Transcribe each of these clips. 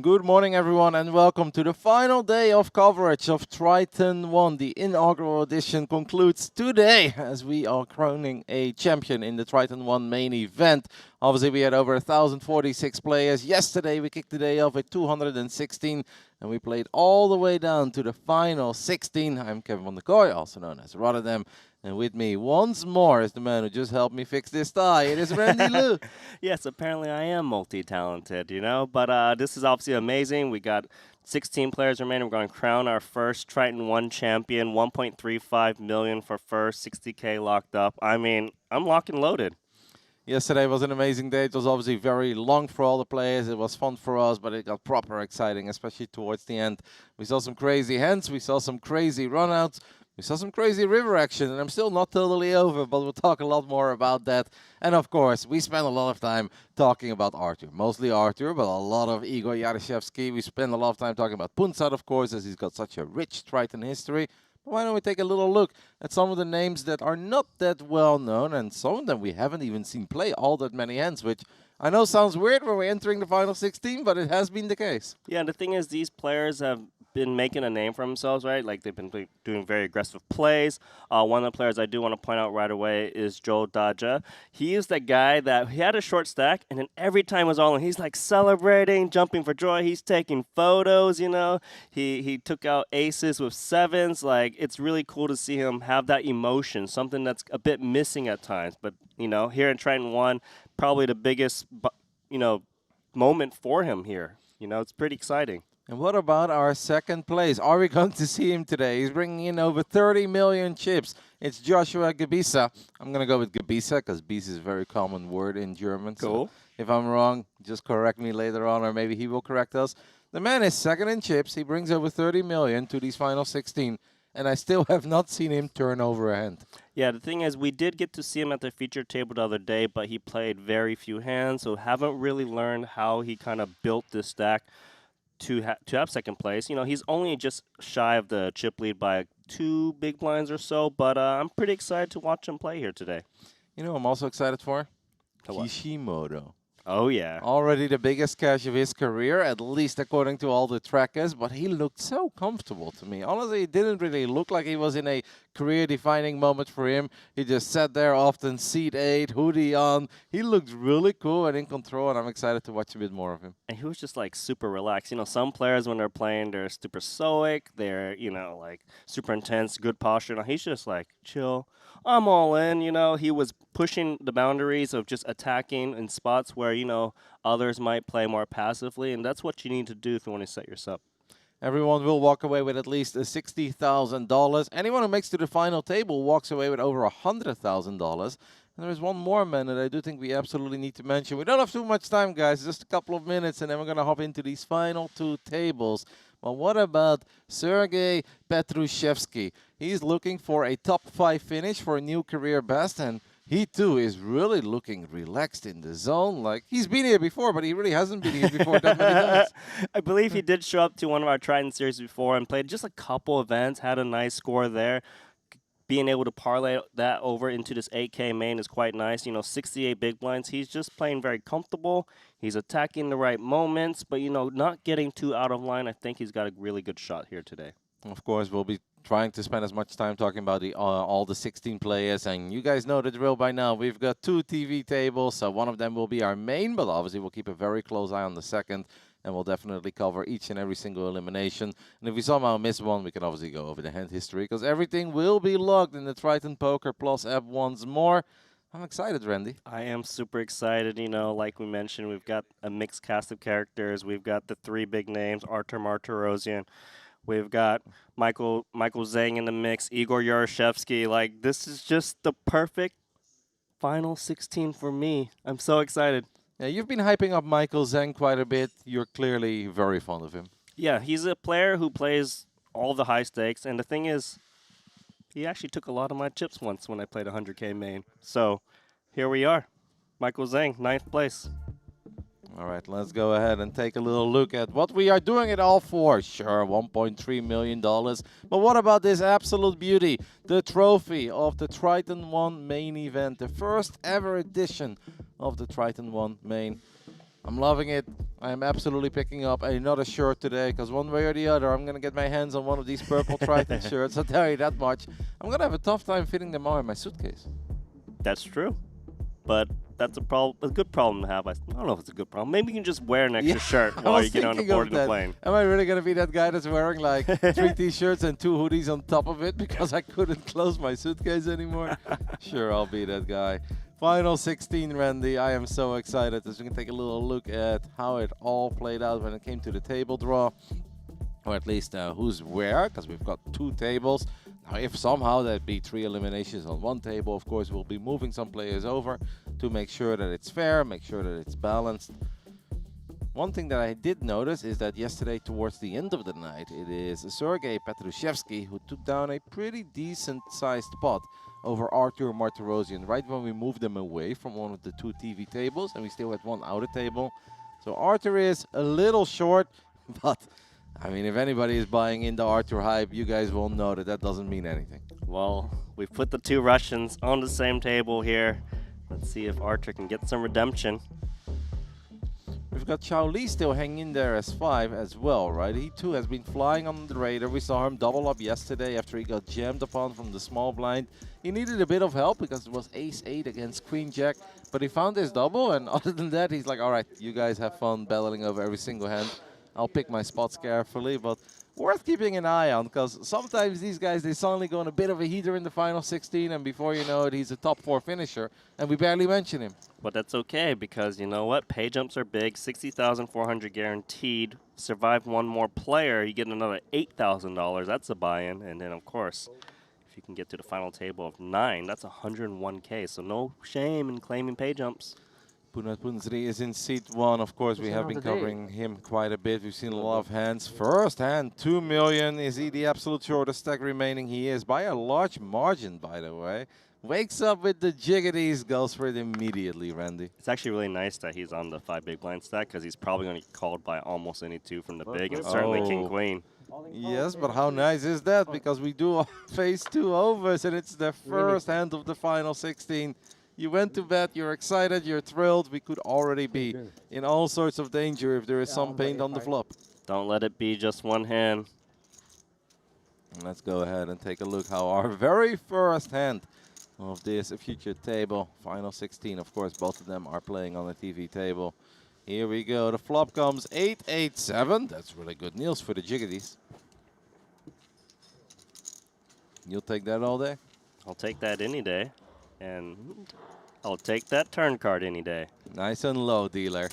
Good morning, everyone, and welcome to the final day of coverage of Triton ONE. The inaugural edition concludes today as we are crowning a champion in the Triton ONE main event. Obviously, we had over 1,046 players. Yesterday, we kicked the day off with 216, and we played all the way down to the final 16. I'm Kevin van der Kooi, also known as Rotterdam. And with me once more is the man who just helped me fix this tie. It is Randy Lou. Yes, apparently I am multi-talented, but this is obviously amazing. We got 16 players remaining. We're going to crown our first Triton ONE champion, 1.35 million for first, 60K locked up. I mean, I'm locked and loaded. Yesterday was an amazing day. It was obviously very long for all the players. It was fun for us, but it got proper exciting, especially towards the end. We saw some crazy hands. We saw some crazy runouts. We saw some crazy river action, and I'm still not totally over, but we'll talk a lot more about that. And of course, we spent a lot of time talking about Arthur. Mostly Arthur, but a lot of Igor Yaroshevsky. We spent a lot of time talking about Punsat, of course, as he's got such a rich Triton history. But why don't we take a little look at some of the names that are not that well known, and some of them we haven't even seen play all that many hands, which I know sounds weird when we're entering the final 16, but it has been the case. Yeah, the thing is, these players have been making a name for themselves, right? Like, they've been doing very aggressive plays. One of the players I do want to point out right away is Joe Daja. He is the guy that he had a short stack, and then every time it was all in, he's like celebrating, jumping for joy. He's taking photos, He took out aces with sevens. Like, it's really cool to see him have that emotion, something that's a bit missing at times. But, here in Triton ONE, probably the biggest, moment for him here. It's pretty exciting. And what about our second place? Are we going to see him today? He's bringing in over 30 million chips. It's Joshua Gebisa. I'm going to go with Gebisa because Bis is a very common word in German. Cool. So if I'm wrong, just correct me later on, or maybe he will correct us. The man is second in chips. He brings over 30 million to these final 16. And I still have not seen him turn over a hand. Yeah, the thing is, we did get to see him at the feature table the other day, but he played very few hands, so haven't really learned how he kind of built this stack to have second place. He's only just shy of the chip lead by 2 big blinds or so, but I'm pretty excited to watch him play here today. I'm also excited for? What? Kishimoto. Oh, yeah. Already the biggest cash of his career, at least according to all the trackers, but he looked so comfortable to me. Honestly, it didn't really look like he was in a career-defining moment for him. He just sat there often, seat 8, hoodie on. He looked really cool and in control, and I'm excited to watch a bit more of him. And he was just, like, super relaxed. Some players, when they're playing, they're super stoic. They're, like, super intense, good posture. Now, he's just, like, chill. I'm all in, He was pushing the boundaries of just attacking in spots where, others might play more passively, and that's what you need to do if you want to set yourself up. Everyone will walk away with at least $60,000. Anyone who makes to the final table walks away with over $100,000. And there is one more man that I do think we absolutely need to mention. We don't have too much time, guys. Just a couple of minutes, and then we're going to hop into these final 2 tables. Well, what about Sergei Petrushevsky? He's looking for a top 5 finish for a new career best, and he too is really looking relaxed in the zone. Like, he's been here before, but he really hasn't been here before that many times. I believe he did show up to one of our Triton series before and played just a couple events, had a nice score there. Being able to parlay that over into this 8K main is quite nice. 68 big blinds. He's just playing very comfortable. He's attacking the right moments, but, not getting too out of line. I think he's got a really good shot here today. Of course, we'll be trying to spend as much time talking about all the 16 players, and you guys know the drill by now. We've got 2 TV tables, so one of them will be our main, but obviously we'll keep a very close eye on the second, and we'll definitely cover each and every single elimination. And if we somehow miss one, we can obviously go over the hand history, because everything will be logged in the Triton Poker Plus app once more. I'm excited, Randy. I am super excited. Like we mentioned, we've got a mixed cast of characters. We've got the 3 big names, Artur Martirosyan. We've got Michael Zhang in the mix, Igor Yaroshevsky. Like, this is just the perfect final 16 for me. I'm so excited. Yeah, you've been hyping up Michael Zhang quite a bit. You're clearly very fond of him. Yeah, he's a player who plays all the high stakes. And the thing is, he actually took a lot of my chips once when I played 100K main. So here we are. Michael Zhang, 9th place. All right, let's go ahead and take a little look at what we are doing it all for. Sure, $1.3 million. But what about this absolute beauty? The trophy of the Triton ONE main event. The first ever edition of the Triton ONE main. I'm loving it. I am absolutely picking up another shirt today because one way or the other, I'm going to get my hands on one of these purple Triton shirts. I'll tell you that much. I'm going to have a tough time fitting them all in my suitcase. That's true. But that's a good problem to have. I don't know if it's a good problem. Maybe you can just wear an extra shirt while you get on the board in the plane. Am I really going to be that guy that's wearing like 3 t-shirts and 2 hoodies on top of it because I couldn't close my suitcase anymore? Sure, I'll be that guy. Final 16, Randy. I am so excited as we can take a little look at how it all played out when it came to the table draw. Or at least who's where, because we've got 2 tables. Now, if somehow that be 3 eliminations on 1 table, of course, we'll be moving some players over to make sure that it's fair, make sure that it's balanced. One thing that I did notice is that yesterday, towards the end of the night, it is Sergei Petrushevsky who took down a pretty decent-sized pot over Artur Martirosyan right when we moved them away from one of the 2 TV tables, and we still had 1 outer table. So Artur is a little short, but I mean, if anybody is buying into Artur hype, you guys will know that that doesn't mean anything. Well, we've put the 2 Russians on the same table here. Let's see if Artur can get some redemption. We've got Chao Li still hanging in there as 5 as well, right? He too has been flying on the radar. We saw him double up yesterday after he got jammed upon from the small blind. He needed a bit of help because it was ace-8 against queen-jack, but he found his double, and other than that, he's like, all right, you guys have fun battling over every single hand. I'll pick my spots carefully, but worth keeping an eye on because sometimes these guys, they suddenly go on a bit of a heater in the final 16, and before you know it, he's a top 4 finisher, and we barely mention him. But that's okay because you know what? Pay jumps are big, 60,400 guaranteed. Survive 1 more player, you get another $8,000. That's a buy-in, and then of course, if you can get to the final table of 9, that's 101K. So no shame in claiming pay jumps. Punat Punsri is in seat 1. Of course, we have been covering him quite a bit. We've seen a lot of hands. First hand, 2 million. Is he the absolute shortest stack remaining? He is by a large margin, by the way. Wakes up with the jiggities, goes for it immediately, Randy. It's actually really nice that he's on the 5 big blind stack because he's probably going to get called by almost any 2 from the big, and certainly King Queen. Yes, but how nice is that? Because we do face 2 overs, and it's the first hand of the final 16. You went to bed, you're excited, you're thrilled. We could already be in all sorts of danger if there is some paint on the flop. Don't let it be just 1 hand. Let's go ahead and take a look how our very first hand of this future table, final 16, of course, both of them are playing on a TV table. Here we go. The flop comes 8-8-7. That's really good news for the jiggities. You'll take that all day? I'll take that any day. And I'll take that turn card any day. Nice and low, dealer.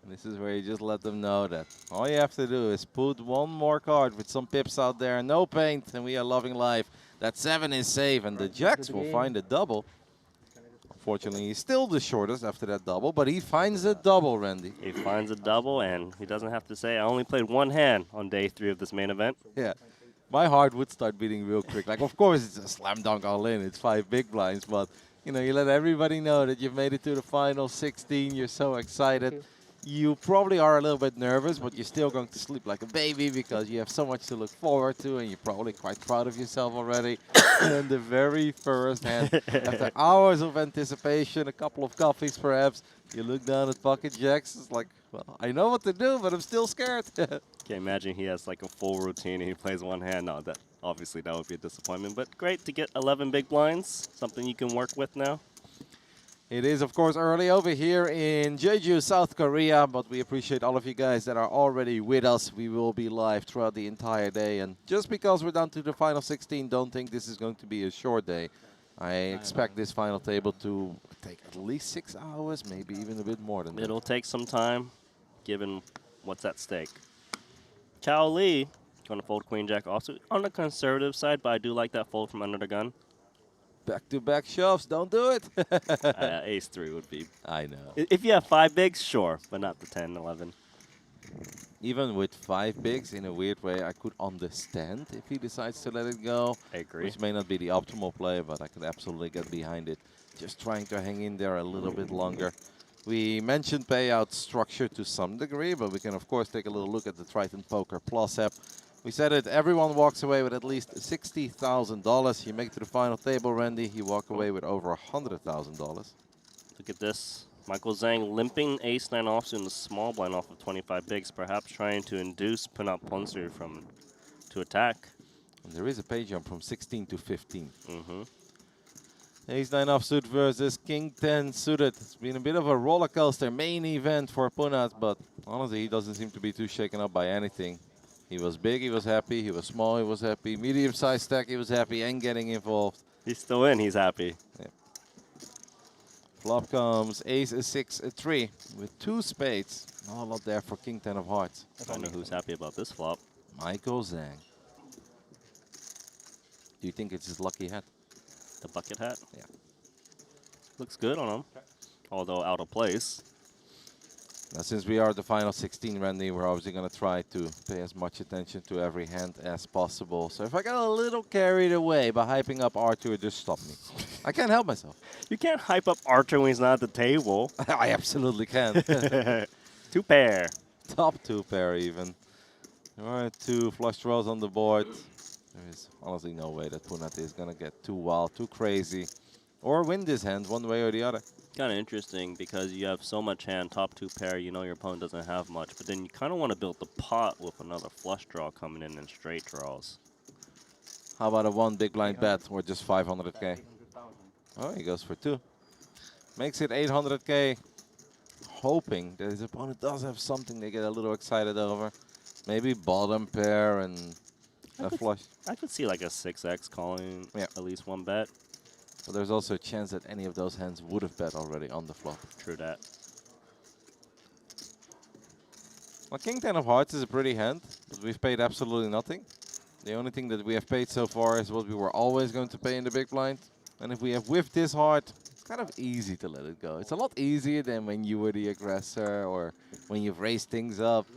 This is where you just let them know that all you have to do is put 1 more card with some pips out there. No paint, and we are loving life. That 7 is safe, and the jacks will find a double. Unfortunately, he's still the shortest after that double, but he finds a double, Randy. He finds a double, and he doesn't have to say, I only played 1 hand on day 3 of this main event. Yeah. My heart would start beating real quick. Like, of course, it's a slam dunk all in. It's 5 big blinds, but, you know, you let everybody know that you've made it to the final 16. You're so excited. You probably are a little bit nervous, but you're still going to sleep like a baby because you have so much to look forward to, and you're probably quite proud of yourself already. And the very first hand, after hours of anticipation, a couple of coffees perhaps, you look down at pocket jacks. It's like, well, I know what to do, but I'm still scared. Can't imagine he has like a full routine and he plays 1 hand. No, that obviously that would be a disappointment, but great to get 11 big blinds, something you can work with now. It is, of course, early over here in Jeju, South Korea, but we appreciate all of you guys that are already with us. We will be live throughout the entire day, and just because we're down to the final 16, don't think this is going to be a short day. I expect this final table to take at least 6 hours, maybe even a bit more than that. It'll take some time, given what's at stake. Chao Li going to fold Queen Jack, also on the conservative side, but I do like that fold from under the gun. Back-to-back shoves, don't do it. Ace 3 would be. I know. If you have 5 bigs, sure, but not the 10, 11. Even with 5 bigs, in a weird way, I could understand if he decides to let it go. I agree. Which may not be the optimal play, but I could absolutely get behind it. Just trying to hang in there a little bit longer. We mentioned payout structure to some degree, but we can, of course, take a little look at the Triton Poker Plus app. We said it, everyone walks away with at least $60,000. You make it to the final table, Randy, you walk away with over $100,000. Look at this. Michael Zhang limping ace-9 offsuit in the small blind off of 25 bigs, perhaps trying to induce Pinat Ponsu to attack. And there is a page jump from 16 to 15. Mm-hmm. Ace-9 offsuit versus King-10 suited. It's been a bit of a roller coaster main event for Punat, but honestly, he doesn't seem to be too shaken up by anything. He was big, he was happy. He was small, he was happy. Medium-sized stack, he was happy and getting involved. He's still in, he's happy. Yeah. Flop comes ace, a 6, a 3 with 2 spades. Not a lot there for King-10 of hearts. I don't know who's happy about this flop. Michael Zhang. Do you think it's his lucky hat? The bucket hat? Yeah. Looks good on him, although out of place. Now, since we are at the final 16, Randy, we're obviously going to try to pay as much attention to every hand as possible. So if I get a little carried away by hyping up Arthur, just stop me. I can't help myself. You can't hype up Archer when he's not at the table. I absolutely can. 2 pair. Top 2 pair even. There are 2 flush draws on the board. There is honestly no way that Punat is going to get too wild, too crazy, or win this hand one way or the other. Kind of interesting because you have so much hand, top 2 pair, you know your opponent doesn't have much, but then you kind of want to build the pot with another flush draw coming in and straight draws. How about a 1 big blind bet or just 500k? Oh, he goes for 2. Makes it 800k, hoping that his opponent does have something they get a little excited over. Maybe bottom pair and a flush. I could see like a 6x calling at least 1 bet. But there's also a chance that any of those hands would have bet already on the flop. True that. Well, King-10 of hearts is a pretty hand, but we've paid absolutely nothing. The only thing that we have paid so far is what we were always going to pay in the big blind. And if we have whiffed this heart, it's kind of easy to let it go. It's a lot easier than when you were the aggressor or when you've raised things up.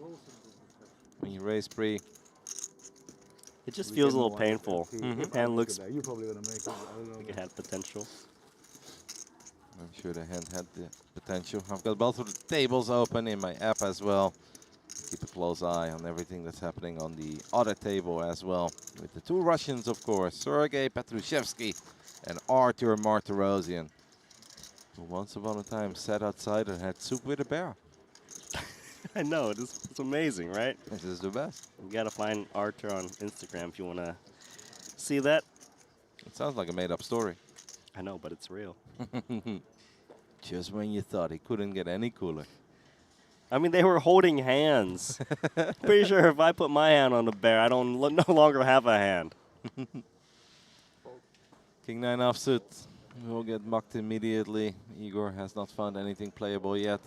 When you raise pre. It just feels a little painful. Hand looks You're probably gonna make it. I don't know. like it had potential. I'm sure the hand had the potential. I've got both of the tables open in my app as well. Keep a close eye on everything that's happening on the other table as well. With the 2 Russians, of course, Sergei Petrushevsky and Artur Martirosyan, who once upon a time sat outside and had soup with a bear. I know, it's amazing, right? This is the best. You gotta find Archer on Instagram if you wanna see that. It sounds like a made-up story. I know, but it's real. Just when you thought he couldn't get any cooler. I mean, they were holding hands. Pretty sure if I put my hand on the bear, I don't no longer have a hand. King-9 offsuit will get mucked immediately. Igor has not found anything playable yet.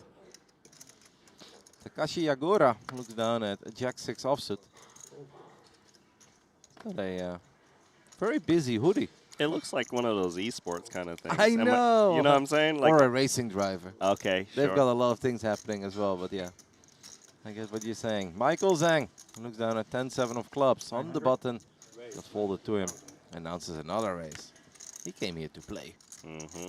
Takashi Yagura looks down at a Jack-6 offsuit. Got a very busy hoodie. It looks like one of those esports kind of things. I know. You know what I'm saying? Like, or a racing driver. okay, They've sure. got a lot of things happening as well, but yeah. I get what you're saying. Michael Zhang looks down at 10-7 of clubs on the button. Got folded to him. Announces another raise. He came here to play. Mm-hmm.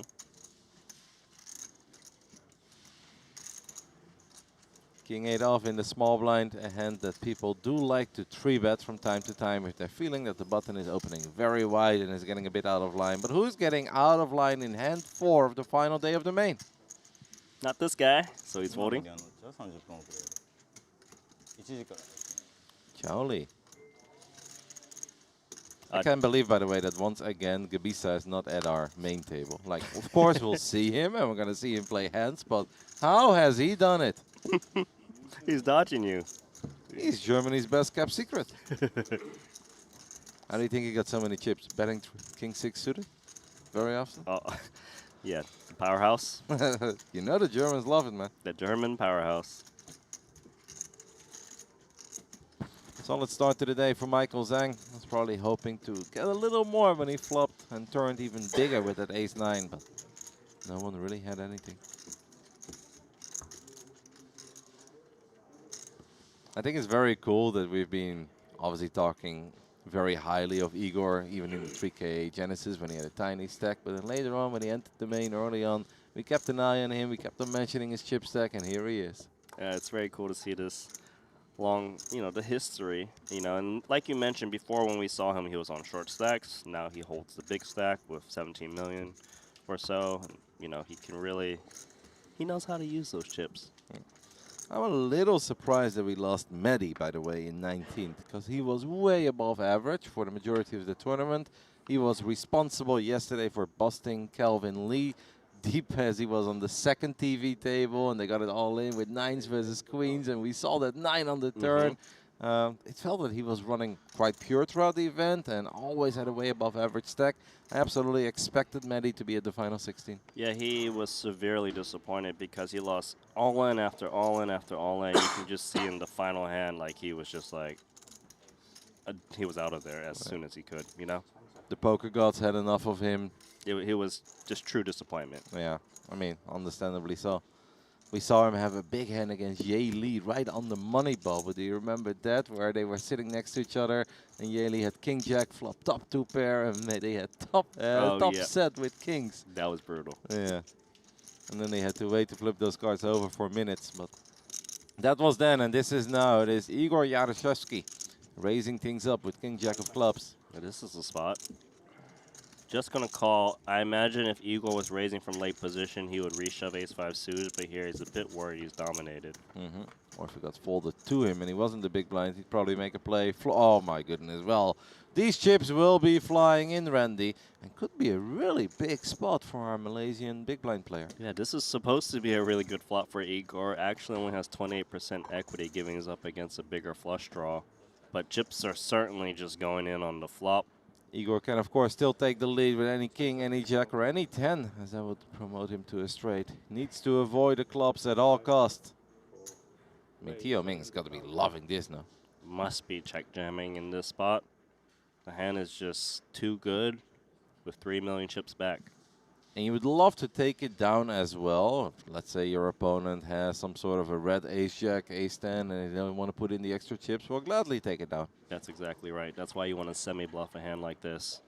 King-8 off in the small blind, a hand that people do like to 3-bet from time to time if they're feeling that the button is opening very wide and is getting a bit out of line. But who's getting out of line in hand 4 of the final day of the main? Not this guy, so he's folding. Charlie. I can't believe, by the way, that once again Gabisa is not at our main table. Like, of course we'll see him and we're going to see him play hands, but how has he done it? He's dodging you. He's Germany's best kept secret. How do you think he got so many chips? Betting King-6 suited very often? Oh, yeah, the powerhouse. You know the Germans love it, man. The German powerhouse. Solid start to the day for Michael Zhang. Was probably hoping to get a little more when he flopped and turned even bigger with that ace-9, but no one really had anything. I think it's very cool that we've been obviously talking very highly of Igor, even in the 3K Genesis when he had a tiny stack. But then later on, when he entered the main early on, we kept an eye on him. We kept on mentioning his chip stack, and here he is. Yeah, it's very cool to see this long, the history, and like you mentioned before, when we saw him, he was on short stacks. Now he holds the big stack with 17 million or so. And, he can really, He knows how to use those chips. I'm a little surprised that we lost Mehdi, by the way, in 19th, because he was way above average for the majority of the tournament. He was responsible yesterday for busting Calvin Lee, deep as he was on the second TV table, and they got it all in with 9s versus queens, and we saw that 9 on the turn. It felt that he was running quite pure throughout the event and always had a way above average stack. I absolutely expected Mehdi to be at the final 16. Yeah, he was severely disappointed because he lost all in after all in after all in. You can just see in the final hand, like he was just like, he was out of there as soon as he could, you know? The poker gods had enough of him. He was just true disappointment. Yeah, I mean, understandably so. We saw him have a big hand against Ye Li right on the money bubble. Do you remember that? Where they were sitting next to each other, and Ye Li had king jack flop top 2 pair, and they had top set with kings. That was brutal. Yeah, and then they had to wait to flip those cards over for minutes. But that was then, and this is now. It is Igor Yaroshevsky raising things up with king jack of clubs. Yeah, this is the spot. Just gonna call. I imagine if Igor was raising from late position, he would reshove ace-5 suited, but here he's a bit worried he's dominated. Or if it got folded to him and he wasn't the big blind, he'd probably make a play. Oh my goodness, well, these chips will be flying in, Randy, and could be a really big spot for our Malaysian big blind player. Yeah, this is supposed to be a really good flop for Igor. Actually only has 28% equity, giving us up against a bigger flush draw. But chips are certainly just going in on the flop. Igor can, of course, still take the lead with any king, any jack, or any 10, as that would promote him to a straight. Needs to avoid the clubs at all costs. I mean, Teoh Ming's got to be loving this now. Must be check jamming in this spot. The hand is just too good with 3 million chips back. And you would love to take it down as well. Let's say your opponent has some sort of a red ace-jack, ace-10, and they don't want to put in the extra chips. We'll gladly take it down. That's exactly right. That's why you want to semi-bluff a hand like this.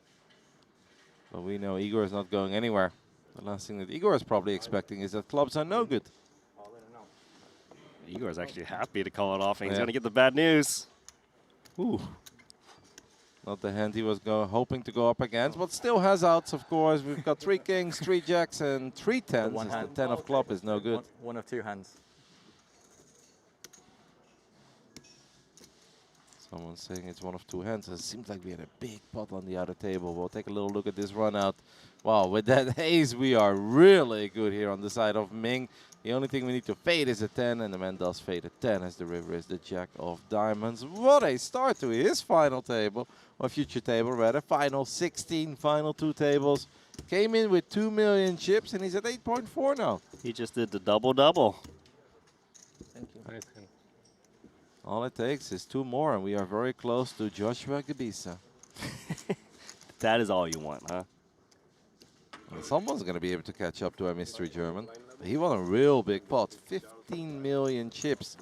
But we know Igor is not going anywhere. The last thing that Igor is probably expecting is that clubs are no good. Igor is actually happy to call it off, and he's going to get the bad news. Ooh. Not the hand he was hoping to go up against, but still has outs, of course. We've got 3 kings, 3 jacks, and 3 tens. The 10 of club is no good. One of 2 hands. Someone's saying it's 1 of 2 hands. It seems like we had a big pot on the other table. We'll take a little look at this run out. Wow, with that ace, we are really good here on the side of Ming. The only thing we need to fade is a 10, and the man does fade a 10 as the river is the jack of diamonds. What a start to his final table, or future table rather. Final 16, final 2 tables. Came in with 2 million chips, and he's at 8.4 now. He just did the double-double. Thank you. All it takes is 2 more, and we are very close to Joshua Gebisa. That is all you want, huh? And someone's going to be able to catch up to our mystery German. He won a real big pot, 15 million chips.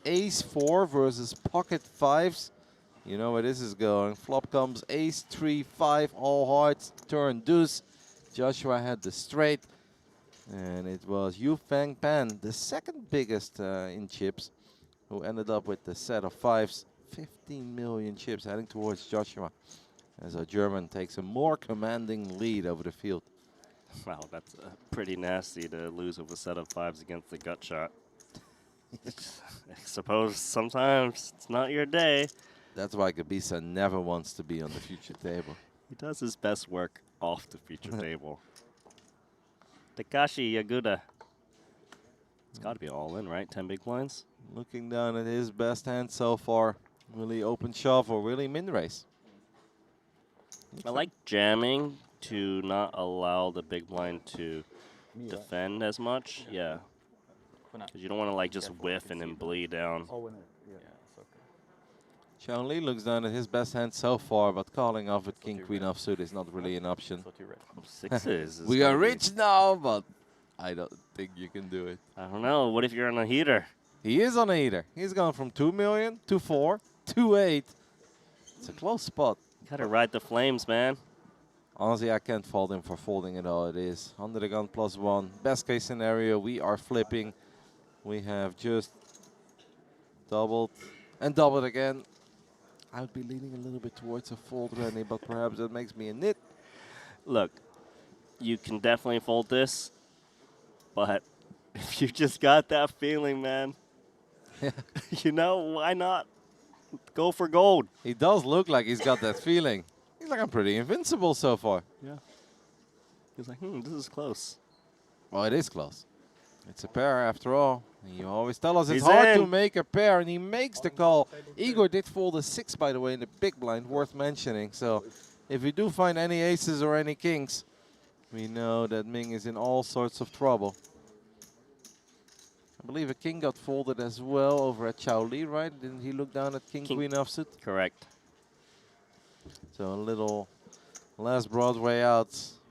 Ace 4 versus pocket 5s. You know where this is going. Flop comes ace 3, 5, all hearts, turn deuce. Joshua had the straight. And it was Yu Feng Pan, the second biggest in chips, who ended up with the set of 5s. 15 million chips heading towards Joshua, as a German takes a more commanding lead over the field. Wow, that's pretty nasty to lose with a set of 5s against the gut shot. I suppose sometimes it's not your day. That's why Gebisa never wants to be on the future table. He does his best work off the future table. Takashi Yaguda. It's got to be all in, right? 10 big blinds? Looking down at his best hand so far. Really open shove or really min raise. I like jamming to not allow the big blind to defend as much. Yeah. Because you don't want to like just whiff and then bleed down. Xiao Li looks down at his best hand so far, but calling off with king queen offsuit is not really an option. Sixes. We are rich now, but I don't think you can do it. I don't know. What if you're on a heater? He is on a heater. He's gone from 2 million to 4 to 8. It's a close spot. Gotta ride the flames, man. Honestly, I can't fault him for folding it all. It is under the gun +1. Best case scenario, we are flipping. We have just doubled and doubled again. I would be leaning a little bit towards a fold, Randy, but perhaps that makes me a nit. Look, you can definitely fold this, but if You just got that feeling, man. Yeah. You know, why not go for gold? He does look like he's got that feeling. He's like, I'm pretty invincible so far. Yeah. He's like, this is close. Well, it is close. It's a pair after all. And you always tell us it's He's hard to in. make a pair, and he makes the call. Igor did fold a 6, by the way, in the big blind, worth mentioning. So if we do find any aces or any kings, we know that Ming is in all sorts of trouble. I believe a king got folded as well over at Chao Li, right? Didn't he look down at king. Queen offsuit? Correct. So a little less Broadway out.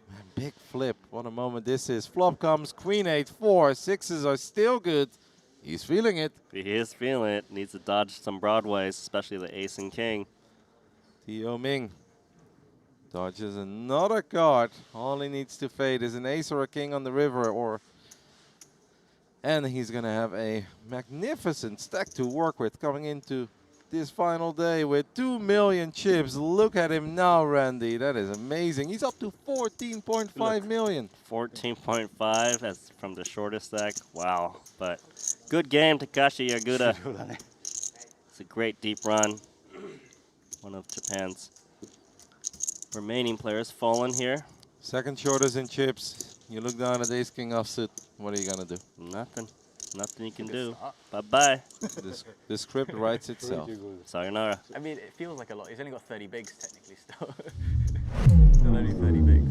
Man, big flip. What a moment this is. Flop comes Queen 8-4. Sixes are still good. He's feeling it. He is feeling it. Needs to dodge some broadways, especially the ace and king. Teoh Ming dodges another card. All he needs to fade is an ace or a king on the river, and he's gonna have a magnificent stack to work with coming into this final day with 2 million chips. Look at him now, Randy. That is amazing. He's up to 14.5 million. 14.5 as from the shortest stack. Wow. But good game, Takashi Yaguda. It's a great deep run. One of Japan's remaining players fallen here. Second shortest in chips. You look down at ace king offsuit. What are you gonna do? Nothing. Nothing you can do. Bye-bye. The script writes itself. Sayonara. I mean, it feels like a lot. He's only got 30 bigs technically still. Still only 30 bigs.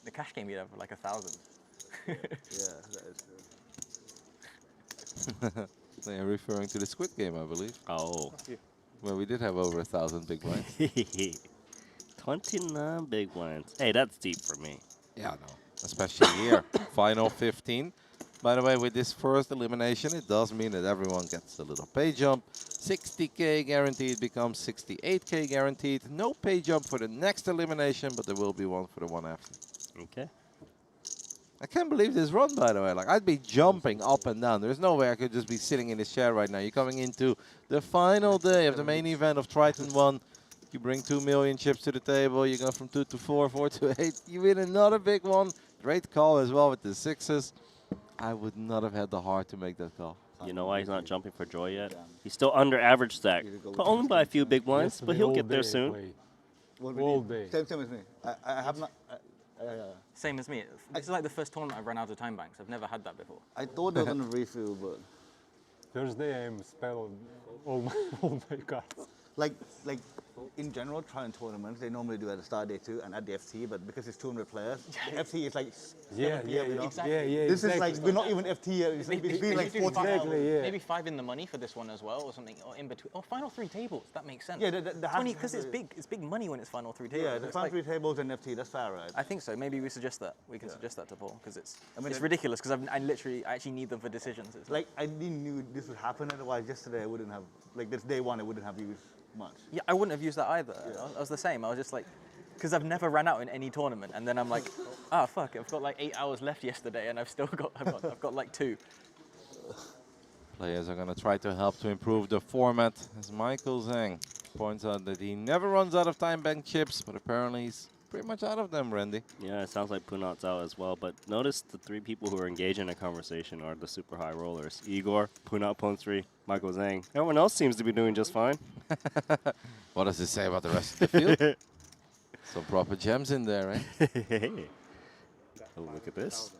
The cash game you'd have like 1,000. Yeah, that is true. They are referring to the Squid Game, I believe, Oh. where we did have over 1,000 big blinds. 29 big blinds. Hey, that's deep for me. Yeah, no. Especially here. Final 15. By the way, with this first elimination, it does mean that everyone gets a little pay jump. 60K guaranteed becomes 68K guaranteed. No pay jump for the next elimination, but there will be one for the one after. Okay. I can't believe this run, by the way. Like, I'd be jumping up and down. There's no way I could just be sitting in this chair right now. You're coming into the final day of the main event of Triton ONE. You bring 2 million chips to the table. You go from 2 to 4, 4 to 8. You win another big one. Great call as well with the sixes. I would not have had the heart to make that call. You know why he's not jumping for joy yet? He's still under average stack. But only by a few big blinds, but he'll get there soon. All day. Same as me. I have not. Same as me. This is like the first tournament I've run out of time banks. I've never had that before. I thought they were gonna refill, but Thursday I'm spell all my cards. like in general, Triton tournaments they normally do at the start day too and at the FT, but because it's 200 players, the FT is like 7 p.m. You know? Exactly. Yeah, This exactly. is like we're not even FT yet. It's been like 40 hours. Exactly, yeah. Maybe 5 in the money for this one as well, or something, or in between. Oh, final 3 tables. That makes sense. Yeah, the 20 because it's big. It's big money when it's final 3 tables. Yeah, the It's front like- 3 tables and FT. That's fair, right? I think so. Maybe we suggest that. We can suggest that to Paul because it's mean, it's ridiculous because I actually need them for decisions. It's Like I didn't knew this would happen. Otherwise, yesterday I wouldn't have this day one. I wouldn't have used much. yeah, I wouldn't have used that either. I was the same. I was just like, because I've never ran out in any tournament, and then I'm like, ah, fuck, I've got like 8 hours left yesterday, and I've got like 2. Players are going to try to help to improve the format, as Michael Zhang points out that he never runs out of time bank chips, but apparently he's pretty much out of them, Randy. Yeah, it sounds like Punat's out as well. But notice the 3 people who are engaged in a conversation are the super high rollers. Igor, Punat Pone 3, Michael Zhang. Everyone else seems to be doing just fine. What does it say about the rest of the field? Some proper gems in there, right? Oh, look at this.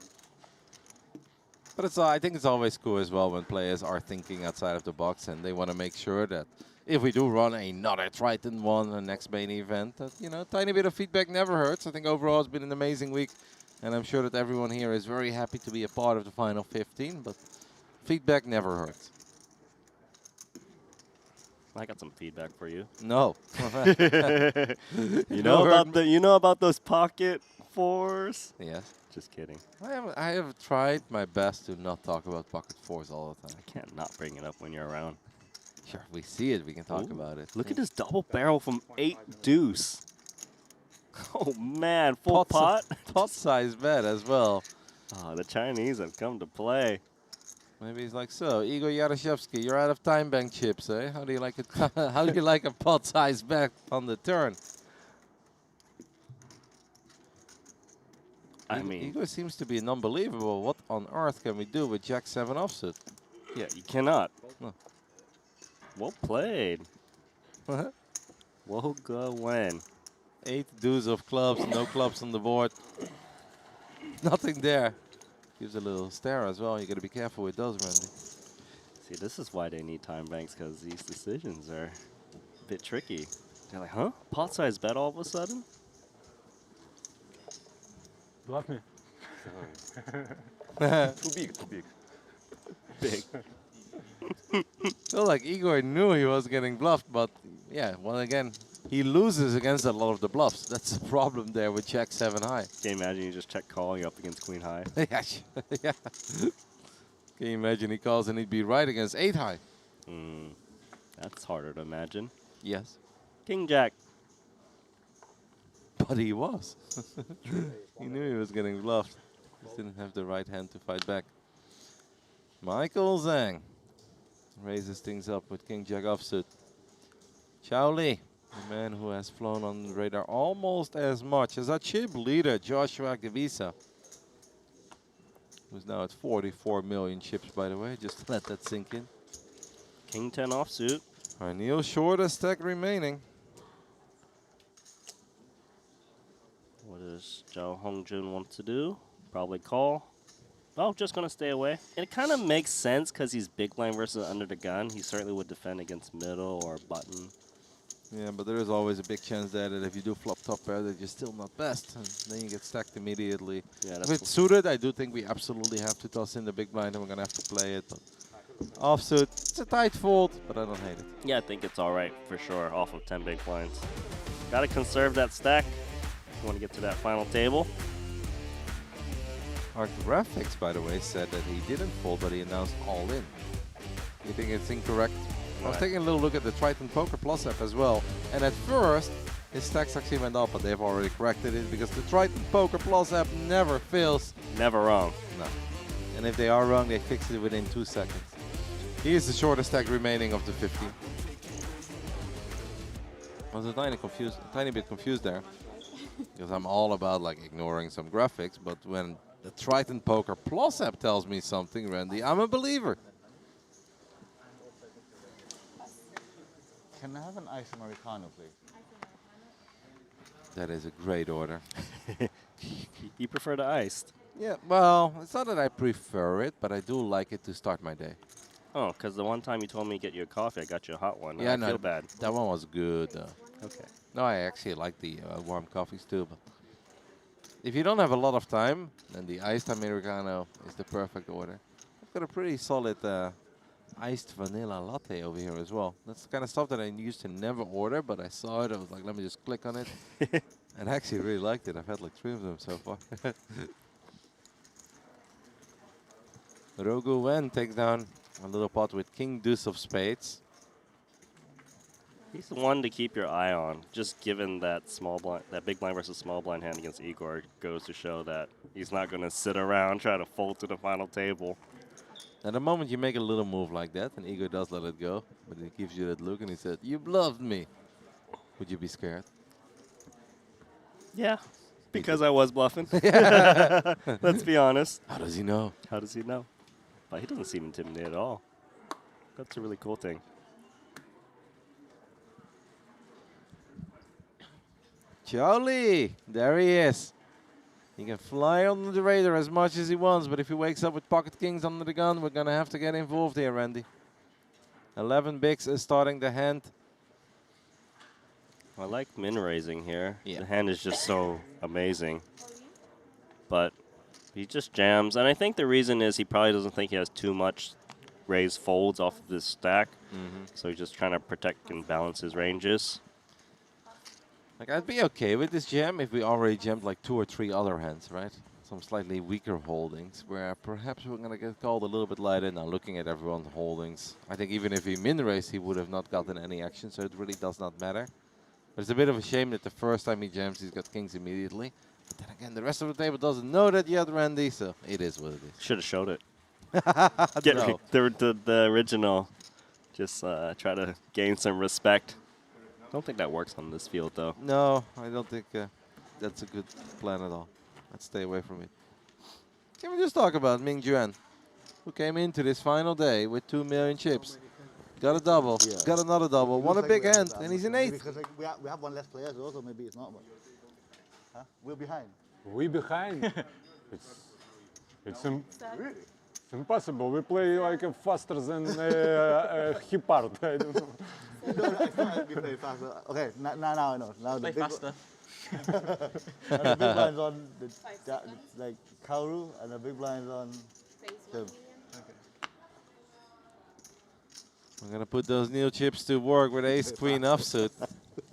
But it's, I think it's always cool as well when players are thinking outside of the box and they want to make sure that if we do run another Triton ONE, the next main event, that, you know, a tiny bit of feedback never hurts. I think overall it's been an amazing week, and I'm sure that everyone here is very happy to be a part of the final 15, but feedback never hurts. I got some feedback for you. No. You know about those pocket 4s? Yes. Just kidding. I have tried my best to not talk about pocket 4s all the time. I can't not bring it up when you're around. Sure, if we see it, we can talk Ooh, about it. Look at this double barrel from 8 deuce. Oh man, full pot. Pot size bet as well. Oh, the Chinese have come to play. Maybe he's like, so Igor Yaroshevsky, you're out of time bank chips, eh? How do you like it? How do you like a pot size bet on the turn? I mean, Igor seems to be unbelievable. What on earth can we do with Jack 7 offsuit? yeah, you cannot. No. Well played. Well win. 8 deuce of clubs, no clubs on the board. Nothing there. Gives a little stare as well. You got to be careful with those, Randy. See, this is why they need time banks, because these decisions are a bit tricky. They're like, huh? Pot size bet all of a sudden? Bluff me. Too big, too big. Big. Feel like Igor knew he was getting bluffed, but yeah, well again, he loses against a lot of the bluffs. That's the problem there with Jack 7 high. Can you imagine you just check calling up against Queen High? Yeah. Yeah. Can you imagine he calls and he'd be right against 8 high? That's harder to imagine. Yes. King Jack. But he was. He knew he was getting bluffed. Just didn't have the right hand to fight back. Michael Zhang raises things up with King Jack offsuit. Chao Li, the man who has flown on the radar almost as much as our chip leader, Joshua Gavisa, who's now at 44 million chips, by the way. Just let that sink in. King 10 offsuit. Neil shortest stack remaining. What does Zhao Hongjun want to do? Probably call. Oh, just going to stay away. And it kind of makes sense because he's big blind versus under the gun. He certainly would defend against middle or button. Yeah, but there is always a big chance there that if you do flop top pair, that you're still not best. And then you get stacked immediately. Yeah, If that's it's suited, I do think we absolutely have to toss in the big blind and we're going to have to play it. But offsuit, it's a tight fold, but I don't hate it. yeah, I think it's all right for sure off of 10 big blinds. Got to conserve that stack if you want to get to that final table. Our graphics, by the way, said that he didn't fold, but he announced all in. You think it's incorrect? I was taking a little look at the Triton Poker Plus app as well, and at first his stacks actually went up, but they've already corrected it because the Triton Poker Plus app never fails. Never wrong. No. And if they are wrong, they fix it within 2 seconds. He is the shortest stack remaining of the 50. I was a tiny bit confused there, because I'm all about like ignoring some graphics, but when the Triton Poker Plus app tells me something, Randy, I'm a believer. Can I have an ice Americano, please? That is a great order. You prefer the iced? Yeah, well, it's not that I prefer it, but I do like it to start my day. Oh, because the one time you told me to get you a coffee, I got you a hot one. Yeah, I no, feel bad. that one was good. Okay. No, I actually like the warm coffees too. But if you don't have a lot of time, then the iced Americano is the perfect order. I've got a pretty solid iced vanilla latte over here as well. That's the kind of stuff that I used to never order, but I saw it. I was like, let me just click on it. And I actually really liked it. I've had like 3 of them so far. Rogu Wen takes down a little pot with King Deuce of Spades. He's the one to keep your eye on. Just given that small blind, that big blind versus small blind hand against Igor goes to show that he's not going to sit around trying to fold to the final table. At the moment you make a little move like that, and Igor does let it go, but he gives you that look and he said, "You bluffed me." Would you be scared? Yeah, because I was bluffing. Let's be honest. How does he know? How does he know? But he doesn't seem intimidated at all. That's a really cool thing. Charlie, there he is. He can fly under the radar as much as he wants, but if he wakes up with pocket kings under the gun, we're going to have to get involved here, Randy. 11 bigs is starting the hand. I like min raising here. Yeah. The hand is just so amazing. But he just jams. And I think the reason is he probably doesn't think he has too much raise folds off of this stack. So he's just trying to protect and balance his ranges. Like, I'd be okay with this jam if we already jammed like 2 or 3 other hands, right? Some slightly weaker holdings where perhaps we're going to get called a little bit lighter. Now, looking at everyone's holdings, I think even if he min-raised, he would have not gotten any action, so it really does not matter. But it's a bit of a shame that the first time he jams, he's got kings immediately. But then again, the rest of the table doesn't know that yet, Randy, so it is what it is. Should have showed it. No. The original. Just try to gain some respect. Don't think that works on this field, though. No, I don't think that's a good plan at all. Let's stay away from it. Can we just talk about Ming Juan, who came into this final day with 2 million chips? Got a double, got another double, won a big hand, and he's in 8th. Because like, we have one less player as well, so maybe it's not. But, huh? We're behind. We behind. It's impossible. We play like faster than Hipard. I don't know. No, it's not we play faster. Okay, now I know. Now Play the big, faster. now the big blind's on like Kauru, and the big blind's on him. We're going to put those new chips to work with Ace Queen offsuit.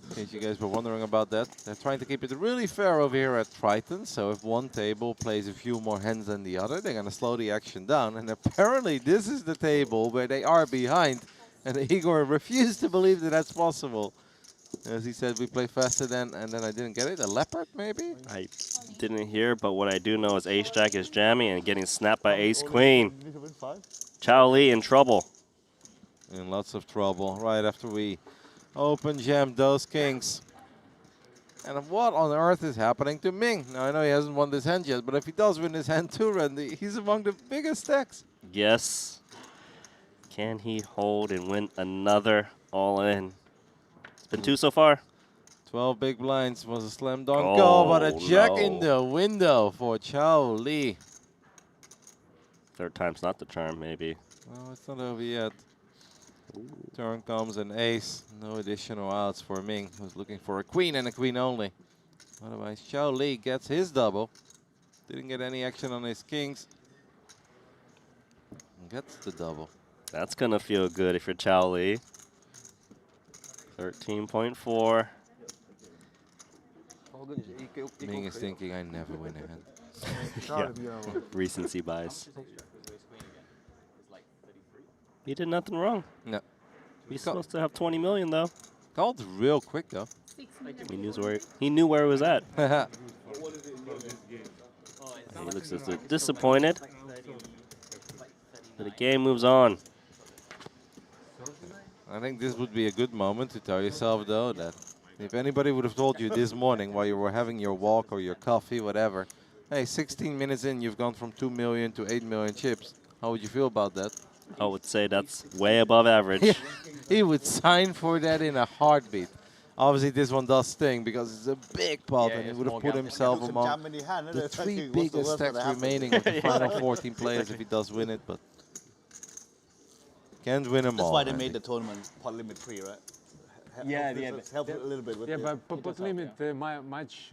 In case you guys were wondering about that. They're trying to keep it really fair over here at Triton. So if one table plays a few more hands than the other, they're going to slow the action down. And apparently this is the table where they are behind. And Igor refused to believe that that's possible. As he said, we play faster than, and then I didn't get it. A leopard, maybe? I didn't hear, but what I do know is Ace Jack is jamming and getting snapped by Ace Queen. You need to win 5. Chao Li in trouble. In lots of trouble right after we open jam those kings. And what on earth is happening to Ming? Now, I know he hasn't won this hand yet, but if he does win this hand too, Randy, he's among the biggest stacks. Yes. Can he hold and win another all-in? It's been 2 so far. 12 big blinds was a slam dunk goal, but a jack in the window for Chao Li. 3rd time's not the charm, maybe. Oh, it's not over yet. Turn comes an ace. No additional outs for Ming, who's looking for a queen and a queen only. Otherwise, Chao Li gets his double. Didn't get any action on his kings. And gets the double. That's going to feel good if you're Chao Li. 13.4. Ming is thinking, I never win a hand. Yeah. Recency bias. He did nothing wrong. No. He's supposed to have 20 million, though. Called real quick, though. He knew where it was at. He looks disappointed. But the game moves on. I think this would be a good moment to tell yourself, though, that if anybody would have told you this morning while you were having your walk or your coffee, whatever, hey, 16 minutes in, you've gone from 2 million to 8 million chips. How would you feel about that? I would say that's way above average. He would sign for that in a heartbeat. Obviously, this one does sting because it's a big pot, and he would have put himself among the 3 biggest stacks remaining of the final 14 players if he does win it, but can't win them That's all. why they made the tournament pot limit free, right? Yeah, Help a little bit with Yeah, the, but pot limit much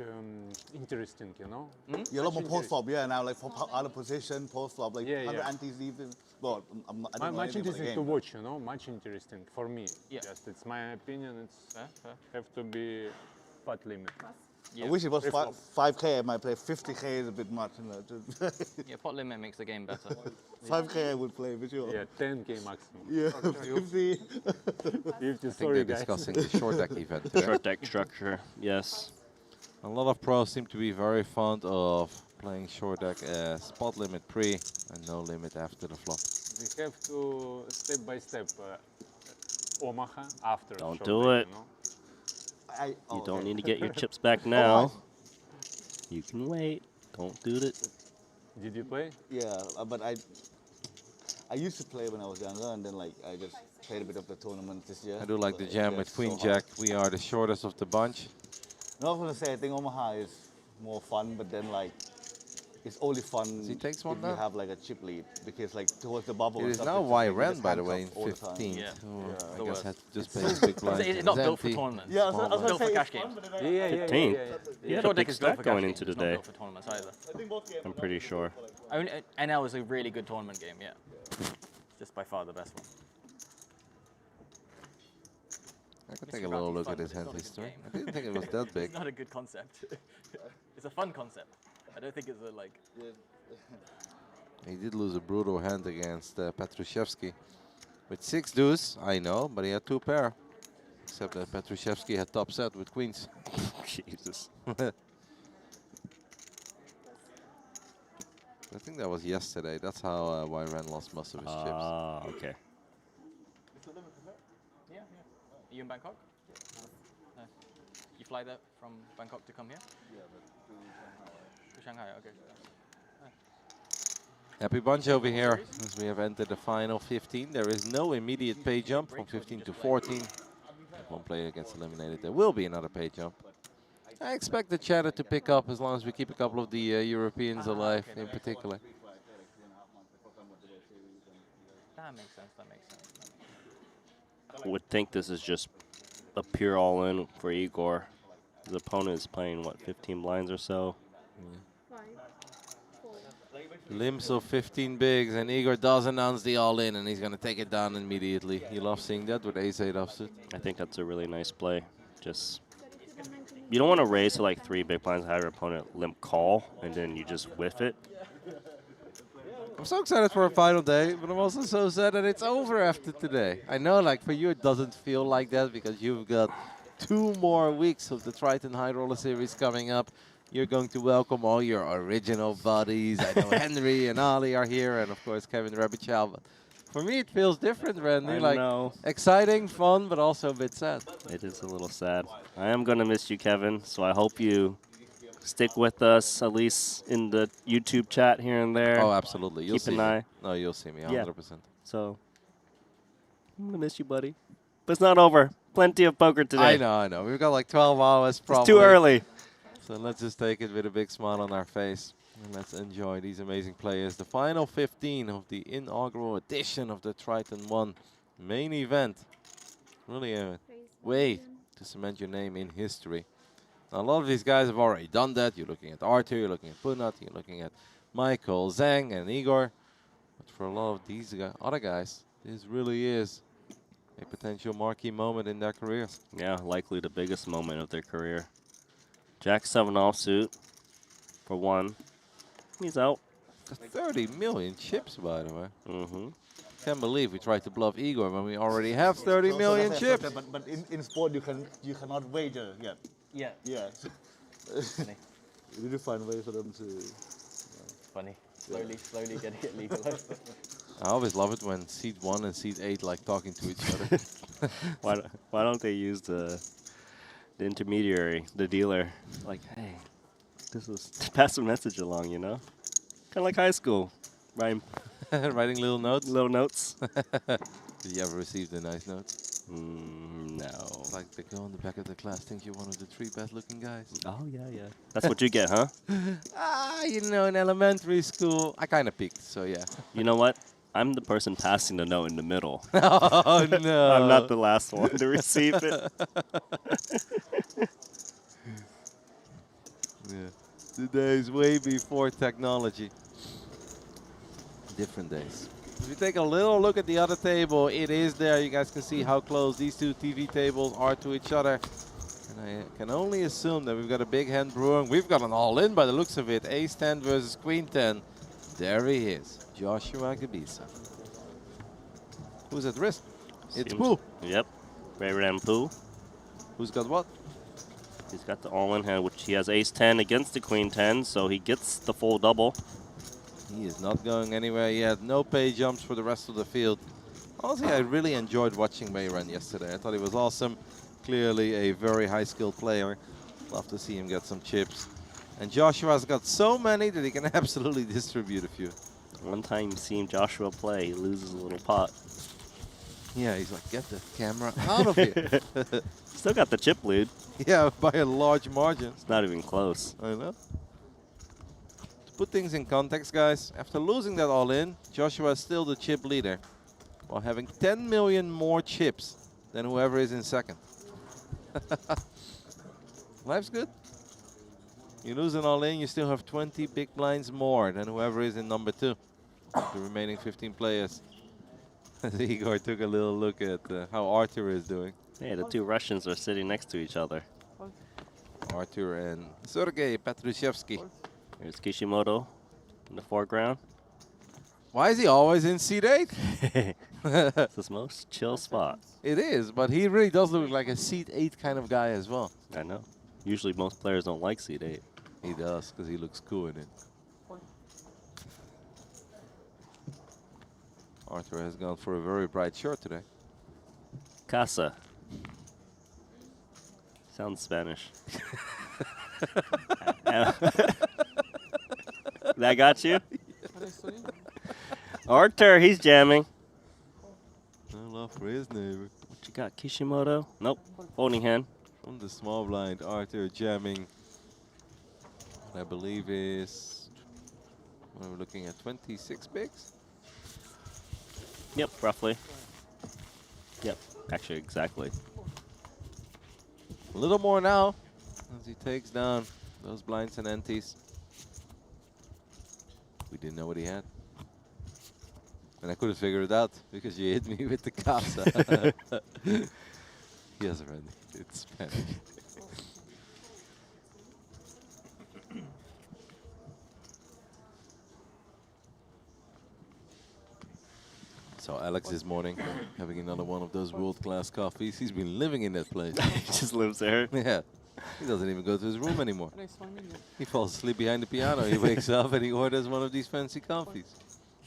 interesting, you know. you're a lot more post flop, yeah. Now, like for other position, post flop, like Yeah, 100 yeah. antis even. Well, I don't know Much anything about the interesting to game. watch, you know. Much interesting for me. Yeah. Just it's my opinion. It's have to be pot limit. I wish it was 5K. I might play 50K is a bit much. You know, Yeah, pot limit makes the game better. 5K I would play for sure. Yeah, 10K maximum. Yeah, 50. 50. I think Sorry, they're guys. discussing the short deck event today. Short deck structure, yes. A lot of pros seem to be very fond of playing short deck as spot limit pre and no limit after the flop. We have to step by step Omaha after. Don't short do deck, it. You know? You don't need to get your chips back now. You can wait. Don't do it. Did you play? Yeah, but I used to play when I was younger, and then like I just played a bit of the tournament this year. I do like the But jam yeah, with it's Queen so hard. Jack. We are the shortest of the bunch. No, I was gonna say I think Omaha is more fun, but then like it's only fun He takes one if now? you have like a chip lead, because like towards the bubble. It and is stuff, now it's just, why like, you ran, just by the way, in handcuff all the time. 15th. Yeah. I The guess worst. had to just play big blind. It's not built for tournaments. Yeah, I was Small gonna built say for it's cash fun, games. but then I- Yeah, 15. He had a Short big deck is built stack for going cash into games, it's not today. built for tournaments either. I'm pretty sure. I mean, NL is a really good tournament game, yeah. Just by far the best one. I could Mr. take a little Rocky's look fun, at his but hand it's not a good history. game. I didn't think it was that big. It's not a good concept. It's a fun concept. I don't think it's a like. He did lose a brutal hand against Petrushevsky. With 6 deuce, I know, but he had 2 pair. Except that Petrushevsky had top set with queens. Jesus. I think that was yesterday. That's how Wyran lost most of his chips. Ah, okay. Yeah, yeah. Are you in Bangkok? No. You fly there from Bangkok to come here? Shanghai, okay. Happy bunch over here as we have entered the final 15. There is no immediate pay jump from 15 to 14. If one player gets eliminated, there will be another pay jump. I expect the chatter to pick up as long as we keep a couple of the Europeans alive in particular. That makes sense, that makes sense. I would think this is just a pure all-in for Igor. His opponent is playing, what, 15 blinds or so? Limbs of 15 bigs, and Igor does announce the all-in, and he's going to take it down immediately. You love seeing that with ace-8 offsuit. I think that's a really nice play. Just, you don't want to raise to like 3 big blinds and have your opponent limp call, and then you just whiff it. I'm so excited for a final day, but I'm also so sad that it's over after today. I know, like, for you it doesn't feel like that because you've got 2 more weeks of the Triton High Roller Series coming up. You're going to welcome all your original buddies. I know Henry and Ali are here, and of course Kevin Rabichal. But for me, it feels different, Randy. I like know. exciting, fun, but also a bit sad. It is a little sad. I am going to miss you, Kevin, so I hope you stick with us, at least in the YouTube chat here and there. Oh, absolutely. You'll Keep see an me. eye. No, you'll see me, 100%. Yeah. So, I'm going to miss you, buddy. But it's not over. Plenty of poker today. I know. We've got like 12 hours probably. It's too early. So let's just take it with a big smile on our face. And let's enjoy these amazing players. The final 15 of the inaugural edition of the Triton ONE main event. Really a way to cement your name in history. Now, a lot of these guys have already done that. You're looking at Arthur, you're looking at Punat, you're looking at Michael, Zhang, and Igor. But for a lot of these other guys, this really is a potential marquee moment in their careers. Yeah, likely the biggest moment of their career. Jack-7 offsuit for 1. He's out. 30 million chips, by the way. Mm-hmm. Can't believe we tried to bluff Igor when we already have 30 million chips. But in sport, you cannot wager yet. Yeah. Yeah. Funny. You need to find ways for them to. Funny. Slowly getting it legalized. I always love it when seed 1 and seed 8 like talking to each other. Why don't they use the intermediary, the dealer? Like, hey, this is to pass a message along, you know? Kind of like high school. Writing Writing little notes. little notes. Did you ever receive the nice notes? No. Like the girl in the back of the class thinks you're one of the 3 best looking guys. Oh, yeah, yeah. That's what you get, huh? You know, in elementary school, I kind of peaked, so yeah. You know what? I'm the person passing the note in the middle. Oh, no. I'm not the last one to receive it. Yeah. The days way before technology. Different days. If you take a little look at the other table, it is there. You guys can see how close these 2 TV tables are to each other. And I can only assume that we've got a big hand brewing. We've got an all-in by the looks of it. Ace-10 versus Queen-10. There he is, Joshua Gabisa. Who's at risk? It's Pooh. Yep. Ray and Pooh. Who's got what? He's got the all-in hand, which he has ace-10 against the queen-10, so he gets the full double. He is not going anywhere yet. No pay jumps for the rest of the field. Honestly, I really enjoyed watching Mayran yesterday. I thought he was awesome. Clearly a very high-skilled player. Love to see him get some chips. And Joshua's got so many that he can absolutely distribute a few. One time you see Joshua play, he loses a little pot. Yeah, he's like, get the camera out of here. Still got the chip lead. Yeah, by a large margin. It's not even close. I know. To put things in context, guys, after losing that all-in, Joshua is still the chip leader, while having 10 million more chips than whoever is in second. Life's good. You lose an all-in, you still have 20 big blinds more than whoever is in number 2. The remaining 15 players. Igor took a little look at how Arthur is doing. Hey, the 2 Russians are sitting next to each other. Arthur and Sergei Petrushevsky. Here's Kishimoto in the foreground. Why is he always in seat 8? It's his most chill spot. It is, but he really does look like a seat 8 kind of guy as well. I know. Usually most players don't like seat 8. He does, because he looks cool in it. Arthur has gone for a very bright shirt today. Casa. Sounds Spanish. That got you? Arthur, he's jamming. No love for his neighbor. What you got, Kishimoto? Nope. Folding hand. From the small blind, Arthur jamming. I believe is, what are we looking at, 26 bigs? Yep, roughly. Yep, actually, exactly. A little more now as he takes down those blinds and antes. We didn't know what he had. And I couldn't figure it out because you hit me with the casa. Yes, Randy, it's Spanish. So Alex this morning having another one of those world-class coffees. He's been living in that place. He just lives there. Yeah. He doesn't even go to his room anymore. He falls asleep behind the piano. He wakes up and he orders one of these fancy coffees.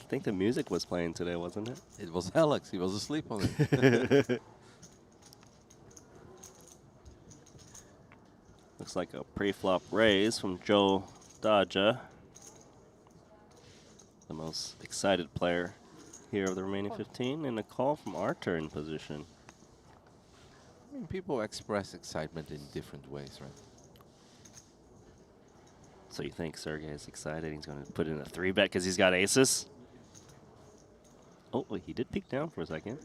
I think the music was playing today, wasn't it? It was Alex. He was asleep on it. Looks like a pre-flop raise from Joe Daja. The most excited player here of the remaining 15, and a call from Arthur in position. I mean, people express excitement in different ways, right? So you think Sergey is excited? He's going to put in a 3-bet because he's got aces? Oh, wait, he did peek down for a second.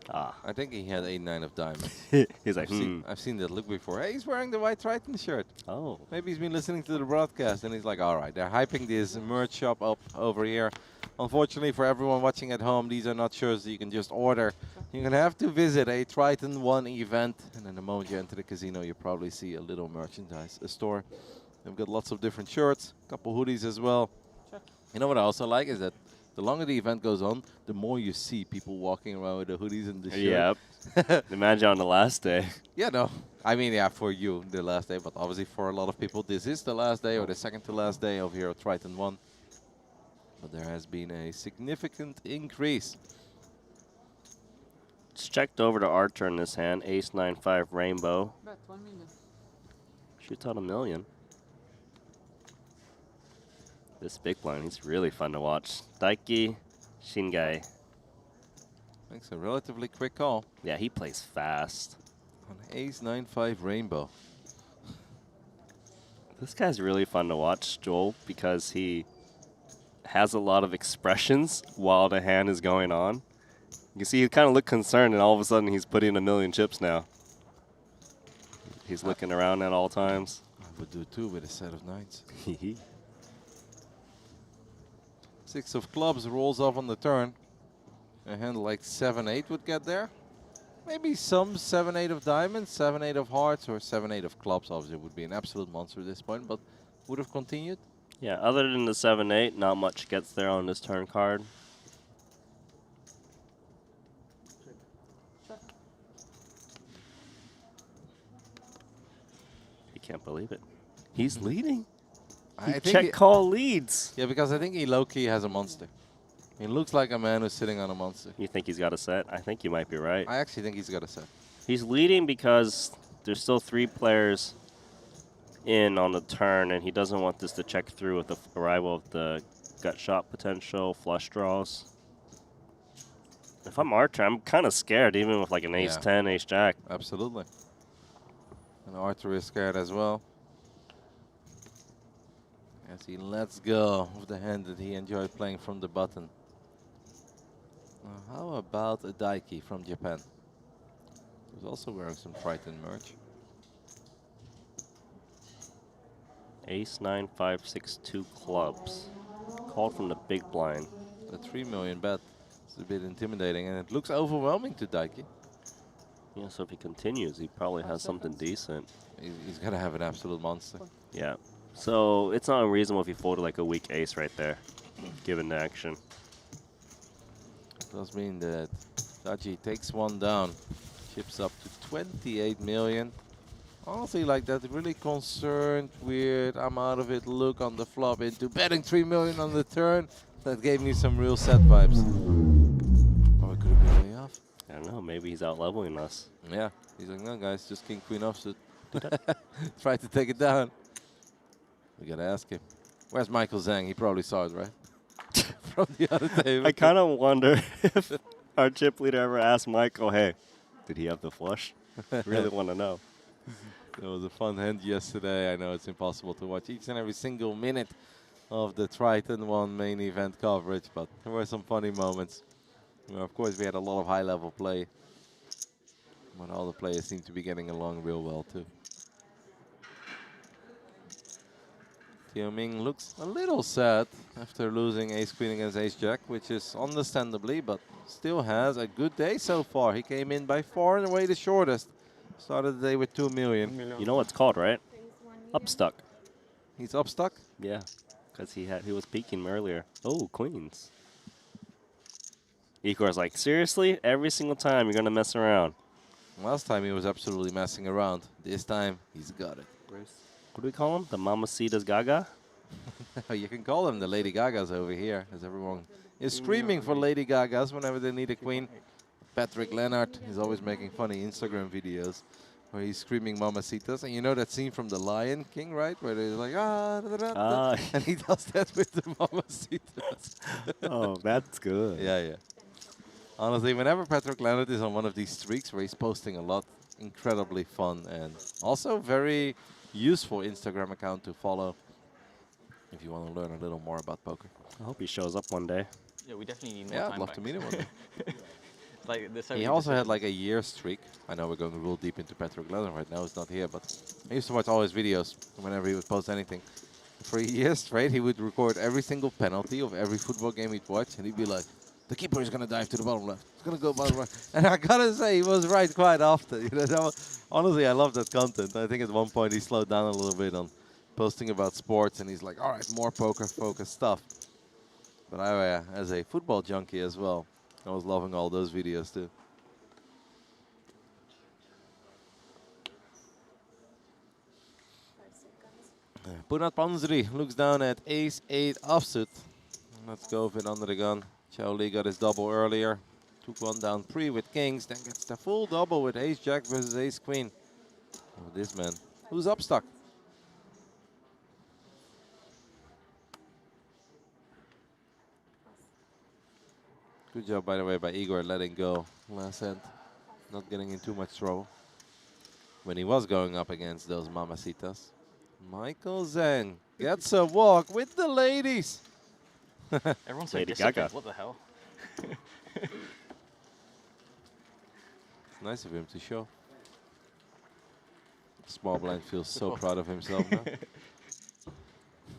Ah. I think he had 8-9 of diamonds. He's like, I've seen that look before. Hey, he's wearing the white Triton shirt. Oh. Maybe he's been listening to the broadcast and he's like, all right, they're hyping this merch shop up over here. Unfortunately for everyone watching at home, these are not shirts that you can just order. You're going to have to visit a Triton ONE event. And then the moment you enter the casino, you probably see a little merchandise, a store. They've got lots of different shirts, a couple hoodies as well. You know what I also like is that the longer the event goes on, the more you see people walking around with the hoodies and the shirt. Yep. Imagine on the last day. Yeah, no. I mean, yeah, for you, the last day. But obviously for a lot of people, this is the last day or the second to last day of here at Triton ONE. But there has been a significant increase. It's checked over to Archer in this hand. Ace 9-5 rainbow. Bet 1 million. Shoots out $1 million. This big blind, he's really fun to watch. Daiki Shingai. Makes a relatively quick call. Yeah, he plays fast. On ace 9-5 rainbow. This guy's really fun to watch, Joel, because he has a lot of expressions while the hand is going on. You can see he kind of look concerned, and all of a sudden he's putting 1 million chips now. He's looking around at all times. I would do too with a set of nines. 6 of clubs rolls off on the turn. A hand like 7-8 would get there. Maybe some 7-8 of diamonds, 7-8 of hearts, or 7-8 of clubs. Obviously, would be an absolute monster at this point, but would have continued. Yeah, other than the 7-8, not much gets there on this turn card. He can't believe it. He's leading. I He think check call leads. yeah, because I think he low-key has a monster. He looks like a man who's sitting on a monster. You think he's got a set? I think you might be right. I actually think he's got a set. He's leading because there's still 3 players in on the turn, and he doesn't want this to check through with the arrival of the gut shot potential, flush draws. If I'm Archer, I'm kind of scared, even with like an ace 10, ace jack. Absolutely. And Arthur is scared as well. As he lets go of the hand that he enjoyed playing from the button. How about a Daiki from Japan? Who's also wearing some Triton merch. Ace 9, 5, 6, 2 clubs. Called from the big blind. The 3 million bet is a bit intimidating, and it looks overwhelming to Daiki. Yeah, so if he continues, he probably has something decent. He's gonna have an absolute monster. Yeah. So it's not unreasonable if he folded like a weak ace right there, given the action. Does mean that Daji takes one down, chips up to 28 million. Honestly, like that really concerned, weird, I'm out of it look on the flop into betting 3 million on the turn. That gave me some real set vibes. Or it could have been way off. I don't know, maybe he's out leveling us. Yeah, he's like, no guys, just king queen offsuit. Try to take it down. We gotta ask him. Where's Michael Zhang? He probably saw it, right? From the other table. I kind of wonder if our chip leader ever asked Michael, hey, did he have the flush? Really want to know. It was a fun hand yesterday. I know it's impossible to watch each and every single minute of the Triton ONE main event coverage, but there were some funny moments. Well, of course, we had a lot of high-level play, but all the players seem to be getting along real well, too. Teoh Ming looks a little sad after losing ace-queen against ace-jack, which is understandably, but still has a good day so far. He came in by far and away the shortest. Started the day with 2 million. You know what it's called, right? Upstuck. He's up stuck. Yeah, because he was peeking earlier. Oh, queens. Igor's like, seriously? Every single time you're going to mess around. Last time he was absolutely messing around. This time, he's got it. What do we call him? The Mamacita's Gaga? You can call them the Lady Gagas over here, as everyone is screaming for Lady Gagas whenever they need a queen. Patrick Leonard is always making funny Instagram videos where he's screaming Mamacitas. And you know that scene from The Lion King, right? Where they're like, ah, da, da, da. And he does that with the Mamacitas. Oh, that's good. Yeah, yeah. Honestly, whenever Patrick Leonard is on one of these streaks where he's posting a lot, incredibly fun and also very useful Instagram account to follow if you want to learn a little more about poker. I hope he shows up one day. Yeah, we definitely need more Yeah, time I'd love back. to meet him one day. Like, there's so He many also had decisions. like a year streak. I know we're going real deep into Patrick Leonard right now. He's not here, but I used to watch all his videos whenever he would post anything. For a year straight, he would record every single penalty of every football game he'd watch, and he'd be like, the keeper is going to dive to the bottom left. It's going to go bottom right. And I got to say, he was right quite often. You know, honestly, I love that content. I think at one point he slowed down a little bit on posting about sports, and he's like, all right, more poker-focused stuff. But I, as a football junkie as well, I was loving all those videos too. Punat Panzri looks down at ace-8 offsuit. Let's go with it under the gun. Chow Lee got his double earlier. Took one down pre with kings, then gets the full double with ace-jack versus ace-queen. Oh, this man, who's up stuck? Good job, by the way, by Igor letting go last hand. Not getting in too much trouble when he was going up against those Mamacitas. Michael Zhang gets a walk with the ladies. Everyone's so Lady disciplined. Gaga. What the hell? It's nice of him to show. Small blind feels so proud of himself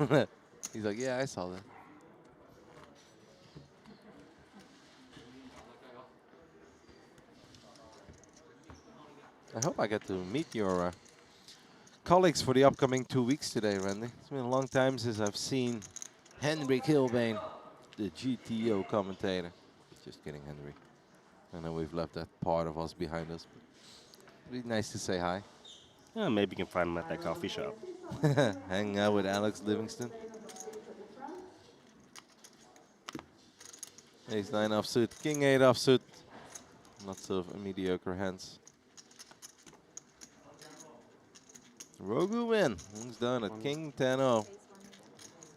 now. He's like, yeah, I saw that. I hope I get to meet your colleagues for the upcoming 2 weeks today, Randy. It's been a long time since I've seen Henry Kilbane, the GTO commentator. Just kidding, Henry. I know we've left that part of us behind us. It'd be nice to say hi. Yeah, maybe you can find him at that coffee shop. Hanging out with Alex Livingston. Ace-9 offsuit, King-8 offsuit. Lots of mediocre hands. Rogu win. He's done at King 10-0.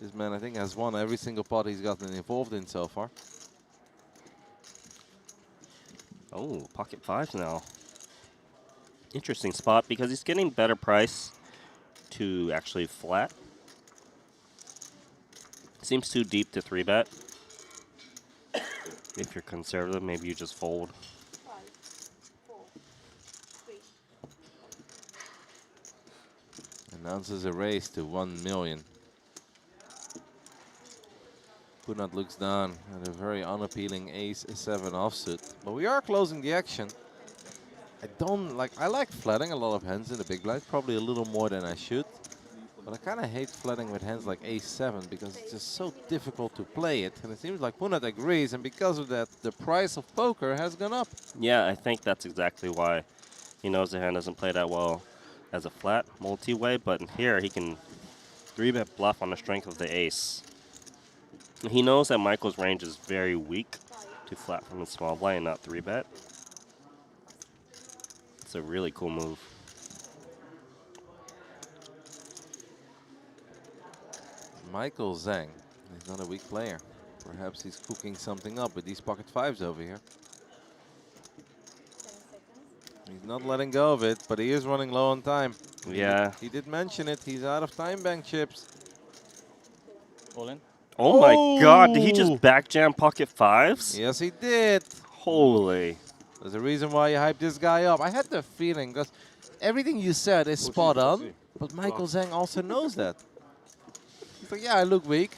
This man, I think, has won every single pot he's gotten involved in so far. Oh, pocket fives now. Interesting spot because he's getting better price to actually flat. Seems too deep to 3-bet. If you're conservative, maybe you just fold. Announces a race to 1 million. Punat looks down at a very unappealing ace-7 offsuit. But we are closing the action. I like flatting a lot of hands in the big blind, probably a little more than I should. But I kind of hate flatting with hands like ace-7 because it's just so difficult to play it. And it seems like Punat agrees, and because of that, the price of poker has gone up. Yeah, I think that's exactly why he knows the hand doesn't play that well as a flat multi-way, but here he can 3-bet bluff on the strength of the ace. He knows that Michael's range is very weak to flat from the small blind and not 3-bet. It's a really cool move. Michael Zhang, he's not a weak player. Perhaps he's cooking something up with these pocket fives over here. He's not letting go of it, but he is running low on time. Yeah. He did mention it. He's out of time bank chips. All in. Oh my God! Did he just back jam pocket fives? Yes, he did. Holy. There's a reason why you hyped this guy up. I had the feeling, because everything you said is spot on, but Michael Zhang also knows that. He's like, yeah, I look weak,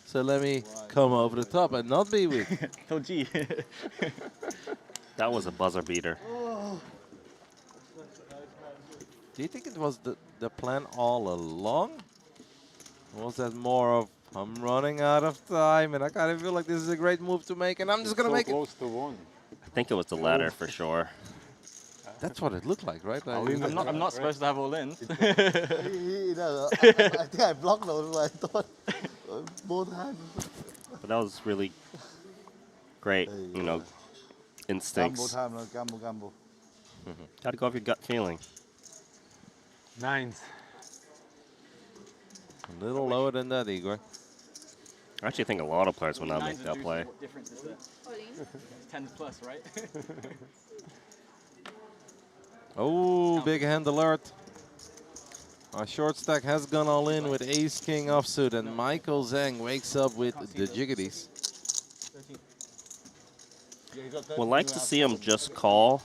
so let me come over the top and not be weak. Oh, gee. That was a buzzer beater. Do you think it was the plan all along? Or was that more of, I'm running out of time and I kind of feel like this is a great move to make and I'm just going to make it? Close to one. I think it was the latter for sure. That's what it looked like, right? I'm not supposed to have all in. He does. I think I blocked those. I thought both hands. But that was really great, you know, Gamble instincts. time, no, gamble. Gotta go off your gut feeling. Nines. A little lower than that, Igor. I actually think a lot of players would not make Nines that and play. deuces, what difference is there? 10 plus, right? Oh, big hand alert. Our short stack has gone all in with ace king offsuit, and Michael Zhang wakes up with the jiggities. Would like to see him just call,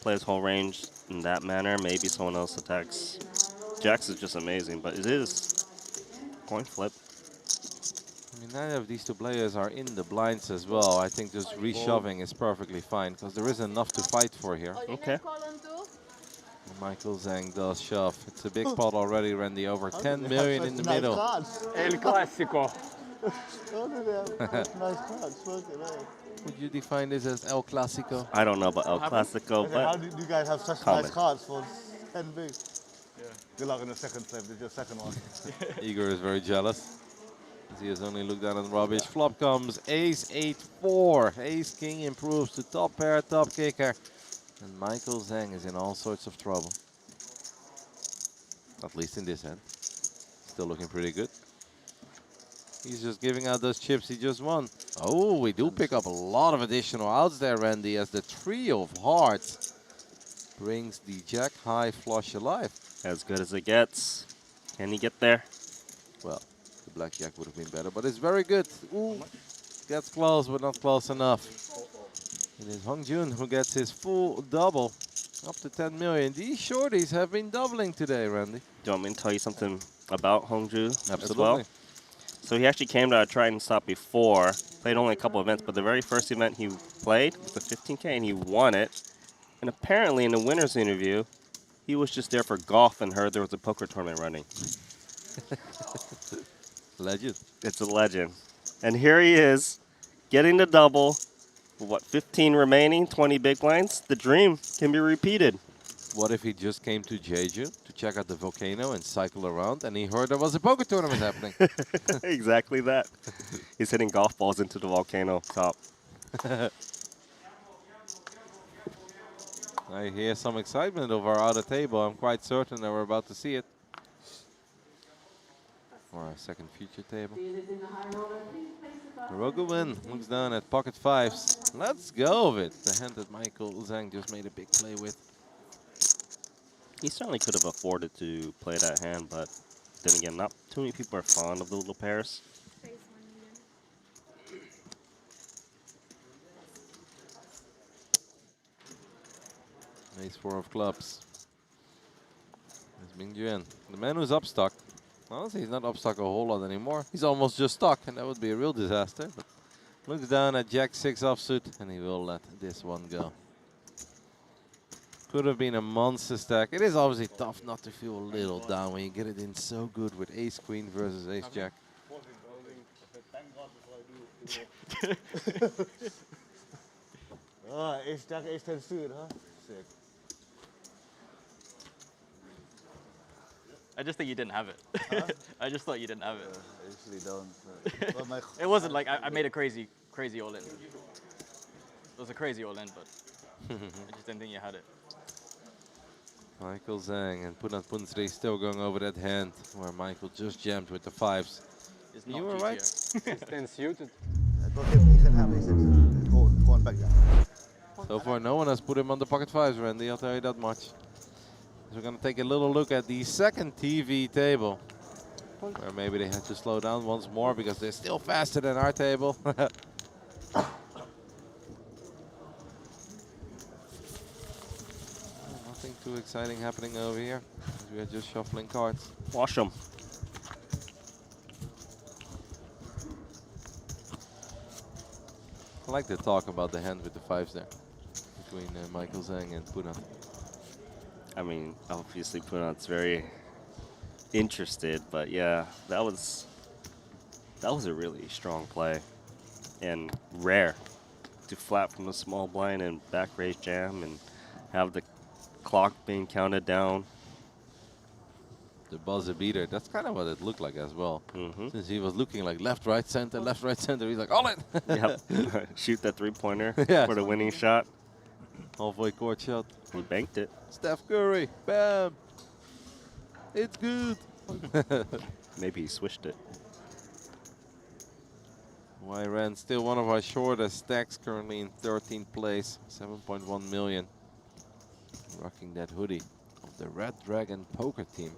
play his whole range in that manner. Maybe someone else attacks. Jax is just amazing, but it is coin flip. I mean, neither of these two players are in the blinds as well. I think just reshoving is perfectly fine, because there is enough to fight for here. Okay. Michael Zhang does shove. It's a big pot already, Randy. Over 10 million in the middle. El Clásico. Nice cards. Fucking hell. Would you define this as El Clásico? I don't know about El Clásico, How but do you guys have such Comment. nice cards for 10 big? Good luck in the second flip. This is your second one. Igor is very jealous. As he has only looked down on rubbish. Flop comes ace 8-4. Ace king improves to top pair, top kicker. And Michael Zhang is in all sorts of trouble. At least in this hand. Still looking pretty good. He's just giving out those chips he just won. Oh, we do pick up a lot of additional outs there, Randy, as the trio of hearts brings the jack high flush alive. as good as it gets. Can he get there? Well, the blackjack would have been better, but it's very good. Ooh, gets close, but not close enough. It is Hong Jun who gets his full double, up to 10 million. These shorties have been doubling today, Randy. Do you want me to tell you something about Hongju as Absolutely. well? So he actually came to our Triton stop before, played only a couple events, but the very first event he played was the 15K and he won it. And apparently in the winner's interview, he was just there for golf and heard there was a poker tournament running. Legend. It's a legend. And here he is, getting the double. What, 15 remaining, 20 big blinds? The dream can be repeated. What if he just came to Jeju to check out the volcano and cycle around, and he heard there was a poker tournament happening? Exactly that. He's hitting golf balls into the volcano top. I hear some excitement over our other table. I'm quite certain that we're about to see it. For our second feature table. Roguin looks down at pocket fives. Let's go with it. The hand that Michael Zhang just made a big play with. He certainly could have afforded to play that hand, but then again, not too many people are fond of the little pairs. Ace 4 of clubs. It's Ming Juan. The man who's up stuck. Honestly, he's not up stuck a whole lot anymore. He's almost just stuck, and that would be a real disaster. But looks down at Jack 6 offsuit, and he will let this one go. Could have been a monster stack. It is obviously tough not to feel a little down when you get it in so good with Ace Queen versus Ace Jack. Ace Jack, Ace 10 suit, huh? Sick. I just think you didn't have it. Huh? I just thought you didn't have it. I usually don't. But my It wasn't like I made a crazy all in. It was a crazy all in, but I just didn't think you had it. Michael Zhang and Punat Punsri still going over that hand where Michael just jammed with the 5s. It's You not were right. Stand suited. Don't give he can have it. Go on back there. So far, no one has put him on the pocket 5s, Randy. I'll tell you that much. So we're going to take a little look at the second TV table, where maybe they had to slow down once more because they're still faster than our table. Nothing too exciting happening over here. We are just shuffling cards. Wash them. I like the talk about the hand with the 5s there between Michael Zhang and Punat. I mean, obviously Punat's very interested, but yeah, that was a really strong play and rare to flat from a small blind and back raise jam and have the clock being counted down. The buzzer beater, that's kind of what it looked like as well. Mm-hmm. Since he was looking like left, right, center, he's like, all in! Yep. Shoot that 3-pointer Yeah. for the winning shot. Halfway court shot. He banked it. Steph Curry, bam! It's good! Maybe he switched it. Ran still one of our shortest stacks, currently in 13th place, 7.1 million. Rocking that hoodie of the Red Dragon poker team.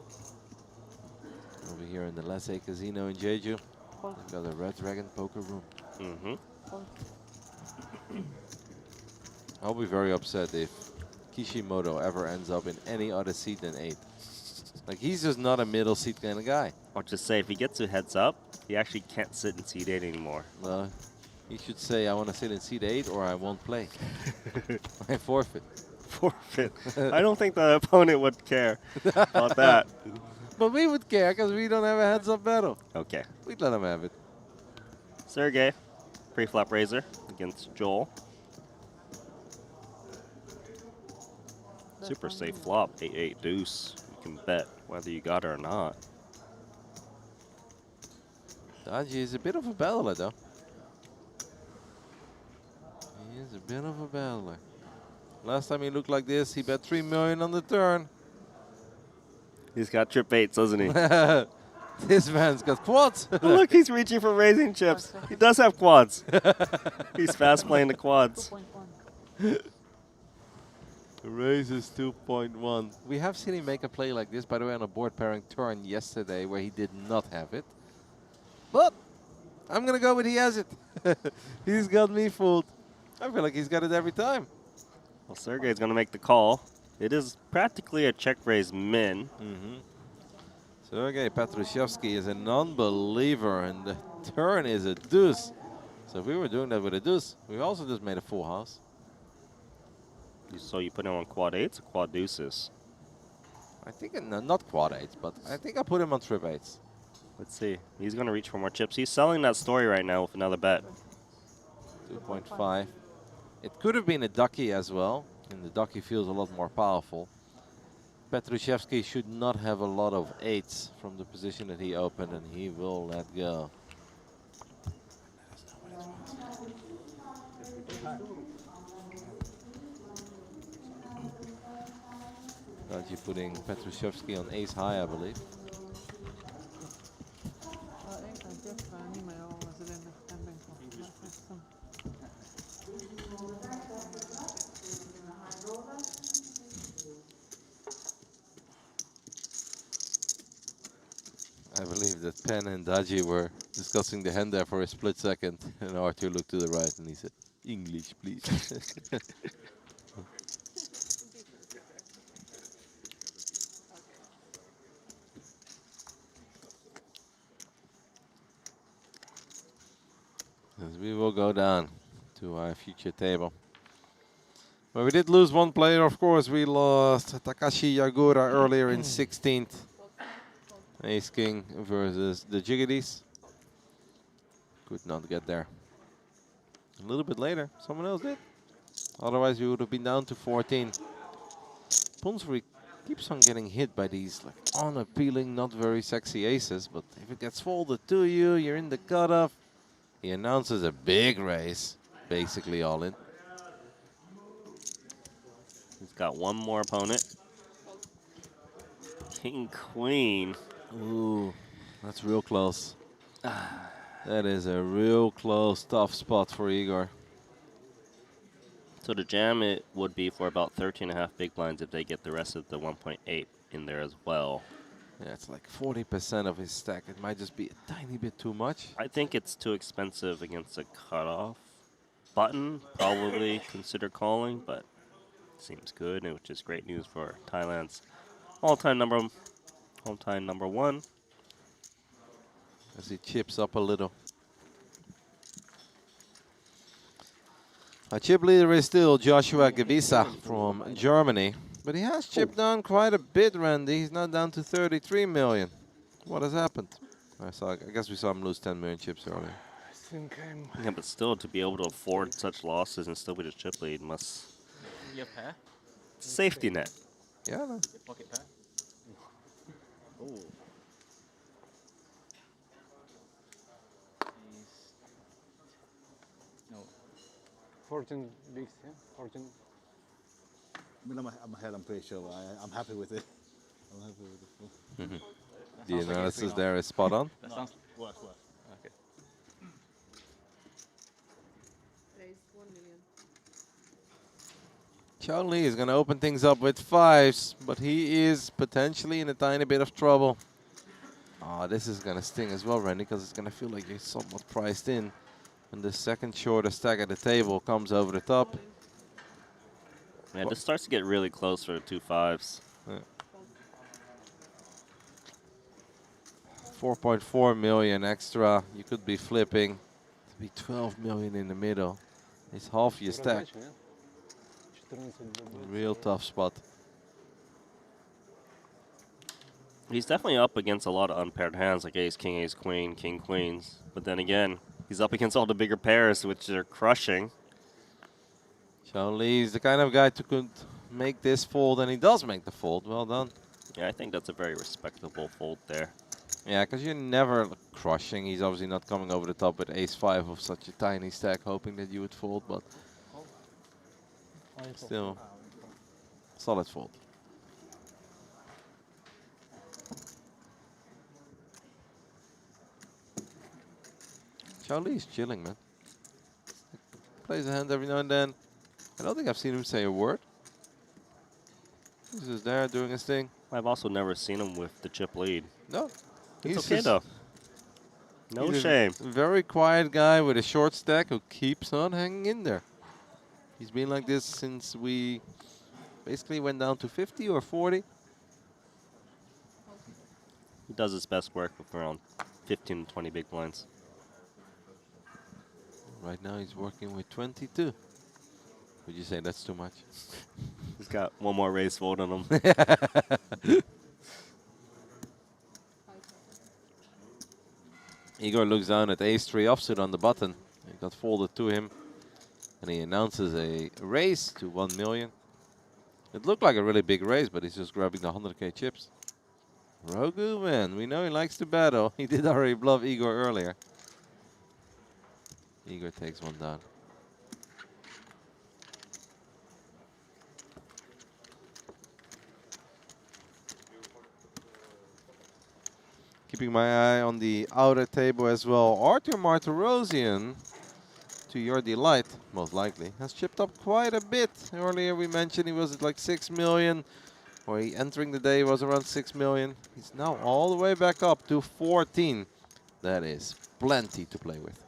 Over here in the Lesay Casino in Jeju, they've got a Red Dragon poker room. Mm-hmm. I'll be very upset if Kishimoto ever ends up in any other seat than 8. Like, he's just not a middle seat kind of guy. I'll just say, if he gets a heads up, he actually can't sit in seat 8 anymore. Well, he should say, I want to sit in seat 8 or I won't play. I forfeit. Forfeit. I don't think the opponent would care about that. But we would care because we don't have a heads-up battle. Okay. We'd let him have it. Sergey, pre-flop raiser against Joel. Super safe flop, 8-8 deuce. You can bet whether you got it or not. Daji is a bit of a battler, though. He is a bit of a battler. Last time he looked like this, he bet 3 million on the turn. He's got trip 8s, doesn't he? This man's got quads. Look, he's reaching for raising chips. He does have quads. He's fast playing the quads. Raises 2.1. We have seen him make a play like this, by the way, on a board pairing turn yesterday where he did not have it. But I'm going to go with he has it. He's got me fooled. I feel like he's got it every time. Well, Sergey's going to make the call. It is practically a check raise min. Sergey Petrushevsky is a non-believer, and the turn is a deuce. So if we were doing that with a deuce, we also just made a full house. So you put him on quad 8s or quad deuces? I think, not quad 8s, but I think I put him on trip 8s. Let's see. He's going to reach for more chips. He's selling that story right now with another bet. 2.5. It could have been a ducky as well, and the ducky feels a lot more powerful. Petrushevsky should not have a lot of 8s from the position that he opened, and he will let go. Daji putting Petrushevsky on ace high, I believe. I believe that Penn and Daji were discussing the hand there for a split second, and Arthur looked to the right and he said, English, please. As we will go down to our future table. But we did lose one player, of course. We lost Takashi Yagura earlier in 16th. Ace King versus the Jiggities. Could not get there. A little bit later, someone else did. Otherwise, we would have been down to 14. Ponsori keeps on getting hit by these like unappealing, not very sexy aces. But if it gets folded to you, you're in the cutoff. He announces a big raise, basically all in. He's got one more opponent. King, queen. Ooh, that's real close. That is a real close, tough spot for Igor. So the jam it would be for about 13.5 big blinds if they get the rest of the 1.8 in there as well. Yeah, it's like 40% of his stack. It might just be a tiny bit too much. I think it's too expensive against a cutoff button. Probably consider calling, but seems good, and which is great news for Thailand's all-time number one. As he chips up a little. Our chip leader is still Joshua Gevisa from Germany. But he has chipped down quite a bit, Randy. He's now down to 33 million. What has happened? I guess we saw him lose 10 million chips earlier. I think I'm. Yeah, but still, to be able to afford such losses and still be the chip lead must Your pair? safety net. Yeah, no. Your pocket pair? Ooh. No. 14 bigs, yeah? 14. I mean, I'm ahead, I'm pretty sure. I'm happy with it. I'm happy with it. The sounds like analysis it's there is spot on. That sounds Worse. okay. Raise 1 million. Chao Li is going to open things up with fives, but he is potentially in a tiny bit of trouble. Oh, this is going to sting as well, Randy, because it's going to feel like you're somewhat priced in when the second shortest stack at the table comes over the top. Yeah, this starts to get really close for the 2 5s. 4.4 million extra. You could be flipping to be 12 million in the middle. It's half your stack. Real tough spot. He's definitely up against a lot of unpaired hands like ace, king, ace, queen, king, queens. But then again, he's up against all the bigger pairs, which are crushing. Chao Li is the kind of guy to could make this fold, and he does make the fold. Well done. Yeah, I think that's a very respectable fold there. Yeah, because you're never crushing. He's obviously not coming over the top with ace-5 of such a tiny stack, hoping that you would fold, but still, solid fold. Chao Li is chilling, man. Plays a hand every now and then. I don't think I've seen him say a word. He's just there doing his thing. I've also never seen him with the chip lead. No. It's okay, though. No He's shame. a very quiet guy with a short stack who keeps on hanging in there. He's been like this since we basically went down to 50 or 40. He does his best work with around 15 to 20 big blinds. Right now he's working with 22. Would you say that's too much? He's got one more raise fold on him. Igor looks down at ace-3 offsuit on the button. It got folded to him. And he announces a raise to 1 million. It looked like a really big raise, but he's just grabbing the 100k chips. Rogu, man, we know he likes to battle. He did already bluff Igor earlier. Igor takes one down. Keeping my eye on the outer table as well. Arthur Martirosian, to your delight, most likely, has chipped up quite a bit. Earlier we mentioned he was at like 6 million, or he entering the day was around 6 million. He's now all the way back up to 14. That is plenty to play with.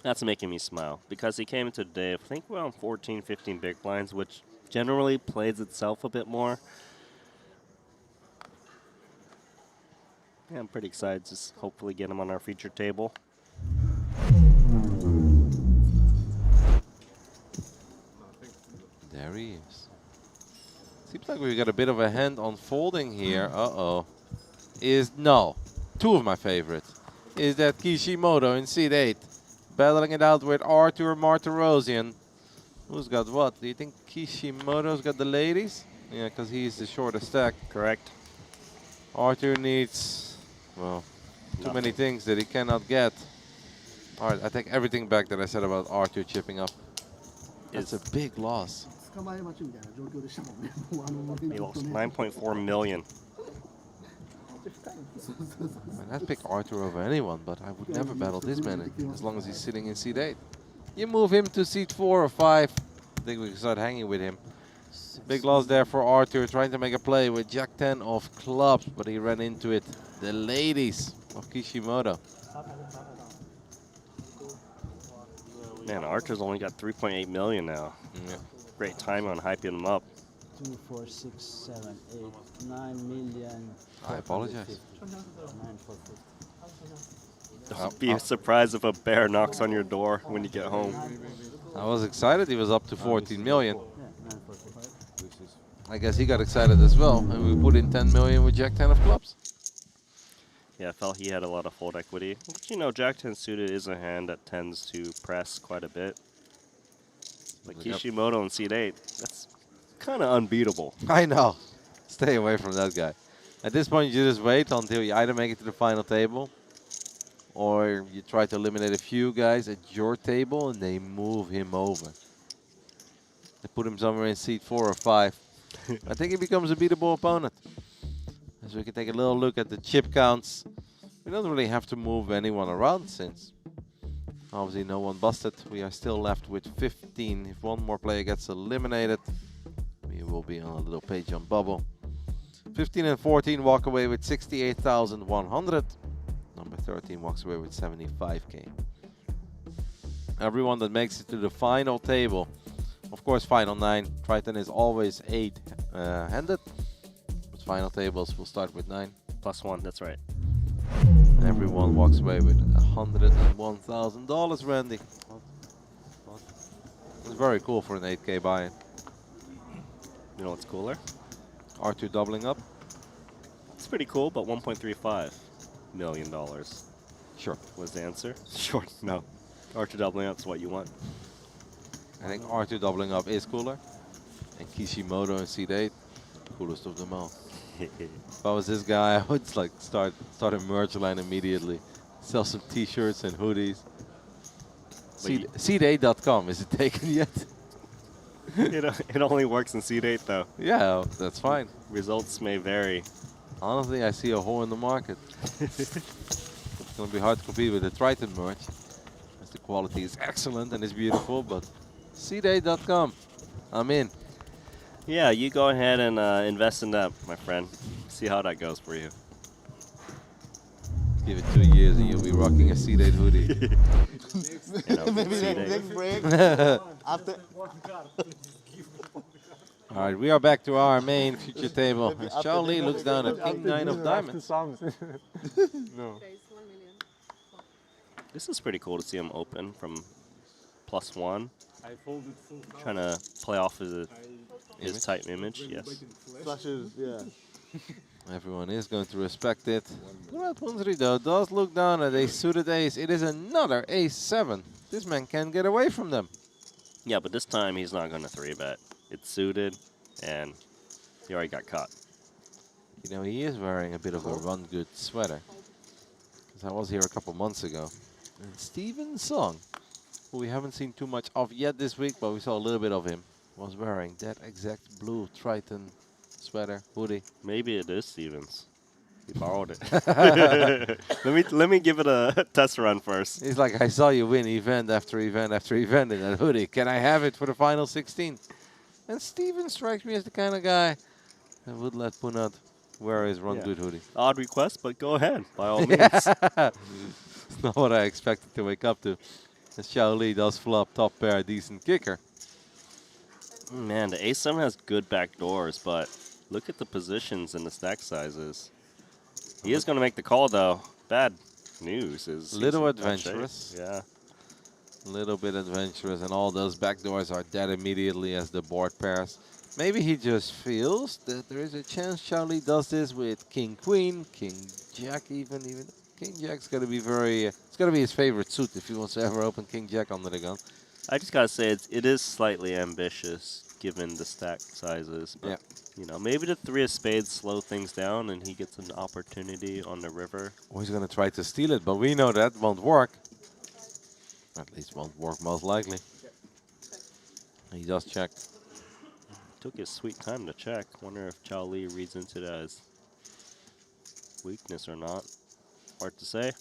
That's making me smile because he came into the day, I think around 14, 15 big blinds, which generally plays itself a bit more. Yeah, I'm pretty excited to just hopefully get him on our feature table. There he is. Seems like we've got a bit of a hand on folding here. Uh-oh. No. Two of my favorites. Is that Kishimoto in seat 8. Battling it out with Arthur Martirosian. Who's got what? Do you think Kishimoto's got the ladies? Yeah, because he's the shortest stack. Correct. Arthur needs, well, too many things that he cannot get. All right, I take everything back that I said about Arthur chipping up. It's a big loss. He lost 9.4 million. mean, I'd pick Arthur over anyone, but I would never battle this many as long as he's sitting in seat 8. You move him to seat 4 or 5. I think we can start hanging with him. Big loss there for Arthur, trying to make a play with Jack 10 of clubs, but he ran into it. The ladies of Kishimoto. Man, Archer's only got 3.8 million now. Yeah. Great time on hyping him up. 2, 4, 6, 7, 8, 9 million. I apologize. 9,450. Don't be surprised if a bear knocks on your door when you get home. I was excited he was up to 14 million. Yeah, 9,450. I guess he got excited as well, and we put in 10 million with Jack 10 of clubs. Yeah, I felt he had a lot of fold equity. But, you know, Jack 10 suited is a hand that tends to press quite a bit. But Yep. Kishimoto in seat 8, that's kind of unbeatable. I know. Stay away from that guy. At this point, you just wait until you either make it to the final table, or you try to eliminate a few guys at your table, and they move him over. They put him somewhere in seat 4 or 5. I think he becomes a beatable opponent. As we can take a little look at the chip counts. We don't really have to move anyone around since obviously no one busted. We are still left with 15. If one more player gets eliminated, we will be on a little page on bubble. 15 and 14 walk away with 68,100. Number 13 walks away with 75k. Everyone that makes it to the final table, of course final 9, Triton is always 8-handed. But final tables will start with 9. +1, that's right. Everyone walks away with $101,000, Randy. It's very cool for an 8k buy-in. You know what's cooler? R2 doubling up? It's pretty cool, but $1.35 million Sure. was the answer. Sure, no. Archer doubling up's what you want. I think R2 doubling up is cooler. And Kishimoto in seat 8, coolest of them all. If I was this guy, I would like start a merch line immediately. Sell some t-shirts and hoodies. Seed8.com, is it taken yet? It only works in seat 8 though. Yeah, that's fine. Results may vary. Honestly, I see a hole in the market. It's going to be hard to compete with the Triton merch, as the quality is excellent and it's beautiful, but seed8.com, I'm in. Yeah, you go ahead and invest in that, my friend. See how that goes for you. Give it 2 years and you'll be rocking a Seed8 hoodie. You know, Maybe seat next 8. break. After. All right, we are back to our main future table. As Chao Li looks down at King 9 of diamonds. No. There is 1 million. This is pretty cool to see him open from +1. I folded full. Trying to play off his type image, yes. Flushes, yeah. Everyone is going to respect it. Purat Punsri, though, does look down at a suited ace. It is another ace-7. This man can't get away from them. Yeah, but this time he's not going to 3-bet. It's suited, and he already got caught. You know, he is wearing a bit of a run good sweater. Because I was here a couple months ago. And Steven Song, who we haven't seen too much of yet this week, but we saw a little bit of him, was wearing that exact blue Triton sweater, hoodie. Maybe it is Stevens. He borrowed it. let me give it a test run first. He's like, I saw you win event after event after event in that hoodie. Can I have it for the final 16? And Steven strikes me as the kind of guy that would let Punat wear his run good hoodie. Odd request, but go ahead, by all means. It's not what I expected to wake up to. As Xiao Li does flop top pair, decent kicker. Man, the ace-7 has good back doors, but look at the positions and the stack sizes. He is going to make the call, though. Bad news is Little he's in bad shape. adventurous. Yeah. Little bit adventurous, and all those backdoors are dead immediately as the board pairs. Maybe he just feels that there is a chance Charlie does this with King Queen, King Jack even. King Jack's gonna be it's gonna be his favorite suit if he wants to ever open King Jack under the gun. I just gotta say it is slightly ambitious given the stack sizes. But, Yeah. you know, maybe the 3 of spades slow things down and he gets an opportunity on the river. Or he's gonna try to steal it, but we know that won't work. At least won't work most likely. He does check. Took his sweet time to check. Wonder if Chao Li reads into that as Weakness or not. Hard to say.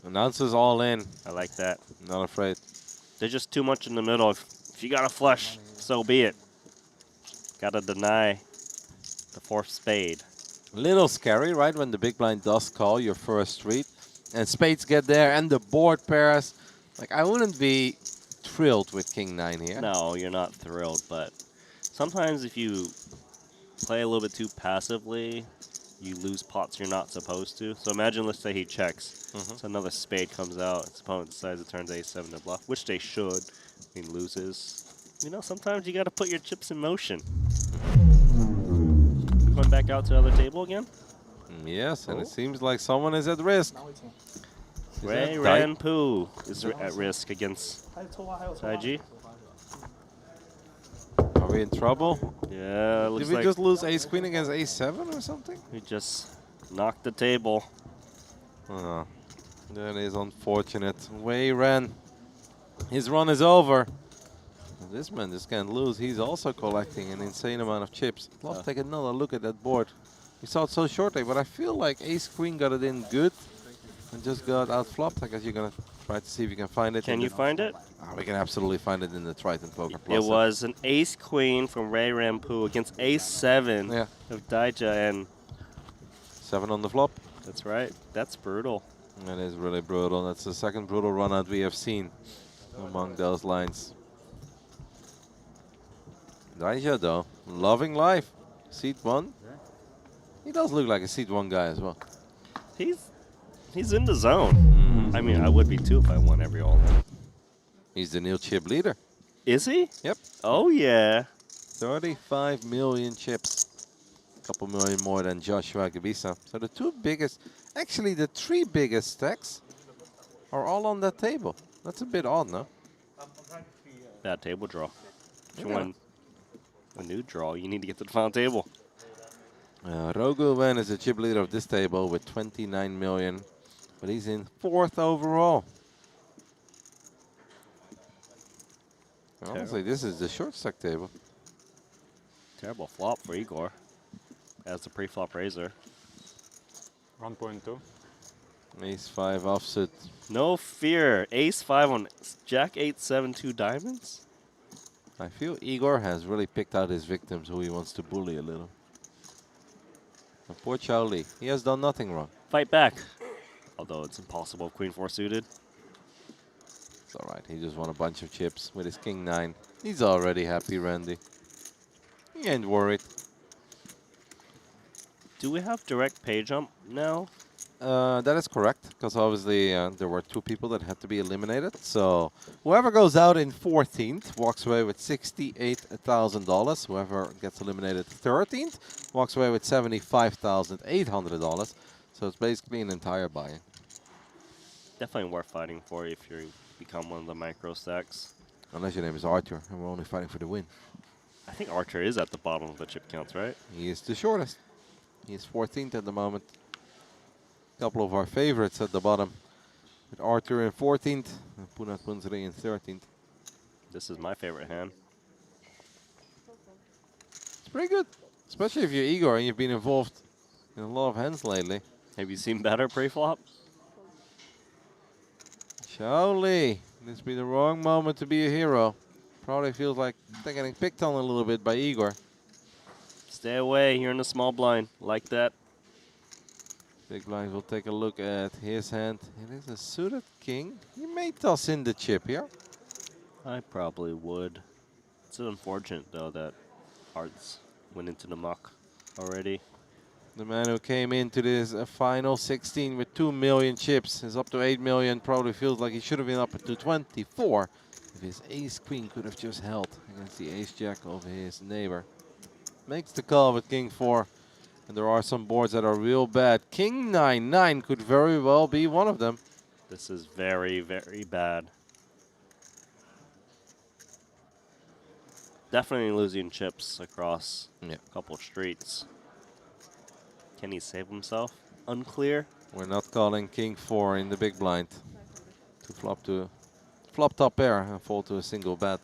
Announces all in. I like that. Not afraid. There's just too much in the middle. If you got a flush, so be it. Gotta deny the fourth spade. Little scary, right? When the big blind does call your first street and spades get there and the board pairs. Like, I wouldn't be thrilled with king 9 here. No, you're not thrilled, but sometimes if you play a little bit too passively, you lose pots you're not supposed to. So imagine, let's say he checks. So another spade comes out. His opponent decides it turns a7 to bluff, which they should. He loses. You know, sometimes you got to put your chips in motion. Going back out to the other table again. Yes, and it seems like someone is at risk. Ray Ranpu is at risk against Saiji. Are we in trouble? Yeah, looks Did we like just lose ace queen against ace7 or something? we just knocked the table. Oh, that is unfortunate. Wei Ren, his run is over. This man just can't lose. He's also collecting an insane amount of chips. Let's take another look at that board. We saw it so shortly, but I feel like ace queen got it in good and just got outflopped. I guess you're gonna try to see if you can find it. Can you find it? We can absolutely find it in the Triton Poker Plus. It was an ace queen from Ray Rampu against ace7 of Daija, and 7 on the flop. that's right. That's brutal. That is really brutal. That's the second brutal run out we have seen among those lines. Daija, though, loving life. Seat 1. He does look like a seat 1 guy as well. He's in the zone. I mean, I would be too if I won every all-in. He's the new chip leader. Is he? Yep. Oh, yeah. 35 million chips. A couple million more than Joshua Gabisa. So the two biggest, actually the 3 biggest stacks are all on that table. That's a bit odd, no? Bad table draw. If you Yeah. want a new draw, you need to get to the final table. Rogu Wen is the chip leader of this table with 29 million. But he's in 4th overall. Honestly, this is the short stack table. Terrible flop for Igor as the pre-flop raiser. 1.2. Ace 5 offsuit. No fear. Ace 5 on Jack 8, 7, 2 diamonds. I feel Igor has really picked out his victims who he wants to bully a little. And poor Chao Li. He has done nothing wrong. Fight back. Although it's impossible. Queen 4 suited. It's alright. He just won a bunch of chips with his king 9. He's already happy, Randy. He ain't worried. Do we have direct pay jump now? That is correct, because obviously there were 2 people that had to be eliminated. So whoever goes out in 14th walks away with $68,000. Whoever gets eliminated 13th walks away with $75,800. So it's basically an entire buy-in. Definitely worth fighting for if you become one of the micro stacks. Unless your name is Arthur, and we're only fighting for the win. I think Archer is at the bottom of the chip counts, right? He is the shortest. He is 14th at the moment. A couple of our favorites at the bottom. With Arthur in 14th, and Punat Punsri in 13th. This is my favorite hand. It's pretty good. Especially if you're Igor and you've been involved in a lot of hands lately. Have you seen better pre-flop? Shaoli, this be the wrong moment to be a hero. Probably feels like they're getting picked on a little bit by Igor. Stay away. You're in the small blind. Like that. Big blind will take a look at his hand. It is a suited king. He may toss in the chip here. I probably would. It's unfortunate, though, that hearts went into the muck already. The man who came into this final 16 with 2 million chips is up to 8 million. Probably feels like he should have been up to 24 if his ace queen could have just held against the ace jack of his neighbor. Makes the call with king 4. And there are some boards that are real bad. King 9-9 could very well be one of them. This is very, very bad. Definitely losing chips across a couple streets. Can he save himself? Unclear. We're not calling king 4 in the big blind. To flop top pair and fall to a single bet.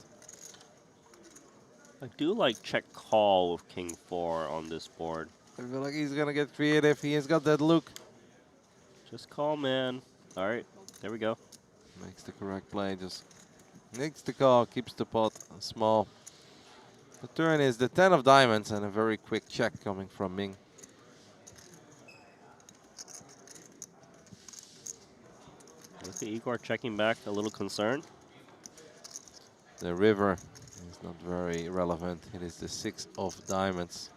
I do like check call with king 4 on this board. I feel like he's gonna get creative. He has got that look. Just call, man. All right, there we go. Makes the correct play. Just makes the call. Keeps the pot small. The turn is the 10 of diamonds and a very quick check coming from Ming. Look at Igor checking back, a little concerned. The river is not very relevant. It is the 6 of diamonds.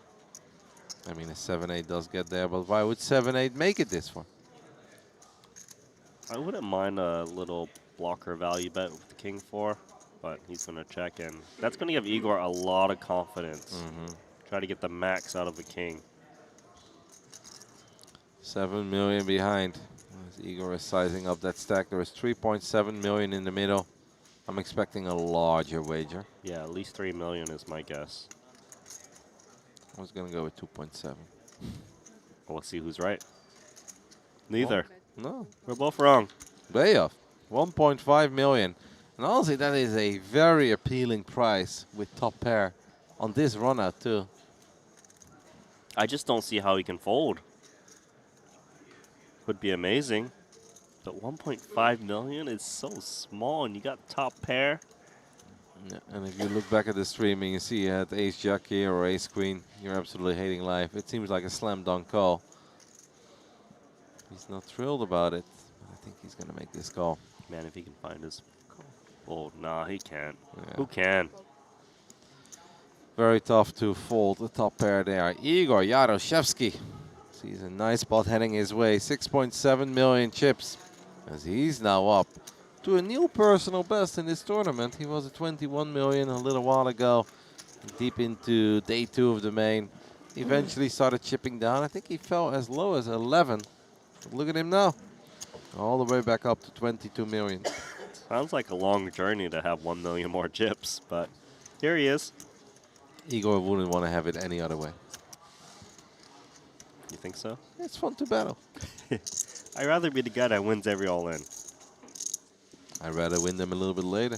I mean, a 7-8 does get there, but why would 7-8 make it this far? I wouldn't mind a little blocker value bet with the king 4, but he's going to check, and that's going to give Igor a lot of confidence. Try to get the max out of the king. 7 million behind. As Igor is sizing up that stack. There is 3.7 million in the middle. I'm expecting a larger wager. Yeah, at least 3 million is my guess. I was going to go with 2.7. Well, let's see who's right. Neither. No, We're both wrong. way off. 1.5 million. And honestly, that is a very appealing price with top pair on this run out too. I just don't see how he can fold. Would be amazing. But 1.5 million is so small, and you got top pair. Yeah, and if you look back at the streaming, you see you had ace jack here or ace queen. You're absolutely hating life. It seems like a slam dunk call. He's not thrilled about it. I think he's going to make this call. Man, if he can find his fold. Nah, he can't. Yeah. Who can? Very tough to fold the top pair there. Igor Yaroshevsky sees a nice spot heading his way. 6.7 million chips as he's now up to a new personal best in this tournament. He was at 21 million a little while ago, deep into day 2 of the main. Eventually started chipping down. I think he fell as low as 11. But look at him now, all the way back up to 22 million. Sounds like a long journey to have 1 million more chips, but here he is. Igor wouldn't want to have it any other way. You think so? It's fun to battle. I'd rather be the guy that wins every all-in. I'd rather win them a little bit later.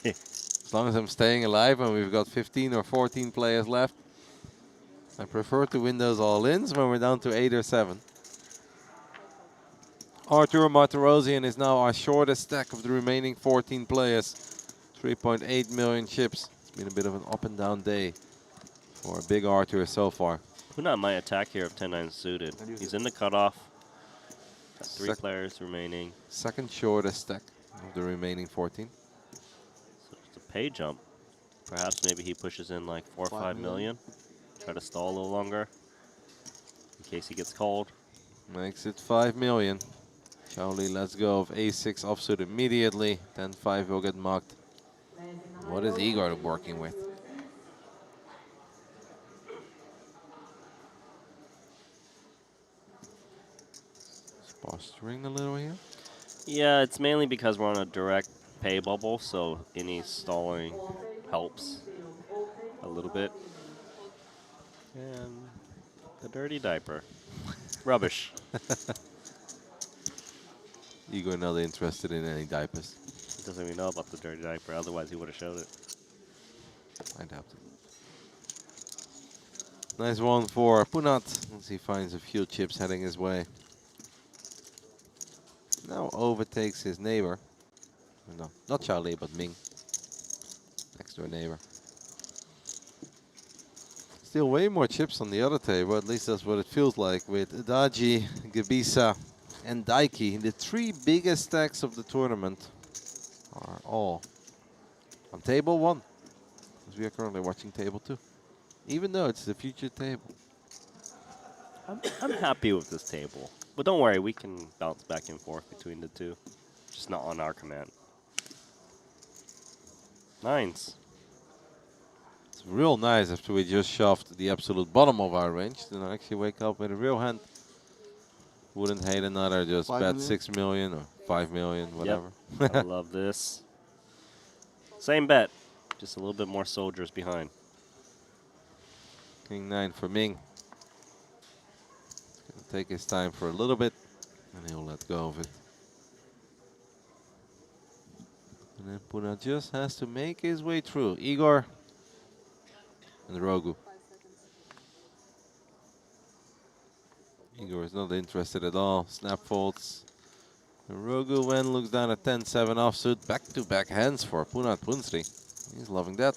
As long as I'm staying alive and we've got 15 or 14 players left, I prefer to win those all-ins when we're down to 8 or 7. Arturo Martirosian is now our shortest stack of the remaining 14 players. 3.8 million chips. It's been a bit of an up and down day for big Arthur so far. Kunat might attack here if 10-9 suited. He's in the cutoff. Got 3 players remaining. Second shortest stack of the remaining 14. So it's a pay jump. Perhaps maybe he pushes in like 4 or 5 million. Try to stall a little longer in case he gets called. Makes it 5 million. Charlie lets go of a6 offsuit immediately. 10-5 will get mugged. What is Igor working with? Posturing a little here. Yeah, it's mainly because we're on a direct pay bubble, so any stalling helps a little bit. And the dirty diaper. Rubbish. Igor not interested in any diapers. He doesn't even know about the dirty diaper, otherwise he would have showed it. I doubt it. Nice one for Punat once he finds a few chips heading his way. Now overtakes his neighbor. No, not Charlie, but Ming. Next door neighbor. Still way more chips on the other table, at least that's what it feels like, with Adaji, Gebisa, and Daiki. The 3 biggest stacks of the tournament are all on table 1. Because we are currently watching table 2. Even though it's the future table. I'm happy with this table. But don't worry, we can bounce back and forth between the two. Just not on our command. 9s. It's real nice after we just shoved the absolute bottom of our range. Then I actually wake up with a real hand. Wouldn't hate another just bet 6 million or 5 million, whatever. Yep. I love this. Same bet, just a little bit more soldiers behind. King 9 for Ming. He's gonna take his time for a little bit, and he'll let go of it. And then Puna just has to make his way through. Igor and Rogu. 5 seconds. Igor is not interested at all. Snap folds. Rogu Wen looks down at 10-7 offsuit. Back-to-back hands for Punat Punsri. He's loving that.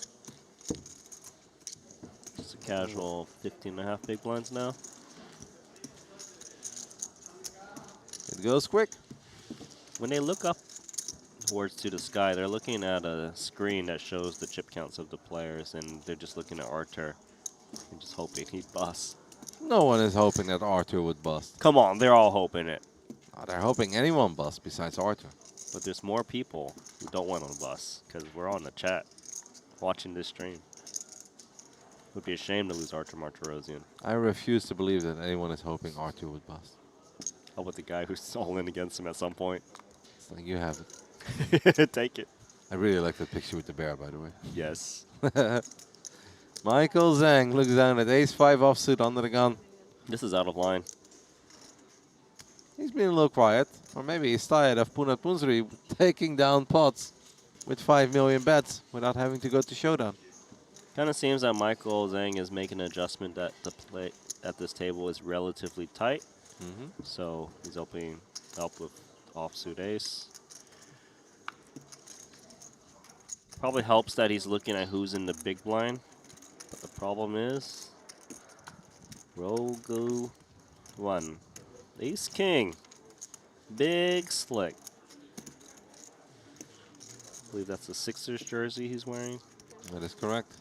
Just a casual 15.5 big blinds now. It goes quick. When they look up towards to the sky, they're looking at a screen that shows the chip counts of the players, and they're just looking at Arthur and just hoping he'd bust. No one is hoping that Arthur would bust. Come on, they're all hoping it. They're hoping anyone busts besides Arthur. But there's more people who don't want to bust because we're on the chat watching this stream. Would be a shame to lose Arthur Martirosian. I refuse to believe that anyone is hoping Arthur would bust. How about the guy who's all in against him at some point? It's like you have it. Take it. I really like that picture with the bear, by the way. Yes. Michael Zhang looks down at ace-5 offsuit under the gun. This is out of line. He's been a little quiet. Or maybe he's tired of Punat Punsri taking down pots with 5 million bets without having to go to showdown. Kind of seems that Michael Zhang is making an adjustment that the play at this table is relatively tight. So he's opening up with offsuit ace. Probably helps that he's looking at who's in the big blind. But the problem is Rogu One. Ace King. Big slick. I believe that's a Sixers jersey he's wearing. That is correct.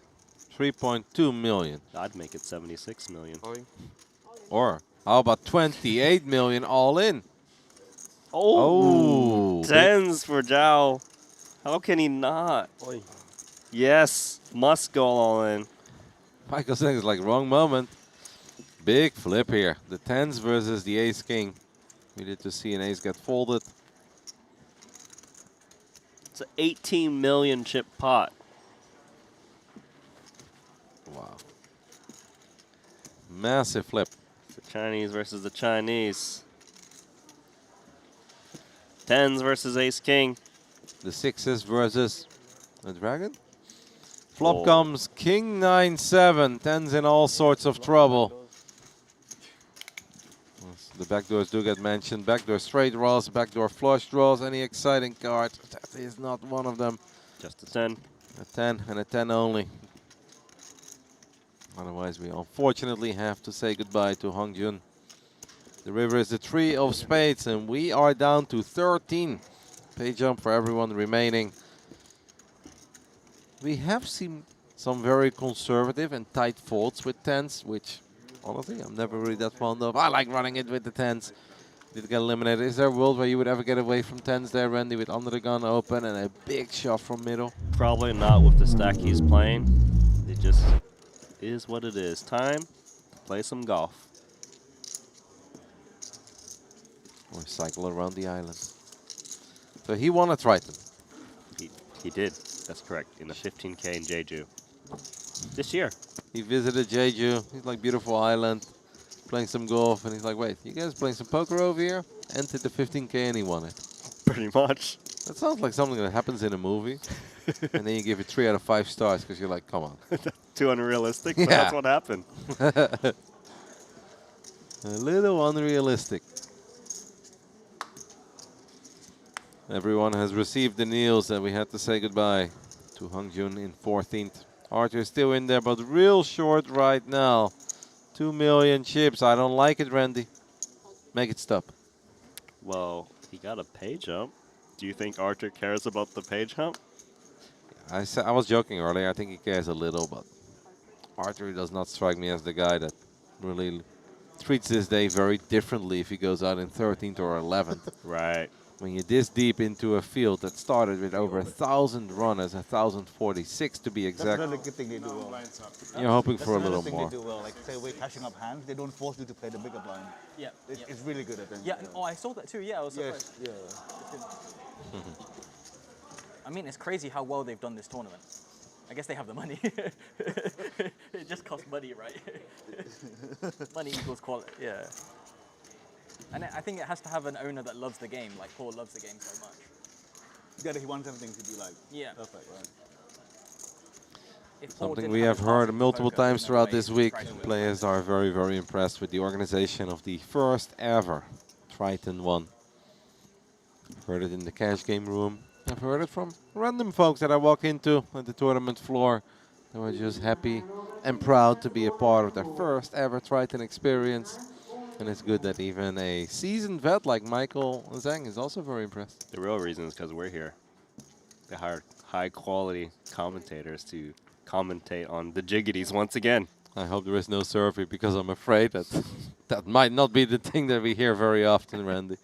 3.2 million. I'd make it 76 million. Or how about 28 million all in? Oh, Oh, tens for Zhao. How can he not? Yes, must go all in. Michael Zhang is like wrong moment. Big flip here. The tens versus the ace king. We need to see an ace get folded. It's an 18 million chip pot. Wow. Massive flip. The Chinese versus the Chinese. Tens versus ace king. The sixes versus the dragon. Flop Oh. comes king 9-7. Tens in all sorts of trouble. The backdoors do get mentioned. Backdoor straight draws, backdoor flush draws. Any exciting card? That is not one of them. Just a 10. A 10 and a 10 only. Otherwise, we unfortunately have to say goodbye to Hong Jun. The river is the 3 of spades, and we are down to 13. Pay jump for everyone remaining. We have seen some very conservative and tight folds with 10s, which honestly I'm never really that fond of. I like running it with the 10s. Did get eliminated. Is there a world where you would ever get away from 10s there, Randy, with under the gun open and a big shot from middle? Probably not with the stack he's playing. It just is what it is. Time to play some golf. Or cycle around the island. So he won a Triton. He did. That's correct. In the 15K in Jeju. This year. He visited Jeju. He's like, beautiful island, playing some golf, and he's like, wait, you guys playing some poker over here? Entered the 15K and he won it. Pretty much. That sounds like something that happens in a movie. And then you give it 3 out of 5 stars because you're like, come on. Too unrealistic, but Yeah. that's what happened. A little unrealistic. Everyone has received the kneels and we had to say goodbye to Hong Jun in 14th. Arthur is still in there, but real short right now. 2 million chips. I don't like it, Randy. Make it stop. Well, he got a pay jump. Do you think Arthur cares about the pay jump? I was joking earlier. I think he cares a little, but Arthur does not strike me as the guy that really treats this day very differently if he goes out in 13th or 11th. Right. When you're this deep into a field that started with over 1,000 runners, 1,046 to be That's exact, another good thing they do well. you're hoping That's for a another little thing more. they do well. Like, say we're cashing up hands, they don't force you to play the bigger blind. Yeah. It's really good at them. Yeah. Oh, I saw that too. Yeah, I was surprised. Yes. Yeah. I mean, it's crazy how well they've done this tournament. I guess they have the money. It just costs money, right? Money equals quality. Yeah. And I think it has to have an owner that loves the game. Like Paul loves the game so much. Yeah, he wants everything to be like Yeah. perfect, right? If Paul Something didn't we have have his heard passing to multiple poker in times a throughout way, this week. Triton would have Players won. are very, very impressed with the organization of the first ever Triton ONE. Heard it in the cash game room. I've heard it from random folks that I walk into at the tournament floor. They were just happy and proud to be a part of their first ever Triton experience. And it's good that even a seasoned vet like Michael Zhang is also very impressed. The real reason is because we're here. They hired high-quality commentators to commentate on the jiggities once again. I hope there is no survey because I'm afraid that that might not be the thing that we hear very often, Randy.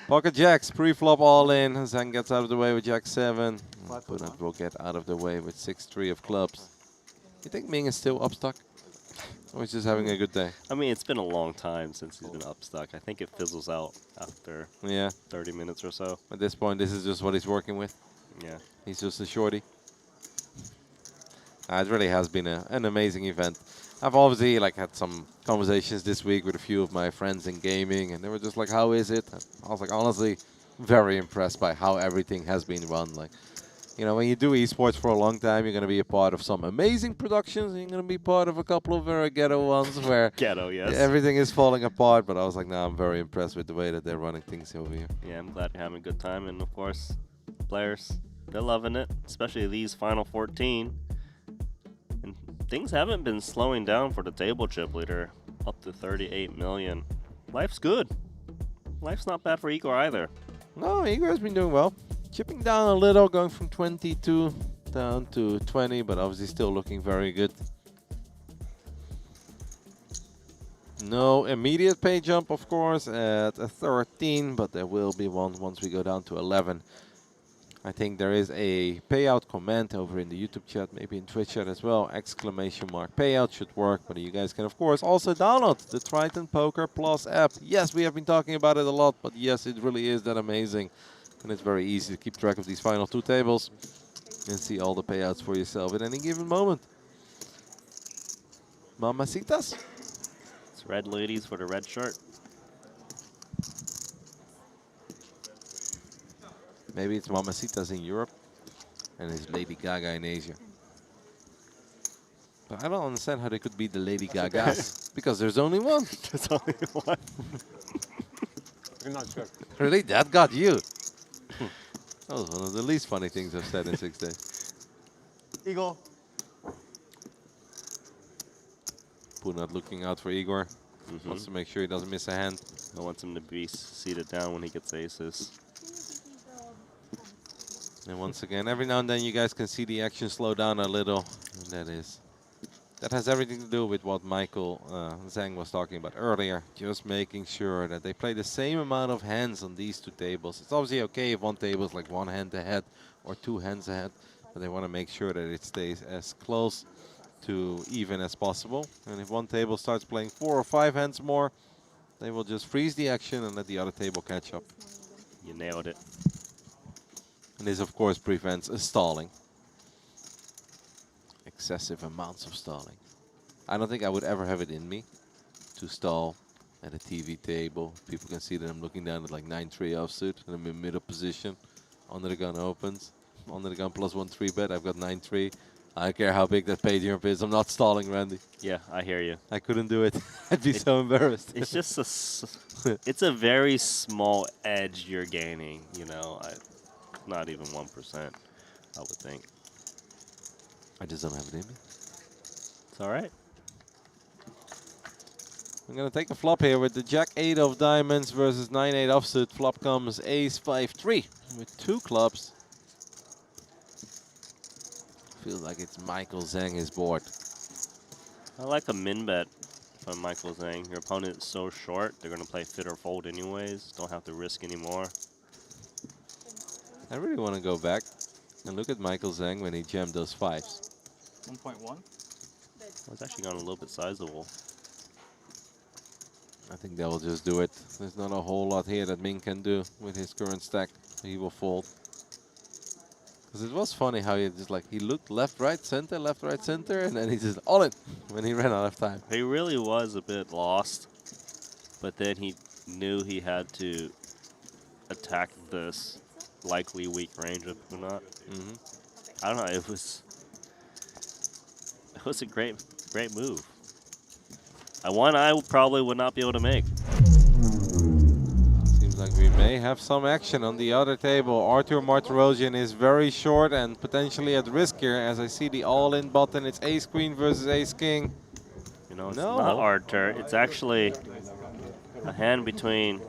Pocket jacks, pre-flop all in. Zhang gets out of the way with jack 7. Punat will get out of the way with 6-3 of clubs. You think Ming is still upstuck? Or he's just having a good day? I mean, it's been a long time since he's been upstuck. I think it fizzles out after Yeah. 30 minutes or so. At this point, this is just what he's working with. Yeah. He's just a shorty. It really has been an amazing event. I've obviously had some conversations this week with a few of my friends in gaming, and they were just like, "How is it?" I was like, honestly, very impressed by how everything has been run. Like, you know, when you do esports for a long time, you're going to be a part of some amazing productions, and you're going to be part of a couple of very ghetto ones where Ghetto, yes. everything is falling apart. But I was like, no, I'm very impressed with the way that they're running things over here. Yeah, I'm glad you're having a good time. And, of course, players, they're loving it, especially these final 14. And things haven't been slowing down for the table chip leader, up to 38 million. Life's good. Life's not bad for Igor either. No, Igor has been doing well. Chipping down a little, going from 22 down to 20, but obviously still looking very good. No immediate pay jump, of course, at a 13, but there will be one once we go down to 11. I think there is a payout comment over in the YouTube chat, maybe in Twitch chat as well. Exclamation mark payout should work, but you guys can, of course, also download the Triton Poker Plus app. Yes, we have been talking about it a lot, but yes, it really is that amazing. And it's very easy to keep track of these final 2 tables and see all the payouts for yourself at any given moment. Mamacitas. It's red ladies for the red shirt. Maybe it's Mamacitas in Europe and it's Lady Gaga in Asia. But I don't understand how they could be the Lady Gagas because there's only one. There's only one. You're not sure. Really? That got you. That was one of the least funny things I've said in 6 days. Igor. Punat looking out for Igor. Wants to make sure he doesn't miss a hand. I want him to be seated down when he gets aces. And once again, every now and then you guys can see the action slow down a little. And that has everything to do with what Michael Zhang was talking about earlier. Just making sure that they play the same amount of hands on these 2 tables. It's obviously okay if one table is like 1 hand ahead or 2 hands ahead, but they want to make sure that it stays as close to even as possible. And if one table starts playing 4 or 5 hands more, they will just freeze the action and let the other table catch up. You nailed it. And this, of course, prevents a stalling. Excessive amounts of stalling. I don't think I would ever have it in me to stall at a TV table. People can see that I'm looking down at like 9-3 offsuit and I'm in middle position. Under the gun opens. Under the gun plus 1-3 bet. I've got 9-3. I don't care how big that pay jump is. I'm not stalling, Randy. Yeah, I hear you. I couldn't do it. I'd be so embarrassed. It's just it's a very small edge you're gaining, you know. Not even 1%, I would think. I just don't have it in me. It's all right. I'm going to take a flop here with the Jack 8 of diamonds versus 9-8 offsuit. Flop comes Ace 5-3 with 2 clubs. Feels like it's Michael Zhang is bored. I like a min bet from Michael Zhang. Your opponent is so short, they're going to play fit or fold anyways. Don't have to risk anymore. I really want to go back and look at Michael Zhang when he jammed those 5s. 1.1. Well, it's actually gone a little bit sizable. I think they will just do it. There's not a whole lot here that Ming can do with his current stack. He will fold. Because it was funny how he just he looked left, right, center, and then he just all in when he ran out of time. He really was a bit lost, but then he knew he had to attack this likely weak range of Punat. I don't know, was a great move. One I probably would not be able to make. Seems like we may have some action on the other table. Arthur Martirosian is very short and potentially at risk here as I see the all-in button. It's ace-queen versus ace-king. You know, it's No. not Arthur. It's actually a hand between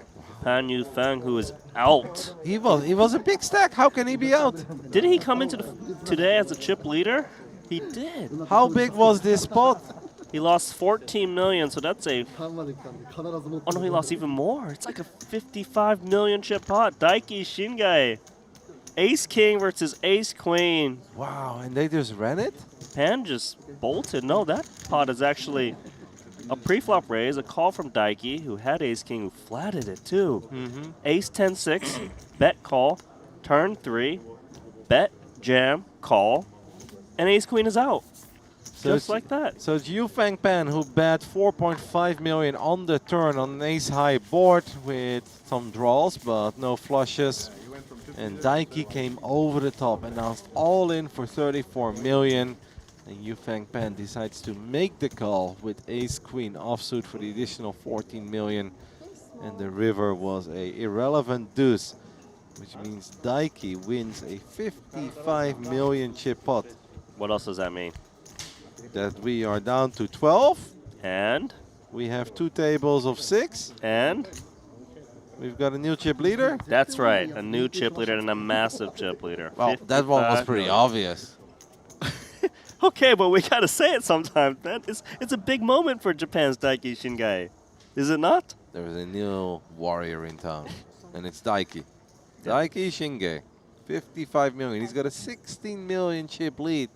Han Yufeng, who is out. He was a big stack. How can he be out? Didn't he come into today as a chip leader? He did. How big was this spot? He lost 14 million, so that's a... Oh no, he lost even more. It's like a 55 million chip pot. Daiki Shingai. Ace-king versus ace-queen. Wow, and they just ran it? Pan just bolted. No, that pot is actually a pre-flop raise, a call from Daiki, who had ace-king, who flatted it too. Ace 10-6, bet call, turn 3, bet, jam, call, and ace-queen is out. So Just like that. So it's Yufeng Pan who bet 4.5 million on the turn on an ace-high board with some draws, but no flushes. And Daiki came over the top, announced all in for 34 million. And Yufeng Pan decides to make the call with ace-queen offsuit for the additional 14 million. And the river was a irrelevant deuce, which means Daiki wins a 55 million chip pot. What else does that mean? That we are down to 12. And? We have 2 tables of 6. And? We've got a new chip leader. That's right, a new chip leader and a massive chip leader. Well, that one was pretty obvious. Okay, but we gotta say it sometimes, man. It's a big moment for Japan's Daiki Shingai. Is it not? There is a new warrior in town, and it's Daiki. Daiki Shingai, 55 million. He's got a 16 million chip lead.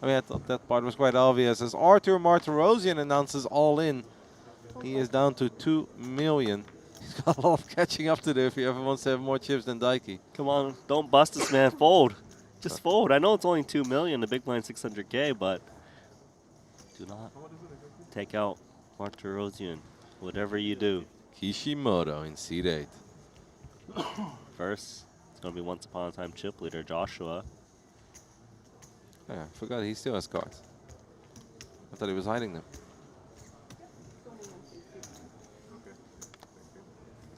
I mean, I thought that part was quite obvious. As Arthur Martirosian announces all in, he is down to 2 million. He's got a lot of catching up to do if he ever wants to have more chips than Daiki. Come on, don't bust us, man. Fold. Just fold. I know it's only 2 million, the big blind 600K, but do not take out Martirosian. Whatever you do. Kishimoto in seat 8. First, it's going to be once upon a time chip leader, Joshua. Yeah, I forgot he still has cards. I thought he was hiding them.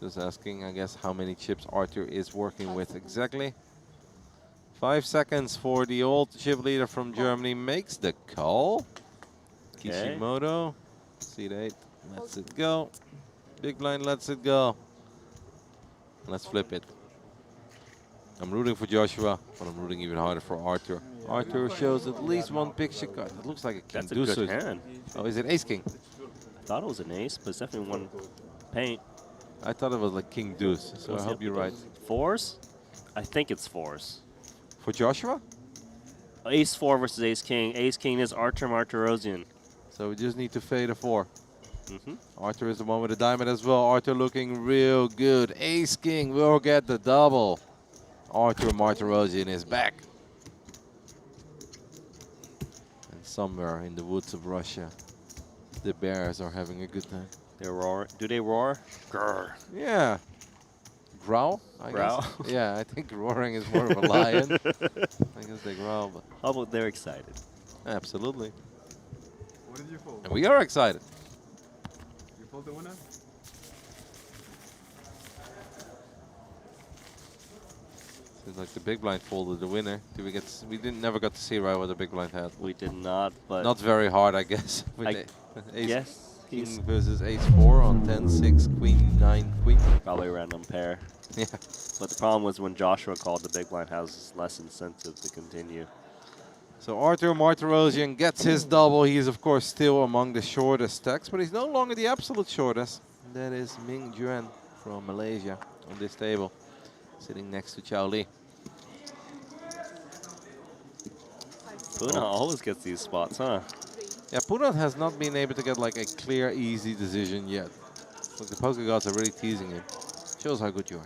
Just asking, I guess, how many chips Arthur is working with exactly. 5 seconds for the old chip leader from Germany. Makes the call. Kishimoto. Seat 8. Lets it go. Big blind lets it go. Let's flip it. I'm rooting for Joshua, but I'm rooting even harder for Arthur. Arthur shows at least one picture card. It looks like a king. That's a good hand. Oh, is it ace king? I thought it was an ace, but it's definitely one paint. I thought it was like king deuce, so I hope you're right. Fours? I think it's fours. For Joshua? Ace 4 versus ace king. Ace king is Arthur Martirosian. So we just need to fade a 4. Arthur is the one with the diamond as well. Arthur looking real good. Ace king will get the double. Arthur Martirosian is back. And somewhere in the woods of Russia, the bears are having a good time. They roar. Do they roar? Grr. Yeah. Growl, I Growl? guess. Yeah, I think roaring is more of a lion. I guess they growl, but How about they're excited? absolutely. What did you fold? And we are excited. You fold the winner? Seems like the big blind folded the winner. Did we get? We didn't never got to see right what the big blind had. We did not, but Not very hard, I guess. With I the ace guess king he's versus ace 4 on 10-6, queen 9, queen. probably a random pair. Yeah. But the problem was when Joshua called, the big blind has less incentive to continue. So Arthur Martirosian gets his double. He is of course still among the shortest stacks, but he's no longer the absolute shortest. That is Ming Juan from Malaysia on this table, sitting next to Chao Li. Puna always gets these spots, huh? Yeah, Punat has not been able to get like a clear, easy decision yet. Look, the poker gods are really teasing him. Shows how good you are.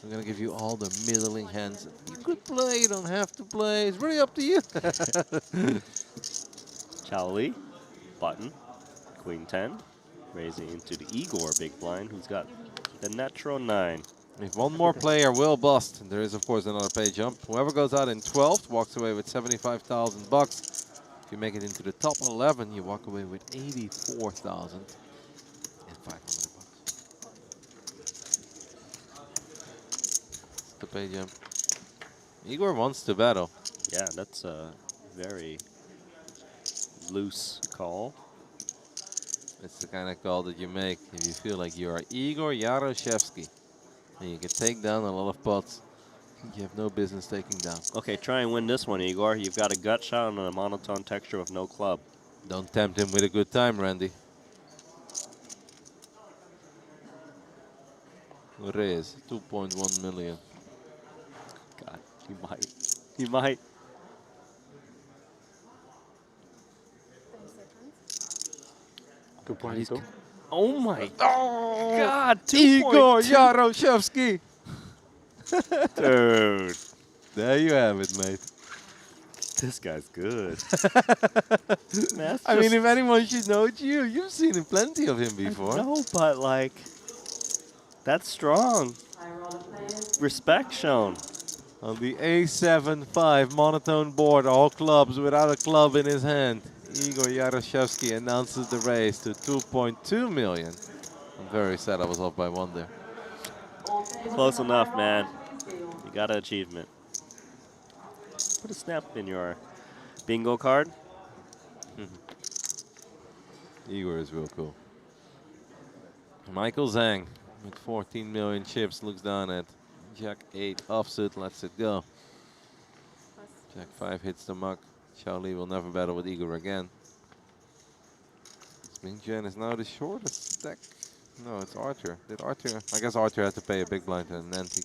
I'm gonna give you all the middling hands. You could play, you don't have to play. It's really up to you. Chao Li, button, queen 10, raising into the Igor big blind, who's got the natural 9. If one more player will bust, there is of course another pay jump. Whoever goes out in 12th walks away with 75,000 bucks. If you make it into the top 11, you walk away with 84,500 bucks. The pay jump. Igor wants to battle. Yeah, that's a very loose call. It's the kind of call that you make if you feel like you are Igor Yaroshevsky and you can take down a lot of pots you have no business taking down. Okay, try and win this one, Igor. You've got a gut shot on a monotone texture with no club. Don't tempt him with a good time, Randy. Raise 2.1 million. God, he might. He might. 2.2. Oh my God, Igor 2.2. Yaroshevsky. Dude, There you have it, mate. this guy's good. Man, I mean, if anyone should know, it's you. You've seen plenty of him before. no, but like, that's strong. Respect shown. On the A7-5 monotone board, all clubs without a club in his hand. Igor Yaroshevsky announces the raise to 2.2 million. I'm very sad I was off by one there. Close enough, man. You got an achievement. Put a snap in your bingo card. Igor is real cool. Michael Zhang with 14 million chips looks down at Jack 8 offsuit, lets it go. Jack 5 hits the muck. Xiao Li will never battle with Igor again. Ming Chen is now the shortest stack. No, it's Arthur. Did Arthur? I guess Arthur had to pay a big blind to an anti.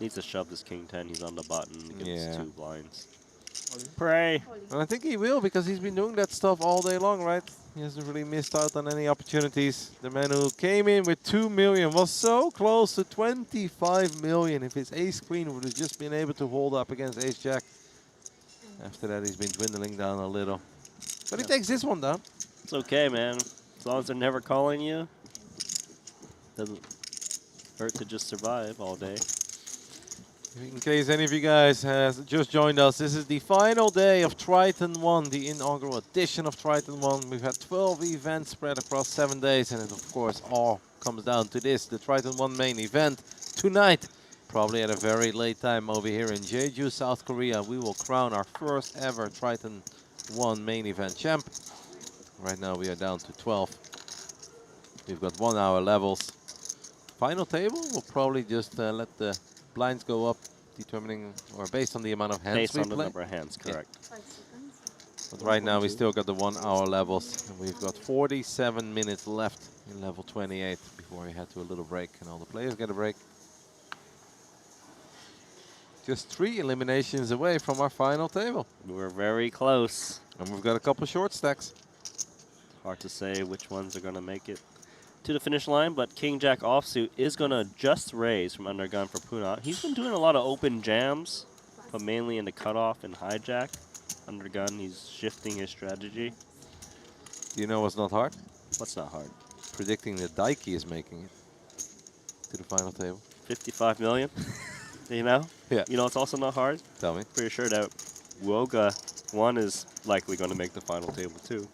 Needs to shove this king 10. He's on the button against Yeah. 2 blinds. Pray. And I think he will because he's been doing that stuff all day long, right? He hasn't really missed out on any opportunities. The man who came in with 2 million was so close to 25 million if his ace queen would have just been able to hold up against ace jack. After that, he's been dwindling down a little. But he takes this one down. It's okay, man. As long as they're never calling you, doesn't hurt to just survive all day. In case any of you guys has just joined us, this is the final day of Triton ONE, the inaugural edition of Triton ONE. We've had 12 events spread across 7 days, and it of course all comes down to this, the Triton ONE main event. Tonight, probably at a very late time over here in Jeju, South Korea, we will crown our first ever Triton ONE main event champ. Right now we are down to 12. We've got 1 hour levels. Final table, we'll probably just let the blinds go up, determining or based on the amount of hands Based we on the play. number of hands, correct. 5 seconds. But right now we still got the 1 hour levels, and we've got 47 minutes left in level 28 before we head to a little break, and all the players get a break. Just 3 eliminations away from our final table, We're very close. and we've got a couple short stacks. Hard to say which ones are going to make it to the finish line, but King Jack offsuit is going to just raise from undergun for Puna. He's been doing a lot of open jams, but mainly in the cutoff and hijack. Undergun, he's shifting his strategy. Do you know what's not hard? What's not hard? Predicting that Daiki is making it to the final table. 55 million, you know? Yeah. You know it's also not hard? Tell me. Pretty sure that Woga 1 is likely going to make the final table too.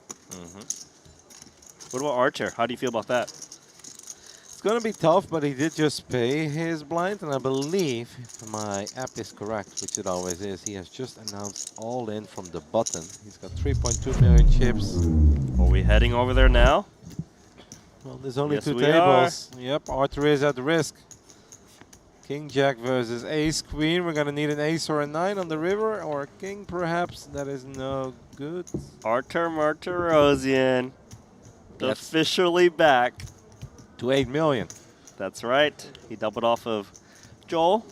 What about Archer? How do you feel about that? It's going to be tough, but he did just pay his blind, and I believe, if my app is correct, which it always is, he has just announced all in from the button. He's got 3.2 million chips. Are we heading over there now? Well, there's only Yes, 2 we tables. Yep, Arthur is at risk. King Jack versus Ace Queen. We're going to need an ace or a 9 on the river, or a king perhaps. That is no good. Artur Martirosian. Yes. Officially back. To 8 million. That's right. He doubled off of Joel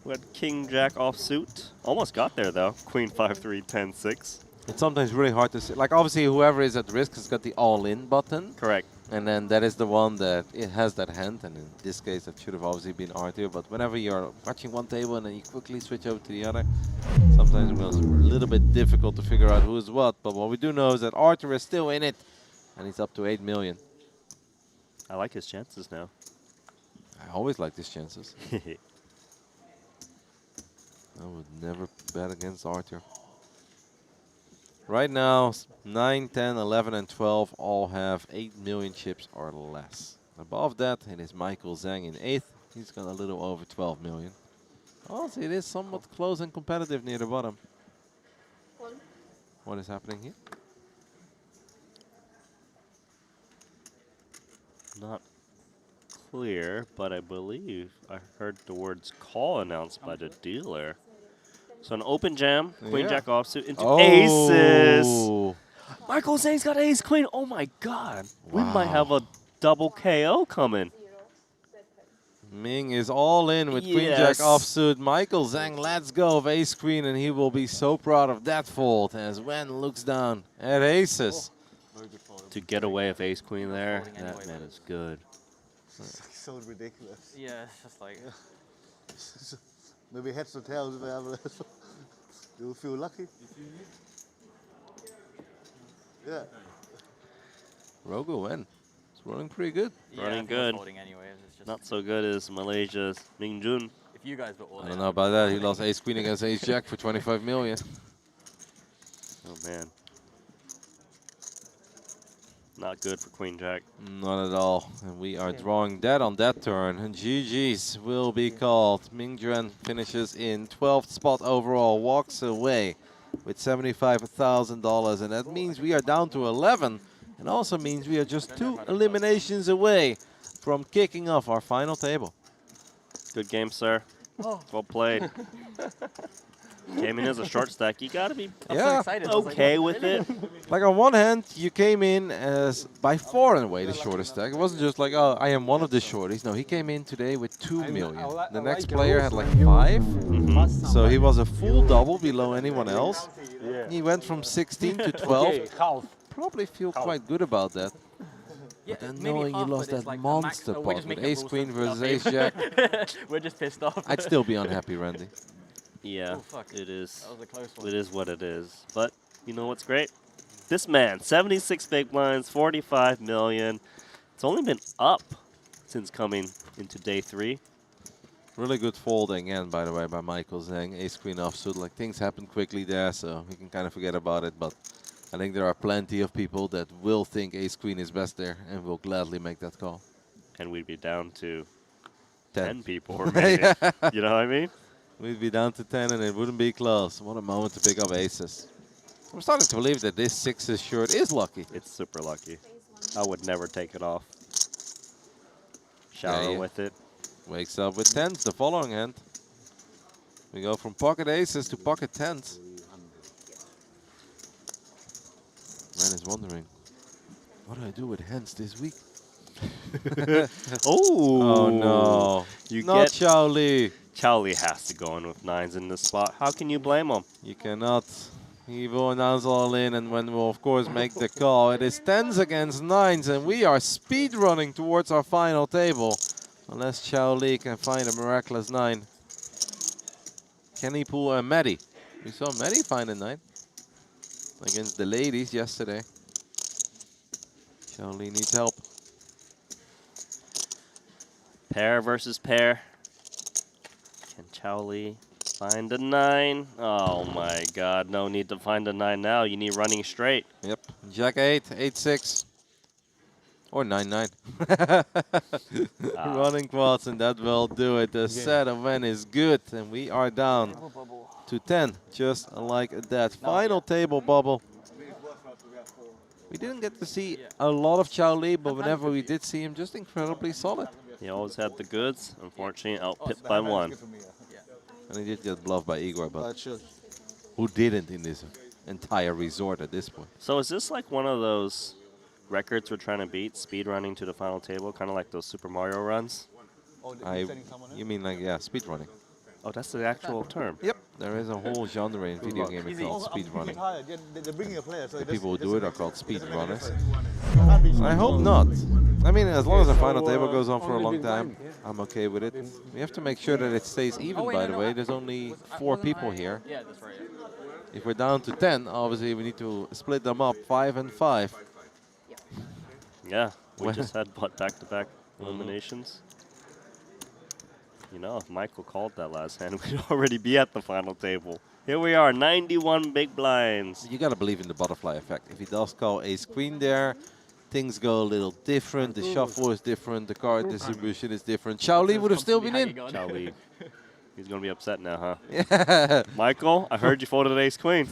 with King Jack offsuit. Almost got there though. Queen 5-3, 10-6. It's sometimes really hard to see. Like, obviously, whoever is at risk has got the all-in button. Correct. And then that is the one that it has that hand. And in this case, that should have obviously been Arthur. But whenever you're watching one table and then you quickly switch over to the other, sometimes it was a little bit difficult to figure out who's what. But what we do know is that Arthur is still in it. And he's up to 8 million. I like his chances now. I always like his chances. I would never bet against Arthur. Right now, 9, 10, 11, and 12 all have 8 million chips or less. Above that, it is Michael Zhang in 8th. He's got a little over 12 million. Also, it is somewhat close and competitive near the bottom. What is happening here? Not clear, but I believe I heard the words call announced by the dealer. So an open jam, queen Yeah. jack offsuit into aces. Oh, Michael Zhang's got ace queen. Oh my god. We might have a Wow. double KO coming. Ming is all in with queen jack Yes. offsuit. Michael Zhang lets go of ace queen, and he will be so proud of that fold as Wen looks down at aces. To get away with ace queen there, folding that anyway, man though. is good. So ridiculous. Yeah, it's just like. Maybe heads or tails. Do you feel lucky? Yeah. Rogo Wen. It's running pretty good. Yeah, Running I think we're good. folding anyways. It's just Not so good as Malaysia's Ming Jun. if you guys were all I in, don't know I'd be about that. He folding. lost ace queen against ace jack for 25 million. Oh man. Not good for queen jack. Not at all. And we are drawing dead on that turn. And GG's will be called. Ming Juan finishes in 12th spot overall, walks away with $75,000. And that means we are down to 11. And also means we are just 2 eliminations away from kicking off our final table. Good game, sir. Well played. Came in as a short stack. You gotta be I'm so excited. I was like, okay what, with really? it. Like on one hand, you came in as by far and away the shortest stack. It wasn't just like, oh, I am one of the shorties. No, he came in today with 2 million. The next player had like 5. So he was a full double below anyone else. Yeah. He went from 16 to 12. Okay, half. Probably feel quite good about that. Yeah, Then maybe knowing you half, but lost it's that like a monster max, we're pot just with making ace rules queen for our versus ace favor. jack, We're just pissed off. I'd still be unhappy, Randy. Yeah, Oh, fuck. it is. That was a close one. It is what it is. But you know what's great? This man, 76 big blinds, 45 million. It's only been up since coming into day 3. Really good fold again, by the way, by Michael Zhang. Ace queen offsuit. Like things happen quickly there, so we can kind of forget about it. But I think there are plenty of people that will think ace queen is best there and will gladly make that call. And we'd be down to 10. 10 people remaining. You know what I mean? We'd be down to 10 and it wouldn't be close. What a moment to pick up aces. I'm starting to believe that this 6's shirt is lucky. It's super lucky. I would never take it off. Shower Yeah. with it. Wakes up with 10s the following hand. We go from pocket aces to pocket 10s. Man is wondering, what do I do with hands this week? Oh no. You Not get Chao Li. Chow Li has to go in with 9s in this spot. How can you blame him? You cannot. He will announce all in, and when we'll of course make the call. It is 10s against 9s, and we are speed running towards our final table. Unless Chao Li can find a miraculous 9. Can he pull a Maddie? We saw Maddie find a 9 against the ladies yesterday. Chao Li needs help. Pair versus pair. Can Chow Li find a 9? Oh my god, no need to find a 9 now. You need running straight. Yep. Jack 8, 8-6. Or 9-9. Running quads, and that will do it. The set of Wen is good, and we are down to 10, just like that. Final table bubble. We didn't get to see a lot of Chao Li, but whenever we did see him, just incredibly solid. He always had the goods. Unfortunately, outpipped by 1. And he did get bluffed by Igor, but Sure. who didn't in this entire resort at this point? So is this like one of those records we're trying to beat, speed running to the final table, kind of like those Super Mario runs? You mean like, yeah, speedrunning. Oh, that's the actual term. Yep. There is a whole genre in video gaming called speedrunning. They're bringing a player, so The people who do it are called speedrunners. I I hope not. I mean, as long as the final table goes on for a only long big time, blind, yeah. I'm okay with it. We have to make sure that it stays even, by the way. There's only 4 people here. Yeah, that's right. Yeah. If we're down to 10, obviously we need to split them up 5 and 5. Yeah, we Well- just had what, back-to-back eliminations. You know, if Michael called that last hand, we'd already be at the final table. Here we are, 91 big blinds. You gotta believe in the butterfly effect. If he does call ace queen there, things go a little different. The shuffle is different. The card distribution is different. Shaoli would have still been in. Chow Lee. He's going to be upset now, huh? Yeah. Michael, I heard you folded ace queen.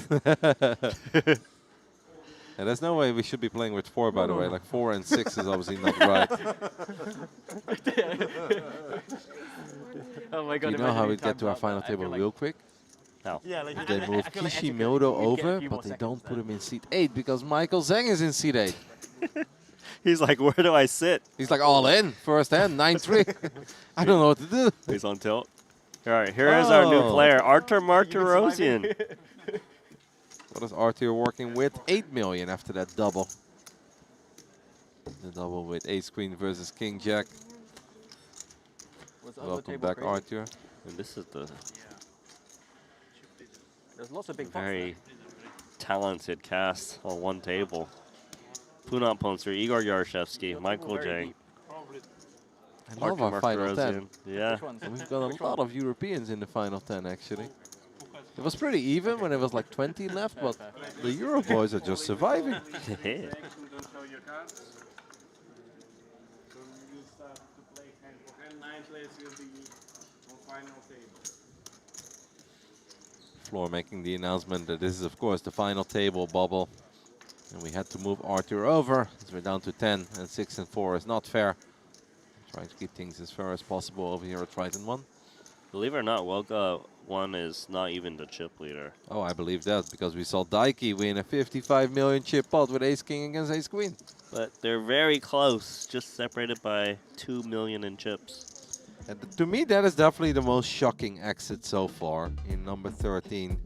And there's no way we should be playing with 4, by the way. Like 4 and 6 is obviously not right. Oh my God! Do you know how we get to our final table real quick? How? Yeah, like They move Kishimoto over, but they don't put him in seat 8 because Michael Zhang is in seat 8. He's like, where do I sit? He's like all in, first hand, 9-3. I don't know what to do. He's on tilt. All right, here is our new player, Artur Martirosyan. What is Arthur working with? 8 million after that double. The double with ace queen versus king jack. Welcome back, Arthur. And this is the There's lots of big very talented cast on one table. Punat Ponser, Igor Yarshevsky, Michael Jang, I love our final 10. Yeah. And we've got a lot of Europeans in the final 10, actually. It was pretty even when it was like 20 left, but the Euro boys are just surviving. Floor making the announcement that this is, of course, the final table bubble. And we had to move Arthur over, as we're down to 10, and 6 and 4 is not fair. Trying to keep things as fair as possible over here at Triton ONE. Believe it or not, Welga 1 is not even the chip leader. Oh, I believe that, because we saw Daiki win a 55 million chip pot with ace-king against ace-queen. But they're very close, just separated by 2 million in chips. And to me, that is definitely the most shocking exit so far in number 13.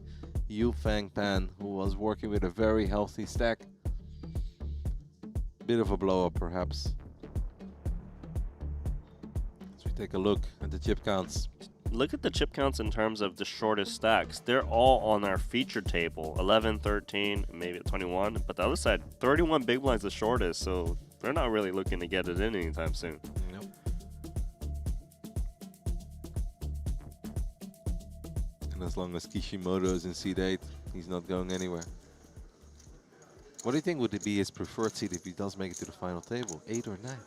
Yu Fang Pan, who was working with a very healthy stack. Bit of a blow-up, perhaps. As we take a look at the chip counts. Look at the chip counts in terms of the shortest stacks. They're all on our feature table. 11, 13, maybe 21. But the other side, 31 big blinds the shortest, so they're not really looking to get it in anytime soon. Nope. And as long as Kishimoto is in seat 8, he's not going anywhere. What do you think would be his preferred seat if he does make it to the final table? 8 or 9?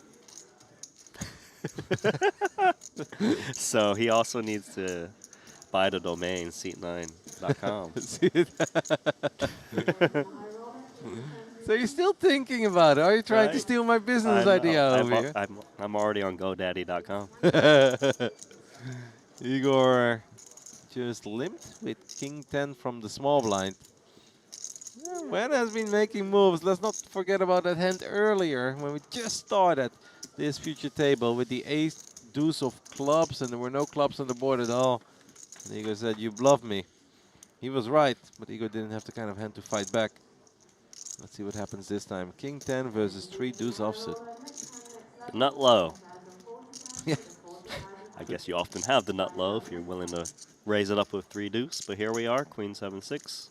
So he also needs to buy the domain seat9.com. So you're still thinking about it? Are you trying to Right. steal my business idea over here? I'm already on GoDaddy.com. Igor just limped with king 10 from the small blind. Wen has been making moves. Let's not forget about that hand earlier when we just started this future table with the ace deuce of clubs and there were no clubs on the board at all. And Igor said, "You bluff me." He was right, but Igor didn't have the kind of hand to fight back. Let's see what happens this time. King 10 versus 3 deuce offsuit. Nut low. Yeah. I guess you often have the nut low if you're willing to raise it up with 3 deuce. But here we are, queen 7-6.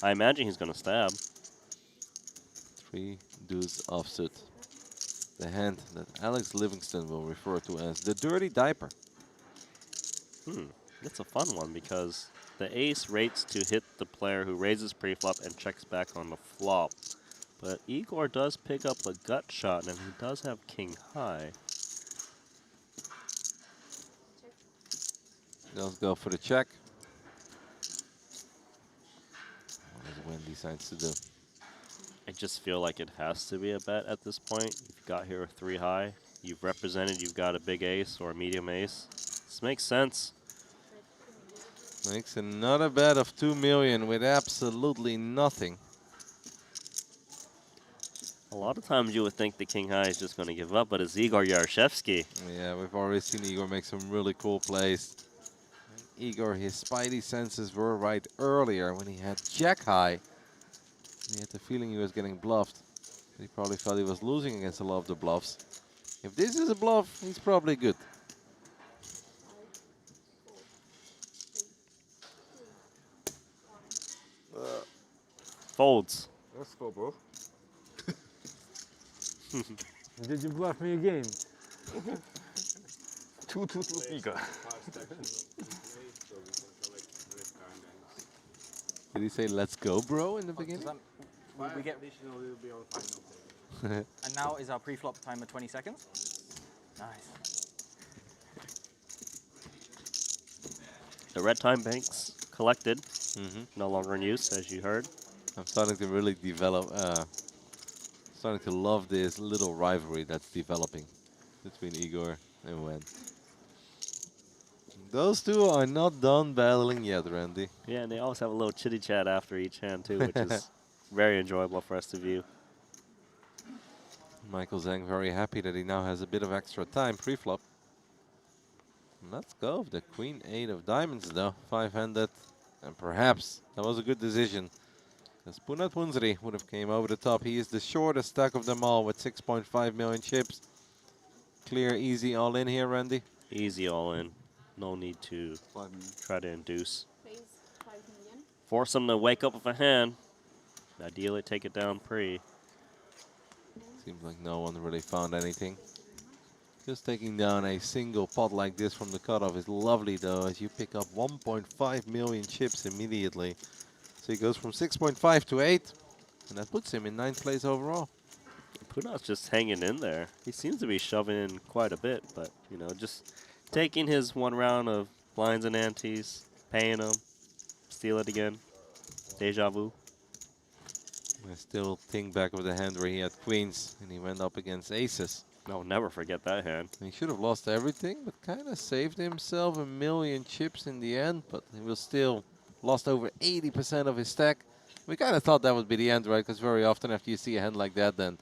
I imagine he's going to stab. 3 deuce offsuit. The hand that Alex Livingston will refer to as the dirty diaper. That's a fun one because the ace rates to hit the player who raises pre-flop and checks back on the flop. But Igor does pick up a gut shot, and he does have king high. Let's go for the check. What does Wen decides to do? I just feel like it has to be a bet at this point. You've got here a 3 high. You've represented you've got a big ace or a medium ace. This makes sense. Makes another bet of 2 million with absolutely nothing. A lot of times you would think the king high is just going to give up, but it's Igor Yarshevsky. Yeah, we've already seen Igor make some really cool plays. Igor, his spidey senses were right earlier when he had jack high. He had the feeling he was getting bluffed. He probably felt he was losing against a lot of the bluffs. If this is a bluff, he's probably good. Folds. Let's go, bro. Did you bluff me again? 2-2-2 Pika. Did he say "Let's go, bro" in the Does beginning? that, we get, and now is our pre-flop timer 20 seconds? Nice. The red time banks collected, no longer in use, as you heard. I'm starting to really develop, starting to love this little rivalry that's developing between Igor and Wen. Those two are not done battling yet, Randy. Yeah, and they always have a little chitty chat after each hand too, which is very enjoyable for us to view. Michael Zhang very happy that he now has a bit of extra time pre-flop. Let's go with the Queen 8 of diamonds though, 5-handed. And perhaps that was a good decision. As Punat Punzri would have came over the top. He is the shortest stack of them all with 6.5 million chips. Clear, easy, all in here, Randy. Easy all in. No need to 5 million. try to induce. Raise 5 million. Force him to wake up with a hand. Ideally, take it down pre. Seems like no one really found anything. Just taking down a single pot like this from the cutoff is lovely though, as you pick up 1.5 million chips immediately. So he goes from 6.5 to 8, and that puts him in 9th place overall. Punat's just hanging in there. He seems to be shoving in quite a bit, but, you know, just taking his one round of blinds and antes, paying them, steal it again. Deja vu. I still think back of the hand where he had queens, and he went up against aces. I'll never forget that hand. He should have lost everything, but kind of saved himself a million chips in the end, but he was still lost over 80% of his stack. We kind of thought that would be the end, right? Because very often after you see a hand like that, then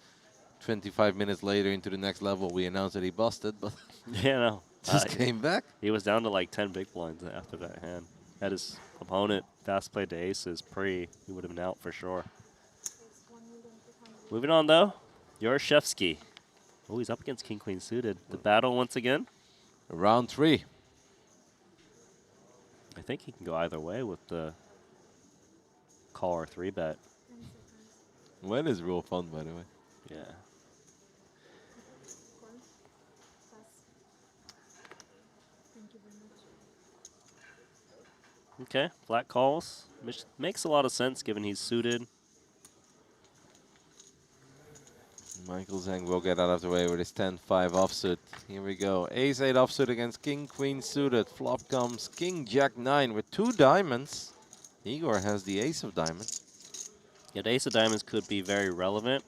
25 minutes later into the next level, we announce that he busted, but Yeah, no. just came back. He was down to like 10 big blinds after that hand. Had his opponent fast played to aces pre, he would have been out for sure. Raise 1,200,000. Moving on though, Yaroshevsky. Oh, he's up against King Queen suited. The battle once again. Round 3. I think he can go either way with the call or 3-bet. 10 seconds. When is real fun, by the way. Yeah. Call. Pass. Thank you very much. Okay, flat calls. Which makes a lot of sense given he's suited. Michael Zhang will get out of the way with his 10-5 offsuit. Here we go. Ace-8 offsuit against King-Queen suited. Flop comes King-Jack-9 with 2 diamonds. Igor has the ace of diamonds. Yeah, the ace of diamonds could be very relevant.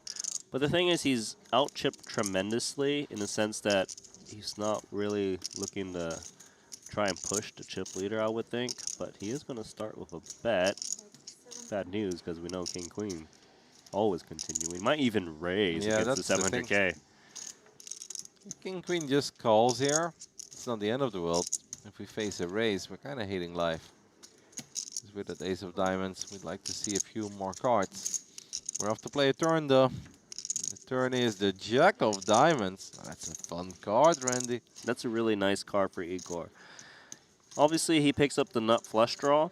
But the thing is, he's out-chipped tremendously in the sense that he's not really looking to try and push the chip leader, I would think. But he is going to start with a bet. Bad news, because we know King-Queen always continuing. Might even raise against the that's the 700K. King-Queen just calls here. It's not the end of the world. If we face a raise, we're kind of hating life. 'Cause with that ace of diamonds, we'd like to see a few more cards. We're off to play a turn, though. The turn is the Jack of diamonds. That's a fun card, Randy. That's a really nice card for Igor. Obviously, he picks up the nut flush draw.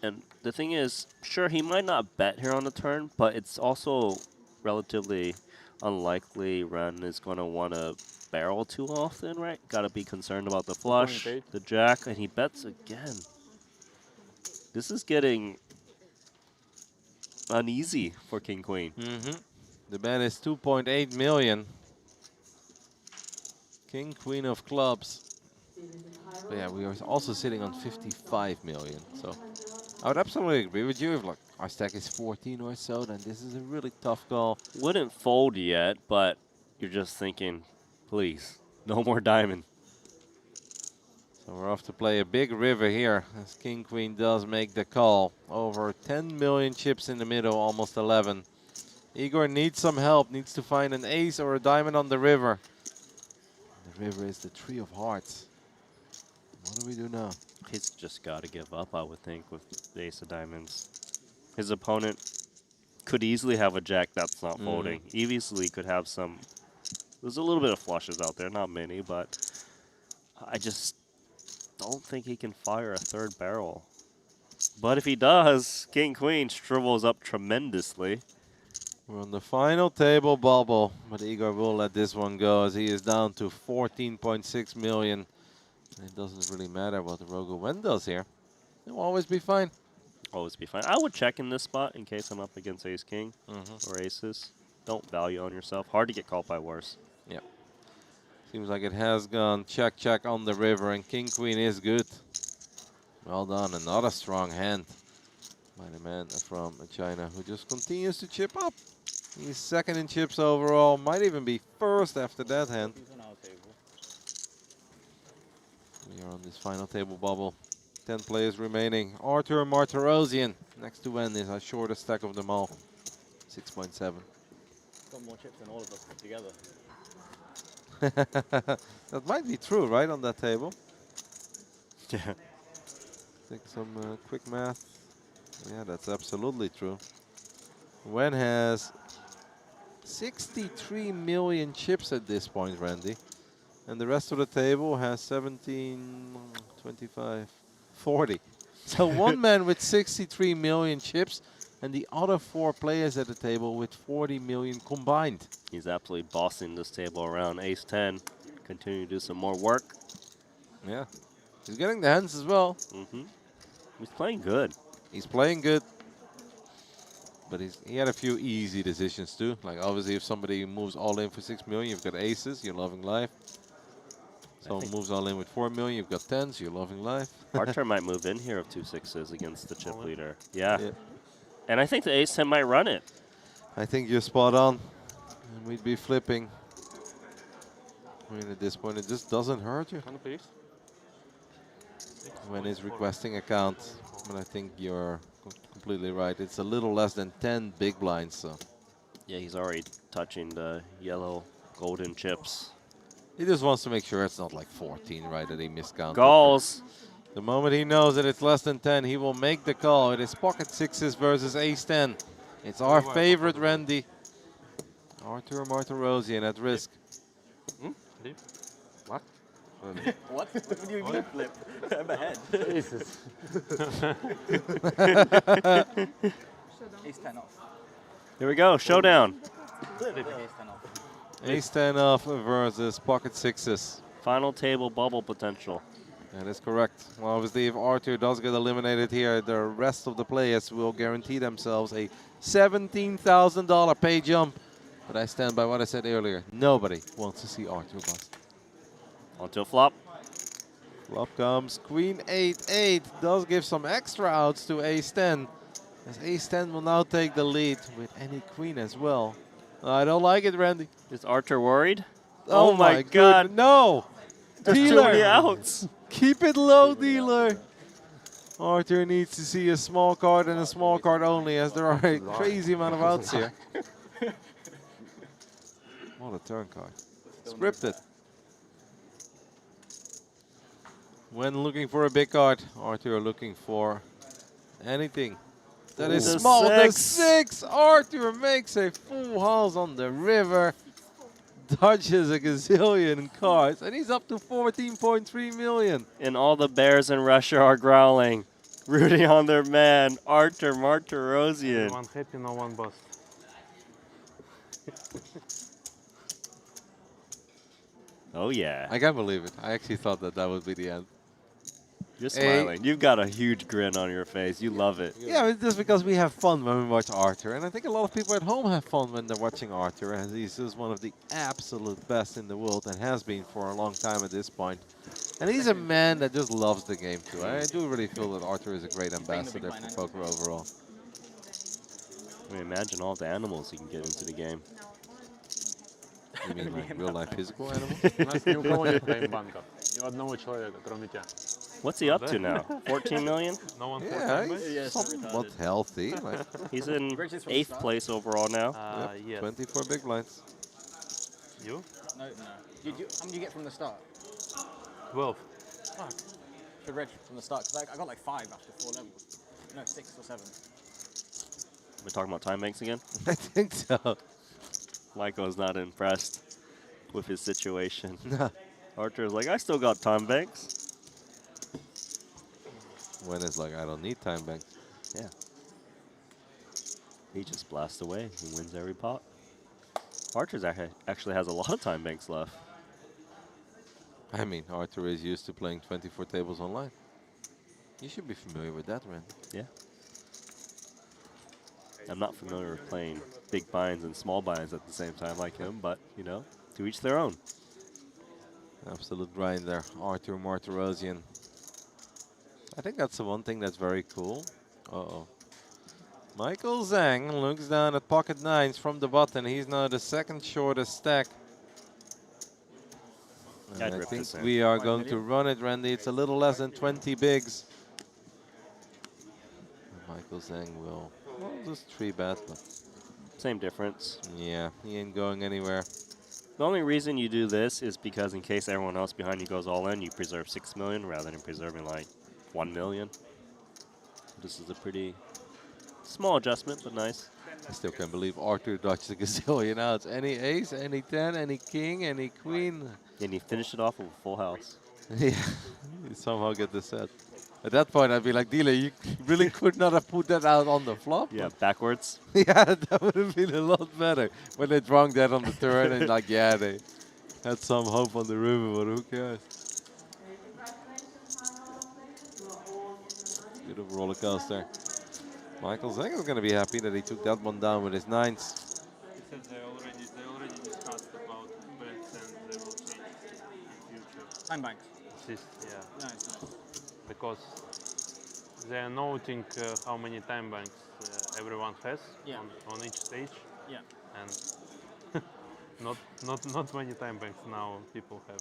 And the thing is, sure, he might not bet here on the turn, but it's also relatively unlikely Ren is going to want to barrel too often, right? Got to be concerned about the flush, 2.8. the jack, and he bets again. This is getting uneasy for King Queen. The bet is 2.8 million. King, Queen of clubs. But yeah, we are also sitting on 55 million. So I would absolutely agree with you. If like our stack is 14 or so, then this is a really tough call. Wouldn't fold yet, but you're just thinking, please, no more diamond. So we're off to play a big river here, as King Queen does make the call. Over 10 million chips in the middle, almost 11. Igor needs some help, needs to find an ace or a diamond on the river. The river is the 3 of hearts. What do we do now? He's just got to give up, I would think, with the ace of diamonds. His opponent could easily have a jack that's not folding. Easily could have some... There's a little bit of flushes out there, not many, but I just don't think he can fire a third barrel. But if he does, King Queen shrivels up tremendously. We're on the final table bubble, but Igor will let this one go as he is down to 14.6 million. And it doesn't really matter what the Rogue Wen does here. He'll always be fine. Always be fine. I would check in this spot in case I'm up against Ace King or Aces. Don't value on yourself. Hard to get called by worse. Yeah. Seems like it has gone check, check on the river, and King Queen is good. Well done. Another strong hand by the man from China who just continues to chip up. He's second in chips overall. Might even be first after that hand. We are on this final table bubble. 10 players remaining. Arthur Martirosian next to Wen is our shortest stack of them all. 6.7. Got more chips than all of us put together. That might be true, right, on that table? Yeah. Take some quick math. Yeah, that's absolutely true. Wen has 63 million chips at this point, Randy. And the rest of the table has 17, 25, 40. So one man with 63 million chips and the other 4 players at the table with 40 million combined. He's absolutely bossing this table around. Ace 10. Continue to do some more work. Yeah. He's getting the hands as well. He's playing good. He's playing good. But he had a few easy decisions too. Like obviously if somebody moves all in for 6 million, you've got aces, you're loving life. Someone moves all in with 4 million, you've got tens, you're loving life. Archer might move in here of 2 6s against the chip leader. Yeah. Yeah. And I think the Ace 10 might run it. I think you're spot on. And we'd be flipping. I mean, at this point, it just doesn't hurt you Please. when he's requesting a count. But I think you're completely right. It's a little less than 10 big blinds. So Yeah, he's already touching the yellow golden chips. he just wants to make sure it's not like 14, right, that he miscounted. Galls. The moment he knows that it's less than 10, he will make the call. It is pocket 6s versus ace 10. It's our favorite Randy. Arthur Martirosian at risk. What? What? What do you mean flip? I'm ahead. Jesus. Ace 10 off. Here we go. Showdown. Flip ace 10 off. Ace 10 off versus pocket 6s. Final table bubble potential. That is correct. Well, obviously, if Arthur does get eliminated here, the rest of the players will guarantee themselves a $17,000 pay jump. But I stand by what I said earlier. Nobody wants to see Arthur bust. Onto a flop. Flop comes Queen 8-8. Does give some extra outs to Ace 10. As Ace 10 will now take the lead with any queen as well. I don't like it, Randy. Is Archer worried? Oh my God. No! There's too many outs. Keep it low, dealer. Arthur needs to see a small card and a small card only, as there are a crazy amount of outs here. What a turn card. Scripted. When looking for a big card, Arthur looking for anything that is The small. The 6. 6. Arthur makes a full house on the river. Dodges a gazillion cards, and he's up to 14.3 million. And all the bears in Russia are growling, rooting on their man, Arthur Martirosian. One happy, no one bust. Oh, yeah. I can't believe it. I actually thought that would be the end. You're smiling. You've got a huge grin on your face. You love it. Yeah, it's just because we have fun when we watch Arthur. And I think a lot of people at home have fun when they're watching Arthur. And he's just one of the absolute best in the world and has been for a long time at this point. And he's a man that just loves the game too. I do really feel that Arthur is a great ambassador for poker overall. I mean, imagine all the animals you can get into the game. You mean like real life physical animals? У нас ни у кого нет таймбанков. Ни у одного человека, кроме тебя. What's he up to now? 14 million? No one for Yeah, time he's somewhat healthy. Like, He's in 8th place overall now. Yes. 24 big blinds. You? No, no. How many do you get from the start? 12. Fuck. Should read from the start, because I got like 5 after 4 levels. No, 6 or 7. We're talking about time banks again? I think so. Michael's not impressed with his situation. Archer's like, I still got time banks. When it's like, I don't need time bank. Yeah. He just blasts away. He wins every pot. Archer's actually has a lot of time banks left. I mean, Arthur is used to playing 24 tables online. You should be familiar with that, Ren. Yeah. I'm not familiar with playing big binds and small binds at the same time like him, but, you know, to each their own. Absolute grind there, Arthur Martirosian. I think that's the one thing that's very cool. Uh-oh. Michael Zhang looks down at pocket nines from the button. He's now the second shortest stack. And I'd I rip think this in. we are 5 going to million. run it, Randy. It's a little less than 20 bigs. Michael Zhang will, well, just 3-bet, but Same difference. yeah, he ain't going anywhere. The only reason you do this is because in case everyone else behind you goes all in, you preserve 6 million rather than preserving like 1 million. This is a pretty small adjustment, but nice. I still can't believe Arthur dodged a gazillion outs. Any ace, any 10, any king, any queen. And you finish it off with a full house. Yeah, you somehow get the set. At that point, I'd be like, dealer, you really could not have put that out on the flop. Yeah, backwards. Yeah, that would have been a lot better. When they drunk that on the turn and like, yeah, they had some hope on the river, but who cares? Bit of a roller coaster. Michael Zhang is going to be happy that he took that one down with his nines. He said they already discussed about bets and they will change in future. Time banks. Yeah, Nice. because they are noting how many time banks everyone has Yeah. on each stage, Yeah. and not many time banks now people have.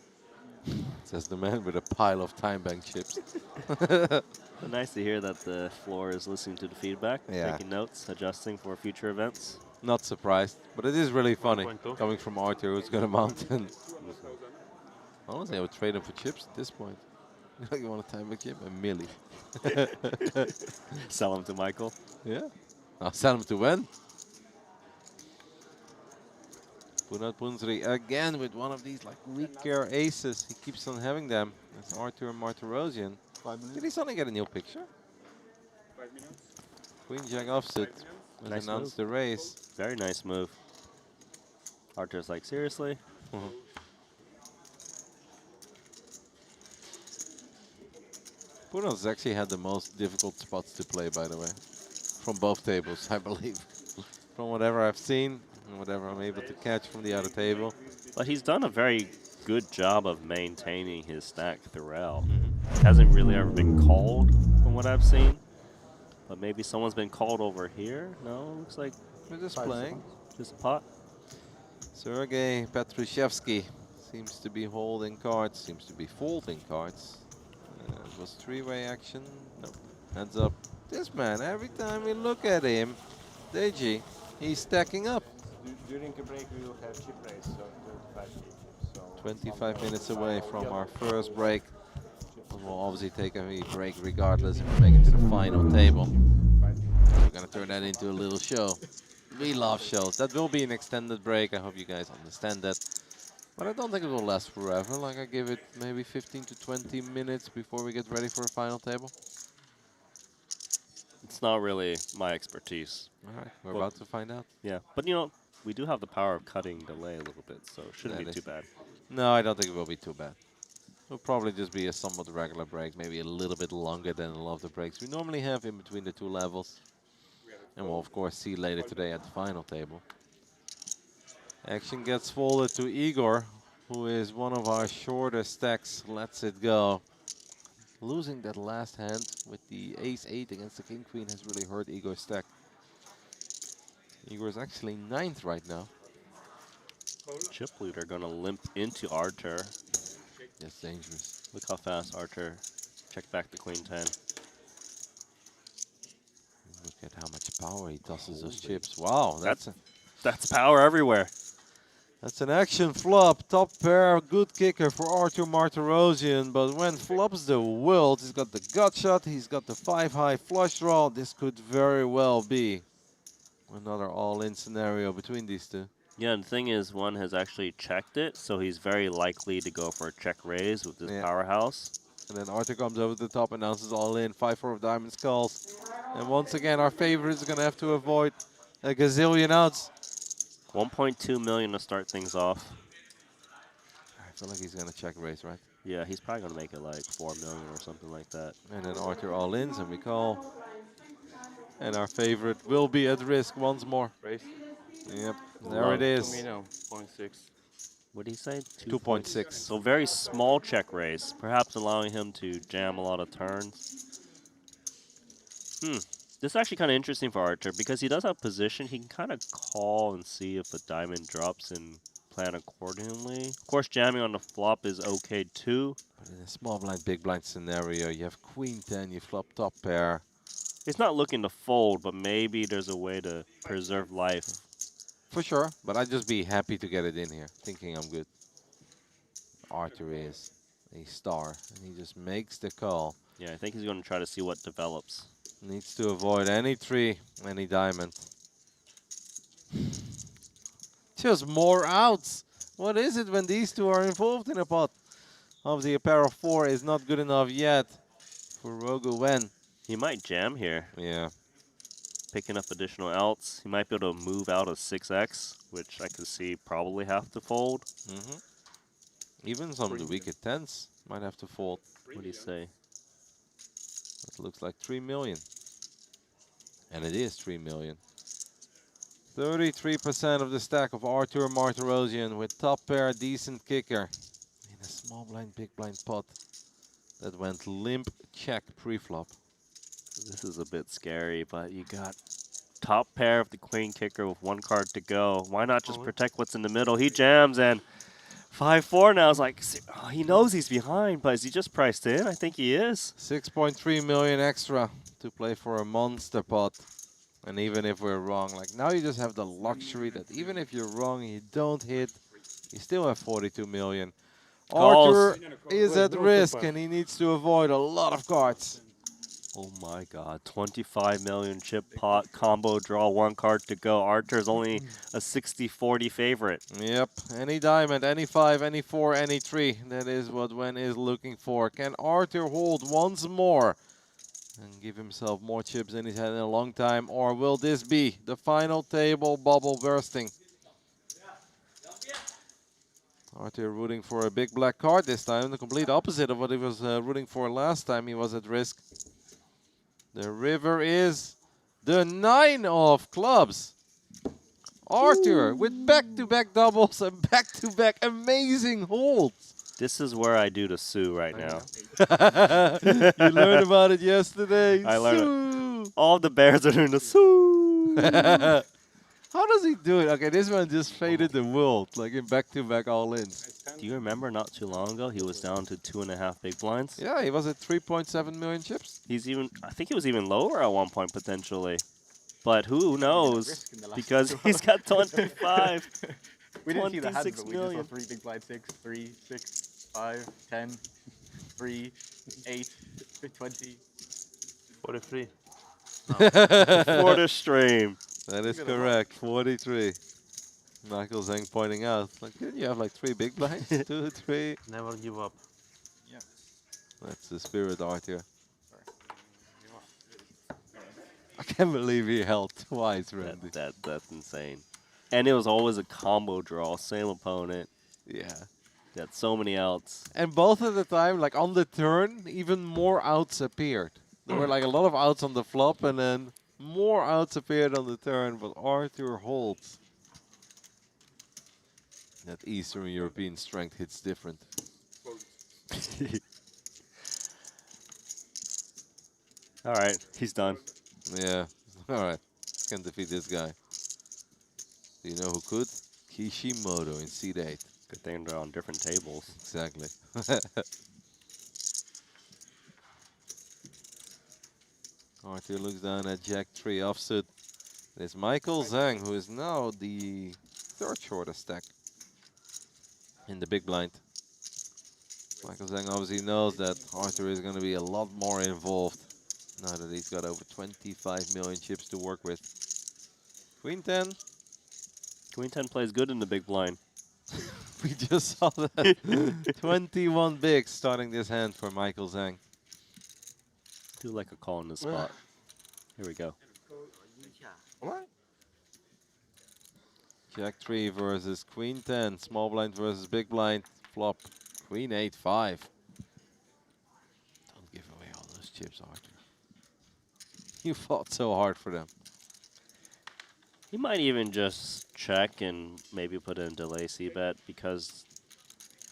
Says the man with a pile of time bank chips. But nice to hear that the floor is listening to the feedback, Yeah. taking notes, adjusting for future events. Not surprised, but it is really funny 1.2. coming from Arthur, who's got a mountain. Honestly, I would trade him for chips at this point. You want a time bank chip? A milli. Sell them to Michael. Yeah. I'll sell him to when? Punat Punzri again with one of these like weaker aces. He keeps on having them. It's Arthur Martirosian. 5 minutes. Did he suddenly get a new picture? 5 minutes. Queen Jack offsuit has Nice announced the race. Very nice move. Arthur's like, seriously? Punat's actually had the most difficult spots to play, by the way, from both tables, I believe. From whatever I've seen and whatever I'm able to catch from the other table. But he's done a very good job of maintaining his stack throughout. Hasn't really ever been called from what I've seen. But maybe someone's been called over here. No, looks like We're just playing. just a pot. Sergei Petrushevsky seems to be holding cards, seems to be folding cards. It was three-way action. Nope. Heads up. This man, every time we look at him, Deji, he's stacking up. During a break, we will have chip race, so 25 chips. So 25 minutes away from our first break. We'll obviously take a break regardless if we make it to the final table. We're going to turn that into a little show. We love shows. That will be an extended break. I hope you guys understand that. But I don't think it will last forever. Like, I give it maybe 15 to 20 minutes before we get ready for a final table. It's not really my expertise. All right, we're Well- about to find out. Yeah, but you know, we do have the power of cutting delay a little bit, so it shouldn't That be is- too bad. No, I don't think it will be too bad. It'll probably just be a somewhat regular break, maybe a little bit longer than a lot of the breaks we normally have in between the two levels. And we'll, of course, see later today at the final table. Action gets folded to Igor, who is one of our shorter stacks. Lets it go. Losing that last hand with the ace-8 against the king-queen has really hurt Igor's stack. Igor is actually 9th right now. Chip leader gonna limp into Arthur. That's dangerous. Look how fast Arthur checked back the queen 10. Look at how much power he tosses those chips. Wow, That's power everywhere. that's an action flop. Top pair, good kicker for Arthur Martirosian. But when flops the wilt, he's got the gut shot, he's got the 5-high flush draw. This could very well be another all-in scenario between these two. Yeah, and the thing is, one has actually checked it, so he's very likely to go for a check raise with this Yeah. powerhouse. And then Arthur comes over the top, announces all in, 5-4 of diamonds calls. And once again, our favorite is going to have to avoid a gazillion outs. 1.2 million to start things off. I feel like he's going to check raise, right? Yeah, he's probably gonna make it like 4 million or something like that. And then Arthur all ins, and we call. And our favorite will be at risk once more. Raise. Yep, Love there it it. is. 2 million, 0.6. What did he say? 2.6. So very small check raise, perhaps allowing him to jam a lot of turns. This is actually kind of interesting for Archer because he does have position. He can kind of call and see if a diamond drops and plan accordingly. Of course, jamming on the flop is okay too. But in a small blind, big blind scenario, you have queen 10, you flop top pair. He's not looking to fold, but maybe there's a way to preserve life. For sure, but I'd just be happy to get it in here, thinking I'm good. Archer is a star, and he just makes the call. Yeah, I think he's going to try to see what develops. Needs to avoid any tree, any diamond. Just more outs. What is it when these two are involved in a pot? Obviously, a pair of 4 is not good enough yet for Rogu Wen. He might jam here, Yeah. picking up additional outs. He might be able to move out a 6x, which I could see probably have to fold. Even some of the weaker 10s might have to fold. What do you say? That looks like 3 million. And it is 3 million. 33% of the stack of Artur Martirosian with top pair, decent kicker. In a small blind, big blind pot that went limp check pre-flop. This is a bit scary, but you got top pair of the queen kicker with 1 card to go. Why not just protect what's in the middle? He jams and 5-4 now is like, oh, he knows he's behind, but is he just priced in? I think he is. 6.3 million extra to play for a monster pot. And even if we're wrong, like now you just have the luxury that even if you're wrong and you don't hit, you still have 42 million. Calls. Archer is at risk and he needs to avoid a lot of cards. Oh my god, 25 million chip pot, combo draw, 1 card to go. Archer's only a 60-40 favorite. Yep, any diamond, any 5, any 4, any 3. That is what Wen is looking for. Can Archer hold once more and give himself more chips than he's had in a long time? Or will this be the final table bubble bursting? Archer rooting for a big black card this time, the complete opposite of what he was rooting for last time he was at risk. The river is the 9 of clubs. Archer with back-to-back doubles and back-to-back amazing holds. This is where I do the sue right now. You learned about it yesterday. I learned Sue. it. All the bears are doing the sue. How does he do it? Okay, this one just faded the world, like in back-to-back all-ins. Do you remember not too long ago he was down to 2.5 big blinds? Yeah, he was at 3.7 million chips. He's even, I think he was even lower at one point potentially. But who knows? Because he's got 25. We didn't see the hands, 26 but we million. just saw 3 big blind 6, 3, 6, 5, 10, 3, 8, 20. 43. For the stream. That is correct, 43. Michael Zhang pointing out, like, didn't you have like 3 big blinds? 2, 3. Never give up. Yeah. That's the spirit art here. I can't believe he held twice, Randy. That's insane. And it was always a combo draw, same opponent. Yeah. Got so many outs. And both at the time, like on the turn, even more outs appeared. There were like a lot of outs on the flop, and then more outs appeared on the turn, but Arthur holds. That Eastern European strength hits different. All right, he's done. Yeah. All right. Can't defeat this guy. Do you know who could? Kishimoto in seed 8. Good thing they're on different tables. Exactly. Arthur looks down at Jack 3 offsuit. There's Michael Zhang, who is now the 3rd shortest stack in the big blind. Michael Zhang obviously knows that Arthur is going to be a lot more involved now that he's got over 25 million chips to work with. Queen 10. Queen 10 plays good in the big blind. We just saw that. 21 bigs starting this hand for Michael Zhang. Do like a call in the spot. Here we go. Jack 3 versus Queen 10. Small blind versus big blind. Flop. Queen 8, 5. Don't give away all those chips, Arthur. You fought so hard for them. He might even just check and maybe put in delay c-bet because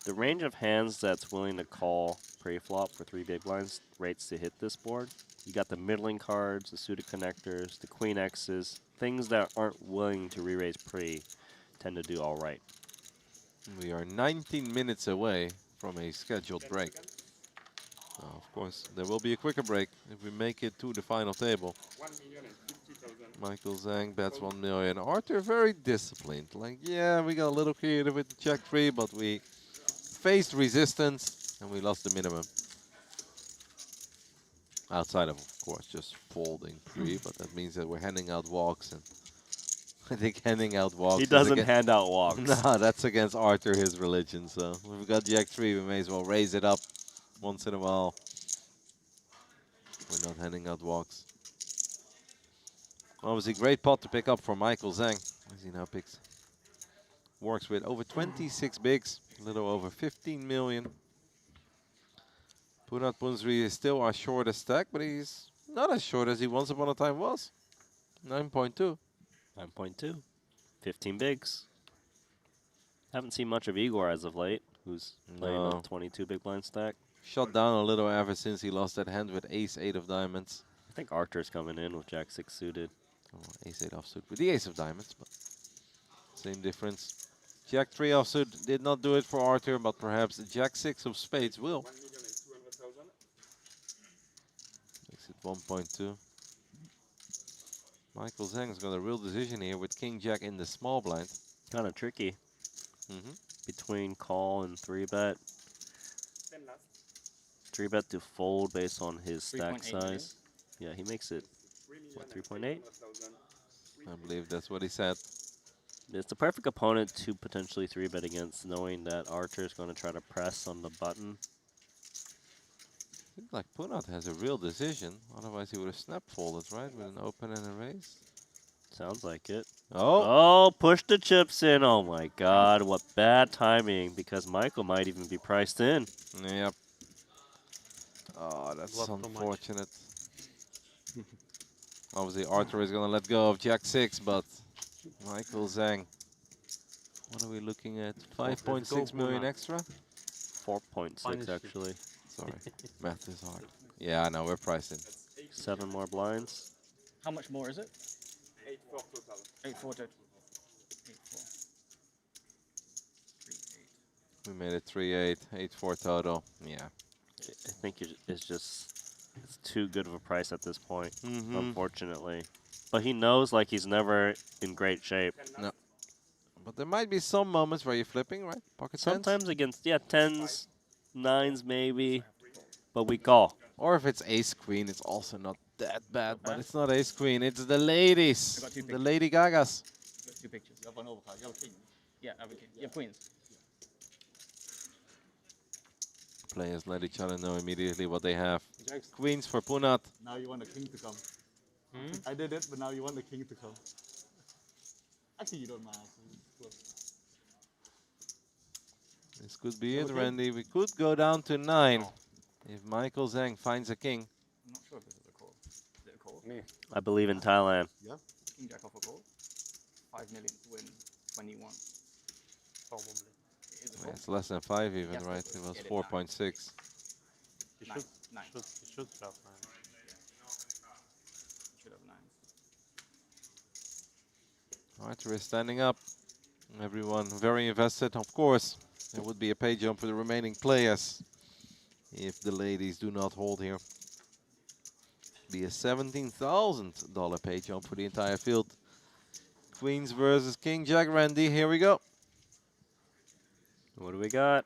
the range of hands that's willing to call pre-flop for 3 big blinds rates to hit this board. You got the middling cards, the suited connectors, the queen X's, things that aren't willing to re-raise pre tend to do all right. We are 19 minutes away from a scheduled break. Of course, there will be a quicker break if we make it to the final table. Michael Zhang bets 1 million. Arthur very disciplined. Like, yeah, we got a little creative with the check 3, but we faced resistance and we lost the minimum. Outside of course, just folding pre, but that means that we're handing out walks, and I think handing out walks. He is doesn't against, hand out walks. No, that's against Arthur, his religion. So if we've got Jack 3, we may as well raise it up once in a while. We're not handing out walks. Obviously, great pot to pick up for Michael Zhang, as he now picks. Works with over 26 bigs, a little over 15 million. Punat Punzri is still our shortest stack, but he's not as short as he once upon a time was. 9.2. 9.2. 15 bigs. Haven't seen much of Igor as of late, who's playing No. a 22 big blind stack. Shut down a little ever since he lost that hand with ace-8 of diamonds. I think Arthur's coming in with jack 6 suited. Oh, ace-8 offsuit with the ace of diamonds, but same difference. Jack 3 offsuit did not do it for Arthur, but perhaps jack 6 of spades will. Makes it 1.2. Michael Zhang's got a real decision here with king jack in the small blind. Kind of tricky. Mm-hmm. Between call and 3-bet. 3-bet to fold based on his stack 3.8 million. size. Yeah, he makes it, what, 3.8? I believe that's what he said. It's the perfect opponent to potentially 3-bet against, knowing that Archer's going to try to press on the button. I think like Punat has a real decision. Otherwise he would have snap folded, right? With an open and a raise. Sounds like it. Oh! Oh, push the chips in. Oh my god, what bad timing, because Michael might even be priced in. Yep. Oh, that's Lot too much. unfortunate. Obviously, Arthur is going to let go of jack 6, but Michael Zhang. What are we looking at? 5.6 million Punat. extra? 4.6 Punish it. actually. Sorry, math is hard. Yeah, I know, we're priced in. 7 more blinds. How much more is it? 8-4 total. 8-4 total. 8-4. 3-8. We made it 3-8, 8-4 total. Yeah. I think it's just, it's too good of a price at this point, unfortunately. But he knows like he's never in great shape. No. But there might be some moments where you're flipping, right? Pocket tens? Sometimes against, yeah, 10s, 9s maybe, but we call. Or if it's ace-queen, it's also not that bad, but it's not ace-queen, it's the ladies. I got two The pictures. Lady Gagas. Two pictures. You have one overcard. You have a king. Yeah, I have a king. You have queens. Players let each other know immediately what they have. Queens for Punat. Now you want the king to come. I did it, but now you want the king to come. Actually, you don't mind. This could be it, Okay. Randy. We could go down to 9 if Michael Zhang finds a king. I'm not sure if this is a call. Is it a call? I believe in Thailand. King Jack off a call. 5 million to win 21. Probably. It is a Yeah, call. it's less than 5 even, Yes, right? it It was is. 4.6. He Nine. should, Nine. he should have 9. Should have 9. Arthur is standing up. Everyone very invested. Of course, there would be a pay jump for the remaining players if the ladies do not hold here. Be a $17,000 pay jump for the entire field. Queens versus King Jack. Randy, here we go. What do we got?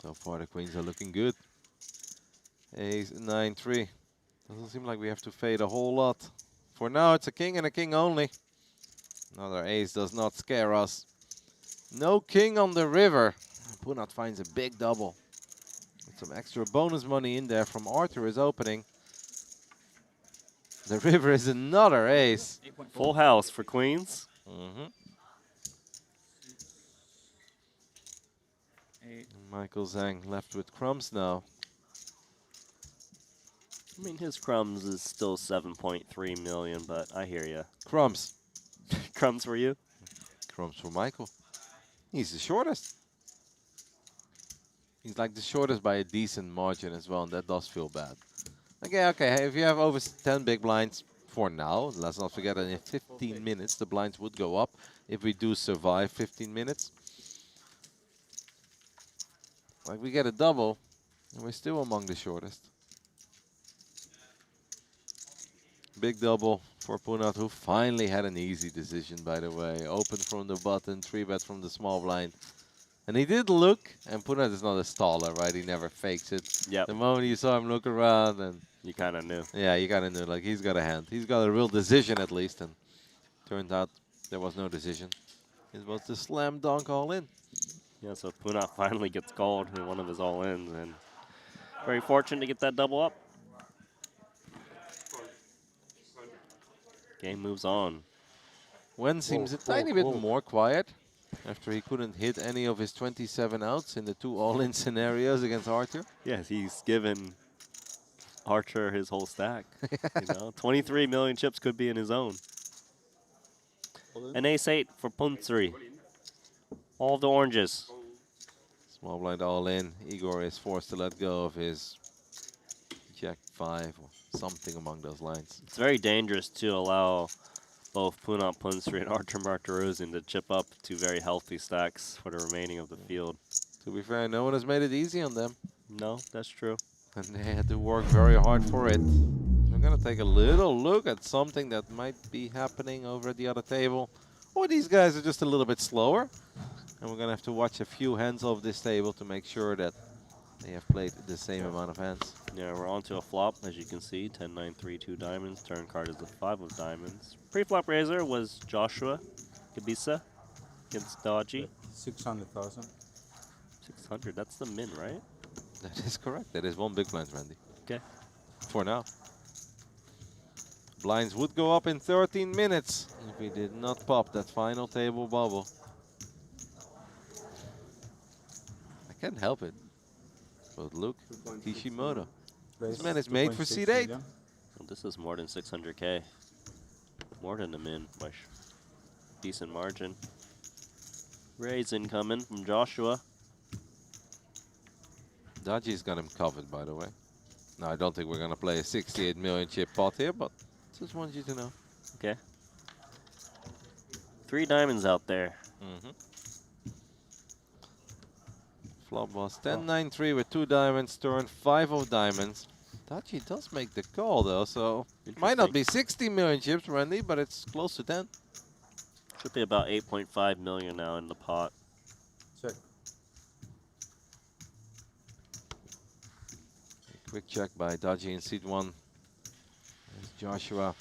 So far, the queens are looking good. Ace 9-3. Doesn't seem like we have to fade a whole lot. For now, it's a king and a king only. Another ace does not scare us. No king on the river. Punat finds a big double. With some extra bonus money in there from Arthur is opening. The river is another ace. 8.4. Full house for queens. Mhm. 8. Michael Zhang left with crumbs now. I mean, his crumbs is still 7.3 million, but I hear ya. Crumbs. Crumbs for you? Crumbs for Michael. He's the shortest. He's like the shortest by a decent margin as well, and that does feel bad. Okay, hey, if you have over 10 big blinds for now, let's not forget that in 15 minutes the blinds would go up if we do survive 15 minutes. Like we get a double, and we're still among the shortest. Big double for Punat, who finally had an easy decision, by the way. Open from the button, 3-bet from the small blind. And he did look, and Punat is not a staller, right? He never fakes it. Yep. The moment you saw him look around, and You kind of knew. yeah, you kind of knew, like, he's got a hand. He's got a real decision, at least, and turned out there was no decision. It was the slam dunk all in. Yeah, so Punat finally gets called in one of his all-ins, and very fortunate to get that double up. Game moves on. Wen seems a tiny bit more quiet after he couldn't hit any of his 27 outs in the 2 all-in scenarios against Arthur. Yes, he's given Archer his whole stack. You know, 23 million chips could be in his own. An ace-8 for Punsri. All of the oranges. Small blind all in. Igor is forced to let go of his Jack 5 or something among those lines. It's very dangerous to allow both Punat Punsri and Archer Martirosian to chip up 2 very healthy stacks for the remaining of the field. To be fair, no one has made it easy on them. No, that's true. And they had to work very hard for it. We're going to take a little look at something that might be happening over at the other table. Or these guys are just a little bit slower. And we're going to have to watch a few hands of this table to make sure that they have played the same amount of hands. Yeah, we're on to a flop, as you can see. 10, 9, 3, 2 diamonds. Turn card is the 5 of diamonds. Pre-flop raiser was Joshua Gabisa against Dodgy. 600,000. 600, that's the min, right? That is correct. That is 1 big blind, Randy. Okay. For now. Blinds would go up in 13 minutes if we did not pop that final table bubble. I can't help it. But look, Kishimoto. This man is made for seat 8. Well, this is more than 600K. More than the min by decent margin. Raise incoming from Joshua. Daji's got him covered, by the way. Now, I don't think we're going to play a 68 million chip pot here, but just want you to know. Okay. 3 diamonds out there. Flop was 10-9-3 with 2 diamonds, turn 5 of diamonds. Daji does make the call, though, so it might not be 60 million chips, Randy, but it's close to 10. Should be about 8.5 million now in the pot. Check. A quick check by Daji in seat 1. There's Joshua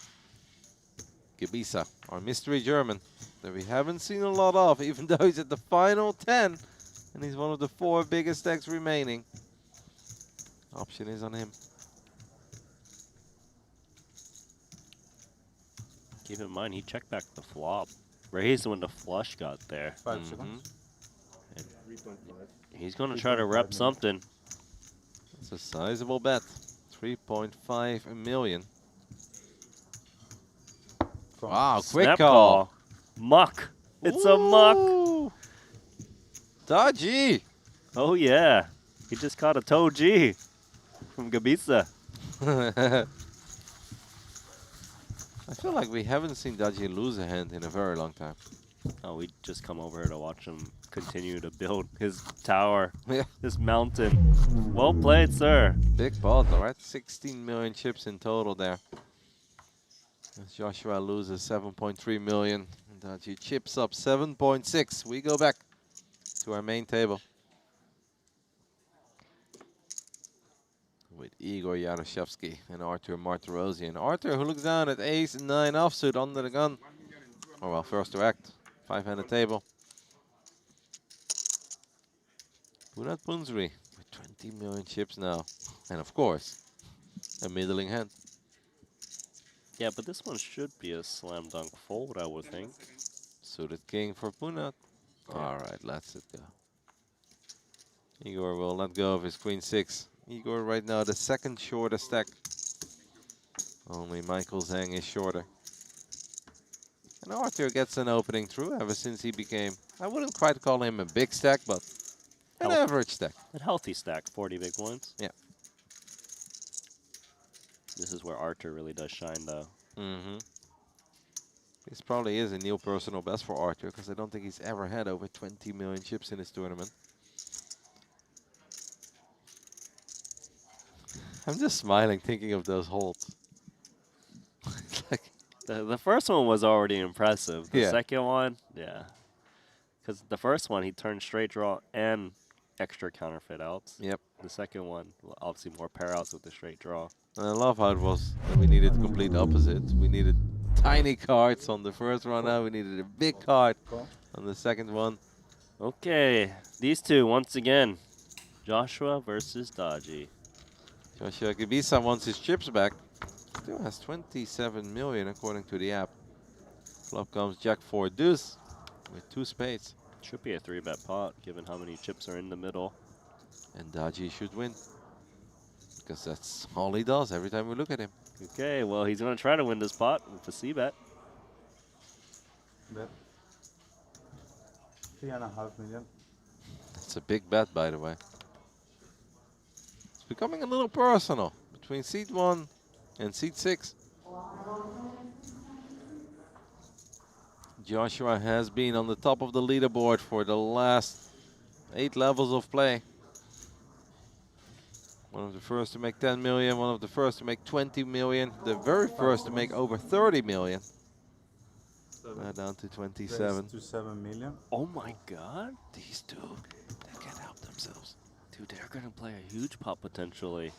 Gabisa, our mystery German, that we haven't seen a lot of, even though he's at the final 10. And he's one of the 4 biggest stacks remaining. Option is on him. Keep in mind, he checked back the flop. Raised when the flush got there. 5 seconds. He's going to try to rep something. It's a sizable bet. 3.5 million. Wow, quick Snap call. Muck. It's a muck. Daji. Oh, yeah. He just caught a toe G from Gabisa. I feel like we haven't seen Daji lose a hand in a very long time. Oh, we just come over here to watch him continue to build his tower, Yeah. his mountain. Well played, sir. Big pot, all right? 16 million chips in total there. As Joshua loses 7.3 million. And Daji chips up 7.6. We go back to our main table. With Igor Yaroshevsky and Arthur Martirosian. Arthur, who looks down at ace and 9 offsuit under the gun. Oh well, first to act. 5-handed table. Punat Punsri with 20 million chips now. And of course, a middling hand. Yeah, but this one should be a slam dunk fold, I would think. Suited king for Punat. All right, let's it go. Igor will let go of his queen 6. Igor right now the second shortest stack. Only Michael Zhang is shorter. And Arthur gets an opening through ever since he became, I wouldn't quite call him a big stack, but an Health- average stack. A healthy stack, 40 big ones. Yeah. This is where Arthur really does shine, though. Mm-hmm. This probably is a new personal best for Arthur, because I don't think he's ever had over 20 million chips in his tournament. I'm just smiling thinking of those holds. It's like, The first one was already impressive. The Yeah. second one, yeah. Because the first one, he turned straight draw and extra counterfeit outs. yep. The second one, well, obviously more pair outs with the straight draw. And I love how it was that we needed the complete opposite. We needed tiny cards on the first run out. We needed a big card on the second one. Okay, these two, once again. Joshua versus Dodgy. Joshua Gibisa wants his chips back. Still has 27 million according to the app. Flop comes Jack 4 deuce with 2 spades. Should be a 3-bet pot, given how many chips are in the middle. And Dodgy should win. Because that's all he does every time we look at him. Okay, well, he's going to try to win this pot with a C-bet. Bet. 3.5 million. That's a big bet, by the way. It's becoming a little personal between seat 1 and seat 6. Joshua has been on the top of the leaderboard for the last 8 levels of play. One of the first to make 10 million, one of the first to make 20 million, the very first to make over 30 million. Now down to 27. To 7 million. Oh my god. These two, they can't help themselves. Dude, they're going to play a huge pot potentially.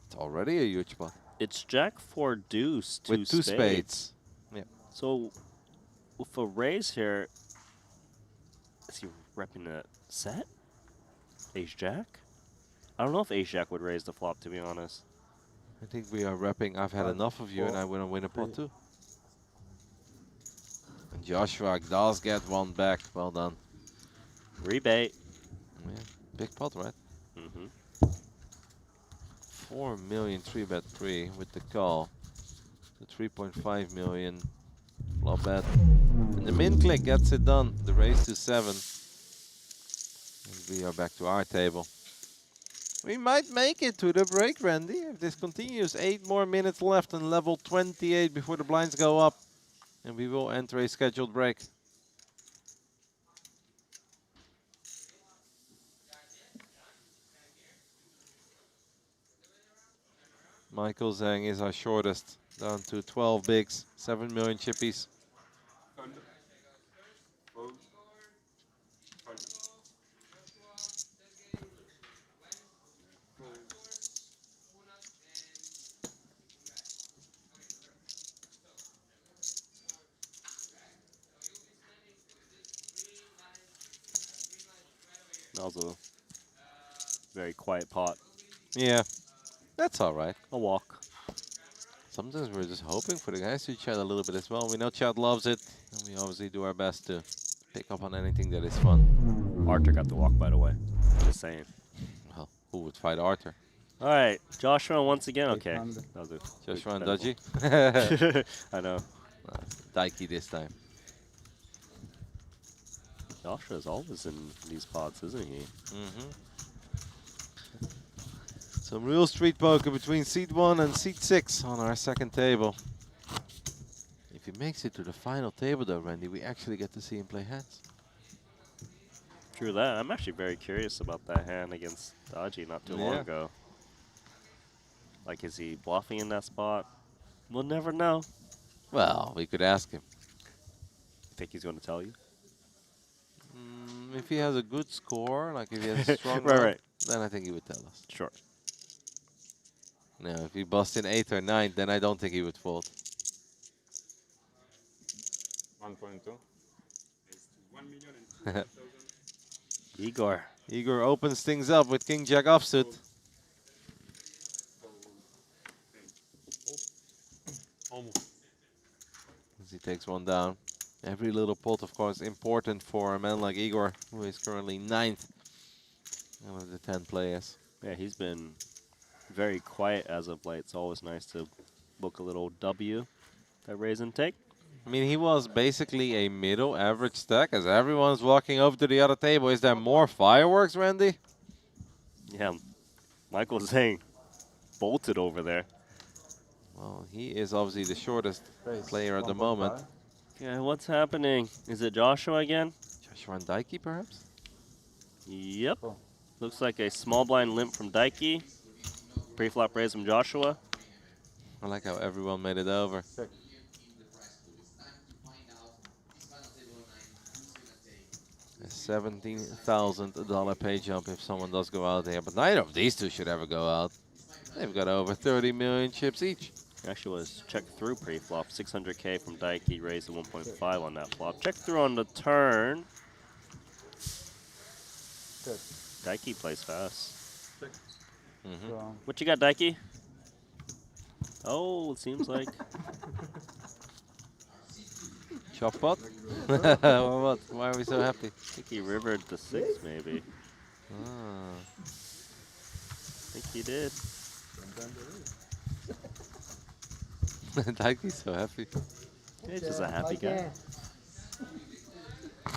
It's already a huge pot. It's Jack 4 deuce, With 2 spades. Yeah. So, with a raise here, is he repping a set? Ace Jack? I don't know if Ace Jack would raise the flop, to be honest. I think we are wrapping. I've had enough of you, and I want to win a pot too. And Joshua does get one back. Well done. Rebate. Yeah, big pot, right? Mm-hmm. 4 million 3-bet 3 with the call. The 3.5 million flop bet. And the min click gets it done. The raise to 7. And we are back to our table. We might make it to the break, Randy. If this continues, 8 more minutes left on level 28 before the blinds go up. And we will enter a scheduled break. Michael Zhang is our shortest, down to 12 bigs, 7 million chippies. That was a very quiet pot. Yeah, that's all right. A walk. Sometimes we're just hoping for the guys to chat a little bit as well. We know chat loves it, and we obviously do our best to pick up on anything that is fun. Arthur got the walk, by the way. Just saying. Well, who would fight Arthur? All right, Joshua once again. Okay. 800. That'll do. Joshua and Good Dodgy? I know. Daiki this time. Joshua's always in these pots, isn't he? Mm-hmm. Some real street poker between seat 1 and seat 6 on our second table. If he makes it to the final table though, Randy, we actually get to see him play hands. True that. I'm actually very curious about that hand against Dodgy not too long Yeah. ago. Like, is he bluffing in that spot? We'll never know. Well, we could ask him. Think he's going to tell you? If he has a good score, like if he has a strong Right, run, right. then I think he would tell us. Sure. Now, if he busts in 8 or 9, then I don't think he would fold. 1.2. Igor. Igor opens things up with King Jack offsuit. Almost. As he takes one down. Every little pot, of course, important for a man like Igor, who is currently 9th out of the 10 players. Yeah, he's been very quiet as of late. It's always nice to book a little W that raise and take. I mean, he was basically a middle average stack as everyone's walking over to the other table. Is there more fireworks, Randy? Yeah, Michael Zhang bolted over there. Well, he is obviously the shortest player at the 1.5. moment. Yeah, what's happening? Is it Joshua again? Joshua and Daiki, perhaps? Yep. Cool. Looks like a small blind limp from Daiki. Pre-flop raise from Joshua. I like how everyone made it over. Check. A $17,000 pay jump if someone does go out there. But neither of these two should ever go out. They've got over 30 million chips each. Actually was check through pre-flop. 600K from Daiki, raised to 1.5 on that flop. Check through on the turn. Check. Daiki plays fast. Strong. What you got, Daiki? Oh, it seems like Chop pot? What? Why are we so happy? I think he rivered the 6 maybe. Ah. I think he did. Daiki's so happy. He's just a happy guy.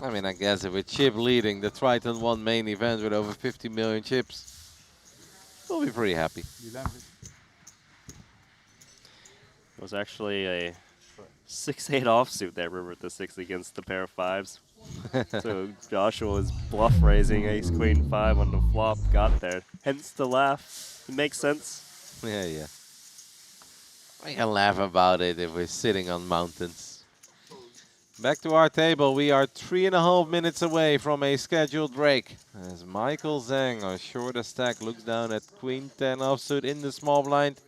I mean, I guess if with Chip leading the Triton ONE main event with over 50 million chips, we'll be pretty happy. You landed. It was actually a 6-8 offsuit that rivered the 6 against the pair of 5s. So Joshua was bluff raising ace queen 5 on the flop, got there. Hence the laugh. It makes sense. Yeah, yeah. We can laugh about it if we're sitting on mountains. Back to our table. We are 3.5 minutes away from a scheduled break. As Michael Zhang, our shortest stack, looks down at queen 10 offsuit in the small blind.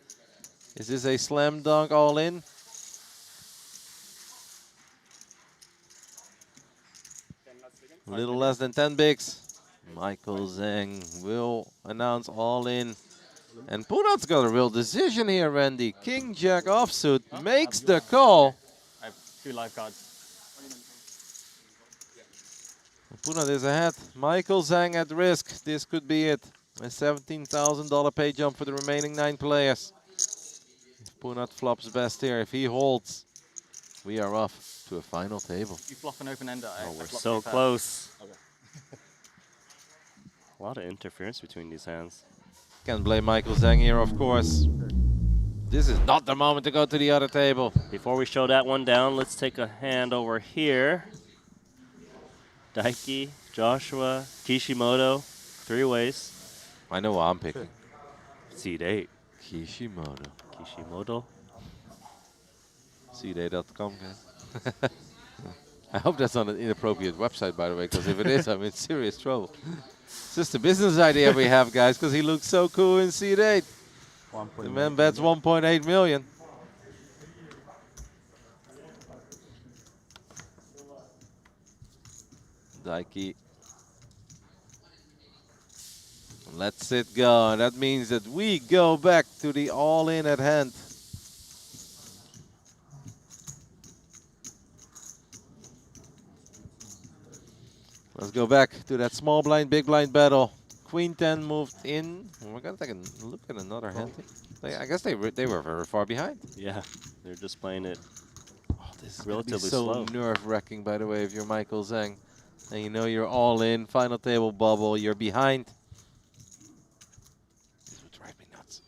Is this a slam dunk all in? A little less than 10 bigs. Michael Zhang will announce all in. And Punat's got a real decision here, Randy. King Jack offsuit makes the call. I have 2 live cards. Punat is ahead. Michael Zhang at risk. This could be it. A $17,000 pay jump for the remaining 9 players. If Punat flops best here, if he holds, we are off to a final table. You flop an open ender. Oh, we're so close. A lot of interference between these hands. Can't blame Michael Zhang here, of course. This is not the moment to go to the other table. Before we show that one down, let's take a hand over here. Daiki, Joshua, Kishimoto, 3 ways. I know what I'm picking. Seed 8. Kishimoto. Kishimoto. Seed8.com, guys. I hope that's not an inappropriate website, by the way, because if it is, I'm in serious trouble. It's just a business idea we have, guys, because he looks so cool in Seed 8. The man bets 1.8 million. Daiki. Let's it go. That means that we go back to the all-in at hand. Let's go back to that small blind, big blind battle. Queen 10 moved in. We're gonna take a look at another hand. I guess they were very far behind. Yeah, they're just playing it. Oh, this is relatively so slow. nerve-wracking, by the way, if you're Michael Zhang. And you know you're all in, final table bubble, you're behind. This would drive me nuts.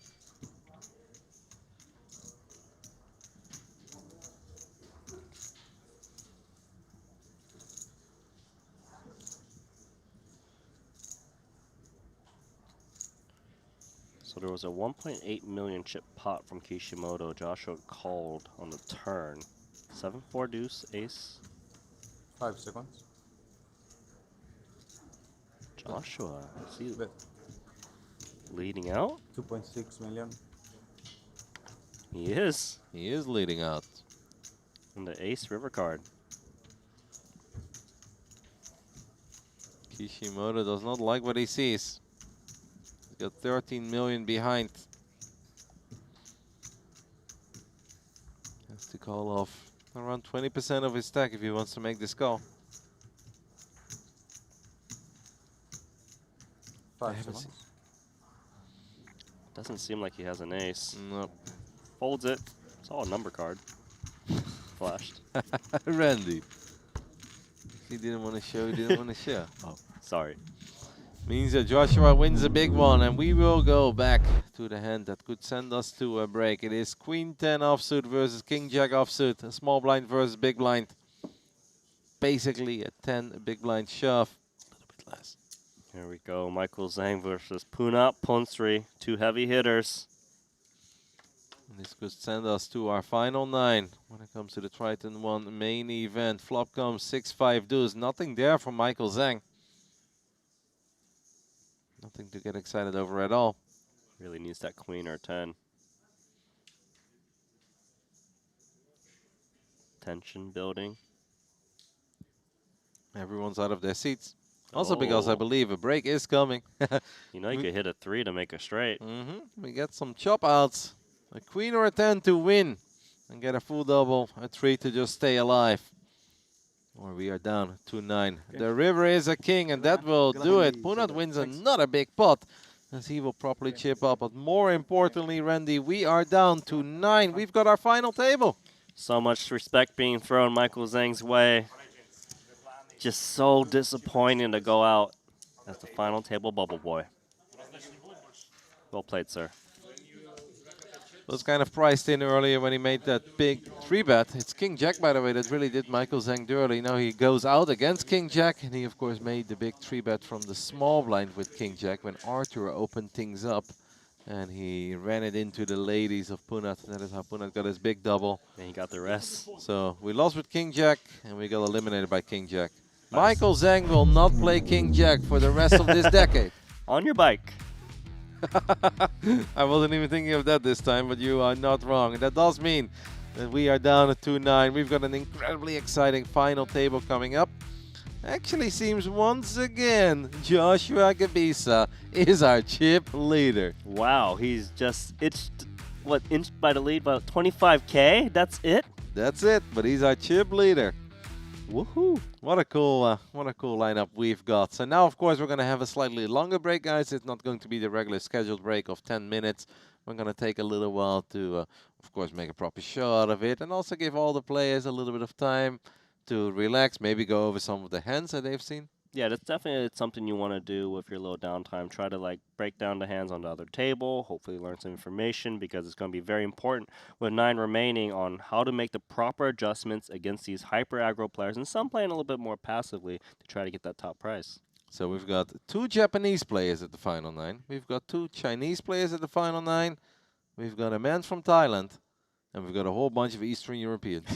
So there was a 1.8 million chip pot from Kishimoto. Joshua called on the turn. 7-4 deuce, ace. 5 seconds. Joshua, is he Bet. leading out? 2.6 million. He is. He is leading out. And the ace river card. Kishimoto does not like what he sees. He's got 13 million behind. Has to call off around 20% of his stack if he wants to make this call. 5 haven't seconds. Doesn't seem like he has an ace. Nope. Folds it. saw a number card. Flashed. Randy. He didn't want to show, he didn't want to show. Oh, sorry. Means that Joshua wins a big one, and we will go back to the hand that could send us to a break. It is Queen 10 offsuit versus King Jack offsuit. A small blind versus big blind. Basically a 10 big blind shove. A little bit less. Here we go. Michael Zhang versus Punat Ponsri. 2 heavy hitters. And this could send us to our final 9 when it comes to the Triton ONE main event. Flop comes 6-5 deuce. Nothing there from Michael Zhang. Nothing to get excited over at all. Really needs that queen or 10. Tension building. Everyone's out of their seats. Also because I believe a break is coming. You know you could hit a 3 to make a straight. We get some chop outs. A queen or a 10 to win. And get a full double. A 3 to just stay alive. Or we are down 2-9. The river is a king, and that will do it. Punat wins another big pot, as he will properly chip up. But more importantly, Randy, we are down to 9. We've got our final table. So much respect being thrown Michael Zhang's way. Just so disappointing to go out as the final table bubble boy. Well played, sir. Was kind of priced in earlier when he made that big 3-bet. It's King Jack, by the way, that really did Michael Zhang dirty. Now he goes out against King Jack, and he, of course, made the big 3-bet from the small blind with King Jack when Arthur opened things up. And he ran it into the ladies of Punat. That is how Punat got his big double. And he got the rest. So we lost with King Jack, and we got eliminated by King Jack. Nice. Michael Zhang will not play King Jack for the rest of this decade. On your bike. I wasn't even thinking of that this time, but you are not wrong. And that does mean that we are down at 2-9. We've got an incredibly exciting final table coming up. Actually seems once again Joshua Gabisa is our chip leader. Wow, he's just inched by the lead about 25K? That's it? That's it, but he's our chip leader. Woohoo! What a cool lineup we've got. So now, of course, we're going to have a slightly longer break, guys. It's not going to be the regular scheduled break of 10 minutes. We're going to take a little while to, of course, make a proper show out of it, and also give all the players a little bit of time to relax, maybe go over some of the hands that they've seen. Yeah, that's definitely something you want to do with your little downtime. Try to like break down the hands on the other table, hopefully learn some information, because it's going to be very important with 9 remaining on how to make the proper adjustments against these hyper aggro players, and some playing a little bit more passively to try to get that top prize. So we've got 2 Japanese players at the final 9. We've got 2 Chinese players at the final 9. We've got a man from Thailand. And we've got a whole bunch of Eastern Europeans.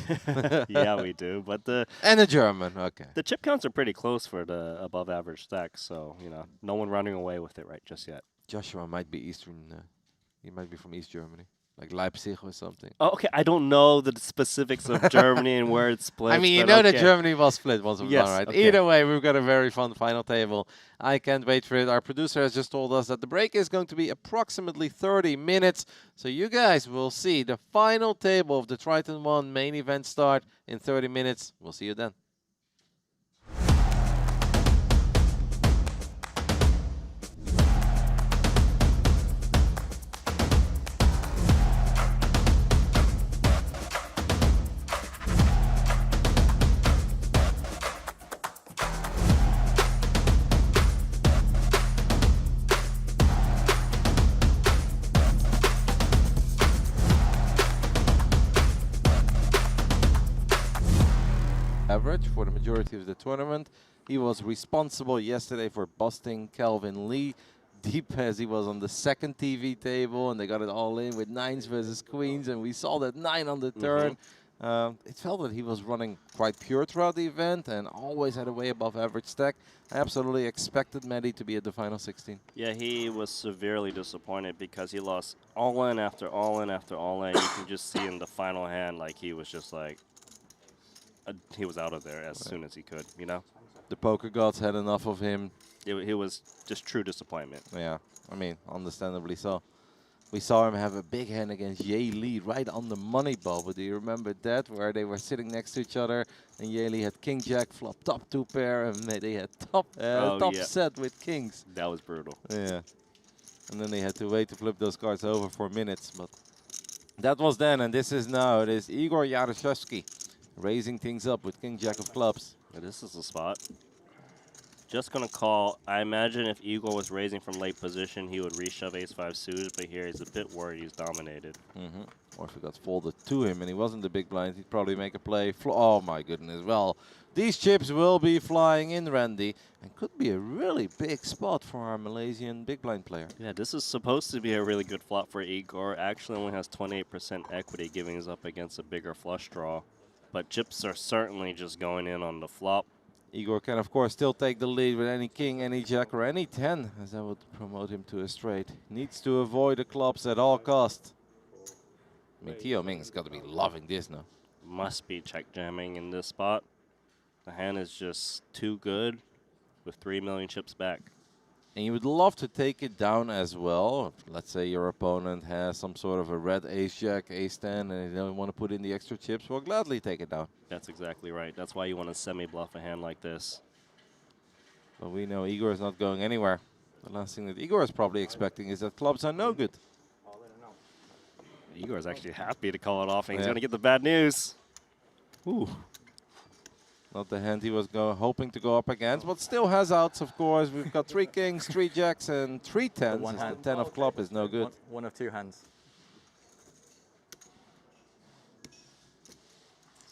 Yeah, we do. But and a German, okay. The chip counts are pretty close for the above average stacks, so, you know, no one running away with it right just yet. Joshua might be Eastern, he might be from East Germany. Like Leipzig or something. Oh, okay, I don't know the specifics of Germany and where it's split. I mean, you know that Germany was split once upon, yes, right? Okay. Either way, we've got a very fun final table. I can't wait for it. Our producer has just told us that the break is going to be approximately 30 minutes. So you guys will see the final table of the Triton ONE main event start in 30 minutes. We'll see you then. Average for the majority of the tournament. He was responsible yesterday for busting Calvin Lee deep as he was on the second TV table, and they got it all in with 9s versus queens, and we saw that 9 on the turn. It felt that he was running quite pure throughout the event and always had a way above average stack. I absolutely expected Maddie to be at the final 16. Yeah, he was severely disappointed because he lost all in after all in after all in. You can just see in the final hand, like, he was just like, he was out of there as soon as he could, you know? The poker gods had enough of him. It was just true disappointment. Yeah, I mean, understandably so. We saw him have a big hand against Ye Li right on the money bubble. Do you remember that? Where they were sitting next to each other, and Ye Li had King Jack flop top 2 pair, and they had top set with kings. That was brutal. Yeah. And then they had to wait to flip those cards over for minutes, but That was then, and this is now. It is Igor Yaroshevsky raising things up with King Jack of clubs. Yeah, this is the spot. Just gonna call. I imagine if Igor was raising from late position, he would reshove ace-5 suited, but here he's a bit worried he's dominated. Or if it got folded to him and he wasn't the big blind, he'd probably make a play. Oh my goodness. Well, these chips will be flying in, Randy, and could be a really big spot for our Malaysian big blind player. Yeah, this is supposed to be a really good flop for Igor. Actually only has 28% equity, giving us up against a bigger flush draw. But chips are certainly just going in on the flop. Igor can, of course, still take the lead with any king, any jack, or any 10, as that would promote him to a straight. Needs to avoid the clubs at all costs. I mean, Teoh Ming's got to be loving this now. Must be check jamming in this spot. The hand is just too good with 3 million chips back. And you would love to take it down as well. Let's say your opponent has some sort of a red ace-jack, ace-10, and you don't want to put in the extra chips. We'll gladly take it down. That's exactly right. That's why you want to semi-bluff a hand like this. But we know Igor is not going anywhere. The last thing that Igor is probably expecting is that clubs are no good. Igor is actually happy to call it off, and he's Yeah. going to get the bad news. Ooh. Not the hand he was hoping to go up against, but still has outs, of course. We've got 3 kings, 3 jacks, and 3 tens. One The hand. 10 of club is no good. One of 2 hands.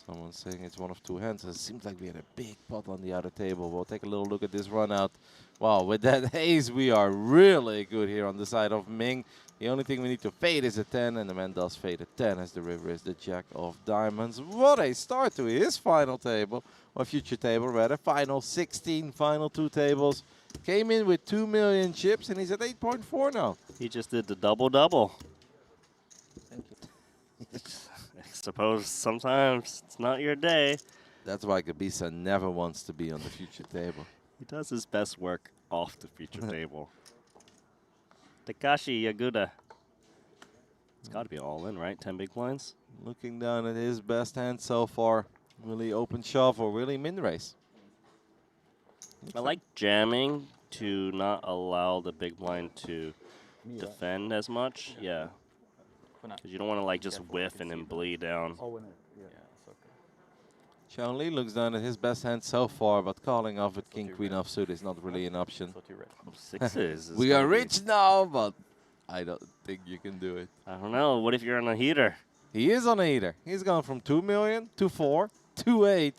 Someone's saying it's one of 2 hands. It seems like we had a big pot on the outer table. We'll take a little look at this run out. Wow, with that ace, we are really good here on the side of Ming. The only thing we need to fade is a 10, and the man does fade a 10 as the river is the jack of diamonds. What a start to his final table, or future table rather. Final 16, final 2 tables. Came in with 2 million chips, and he's at 8.4 now. He just did the double-double. Thank you. I suppose sometimes it's not your day. That's why Gabisa never wants to be on the future table. He does his best work off the feature table. Takashi Yaguda. It's got to be all in, right? 10 big blinds? Looking down at his best hand so far. Really open shove or really min raise. I like jamming to not allow the big blind to defend as much. Yeah. Because you don't want to like just whiff and then bleed down. Oh, when it, yeah. Yeah, it's okay. Xiao Li looks down at his best hand so far, but calling off with king, queen offsuit is not really an option. So 2 red. Sixes. is We are gonna be- rich now, but I don't think you can do it. I don't know. What if you're on a heater? He is on a heater. He's gone from 2 million to 4 to 8.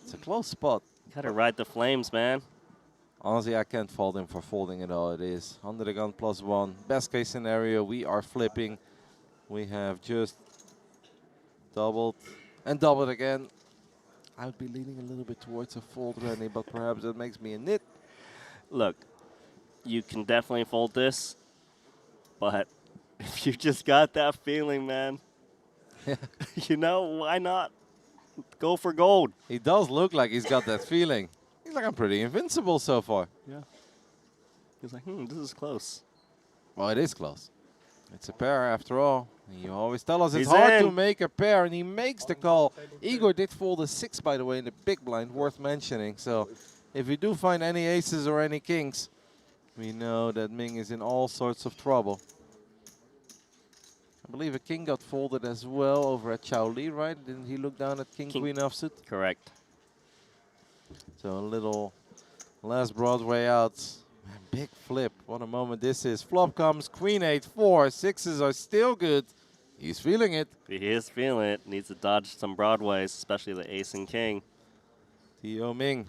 It's a close spot. Gotta ride the flames, man. Honestly, I can't fault him for folding it all. It is under the gun +1. Best case scenario, we are flipping. We have just doubled and doubled again. I would be leaning a little bit towards a fold, Randy, but perhaps that makes me a nit. Look, you can definitely fold this, but if you just got that feeling, man, you know, why not go for gold? He does look like he's got that feeling. He's like, I'm pretty invincible so far. Yeah. He's like, this is close. Well, it is close. It's a pair after all. You always tell us it's He's hard to in. make a pair, and he makes the call. Igor did fold a 6, by the way, in the big blind, worth mentioning. So if we do find any aces or any kings, we know that Ming is in all sorts of trouble. I believe a king got folded as well over at Xiao Li, right? Didn't he look down at king, queen offsuit? Correct. So a little last Broadway out. Man, big flip. What a moment this is. Flop comes, queen 8-4. 6s are still good. He's feeling it. He is feeling it. Needs to dodge some broadways, especially the ace and king. Teoh Ming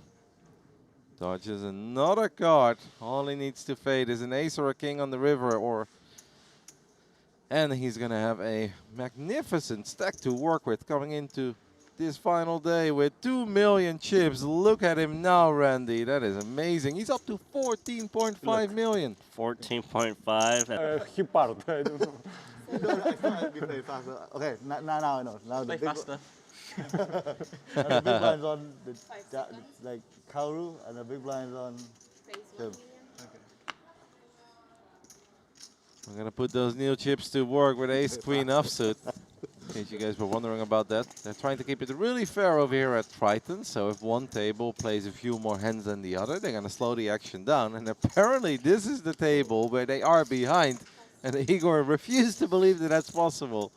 dodges another card. All he needs to fade is an ace or a king on the river, and he's gonna have a magnificent stack to work with coming into this final day with 2 million chips. Look at him now, Randy. That is amazing. He's up to 14.5 million. 14.5. He parred. I don't know. No, I thought I'd be playing faster. Okay, now I know. Now Play the big, faster. now the big blinds on the like Kauru, and the big blinds on Phase 1 Tim. million. We're gonna put those new chips to work with ace queen offsuit. In case you guys were wondering about that. They're trying to keep it really fair over here at Triton. So if one table plays a few more hands than the other, they're gonna slow the action down. And apparently this is the table where they are behind. And Igor refused to believe that that's possible.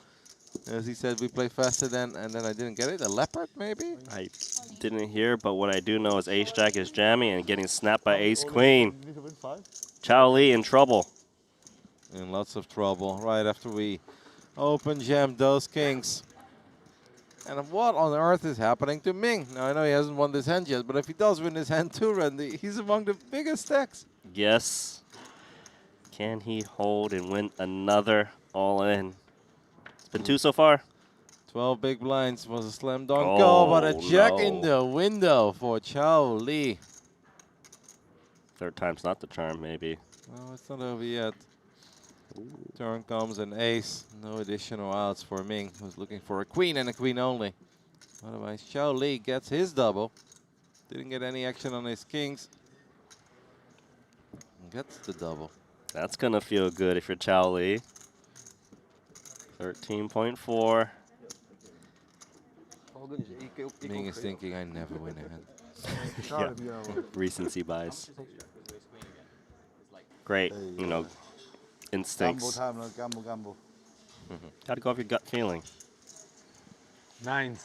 As he said, we play faster than, and then I didn't get it. A leopard, maybe? I didn't hear, but what I do know is Ace Jack is jamming and getting snapped by Ace Queen. You need to win 5. Chao Li in trouble. In lots of trouble right after we open jam those kings. And what on earth is happening to Ming? Now, I know he hasn't won this hand yet, but if he does win this hand too, Randy, he's among the biggest stacks. Yes. Can he hold and win another all-in? It's been 2 so far. 12 big blinds was a slam dunk goal, but a jack in no. the window for Chao Li. Third time's not the charm, maybe. Oh, it's not over yet. Turn comes an ace. No additional outs for Ming, who's looking for a queen and a queen only. Otherwise, Chao Li gets his double. Didn't get any action on his kings. Gets the double. That's going to feel good if you're Chao Li. 13.4. Ming is thinking, I never win a hand. Yeah. Recency bias. Great, you know, instincts. Gamble time, no, gamble. Gotta go off your gut feeling. 9.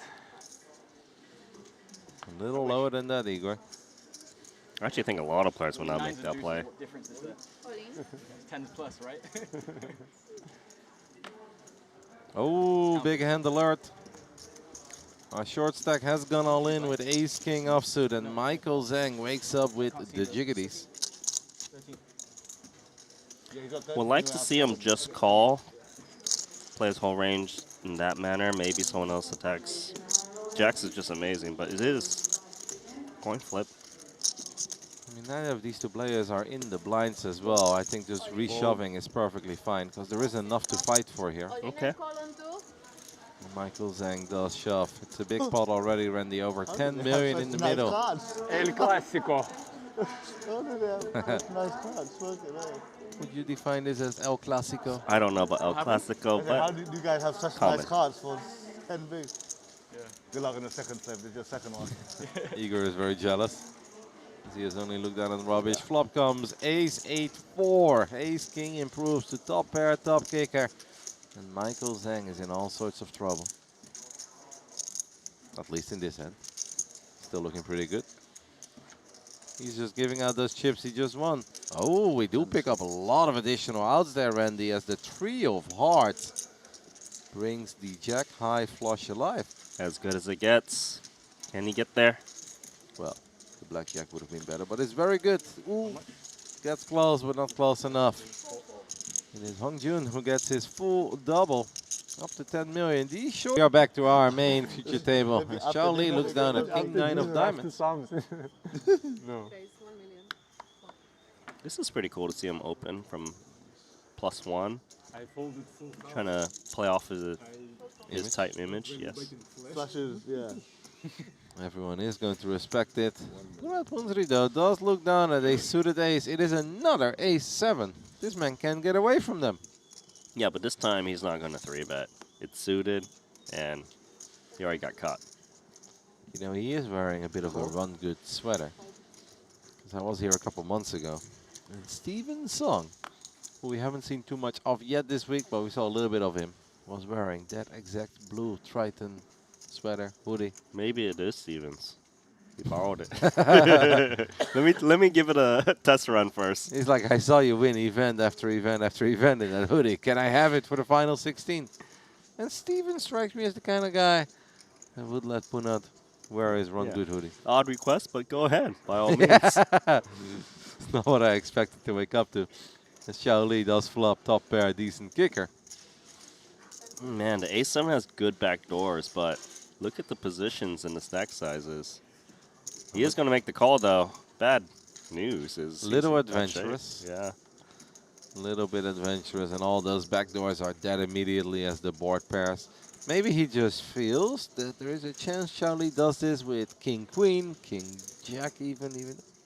A little lower than that, Igor. I actually think a lot of players will not Nines make that and play. deuces, what difference is there? All in. It's 10 plus, right? Oh, big hand alert. Our short stack has gone all in with ace king offsuit, and Michael Zhang wakes up with the jiggities. 13. Yeah, he's got 13 Would like to rounds. see him just call, play his whole range in that manner. Maybe someone else attacks. Jax is just amazing, but it is coin flip. I mean, neither of these two players are in the blinds as well. I think just reshoving is perfectly fine, because there is enough to fight for here. All in Okay. and call on 2. Michael Zhang does shove. It's a big pot already, Randy, over How 10 do they million have in the such nice middle. cards? El Clásico. How do they have such nice cards? Fucking hell. Would you define this as El Clásico? I don't know about El happened? Clasico, I said, how but do you guys have such Comment. nice cards for 10 big? Yeah. Good luck in the second flip. This is your second one. Igor is very jealous. He has only looked down on rubbish. Flop comes ace 8-4. Ace king improves to top pair, top kicker. And Michael Zhang is in all sorts of trouble. At least in this hand. Still looking pretty good. He's just giving out those chips he just won. Oh, we do pick up a lot of additional outs there, Randy, as the trio of hearts brings the jack high flush alive. as good as it gets. Can he get there? Well, the blackjack would have been better, but it's very good. Ooh, gets close, but not close enough. It is Hong Jun who gets his full double, up to 10 million. These short. We are back to our main future table. As Chao Li looks down at King 9 of diamonds. No. There is 1 million. This is pretty cool to see him open from +1. I folded full Trying to play off his type image, yes. Flashes, yeah. Everyone is going to respect it. Murat Punzri, though, does look down at a suited ace. It is another ace-7. This man can't get away from them. Yeah, but this time he's not going to 3-bet. It's suited, and he already got caught. You know, he is wearing a bit of a run good sweater. Because I was here a couple months ago. And Steven Song, who we haven't seen too much of yet this week, but we saw a little bit of him, was wearing that exact blue Triton sweater, hoodie. Maybe it is Stevens. He borrowed it. let me give it a test run first. He's like, I saw you win event after event after event in that hoodie. Can I have it for the final 16? And Steven strikes me as the kind of guy that would let Punat wear his run good hoodie. Odd request, but go ahead, by all means. It's not what I expected to wake up to. As Chao Li does flop top pair, decent kicker. Man, the A7 has good back doors, but look at the positions and the stack sizes. He is going to make the call, though. Bad news is Little he's in bad shape. adventurous. Yeah. Little bit adventurous, and all those back doors are dead immediately as the board pairs. Maybe he just feels that there is a chance Chao Li does this with King Queen, King Jack even.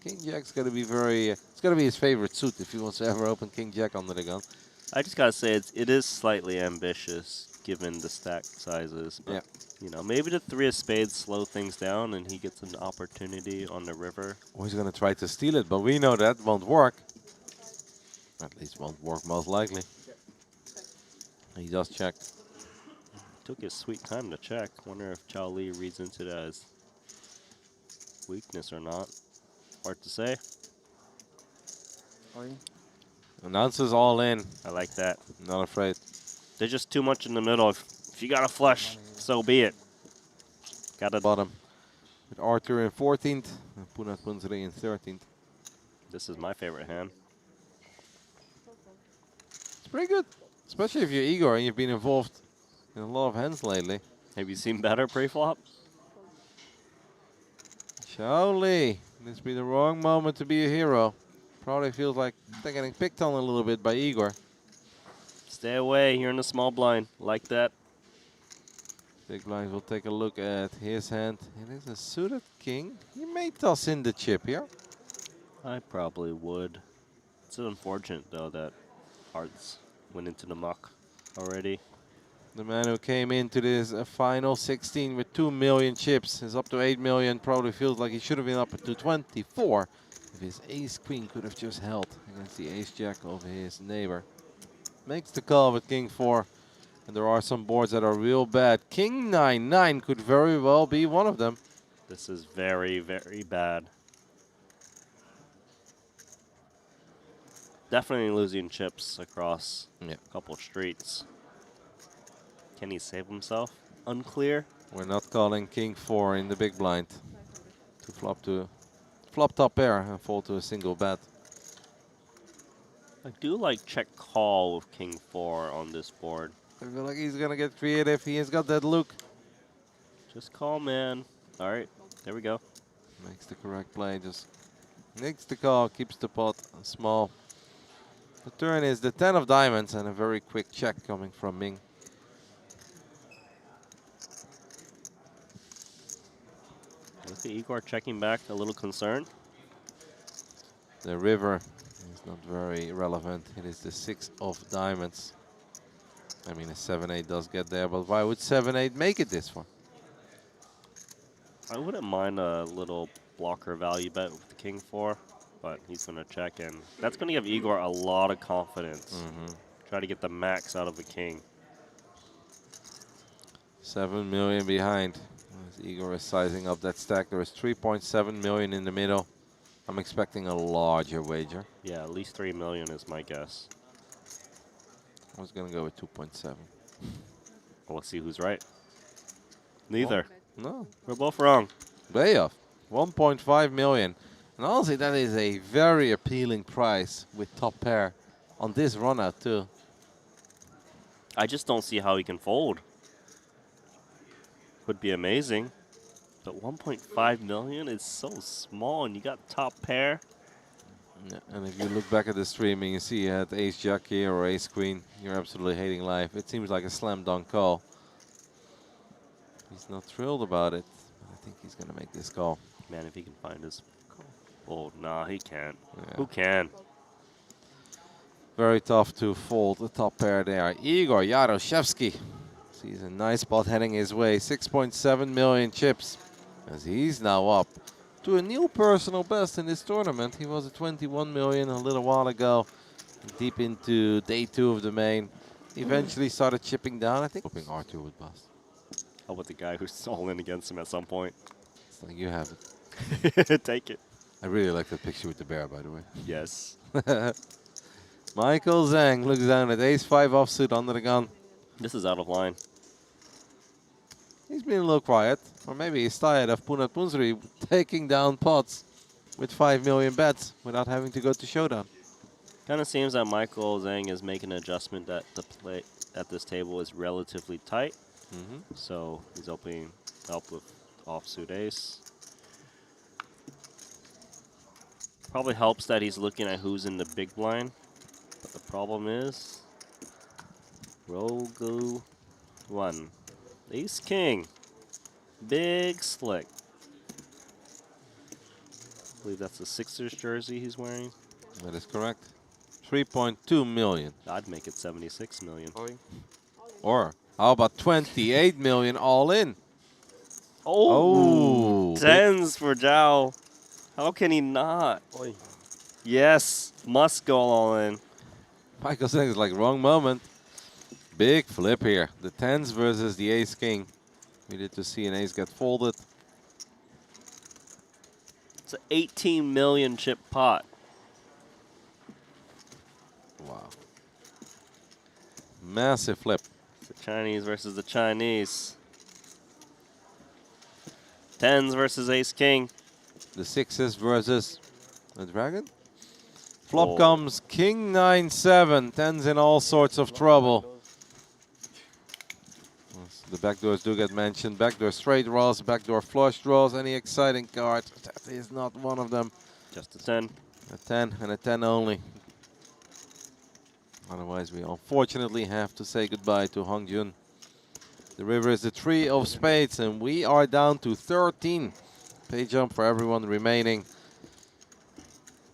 King Jack's got to be very, it's got to be his favorite suit if he wants to ever open King Jack under the gun. I just got to say, it is slightly ambitious given the stack sizes. But, Yeah. you know, maybe the 3 of spades slow things down and he gets an opportunity on the river. Or he's going to try to steal it, but we know that won't work. At least won't work most likely. He does check. Took his sweet time to check. Wonder if Chao Li reads into that as weakness or not. Hard to say. Announces all in. I like that. Not afraid. There's just too much in the middle. If you got a flush, so be it. Got a Bottom. With Arthur in 14th and Punat Punzri in 13th. This is my favorite hand. It's pretty good. Especially if you're Igor and you've been involved in a lot of hands lately. Have you seen better pre-flop? Charlie, this be the wrong moment to be a hero. Probably feels like they're getting picked on a little bit by Igor. Stay away. You're in the small blind. Like that. Big blind will take a look at his hand. It is a suited king. He may toss in the chip here. I probably would. It's unfortunate, though, that hearts went into the muck already. The man who came into this final 16 with 2 million chips is up to 8 million. Probably feels like he should have been up to 24 if his ace-queen could have just held against the ace-jack of his neighbor. Makes the call with king 4. And there are some boards that are real bad. King 9-9 could very well be one of them. This is very, very bad. Definitely losing chips across a couple streets. Can he save himself? Unclear. We're not calling king 4 in the big blind. To flop top pair and fall to a single bet. I do like check call with king 4 on this board. I feel like he's gonna get creative. He has got that look. Just call, man. All right, there we go. Makes the correct play. Just makes the call, keeps the pot small. The turn is the 10 of diamonds and a very quick check coming from Ming. Look at Igor checking back, a little concerned. The river is not very relevant. It is the 6 of diamonds. I mean, a 7-8 does get there, but why would 7-8 make it this far? I wouldn't mind a little blocker value bet with the king 4, but he's going to check, and that's going to give Igor a lot of confidence. Try to get the max out of the king. 7 million behind. As Igor is sizing up that stack. There is 3.7 million in the middle. I'm expecting a larger wager. Yeah, at least 3 million is my guess. I was going to go with 2.7. Well, let's see who's right. Neither. No. We're both wrong. Way off. 1.5 million. And honestly, that is a very appealing price with top pair on this run out too. I just don't see how he can fold. Would be amazing. But 1.5 million is so small, and you got top pair. Yeah, and if you look back at the stream and you see you had ace-jack here or ace-queen, you're absolutely hating life. It seems like a slam dunk call. He's not thrilled about it. I think he's going to make this call. Man, if he can find his fold. Nah, he can't. Yeah. Who can? Very tough to fold the top pair there. Igor Yaroshevsky sees a nice spot heading his way. 6.7 million chips as he's now up to a new personal best in this tournament. He was at 21 million a little while ago, deep into day 2 of the main. Eventually started chipping down. I think hoping Arthur would bust. How about the guy who's all in against him at some point? It's like you have it. Take it. I really like that picture with the bear, by the way. Yes. Michael Zhang looks down at ace-5 offsuit under the gun. This is out of line. He's been a little quiet, or maybe he's tired of Punat Punzri taking down pots with 5 million bets without having to go to showdown. Kind of seems that Michael Zhang is making an adjustment that the play at this table is relatively tight. So he's opening up with offsuit ace. Probably helps that he's looking at who's in the big blind. But the problem is Rogu 1. Ace king. Big slick. I believe that's the Sixers jersey he's wearing. That is correct. 3.2 million. I'd make it 76 million. Or how about 28 million all in? Oh, Oh, tens for Zhao. How can he not? Yes, must go all in. Michael Zhang is like wrong moment. Big flip here. The tens versus the ace king. We did to see an ace get folded. It's an 18 million chip pot. Wow. Massive flip. It's the Chinese versus the Chinese. Tens versus ace king. The sixes versus the dragon. Flop Whoa. comes king 9-7. Tens in all sorts of trouble. The backdoors do get mentioned. Backdoor straight draws, backdoor flush draws. Any exciting card? That is not one of them. Just a 10. A 10 and a 10 only. Otherwise, we unfortunately have to say goodbye to Hong Jun. The river is the 3 of spades, and we are down to 13. Pay jump for everyone remaining.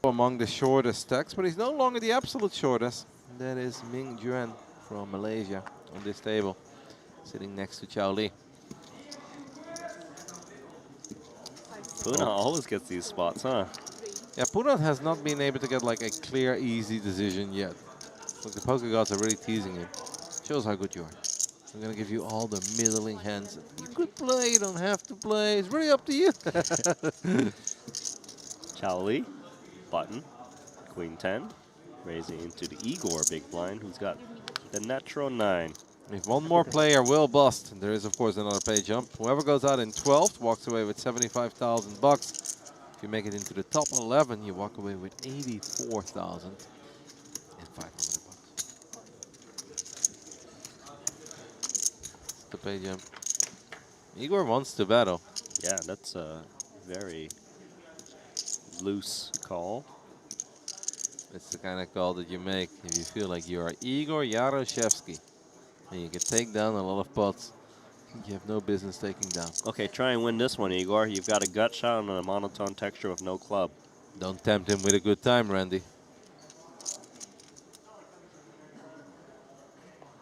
Among the shortest stacks, but he's no longer the absolute shortest. That is Ming Juan from Malaysia on this table, sitting next to Chao Li. Puna always gets these spots, huh? Yeah, Punat has not been able to get like a clear, easy decision yet. Look, the poker gods are really teasing him. Shows how good you are. I'm gonna give you all the middling hands. You could play, you don't have to play. It's really up to you. Chao Li, button, queen 10, raising into the Igor big blind, who's got the natural 9. If one more player will bust, there is of course another pay jump. Whoever goes out in 12th walks away with 75,000 bucks. If you make it into the top 11, you walk away with 84,500 bucks. The pay jump. Igor wants to battle. Yeah, that's a very loose call. It's the kind of call that you make if you feel like you are Igor Yaroshevsky. And you can take down a lot of pots you have no business taking down. Okay, try and win this one, Igor. You've got a gut shot on a monotone texture with no club. Don't tempt him with a good time, Randy.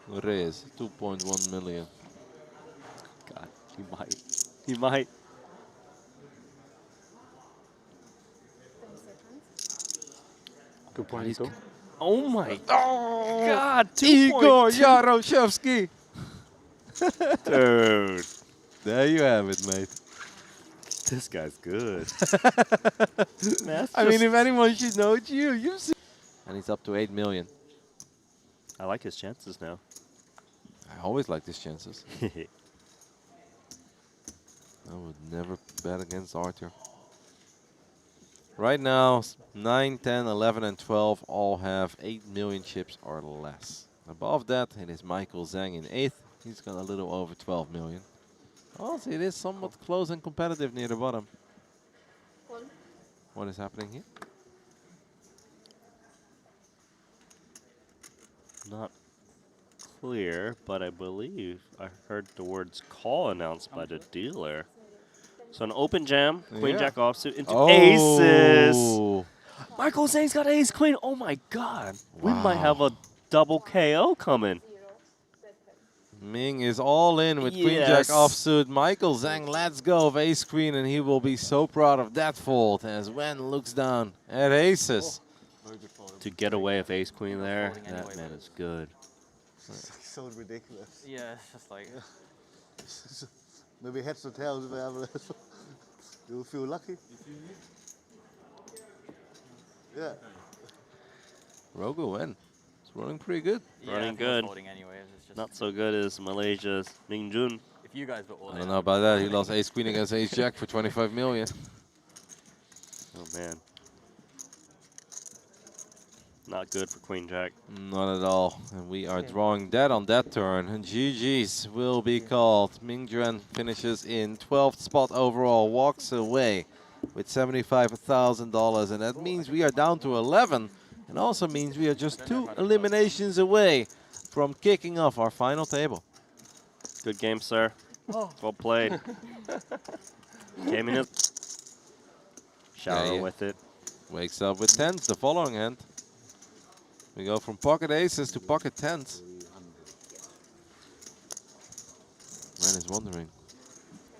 Raise 2.1 million. God, he might. He might. 2.2. Oh my God, Igor 2.2. Yaroshevsky! Dude, There you have it, mate. this guy's good. Man, I mean, if anyone should know, it's you. You've seen. And he's up to 8 million. I like his chances now. I always like his chances. I would never bet against Arthur. Right now, 9, 10, 11, and 12 all have 8 million chips or less. Above that, it is Michael Zhang in 8th. He's got a little over 12 million. Also, it is somewhat close and competitive near the bottom. What is happening here? Not clear, but I believe I heard the words call announced by the dealer. So an open jam, queen Yeah. jack offsuit into aces. Oh. Michael Zhang's got ace queen. Oh my God. We might Wow. have a double KO coming. Ming is all in with queen jack Yes. offsuit. Michael Zhang lets go of ace queen, and he will be so proud of that fold as Wen looks down at aces. To get away with ace queen there, Folding that anyway, man but- is good. So ridiculous. Yeah, it's just like. Maybe heads or tails if I have a you'll feel lucky. Yeah. Rogo Wen. It's running pretty good. Yeah, Running I think I'm good. Folding anyways. It's just Not so good as Malaysia's Ming Jun. if you guys were all I in, don't know about that. He lost ace queen against ace jack for 25 million. Oh man. Not good for queen jack. Not at all. And we are drawing dead on that turn. And GG's will be called. Ming Juan finishes in 12th spot overall, walks away with $75,000. And that means we are down to 11. And also means we are just 2 eliminations away from kicking off our final table. Good game, sir. Well played. Came in it. Shower Yeah. with it. Wakes up with 10s the following hand. We go from pocket aces to pocket 10s. Man is wondering,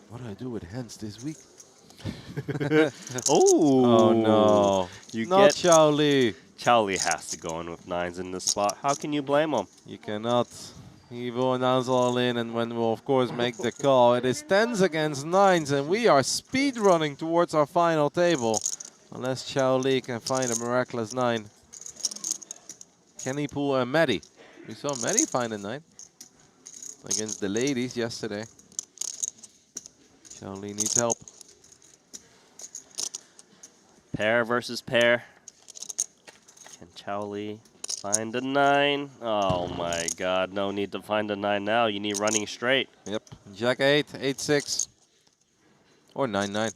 what do I do with hands this week? Oh no. You Not get Shaoli. Chao Li has to go in with 9s in this spot. How can you blame him? You cannot. He will announce all in, and when we'll, of course, make the call. It is 10s against 9s, and we are speed running towards our final table. Unless Chao Li can find a miraculous 9. Can he pull a Maddie? We saw Maddie find a 9 against the ladies yesterday. Chao Li needs help. Pair versus pair. Can Chao Li find a 9? Oh my god, no need to find a 9 now. You need running straight. Yep. Jack 8, 8-6. Or 9-9.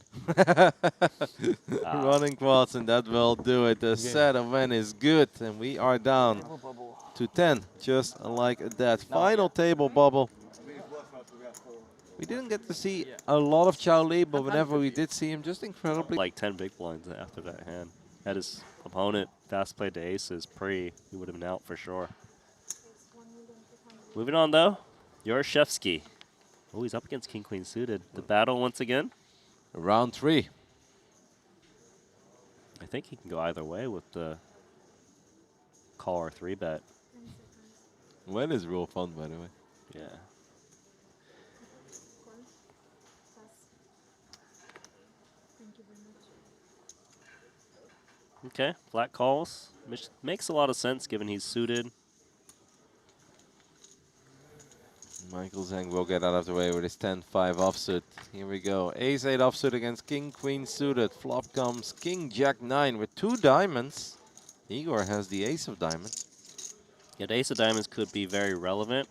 Running quads, and that will do it. The set of Wen is good, and we are down to 10, just like that. Final table bubble. We didn't get to see a lot of Chao Li, but whenever we did see him, just incredibly. Like 10 big blinds after that hand. Had his opponent fast played to aces pre, he would have been out for sure. Moving on though, Yorshevsky. Oh, he's up against King Queen suited. The battle once again. Round 3. I think he can go either way with the call or 3-bet. Wen is real fun, by the way. Yeah. Okay, flat calls, which makes a lot of sense given he's suited. Michael Zhang will get out of the way with his 10-5 offsuit. Here we go. Ace-8 offsuit against King-Queen suited. Flop comes King-Jack-9 with 2 diamonds. Igor has the ace of diamonds. Yeah, the ace of diamonds could be very relevant.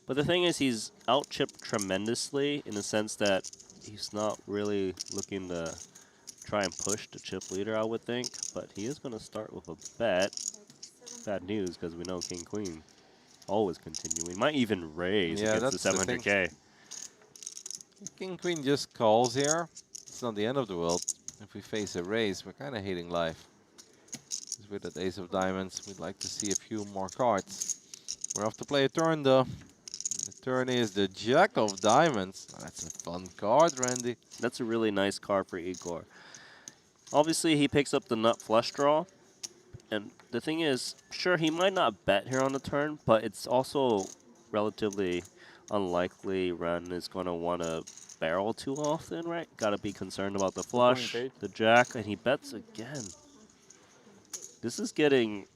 But the thing is, he's out-chipped tremendously in the sense that he's not really looking to try and push the chip leader, I would think. But he is going to start with a bet. Bad news, because we know King-Queen always continuing. Might even raise against the 700K. King-Queen just calls here. It's not the end of the world. If we face a raise, we're kind of hating life. With that ace of diamonds, we'd like to see a few more cards. We're off to play a turn, though. The turn is the Jack of diamonds. That's a fun card, Randy. That's a really nice card for Igor. Obviously, he picks up the nut flush draw. And the thing is, sure, he might not bet here on the turn, but it's also relatively unlikely Ren is going to want to barrel too often, right? Got to be concerned about the flush, the jack, and he bets again. This is getting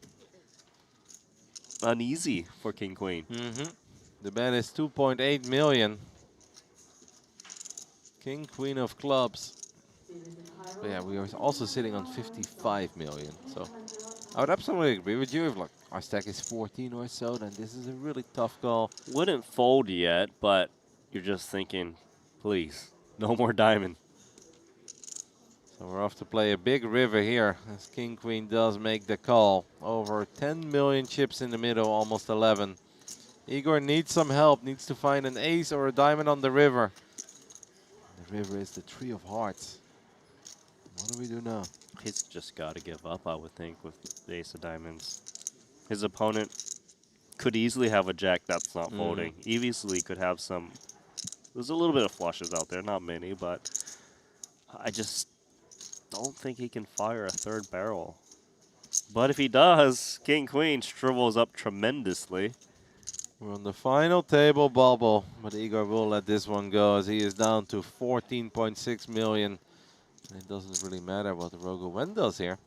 uneasy for King-Queen. The bet is 2.8 million. King-Queen of clubs. But yeah, we are also sitting on 55 million. So I would absolutely agree with you. If like our stack is 14 or so, then this is a really tough call. Wouldn't fold yet, but you're just thinking, please, no more diamond. So we're off to play a big river here as King-Queen does make the call. Over 10 million chips in the middle, almost 11. Igor needs some help, needs to find an ace or a diamond on the river. The river is the 3 of hearts. What do we do now? He's just got to give up, I would think, with the ace of diamonds. His opponent could easily have a jack that's not folding. Easily could have some... There's a little bit of flushes out there, not many, but I just don't think he can fire a third barrel. But if he does, King-Queen shrivels up tremendously. We're on the final table bubble, but Igor will let this one go as he is down to 14.6 million. And it doesn't really matter what the Rogue Wen does here.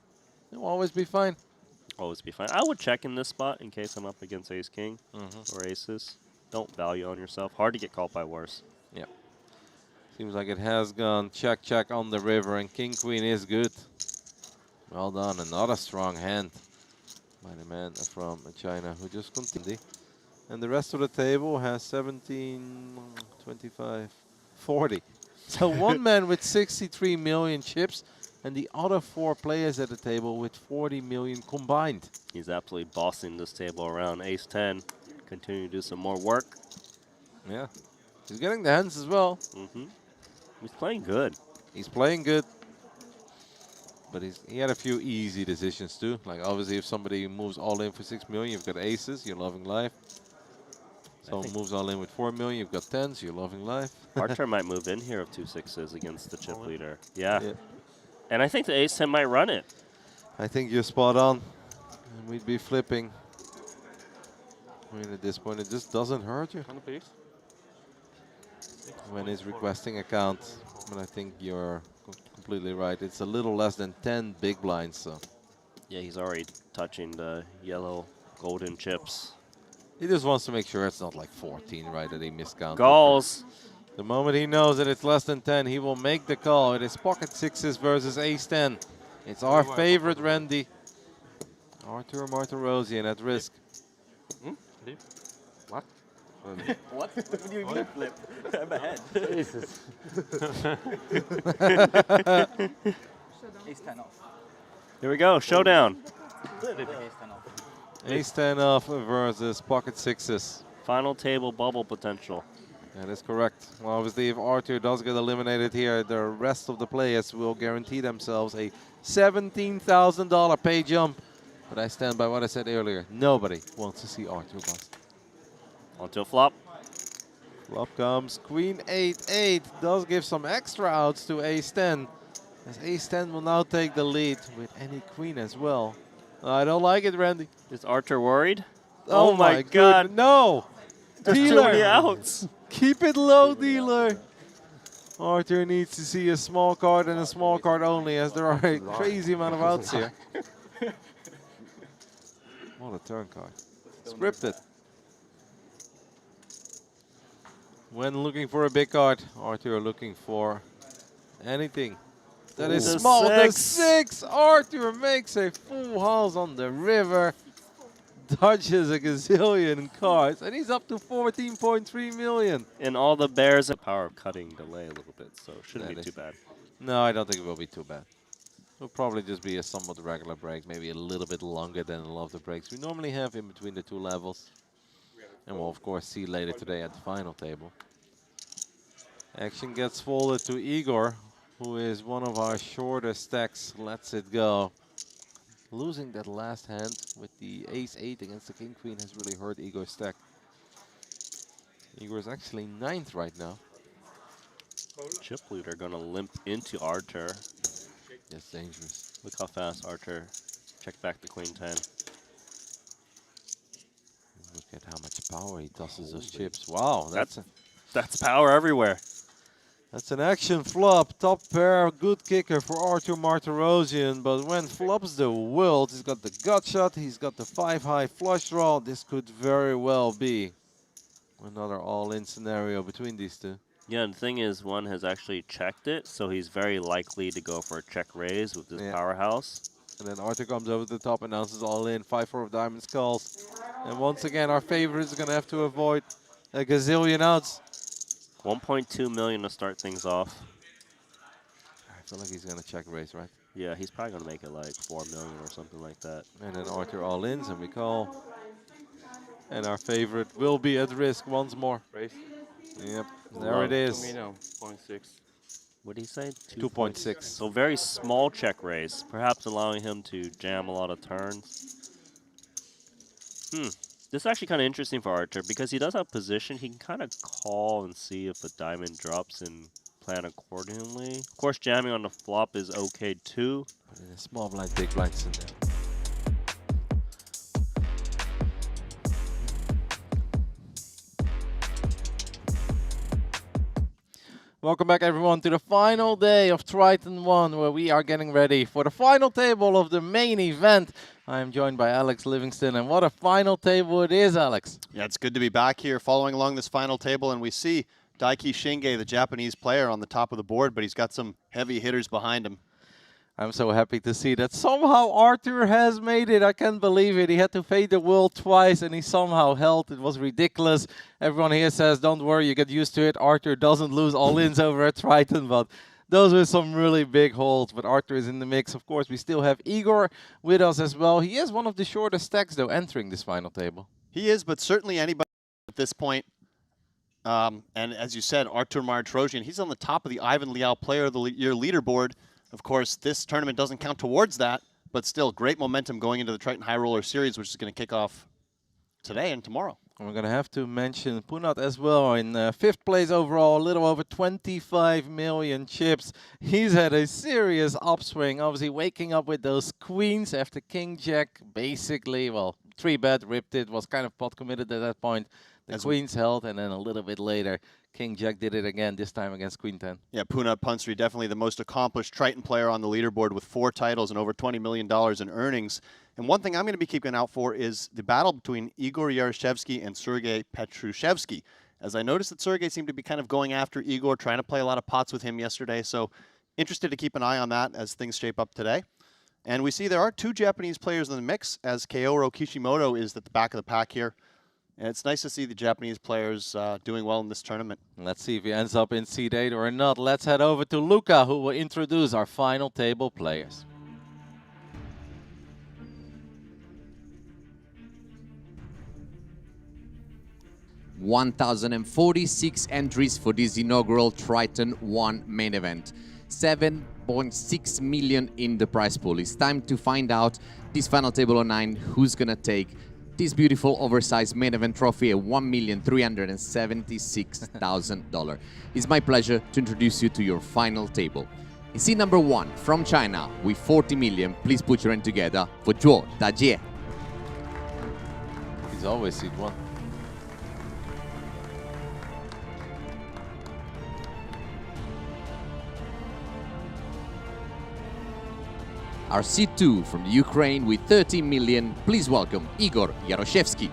He'll always be fine. Always be fine. I would check in this spot in case I'm up against ace-king or aces. Don't value on yourself. Hard to get called by worse. Yeah. Seems like it has gone check, check on the river, and King-Queen is good. Well done. Another strong hand by the man from China who just continued. And the rest of the table has 17, 25, 40. So one man with 63 million chips and the other 4 players at the table with 40 million combined. He's absolutely bossing this table around. Ace-10. Continue to do some more work. Yeah. He's getting the hands as well. He's playing good. He's playing good. But he had a few easy decisions too. Like obviously if somebody moves all in for 6 million, you've got aces, you're loving life. Someone moves all in with 4 million, you've got 10s, you're loving life. Archer might move in here of 2 6s against the chip leader. Yeah. And I think the ace-10 might run it. I think you're spot on. And we'd be flipping. I mean, at this point, it just doesn't hurt you Can you please? when he's requesting a count. But I think you're completely right. It's a little less than 10 big blinds, so. Yeah, he's already touching the yellow golden chips. He just wants to make sure it's not like 14, right, that he miscounted. Galls. The moment he knows that it's less than 10, he will make the call. It is pocket sixes versus ace 10. It's our favorite Randy. Arthur Martirosian at risk. Deep. What? What? What do you mean flip? I'm ahead. Jesus. Ace 10 off. Here we go, showdown. Flip. Ace 10 off. Ace 10 off versus pocket sixes. Final table bubble potential. That is correct. Well, obviously, if Arthur does get eliminated here, the rest of the players will guarantee themselves a $17,000 pay jump. But I stand by what I said earlier. Nobody wants to see Arthur bust. Onto a flop. Flop comes Queen 8-8. Does give some extra outs to Ace 10. As Ace 10 will now take the lead with any queen as well. I don't like it, Randy. Is Arthur worried? Oh my God. No. There's too many outs. Keep it low, dealer. Arthur needs to see a small card and a small card only, as there are a crazy amount of outs here. What a turn card. Scripted. When looking for a big card, Arthur looking for anything that is The small. The six. 6. Arthur makes a full house on the river. Dodges a gazillion cards, and he's up to 14.3 million. And all the bears have power of cutting delay a little bit, so it shouldn't be too bad. No, I don't think it will be too bad. It'll probably just be a somewhat regular break, maybe a little bit longer than a lot of the breaks we normally have in between the two levels. And we'll, of course, see later today at the final table. Action gets folded to Igor, who is one of our shorter stacks. Lets it go. Losing that last hand with the ace-8 against the king-queen has really hurt Igor's stack. Igor is actually 9th right now. Chip leader gonna limp into Arthur. That's dangerous. Look how fast Arthur checked back the queen 10. Look at how much power he tosses those chips. Wow, That's power everywhere. that's an action flop. Top pair, good kicker for Arthur Martirosian. But when flops the wilt, he's got the gut shot, he's got the 5-high flush draw. This could very well be another all-in scenario between these two. Yeah, and the thing is, one has actually checked it, so he's very likely to go for a check raise with this powerhouse. And then Arthur comes over the top, announces all in, 5-4 of diamonds calls. And once again, our favorite is going to have to avoid a gazillion outs. 1.2 million to start things off. I feel like he's going to check raise, right? Yeah, he's probably going to make it like 4 million or something like that. And then Arthur all ins, and we call. And our favorite will be at risk once more. Raise. Yep, there it is. 2.6. What did he say? 2.6. So very small check raise, perhaps allowing him to jam a lot of turns. This is actually kind of interesting for Arthur because he does have position. He can kind of call and see if a diamond drops and plan accordingly. Of course, jamming on the flop is okay too. But in a small blind, big blind scenario. Welcome back, everyone, to the final day of Triton ONE, where we are getting ready for the final table of the main event. I am joined by Alex Livingston, and what a final table it is, Alex. Yeah, it's good to be back here following along this final table, and we see Daiki Shinge, the Japanese player, on the top of the board, but he's got some heavy hitters behind him. I'm so happy to see that somehow Arthur has made it. I can't believe it. He had to fade the world twice, and he somehow held. It was ridiculous. Everyone here says, don't worry, you get used to it. Arthur doesn't lose all-ins over at Triton, but those were some really big holds. But Arthur is in the mix. Of course, we still have Igor with us as well. He is one of the shortest stacks, though, entering this final table. He is, but certainly anybody at this point. And as you said, Arthur Martirosian, he's on the top of the Ivan Liao Player of the Year leaderboard. Of course, this tournament doesn't count towards that, but still great momentum going into the Triton High Roller Series, which is going to kick off today and tomorrow. And we're going to have to mention Punat as well in 5th place overall, a little over 25 million chips. He's had a serious upswing, obviously waking up with those queens after King Jack, basically, well, 3-bet, ripped it, was kind of pot committed at that point. The queens held, and then a little bit later, King Jack did it again, this time against Queen 10. Yeah, Poonut Punsri, definitely the most accomplished Triton player on the leaderboard with 4 titles and over $20 million in earnings. And one thing I'm going to be keeping out for is the battle between Igor Yaroshevsky and Sergei Petrushevsky. As I noticed that Sergei seemed to be kind of going after Igor, trying to play a lot of pots with him yesterday. So interested to keep an eye on that as things shape up today. And we see there are 2 Japanese players in the mix, as Kaoru Kishimoto is at the back of the pack here. And it's nice to see the Japanese players doing well in this tournament. Let's see if he ends up in seed 8 or not. Let's head over to Luca, who will introduce our final table players. $1,046 entries for this inaugural Triton ONE main event. 7.6 million in the prize pool. It's time to find out this final table of 9 who's gonna take this beautiful oversized main event trophy at $1,376,000. It's my pleasure to introduce you to your final table. In seat number 1 from China with 40 million, please put your hand together for Teoh Eliminated. He's always seed 1. Our seat 2 from Ukraine with 13 million, please welcome Igor Yaroshevsky.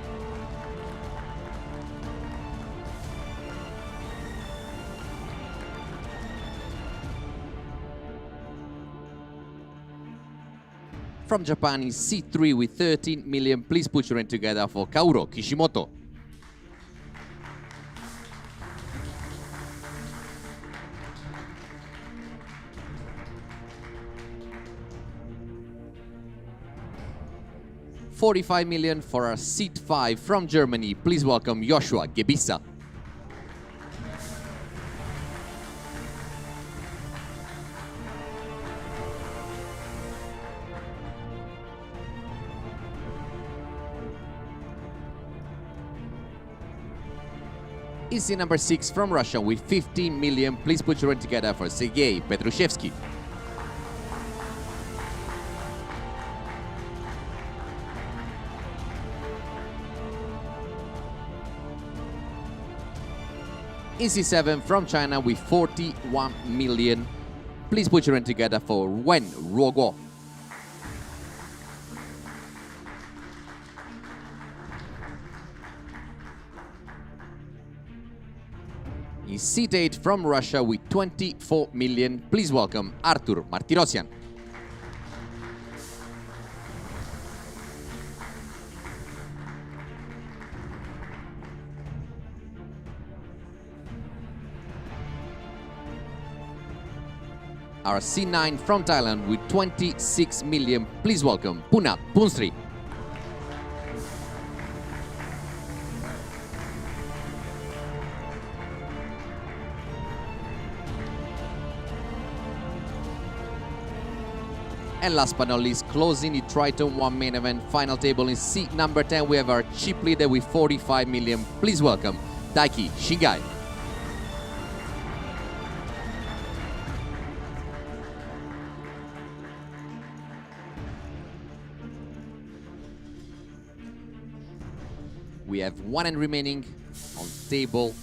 From Japan is seat 3 with 13 million, please put your hand together for Kaoru Kishimoto. $45 million for our seat 5 from Germany. Please welcome Joshua Gebisa. In seat number 6 from Russia with 15 million. Please put your hand together for Sergei Petrushevsky. EC7 from China with 41 million. Please put your hand together for Wen Ruoguo. In seat 8 from Russia with 24 million. Please welcome Artur Martirosyan. Our C9 from Thailand with 26 million. Please welcome Poonut Punsri. And last but not least, closing the Triton ONE main event final table in seat number 10, we have our chip leader with 45 million. Please welcome Daiki Shingai. We have one hand remaining on table,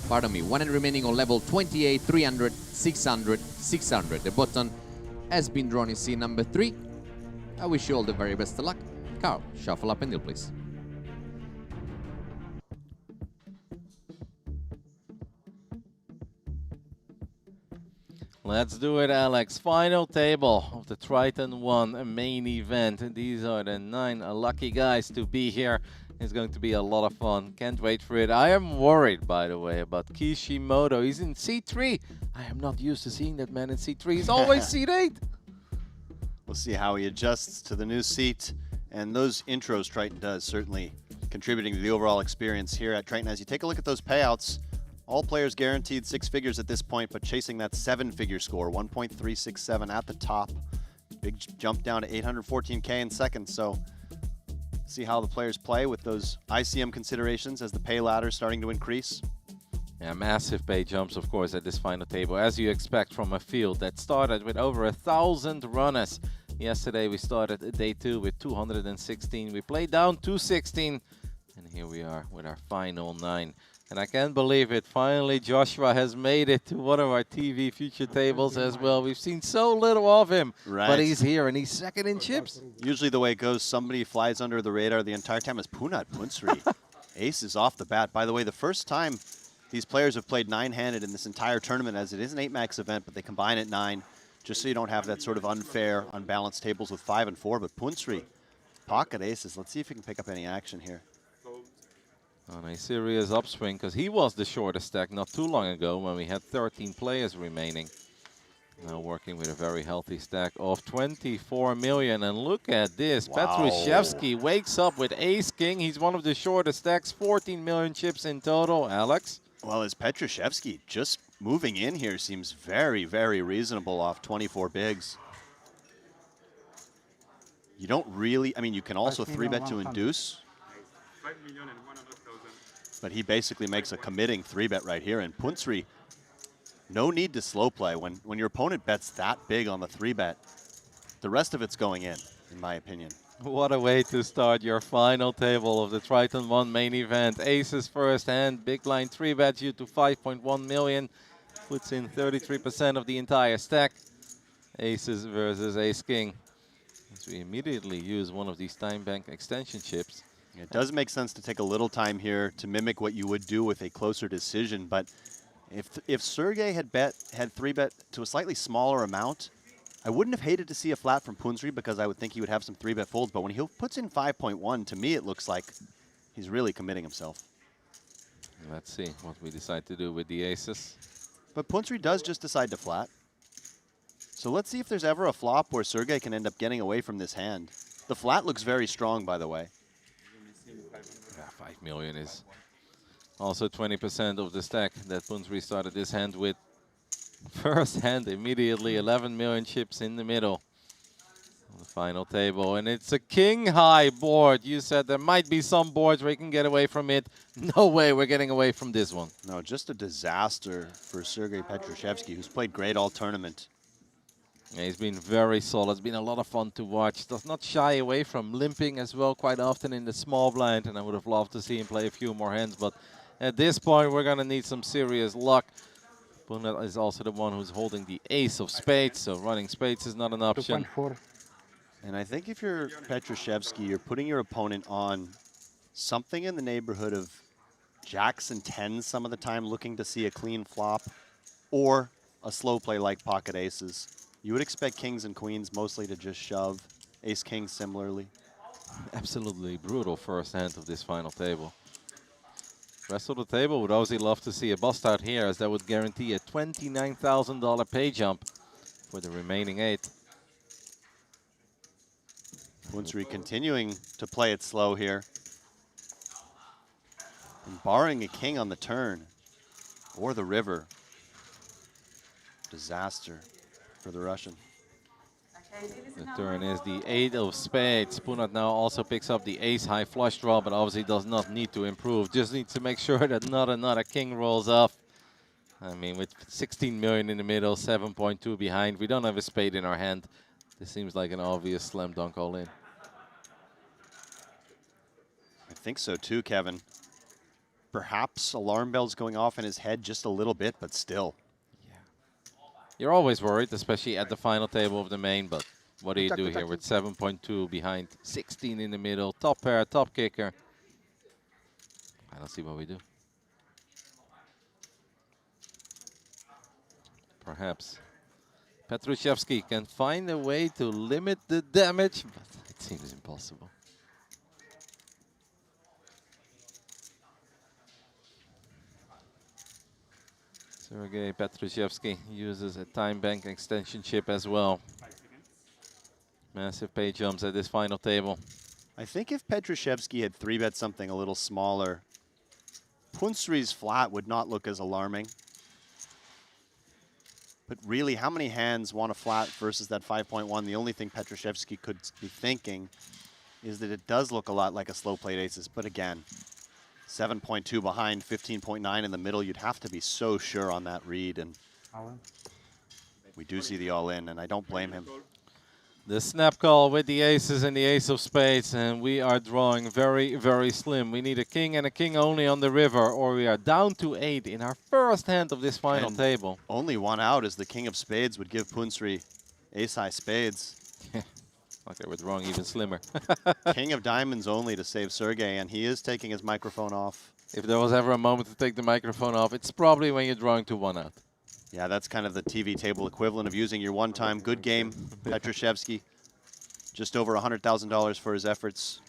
pardon me, one hand remaining on level 28, 300, 600, 600. The button has been drawn in scene number 3. I wish you all the very best of luck. Carl, shuffle up and deal, please. Let's do it, Alex. Final table of the Triton ONE main event. These are the 9 lucky guys to be here. It's going to be a lot of fun. Can't wait for it. I am worried, by the way, about Kishimoto. He's in C3. I am not used to seeing that man in C3. He's always C8. We'll see how he adjusts to the new seat. And those intros Triton does certainly contributing to the overall experience here at Triton. As you take a look at those payouts, all players guaranteed 6 figures at this point, but chasing that 7-figure score, 1.367 at the top. Big jump down to 814K in second. So see how the players play with those ICM considerations as the pay ladder is starting to increase. Yeah, massive pay jumps, of course, at this final table, as you expect from a field that started with over 1,000 runners. Yesterday we started day 2 with 216. We played down 216, and here we are with our final 9. And I can't believe it. Finally, Joshua has made it to one of our TV future tables as well. We've seen so little of him, but he's here and he's second in chips. Usually the way it goes, somebody flies under the radar the entire time is Punat Punsri. Aces off the bat. By the way, the first time these players have played 9-handed in this entire tournament, as it is an 8-max event, but they combine at 9, just so you don't have that sort of unfair, unbalanced tables with 5 and 4. But Punsri, pocket aces. Let's see if he can pick up any action here. On a serious upswing, because he was the shortest stack not too long ago when we had 13 players remaining. Now working with a very healthy stack of 24 million. And look at this. Wow. Petrushevsky wakes up with ace-king. He's one of the shortest stacks, 14 million chips in total. Alex? Well, as Petrushevsky just moving in here seems very, very reasonable off 24 bigs. You don't really, I mean, you can also 3-bet to induce. 5,100,000. But he basically makes a committing 3-bet right here. And Punsri, no need to slow play. When your opponent bets that big on the 3-bet, the rest of it's going in my opinion. What a way to start your final table of the Triton ONE main event. Aces first hand, big blind 3-bets you to 5.1 million. Puts in 33% of the entire stack. Aces versus ace-king. As we immediately use one of these time bank extension chips. It does make sense to take a little time here to mimic what you would do with a closer decision, but if Sergey had 3-bet to a slightly smaller amount, I wouldn't have hated to see a flat from Punsri because I would think he would have some 3-bet folds, but when he puts in 5.1, to me it looks like he's really committing himself. Let's see what we decide to do with the aces. But Punsri does just decide to flat. So let's see if there's ever a flop where Sergey can end up getting away from this hand. The flat looks very strong, by the way. Yeah, 5 million is also 20% of the stack that Punsri started this hand with. First hand immediately 11 million chips in the middle on the final table, and it's a king high board. You said there might be some boards where you can get away from it. No way we're getting away from this one. No, just a disaster for Sergey Petrushevsky, who's played great all tournament. Yeah, he's been very solid. It's been a lot of fun to watch. Does not shy away from limping as well quite often in the small blind, and I would have loved to see him play a few more hands, but at this point we're going to need some serious luck. Punat is also the one who's holding the ace of spades, so running spades is not an option. And I think if you're Petrushevsky, you're putting your opponent on something in the neighborhood of jacks and tens some of the time, looking to see a clean flop, or a slow play like pocket aces. You would expect kings and queens mostly to just shove, ace-king similarly. Absolutely brutal first hand of this final table. Rest of the table would obviously love to see a bust out here, as that would guarantee a $29,000 pay jump for the remaining 8. Punsri continuing to play it slow here. And barring a king on the turn or the river. Disaster for the Russian. The turn is the 8 of spades. Punat now also picks up the ace-high flush draw, but obviously does not need to improve. Just needs to make sure that not another king rolls off. I mean, with 16 million in the middle, 7.2 behind, we don't have a spade in our hand. This seems like an obvious slam dunk all in. I think so too, Kevin. Perhaps alarm bells going off in his head just a little bit, but still. You're always worried, especially at the final table of the main, but what do you do here with 7.2 behind, 16 in the middle, top pair, top kicker? I don't see what we do. Perhaps Petrushevsky can find a way to limit the damage, but it seems impossible. Sergey Petrushevsky uses a time bank extension chip as well. Massive pay jumps at this final table. I think if Petrushevsky had 3-bet something a little smaller, Punsri's flat would not look as alarming. But really, how many hands want a flat versus that 5.1? The only thing Petrushevsky could be thinking is that it does look a lot like a slow played aces. But again, 7.2 behind, 15.9 in the middle. You'd have to be so sure on that read. And we do see the all-in, and I don't blame him. The snap call with the aces and the ace of spades, and we are drawing very, very slim. We need a king and a king only on the river, or we are down to 8 in our first hand of this final And table. only one out is the king of spades would give Punsri ace-high spades. Okay, we're drawing even slimmer. King of diamonds only to save Sergey, and he is taking his microphone off. If there was ever a moment to take the microphone off, it's probably when you're drawing to 1 out. Yeah, that's kind of the TV table equivalent of using your one-time good game. Petrushevsky, just over $100,000 for his efforts.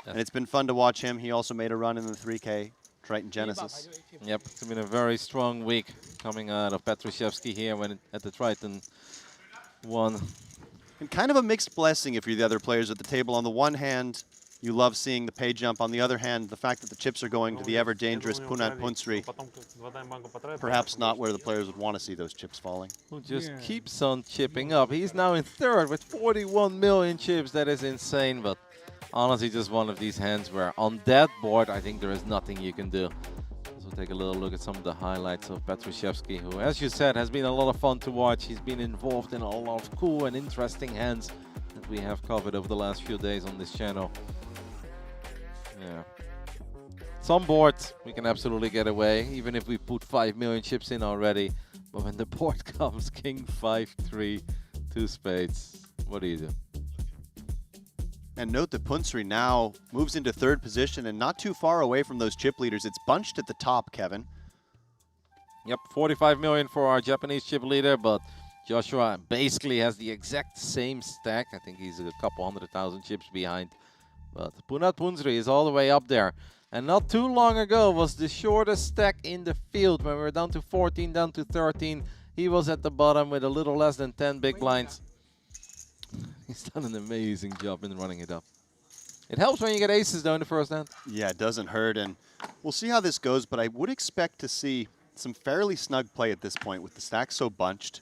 And it's been fun to watch him. He also made a run in the 3K Triton Genesis. Yep, it's been a very strong week coming out of Petrushevsky here at the Triton ONE. And kind of a mixed blessing if you're the other players at the table. On the one hand, you love seeing the pay jump. On the other hand, the fact that the chips are going to the ever-dangerous Punat Punsri, perhaps not where the players would want to see those chips falling. Who just keeps on chipping up. He's now in third with 41 million chips. That is insane, but honestly, just one of these hands where on that board, I think there is nothing you can do. So take a little look at some of the highlights of Petrushevsky, who, as you said, has been a lot of fun to watch. He's been involved in a lot of cool and interesting hands that we have covered over the last few days on this channel. Yeah. Some boards we can absolutely get away, even if we put 5 million chips in already. But when the board comes king 5-3, 2 spades, what do you do? And note that Punsri now moves into third position and not too far away from those chip leaders. It's bunched at the top, Kevin. Yep, 45 million for our Japanese chip leader, but Joshua basically has the exact same stack. I think he's a couple 100,000 chips behind. But Punat Punsri is all the way up there. And not too long ago was the shortest stack in the field. When we were down to 14, down to 13, he was at the bottom with a little less than 10 big blinds. He's done an amazing job in running it up. It helps when you get aces, though, in the first hand. Yeah, it doesn't hurt, and we'll see how this goes, but I would expect to see some fairly snug play at this point with the stacks so bunched.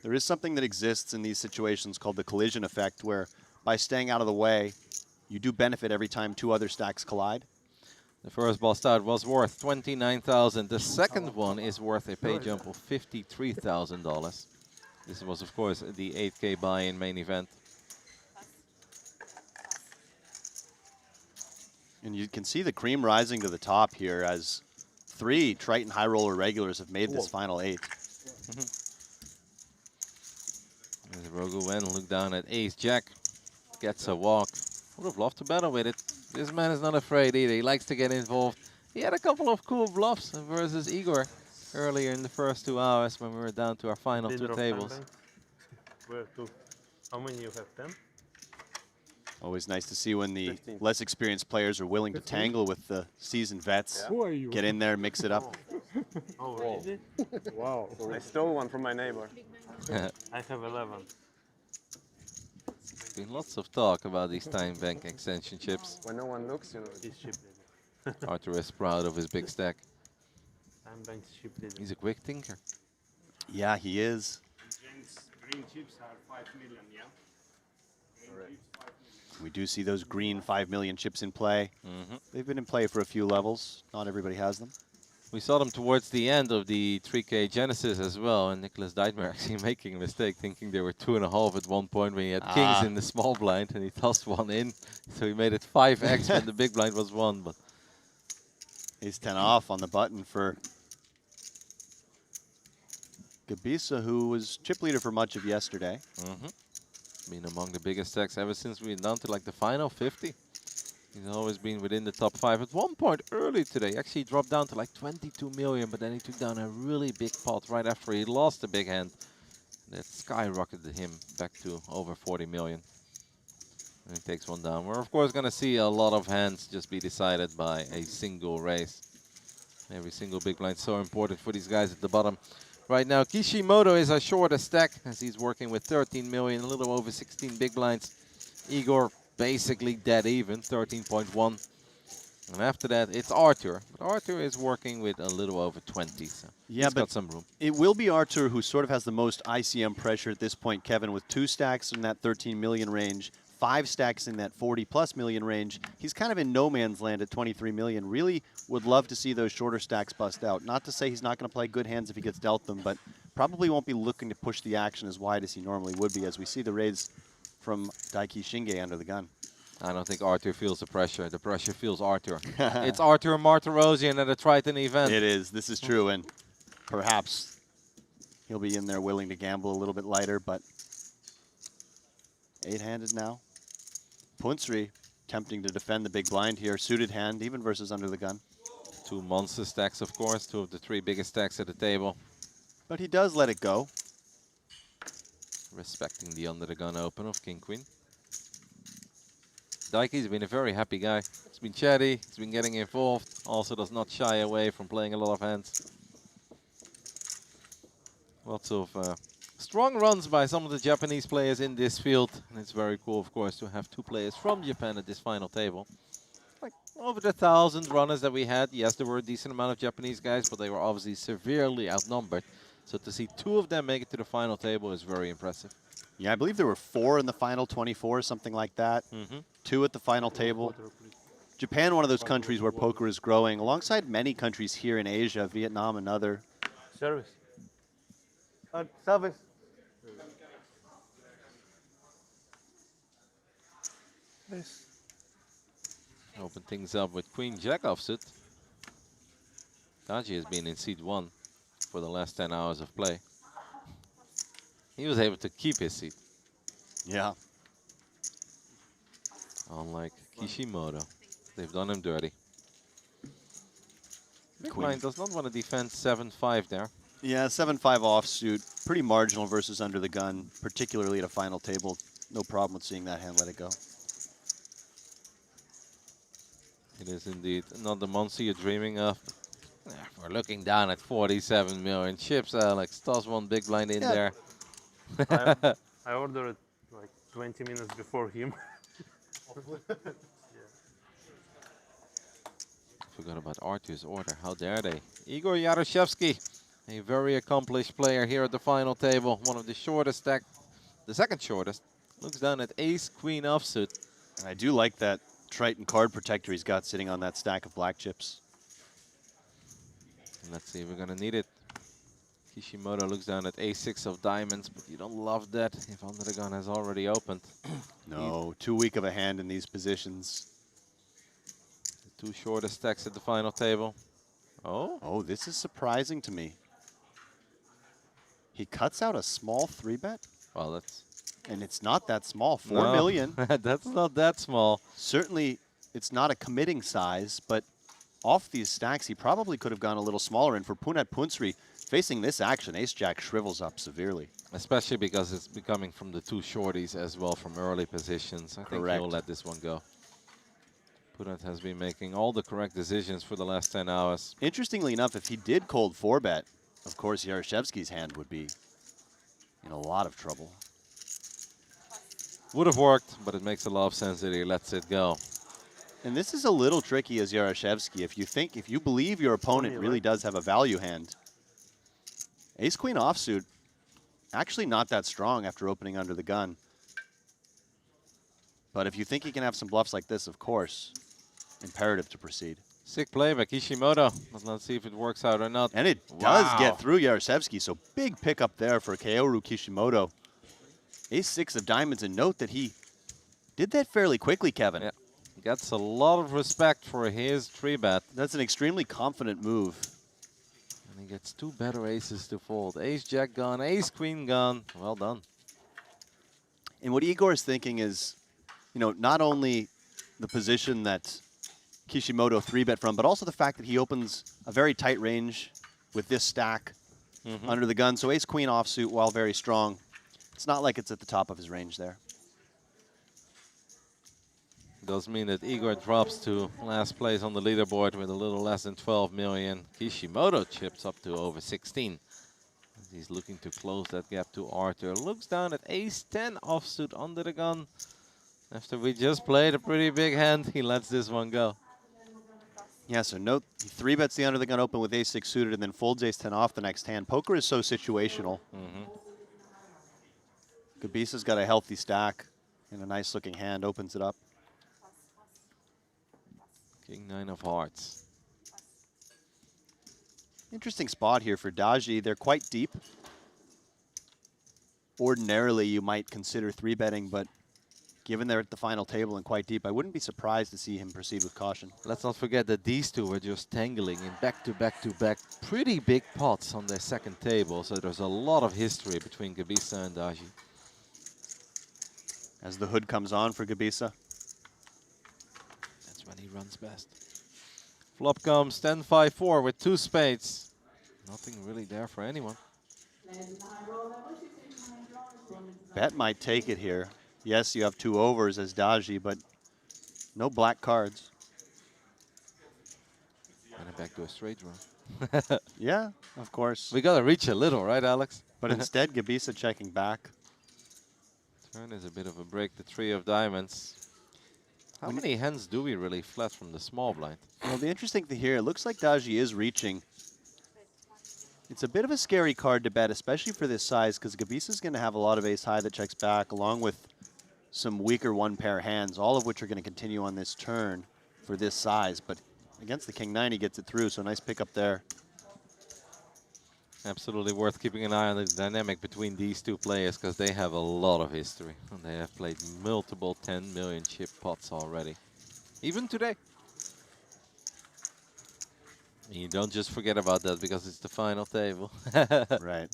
There is something that exists in these situations called the collision effect, where by staying out of the way, you do benefit every time 2 other stacks collide. The first bust out was worth 29,000. The second one is worth a pay jump of $53,000. This was, of course, the 8K buy-in main event. And you can see the cream rising to the top here as 3 Triton high roller regulars have made this final 8. As Rogu Wen look down at ace jack, gets a walk. Would have loved to battle with it. This man is not afraid either. He likes to get involved. He had a couple of cool bluffs versus Igor earlier in the first 2 hours when we were down to our final 2 tables. Where to? How many you have? 10? Always nice to see when the 15. Less experienced players are willing 15? To tangle with the seasoned vets. Yeah. Who are you? Get in there, mix it up. Oh, really? Wow. I stole one from my neighbor. I have 11. Been lots of talk about these time bank extension chips. When no one looks, you know. He's chip leader. Arthur is proud of his big stack. Time bank's chip leader. He's a quick thinker. Yeah, he is. Green chips are 5 million, yeah? We do see those green 5 million chips in play. They've been in play for a few levels. Not everybody has them. We saw them towards the end of the 3K Genesis as well, and Nicholas Deitmer actually making a mistake, thinking they were 2.5 at one point when he had kings in the small blind, and he tossed one in, so he made it 5x when the big blind was 1. But Ace 10 off on the button for Gabisa, who was chip leader for much of yesterday. Been among the biggest stacks ever since we went down to like the final 50. He's always been within the top 5. At one point early today, actually he dropped down to like 22 million, but then he took down a really big pot right after he lost the big hand. That skyrocketed him back to over 40 million. And he takes one down. We're of course going to see a lot of hands just be decided by a single raise. Every single big blind so important for these guys at the bottom. Right now, Kishimoto is our shortest stack as he's working with 13 million, a little over 16 big blinds. Igor basically dead even, 13.1. And after that, it's Arthur. But Arthur is working with a little over 20, so yeah, he's got some room. It will be Arthur who sort of has the most ICM pressure at this point, Kevin, with 2 stacks in that 13 million range, 5 stacks in that 40+ million range. He's kind of in no man's land at 23 million. Really would love to see those shorter stacks bust out. Not to say he's not going to play good hands if he gets dealt them, but probably won't be looking to push the action as wide as he normally would be, as we see the raise from Daiki Shinge under the gun. I don't think Arthur feels the pressure. The pressure feels Arthur. It's Arthur Martirosian at a Triton event. It is. This is true, and perhaps he'll be in there willing to gamble a little bit lighter, but 8-handed now. Punsri attempting to defend the big blind here. Suited hand, even versus under the gun. 2 monster stacks, of course. 2 of the 3 biggest stacks at the table. But he does let it go. Respecting the under the gun open of King Queen. Daiki's been a very happy guy. He's been chatty, he's been getting involved. Also does not shy away from playing a lot of hands. Lots of strong runs by some of the Japanese players in this field. And it's very cool, of course, to have 2 players from Japan at this final table. Like over the 1,000 runners that we had, yes, there were a decent amount of Japanese guys, but they were obviously severely outnumbered. So to see 2 of them make it to the final table is very impressive. Yeah, I believe there were 4 in the final 24, something like that. 2 at the final table. Japan, one of those countries where poker is growing, alongside many countries here in Asia, Vietnam and other. Service. Service. Open things up with Queen Jack offsuit. Taji has been in seat 1 for the last 10 hours of play. He was able to keep his seat. Yeah. Unlike Kishimoto. They've done him dirty. Big Queen. blind does not want to defend 7-5 there. Yeah, 7-5 offsuit. Pretty marginal versus under the gun, particularly at a final table. No problem with seeing that hand let it go. It is indeed not the monster you're dreaming of. Yeah, we're looking down at 47 million chips, Alex. Toss one big blind in there. I ordered like 20 minutes before him. Forgot about Arthur's order. How dare they? Igor Yaroshevsky, a very accomplished player here at the final table. One of the shortest stack, the second shortest. Looks down at ace, queen offsuit. And I do like that Triton card protector he's got sitting on that stack of black chips. And let's see if we're going to need it. Kishimoto looks down at ace-6 of diamonds, but you don't love that if under the gun has already opened. No, too weak of a hand in these positions. The 2 shortest stacks at the final table. Oh? Oh, this is surprising to me. He cuts out a small 3-bet. Well, that's... And it's not that small, 4 million. That's not that small. Certainly, it's not a committing size, but off these stacks, he probably could have gone a little smaller. And for Punat Punsri, facing this action, ace-jack shrivels up severely. Especially because it's coming from the 2 shorties as well from early positions. I think he'll let this one go. Punat has been making all the correct decisions for the last 10 hours. Interestingly enough, if he did cold 4-bet, of course, Yaroshevsky's hand would be in a lot of trouble. Would have worked, but it makes a lot of sense that he lets it go. And this is a little tricky as Yaroshevsky. If you believe your opponent really does have a value hand, ace-queen offsuit, actually not that strong after opening under the gun. But if you think he can have some bluffs like this, of course, imperative to proceed. Sick play by Kishimoto, but let's see if it works out or not. And it does get through Yaroshevsky, so big pickup there for Kaoru Kishimoto. Ace-6 of diamonds, and note that he did that fairly quickly, Kevin. Yeah. Gets a lot of respect for his 3-bet. That's an extremely confident move. And he gets 2 better aces to fold. Ace-jack gone, ace-queen gone. Well done. And what Igor is thinking is, you know, not only the position that Kishimoto 3-bet from, but also the fact that he opens a very tight range with this stack under the gun. So ace-queen offsuit, while very strong, it's not like it's at the top of his range there. Does mean that Igor drops to last place on the leaderboard with a little less than 12 million. Kishimoto chips up to over 16. He's looking to close that gap to Arthur. Looks down at ace-10 offsuit under the gun. After we just played a pretty big hand, he lets this one go. Yeah, so note, he 3-bets the under the gun open with ace-6 suited and then folds ace-10 off the next hand. Poker is so situational. Gabisa's got a healthy stack and a nice looking hand, opens it up. King 9 of hearts. Interesting spot here for Daji. They're quite deep. Ordinarily, you might consider 3-betting, but given they're at the final table and quite deep, I wouldn't be surprised to see him proceed with caution. Let's not forget that these two were just tangling in back-to-back-to-back pretty big pots on their second table, so there's a lot of history between Gebisa and Daji. As the hood comes on for Gebisa. That's when he runs best. Flop comes 10-5-4 with 2 spades. Nothing really there for anyone. Bet might take it here. Yes, you have 2 overs as Daji, but no black cards. And then back to a straight run. Yeah, of course. We gotta reach a little, right, Alex? But instead, Gebisa checking back. Turn is a bit of a break. The 3 of diamonds. How many hands do we really flat from the small blind? Well, the interesting thing here, it looks like Daji is reaching. It's a bit of a scary card to bet, especially for this size, because Gebisa's going to have a lot of ace high that checks back, along with some weaker one-pair hands, all of which are going to continue on this turn for this size. But against the King 9, he gets it through, so nice pickup there. Absolutely worth keeping an eye on the dynamic between these two players, because they have a lot of history. And they have played multiple 10 million chip pots already. Even today. And you don't just forget about that because it's the final table. Right.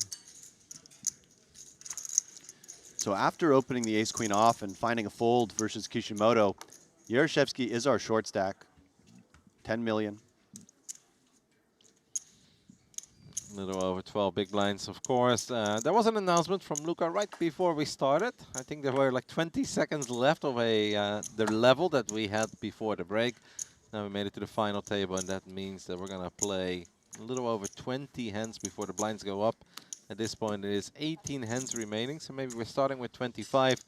So after opening the ace-queen off and finding a fold versus Kishimoto, Yaroshevsky is our short stack. 10 million. A little over 12 big blinds, of course. There was an announcement from Luca right before we started. I think there were like 20 seconds left of the level that we had before the break. Now we made it to the final table, and that means that we're going to play a little over 20 hands before the blinds go up. At this point, it is 18 hands remaining, so maybe we're starting with 25.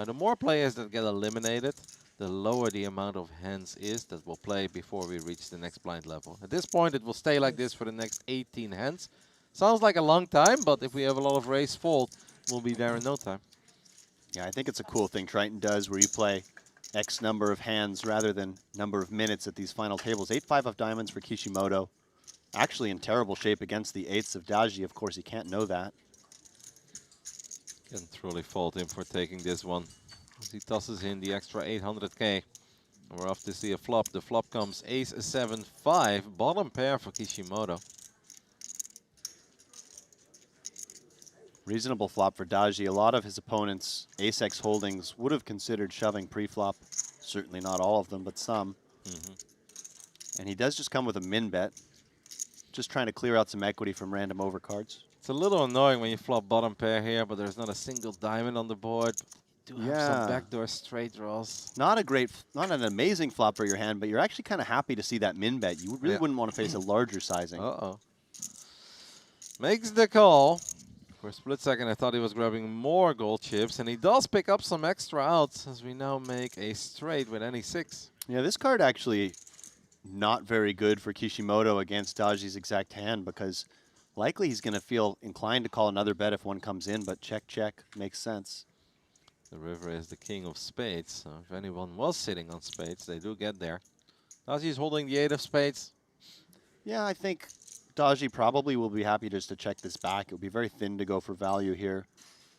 The more players that get eliminated, the lower the amount of hands is that will play before we reach the next blind level. At this point, it will stay like this for the next 18 hands. Sounds like a long time, but if we have a lot of raise fold, we'll be there in no time. Yeah, I think it's a cool thing Triton does where you play X number of hands rather than number of minutes at these final tables. 8-5 of diamonds for Kishimoto. Actually in terrible shape against the 8s of Daji. Of course, he can't know that. Can truly fault him for taking this one. As he tosses in the extra 800k. We're off to see a flop. The flop comes ace-7-5. Bottom pair for Kishimoto. Reasonable flop for Daji. A lot of his opponents' ace-x holdings would have considered shoving pre-flop. Certainly not all of them, but some. And he does just come with a min bet. Just trying to clear out some equity from random overcards. It's a little annoying when you flop bottom pair here, but there's not a single diamond on the board. Do have some backdoor straight draws. Not an amazing flop for your hand, but you're actually kind of happy to see that min bet. You really wouldn't want to face a larger sizing. Uh-oh. Makes the call. For a split second, I thought he was grabbing more gold chips, and he does pick up some extra outs as we now make a straight with any 6. Yeah, this card actually not very good for Kishimoto against Daji's exact hand because likely he's going to feel inclined to call another bet if one comes in, but check, check makes sense. The river is the king of spades, so if anyone was sitting on spades, they do get there. Daji's holding the 8 of spades. Yeah, I think Daji probably will be happy just to check this back. It would be very thin to go for value here,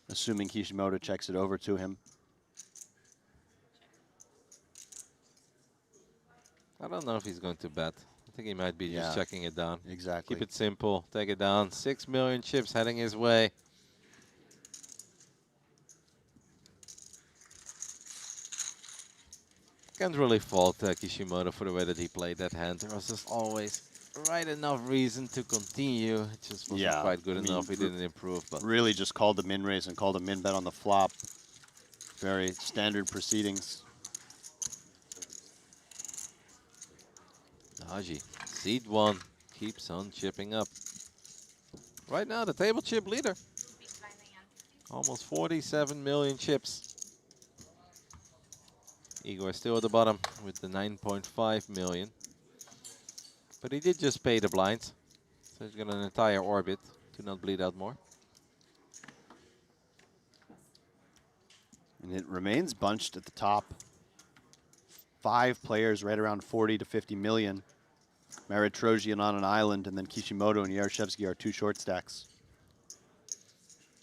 assuming Kishimoto checks it over to him. I don't know if he's going to bet. I think he might be just checking it down. Exactly. Keep it simple. Take it down. 6 million chips heading his way. Can't really fault Kishimoto for the way that he played that hand. There was just always right enough reason to continue. It just wasn't quite good enough. He didn't improve. But really just called the min raise and called a min bet on the flop. Very standard proceedings. Daji, seed 1, keeps on chipping up. Right now, the table chip leader. Almost 47 million chips. Igor still at the bottom with the 9.5 million. But he did just pay the blinds. So he's got an entire orbit to not bleed out more. And it remains bunched at the top. 5 players right around 40 to 50 million. Maritrosian on an island, and then Kishimoto and Yaroshevsky are 2 short stacks.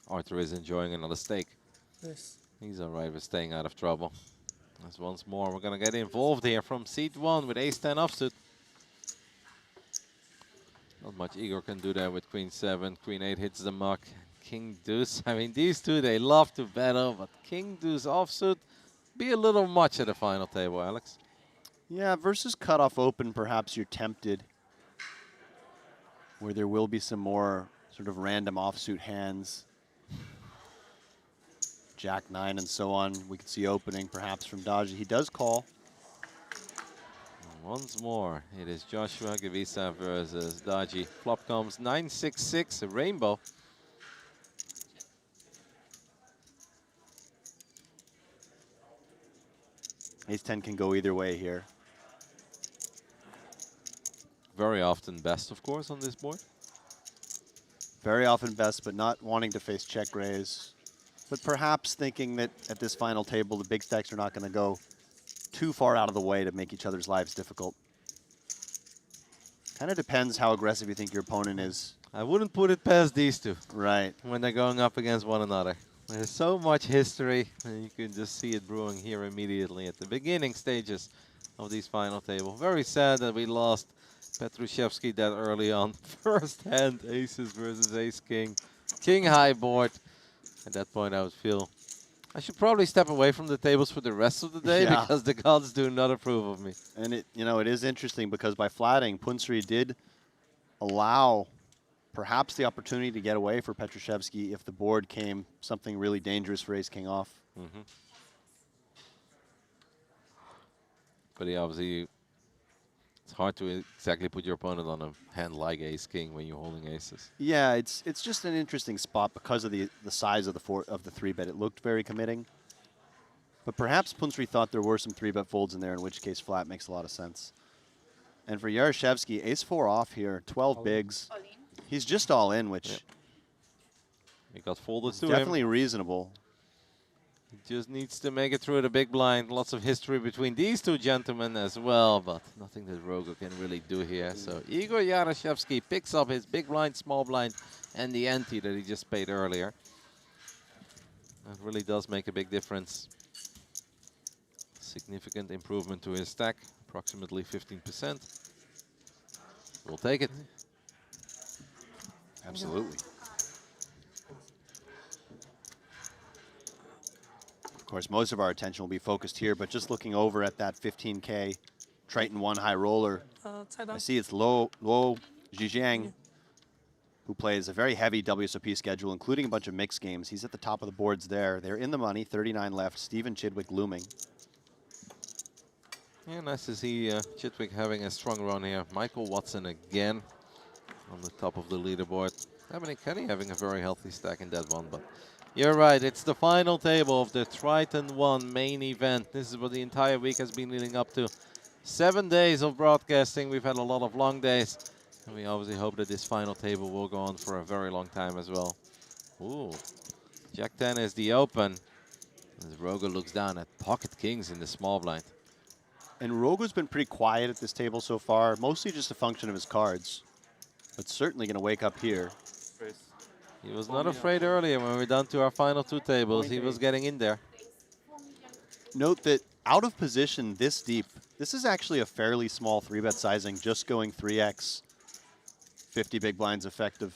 Arthur is enjoying another steak. Yes. He's all right with staying out of trouble. As once more, we're going to get involved here from seat 1 with ace-10 offsuit. Not much Igor can do there with queen 7. Queen 8 hits the muck. King deuce. I mean, these two, they love to battle, but king deuce offsuit be a little much at the final table, Alex. Yeah, versus cutoff open, perhaps you're tempted, where there will be some more sort of random offsuit hands. Jack 9 and so on. We could see opening perhaps from Dodgy. He does call. Once more, it is Joshua Gavisa versus Dodgy. Flop comes 9-6-6, a rainbow. Ace-10 can go either way here. Very often best, of course, on this board. Very often best, but not wanting to face check raise. But perhaps thinking that at this final table, the big stacks are not going to go too far out of the way to make each other's lives difficult. Kind of depends how aggressive you think your opponent is. I wouldn't put it past these two. Right. When they're going up against one another. There's so much history, and you can just see it brewing here immediately at the beginning stages of these final tables. Very sad that we lost Petrushevsky that early on. First hand aces versus ace-king. King high board. At that point, I would feel I should probably step away from the tables for the rest of the day because the gods do not approve of me. And it is interesting because by flatting, Punsri did allow perhaps the opportunity to get away for Petrushevsky if the board came something really dangerous for ace-king off. Mm-hmm. But he obviously, it's hard to exactly put your opponent on a hand like ace-king when you're holding aces. Yeah, it's just an interesting spot because of the size of the 3-bet. It looked very committing. But perhaps Punsri thought there were some 3-bet folds in there, in which case flat makes a lot of sense. And for Yaroshevsky, ace-4 off here, 12 bigs. He's just all in, which he got folded to definitely him. Reasonable. He just needs to make it through the big blind. Lots of history between these two gentlemen as well, but nothing that Rogo can really do here. So Igor Yaroshevsky picks up his big blind, small blind, and the ante that he just paid earlier. That really does make a big difference. Significant improvement to his stack, approximately 15%. We'll take it. Absolutely. Of course, most of our attention will be focused here, but just looking over at that 15K Triton ONE high roller, I see it's Luo Zhijiang, who plays a very heavy WSOP schedule, including a bunch of mixed games. He's at the top of the boards there. They're in the money, 39 left. Stephen Chidwick looming. Yeah, nice to see Chidwick having a strong run here. Michael Watson again on the top of the leaderboard. Dominic Kenny having a very healthy stack in that one, but you're right, it's the final table of the Triton ONE main event. This is what the entire week has been leading up to. 7 days of broadcasting. We've had a lot of long days, and we obviously hope that this final table will go on for a very long time as well. Ooh, Jack 10 is the open. As Rogo looks down at pocket kings in the small blind. And Rogo's been pretty quiet at this table so far, mostly just a function of his cards, but certainly going to wake up here. He was not afraid earlier when we were down to our final 2 tables. He was getting in there. Note that out of position this deep, this is actually a fairly small 3-bet sizing, just going 3x, 50 big blinds effective.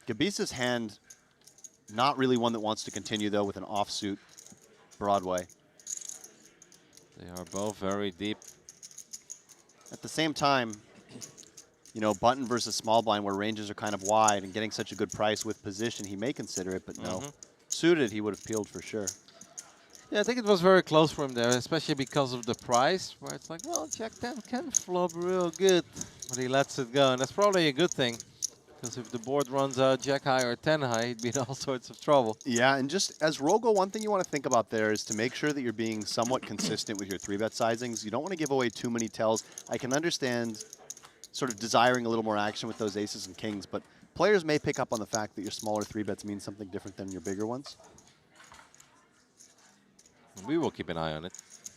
Gabisa's hand, not really one that wants to continue, though, with an offsuit Broadway. They are both very deep. At the same time, you know, button versus small blind where ranges are kind of wide and getting such a good price with position, he may consider it, but no. Suited, he would have peeled for sure. Yeah, I think it was very close for him there, especially because of the price, where it's like, well, Jack 10 can flop real good, but he lets it go, and that's probably a good thing, because if the board runs out Jack high or 10 high, he'd be in all sorts of trouble. Yeah, and just as Rogo, one thing you want to think about there is to make sure that you're being somewhat consistent with your 3-bet sizings. You don't want to give away too many tells. I can understand sort of desiring a little more action with those aces and kings, but players may pick up on the fact that your smaller 3-bets mean something different than your bigger ones. We will keep an eye on it,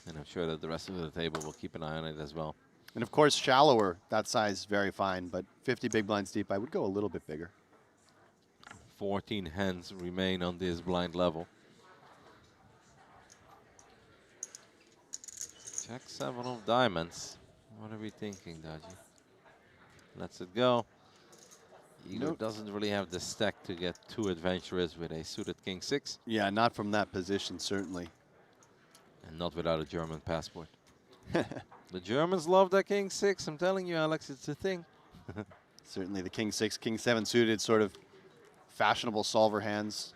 and I'm sure that the rest of the table will keep an eye on it as well. And of course, shallower, that size, very fine, but 50 big blinds deep, I would go a little bit bigger. 14 hands remain on this blind level. Jack 7 of diamonds. What are we thinking, Dodgy? Lets it go. Igor doesn't really have the stack to get too adventurous with a suited king 6. Yeah, not from that position, certainly. And not without a German passport. The Germans love that king 6. I'm telling you, Alex, it's a thing. Certainly the king 6, king 7 suited, sort of fashionable solver hands.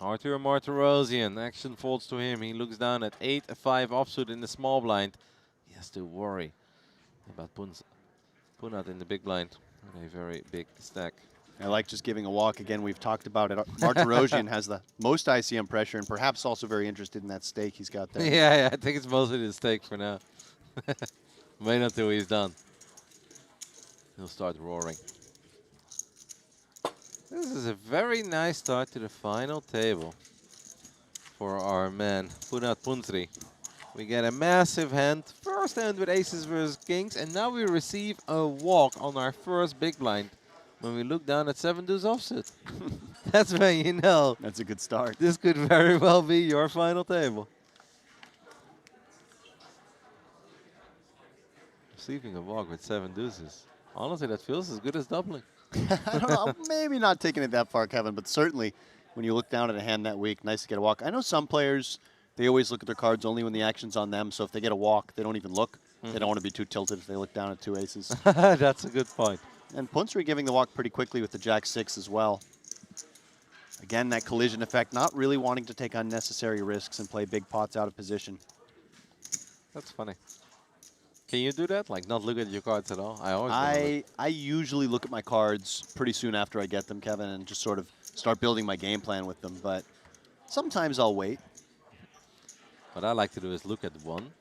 Arthur Martirosian, action folds to him. He looks down at 8, a 5 offsuit in the small blind. He has to worry about Punat in the big blind with a very big stack. I like just giving a walk. Again, we've talked about it. Martirosian has the most ICM pressure and perhaps also very interested in that stake he's got there. Yeah, I think it's mostly the stake for now. Wait until he's done. He'll start roaring. This is a very nice start to the final table for our man, Punat Puntri. We get a massive hand, first hand with aces versus kings, and now we receive a walk on our first big blind when we look down at 7 deuce offsuit. That's when you know. That's a good start. This could very well be your final table. Receiving a walk with 7 deuces. Honestly, that feels as good as doubling. I don't know, maybe not taking it that far, Kevin, but certainly when you look down at a hand that weak, nice to get a walk. I know some players, they always look at their cards only when the action's on them, so if they get a walk, they don't even look. They don't want to be too tilted if they look down at 2 aces. That's a good point. And Punsri giving the walk pretty quickly with the Jack 6 as well. Again, that collision effect, not really wanting to take unnecessary risks and play big pots out of position. That's funny. Can you do that? Like not look at your cards at all? I always I usually look at my cards pretty soon after I get them, Kevin, and just sort of start building my game plan with them. But sometimes I'll wait. What I like to do is look at one.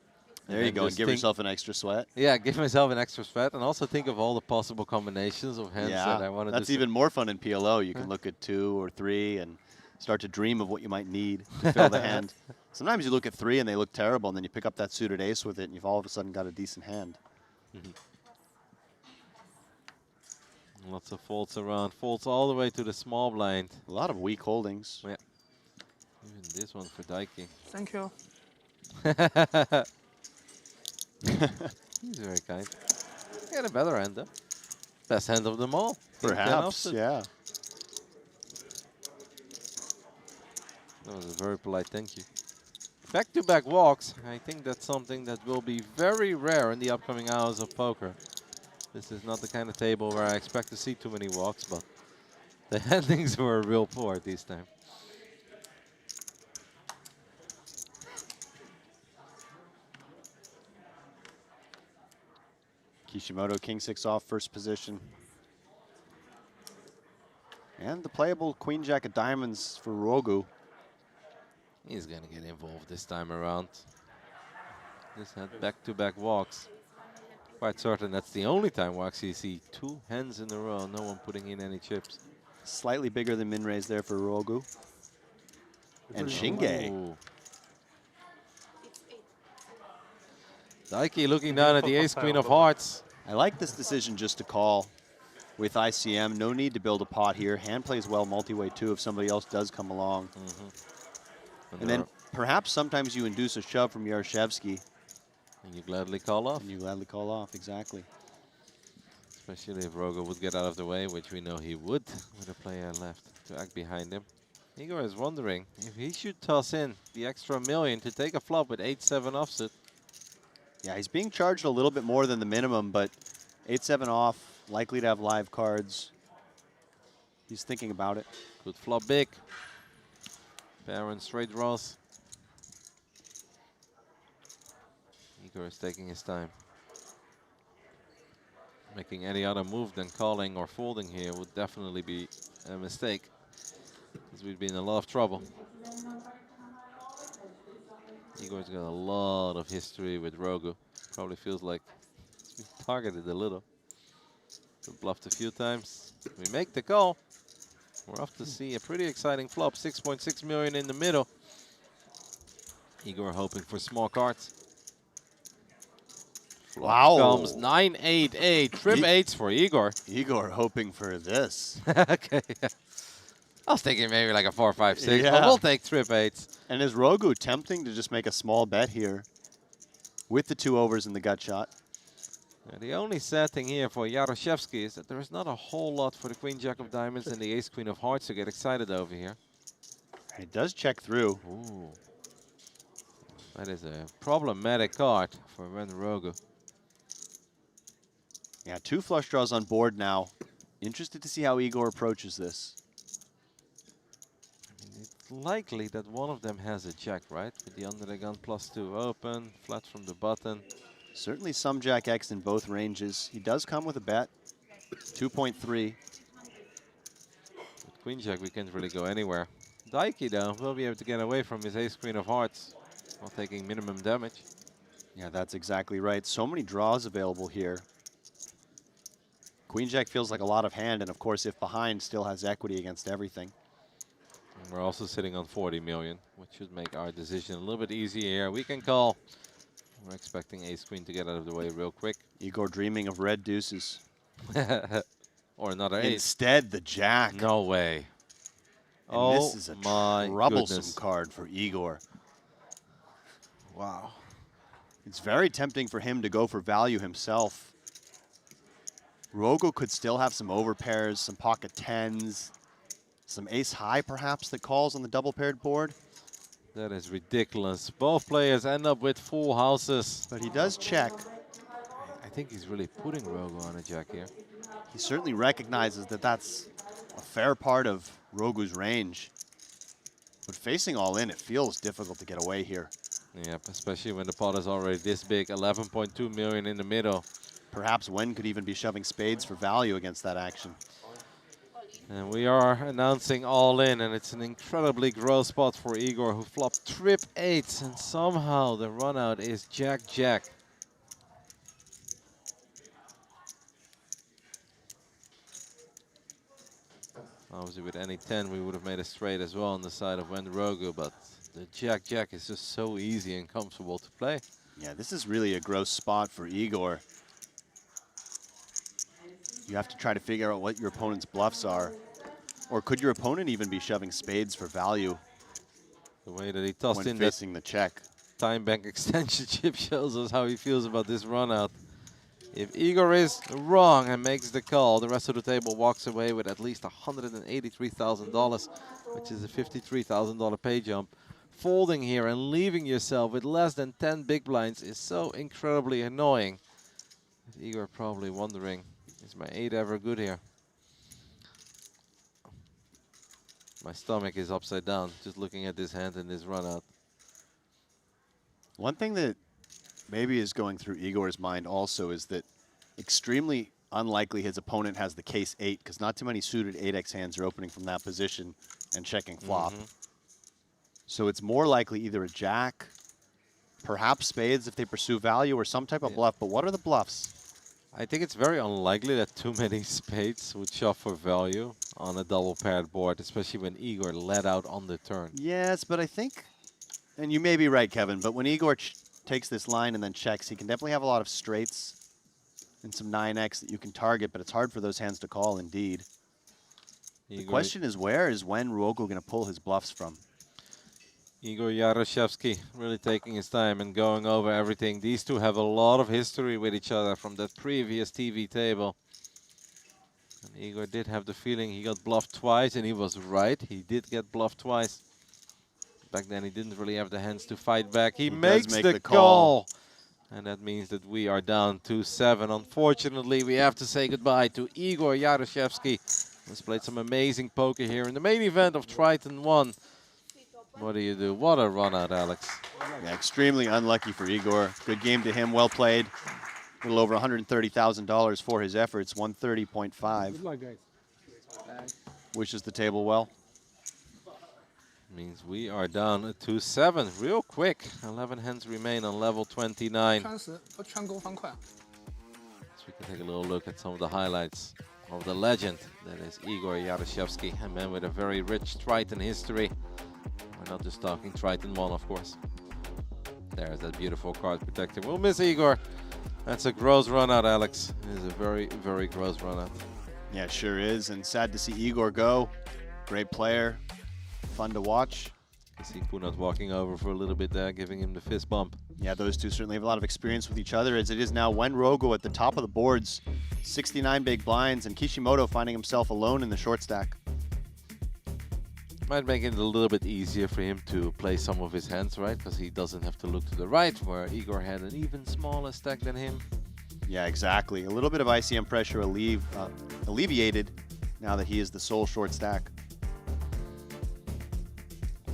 There you go, and give yourself an extra sweat. Yeah, give myself an extra sweat, and also think of all the possible combinations of hands that I want to do. That's even more fun in PLO. You can look at 2 or 3 and start to dream of what you might need to fill the hand. Sometimes you look at 3 and they look terrible, and then you pick up that suited ace with it, and you've all of a sudden got a decent hand. Lots of folds around. Folds all the way to the small blind. A lot of weak holdings. Yeah. Even this one for Daiki. Thank you. He's very kind. He had a better hand, though. Best hand of them all. Perhaps, yeah. That was a very polite thank you. Back-to-back walks. I think that's something that will be very rare in the upcoming hours of poker. This is not the kind of table where I expect to see too many walks, but the handings were real poor this time. Kishimoto, king 6 off, first position. And the playable queen jack of diamonds for Rogu. He's going to get involved this time around. This had back-to-back walks. Quite certain that's the only time we'll actually see 2 hands in a row, no one putting in any chips. Slightly bigger than min raise there for Rogu. And Shinge. Ooh. Daiki looking down at the ace-queen of hearts. I like this decision just to call with ICM. No need to build a pot here. Hand plays well multi-way too if somebody else does come along. And then perhaps sometimes you induce a shove from Yaroshevsky. And you gladly call off. And you gladly call off, exactly. Especially if Rogo would get out of the way, which we know he would with a player left to act behind him. Igor is wondering if he should toss in the extra million to take a flop with 8-7 offsuit. Yeah, he's being charged a little bit more than the minimum, but 8-7 off, likely to have live cards. He's thinking about it. Good flop big. Baron straight draws. Igor is taking his time. Making any other move than calling or folding here would definitely be a mistake, because we'd be in a lot of trouble. Igor's got a lot of history with Rogu. Probably feels like he's been targeted a little. Been bluffed a few times. We make the call. We're off to see a pretty exciting flop. 6.6 million in the middle. Igor hoping for small cards. Flop Wow. comes 9-8-8. Trip 8s for Igor. Igor hoping for this. Okay. I was thinking maybe like a 4-5-6, Yeah. but we'll take trip 8s. And is Rogu tempting to just make a small bet here with the 2 overs in the gut shot? Yeah, the only sad thing here for Yaroshevsky is that there is not a whole lot for the Queen Jack of Diamonds and the Ace Queen of Hearts to get excited over here. He does check through. Ooh. That is a problematic card for Ren Rogu. Yeah, 2 flush draws on board now. Interested to see how Igor approaches this. I mean, it's likely that one of them has a jack, right? With the under the gun +2 open, flat from the button. Certainly some Jack X in both ranges. He does come with a bet, 2.3. With Queen Jack, we can't really go anywhere. Daiki, though, will be able to get away from his Ace Queen of Hearts while taking minimum damage. Yeah, that's exactly right. So many draws available here. Queen Jack feels like a lot of hand, and of course, if behind, still has equity against everything. And we're also sitting on 40 million, which should make our decision a little bit easier here. We can call. We're expecting Ace Queen to get out of the way real quick. Igor dreaming of red deuces. Or another ace. Instead, the jack. No way. And Oh, this is a my troublesome goodness. card for Igor. Wow. It's very tempting for him to go for value himself. Rogu could still have some overpairs, some pocket 10s, some ace high perhaps that calls on the double paired board. That is ridiculous. Both players end up with full houses. But he does check. I think he's really putting Rogu on a jack here. He certainly recognizes that that's a fair part of Rogu's range. But facing all in, it feels difficult to get away here. Yep, especially when the pot is already this big, 11.2 million in the middle. Perhaps Wen could even be shoving spades for value against that action. And we are announcing all in, and it's an incredibly gross spot for Igor, who flopped trip 8, and somehow the run out is Jack-Jack. Obviously with any 10 we would have made a straight as well on the side of Wen Rogu, but the Jack-Jack is just so easy and comfortable to play. Yeah, this is really a gross spot for Igor. You have to try to figure out what your opponent's bluffs are. Or could your opponent even be shoving spades for value? The way that he tossed when in facing the check. Time bank extension chip shows us how he feels about this run out. If Igor is wrong and makes the call, the rest of the table walks away with at least $183,000, which is a $53,000 pay jump. Folding here and leaving yourself with less than 10 big blinds is so incredibly annoying. Igor probably wondering, is my 8 ever good here? My stomach is upside down just looking at this hand and this run out. One thing that maybe is going through Igor's mind also is that extremely unlikely his opponent has the case 8, because not too many suited 8x hands are opening from that position and checking flop. So it's more likely either a jack, perhaps spades if they pursue value, or some type of bluff. But what are the bluffs? I think it's very unlikely that too many spades would shove for value on a double paired board, especially when Igor led out on the turn. Yes, but I think, and you may be right, Kevin, but when Igor takes this line and then checks, he can definitely have a lot of straights and some 9x that you can target, but it's hard for those hands to call indeed. The question is, where is Wen Rogu going to pull his bluffs from? Igor Yaroshevsky really taking his time and going over everything. These two have a lot of history with each other from that previous TV table. And Igor did have the feeling he got bluffed twice, and he was right. He did get bluffed twice. Back then he didn't really have the hands to fight back. He makes the call. And that means that we are down 2-7. Unfortunately, we have to say goodbye to Igor Yaroshevsky, who's played some amazing poker here in the main event of Triton ONE. What do you do? What a run out, Alex. Yeah, extremely unlucky for Igor. Good game to him, well played. A little over $130,000 for his efforts, 130.5. Good luck, guys. Wishes the table well. Means we are down at 2-7 real quick. 11 hands remain on level 29. So we can take a little look at some of the highlights of the legend that is Igor Yaroshevsky, a man with a very rich Triton history. We're not just talking Triton ONE, of course. There's that beautiful card protector. We'll miss Igor. That's a gross run out, Alex. It is a very, very gross run out. Yeah, it sure is. And sad to see Igor go. Great player. Fun to watch. I see Kunat walking over for a little bit there, giving him the fist bump. Yeah, those two certainly have a lot of experience with each other, as it is now Wen Rogo at the top of the boards, 69 big blinds, and Kishimoto finding himself alone in the short stack. Might make it a little bit easier for him to play some of his hands, right? Because he doesn't have to look to the right, where Igor had an even smaller stack than him. Yeah, exactly. A little bit of ICM pressure alleviated now that he is the sole short stack.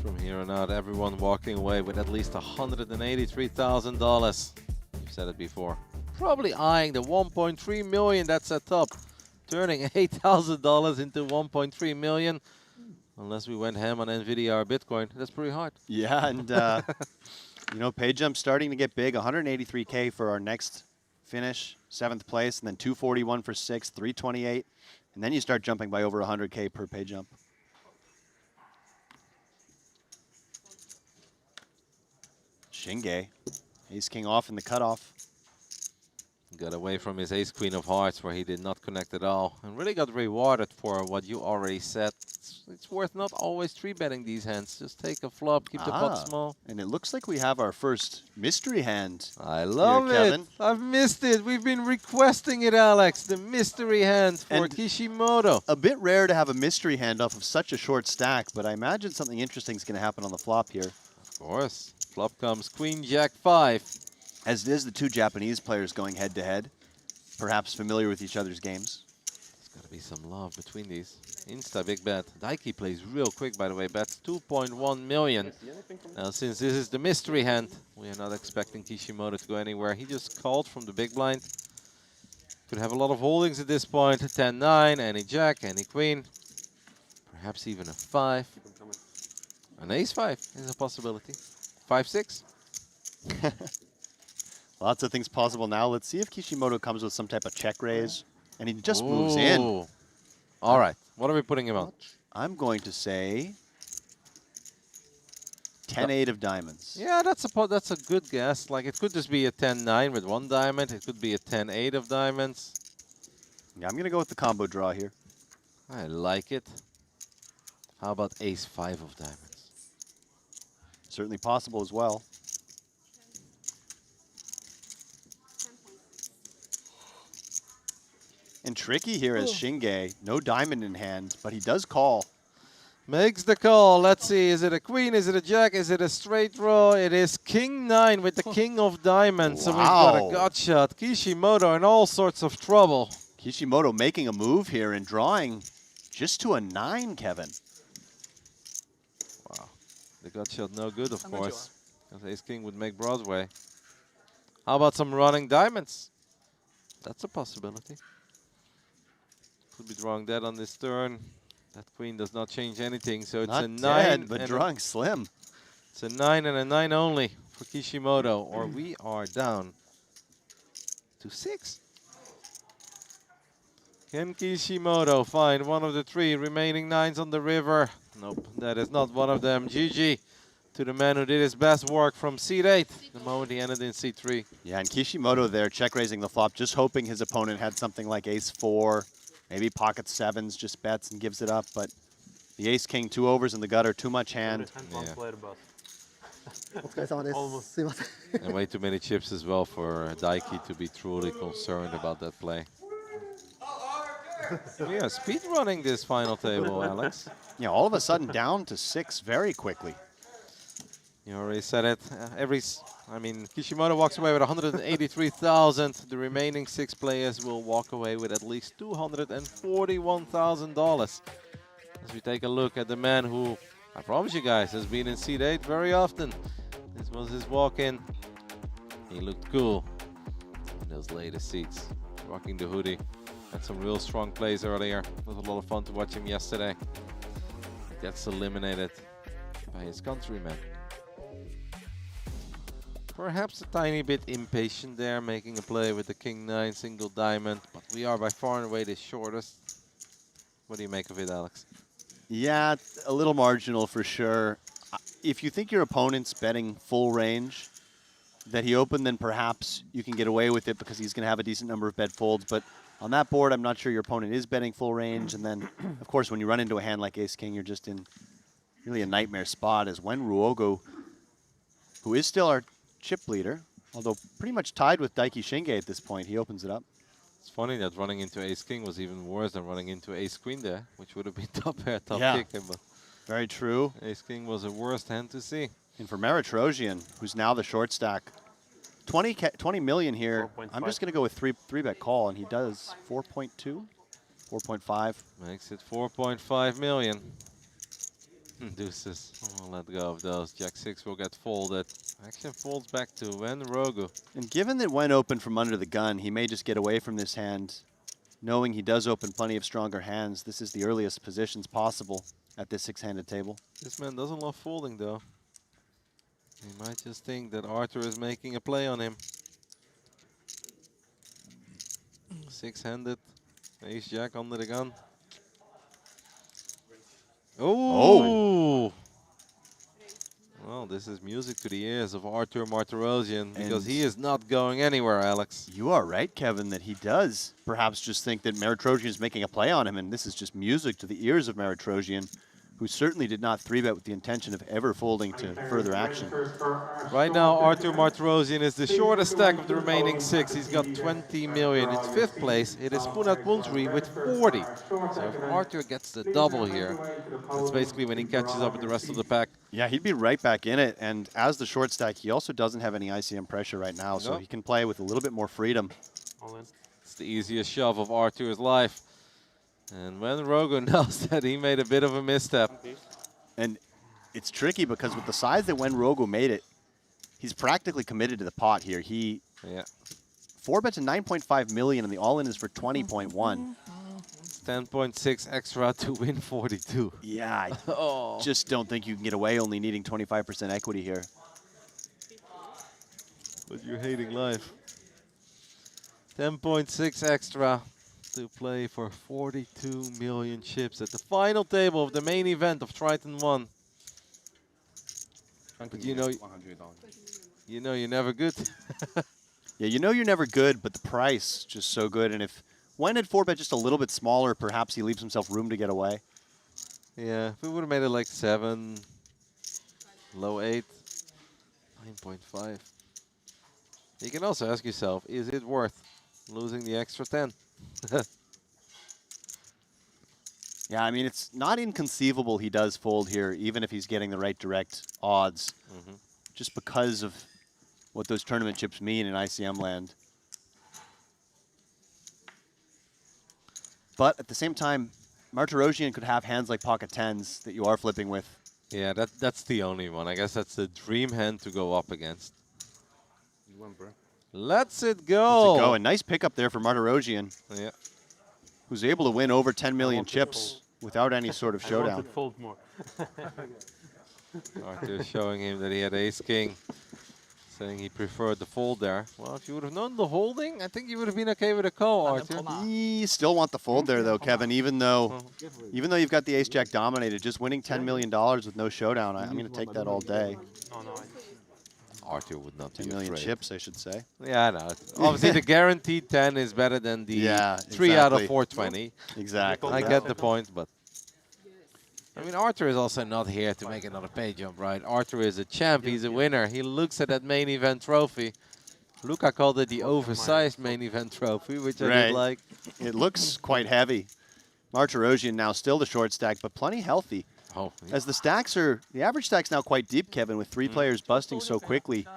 From here on out, everyone walking away with at least $183,000. You've said it before. Probably eyeing the 1.3 million that's at top. Turning $8,000 into 1.3 million. Unless we went ham on NVIDIA or Bitcoin. That's pretty hard. Yeah, and you know, pay jump starting to get big. 183K for our next finish, 7th place, and then 241 for 6th, 328. And then you start jumping by over 100K per pay jump. Shinge, ace king off in the cutoff. Got away from his ace queen of hearts where he did not connect at all. And really got rewarded for what you already said. It's worth not always 3-betting these hands. Just take a flop, keep the pot small. And it looks like we have our first mystery hand. I love here, it. Kevin. I've missed it. We've been requesting it, Alex. The mystery hand for And Kishimoto. a bit rare to have a mystery hand off of such a short stack, but I imagine something interesting is going to happen on the flop here. Of course. Flop comes Queen Jack 5. As it is the two Japanese players going head to head, perhaps familiar with each other's games. There's got to be some love between these. Insta big bet. Daiki plays real quick, by the way. Bets 2.1 million. Now, since this is the mystery hand, we are not expecting Kishimoto to go anywhere. He just called from the big blind. Could have a lot of holdings at this point. 10-9, any jack, any queen. Perhaps even a 5. An ace-5 is a possibility. 5-6. Lots of things possible now. Let's see if Kishimoto comes with some type of check raise. And he just moves in. All right. What are we putting him on? I'm going to say 10-8 of diamonds. Yeah, that's a good guess. Like, it could just be a 10-9 with 1 diamond. It could be a 10-8 of diamonds. Yeah, I'm going to go with the combo draw here. I like it. How about ace-5 of diamonds? Certainly possible as well. And tricky here is Shinge. No diamond in hand, but he does call. Makes the call. Let's see. Is it a queen? Is it a jack? Is it a straight draw? It is king 9 with the king of diamonds. So we've got a gut shot. Kishimoto in all sorts of trouble. Kishimoto making a move here and drawing just to a 9, Kevin. Wow. The gut shot no good, of course. Because ace king would make Broadway. How about some running diamonds? That's a possibility. Could be drawing that on this turn. That queen does not change anything, so it's Not a 9. dead, but drawing slim. It's a 9 and a 9 only for Kishimoto, or we are down to 6. Can Kishimoto find one of the 3 remaining 9s on the river? Nope, that is not one of them. GG to the man who did his best work from seat 8, the moment he ended in seat 3. Yeah, and Kishimoto there check raising the flop, just hoping his opponent had something like ace-4. Maybe pocket 7s, just bets and gives it up, but the ace-king, 2 overs in the gutter, too much hand. And way too many chips as well for Daiki to be truly concerned about that play. We are speed running this final table, Alex. Yeah, all of a sudden down to 6 very quickly. You already said it. Kishimoto walks away with 183,000. The remaining 6 players will walk away with at least $241,000. As we take a look at the man who, I promise you guys, has been in seat 8 very often. This was his walk-in. He looked cool in those latest seats, rocking the hoodie. Had some real strong plays earlier. It was a lot of fun to watch him yesterday. Gets eliminated by his countrymen. Perhaps a tiny bit impatient there, making a play with the king 9 single diamond, but we are by far and away the shortest. What do you make of it, Alex? Yeah, a little marginal for sure. If you think your opponent's betting full range that he opened, then perhaps you can get away with it because he's going to have a decent number of bet folds. But on that board, I'm not sure your opponent is betting full range. And then, of course, when you run into a hand like ace-king, you're just in Really a nightmare spot as when Ruogo, who is still our chip leader, although pretty much tied with Daiki Shinge at this point, he opens it up. It's funny that running into ace king was even worse than running into ace queen there, which would have been top pair, top Yeah. kick. But Very true. ace king was the worst hand to see. And for Maritrosian, who's now the short stack, 20 million here. I'm just going to go with three bet call, and he does 4.2, 4.5. Makes it 4.5 million. Deuces. I'll let go of those. Jack 6 will get folded. Action folds back to Wen Rogu. And given that Wen opened from under the gun, he may just get away from this hand, knowing he does open plenty of stronger hands. This is the earliest positions possible at this six-handed table. This man doesn't love folding, though. He might just think that Arthur is making a play on him. Six-handed. Ace Jack under the gun. Oh! Well, this is music to the ears of Arthur Martirosian because he is not going anywhere, Alex. You are right, Kevin, that he does perhaps just think that Maritrosian is making a play on him, and this is just music to the ears of Maritrosian, who certainly did not 3-bet with the intention of ever folding to further action. Right now, Arthur Martirosian is the shortest stack of the remaining 6. He's got 20 million. It's 5th place. It is Punat Punsri with 40. So if Arthur gets the double here, that's basically when he catches up with the rest of the pack. Yeah, he'd be right back in it, and as the short stack, he also doesn't have any ICM pressure right now, so he can play with a little bit more freedom. It's the easiest shove of Arthur's life. And when Rogo knows that he made a bit of a misstep. And it's tricky because with the size that when Rogo made it, he's practically committed to the pot here. He 4-bet to 9.5 million, and the all-in is for 20.1. 10.6 extra to win 42. Yeah, I just don't think you can get away only needing 25% equity here. But you're hating life. 10.6 extra to play for 42 million chips at the final table of the main event of Triton ONE. But you know you're never good. Yeah, you know you're never good, but the price just so good. And if Wen had 4-bet just a little bit smaller, perhaps he leaves himself room to get away. Yeah, if we would have made it like 7, low 8, 9.5. You can also ask yourself, is it worth losing the extra 10? Yeah, I mean, it's not inconceivable he does fold here, even if he's getting the right direct odds, just because of what those tournament chips mean in ICM land. But at the same time, Martirosian could have hands like pocket 10s that you are flipping with. Yeah, that's the only one. I guess that's the dream hand to go up against. Let's it go. Let's it go. A nice pickup there for Martirosian. Yeah. Who's able to win over 10 million chips without any sort of showdown. I wanted fold more. Arthur showing him that he had ace king, saying he preferred the fold there. Well, if you would have known the holding, I think you would have been okay with a call, Arthur. You still want the fold there, though, Kevin. Even though you've got the ace jack dominated, just winning $10 million with no showdown, I'm going to take that all day. Arthur would not 10 be million afraid. chips, I should say. Yeah, I know. Obviously, the guaranteed 10 is better than the 3 out of 420. Exactly. I get the point, but I mean, Arthur is also not here to make another pay jump, right? Arthur is a champ. He's a winner. He looks at that main event trophy. Luca called it the oversized main event trophy, which I did like. It looks quite heavy. Martirosian now still the short stack, but plenty healthy. Oh, As the average stack's now quite deep, Kevin, with 3 players busting so quickly.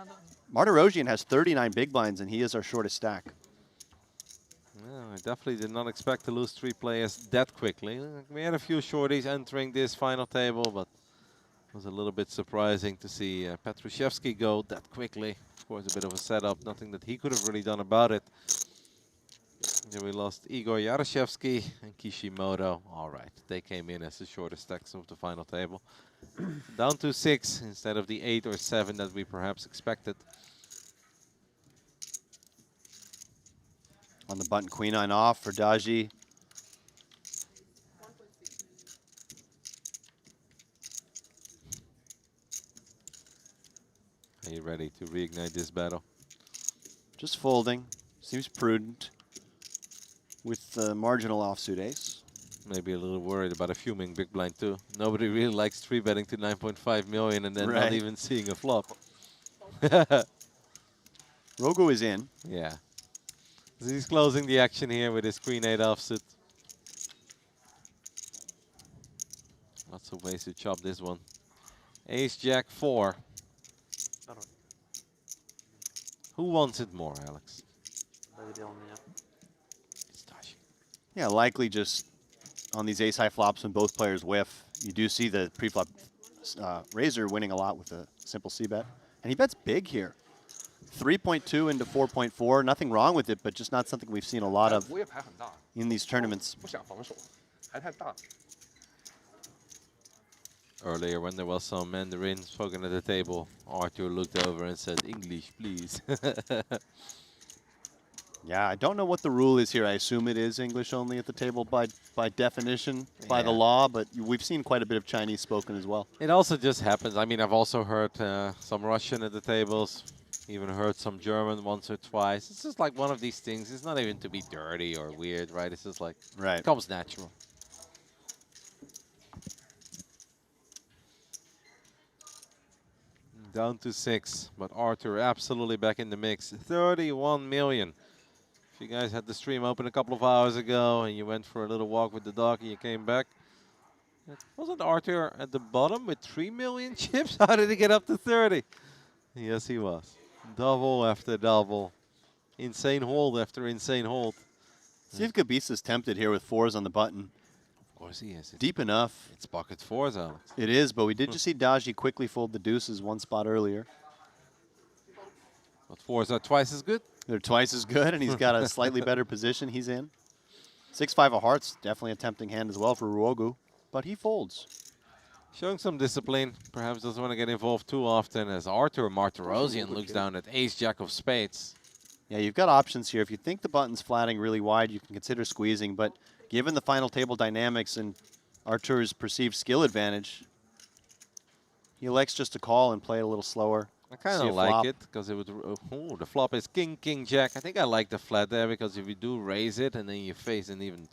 Martirosian has 39 big blinds, and he is our shortest stack. Yeah, I definitely did not expect to lose 3 players that quickly. We had a few shorties entering this final table, but it was a little bit surprising to see Petrushevsky go that quickly. Of course, a bit of a setup, nothing that he could have really done about it. Then we lost Igor Yaroshevsky and Kishimoto. All right, they came in as the shortest stacks of the final table. Down to 6 instead of the 8 or 7 that we perhaps expected. On the button, queen 9 off for Daji. Are you ready to reignite this battle? Just folding. Seems prudent with the marginal offsuit ace. maybe a little worried about a fuming big blind too. Nobody really likes 3-betting to 9.5 million and then not Right. even seeing a flop. Rogo is in. Yeah. So he's closing the action here with his queen 8 offsuit. Lots of ways to chop this one. Ace Jack 4. Who wants it more, Alex? Yeah, likely just on these ace high flops when both players whiff. You do see the pre-flop Razor winning a lot with a simple c-bet. And he bets big here. 3.2 into 4.4. Nothing wrong with it, but just not something we've seen a lot of in these tournaments. Earlier, when there was some Mandarin spoken at the table, Arthur looked over and said, "English, please." Yeah, I don't know what the rule is here. I assume it is English only at the table by definition, by the Yeah. law, but we've seen quite a bit of Chinese spoken as well. It also just happens. I mean, I've also heard some Russian at the tables, even heard some German once or twice. It's just like one of these things. It's not even to be dirty or weird, right? It's just like, Right. it comes natural. Down to 6, but Arthur absolutely back in the mix. 31 million. If you guys had the stream open a couple of hours ago and you went for a little walk with the dog and you came back, wasn't Arthur at the bottom with 3 million chips? How did he get up to 30? Yes, he was. Double after double. Insane hold after insane hold. See if Gabisa's tempted here with 4s on the button. Of course he is. Deep enough. It's pocket 4s, Alex. It is, but we did just see Daji quickly fold the deuces one spot earlier. But 4s are twice as good. They're twice as good, and he's got a slightly better position he's in. 6-5 of hearts, definitely a tempting hand as well for Ruogu, but he folds. Showing some discipline. Perhaps doesn't want to get involved too often as Arthur Martirosian looks down at ace jack of spades. Yeah, you've got options here. If you think the button's flatting really wide, you can consider squeezing, but given the final table dynamics and Artur's perceived skill advantage, he elects just to call and play it a little slower. I kind See of a like flop. it because it would. Oh, the flop is king, king, jack. I think I like the flat there because if you do raise it and then you face an even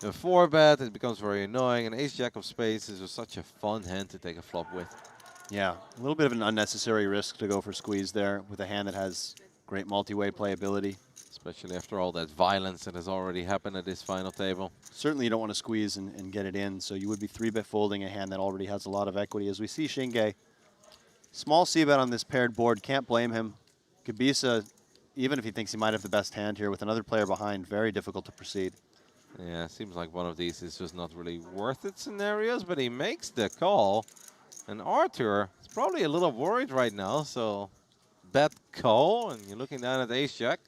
a 4-bet, it becomes very annoying. And ace jack of spades is just such a fun hand to take a flop with. Yeah, a little bit of an unnecessary risk to go for squeeze there with a hand that has great multi-way playability. Especially after all that violence that has already happened at this final table. Certainly you don't want to squeeze and get it in, so you would be 3-bet folding a hand that already has a lot of equity. As we see Shinge, small c-bet on this paired board, can't blame him. Gabisa, even if he thinks he might have the best hand here with another player behind, very difficult to proceed. Yeah, seems like one of these is just not really worth it scenarios, but he makes the call. And Arthur is probably a little worried right now, so bet call, and you're looking down at ace jack.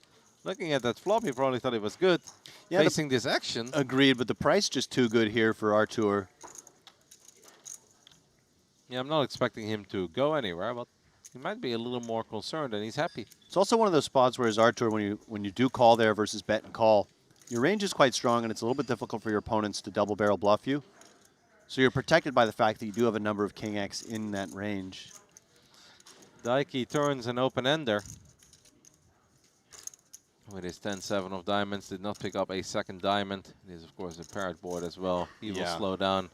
Looking at that flop, he probably thought it was good. Yeah, facing this action. Agreed, but the price just too good here for Artur. Yeah, I'm not expecting him to go anywhere, but he might be a little more concerned, and he's happy. It's also one of those spots where as Artur, when you do call there versus bet and call, your range is quite strong, and it's a little bit difficult for your opponents to double barrel bluff you. So you're protected by the fact that you do have a number of king X in that range. Daiki turns an open-ender. With his 10-7 of diamonds, did not pick up a second diamond. It is, of course, a paired board as well. He will slow down.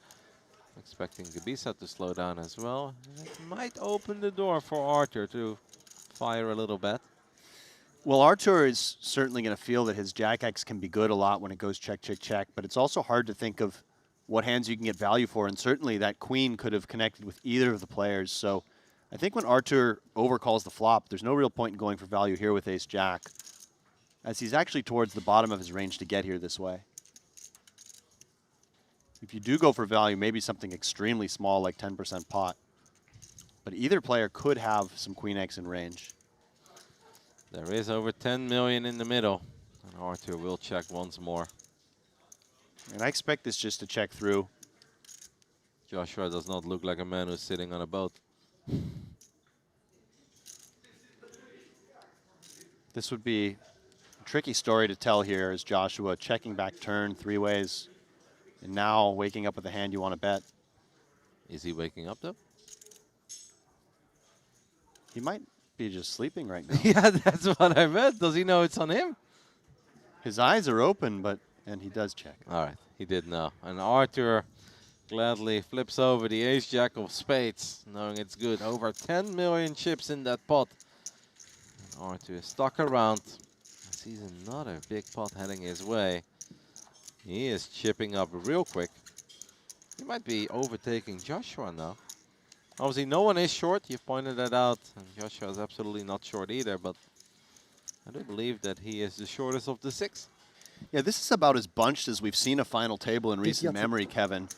Expecting Gabisa to slow down as well. It might open the door for Arthur to fire a little bet. Well, Artur is certainly going to feel that his Jack X can be good a lot when it goes check, check, check, but it's also hard to think of what hands you can get value for, and certainly that queen could have connected with either of the players. So I think when Artur overcalls the flop, there's no real point in going for value here with ace jack, as he's actually towards the bottom of his range to get here this way. If you do go for value, maybe something extremely small like 10% pot. But either player could have some queen X in range. There is over 10 million in the middle. And Arthur will check once more. And I expect this just to check through. Joshua does not look like a man who's sitting on a boat. This would be a tricky story to tell here as Joshua checking back turn 3 ways. And now waking up with a hand you want to bet. Is he waking up though? He might be just sleeping right now. Yeah, that's what I meant. Does he know it's on him? His eyes are open, and he does check. All right. He did now. And Arthur gladly flips over the ace-jack of spades, knowing it's good. Over 10 million chips in that pot. And Arthur is stuck around. Sees another big pot heading his way. He is chipping up real quick. He might be overtaking Joshua now. Obviously, no one is short. You've pointed that out. And Joshua is absolutely not short either, but I do believe that he is the shortest of the 6. Yeah, this is about as bunched as we've seen a final table in recent memory, Kevin.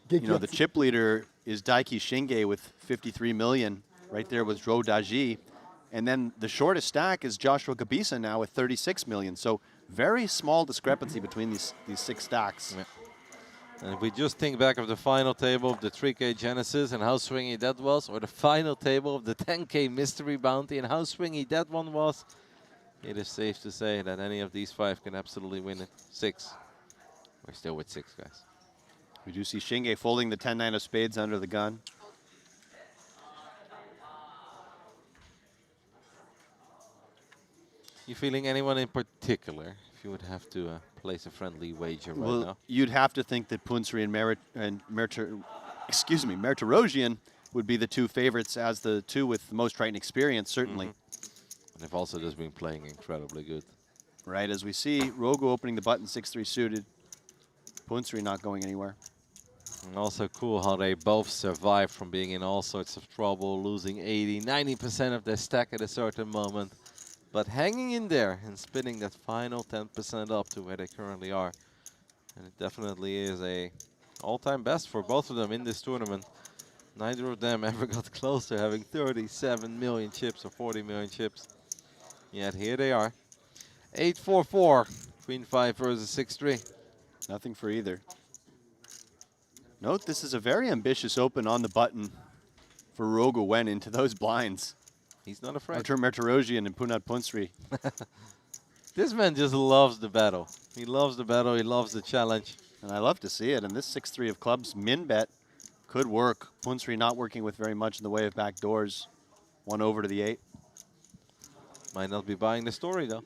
You know, the chip leader is Daiki Shinge with 53 million. Right there was Ro Daji. And then the shortest stack is Joshua Gabisa now with 36 million. So very small discrepancy between these 6 stacks. Yeah. And if we just think back of the final table of the 3K Genesis and how swingy that was, or the final table of the 10K Mystery Bounty and how swingy that one was, it is safe to say that any of these 5 can absolutely win it. 6. We're still with 6, guys. We do see Shinge folding the 10-9 of spades under the gun. You feeling anyone in particular? If you would have to place a friendly wager right now. You'd have to think that Punsri and Mertarosian would be the 2 favorites as the 2 with the most Triton experience, certainly. And they've also just been playing incredibly good. Right, as we see Rogu opening the button 6-3 suited. Punsri not going anywhere. And also cool how they both survived from being in all sorts of trouble, losing 80, 90% of their stack at a certain moment. But hanging in there and spinning that final 10% up to where they currently are. And it definitely is a all-time best for both of them in this tournament. Neither of them ever got close to having 37 million chips or 40 million chips. Yet here they are. 8-4-4, Queen 5 versus 6-3. Nothing for either. Note this is a very ambitious open on the button for Rogu Wen into those blinds. He's not afraid. Artur Mertarosian and Punat Punsri. This man just loves the battle. He loves the battle. He loves the challenge. And I love to see it. And this 6-3 of clubs min bet could work. Punsri not working with very much in the way of back doors. 1 over to the 8. Might not be buying the story, though.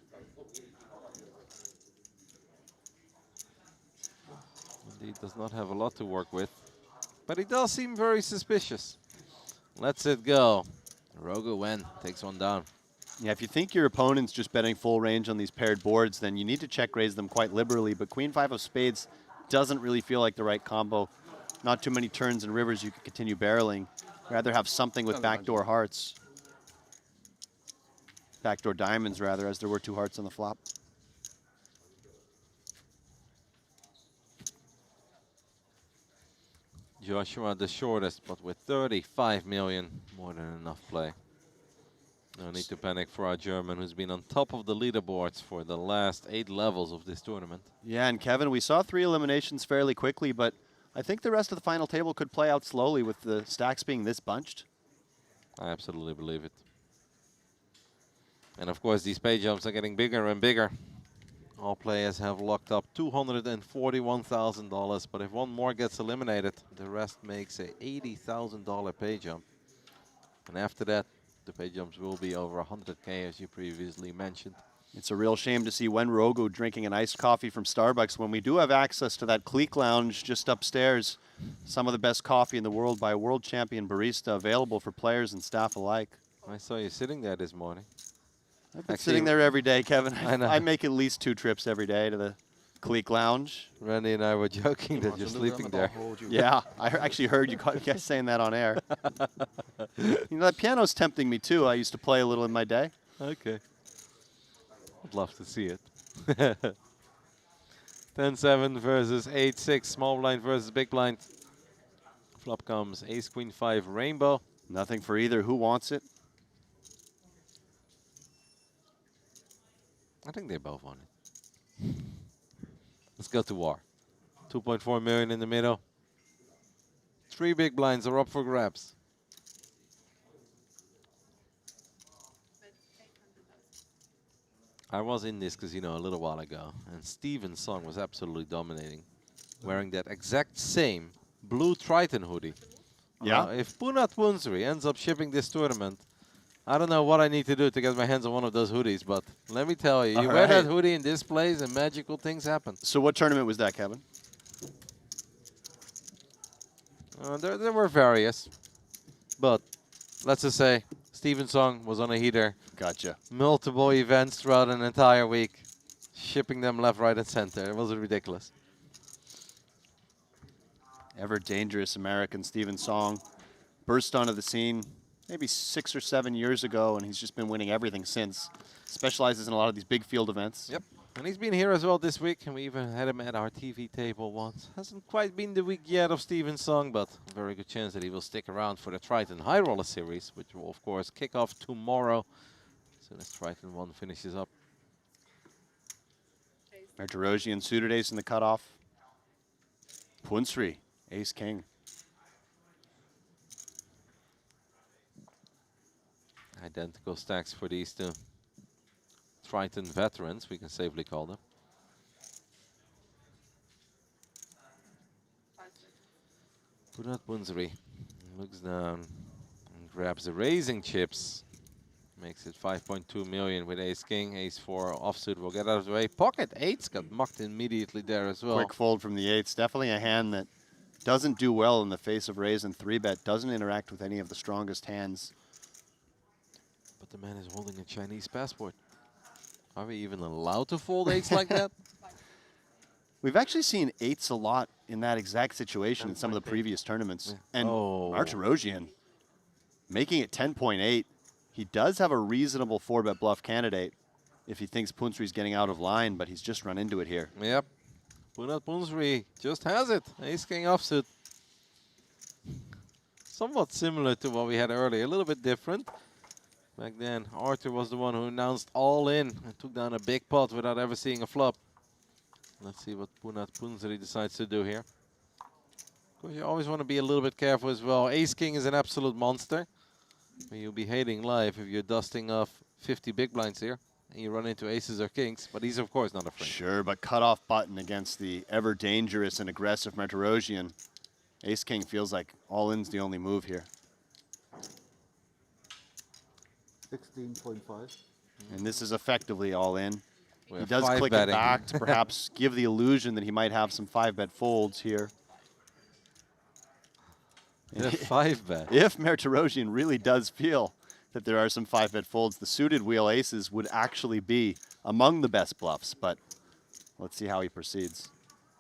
Indeed, does not have a lot to work with. But he does seem very suspicious. Lets it go. Rogu Wen takes one down. Yeah, if you think your opponent's just betting full range on these paired boards, then you need to check raise them quite liberally. But Queen 5 of spades doesn't really feel like the right combo. Not too many turns and rivers you can continue barreling. Rather have something with backdoor hearts. Backdoor diamonds, rather, as there were 2 hearts on the flop. Joshua the shortest, but with 35 million, more than enough play. No need to panic for our German, who's been on top of the leaderboards for the last 8 levels of this tournament. Yeah, and Kevin, we saw 3 eliminations fairly quickly, but I think the rest of the final table could play out slowly with the stacks being this bunched. I absolutely believe it. And of course, these pay jumps are getting bigger and bigger. All players have locked up $241,000, but if one more gets eliminated, the rest makes a $80,000 pay jump. And after that, the pay jumps will be over 100K, as you previously mentioned. It's a real shame to see Wen Rogu drinking an iced coffee from Starbucks when we do have access to that clique lounge just upstairs. Some of the best coffee in the world by a world champion barista available for players and staff alike. I saw you sitting there this morning. I've been sitting there every day, Kevin. I know. I make at least 2 trips every day to the clique lounge. Randy and I were joking that you're sleeping there. Yeah, I actually heard you guys saying that on air. You know, that piano's tempting me too. I used to play a little in my day. Okay. I'd love to see it. 10-7 versus 8-6. Small blind versus big blind. Flop comes ace, queen, 5, rainbow. Nothing for either. Who wants it? I think they both want it. Let's go to war. 2.4 million in the middle. 3 big blinds are up for grabs. I was in this casino a little while ago, and Steven's song was absolutely dominating, wearing that exact same blue Triton hoodie. Yeah. If Punat Punsri ends up shipping this tournament, I don't know what I need to do to get my hands on one of those hoodies, but let me tell you, you All wear that right. hoodie in this place and magical things happen. So what tournament was that, Kevin? There were various, but let's just say Steven Song was on a heater. Gotcha. Multiple events throughout an entire week, shipping them left, right, and center. It was ridiculous. Ever dangerous American Steven Song burst onto the scene maybe 6 or 7 years ago, and he's just been winning everything since. Specializes in a lot of these big field events. Yep. And he's been here as well this week, and we even had him at our TV table once. Hasn't quite been the week yet of Steven Song, but a very good chance that he will stick around for the Triton High Roller Series, which will, of course, kick off tomorrow as soon as Triton ONE finishes up. Martirosian suited ace in the cutoff. Punsri, ace king. Identical stacks for these two Triton veterans, we can safely call them. Punat Punsri looks down and grabs the raising chips. Makes it 5.2 million with ace king, ace 4 offsuit will get out of the way. Pocket eights got mucked immediately there as well. Quick fold from the eights. Definitely a hand that doesn't do well in the face of raise and 3-bet. Doesn't interact with any of the strongest hands. But the man is holding a Chinese passport. Are we even allowed to fold eights like that? We've actually seen eights a lot in that exact situation in some of the previous tournaments. Yeah. And Oh. Martirosian making it 10.8. He does have a reasonable 4-bet bluff candidate if he thinks Punsri's getting out of line, but he's just run into it here. Yep. Punat Punsri just has it. Ace king offsuit. Somewhat similar to what we had earlier. A little bit different. Back then, Arthur was the one who announced all in and took down a big pot without ever seeing a flop. Let's see what Punat Punsri decides to do here. Of course, you always want to be a little bit careful as well. Ace king is an absolute monster. You'll be hating life if you're dusting off 50 big blinds here and you run into aces or kings, but he's of course not afraid. Sure, but cutoff button against the ever dangerous and aggressive Martirosian. Ace king feels like all in's the only move here. 16.5. And this is effectively all in. We're He does five click betting. it back to perhaps give the illusion that he might have some 5-bet folds here. Yeah, 5-bet. If Martirosian really does feel that there are some 5-bet folds, the suited wheel aces would actually be among the best bluffs, but let's see how he proceeds.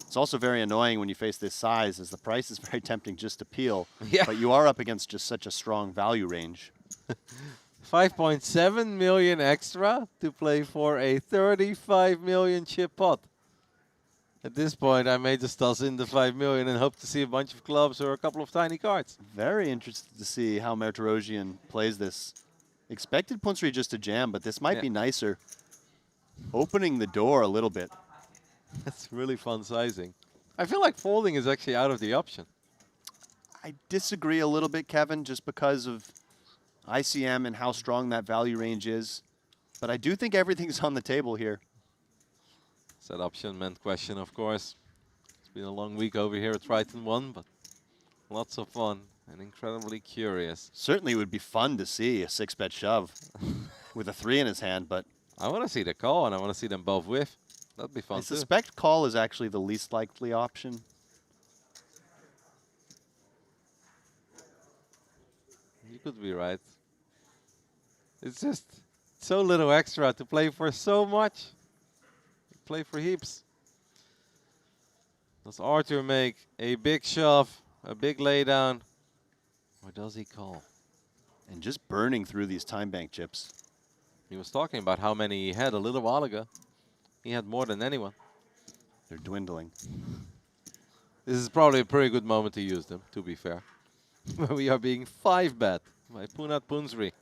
It's also very annoying when you face this size, as the price is very tempting just to peel, Yeah. but you are up against just such a strong value range. 5.7 million extra to play for a 35 million chip pot. At this point, I may just toss in the 5 million and hope to see a bunch of clubs or a couple of tiny cards. Very interested to see how Martirosian plays this. Expected Punsri just to jam, but this might Yeah. be nicer. Opening the door a little bit. That's really fun sizing. I feel like folding is actually out of the option. I disagree a little bit, Kevin, just because of ICM and how strong that value range is. But I do think everything's on the table here. That option meant question, of course. It's been a long week over here at Triton ONE, but lots of fun and incredibly curious. Certainly would be fun to see a 6-bet shove with a 3 in his hand, but I want to see the call and I want to see them both whiff. That'd be I fun too. suspect call is actually the least likely option. You could be right. It's just so little extra to play for so much. Play for heaps. Does Arthur make a big shove, a big laydown, or does he call? And just burning through these time bank chips. He was talking about how many he had a little while ago. He had more than anyone. They're dwindling. This is probably a pretty good moment to use them, to be fair. We are being 5-bet by Punat Punsri.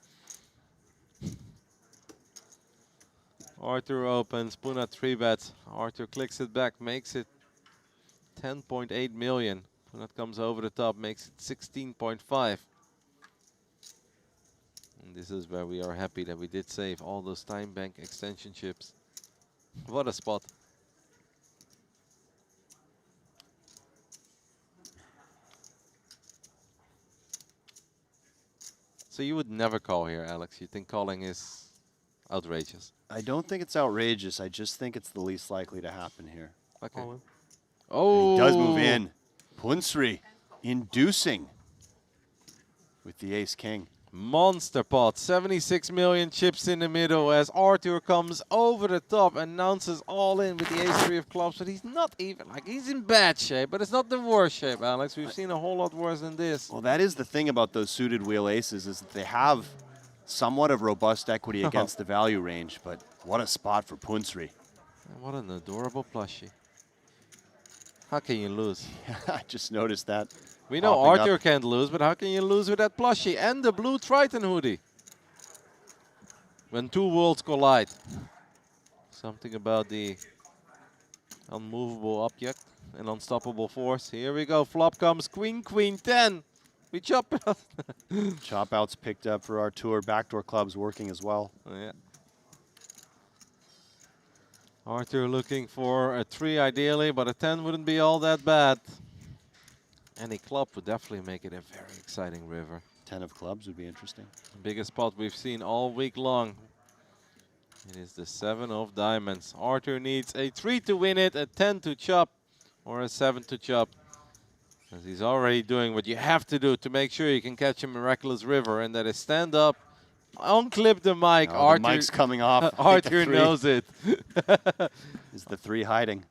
Arthur opens, Punat 3-bets. Arthur clicks it back, makes it 10.8 million. Punat comes over the top, makes it 16.5. And this is where we are happy that we did save all those time bank extension chips. What a spot. So you would never call here, Alex. You think calling is outrageous? I don't think it's outrageous. I just think it's the least likely to happen here. Okay. All in. Oh, And he does move in. Punsri inducing with the ace-king. Monster pot, 76 million chips in the middle as Arthur comes over the top, announces all in with the ace-3 of clubs, but he's not even, like, he's in bad shape, but it's not the worst shape, Alex. We've seen a whole lot worse than this. Well, that is the thing about those suited wheel aces, is that they have somewhat of robust equity against the value range, but what a spot for Punsri. And what an adorable plushie. How can you lose? I just noticed that. We know popping Arthur up. can't lose, but how can you lose with that plushie and the blue Triton hoodie? When two worlds collide. Something about the unmovable object and unstoppable force. Here we go. Flop comes Queen, Queen 10. We chop it up. Chop outs picked up for our tour. Backdoor clubs working as well. Yeah. Arthur looking for a 3 ideally, but a 10 wouldn't be all that bad. Any club would definitely make it a very exciting river. 10 of clubs would be interesting. The biggest spot we've seen all week long. It is the 7 of diamonds. Arthur needs a 3 to win it, a 10 to chop, or a 7 to chop. As he's already doing what you have to do to make sure you can catch a miraculous river, and that is stand up, unclip the mic. Oh, Arthur, the mic's coming off. I think the Arthur 3 knows it. Is the 3 hiding?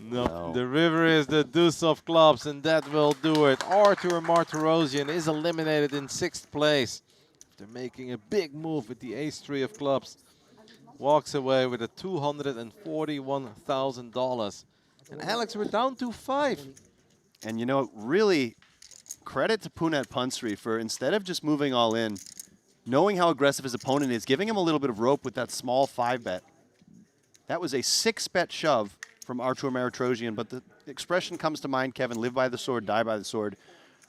No, the river is the deuce of clubs, and that will do it. Arthur Martirosian is eliminated in 6th place. They're making a big move with the ace-3 of clubs. Walks away with a $241,000. And Alex, we're down to 5. And you know, really, credit to Punet Punsri for, instead of just moving all in, knowing how aggressive his opponent is, giving him a little bit of rope with that small 5-bet. That was a 6-bet shove from Artur Martirosian, but the expression comes to mind, Kevin, live by the sword, die by the sword.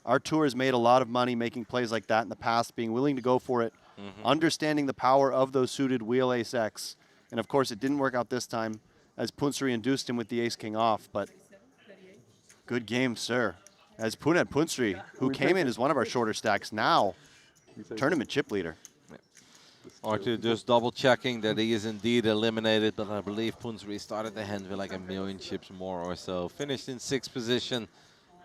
Artur has made a lot of money making plays like that in the past, being willing to go for it, understanding the power of those suited wheel ace-X. And of course, it didn't work out this time as Punsri induced him with the ace-king off, but good game, sir. As Punet Punsri, who came in as one of our shorter stacks, now tournament chip leader. Arthur just double checking that he is indeed eliminated, but I believe Punsri started the hand with like 1 million chips more or so. Finished in 6th position,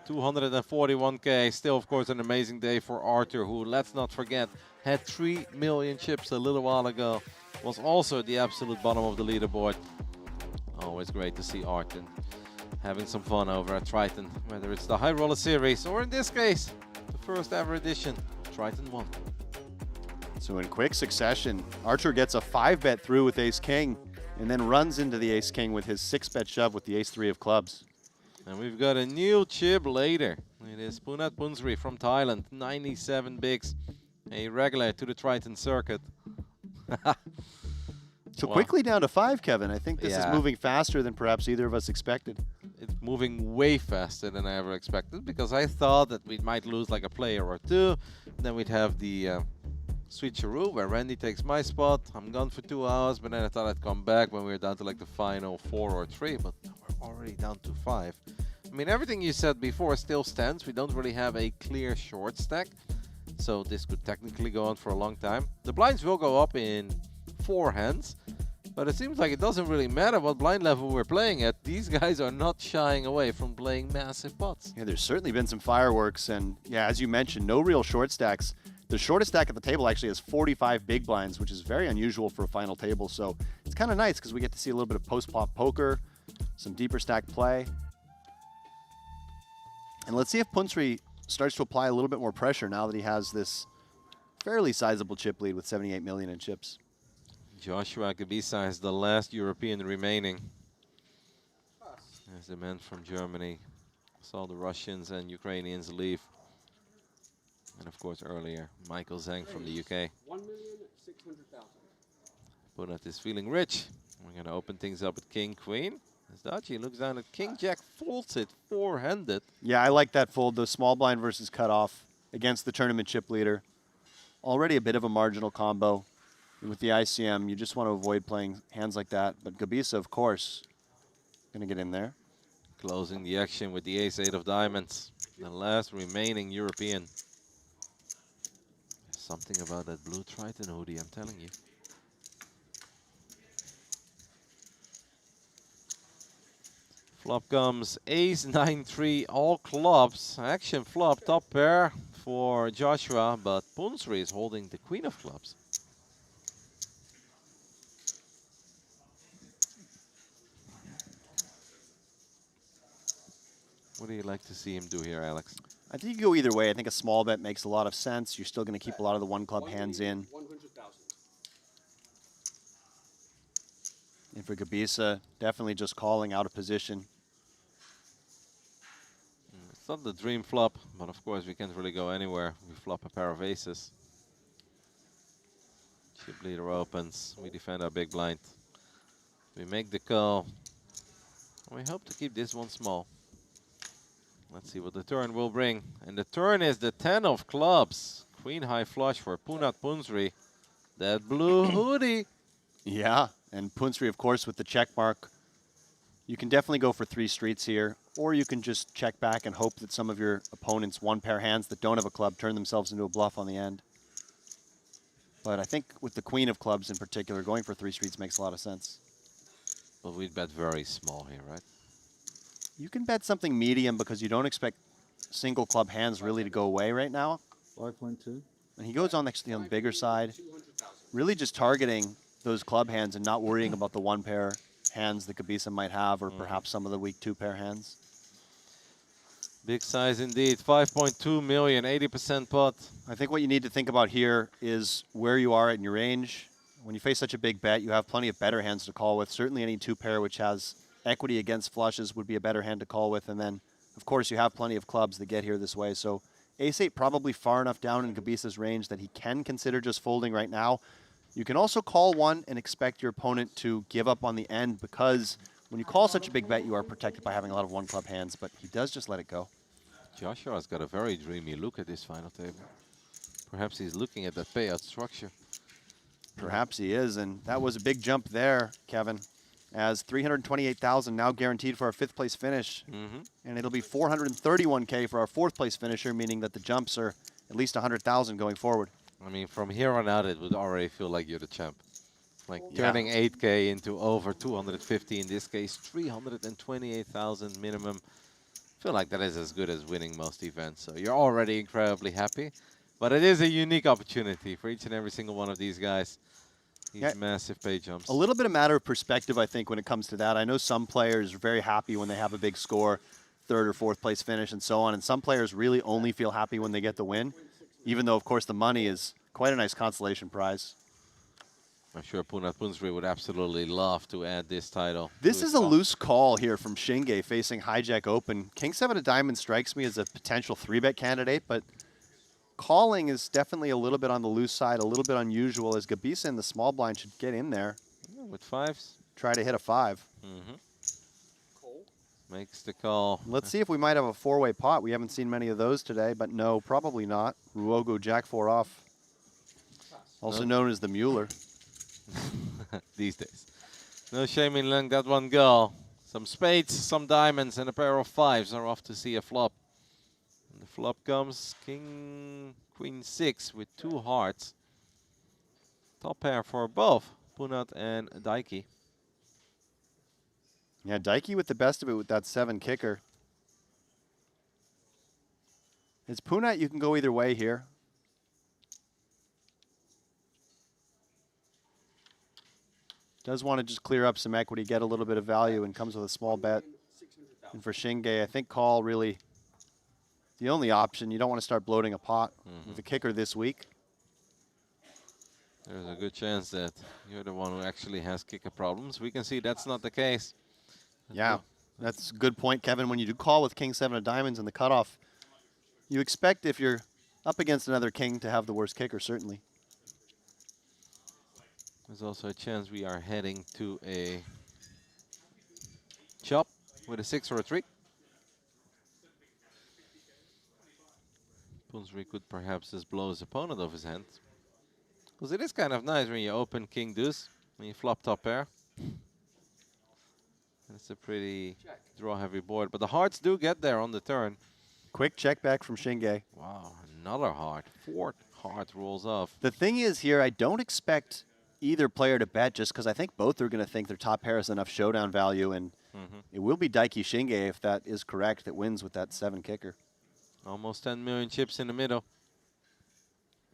241K. Still, of course, an amazing day for Arthur, who, let's not forget, had 3 million chips a little while ago. Was also at the absolute bottom of the leaderboard. Always great to see Arthur having some fun over at Triton, whether it's the High Roller Series or in this case, the first ever edition, Triton ONE. So in quick succession, Archer gets a 5-bet through with ace-king and then runs into the ace-king with his 6-bet shove with the ace-3 of clubs. And we've got a new chip later. It is Punet Punsri from Thailand, 97 bigs, a regular to the Triton circuit. So Wow. quickly down to 5, Kevin. I think this is Yeah. moving faster than perhaps either of us expected. It's moving way faster than I ever expected, because I thought that we might lose like a player or two. Then we'd have the switcheroo where Randy takes my spot. I'm gone for 2 hours, but then I thought I'd come back when we were down to like the final 4 or 3, but we're already down to 5. I mean, everything you said before still stands. We don't really have a clear short stack, so this could technically go on for a long time. The blinds will go up in 4 hands, but it seems like it doesn't really matter what blind level we're playing at. These guys are not shying away from playing massive pots. Yeah, there's certainly been some fireworks, and yeah, as you mentioned, no real short stacks. The shortest stack at the table actually has 45 big blinds, which is very unusual for a final table, so it's kind of nice because we get to see a little bit of post-flop poker, some deeper stack play. And let's see if Punsri starts to apply a little bit more pressure now that he has this fairly sizable chip lead with 78 million in chips. Joshua Gabisa is the last European remaining. As the man from Germany saw the Russians and Ukrainians leave. And of course earlier, Michael Zhang from the UK. 1,600,000. Punet is feeling rich. We're going to open things up with King Queen. As Dachi looks down at King Jack, folds it 4-handed. Yeah, I like that fold, the small blind versus cutoff against the tournament chip leader. Already a bit of a marginal combo. And with the ICM, you just want to avoid playing hands like that. But Gabisa, of course, going to get in there. Closing the action with the ace-8 of diamonds. The last remaining European. Something about that blue Triton hoodie, I'm telling you. Flop comes ace, 9-3, all clubs. Action flop, top pair for Joshua, but Punsri is holding the queen of clubs. What do you like to see him do here, Alex? I think you go either way. I think a small bet makes a lot of sense. You're still going to keep a lot of the one club hands in. 100,000. And for Gabisa, definitely just calling out of position. It's not the dream flop, but of course we can't really go anywhere. We flop a pair of aces. Chip leader opens. We defend our big blind. We make the call. We hope to keep this one small. Let's see what the turn will bring. And the turn is the 10 of clubs. Queen high flush for Punat Punsri. That blue hoodie. Yeah, and Punsri, of course, with the check mark. You can definitely go for 3 streets here, or you can just check back and hope that some of your opponents' one pair hands that don't have a club turn themselves into a bluff on the end. But I think with the queen of clubs in particular, going for 3 streets makes a lot of sense. But we'd bet very small here, right? You can bet something medium because you don't expect single club hands really to go away right now. 5.2. And he goes on actually on the bigger side, really just targeting those club hands and not worrying about the one pair hands that Gabisa might have, or perhaps some of the weak 2 pair hands. Big size indeed. 5.2 million, 80% pot. I think what you need to think about here is where you are in your range. When you face such a big bet, you have plenty of better hands to call with. Certainly any 2 pair which has equity against flushes would be a better hand to call with. And then, of course, you have plenty of clubs that get here this way. So ace-8 probably far enough down in Gabisa's range that he can consider just folding right now. You can also call one and expect your opponent to give up on the end, because when you call such a big bet, you are protected by having a lot of one club hands, but he does just let it go. Joshua's got a very dreamy look at this final table. Perhaps he's looking at that payout structure. Perhaps he is, and that was a big jump there, Kevin, as 328,000 now guaranteed for our 5th place finish. And it'll be 431K for our 4th place finisher, meaning that the jumps are at least 100,000 going forward. I mean, from here on out, it would already feel like you're the champ. Like turning 8K into over 250, in this case, 328,000 minimum. I feel like that is as good as winning most events. So you're already incredibly happy. But it is a unique opportunity for each and every single one of these guys. These massive pay jumps. A little bit of matter of perspective, I think, when it comes to that. I know some players are very happy when they have a big score, 3rd or 4th place finish and so on. And some players really only feel happy when they get the win, even though, of course, the money is quite a nice consolation prize. I'm sure Punat Punsri would absolutely love to add this title. This is a loose call here from Shinge facing hijack open. King 7 of diamonds strikes me as a potential 3-bet candidate, but calling is definitely a little bit on the loose side, a little bit unusual, as Gabisa in the small blind should get in there. Yeah, with 5s. Try to hit a 5. Makes the call. Let's see if we might have a 4-way pot. We haven't seen many of those today, but no, probably not. Ruogo Jack 4 off. Also known as the Mueller. These days. No shame in letting that one go. Some spades, some diamonds, and a pair of 5s are off to see a flop. And the flop comes King, Queen 6 with 2 hearts. Top pair for both Punat and Daiki. Yeah, Daiki with the best of it with that 7 kicker. It's Punat, you can go either way here. Does want to just clear up some equity, get a little bit of value, and comes with a small bet. And for Shinge, I think call really the only option. You don't want to start bloating a pot with the kicker this week. There's a good chance that you're the one who actually has kicker problems. We can see that's not the case. Yeah, that's a good point, Kevin. When you do call with King 7 of diamonds in the cutoff, you expect if you're up against another king to have the worst kicker, certainly. There's also a chance we are heading to a chop with a 6 or a 3. Punsri could perhaps just blow his opponent off his hand. Because it is kind of nice when you open King Deuce, when you flop top pair. It's a pretty draw-heavy board, but the hearts do get there on the turn. Quick check back from Shinge. Wow, another heart. 4 heart rolls off. The thing is here, I don't expect either player to bet just because I think both are going to think their top pair has enough showdown value, and it will be Daiki Shinge, if that is correct, that wins with that 7 kicker. Almost 10 million chips in the middle.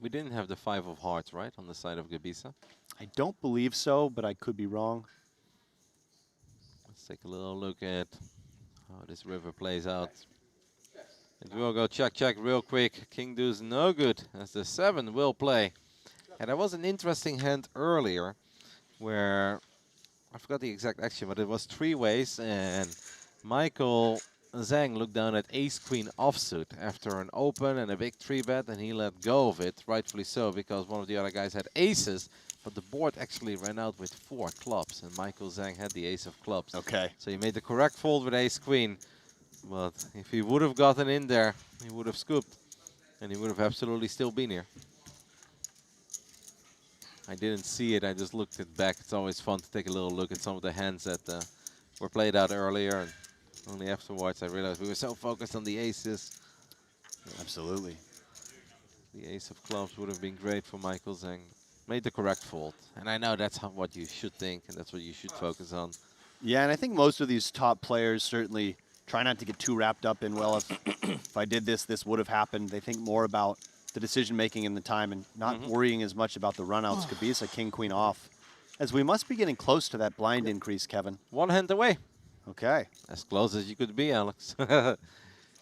We didn't have the 5 of hearts, right, on the side of Gebisa? I don't believe so, but I could be wrong. Let's take a little look at how this river plays out. It will go check, check real quick. King Deuce no good, as the 7 will play. And there was an interesting hand earlier where, I forgot the exact action, but it was 3 ways, and Michael Zhang looked down at ace-queen offsuit after an open and a big 3-bet, and he let go of it, rightfully so, because one of the other guys had aces, but the board actually ran out with 4 clubs, and Michael Zhang had the ace of clubs. Okay. So he made the correct fold with ace-queen, but if he would have gotten in there, he would have scooped, and he would have absolutely still been here. I didn't see it, I just looked it back. It's always fun to take a little look at some of the hands that were played out earlier, and only afterwards I realized we were so focused on the aces. Absolutely. The ace of clubs would have been great for Michael Zhang. Made the correct fold, and I know that's what you should think, and that's what you should focus on. Yeah, and I think most of these top players certainly try not to get too wrapped up in, well, if I did this, this would have happened. They think more about the decision-making in the time and not worrying as much about the run-outs. Gebisa, king, queen off. As we must be getting close to that blind increase, Kevin. 1 hand away. Okay. As close as you could be, Alex.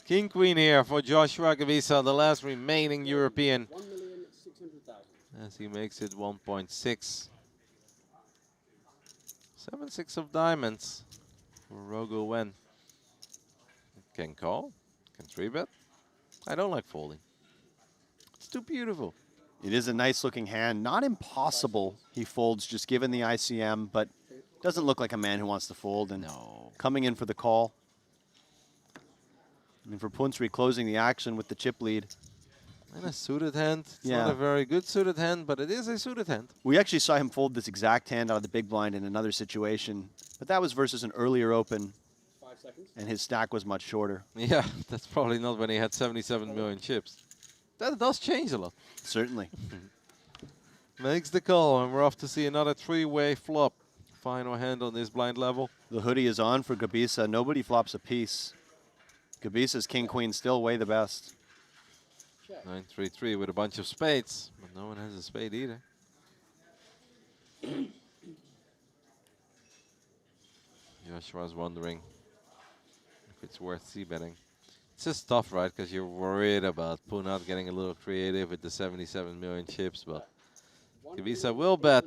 King, queen here for Joshua Gebisa, the last remaining European. 1,600,000. As he makes it 1.6. 7-6 of diamonds for Rogo Wen. Can call, can 3-bet. I don't like folding. It's too beautiful. It is a nice-looking hand. Not impossible he folds, just given the ICM, but doesn't look like a man who wants to fold. And coming in for the call. And for Punsri closing the action with the chip lead. And a suited hand. It's Yeah. not a very good suited hand, but it is a suited hand. We actually saw him fold this exact hand out of the big blind in another situation, but that was versus an earlier open, 5 seconds. and his stack was much shorter. Yeah, that's probably not when he had 77 million chips. That does change a lot. Certainly. Makes the call, and we're off to see another 3-way flop. Final hand on this blind level. The hoodie is on for Gebisa. Nobody flops a piece. Gebisa's king-queen still way the best. 9-3-3 with a bunch of spades, but no one has a spade either. Joshua's wondering if it's worth c-betting. It's just tough, right? Because you're worried about Punat getting a little creative with the 77 million chips, but Gebisa will bet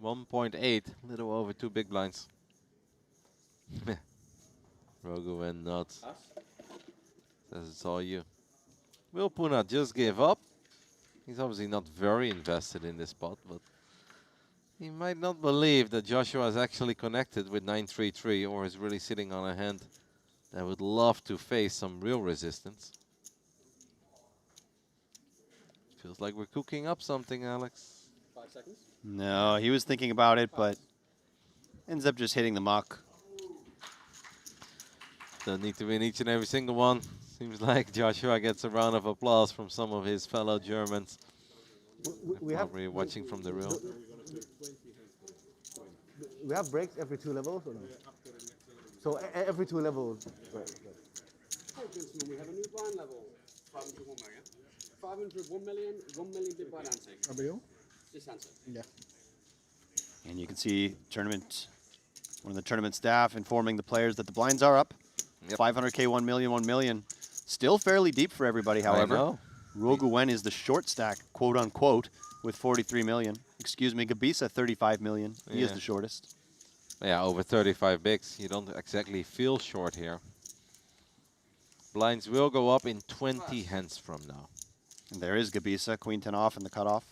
1.8, a little over 2 big blinds. Rogo and nuts. Says it's all you. Will Punat just give up? He's obviously not very invested in this spot, but he might not believe that Joshua is actually connected with 9-3-3 or is really sitting on a hand that would love to face some real resistance. Feels like we're cooking up something, Alex. 5 seconds. No, he was thinking about it, but ends up just hitting the muck. Don't need to win each and every single one. Seems like Joshua gets a round of applause from some of his fellow Germans. We have Probably watching from the real. we have breaks every 2 levels, or no? So every 2 levels. Right. Hey, gentlemen, we have a new blind level. 500, 1 million. 500, 1 million, 1 million big blind answer. This answer. Yeah. And you can see one of the tournament staff informing the players that the blinds are up. Yep. 500K, 1 million, 1 million. Still fairly deep for everybody, however. I know. Rogo Wen is the short stack, quote unquote, with 43 million. Excuse me, Gebisa 35 million. He is Yeah. the shortest. Yeah, over 35 bigs. You don't exactly feel short here. Blinds will go up in 20 hands from now. And there is Gebisa, queen 10 off in the cutoff.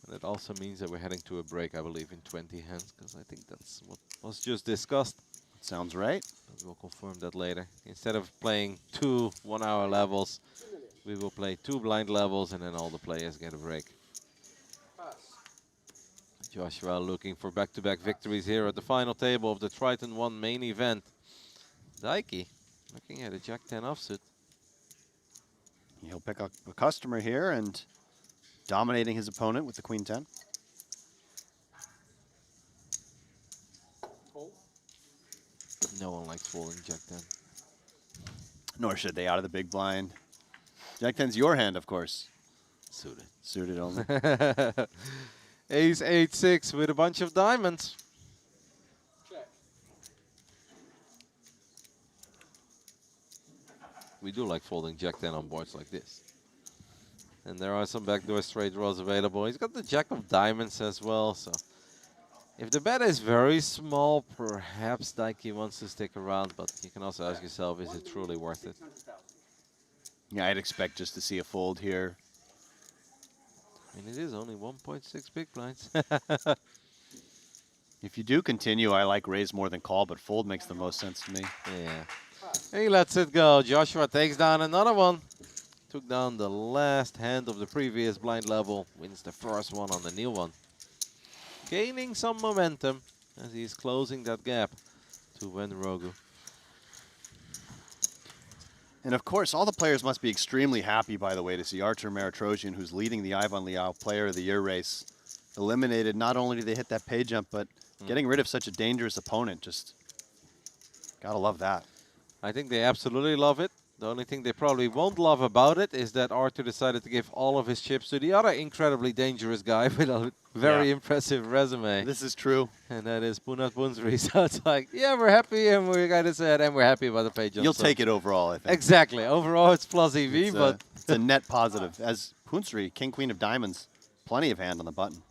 And that also means that we're heading to a break, I believe, in 20 hands, because I think that's what was just discussed. Sounds right. But we'll confirm that later. Instead of playing 2 1-hour levels, we will play 2 blind levels, and then all the players get a break. Joshua looking for back-to-back victories here at the final table of the Triton ONE main event. Daiki looking at a Jack 10 offsuit. He'll pick up a customer here, and dominating his opponent with the queen 10. No one likes folding Jack 10. Nor should they out of the big blind. Jack 10's your hand, of course. Suited. Suited only. Ace 8-6 with a bunch of diamonds. Check. We do like folding Jack 10 on boards like this. And there are some backdoor straight draws available. He's got the Jack of diamonds as well, so if the bet is very small, perhaps Daiki wants to stick around, but you can also ask yourself, is it truly worth it? Yeah, I'd expect just to see a fold here. And it is only 1.6 big blinds. If you do continue, I like raise more than call, but fold makes the most sense to me. Yeah. He lets it go. Joshua takes down another one. Took down the last hand of the previous blind level. Wins the first one on the new one. Gaining some momentum as he's closing that gap to Wenrogu. And of course, all the players must be extremely happy, by the way, to see Artur Maritrosian, who's leading the Ivan Liao Player of the Year race, eliminated. Not only did they hit that pay jump, but getting rid of such a dangerous opponent. Just gotta love that. I think they absolutely love it. The only thing they probably won't love about it is that Artur decided to give all of his chips to the other incredibly dangerous guy with a very impressive resume. This is true. And that is Punat Bunsri. So it's like, yeah, we're happy and we're kind of sad and we're happy about the pay jump. You'll so take it overall, I think. Exactly. Overall, it's plus EV, It's but it's a net positive. As Punsri, King, Queen of Diamonds, plenty of hand on the button.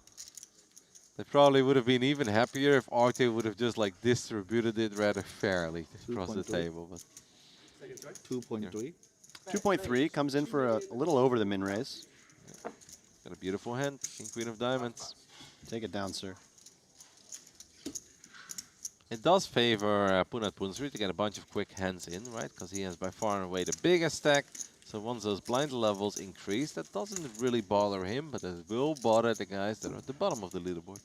they probably would have been even happier if Artur would have just like distributed it rather fairly across the 2.2. table. But 2.3. 2.3 comes in for a little over the min raise. got a beautiful hand, King, Queen of Diamonds. Take it down, sir. It does favor Punat Bunsri to get a bunch of quick hands in, right? Because he has by far and away the biggest stack. So once those blind levels increase, that doesn't really bother him, but it will bother the guys that are at the bottom of the leaderboard.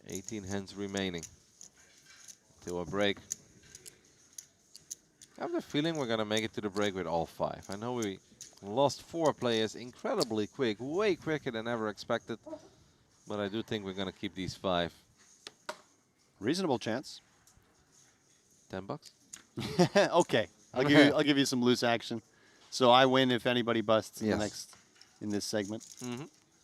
18 hands remaining to a break. I have the feeling we're going to make it to the break with all 5. I know we lost 4 players incredibly quick, way quicker than ever expected. But I do think we're going to keep these 5. Reasonable chance. $10? Okay, I'll give you some loose action. So I win if anybody busts in the next in this segment.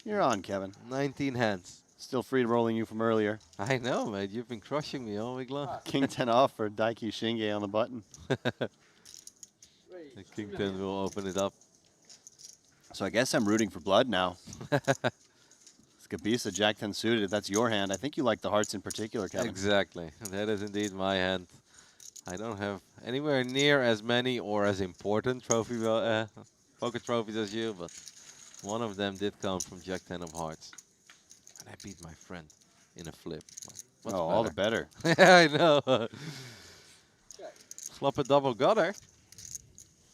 You're on, Kevin. 19 hands. Still free rolling you from earlier. I know, mate. You've been crushing me all week long. King 10 off for Daiki Shinge on the button. The King 10 will open it up. So I guess I'm rooting for blood now. It's Gabisa, Jack 10 suited. That's your hand. I think you like the hearts in particular, Kevin. Exactly. That is indeed my hand. I don't have anywhere near as many or as important trophy poker trophies as you, but one of them did come from Jack 10 of Hearts. And I beat my friend in a flip. What's all the better. I know. Flop a double gutter.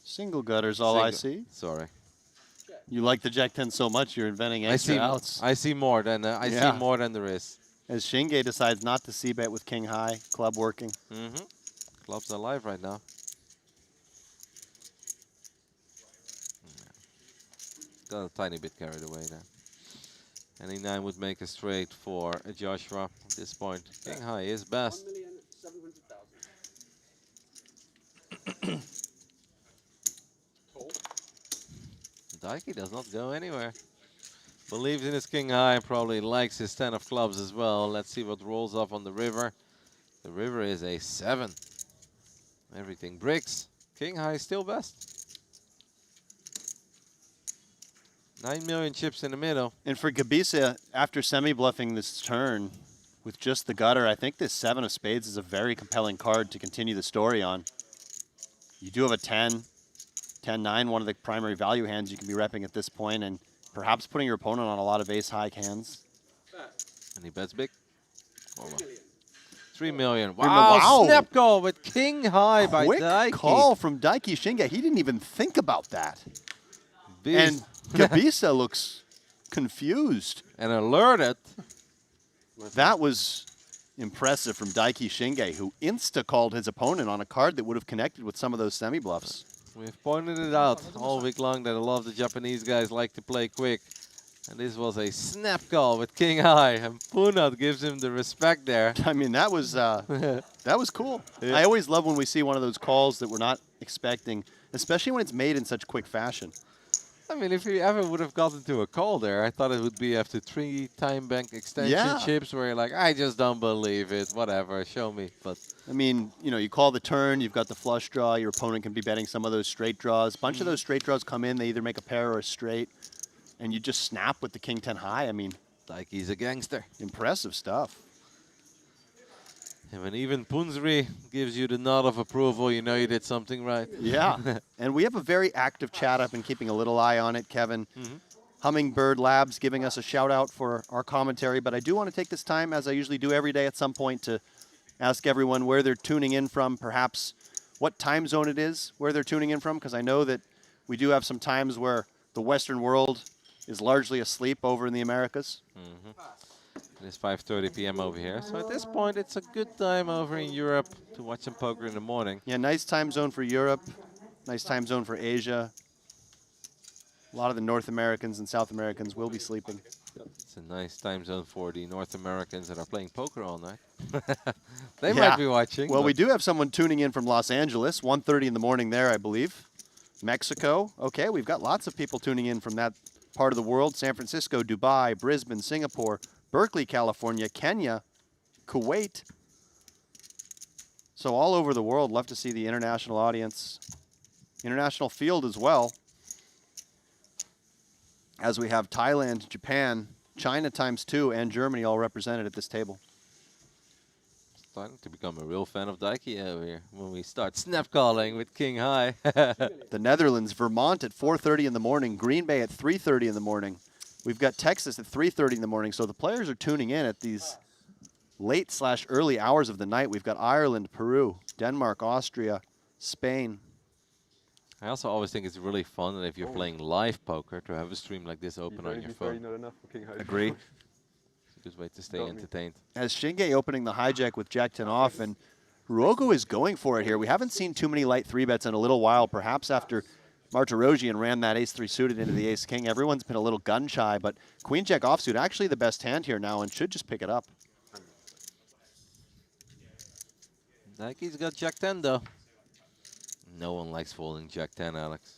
Single gutter's all I see. Sorry. You like the Jack 10 so much, you're inventing extra outs. I see more than see more than there is. As Shinge decides not to c-bet with King High, club working. Club's alive right now. Got a tiny bit carried away there. Any 9 would make a straight for Joshua at this point. King High is best. 1,700,000. Daiki does not go anywhere. Believes in his King High, probably likes his 10 of clubs as well. Let's see what rolls off on the river. The river is a 7. Everything bricks. King High is still best. 9 million chips in the middle. And for Gabisa, after semi-bluffing this turn with just the gutter, I think this 7 of spades is a very compelling card to continue the story on. You do have a 10, 10-9, one of the primary value hands you can be repping at this point, and perhaps putting your opponent on a lot of ace-high hands. And he bets big. Oh, well. 3 million. Wow, snap call with King High by Daiki. Quick call from Daiki Shinge. He didn't even think about that. Beast. And Gabisa looks confused. And alerted. That was impressive from Daiki Shinge, who insta-called his opponent on a card that would have connected with some of those semi-bluffs. We've pointed it out all week long that a lot of the Japanese guys like to play quick. And this was a snap call with King High, and Punat gives him the respect there. I mean, that was cool. Yeah. I always love when we see one of those calls that we're not expecting, especially when it's made in such quick fashion. I mean, if he ever would have gotten to a call there, I thought it would be after 3 time bank extension chips where you're like, I just don't believe it, whatever, show me. But I mean, you know, you call the turn, you've got the flush draw, your opponent can be betting some of those straight draws. A bunch of those straight draws come in, they either make a pair or a straight, and you just snap with the King 10 high. I mean, like he's a gangster. Impressive stuff. And when even Punsri gives you the nod of approval, you know you did something right. Yeah. And we have a very active chat. I've been keeping a little eye on it, Kevin. Hummingbird Labs giving us a shout out for our commentary, but I do want to take this time, as I usually do every day at some point, to ask everyone where they're tuning in from, perhaps what time zone it is, where they're tuning in from, because I know that we do have some times where the Western world is largely asleep over in the Americas. It is 5:30 p.m. over here, so at this point it's a good time over in Europe to watch some poker in the morning. Yeah, nice time zone for Europe, nice time zone for Asia. A lot of the North Americans and South Americans will be sleeping. It's a nice time zone for the North Americans that are playing poker all night. They might be watching. Well, we do have someone tuning in from Los Angeles, 1:30 in the morning there, I believe. Mexico. Okay, we've got lots of people tuning in from that part of the world. San Francisco, Dubai, Brisbane, Singapore, Berkeley, California, Kenya, Kuwait. So all over the world, love to see the international audience, international field as well. As we have Thailand, Japan, China ×2, and Germany all represented at this table. Starting to become a real fan of Daiki over here when we start snap calling with King High. The Netherlands, Vermont at 4:30 in the morning, Green Bay at 3:30 in the morning. We've got Texas at 3:30 in the morning, so the players are tuning in at these late/early hours of the night. We've got Ireland, Peru, Denmark, Austria, Spain. I also always think it's really fun that if you're playing live poker to have a stream like this open on your phone. Agree. It's a good way to stay entertained. As Shinge opening the hijack with Jack 10 off, and Ruogo is going for it here. We haven't seen too many light 3-bets in a little while, perhaps after Martirosian ran that ace-3 suited into the ace-king. Everyone's been a little gun-shy, but Queen-Jack offsuit actually the best hand here now and should just pick it up. Daiki's got Jack 10 though. No one likes folding Jack 10, Alex.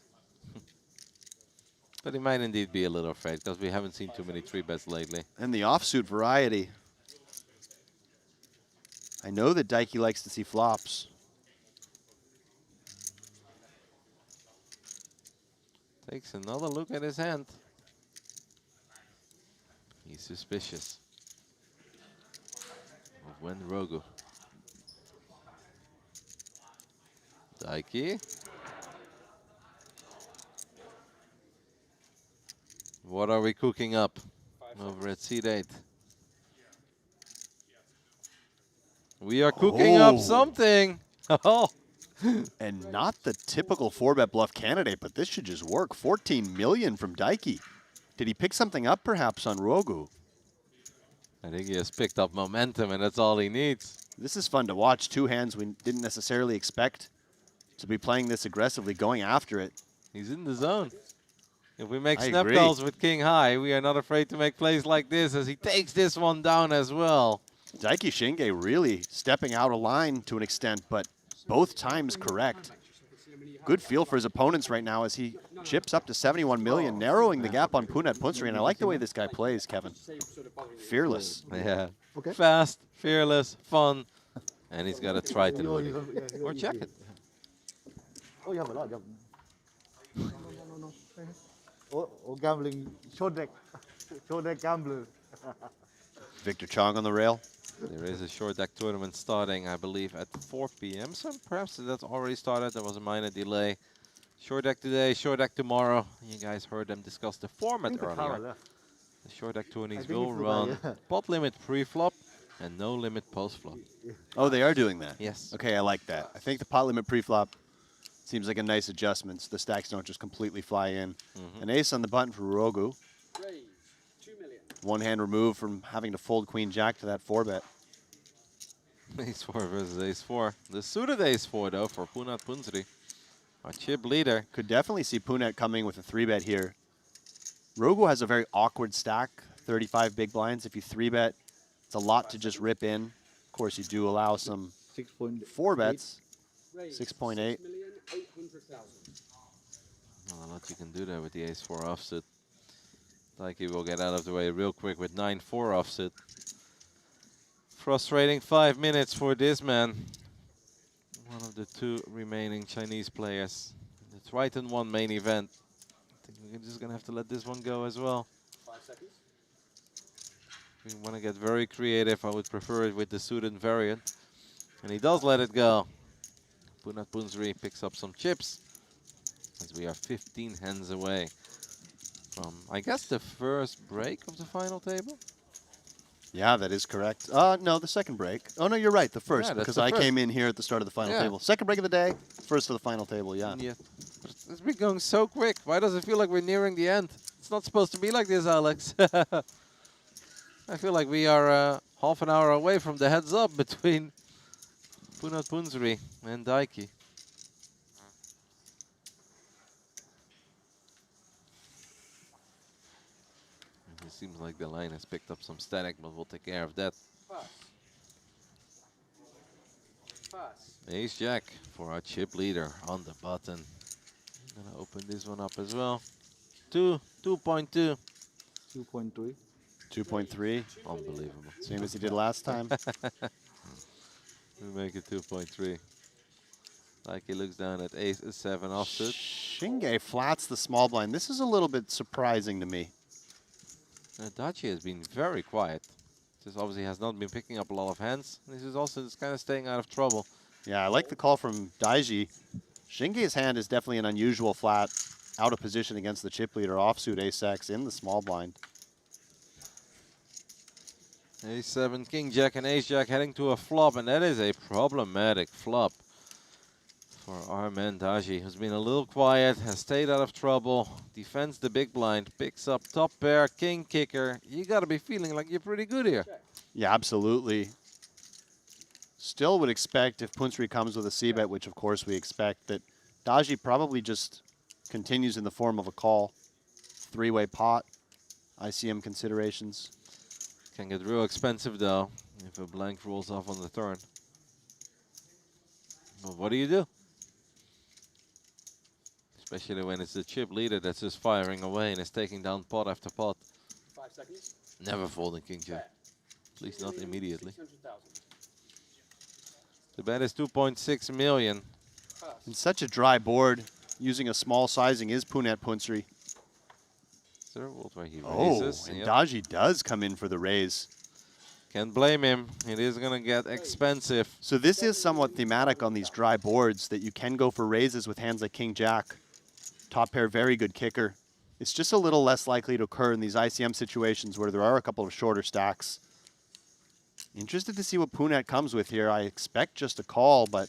But he might indeed be a little afraid because we haven't seen too many 3-bets lately. And the offsuit variety. I know that Daiki likes to see flops. Takes another look at his hand. He's suspicious of when Rogu. Daiki. What are we cooking up over at seat 8? We are cooking up something. Oh. And not the typical 4-bet bluff candidate, but this should just work. 14 million from Daiki. Did he pick something up perhaps on Rogu? I think he has picked up momentum, and that's all he needs. This is fun to watch. Two hands we didn't necessarily expect to be playing this aggressively, going after it. He's in the zone. If we make I snap agree. calls with King High, we are not afraid to make plays like this as he takes this one down as well. Daiki Shinge really stepping out of line to an extent, but both times correct. Good feel for his opponents right now as he chips up to 71 million, narrowing the gap on Punat Punsri. And I like the way this guy plays, Kevin. Fearless. Yeah. Fast, fearless, fun. And he's got a Triton with him. Or check it. Oh, you have a lot. No. Oh, gambling. Short deck gamblers. Victor Chong on the rail. There is a short deck tournament starting, I believe, at 4 p.m. So perhaps that's already started. There was a minor delay. Short deck today, short deck tomorrow. You guys heard them discuss the format earlier. The short deck tourneys will run pot limit pre-flop and no limit post-flop. Oh, they are doing that? Yes. Okay, I like that. I think the pot limit pre-flop seems like a nice adjustment so the stacks don't just completely fly in. An ace on the button for Rogu. One hand removed from having to fold Queen Jack to that 4-bet. Ace 4 versus Ace 4. The suited Ace 4 though for Punat Punsri. Our chip leader. Could definitely see Punet coming with a 3-bet here. Rogu has a very awkward stack, 35 big blinds. If you 3-bet, it's a lot to just rip in. Of course, you do allow some 4 bets. 6.8. Not a lot you can do there with the ace-4 offsuit. Taiki will get out of the way real quick with 9-4 offsuit. Frustrating 5 minutes for this man. One of the 2 remaining Chinese players. The Triton ONE main event. I think we're just going to have to let this one go as well. 5 seconds. If we want to get very creative, I would prefer it with the suited variant. And he does let it go. Punat Punsri picks up some chips. As we are 15 hands away from, I guess, the first break of the final table. Yeah, that is correct. No, the second break. Oh, no, you're right, the first, Yeah, because the I first. came in here at the start of the final table. Second break of the day, first of the final table, yeah. Yeah. But it's been going so quick. Why does it feel like we're nearing the end? It's not supposed to be like this, Alex. I feel like we are half an hour away from the heads up between Punat Punsri and Daiki. It seems like the line has picked up some static, but we'll take care of that. Ace Jack for our chip leader on the button. I'm gonna open this one up as well. 2.2. 2.3. 2.3. Unbelievable. Same as he did last time. We make it 2.3. Like he looks down at ace-7 offsuit. Shinge flats the small blind. This is a little bit surprising to me. Dachi has been very quiet. Just obviously has not been picking up a lot of hands. This is also just kind of staying out of trouble. Yeah, I like the call from Daiji. Shinge's hand is definitely an unusual flat, out of position against the chip leader, offsuit ace-X in the small blind. Ace-7, King Jack, and Ace Jack heading to a flop, and that is a problematic flop for our man Daji, who's been a little quiet, has stayed out of trouble, defends the big blind, picks up top pair, king kicker. You got to be feeling like you're pretty good here. Yeah, absolutely. Still would expect if Punsri comes with a c-bet, which of course we expect, that Daji probably just continues in the form of a call. 3-way pot, ICM considerations. Can get real expensive though if a blank rolls off on the turn. But what do you do? Especially when it's the chip leader that's just firing away and is taking down pot after pot. 5 seconds. Never folding King Jack. At least not immediately. The bet is 2.6 million. In such a dry board, using a small sizing is Punet Punsri. Is there a world where he Oh, raises? and Yep. Daji does come in for the raise. Can't blame him. It is going to get expensive. So this is somewhat thematic on these dry boards, that you can go for raises with hands like King Jack. Top pair, very good kicker. It's just a little less likely to occur in these ICM situations where there are a couple of shorter stacks. Interested to see what Punet comes with here. I expect just a call, but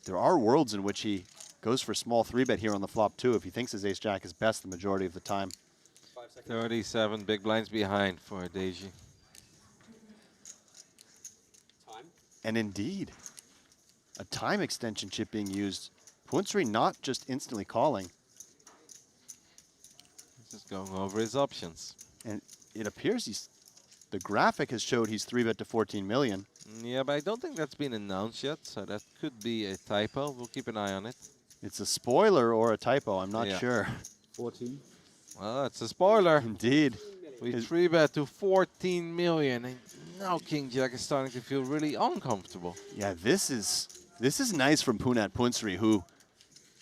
there are worlds in which he goes for small 3-bet here on the flop too, if he thinks his ace-jack is best the majority of the time. 37 big blinds behind for Deji. And indeed, a time extension chip being used. Punsri not just instantly calling. He's just going over his options. And it appears the graphic has showed he's 3-bet to 14 million. Yeah, but I don't think that's been announced yet, so that could be a typo. We'll keep an eye on it. It's a spoiler or a typo, I'm not sure. 14. Well, that's a spoiler. Indeed. We 3-bet to 14 million, and now King Jack is starting to feel really uncomfortable. Yeah, this is nice from Punet Punsri, who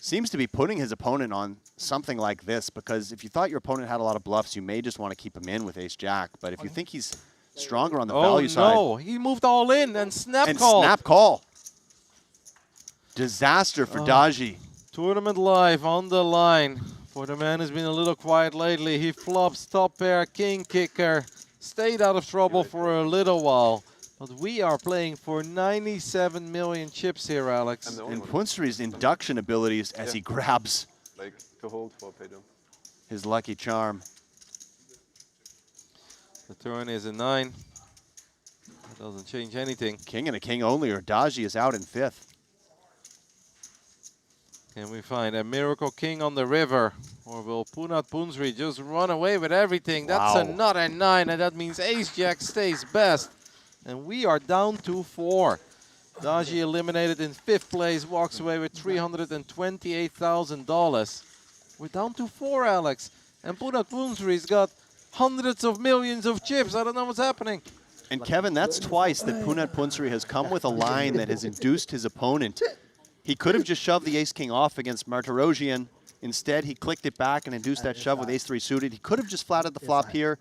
seems to be putting his opponent on something like this, because if you thought your opponent had a lot of bluffs, you may just want to keep him in with ace-jack. But if you think he's stronger on the value side... Oh, no. He moved all in and snap and called. snap call. Disaster for Daji. Tournament live on the line for the man who's been a little quiet lately. He flops top pair, king kicker, stayed out of trouble for a little while. But we are playing for 97 million chips here, Alex. And Punsri's induction abilities as he grabs like to hold for paydown. his lucky charm. The turn is a 9. That doesn't change anything. King and a king only, or Daji is out in 5th. Can we find a Miracle King on the river? Or will Punat Punsri just run away with everything? That's Wow. another 9, and that means Ace-Jack stays best. And we are down to 4. Daji Eliminated in 5th place, walks away with $328,000. We're down to 4, Alex. And Punat Punsri's got hundreds of millions of chips. I don't know what's happening. And Kevin, that's twice that Punat Punsri has come with a line that has induced his opponent. He could have just shoved the ace-king off against Martirosian. Instead, he clicked it back and induced that shove with ace-3 suited. He could have just flatted the flop here.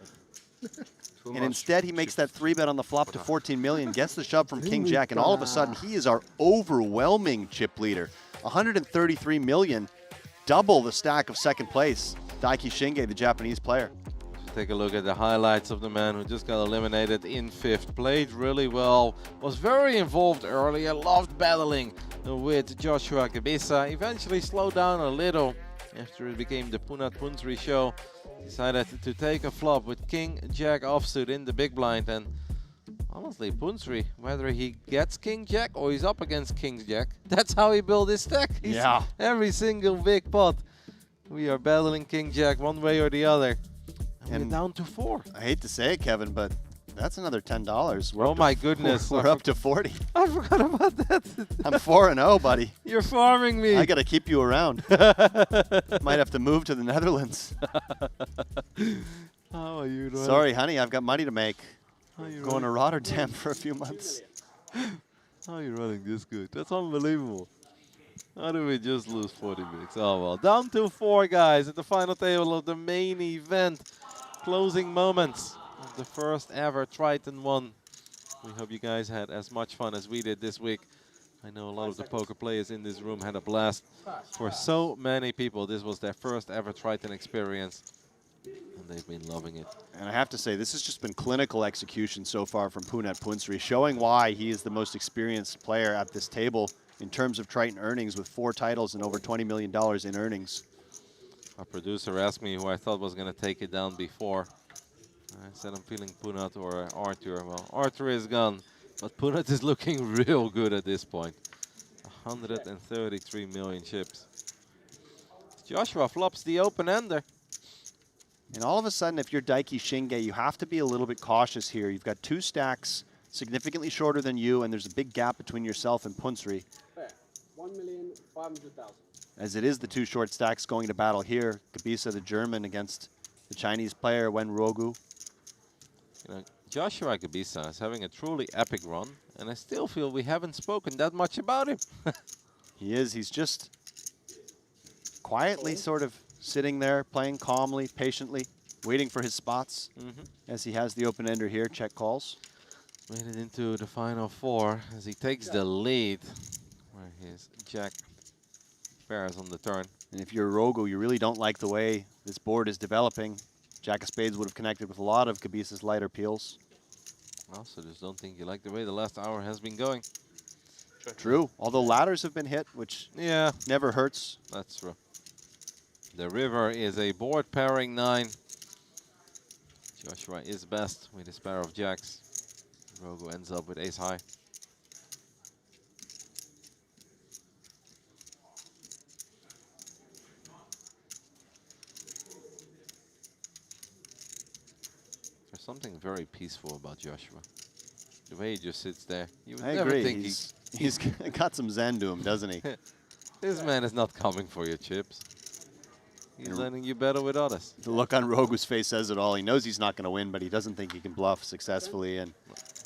And instead, he makes that 3-bet on the flop to 14 million, gets the shove from king-jack, and all of a sudden, he is our overwhelming chip leader. 133 million, double the stack of second place. Daiki Shinge, the Japanese player. Take a look at the highlights of the man who just got eliminated in 5th. Played really well, was very involved earlier, loved battling with Joshua Gebisa. Eventually slowed down a little after it became the Punat Punsri show. Decided to take a flop with king-jack offsuit in the big blind. And honestly, Punsri, whether he gets king-jack or he's up against king-jack, that's how he built his stack. Yeah. Every single big pot, we are battling king-jack one way or the other. And we're down to 4. I hate to say it, Kevin, but that's another $10. Oh my goodness. We're up to 40. I forgot about that. I'm 4-0, buddy. You're farming me. I got to keep you around. Might have to move to the Netherlands. How are you doing? Sorry, honey, I've got money to make. How are you Going to Rotterdam for a few months. How are you running this good? That's unbelievable. How do we just lose 40 bigs? Oh well. Down to 4, guys, at the final table of the main event. Closing moments of the first ever Triton ONE. We hope you guys had as much fun as we did this week. I know a lot of the poker players in this room had a blast. For so many people, this was their first ever Triton experience. And they've been loving it. And I have to say, this has just been clinical execution so far from Punat Punsri, showing why he is the most experienced player at this table in terms of Triton earnings, with 4 titles and over $20 million in earnings. Our producer asked me who I thought was going to take it down before. I said I'm feeling Punat or Arthur. Well, Arthur is gone, but Punat is looking real good at this point. 133 million chips. Joshua flops the open-ender. And all of a sudden, if you're Daiki Shinge, you have to be a little bit cautious here. You've got 2 stacks significantly shorter than you, and there's a big gap between yourself and Punsri. Fair. 1,500,000. As it is the 2 short stacks going to battle here. Gebisa, the German, against the Chinese player, Wen Ruogu. You know, Joshua Gebisa is having a truly epic run, and I still feel we haven't spoken that much about him. He is. He's just quietly sort of sitting there, playing calmly, patiently, waiting for his spots as he has the open-ender here. Check calls. Made it into the final 4 as he takes the lead, where his jack pairs on the turn. And if you're Rogo, you really don't like the way this board is developing. Jack of spades would have connected with a lot of Gebisa's lighter peels. I also just don't think you like the way the last hour has been going. True, although ladders have been hit, which never hurts. That's true. The river is a board pairing 9. Joshua is best with his pair of jacks. Rogo ends up with ace high. There's something very peaceful about Joshua. The way he just sits there. You would I never agree. think He's got some zen to him, doesn't he? This man is not coming for your chips. He's letting you battle with others. The look on Rogu's face says it all. He knows he's not going to win, but he doesn't think he can bluff successfully. And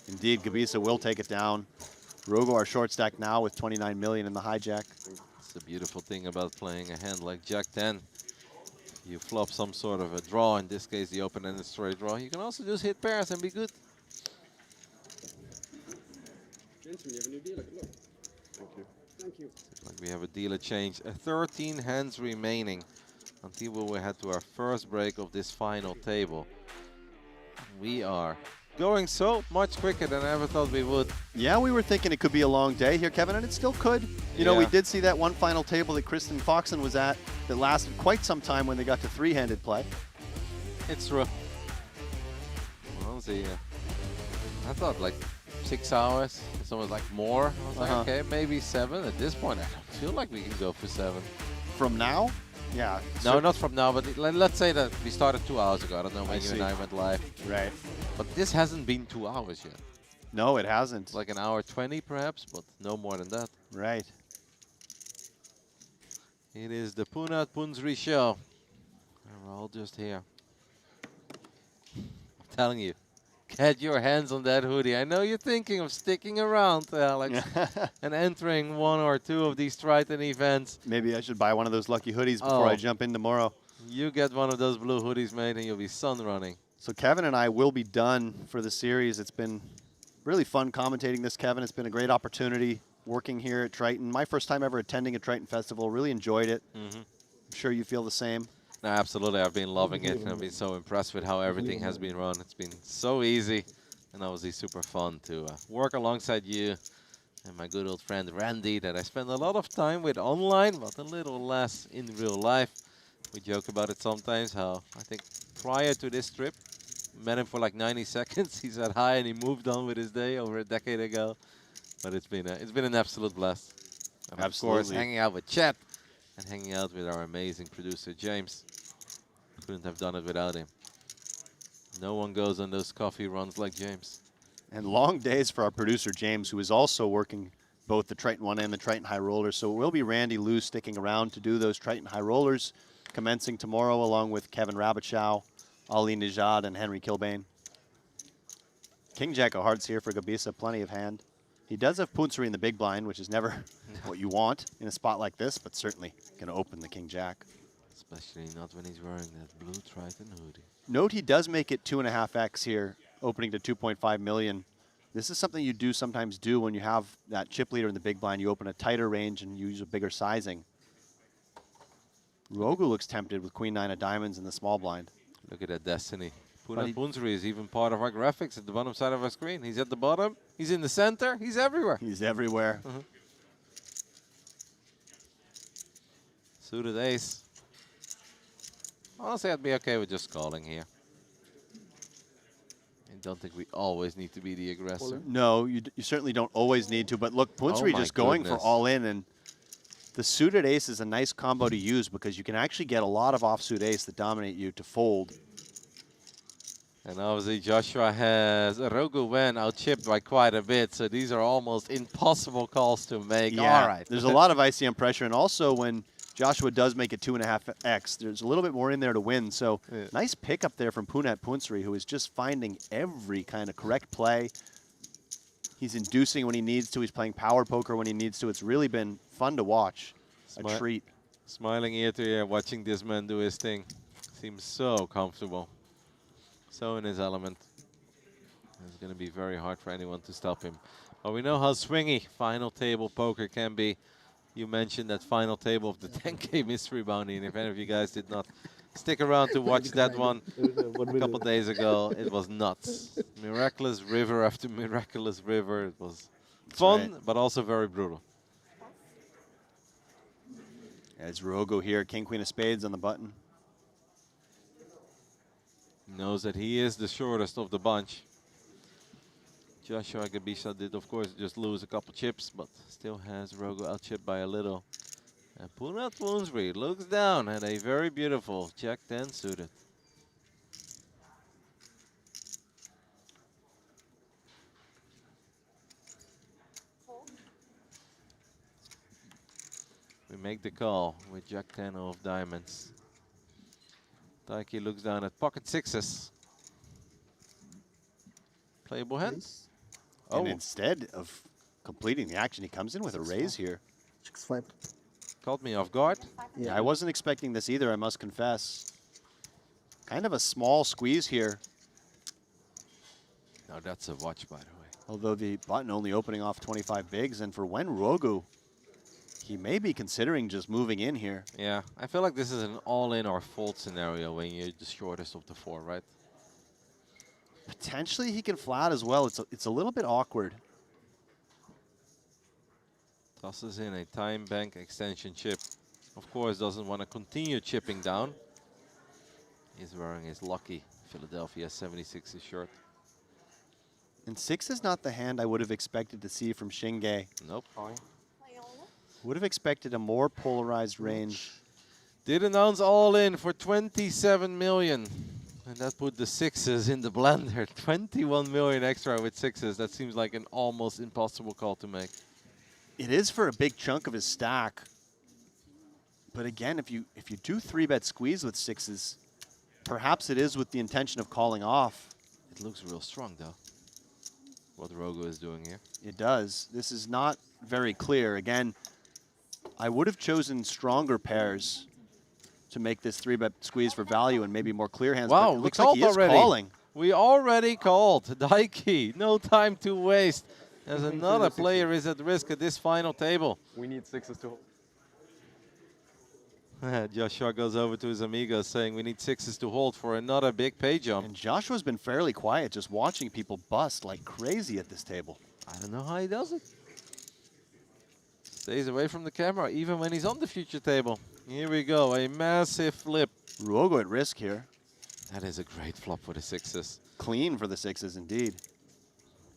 indeed, Gebisa will take it down. Rogo, our short stack now with 29 million in the hijack. It's the beautiful thing about playing a hand like Jack 10. You flop some sort of a draw, in this case the open-ended straight draw. You can also just hit pairs and be good. Gentlemen, you have a new dealer. Good luck. Thank you. Thank you. Like we have a dealer change. 13 hands remaining until we will head to our first break of this final table. We are going so much quicker than I ever thought we would. Yeah, we were thinking it could be a long day here, Kevin, and it still could. You know, we Yeah. did see that one final table that Kristen Foxen was at that lasted quite some time when they got to 3-handed play. It's true. Well, see, I thought like 6 hours. Someone's like more. I was like, okay, maybe 7. At this point, I don't feel like we can go for 7. From now? Yeah. No, not from now, but let's say that we started 2 hours ago. I don't know when I you see. and I went live. Right. But this hasn't been 2 hours yet. No, it hasn't. Like an hour 20 perhaps, but no more than that. Right. It is the Punat Punsri show. And we're all just here. I'm telling you, get your hands on that hoodie. I know you're thinking of sticking around, Alex, and entering 1 or 2 of these Triton events. Maybe I should buy one of those lucky hoodies before I jump in tomorrow. You get one of those blue hoodies, mate, and you'll be sun running. So Kevin and I will be done for the series. It's been really fun commentating this, Kevin. It's been a great opportunity working here at Triton. My first time ever attending a Triton festival. Really enjoyed it. I'm sure you feel the same. No, absolutely. I've been loving it, and I've been so impressed with how everything has been run. It's been so easy, and obviously super fun to work alongside you and my good old friend Randy that I spend a lot of time with online, but a little less in real life. We joke about it sometimes, how I think prior to this trip, met him for like 90 seconds. He said hi and he moved on with his day over a decade ago. But it's been an absolute blast. And of course, hanging out with Chet and hanging out with our amazing producer James. Couldn't have done it without him. No one goes on those coffee runs like James. And long days for our producer James, who is also working both the Triton ONE and the Triton High Rollers. So it will be Randy Lou sticking around to do those Triton High Rollers, commencing tomorrow along with Kevin Rabichow, Ali Nijad, and Henry Kilbane. King Jack of Hearts here for Gabisa, plenty of hand. He does have Punsri in the big blind, which is never what you want in a spot like this, but certainly going to open the King Jack. Especially not when he's wearing that blue Triton hoodie. Note he does make it 2.5x here, opening to 2.5 million. This is something you do sometimes do when you have that chip leader in the big blind. You open a tighter range and use a bigger sizing. Rogu looks tempted with Queen 9 of diamonds in the small blind. Look at that destiny. Punat Punsri is even part of our graphics at the bottom side of our screen. He's at the bottom. He's in the center. He's everywhere. He's everywhere. Suited ace. Honestly, I'd be okay with just calling here. I don't think we always need to be the aggressor. No, you certainly don't always need to. But look, Punsri just going for all in. And the suited ace is a nice combo to use because you can actually get a lot of offsuit ace that dominate you to fold. And obviously Joshua has Rogu Wen out-chipped by quite a bit, so these are almost impossible calls to make. Yeah, all right. There's a lot of ICM pressure, and also when Joshua does make it 2.5x, there's a little bit more in there to win. So nice pick up there from Punat Punsri, who is just finding every kind of correct play. He's inducing when he needs to. He's playing power poker when he needs to. It's really been fun to watch. A treat. Smiling ear to ear, watching this man do his thing. Seems so comfortable. So in his element. It's going to be very hard for anyone to stop him. But we know how swingy final table poker can be. You mentioned that final table of the 10K mystery bounty, and if any of you guys did not stick around to watch that one a couple days ago, it was nuts. Miraculous river after miraculous river. It was fun, but also very brutal. As Rogo here, King, Queen of Spades on the button. Knows that he is the shortest of the bunch. Joshua Gabisa did, of course, just lose a couple chips, but still has Rogo out-chipped by a little. And Punat Punsri looks down at a very beautiful Jack 10 suited. We make the call with Jack 10 of diamonds. Taiki looks down at pocket sixes. Playable hands. And instead of completing the action, he comes in with a raise here. Caught me off guard. Yeah, I wasn't expecting this either, I must confess. Kind of a small squeeze here. Now that's a watch, by the way. Although the button only opening off 25 bigs, and for Wen Rogu, he may be considering just moving in here. Yeah, I feel like this is an all-in or fold scenario when you're the shortest of the four, right? Potentially he can flat as well. It's a little bit awkward. Tosses in a time bank extension chip. Of course, doesn't want to continue chipping down. He's wearing his lucky Philadelphia 76 shirt. And 6 is not the hand I would have expected to see from Shinge. Nope. Would have expected a more polarized range. Did announce all in for 27 million. And that put the 6s in the blender. 21 million extra with 6s. That seems like an almost impossible call to make. It is for a big chunk of his stack. But again, if you do 3-bet squeeze with 6s, perhaps it is with the intention of calling off. It looks real strong though, what Rogo is doing here. It does. This is not very clear. Again, I would have chosen stronger pairs to make this 3-bet squeeze for value and maybe more clear hands. Wow, but it we looks like called he is already. calling. We already called. Daiki, no time to waste. As another player is at risk at this final table. We need 6s to hold. Joshua goes over to his amigos saying we need 6s to hold for another big pay jump. And Joshua's been fairly quiet, just watching people bust like crazy at this table. I don't know how he does it. Stays away from the camera even when he's on the future table. Here we go, a massive flip. Ruogo at risk here. That is a great flop for the 6s. Clean for the 6s indeed.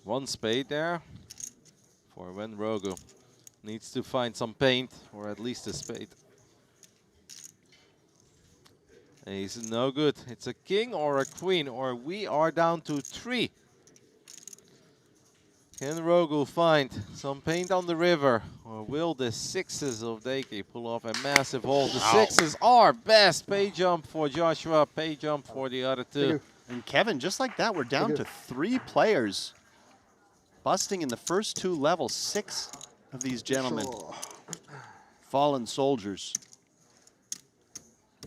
One spade there for when Rogo needs to find some paint or at least a spade. Ace is no good. It's a king or a queen, or we are down to 3. Can Rogo find some paint on the river, or will the 6s of Daiki pull off a massive hold? The 6s are best. Pay jump for Joshua, pay jump for the other 2. And Kevin, just like that, we're down to 3 players busting in the first 2 levels. 6 of these gentlemen, fallen soldiers.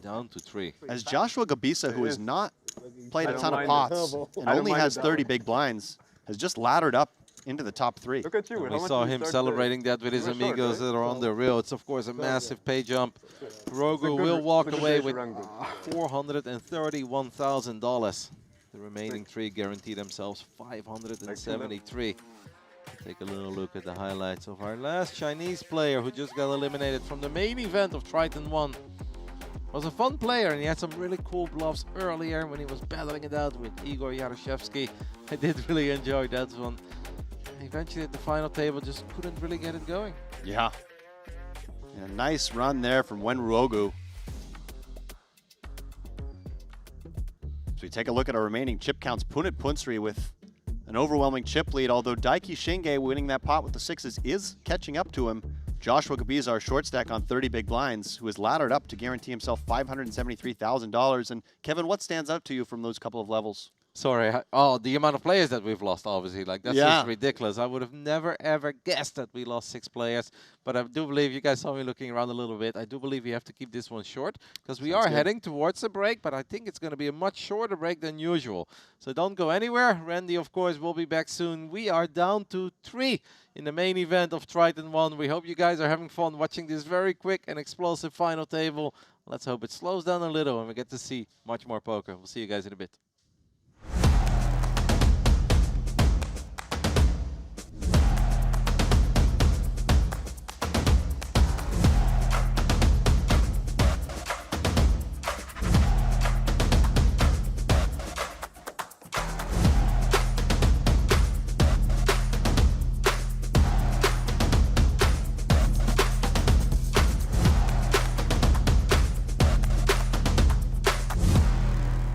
Down to 3. As Joshua Gabisa, who has not played I a don't ton of mind pots it. and I don't only mind has it. 30 big blinds, has just laddered up into the top 3. Look at you. And how we much saw did you him start celebrating today? that with his You were short, amigos right? that are on the reel. It's of course a massive pay jump. Rogo good- will walk good away race with around good. $431,000. The remaining 3 guarantee themselves $573. Take a little look at the highlights of our last Chinese player who just got eliminated from the main event of Triton ONE. Was a fun player, and he had some really cool bluffs earlier when he was battling it out with Igor Yaroshevsky. I did really enjoy that one. Eventually at the final table, just couldn't really get it going. Yeah. And a nice run there from Wen Ruogu. So we take a look at our remaining chip counts. Punit Punsri with an overwhelming chip lead, although Daiki Shinge winning that pot with the 6s is catching up to him. Joshua Gabiza, our short stack on 30 big blinds, who has laddered up to guarantee himself $573,000. And Kevin, what stands out to you from those couple of levels? Sorry, the amount of players that we've lost, obviously. Like, that's Yeah. just ridiculous. I would have never, ever guessed that we lost 6 players. But I do believe, you guys saw me looking around a little bit, I do believe we have to keep this one short, because we are heading towards a break, but I think it's going to be a much shorter break than usual. So don't go anywhere. Randy, of course, will be back soon. We are down to 3 in the main event of Triton ONE. We hope you guys are having fun watching this very quick and explosive final table. Let's hope it slows down a little and we get to see much more poker. We'll see you guys in a bit.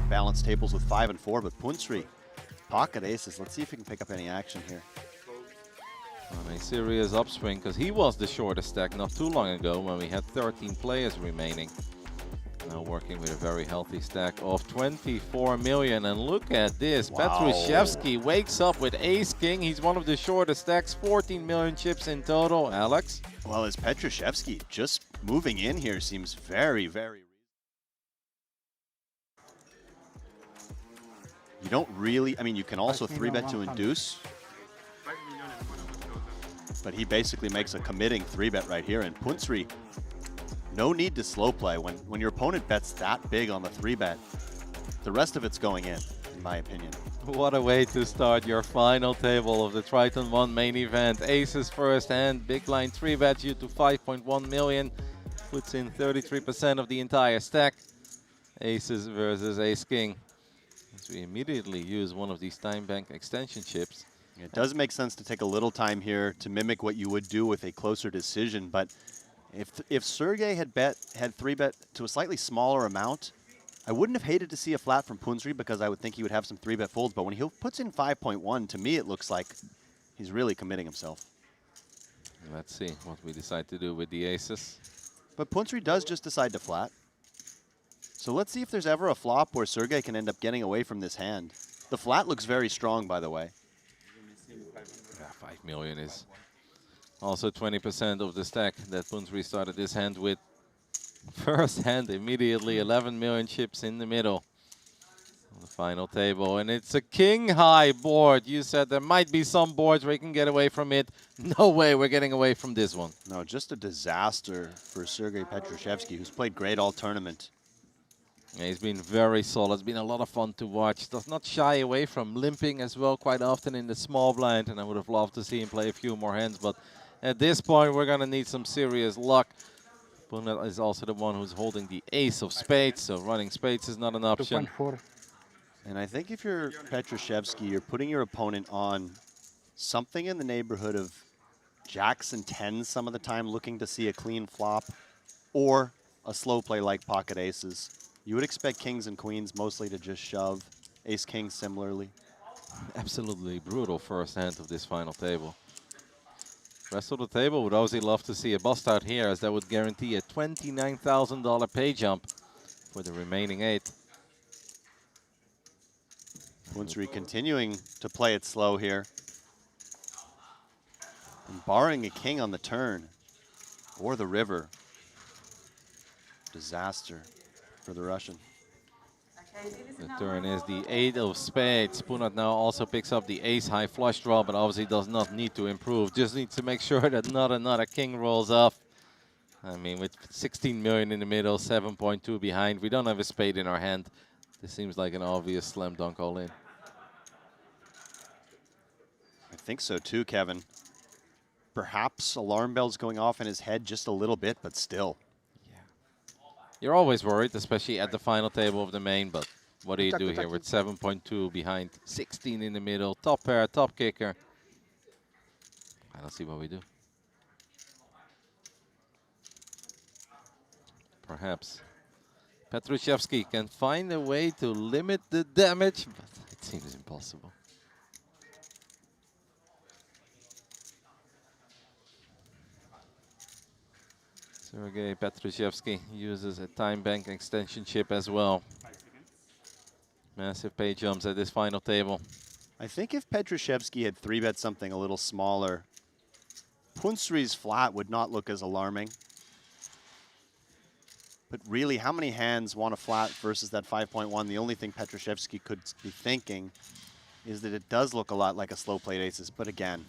Balanced tables with 5 and 4, but Punsri, pocket aces. Let's see if he can pick up any action here. On a serious upswing, because he was the shortest stack not too long ago when we had 13 players remaining. Now working with a very healthy stack of 24 million. And look at this. Wow. Petrushevsky wakes up with ace king. He's one of the shortest stacks, 14 million chips in total. Alex? Well, as Petrushevsky just moving in here seems very, very... You don't really... I mean, you can also 3-bet to induce. But he basically makes a committing 3-bet right here. And Punsri, no need to slow play. When your opponent bets that big on the 3-bet, the rest of it's going in my opinion. What a way to start your final table of the Triton ONE main event. Aces first hand, big line 3-bets you to 5.1 million. Puts in 33% of the entire stack. Aces versus Ace King. So we immediately use one of these time bank extension chips. It does make sense to take a little time here to mimic what you would do with a closer decision, but if Sergey had 3-bet to a slightly smaller amount, I wouldn't have hated to see a flat from Punsri because I would think he would have some 3-bet folds, but when he puts in 5.1, to me it looks like he's really committing himself. Let's see what we decide to do with the aces. But Punsri does just decide to flat. So let's see if there's ever a flop where Sergey can end up getting away from this hand. The flat looks very strong, by the way. Yeah, 5 million is also 20% of the stack that Punsri started this hand with. First hand immediately 11 million chips in the middle. On the final table, and it's a king high board. You said there might be some boards where you can get away from it. No way we're getting away from this one. No, just a disaster for Sergey Petrushevsky, who's played great all tournament. Yeah, he's been very solid. It's been a lot of fun to watch. Does not shy away from limping as well quite often in the small blind, and I would have loved to see him play a few more hands, but at this point we're gonna need some serious luck. Punat is also the one who's holding the ace of spades, so running spades is not an option. 2.4. And I think if you're Petrushevsky, you're putting your opponent on something in the neighborhood of jacks and tens some of the time, looking to see a clean flop, or a slow play like pocket aces. You would expect kings and queens mostly to just shove, ace-king similarly. Absolutely brutal first hand of this final table. Rest of the table would obviously love to see a bust out here, as that would guarantee a $29,000 pay jump for the remaining 8. Punsri continuing to play it slow here. And barring a king on the turn, or the river. Disaster for the Russian. The turn is the 8 of spades. Punat now also picks up the ace high flush draw, but obviously does not need to improve. Just needs to make sure that not another king rolls off. I mean, with 16 million in the middle, 7.2 behind, we don't have a spade in our hand. This seems like an obvious slam dunk all in. I think so too, Kevin. Perhaps alarm bells going off in his head just a little bit, but still. You're always worried, especially at the final table of the main, but what do you do here with 7.2 behind, 16 in the middle, top pair, top kicker? I don't see what we do. Perhaps Petrushevsky can find a way to limit the damage, but it seems impossible. Sergey Petrushevsky uses a time bank extension chip as well. Massive pay jumps at this final table. I think if Petrushevsky had 3-bet something a little smaller, Punsri's flat would not look as alarming. But really, how many hands want a flat versus that 5.1? The only thing Petrushevsky could be thinking is that it does look a lot like a slow played aces. But again,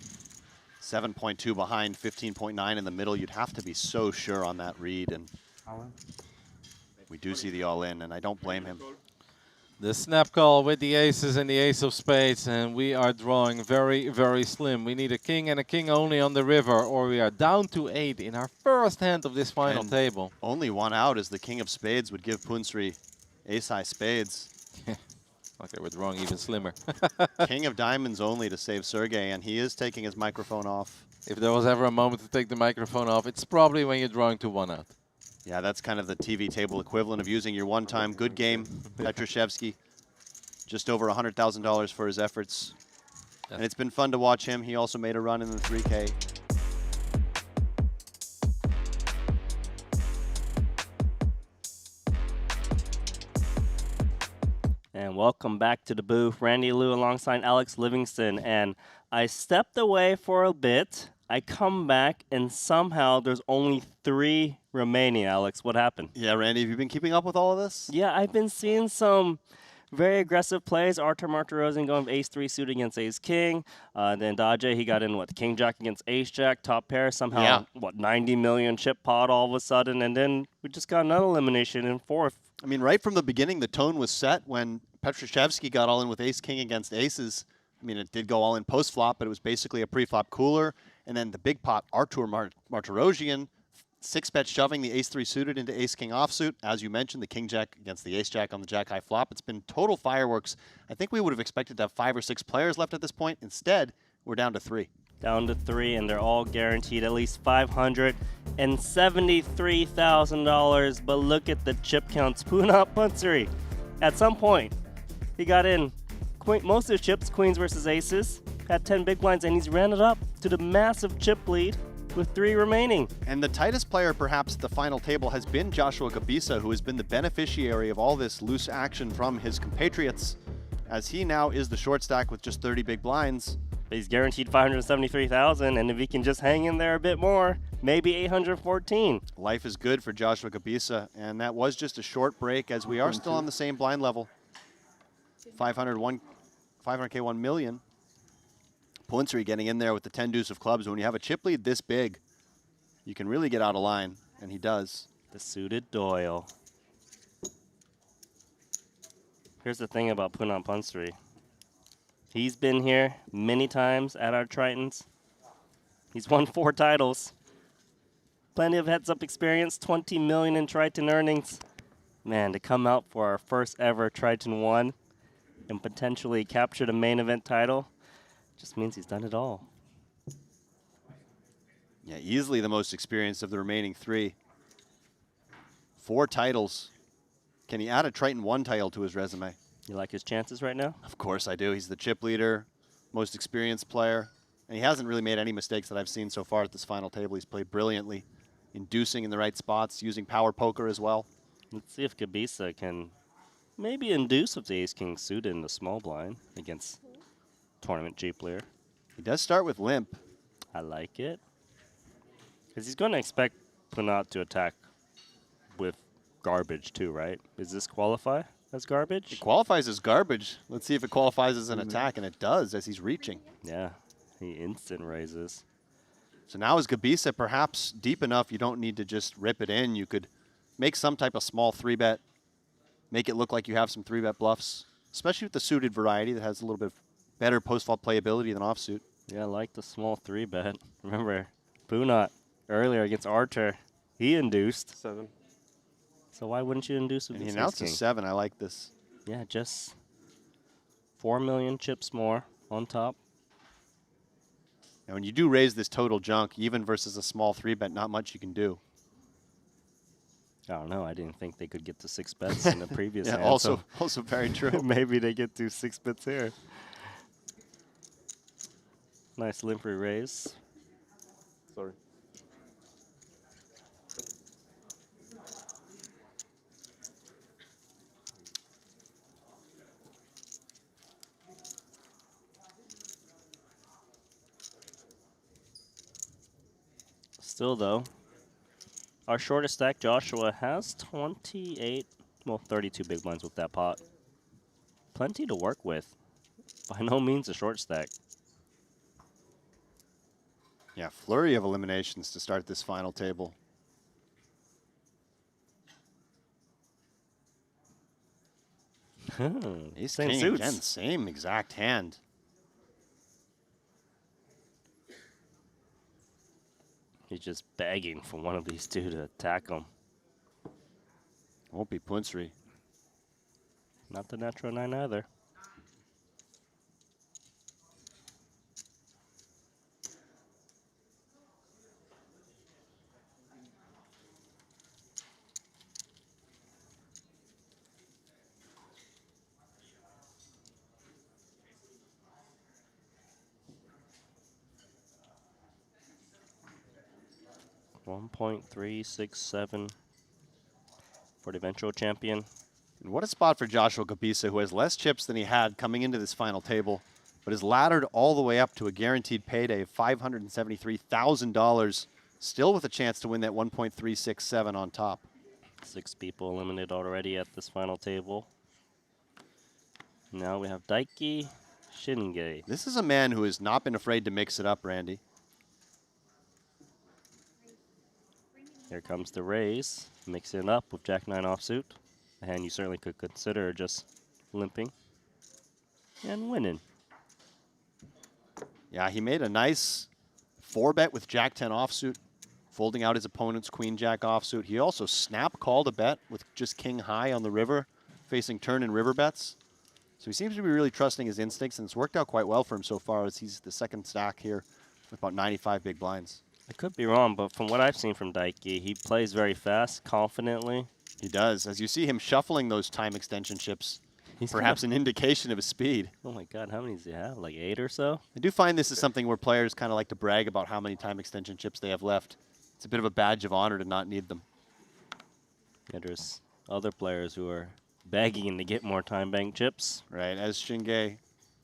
7.2 behind, 15.9 in the middle. You'd have to be so sure on that read. And we do see the all-in, and I don't blame him. The snap call with the aces and the ace of spades, and we are drawing very, very slim. We need a king and a king only on the river, or we are down to 8 in our first hand of this final table. Only one out is the king of spades would give Punsri ace-high spades. Okay, we're drawing even slimmer. King of diamonds only to save Sergey, and he is taking his microphone off. If there was ever a moment to take the microphone off, it's probably when you're drawing to 1 out. Yeah, that's kind of the TV table equivalent of using your one-time good game. Petrushevsky, just over $100,000 for his efforts. And it's been fun to watch him. He also made a run in the 3K. And welcome back to the booth. Randy Liu alongside Alex Livingston. And I stepped away for a bit. I come back, and somehow there's only 3 remaining, Alex. What happened? Yeah, Randy, have you been keeping up with all of this? Yeah, I've been seeing some very aggressive plays. Artur Martirosyan going ace-3 suit against ace-king. Then Daje, he got in, what, king-jack against ace-jack, top pair. Somehow, what, 90 million chip pot all of a sudden. And then we just got another elimination in 4th. I mean, right from the beginning, the tone was set when Petrushevsky got all in with ace-king against aces. I mean, it did go all in post-flop, but it was basically a pre-flop cooler. And then the big pot, Artur Martirosyan, 6-bet shoving the ace-3 suited into ace-king offsuit. As you mentioned, the king-jack against the ace-jack on the jack-high flop. It's been total fireworks. I think we would have expected to have 5 or 6 players left at this point. Instead, We're down to 3. Down to 3, and they're all guaranteed at least $573,000. But look at the chip counts. Punat Pansari, at some point, he got in most of his chips, queens versus aces, had 10 big blinds, and he's ran it up to the massive chip lead with 3 remaining. And the tightest player perhaps at the final table has been Joshua Gabisa, who has been the beneficiary of all this loose action from his compatriots, as he now is the short stack with just 30 big blinds. He's guaranteed $573,000, and if he can just hang in there a bit more, maybe 814. Life is good for Joshua Gabisa, and that was just a short break as we are still on the same blind level. 500K 1 million. Pansari getting in there with the 10 deuce of clubs. When you have a chip lead this big, you can really get out of line, and he does. The suited Doyle. Here's the thing about Punat Pansari. He's been here many times at our Tritons. He's won 4 titles. Plenty of heads-up experience, 20 million in Triton earnings. Man, to come out for our first ever Triton ONE and potentially capture the main event title just means he's done it all. Yeah, easily the most experienced of the remaining 3. 4 titles. Can he add a Triton ONE title to his resume? You like his chances right now? Of course I do. He's the chip leader, most experienced player, and he hasn't really made any mistakes that I've seen so far at this final table. He's played brilliantly, inducing in the right spots, using power poker as well. Let's see if Gabisa can maybe induce with the ace-king suited in the small blind against tournament G player. He does start with limp. I like it. Because he's going to expect Punat to attack with garbage too, right? Does this qualify as garbage? It qualifies as garbage. Let's see if it qualifies as an attack, and it does as he's reaching. Yeah, he instant raises. So now is Gabisa perhaps deep enough you don't need to just rip it in. You could make some type of small 3-bet, make it look like you have some 3-bet bluffs, especially with the suited variety that has a little bit of better post-flop playability than offsuit. Yeah, I like the small 3-bet. Remember, Punat earlier against Arthur, he induced. 7. So why wouldn't you induce with And he this announced a ace-king? 7. I like this. Yeah, just 4 million chips more on top. And when you do raise this total junk, even versus a small 3-bet, not much you can do. I don't know. I didn't think they could get to 6 bets in the previous Yeah, hand, also so very true. maybe they get to 6 bets here. Nice limpery raise. Sorry. Still, though, our shortest stack, Joshua, has 28, well, 32 big blinds with that pot. Plenty to work with. By no means a short stack. Yeah, flurry of eliminations to start this final table. Ace Same king suits. again, same exact hand. He's just begging for one of these two to attack him. Won't be Pansari. Not the natural 9 either. $1.367 for the eventual champion. And what a spot for Joshua Gabisa, who has less chips than he had coming into this final table, but is laddered all the way up to a guaranteed payday of $573,000, still with a chance to win that 1.367 on top. 6 people eliminated already at this final table. Now we have Daiki Shinge. This is a man who has not been afraid to mix it up, Randy. Here comes the raise, mixing it up with Jack-9 offsuit. A hand you certainly could consider just limping and winning. Yeah, he made a nice 4-bet with Jack-10 offsuit, folding out his opponent's Queen-Jack offsuit. He also snap called a bet with just King-High on the river, facing turn and river bets. So he seems to be really trusting his instincts, and it's worked out quite well for him so far as he's the second stack here with about 95 big blinds. I could be wrong, but from what I've seen from Daiki, he plays very fast, confidently. He does. As you see him shuffling those time extension chips, He's perhaps an indication of his speed. Oh my god, how many does he have? Like 8 or so? I do find this is something where players kind of like to brag about how many time extension chips they have left. It's a bit of a badge of honor to not need them. Yeah, there's other players who are begging to get more time bank chips. Right, as Shinge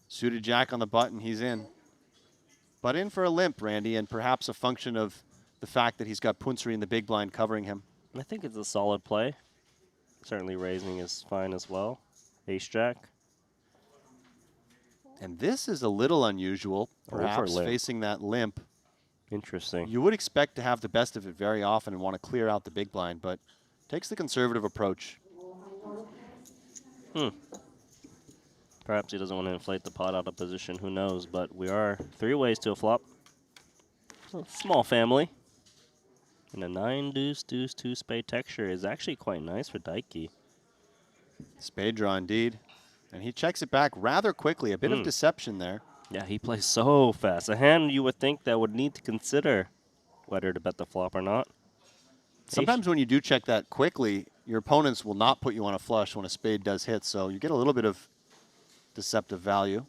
suited jack on the button, he's in. But in for a limp, Randy, and perhaps a function of the fact that he's got Punsri in the big blind covering him. I think it's a solid play. Certainly raising is fine as well. Ace jack. And this is a little unusual, perhaps limp. facing that limp. Interesting. You would expect to have the best of it very often and want to clear out the big blind, but takes the conservative approach. Perhaps he doesn't want to inflate the pot out of position. Who knows? But we are 3 ways to a flop. So small family. And a 9 deuce deuce 2 spade texture is actually quite nice for Daiki. Spade draw indeed. And he checks it back rather quickly. A bit of deception there. Yeah, he plays so fast. A hand you would think that would need to consider whether to bet the flop or not. Sometimes when you do check that quickly, your opponents will not put you on a flush when a spade does hit, so you get a little bit of deceptive value.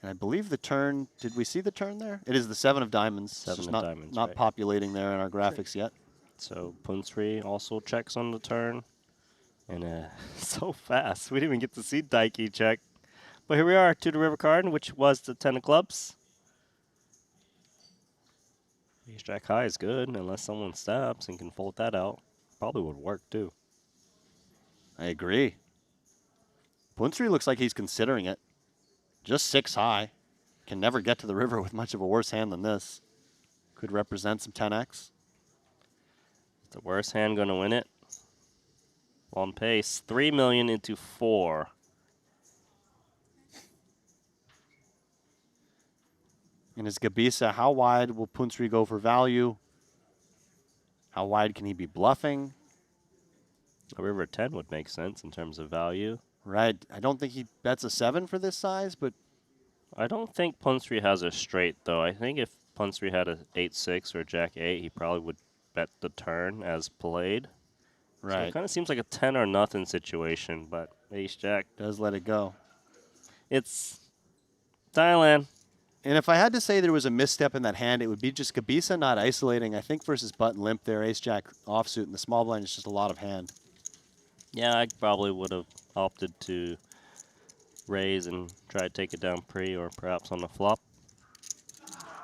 And I believe the turn, did we see the turn there? It is the 7 of diamonds. It's 7 just of not, diamonds, not right. populating there in our graphics yet. So Punsri also checks on the turn. And so fast. We didn't even get to see Daiki check. But here we are to the river card, which was the 10 of clubs. Ace jack high is good, unless someone steps and can fold that out. Probably would work too. I agree. Punsri looks like he's considering it. Just 6 high. Can never get to the river with much of a worse hand than this. Could represent some 10x. Is the worst hand going to win it? On pace, 3 million into 4. And as Gabisa, how wide will Punsri go for value? How wide can he be bluffing? A river 10 would make sense in terms of value. Right. I don't think he bets a 7 for this size, but I don't think Punsri has a straight, though. I think if Punsri had a 8-6 or a jack 8, he probably would bet the turn as played. right. So it kind of seems like a 10 or nothing situation, but ace jack. Does let it go. It's Thailand. And if I had to say there was a misstep in that hand, it would be just Gabisa not isolating. I think versus button limp there, ace jack offsuit, and the small blind is just a lot of hand. Yeah, I probably would have opted to raise and try to take it down pre or perhaps on the flop.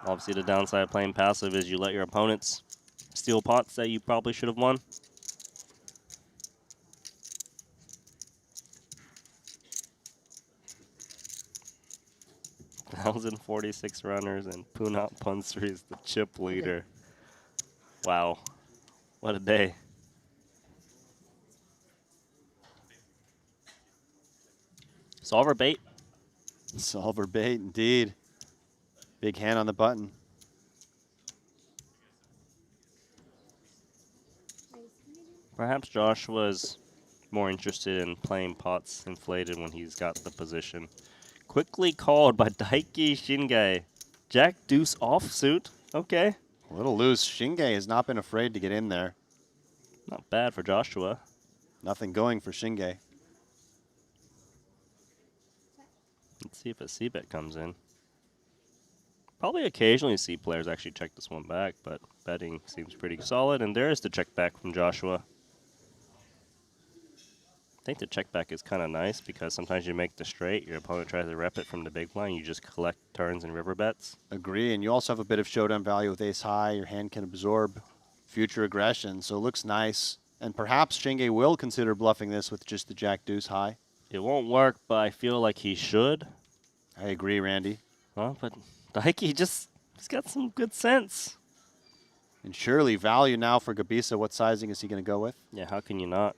Obviously, the downside of playing passive is you let your opponents steal pots that you probably should have won. $1,046 runners and Punat Punsri is the chip leader. Wow, what a day. Solver bait. Solver bait, indeed. Big hand on the button. Perhaps Josh was more interested in playing pots inflated when he's got the position. Quickly called by Daiki Shinge. Jack deuce offsuit. Okay. A little loose. Shinge has not been afraid to get in there. Not bad for Joshua. Nothing going for Shinge. Let's see if a c-bet comes in. Probably occasionally see players actually check this one back, but betting seems pretty solid. And there is the check back from Joshua. I think the check back is kind of nice because sometimes you make the straight, your opponent tries to rep it from the big blind, you just collect turns and river bets. Agree, and you also have a bit of showdown value with ace high. Your hand can absorb future aggression, so it looks nice. And perhaps Shinge will consider bluffing this with just the jack deuce high. It won't work, but I feel like he should. I agree, Randy. Well, but Daiki he's got some good sense. And surely value now for Gabisa. What sizing is he going to go with? Yeah, how can you not?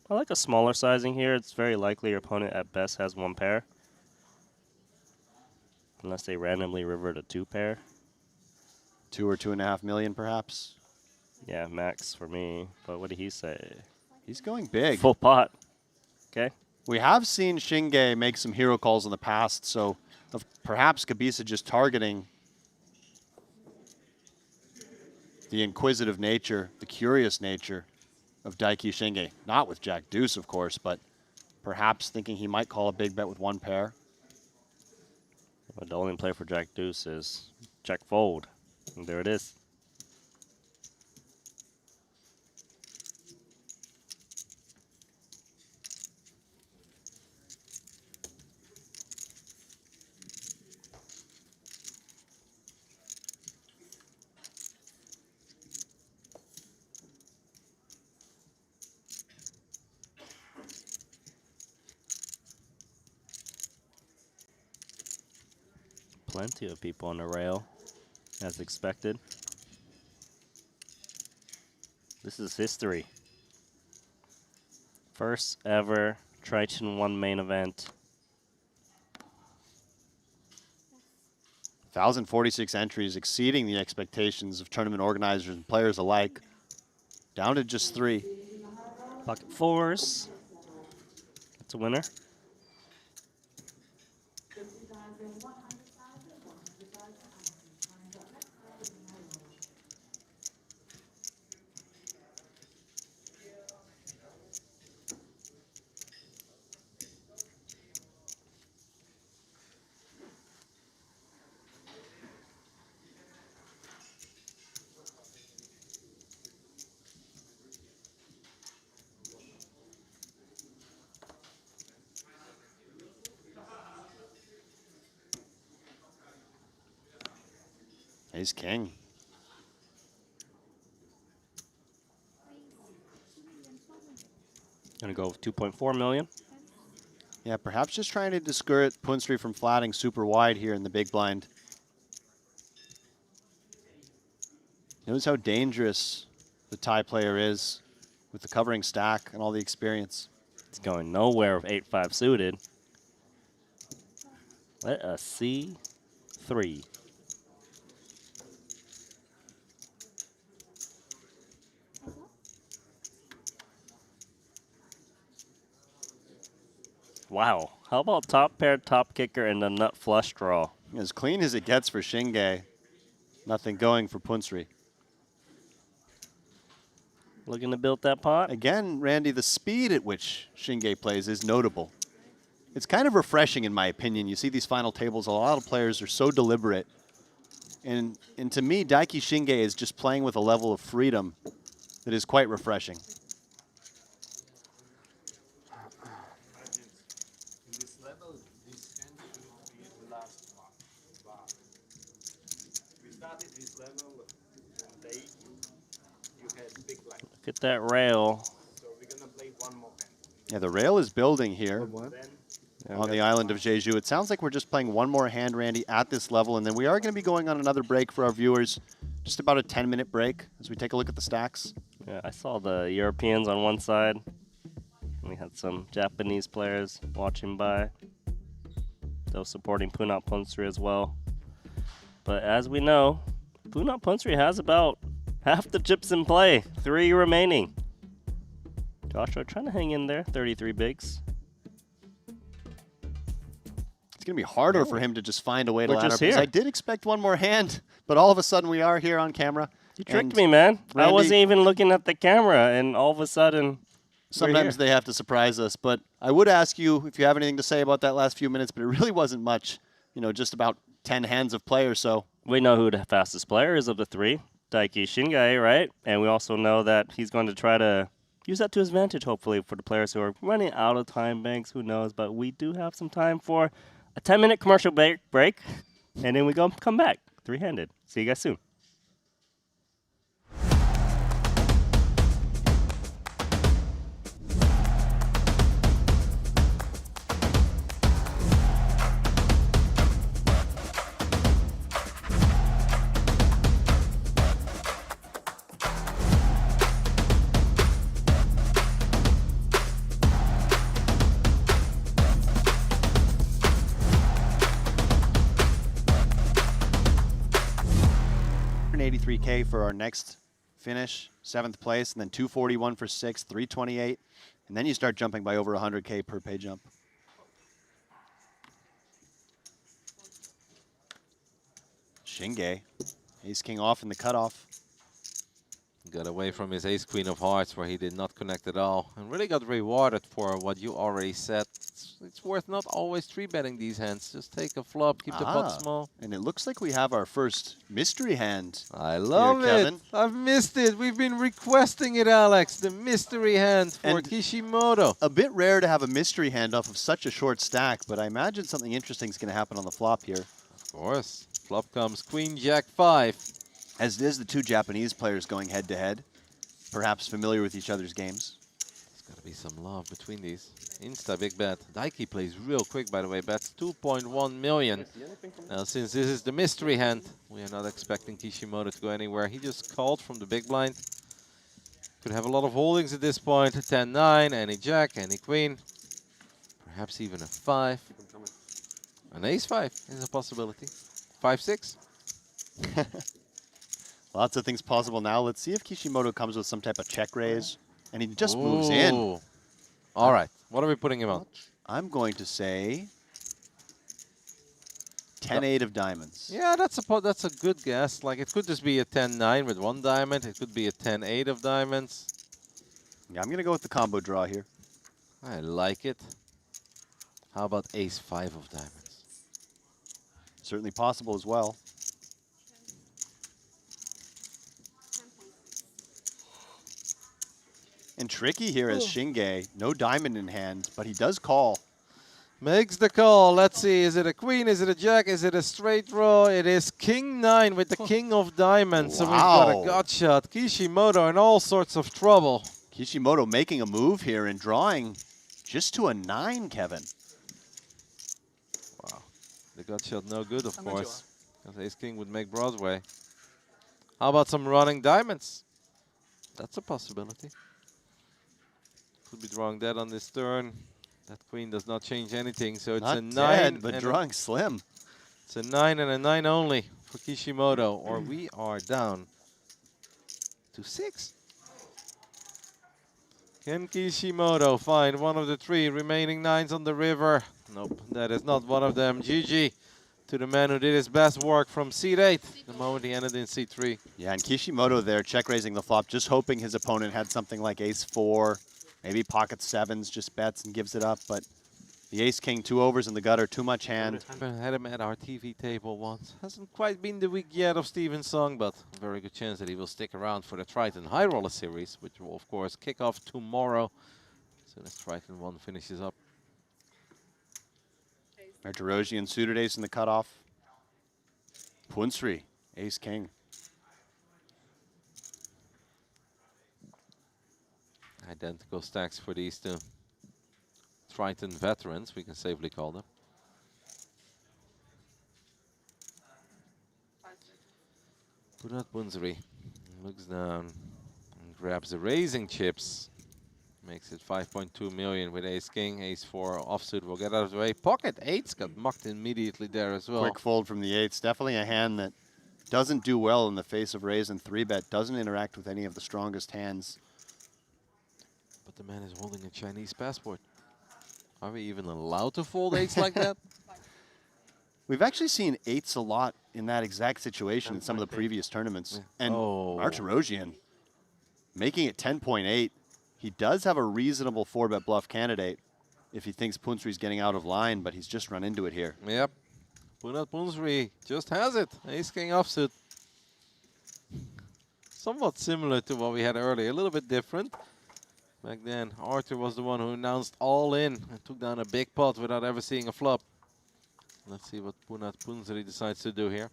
I like a smaller sizing here. It's very likely your opponent at best has 1 pair. Unless they randomly river to 2 pair. 2 or 2.5 million, perhaps. Yeah, max for me. But what did he say? He's going big. Full pot. Okay. We have seen Shinge make some hero calls in the past, so perhaps Kabisa just targeting the inquisitive nature, the curious nature of Daiki Shinge. Not with Jack Deuce, of course, but perhaps thinking he might call a big bet with one pair. But the only play for Jack Deuce is check fold. And there it is. Plenty of people on the rail, as expected. This is history. First ever Triton ONE main event. 1,046 entries, exceeding the expectations of tournament organizers and players alike. Down to just 3. Pocket 4s. That's a winner. Ace King. Gonna go with 2.4 million. Yeah, perhaps just trying to discourage Punsri from flatting super wide here in the big blind. Knows how dangerous the Thai player is with the covering stack and all the experience. It's going nowhere with 8-5 suited. Let us see 3. Wow. How about top pair, top kicker, and the nut flush draw? As clean as it gets for Shinge. Nothing going for Punsri. Looking to build that pot? Again, Randy, the speed at which Shinge plays is notable. It's kind of refreshing, in my opinion. You see these final tables, a lot of players are so deliberate. And to me, Daiki Shinge is just playing with a level of freedom that is quite refreshing. Look at that rail. So we're gonna play one more hand. Yeah, the rail is building here on the island of Jeju. It sounds like we're just playing one more hand, Randy, at this level, and then we are going to be going on another break for our viewers. Just about a 10-minute break as we take a look at the stacks. Yeah, I saw the Europeans on one side. We had some Japanese players watching by. Those supporting Punat Punsri as well. But as we know, Punat Punsri has about half the chips in play. 3 remaining. Joshua trying to hang in there. 33 bigs. It's going to be harder for him to just find a way to We're ladder just up, because here. I did expect one more hand, but all of a sudden we are here on camera. You tricked me, man. I Randy, wasn't even looking at the camera, and all of a sudden, sometimes they have to surprise us. But I would ask you if you have anything to say about that last few minutes, but it really wasn't much. You know, just about 10 hands of play or so. we know who the fastest player is of the 3. Daiki Shinge, right? And we also know that he's going to try to use that to his advantage, hopefully, for the players who are running out of time banks. Who knows? But we do have some time for a 10-minute commercial break, and then we come back 3-handed. See you guys soon. 233K for our next finish, 7th place, and then 241 for 6th, 328. And then you start jumping by over 100K per pay jump. Shinge, ace king off in the cutoff. Got away from his ace-queen of hearts where he did not connect at all. And really got rewarded for what you already said. It's worth not always 3-betting these hands. Just take a flop, keep the pot small. And it looks like we have our first mystery hand. I love it. I've missed it. We've been requesting it, Alex. The mystery hand for And Kishimoto. a bit rare to have a mystery hand off of such a short stack, but I imagine something interesting is going to happen on the flop here. Of course. Flop comes Queen Jack 5. As it is the two Japanese players going head-to-head, perhaps familiar with each other's games. There's got to be some love between these. Insta big bet. Daiki plays real quick, by the way. Bets 2.1 million. Now, since this is the mystery hand, we are not expecting Kishimoto to go anywhere. He just called from the big blind. Could have a lot of holdings at this point. 10-9, any jack, any queen. Perhaps even a 5. An ace-5 is a possibility. 5-6. Lots of things possible now. Let's see if Kishimoto comes with some type of check raise. And he just moves in. All right. What are we putting him on? I'm going to say 10-8 of diamonds. Yeah, that's a good guess. Like, it could just be a 10-9 with 1 diamond. It could be a 10-8 of diamonds. Yeah, I'm going to go with the combo draw here. I like it. How about ace-5 of diamonds? Certainly possible as well. And tricky here as Shinge, no diamond in hand, but he does call. Makes the call. Let's see, is it a queen, is it a jack, is it a straight draw? It is king 9 with the king of diamonds. So we've got a gut shot. Kishimoto in all sorts of trouble. Kishimoto making a move here and drawing just to a 9, Kevin. Wow. The gut shot no good, of course. Because ace king would make Broadway. How about some running diamonds? That's a possibility. Could be drawing dead on this turn. That queen does not change anything, so it's Not a 9. dead, but drawing slim. It's a 9 and a 9 only for Kishimoto, or we are down to 6. Can Kishimoto find one of the 3 remaining 9s on the river? Nope, that is not one of them. GG to the man who did his best work from seat 8, the moment he ended in seat 3. Yeah, and Kishimoto there check raising the flop, just hoping his opponent had something like ace-4. Maybe pocket 7s, just bets and gives it up, but the ace-king, 2 overs in the gutter, too much hand. Had him at our TV table once. Hasn't quite been the week yet of Steven Sung, but a very good chance that he will stick around for the Triton High Roller Series, which will, of course, kick off tomorrow as soon as Triton 1 finishes up. Martirosian suited ace in the cutoff. Punsri, ace-king. Identical stacks for these two Triton veterans, we can safely call them. Punat Bunzri looks down and grabs the raising chips. Makes it 5.2 million with ace-king, ace-4 offsuit will get out of the way. Pocket 8s got mucked immediately there as well. Quick fold from the 8s. Definitely a hand that doesn't do well in the face of raise and 3-bet. Doesn't interact with any of the strongest hands. But the man is holding a Chinese passport. Are we even allowed to fold 8s like that? We've actually seen 8s a lot in that exact situation in some of the previous tournaments. And Martirosian making it 10.8. He does have a reasonable 4-bet bluff candidate if he thinks Punsri's getting out of line, but he's just run into it here. Yep. Punat Punsri just has it. Ace-king offsuit. Somewhat similar to what we had earlier. A little bit different. Back then, Arthur was the one who announced all in and took down a big pot without ever seeing a flop. Let's see what Punat Punsri decides to do here.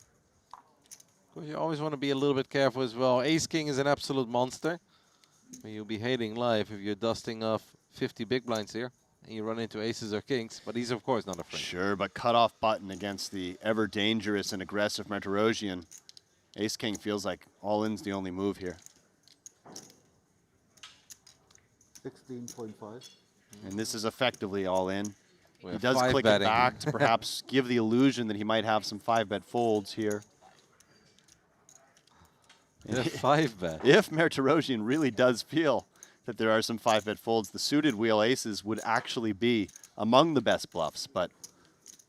Of course, you always want to be a little bit careful as well. Ace-king is an absolute monster. You'll be hating life if you're dusting off 50 big blinds here and you run into aces or kings, but he's of course not afraid. Sure, but cutoff button against the ever dangerous and aggressive Martirosian. Ace-king feels like all-in's the only move here. 16.5. And this is effectively all-in. We He have does 5 click betting. it back to perhaps give the illusion that he might have some 5-bet folds here. In a 5-bet. If Martirosian really does feel that there are some 5-bet folds, the suited wheel aces would actually be among the best bluffs, but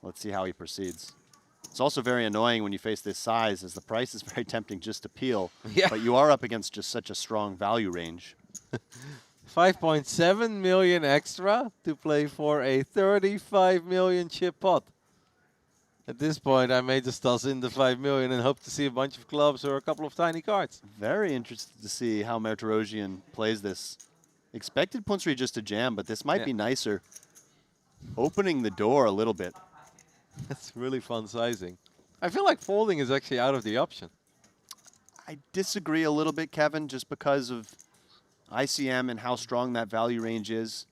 let's see how he proceeds. It's also very annoying when you face this size, as the price is very tempting just to peel, but you are up against just such a strong value range. 5.7 million extra to play for a 35 million chip pot. At this point, I may just toss in the 5 million and hope to see a bunch of clubs or a couple of tiny cards. Very interested to see how Martirosian plays this. Expected Punsri just to jam, but this might be nicer. Opening the door a little bit. That's really fun sizing. I feel like folding is actually out of the option. I disagree a little bit, Kevin, just because of ICM and how strong that value range is.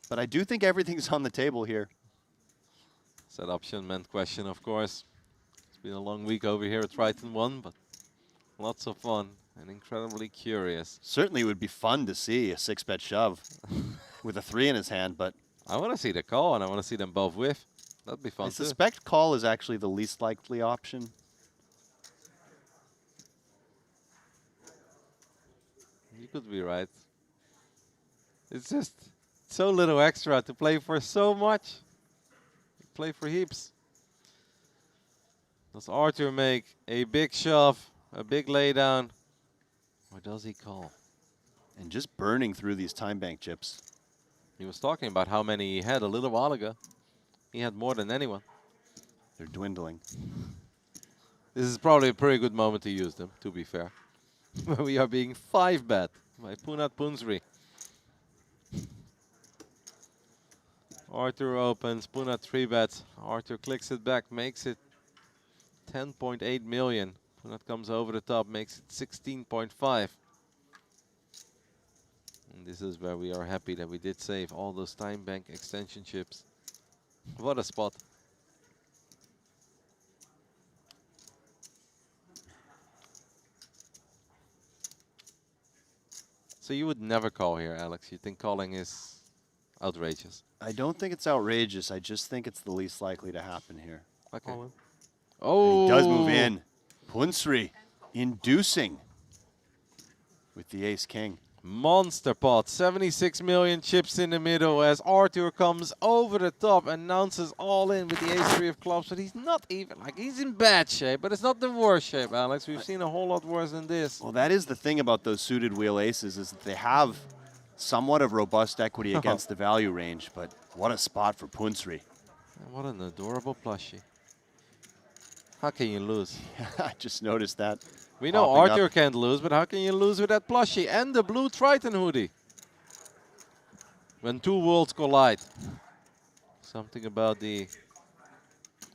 But I do think everything's on the table here. That option meant question, of course. It's been a long week over here at Triton ONE, but lots of fun and incredibly curious. Certainly would be fun to see a 6-bet shove with a 3 in his hand, but I want to see the call and I want to see them both whiff. That'd be fun I too. suspect call is actually the least likely option. You could be right. It's just so little extra to play for so much. Play for heaps. Does Arthur make a big shove, a big laydown, or does he call? And just burning through these time bank chips. He was talking about how many he had a little while ago. He had more than anyone. They're dwindling. This is probably a pretty good moment to use them, to be fair. We are being 5-bet by Punat Punsri. Arthur opens, Punat 3-bets. Arthur clicks it back, makes it 10.8 million. Punat comes over the top, makes it 16.5. And this is where we are happy that we did save all those time bank extension chips. What a spot. So you would never call here, Alex. You think calling is outrageous? I don't think it's outrageous. I just think it's the least likely to happen here. Okay. And he does move in. Punsri inducing with the ace-king. Monster pot, 76 million chips in the middle as Arthur comes over the top, announces all in with the ace-3 of clubs, but he's not even, like, he's in bad shape, but it's not the worst shape, Alex. We've seen a whole lot worse than this. Well, that is the thing about those suited wheel aces, is that they have somewhat of robust equity against the value range, but what a spot for Punsri. And what an adorable plushie. How can you lose? I just noticed that. We know popping Arthur up. can't lose, but how can you lose with that plushie and the blue Triton hoodie? When two worlds collide. Something about the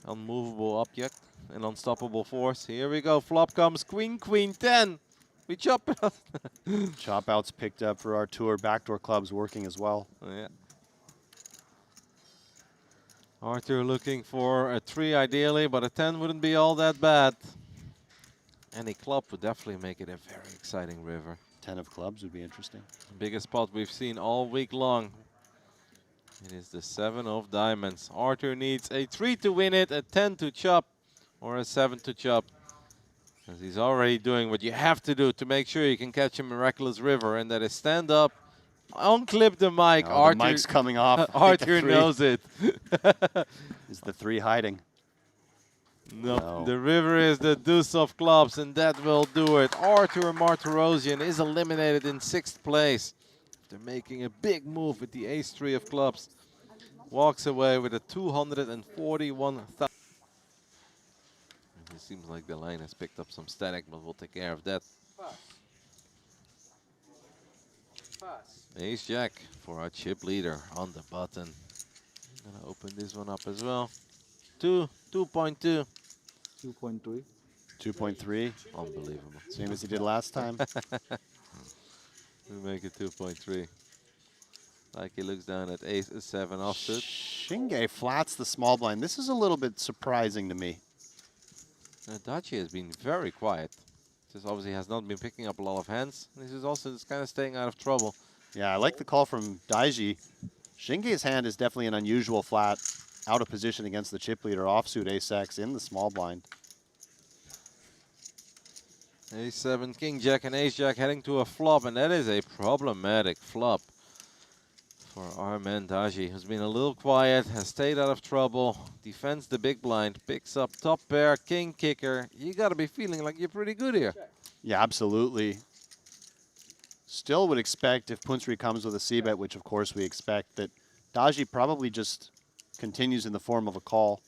unmovable object and unstoppable force. Here we go. Flop comes Queen, Queen 10. We chop it up. Chop outs picked up for our tour. Backdoor clubs working as well. Yeah. Arthur looking for a 3 ideally, but a 10 wouldn't be all that bad. Any club would definitely make it a very exciting river. 10 of clubs would be interesting. Biggest spot we've seen all week long. It is the 7 of diamonds. Arthur needs a 3 to win it, a 10 to chop, or a 7 to chop. Because he's already doing what you have to do to make sure you can catch a miraculous river, and that is stand up, unclip the mic. Oh, Arthur, the mic's coming off. Arthur knows it. Is the 3 hiding? No, the river is the deuce of clubs, and that will do it. Arthur Martirosian is eliminated in 6th place. They're making a big move with the ace-3 of clubs. Walks away with a 241,000. It seems like the line has picked up some static, but we'll take care of that. Ace-Jack for our chip leader on the button. I'm gonna open this one up as well. 2.2. 2.3. 2.3. Unbelievable. Same as he did last time. We make it 2.3. Like he looks down at ace 7 offsuit. Shinge flats the small blind. This is a little bit surprising to me. Dachi has been very quiet. Just obviously has not been picking up a lot of hands. This is also just kind of staying out of trouble. Yeah, I like the call from Daiji. Shinge's hand is definitely an unusual flat. Out of position against the chip leader, offsuit ace-X in the small blind. Ace-7, King-Jack, and Ace-Jack heading to a flop, and that is a problematic flop for our man Daji, who's been a little quiet, has stayed out of trouble, defends the big blind, picks up top pair, king kicker. You got to be feeling like you're pretty good here. Yeah, absolutely. Still would expect if Punsri comes with a c-bet, which of course we expect, that Daji probably just continues in the form of a call.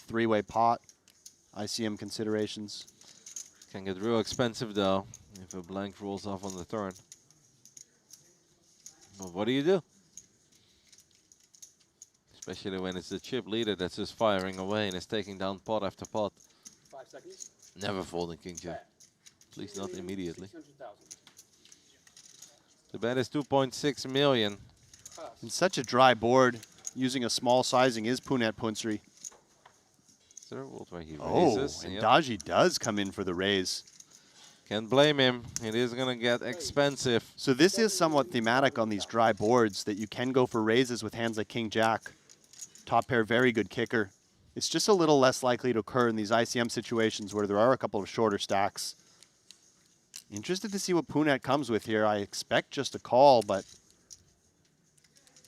Three-way pot, ICM considerations. Can get real expensive though if a blank rolls off on the turn. But what do you do? Especially when it's the chip leader that's just firing away and is taking down pot after pot. 5 seconds. Never folding King Jack. At least not immediately. 600,000. The bet is 2.6 million. In such a dry board, using a small sizing is Punet Punsri. Sir, where he Oh, raises. and Yep. Daji does come in for the raise. Can't blame him. It is going to get expensive. So this is somewhat thematic on these dry boards, that you can go for raises with hands like King Jack. Top pair, very good kicker. It's just a little less likely to occur in these ICM situations where there are a couple of shorter stacks. Interested to see what Punet comes with here. I expect just a call, but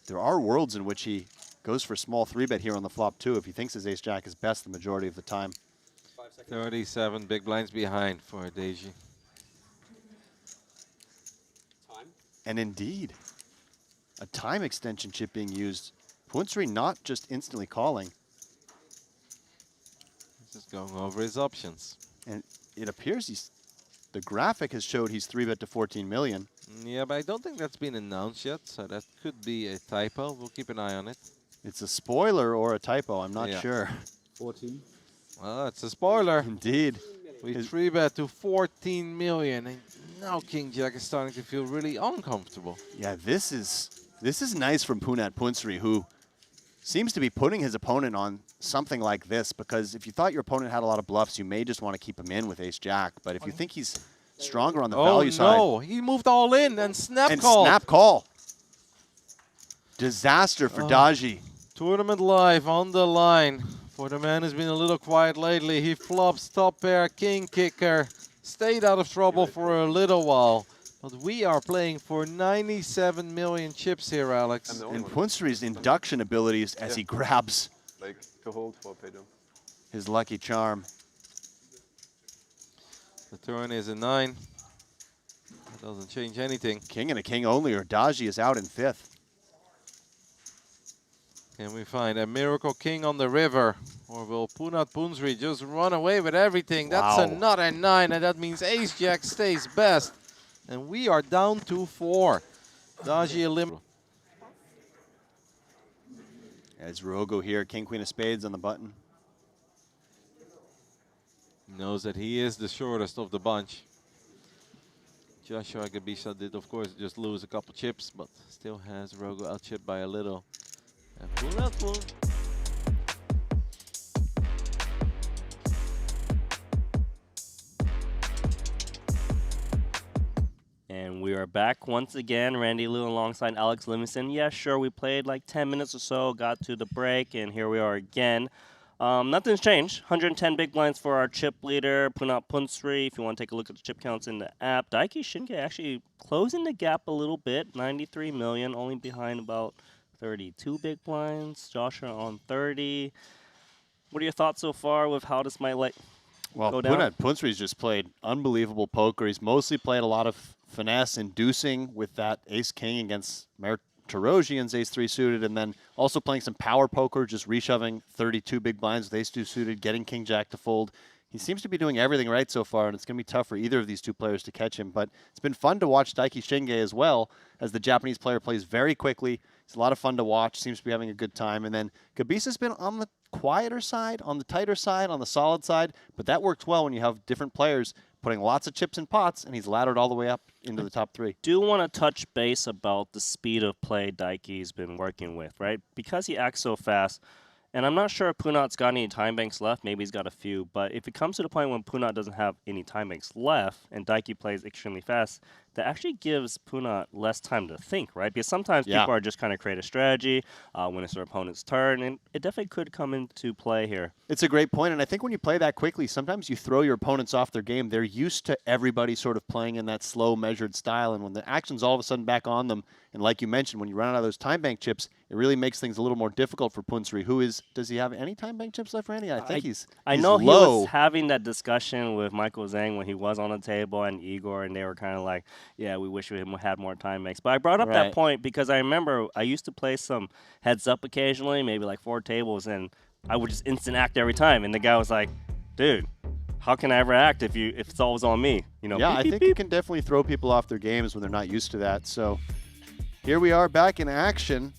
there are worlds in which he goes for small 3-bet here on the flop too if he thinks his ace-jack is best the majority of the time. 5 seconds. 37 big blinds behind for Daji. Time. And indeed, a time extension chip being used. Punsri not just instantly calling. He's just going over his options. And it appears the graphic has showed he's 3-bet to 14 million. Yeah, but I don't think that's been announced yet, so that could be a typo. We'll keep an eye on it. It's a spoiler or a typo, I'm not sure. 14. Well, it's a spoiler. Indeed. We 3-bet to 14 million, and now King Jack is starting to feel really uncomfortable. Yeah, this is nice from Punet Punsri, who seems to be putting his opponent on something like this, because if you thought your opponent had a lot of bluffs, you may just want to keep him in with ace-jack. But if you think he's stronger on the value side... Oh, no. He moved all in and snap and call. snap call. Disaster for Daji. Tournament live on the line. For the man who's been a little quiet lately, he flops top pair, king kicker. Stayed out of trouble for a little while. But we are playing for 97 million chips here, Alex. And Punsri's induction abilities as he grabs Like to hold for Pedro. his lucky charm. The turn is a 9. That doesn't change anything. King and a king only, or Daji is out in 5th. Can we find a miracle king on the river? Or will Punat Punsri just run away with everything? That's Wow. another 9, and that means ace-jack stays best. And we are down to 4. Daji eliminated. As Rogo here, king, queen of spades on the button. Knows that he is the shortest of the bunch. Joshua Gabisha did, of course, just lose a couple chips, but still has Rogo outchipped by a little. And Punat Punsri. And we are back once again. Randy Liu alongside Alex Livingston. Yeah, sure, we played like 10 minutes or so, got to the break, and here we are again. Nothing's changed. 110 big blinds for our chip leader, Punat Punsri. If you want to take a look at the chip counts in the app, Daiki Shinge actually closing the gap a little bit. 93 million, only behind about 32 big blinds. Joshua on 30. What are your thoughts so far with how this might Well, go down? Punat Punsri's just played unbelievable poker. He's mostly played a lot of finesse inducing with that ace-king against Tarosian's ace-3 suited, and then also playing some power poker, just reshoving 32 big blinds with ace-2 suited, getting king-jack to fold. He seems to be doing everything right so far, and it's going to be tough for either of these two players to catch him. But it's been fun to watch Daiki Shinge as well, as the Japanese player plays very quickly. It's a lot of fun to watch, seems to be having a good time. And then Gabisa's been on the quieter side, on the tighter side, on the solid side, but that works well when you have different players putting lots of chips in pots, and he's laddered all the way up into the top 3. Do want to touch base about the speed of play Daiki's been working with, right? Because he acts so fast, and I'm not sure if Punat's got any time banks left. Maybe he's got a few, but if it comes to the point when Punat doesn't have any time banks left and Daiki plays extremely fast, that actually gives Punat less time to think, right? Because sometimes Yeah. people are just kind of create a strategy when it's their opponent's turn, and it definitely could come into play here. It's a great point, and I think when you play that quickly, sometimes you throw your opponents off their game. They're used to everybody sort of playing in that slow, measured style, and when the action's all of a sudden back on them, and like you mentioned, when you run out of those time bank chips, it really makes things a little more difficult for Punsri, does he have any time bank chips left, Randy? I think he's know low. he was having that discussion with Michael Zhang when he was on the table and Igor, and they were kind of like, yeah, we wish we had more time banks. But I brought up that point because I remember I used to play some heads up occasionally, maybe like 4 tables, and I would just instant act every time. And the guy was like, dude, how can I ever act if it's always on me? You know? Yeah, beep, I beep, think beep. it can definitely throw people off their games when they're not used to that. So here we are back in action.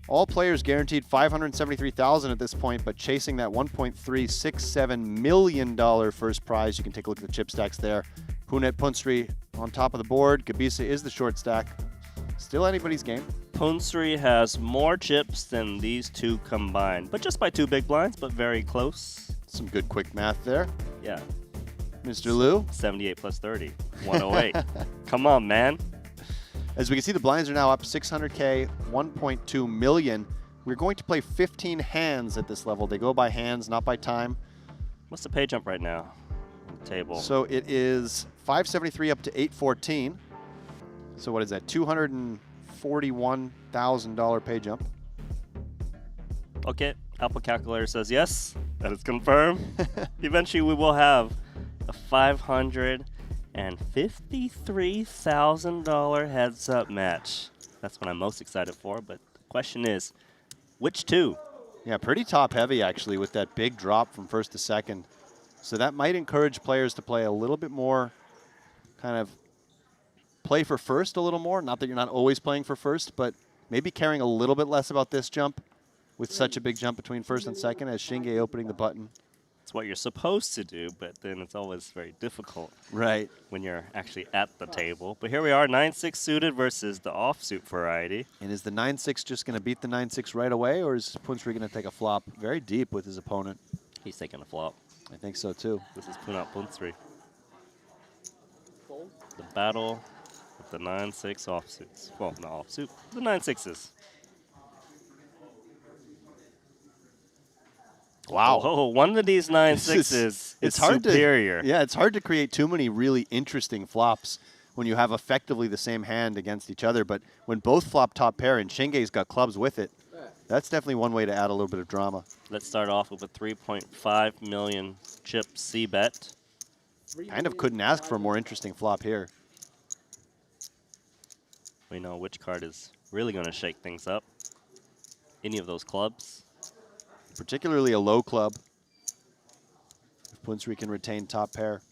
All players guaranteed $573,000 at this point, but chasing that $1.367 million first prize. You can take a look at the chip stacks there. Punat Punsri on top of the board. Gabisa is the short stack. Still anybody's game. Punsri has more chips than these two combined, but just by 2 big blinds, but very close. Some good quick math there. Yeah. Mr. Liu? 78 plus 30, 108. Come on, man. As we can see, the blinds are now up 600K, 1.2 million. We're going to play 15 hands at this level. They go by hands, not by time. What's the pay jump right now on the table? So it is 573 up to 814. So what is that? $241,000 pay jump. Okay, Apple Calculator says yes. That is confirmed. Eventually, we will have a $553,000 heads-up match. That's what I'm most excited for. But the question is, which two? Yeah, pretty top-heavy, actually, with that big drop from first to second. So that might encourage players to play a little bit more, kind of play for first a little more. Not that you're not always playing for first, but maybe caring a little bit less about this jump with such a big jump between first and second as Shinge opening the button. It's what you're supposed to do, but then it's always very difficult. Right. When you're actually at the table. But here we are, 9-6 suited versus the offsuit variety. And is the 9-6 just going to beat the 9-6 right away, or is Punsri going to take a flop very deep with his opponent? He's taking a flop. I think so, too. This is Punat Punsri. The battle with the 9-6 offsuits. Well, not offsuit, the 9-6s. Wow. Oh, one of these 9-6s is hard superior. Yeah, it's hard to create too many really interesting flops when you have effectively the same hand against each other. But when both flop top pair and Shinge's got clubs with it, that's definitely one way to add a little bit of drama. Let's start off with a 3.5 million chip C bet. Kind of couldn't ask for a more interesting flop here. We know which card is really going to shake things up. Any of those clubs. Particularly a low club. If Punsri can retain top pair.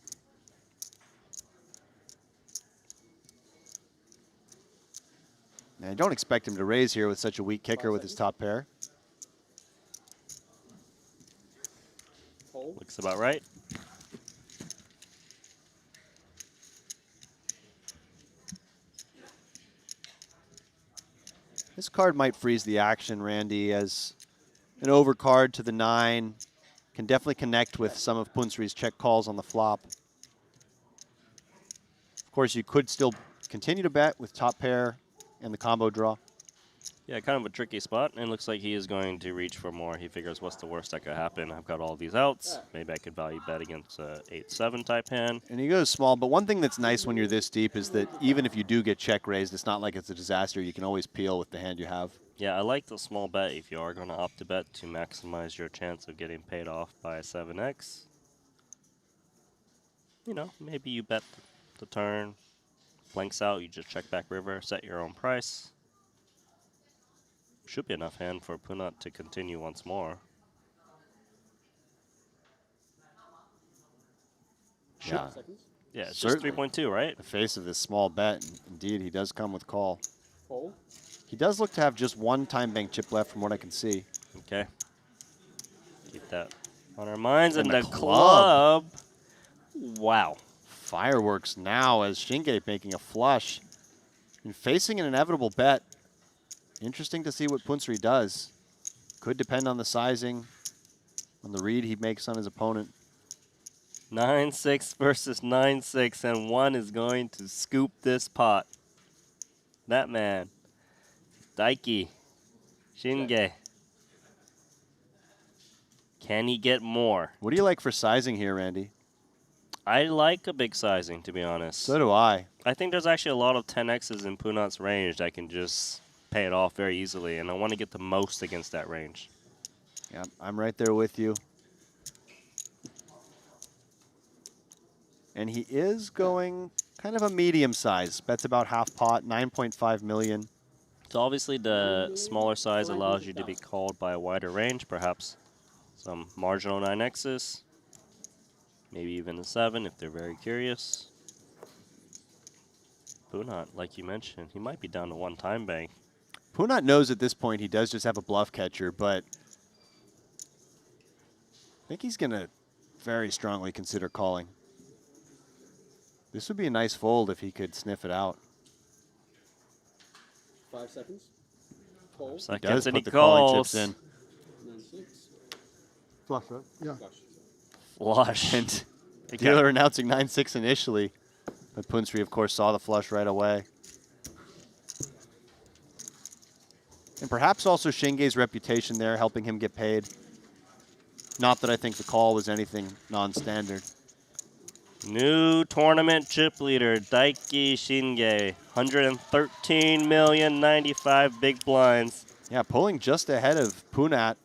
And I don't expect him to raise here with such a weak kicker with his top pair. Looks about right. This card might freeze the action, Randy, as an overcard to the 9 can definitely connect with some of Punsri's check calls on the flop. Of course, you could still continue to bet with top pair and the combo draw. Yeah, kind of a tricky spot, and it looks like he is going to reach for more. He figures, what's the worst that could happen? I've got all these outs. Maybe I could value bet against a 8-7 type hand. And he goes small, but one thing that's nice when you're this deep is that even if you do get check raised, it's not like it's a disaster. You can always peel with the hand you have. Yeah, I like the small bet if you are going to opt to bet to maximize your chance of getting paid off by a 7x. You know, maybe you bet the turn, blanks out, you just check back river, set your own price. Should be enough hand for Punat to continue once more. Yeah. Yeah, it's just 3.2, right? The face of this small bet, indeed, he does come with call. Fold. He does look to have just one time bank chip left from what I can see. Okay. Keep that on our minds. And the the club. Wow. Fireworks now as Shinge making a flush. And facing an inevitable bet. Interesting to see what Punsri does. Could depend on the sizing, on the read he makes on his opponent. 9-6 versus 9-6, and one is going to scoop this pot. That man, Daiki Shinge. Can he get more? What do you like for sizing here, Randy? I like a big sizing, to be honest. So do I. I think there's actually a lot of 10Xs in Punat's range that can just pay it off very easily, and I want to get the most against that range. Yeah, I'm right there with you. And he is going kind of a medium size. Bets about half pot, 9.5 million. So obviously the smaller size allows you to be called by a wider range, perhaps some marginal 9Xs, maybe even a 7 if they're very curious. Punat, like you mentioned, he might be down to one time bank. Punat knows at this point he does just have a bluff catcher, but I think he's going to very strongly consider calling. This would be a nice fold if he could sniff it out. 5 seconds. Call. He does Seconds and put he the calling calls. chips in. 9-6. Flush, right? Yeah. Flush. And Okay. dealer announcing 9-6 initially, but Punsri, of course, saw the flush right away. And perhaps also Shinge's reputation there helping him get paid. Not that I think the call was anything non-standard. New tournament chip leader, Daiki Shinge. 113,095 big blinds. Yeah, pulling just ahead of Punat.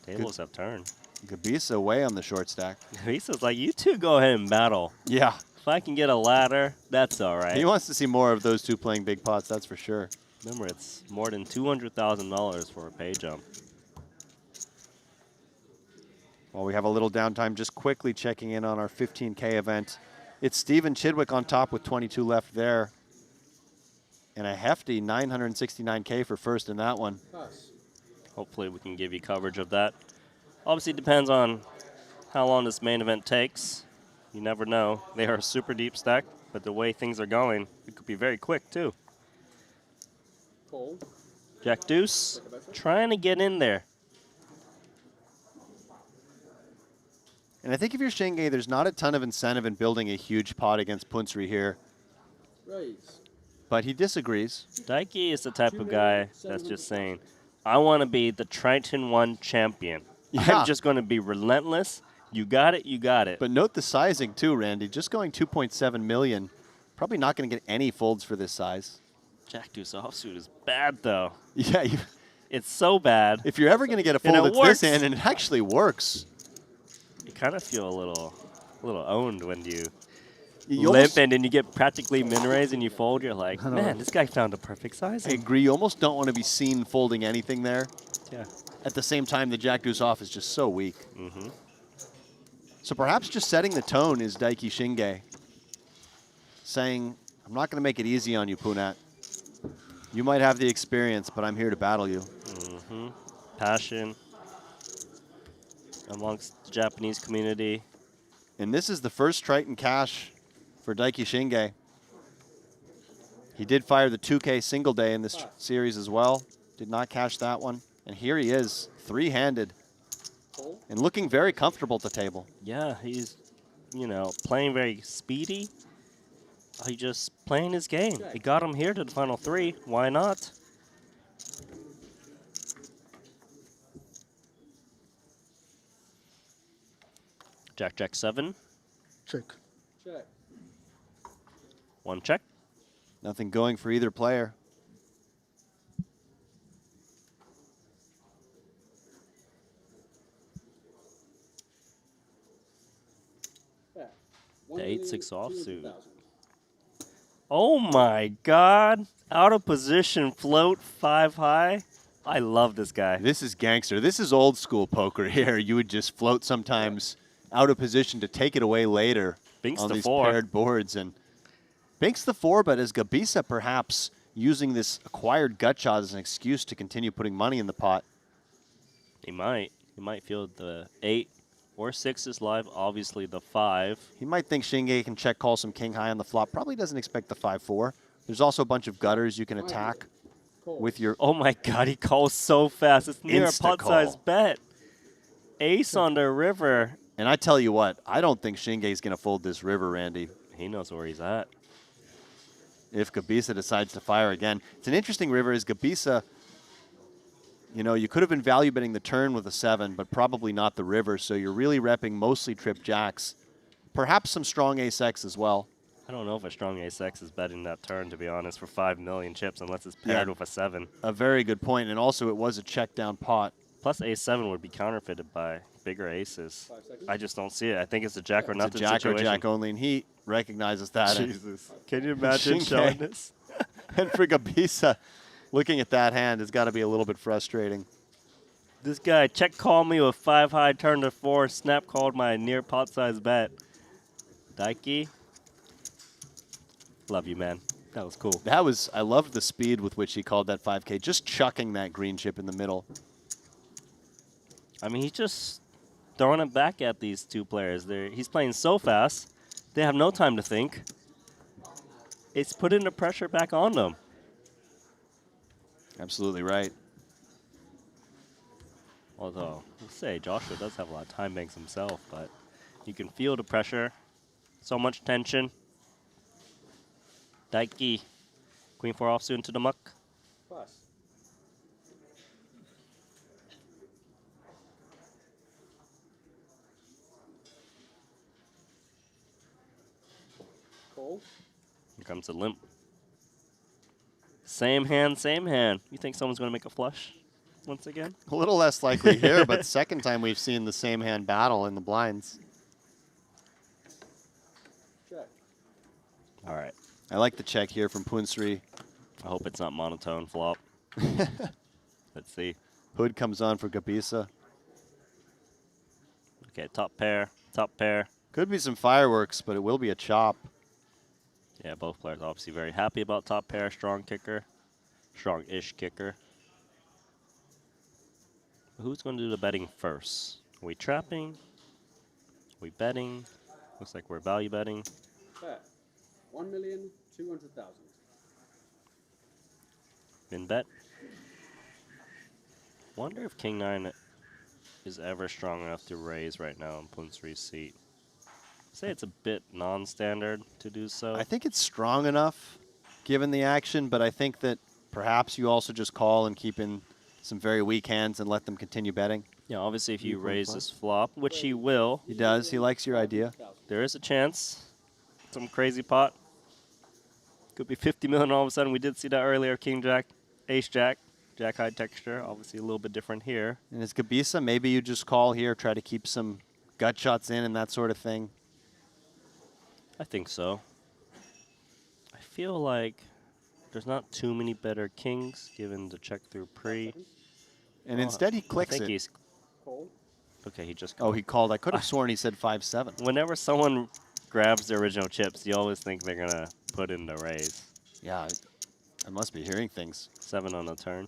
Tables have turned. Gabisa way on the short stack. Lisa's like, you two go ahead and battle. Yeah. If I can get a ladder, that's all right. He wants to see more of those two playing big pots, that's for sure. Remember, it's more than $200,000 for a pay jump. While we have a little downtime, just quickly checking in on our 15K event. It's Steven Chidwick on top with 22 left there. And a hefty 969K for first in that one. Pass. Hopefully we can give you coverage of that. Obviously, it depends on how long this main event takes. You never know. They are a super deep stack, but the way things are going, it could be very quick, too. Call. Jack Deuce, trying to get in there. And I think if you're Shinge, there's not a ton of incentive in building a huge pot against Punsri here. Raise. But he disagrees. Daiki is the type of guy that's just saying, I want to be the Triton ONE champion. Yeah. I'm just going to be relentless. You got it, you got it. But note the sizing too, Randy. Just going 2.7 million. Probably not going to get any folds for this size. Jack Deuce offsuit is bad, though. Yeah. It's so bad. If you're ever going to get a And fold, it it's works. this hand, and it actually works. You kind of feel a little owned when you You limp almost- and then you get practically min raised and you fold. You're like, man, this guy found a perfect size. I agree. You almost don't want to be seen folding anything there. Yeah. At the same time, the Jack Deuce off is just so weak. Mm-hmm. So perhaps just setting the tone is Daiki Shinge. Saying, I'm not going to make it easy on you, Punat. You might have the experience, but I'm here to battle you. Mm-hmm. Passion amongst the Japanese community. And this is the first Triton cash for Daiki Shinge. He did fire the 2K single day in this series as well. Did not cash that one. And here he is, three-handed. And looking very comfortable at the table. Yeah, he's, playing very speedy. He just playing his game. He got him here to the final three. Why not? Jack, Jack 7. Check. Check. One check. Nothing going for either player. Yeah. The 8-6 offsuit. Oh my God. Out of position float 5 high. I love this guy. This is gangster. This is old school poker here. You would just float sometimes out of position to take it away later Binks on the these 4. paired boards. And Binks the 4, but as Gabisa perhaps using this acquired gut shot as an excuse to continue putting money in the pot. He might. He might feel the 8 or 6 is live. Obviously the 5. He might think Shinge can check call some king high on the flop. Probably doesn't expect the 5-4. There's also a bunch of gutters you can attack with your... Oh my God, he calls so fast. It's near a Insta pot-sized call. bet. Ace on the river. And I tell you what, I don't think Shinge's going to fold this river, Randy. He knows where he's at. If Gabisa decides to fire again. It's an interesting river. Is Gabisa, you know, you could have been value betting the turn with a 7, but probably not the river, so you're really repping mostly trip jacks. Perhaps some strong ace-X as well. I don't know if a strong ace-X is betting that turn, to be honest, for 5 million chips, unless it's paired with a 7. A very good point, and also it was a check-down pot. Plus, ace-7 would be counterfeited by bigger aces. I just don't see it. I think it's a jack or nothing Jack situation. or jack only, and he recognizes that. Jesus. Can you imagine showing this? And for Gabisa, looking at that hand has got to be a little bit frustrating. This guy check called me with 5 high, turn to 4, snap called my near pot size bet. Daiki, love you, man. That was cool. That was, I loved the speed with which he called that 5K, just chucking that green chip in the middle. I mean, he's just throwing it back at these two players. He's playing so fast, they have no time to think. It's putting the pressure back on them. Absolutely right. Although, let's say Joshua does have a lot of time banks himself, but you can feel the pressure. So much tension. Daiki, queen 4 offsuit into the muck. Pass. Call. Here comes the limp. Same hand, same hand. You think someone's going to make a flush once again? A little less likely here, but second time we've seen the same hand battle in the blinds. Check. All right. I like the check here from Punsri. I hope it's not monotone flop. Let's see. Hood comes on for Gabisa. Okay, top pair, top pair. Could be some fireworks, but it will be a chop. Yeah, both players obviously very happy about top pair, strong kicker, strong-ish kicker. Who's going to do the betting first? Are we trapping? Are we betting? Looks like we're value betting. Bet. 1,200,000. Min bet. Wonder if King 9 is ever strong enough to raise right now in Punsri's seat. Say it's a bit non-standard to do so. I think it's strong enough given the action, but I think that perhaps you also just call and keep in some very weak hands and let them continue betting. Yeah, obviously if you raise this flop, which he will. He does. He likes your idea. There is a chance. Some crazy pot. Could be 50 million all of a sudden. We did see that earlier. King Jack, Ace Jack, Jack high texture. Obviously a little bit different here. And as Gabisa, maybe you just call here, try to keep some gut shots in and that sort of thing. I think so. I feel like there's not too many better kings given the check through pre. And instead he clicks I think it. he's Call. okay, he just Oh, he called. I could have sworn he said 5-7. Whenever someone grabs the original chips, you always think they're going to put in the raise. Yeah, I must be hearing things. 7 on the turn.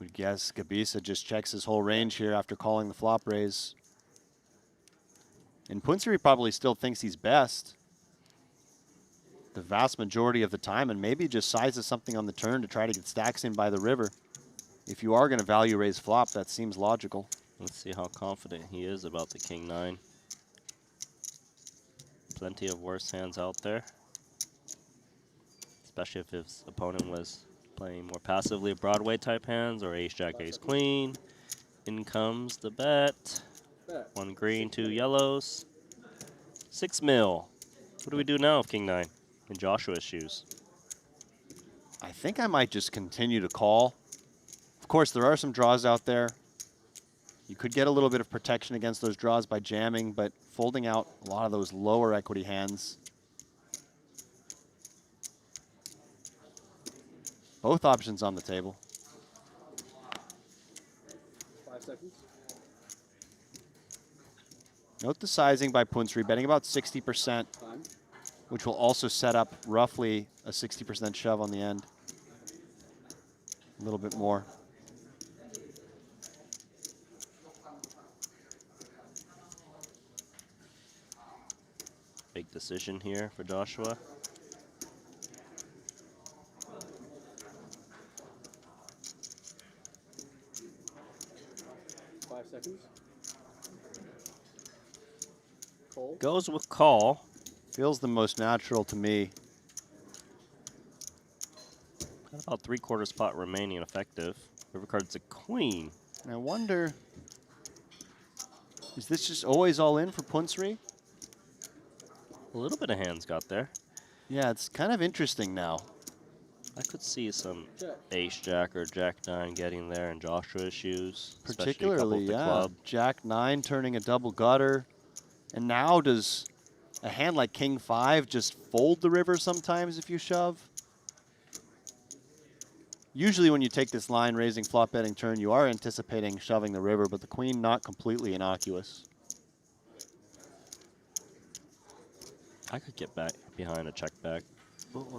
Would guess Gabisa just checks his whole range here after calling the flop raise. And Punsri probably still thinks he's best the vast majority of the time, and maybe just sizes something on the turn to try to get stacks in by the river. If you are going to value raise flop, that seems logical. Let's see how confident he is about the King 9. Plenty of worse hands out there. Especially if his opponent was playing more passively Broadway type hands or Ace Jack Ace Queen. In comes the bet. 1 green, 2 yellows. 6 mil. What do we do now with King 9 in Joshua's shoes? I think I might just continue to call. Of course, there are some draws out there. You could get a little bit of protection against those draws by jamming, but folding out a lot of those lower equity hands. Both options on the table. 5 seconds. Note the sizing by Punsri, betting about 60%, Time. which will also set up roughly a 60% shove on the end. A little bit more. Big decision here for Joshua. seconds. Call. Goes with call. Feels the most natural to me. Got about 3/4 pot remaining effective. River card's a queen. I wonder, is this just always all in for Punsri? A little bit of hands got there. Yeah, it's kind of interesting now. I could see some ace-jack or jack-9 getting there in Joshua's shoes. Particularly, especially coupled with the yeah. club. Jack-9 turning a double gutter. And now does a hand like King-5 just fold the river sometimes if you shove? Usually when you take this line, raising flop betting turn, you are anticipating shoving the river, but the queen not completely innocuous. I could get back behind a check back.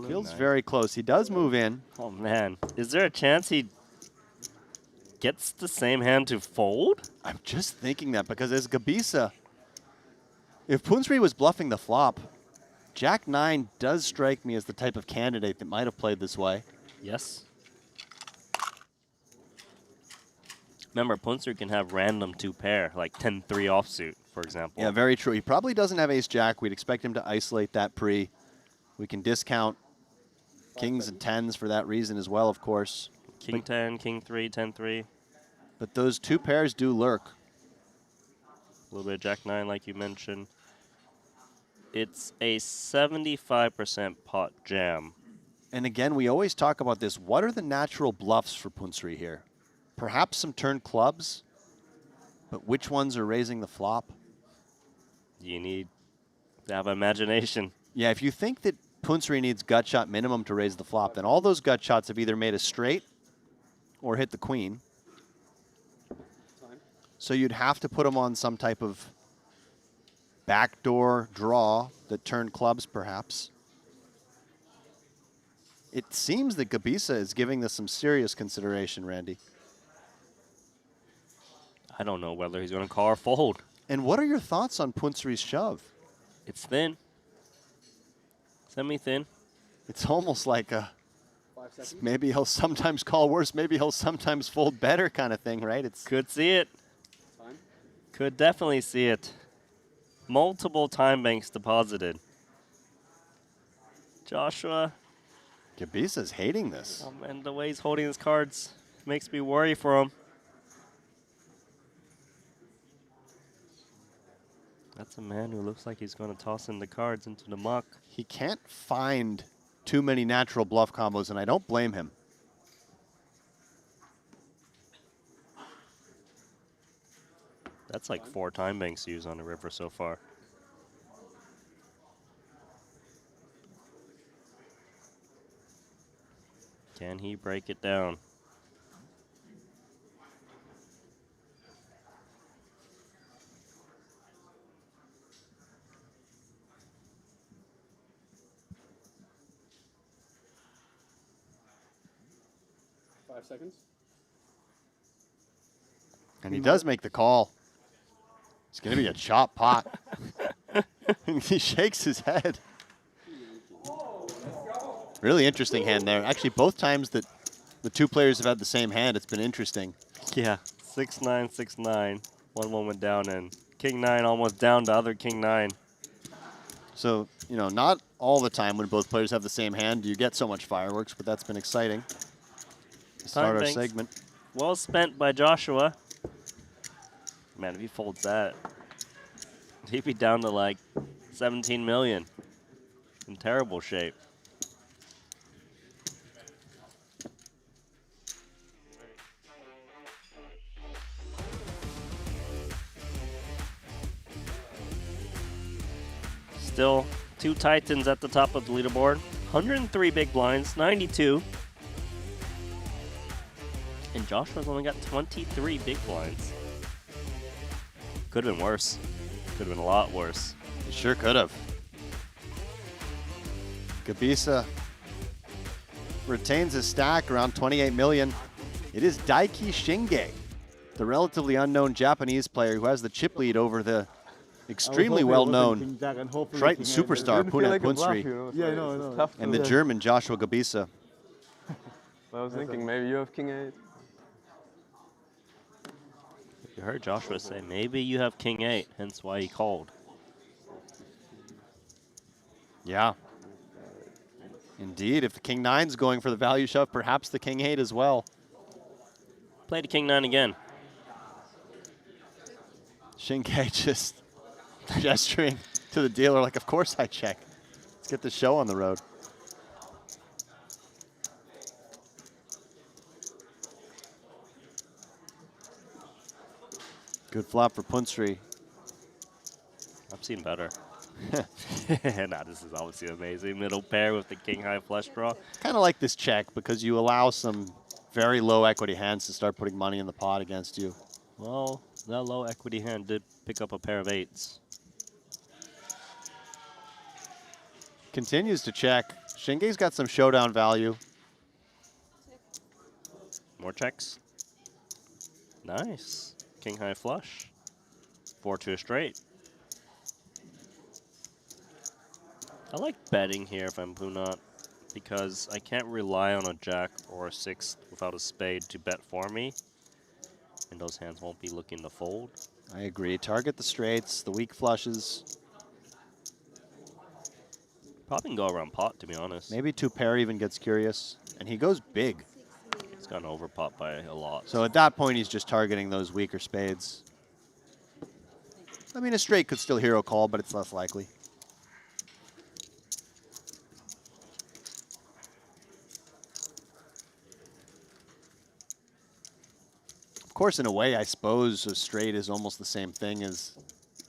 Feels very close. He does move in. Oh, man. Is there a chance he gets the same hand to fold? I'm just thinking that because as Gabisa, if Punsri was bluffing the flop, Jack-9 does strike me as the type of candidate that might have played this way. Yes. Remember, Punsri can have random 2-pair, like 10-3 offsuit, for example. Yeah, very true. He probably doesn't have ace-jack. We'd expect him to isolate that pre. We can discount kings and 10s for that reason as well, of course. King 10, King 3, 10-3. But those 2 pairs do lurk. A little bit of Jack-9, like you mentioned. It's a 75% pot jam. And again, we always talk about this. What are the natural bluffs for Punsri here? Perhaps some turn clubs, but which ones are raising the flop? You need to have imagination. Yeah, if you think that Punsri needs gut shot minimum to raise the flop, then all those gut shots have either made a straight or hit the queen. So you'd have to put them on some type of backdoor draw that turned clubs, perhaps. It seems that Gabisa is giving this some serious consideration, Randy. I don't know whether he's going to call or fold. And what are your thoughts on Punsri's shove? It's thin. Semi-thin. It's almost like a maybe he'll sometimes call worse, maybe he'll sometimes fold better kind of thing, right? It's could see it. Could definitely see it. Multiple time banks deposited. Joshua. Gabisa's hating this. And the way he's holding his cards makes me worry for him. That's a man who looks like he's going to toss in the cards into the muck. He can't find too many natural bluff combos, and I don't blame him. That's like 4 time banks used on the river so far. Can he break it down? Seconds. And he does make the call. It's going to be a chop pot. He shakes his head. Really interesting hand there. Actually, both times that the 2 players have had the same hand, it's been interesting. Yeah, 6-9, 6-9. 1-1 went down, and King 9 almost down to other King 9. So, you know, not all the time when both players have the same hand do you get so much fireworks, but that's been exciting. Start our segment. Well spent by Joshua. Man, if he folds that, he'd be down to like 17 million. In terrible shape. Still 2 Titans at the top of the leaderboard. 103 big blinds, 92. And Joshua's only got 23 big blinds. Could have been worse. Could have been a lot worse. It sure could have. Gabisa retains his stack around 28 million. It is Daiki Shinge, the relatively unknown Japanese player who has the chip lead over the extremely well-known Triton superstar Punet Punsri and the German Joshua Gabisa. I was thinking maybe you have King 8. You heard Joshua say maybe you have king 8, hence why he called. Yeah. Indeed, if the king 9's going for the value shove, perhaps the king 8 as well. Play the king 9 again. Shinhwa just gesturing to the dealer like, of course I check. Let's get the show on the road. Good flop for Punsri. I've seen better. Nah, this is obviously amazing. Middle pair with the king high flush draw. Kind of like this check because you allow some very low equity hands to start putting money in the pot against you. Well, that low equity hand did pick up a pair of 8s. Continues to check. Shinhwa's got some showdown value. More checks. Nice. King high flush. 4 to a straight. I like betting here if I'm Punat because I can't rely on a jack or a 6 without a spade to bet for me. And those hands won't be looking to fold. I agree. Target the straights, the weak flushes. Probably can go around pot, to be honest. Maybe 2 pair even gets curious. And he goes big. He's gotten over pot by a lot. So at that point, he's just targeting those weaker spades. I mean, a straight could still hero call, but it's less likely. Of course, in a way, I suppose a straight is almost the same thing as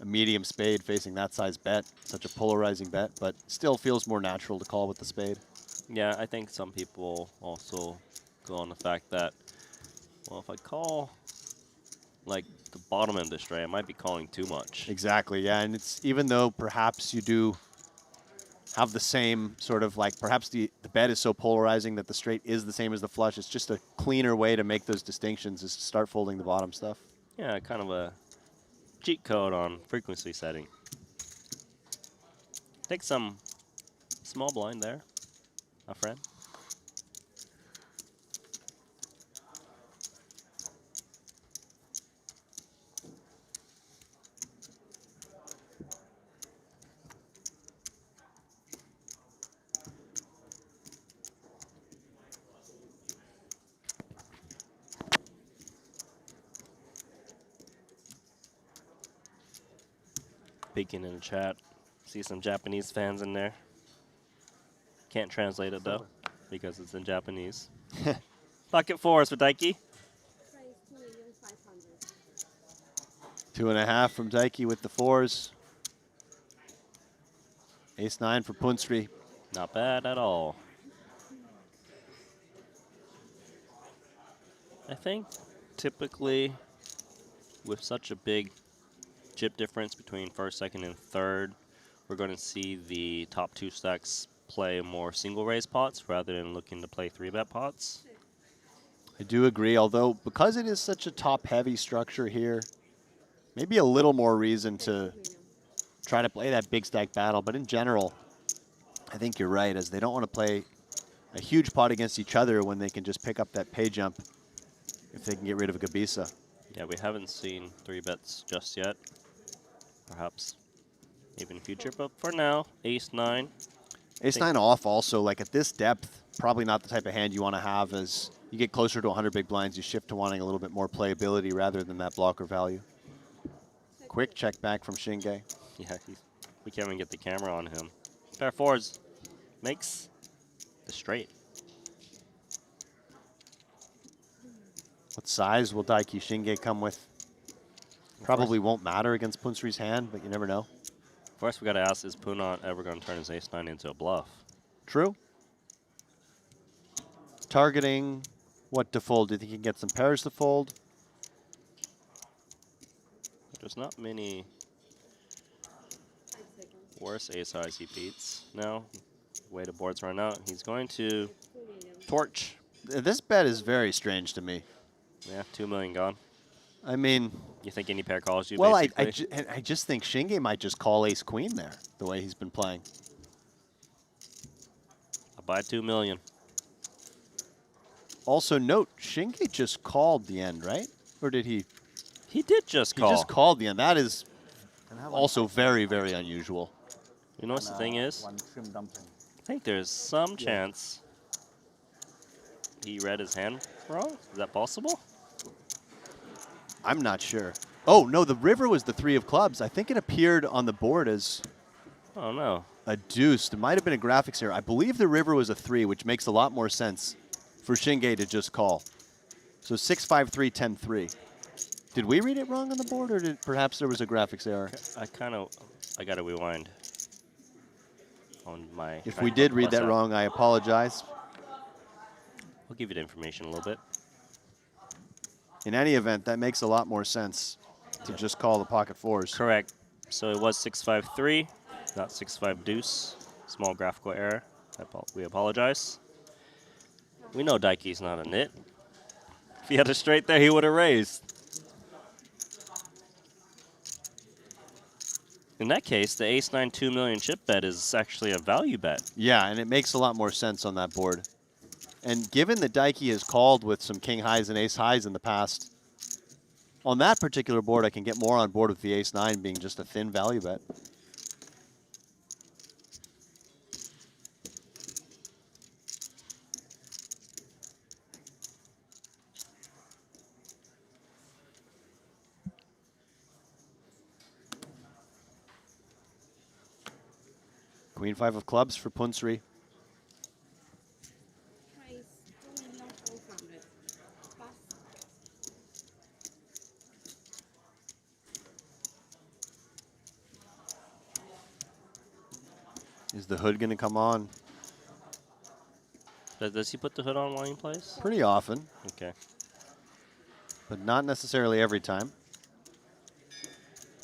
a medium spade facing that size bet. Such a polarizing bet, but still feels more natural to call with the spade. Yeah, I think some people also go on the fact that, well, if I call like the bottom end of the straight, I might be calling too much. Exactly, yeah, and it's even though perhaps you do have the same sort of like, perhaps the bet is so polarizing that the straight is the same as the flush. It's just a cleaner way to make those distinctions is to start folding the bottom stuff. Yeah, kind of a cheat code on frequency setting. Take some small blind there, my friend. Peeking in the chat. See some Japanese fans in there. Can't translate it though, because it's in Japanese. Pocket 4s for Daiki. 2.5 from Daiki with the 4s. Ace-9 for Punsri. Not bad at all. I think typically with such a big chip difference between first, second, and third, we're going to see the top 2 stacks play more single raise pots rather than looking to play 3-bet pots. I do agree, although because it is such a top-heavy structure here, maybe a little more reason to try to play that big stack battle. But in general, I think you're right, as they don't want to play a huge pot against each other when they can just pick up that pay jump if they can get rid of a Gabisa. Yeah, we haven't seen 3-bets just yet. Perhaps even future, but for now, Ace-9. Ace-9 off also, like at this depth, probably not the type of hand you want to have. As you get closer to 100 big blinds, you shift to wanting a little bit more playability rather than that blocker value. Quick check back from Shinhwa. Yeah, we can't even get the camera on him. Pair 4s makes the straight. What size will Daiki Shinhwa come with? Probably won't matter against Punsri's hand, but you never know. First, we got to ask, is Punat ever going to turn his Ace-9 into a bluff? True. Targeting what to fold? Do you think he can get some pairs to fold? There's not many worse ace-highs he beats. Now, way the board's run out, he's going to torch. This bet is very strange to me. Yeah, 2 million gone. I mean, you think any pair calls you? Well, basically? I just think Shinhwa might just call ace queen there, the way he's been playing. I'll buy 2 million. Also note, Shinhwa just called the end, right? Or did he? He did just call. He just called the end. That is also very, very unusual. You know what the thing is? One shrimp dumpling. I think there's some chance he read his hand wrong. Is that possible? I'm not sure. Oh, no, the river was the 3 of clubs. I think it appeared on the board as Oh, no. a deuce. There might have been a graphics error. I believe the river was a 3, which makes a lot more sense for Shinge to just call. So 6-5-3, 10-3. Did we read it wrong on the board, or did perhaps there was a graphics error? I got to rewind on my... If we did read that wrong, I apologize. I'll give you the information a little bit. In any event, that makes a lot more sense to just call the pocket 4s. Correct. So it was 6-5-3, not 6-5 deuce. Small graphical error. We apologize. We know Daiki's not a nit. If he had a straight there, he would have raised. In that case, the ace-9 2 million chip bet is actually a value bet. Yeah, and it makes a lot more sense on that board. And given that Daiki has called with some king highs and ace highs in the past, on that particular board, I can get more on board with the ace-9 being just a thin value bet. Queen 5 of clubs for Punsri. Is the hood going to come on? Does he put the hood on while he plays? Pretty often. Okay. But not necessarily every time.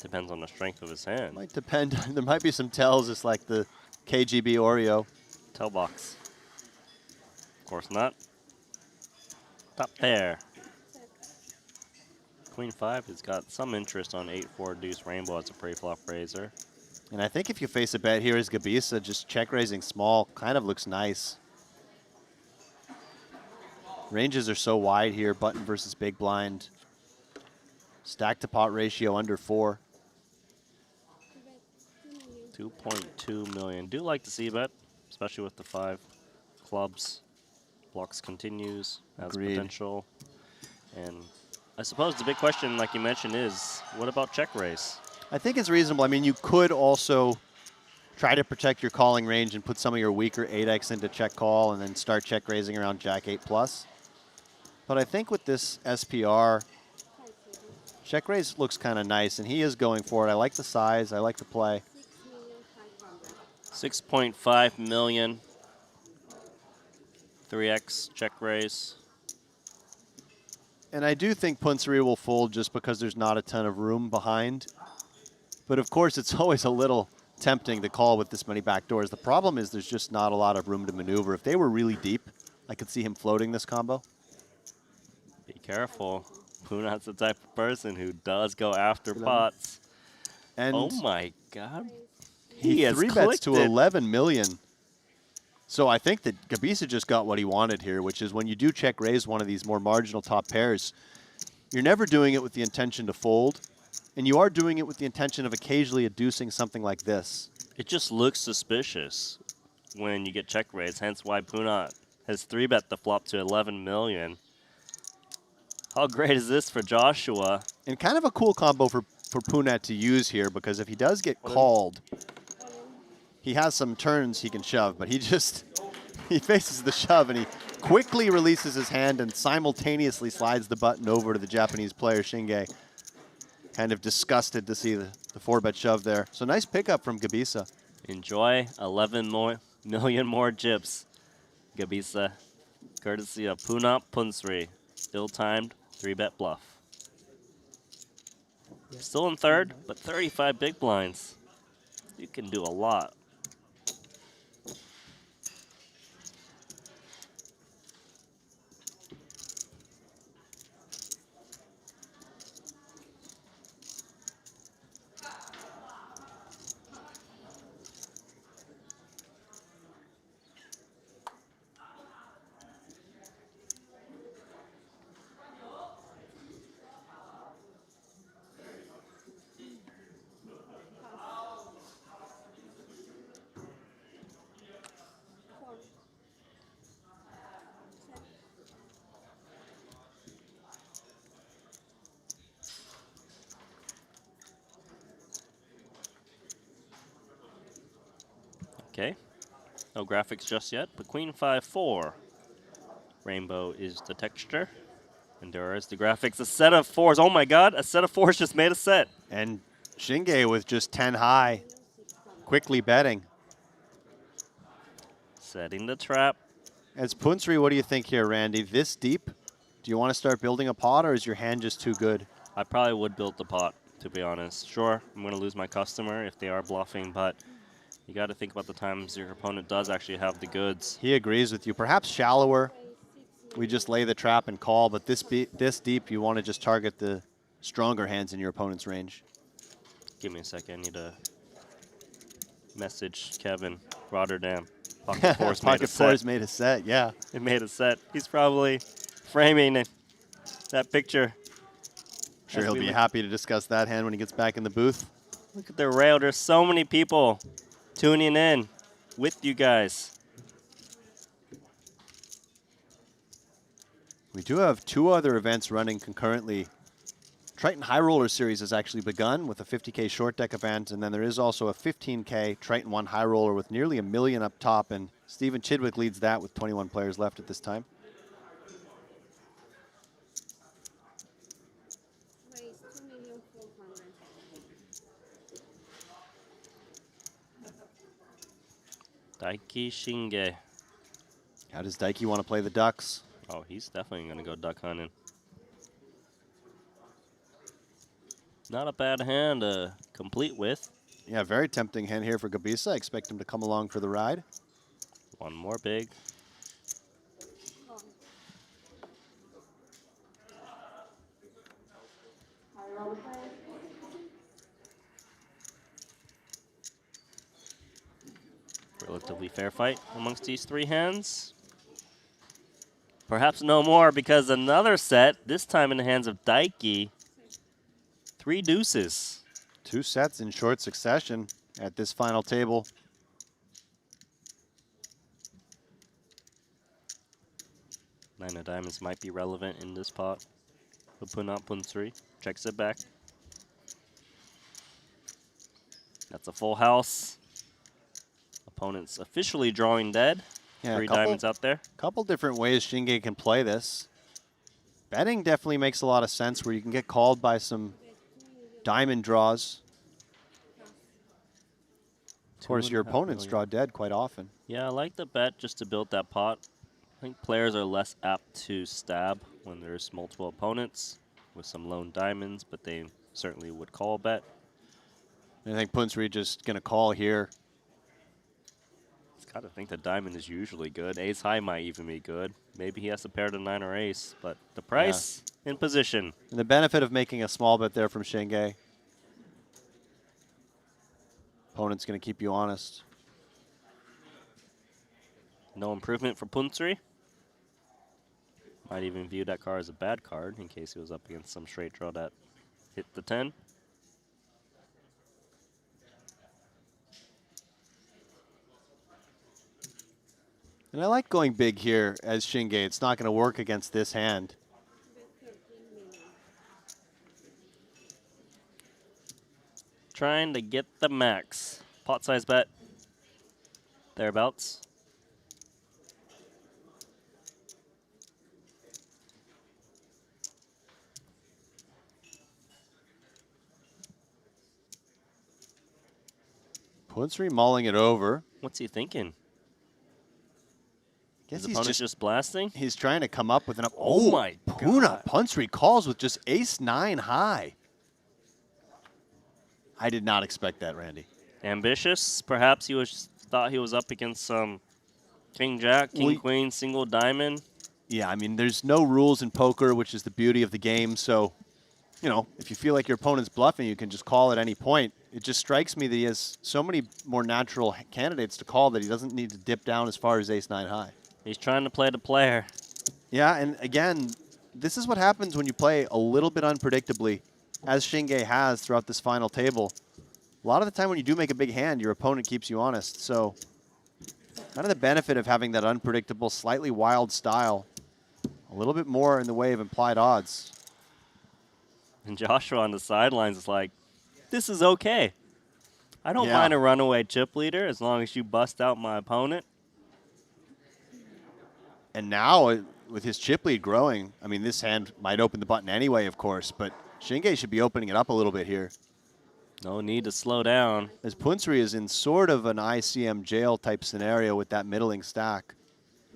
Depends on the strength of his hand. Might depend. There might be some tells, just like the KGB Oreo. Tell box. Of course not. Top pair. Queen 5 has got some interest on 8-4 deuce rainbow as a pre-flop raiser. And I think if you face a bet here as Gabisa, just check raising small kind of looks nice. Ranges are so wide here, button versus big blind. Stack to pot ratio under 4. 2.2 million. Do like to see bet, especially with the 5 clubs. Blocks continues, has Agreed. potential. And I suppose the big question, like you mentioned, is what about check raise? I think it's reasonable. I mean, you could also try to protect your calling range and put some of your weaker 8x into check call and then start check raising around Jack 8 plus. But I think with this SPR, check raise looks kind of nice, and he is going for it. I like the size. I like the play. 6.5 million. 3x check raise. And I do think Punsari will fold just because there's not a ton of room behind. But of course, it's always a little tempting to call with this many backdoors. The problem is there's just not a lot of room to maneuver. If they were really deep, I could see him floating this combo. Be careful. Punat's the type of person who does go after pots. And oh my God. He has 3-bets to clicked it. 11 million. So I think that Gabisa just got what he wanted here, which is when you do check raise one of these more marginal top pairs, you're never doing it with the intention to fold, and you are doing it with the intention of occasionally adducing something like this. It just looks suspicious when you get check raised, hence why Punat has 3-bet the flop to 11 million. How great is this for Joshua? And kind of a cool combo for Punat to use here, because if he does get called, he has some turns he can shove, but he faces the shove and he quickly releases his hand and simultaneously slides the button over to the Japanese player, Shinge. Kind of disgusted to see the 4-bet shove there. So nice pickup from Gabisa. Enjoy 11 million more gyps, Gabisa. Courtesy of Punat Punsri. Ill-timed 3-bet bluff. Still in third, but 35 big blinds. You can do a lot. No graphics just yet, but queen 5-4. Rainbow is the texture. And there is the graphics. A set of fours. Oh my god, a set of fours just made a set. And Shinge with just 10 high, quickly betting. Setting the trap. As Punsri, what do you think here, Randy? This deep, do you want to start building a pot, or is your hand just too good? I probably would build the pot, to be honest. Sure, I'm going to lose my customer if they are bluffing, but you got to think about the times your opponent does actually have the goods. He agrees with you. Perhaps shallower, we just lay the trap and call, but this deep, you want to just target the stronger hands in your opponent's range. Give me a second. I need to message Kevin. Rotterdam. Pocket Fours made a set. Fours made a set, yeah. It made a set. He's probably framing that picture. Sure, he'll be happy to discuss that hand when he gets back in the booth. Look at the rail. There's so many people tuning in with you guys. We do have 2 other events running concurrently. Triton High Roller Series has actually begun with a 50K short deck event, and then there is also a 15K Triton ONE High Roller with nearly $1 million up top, and Stephen Chidwick leads that with 21 players left at this time. Raise 2,400,000. Daiki Shinge. How does Daiki want to play the ducks? Oh, he's definitely going to go duck hunting. Not a bad hand to complete with. Yeah, very tempting hand here for Gabisa. I expect him to come along for the ride. One more big. Relatively fair fight amongst these 3 hands. Perhaps no more, because another set, this time in the hands of Daiki. 3 deuces. 2 sets in short succession at this final table. Nine of diamonds might be relevant in this pot. Opuna Punsri checks it back. That's a full house. Opponent's officially drawing dead. Yeah, 3 diamonds out there. Couple different ways Shinge can play this. Betting definitely makes a lot of sense where you can get called by some diamond draws. Of course, your opponents draw dead quite often. Yeah, I like the bet just to build that pot. I think players are less apt to stab when there's multiple opponents with some lone diamonds, but they certainly would call a bet. I think Punsri just going to call here. He's got to think the diamond is usually good. Ace high might even be good. Maybe he has to pair to 9 or ace, but the price in position. And the benefit of making a small bet there from Shinge. Opponent's going to keep you honest. No improvement for Punsri. Might even view that card as a bad card in case he was up against some straight draw that hit the 10. And I like going big here as Shinge. It's not going to work against this hand. Trying to get the max. Pot size bet. Thereabouts. Punsri mulling it over. What's he thinking? Guess His he's opponent's just blasting? He's trying to come up with an... Oh my Puna Punsri calls with just ace-9 high. I did not expect that, Randy. Ambitious. Perhaps he thought he was up against some king jack, king queen, single diamond. Yeah, I mean, there's no rules in poker, which is the beauty of the game. So, you know, if you feel like your opponent's bluffing, you can just call at any point. It just strikes me that he has so many more natural candidates to call that he doesn't need to dip down as far as ace-9 high. He's trying to play the player. Yeah, and again, this is what happens when you play a little bit unpredictably, as Shinge has throughout this final table. A lot of the time when you do make a big hand, your opponent keeps you honest. So kind of the benefit of having that unpredictable, slightly wild style. A little bit more in the way of implied odds. And Joshua on the sidelines is like, this is okay. I don't mind a runaway chip leader as long as you bust out my opponent. And now, with his chip lead growing, I mean, this hand might open the button anyway, of course, but Shinhwa should be opening it up a little bit here. No need to slow down. As Punsri is in sort of an ICM jail type scenario with that middling stack.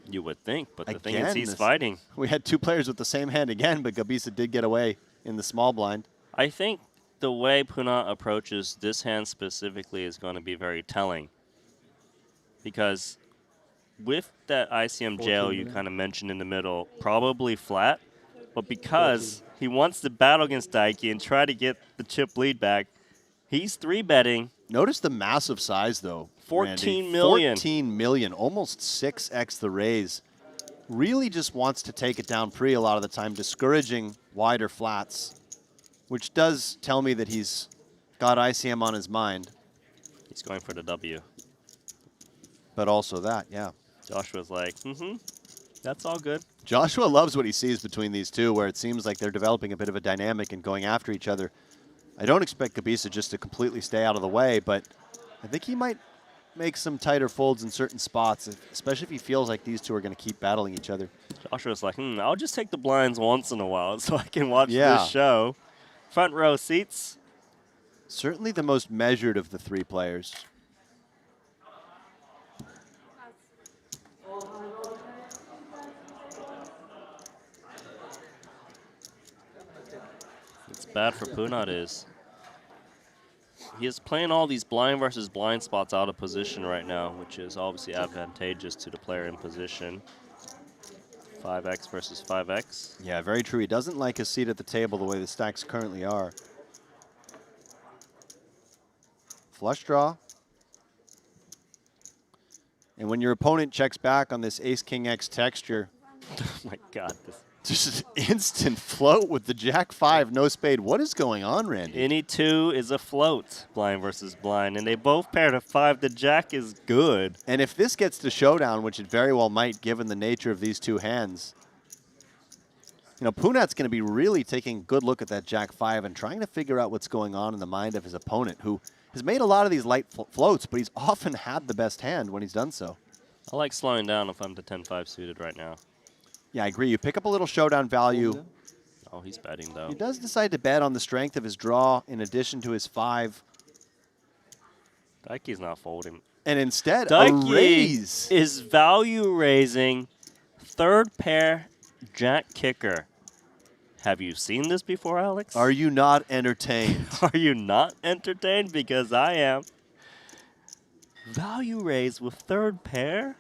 You would think, but the thing Again, is he's fighting. We had two players with the same hand again, but Gebisa did get away in the small blind. I think the way Punat approaches this hand specifically is going to be very telling. Because with that ICM jail you kind of mentioned in the middle, probably flat, but because he wants to battle against Daiki and try to get the chip lead back, he's 3-betting. Notice the massive size, though. 14 million. 14 million, almost 6x the raise. Really just wants to take it down pre a lot of the time, discouraging wider flats, which does tell me that he's got ICM on his mind. He's going for the W. But also that, yeah. Joshua's like, that's all good. Joshua loves what he sees between these two, where it seems like they're developing a bit of a dynamic and going after each other. I don't expect Gebisa just to completely stay out of the way, but I think he might make some tighter folds in certain spots, especially if he feels like these two are going to keep battling each other. Joshua's like, I'll just take the blinds once in a while so I can watch this show. Front row seats. Certainly the most measured of the three players. It's bad for Punat is he is playing all these blind versus blind spots out of position right now, which is obviously advantageous to the player in position. 5x versus 5x. Yeah, very true. He doesn't like his seat at the table the way the stacks currently are. Flush draw. And when your opponent checks back on this Ace-King-X texture, oh my God. Just an instant float with the Jack-5, no spade. What is going on, Randy? Any two is a float, blind versus blind, and they both pair to 5. The Jack is good. And if this gets to showdown, which it very well might given the nature of these two hands, you know, Punat's going to be really taking a good look at that Jack-5 and trying to figure out what's going on in the mind of his opponent, who has made a lot of these light floats, but he's often had the best hand when he's done so. I like slowing down if I'm the 10-5 suited right now. Yeah, I agree. You pick up a little showdown value. Oh, he's betting, though. He does decide to bet on the strength of his draw in addition to his 5. Daiki's not folding. And instead, Daiki a raise. is value raising third pair Jack kicker. Have you seen this before, Alex? Are you not entertained? Are you not entertained? Because I am. Value raise with third pair?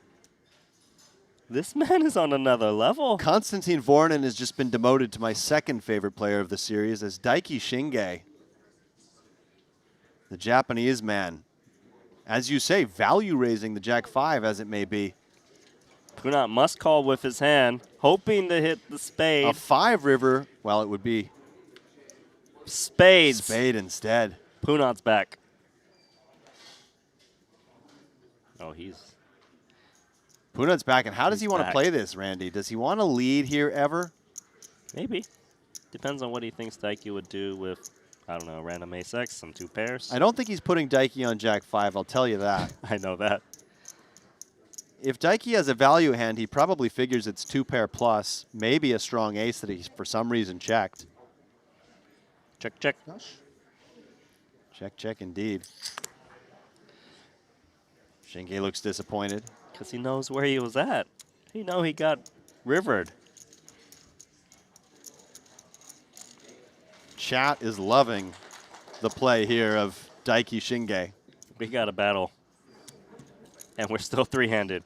This man is on another level. Konstantin Vornin has just been demoted to my second favorite player of the series as Daiki Shinhwa, the Japanese man. As you say, value raising the Jack-5 as it may be. Punat must call with his hand, hoping to hit the spade. A 5 river, well, it would be spades. Spade instead. Punat's back. Oh, Punat's back, and how does he want to back. play this, Randy? Does he want to lead here ever? Maybe. Depends on what he thinks Daiki would do with, I don't know, random ace-x, some 2 pairs. I don't think he's putting Daiki on Jack-5, I'll tell you that. I know that. If Daiki has a value hand, he probably figures it's 2-pair plus, maybe a strong ace that he, for some reason, checked. Check, check. Check, check, indeed. Shinhwa looks disappointed. Because he knows where he was at. He know he got rivered. Chat is loving the play here of Daiki Shinhwa. We got a battle. And we're still 3-handed.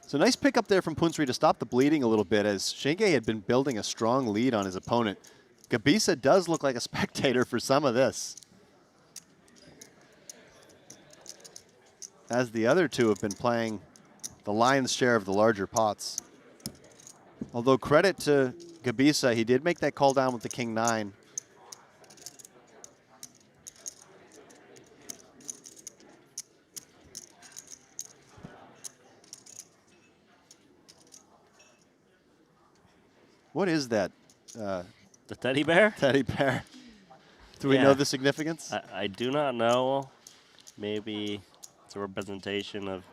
So nice pickup there from Punsri to stop the bleeding a little bit as Shinhwa had been building a strong lead on his opponent. Gebisa does look like a spectator for some of this, as the other two have been playing the lion's share of the larger pots. Although credit to Gebisa, he did make that call down with the King-9. What is that? The teddy bear? Teddy bear. Do we know the significance? I do not know. Maybe it's a representation of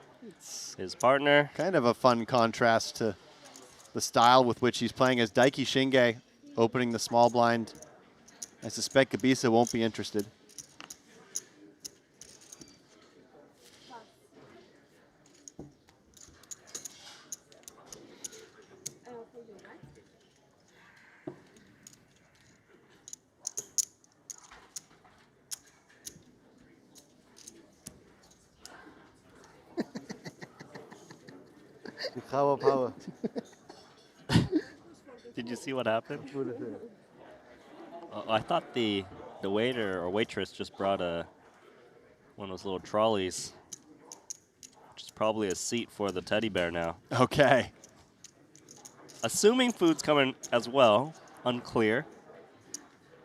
His partner. Kind of a fun contrast to the style with which he's playing as Daiki Shinge opening the small blind. I suspect Kabisa won't be interested. Power. Did you see what happened? I thought the waiter or waitress just brought one of those little trolleys, which is probably a seat for the teddy bear now. Okay. Assuming food's coming as well, unclear.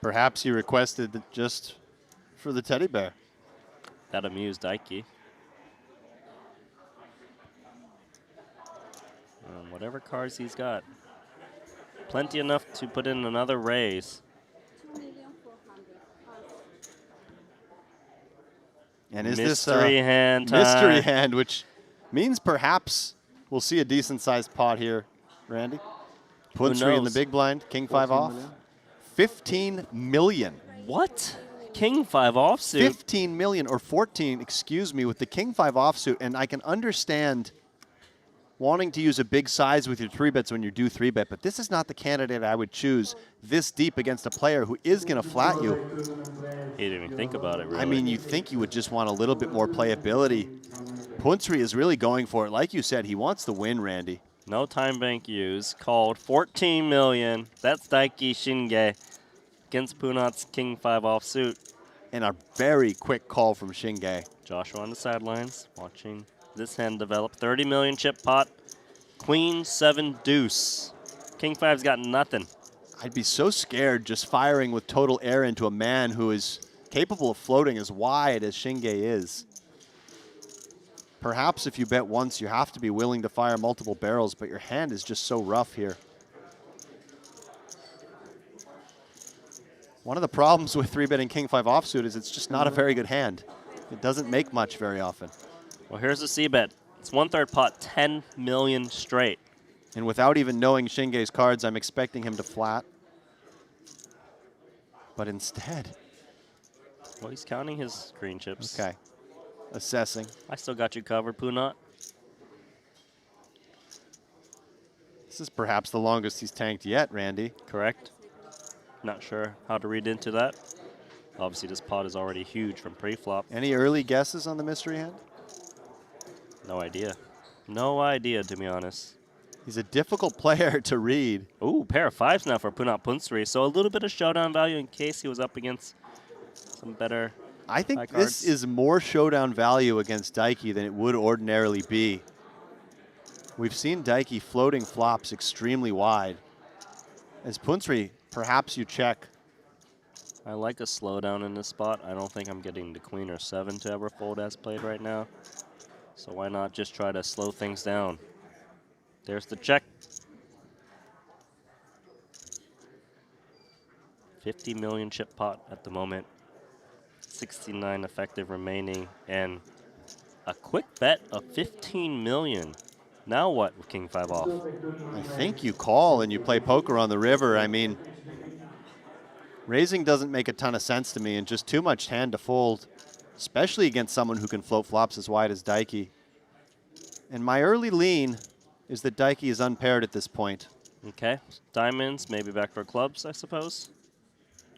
Perhaps he requested just for the teddy bear. That amused Daiki. Whatever cards he's got. Plenty enough to put in another raise. And is mystery this hand mystery time. hand, which means perhaps we'll see a decent-sized pot here, Randy? Punsri in the big blind, king 5 off. million. 15 million. What? King 5 offsuit? 15 million or 14, excuse me, with the king 5 offsuit. And I can understand wanting to use a big size with your 3-bets when you do 3-bet, but this is not the candidate I would choose this deep against a player who is going to flat you. He didn't even think about it, really. I mean, you think you would just want a little bit more playability. Punsri is really going for it. Like you said, he wants to win, Randy. No time bank used. Called 14 million. That's Daiki Shinge against Punat's king 5 offsuit. And a very quick call from Shinge. Joshua on the sidelines watching this hand develop. 30 million chip pot. Queen 7 deuce. King 5's got nothing. I'd be so scared just firing with total air into a man who is capable of floating as wide as Shinge is. Perhaps if you bet once, you have to be willing to fire multiple barrels, but your hand is just so rough here. One of the problems with 3-betting king 5 offsuit is it's just not a very good hand. It doesn't make much very often. Well, here's the C-bet. It's 1/3 pot, 10 million straight. And without even knowing Shinge's cards, I'm expecting him to flat. But instead... Well, he's counting his green chips. Okay. Assessing. I still got you covered, Punat. This is perhaps the longest he's tanked yet, Randy. Correct. Not sure how to read into that. Obviously, this pot is already huge from pre-flop. Any early guesses on the mystery hand? No idea. No idea, to be honest. He's a difficult player to read. Ooh, pair of 5s now for Punat Punsri. So a little bit of showdown value in case he was up against some better I think high this cards. is more showdown value against Daiki than it would ordinarily be. We've seen Daiki floating flops extremely wide. As Punsri, perhaps you check. I like a slowdown in this spot. I don't think I'm getting the queen or 7 to ever fold as played right now. So why not just try to slow things down? There's the check. 50 million chip pot at the moment. 69 effective remaining. And a quick bet of 15 million. Now what with king 5 off? I think you call and you play poker on the river. I mean, raising doesn't make a ton of sense to me and just too much hand to fold, especially against someone who can float flops as wide as Daiki. And my early lean is that Daiki is unpaired at this point. Okay, diamonds, maybe backdoor clubs, I suppose.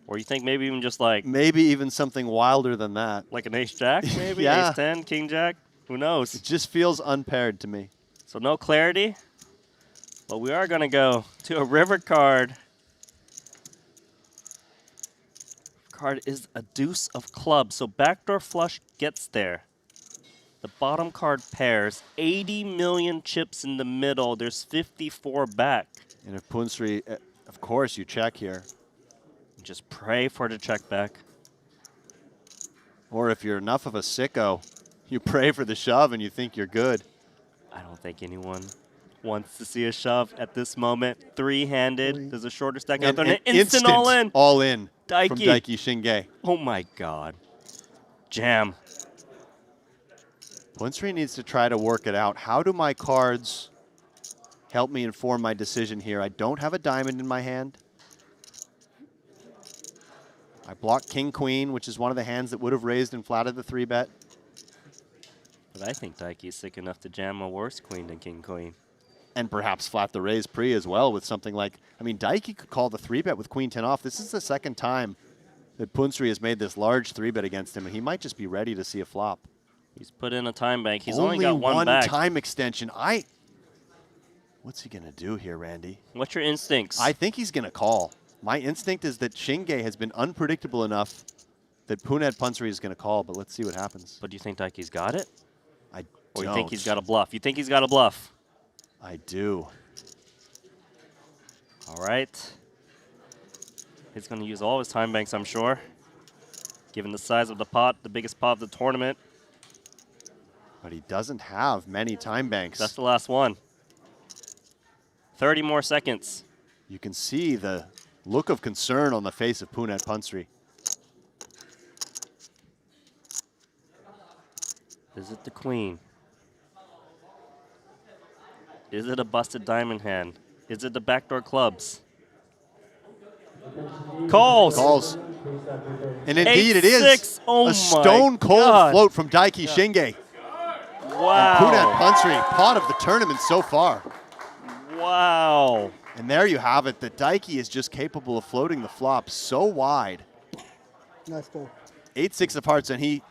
Or you think maybe even just like... Maybe even something wilder than that. Like an ace-jack, maybe? Yeah. Ace-10, king-jack? Who knows? It just feels unpaired to me. So no clarity. But we are going to go to a river card. Card is a deuce of clubs. So backdoor flush gets there. The bottom card pairs. 80 million chips in the middle. There's 54 back. And if Punsri, of course, you check here. Just pray for the check back. Or if you're enough of a sicko, you pray for the shove and you think you're good. I don't think anyone wants to see a shove at this moment. Three-handed. There's a shorter stack out there. And an instant all-in. All-in Daiki. from Daiki Shinge. Oh, my God. Jam. Punsri needs to try to work it out. How do my cards help me inform my decision here? I don't have a diamond in my hand. I blocked King Queen, which is one of the hands that would have raised and flatted the 3-bet. But I think Daiki's sick enough to jam a worse queen than King Queen. And perhaps flat the raise pre as well with something like, I mean, Daiki could call the 3-bet with Queen 10 off. This is the second time that Punsri has made this large 3-bet against him, and he might just be ready to see a flop. He's put in a time bank. He's only got one back. Time extension. What's he going to do here, Randy? What's your instincts? I think he's going to call. My instinct is that Shinge has been unpredictable enough that Punat Punsri is going to call, but let's see what happens. But do you think Daiki's got it? I Or don't. you think he's got a bluff? You think he's got a bluff? I do. All right. He's going to use all his time banks, I'm sure. Given the size of the pot, the biggest pot of the tournament. But he doesn't have many time banks. That's the last one. 30 more seconds. You can see the look of concern on the face of Punat Punsri. Is it the queen? Is it a busted diamond hand? Is it the backdoor clubs? Calls. Calls. And indeed it is 8-6. Oh a stone cold God. float from Daiki Shinge. Wow. And Punat Punsri, pot of the tournament so far. Wow. And there you have it. The Daiki is just capable of floating the flop so wide. Nice call. 8-6 of hearts, and he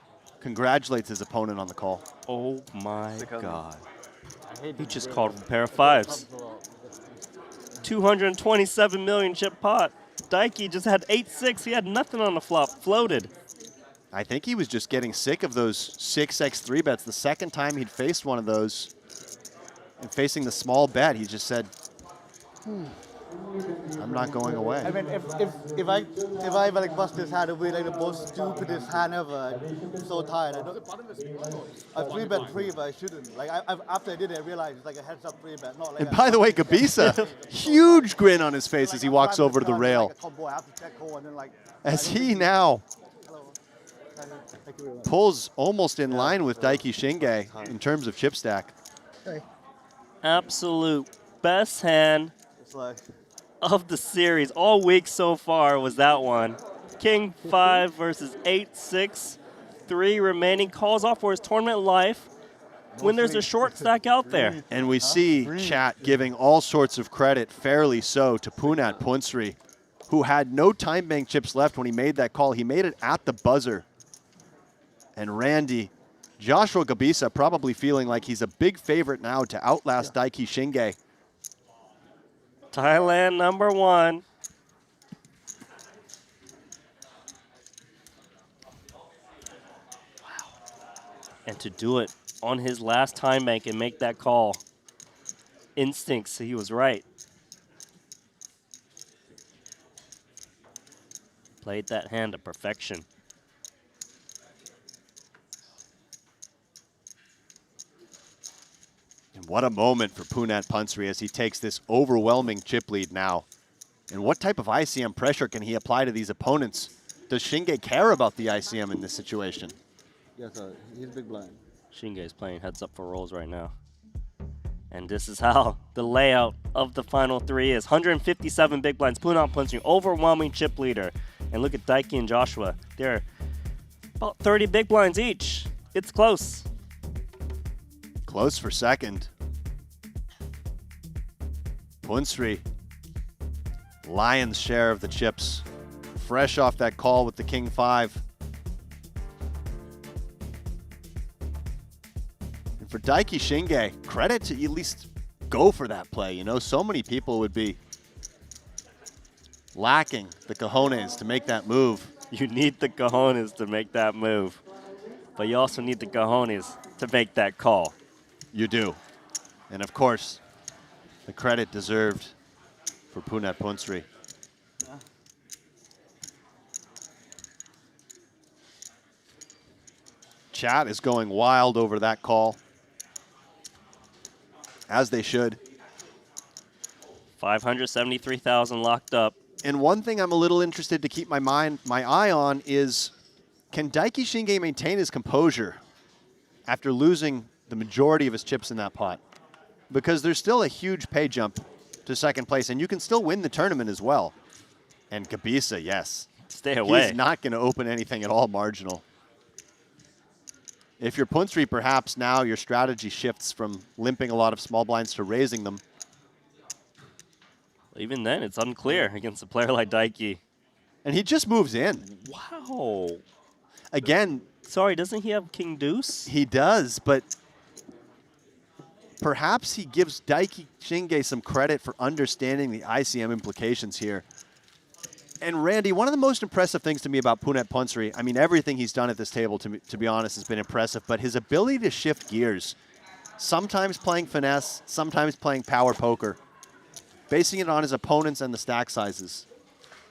congratulates his opponent on the call. Oh my God. He just called a pair of fives. 227 million chip pot. Daiki just had 8-6. He had nothing on the flop. Floated. I think he was just getting sick of those 6x 3-bets. The second time he'd faced one of those and facing the small bet, he just said, I'm not going away. I mean, if I like bust this hand, it would be like the most stupidest hand ever. I'm so tired. I 3-bet pre, but I shouldn't. Like after I did it, I realized it's like a heads-up 3-bet, not like. And by the way, Gabisa, huge grin on his face as he walks over to the rail. As he now pulls almost in line with Daiki Shinge in terms of chip stack. Absolute best hand of the series all week so far was that one. King 5 versus 8-6. 3 remaining. Calls off for his tournament life when there's a short stack out there. And we see chat giving all sorts of credit, fairly so, to Punat Punsri, who had no time bank chips left when he made that call. He made it at the buzzer. And Randy, Joshua Gabisa probably feeling like he's a big favorite now to outlast Daiki Shinge. Thailand #1. Wow. And to do it on his last time bank and make that call. Instincts, he was right. Played that hand to perfection. And what a moment for Punat Punsri as he takes this overwhelming chip lead now. And what type of ICM pressure can he apply to these opponents? Does Shinge care about the ICM in this situation? Yes, sir. He's big blind. Shinge is playing heads up for rolls right now. And this is how the layout of the final 3 is. 157 big blinds. Punat Punsri, overwhelming chip leader. And look at Daiki and Joshua. They're about 30 big blinds each. It's close. Close for second. Punsri, lion's share of the chips. Fresh off that call with the King 5. And for Daiki Shinge, credit to at least go for that play. You know, so many people would be lacking the cojones to make that move. You need the cojones to make that move. But you also need the cojones to make that call. You do. And of course, the credit deserved for Punat Punsri. Chat is going wild over that call, as they should. 573,000 locked up. And one thing I'm a little interested to keep my eye on is, can Daiki Shinge maintain his composure after losing the majority of his chips in that pot, because there's still a huge pay jump to second place, and you can still win the tournament as well. And Gabisa, yes. Stay away. He's not going to open anything at all marginal. If you're Punsri, perhaps now your strategy shifts from limping a lot of small blinds to raising them. Even then, it's unclear against a player like Daiki. And he just moves in. Wow. Again. Sorry, doesn't he have King Deuce? He does, but perhaps he gives Daiki Shinge some credit for understanding the ICM implications here. And Randy, one of the most impressive things to me about Punat Punsri, I mean, everything he's done at this table, to be honest, has been impressive, but his ability to shift gears, sometimes playing finesse, sometimes playing power poker, basing it on his opponents and the stack sizes.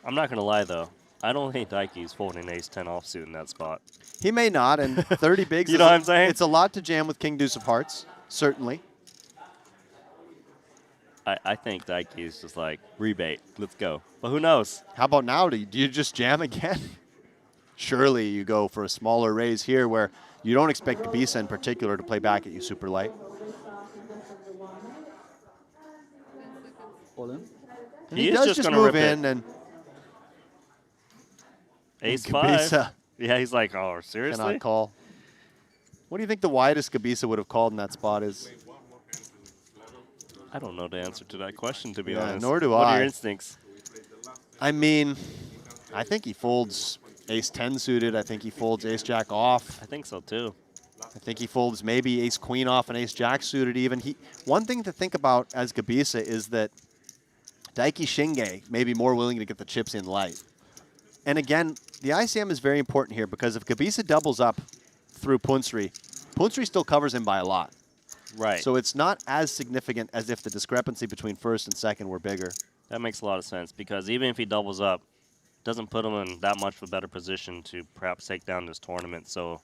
I'm not going to lie, though. I don't think Daiki's folding ace-10 offsuit in that spot. He may not, and 30 bigs, you know what I'm saying? It's a lot to jam with King Deuce of Hearts, certainly. I think Daiki's just like, rebate, let's go. But who knows? How about now? Do you just jam again? Surely you go for a smaller raise here where you don't expect Gabisa in particular to play back at you super light. All in. He does just move in and ace-5. Yeah, he's like, oh, seriously? Cannot call. What do you think the widest Gabisa would have called in that spot is? I don't know the answer to that question, to be honest. Nor do I. What are your instincts? I mean, I think he folds ace-10 suited. I think he folds ace-jack off. I think so, too. I think he folds maybe ace-queen off and ace-jack suited even. One thing to think about as Gabisa is that Daiki Shinge may be more willing to get the chips in light. And again, the ICM is very important here because if Gabisa doubles up through Punsri, Punsri still covers him by a lot. Right. So it's not as significant as if the discrepancy between first and second were bigger. That makes a lot of sense because even if he doubles up, it doesn't put him in that much of a better position to perhaps take down this tournament. So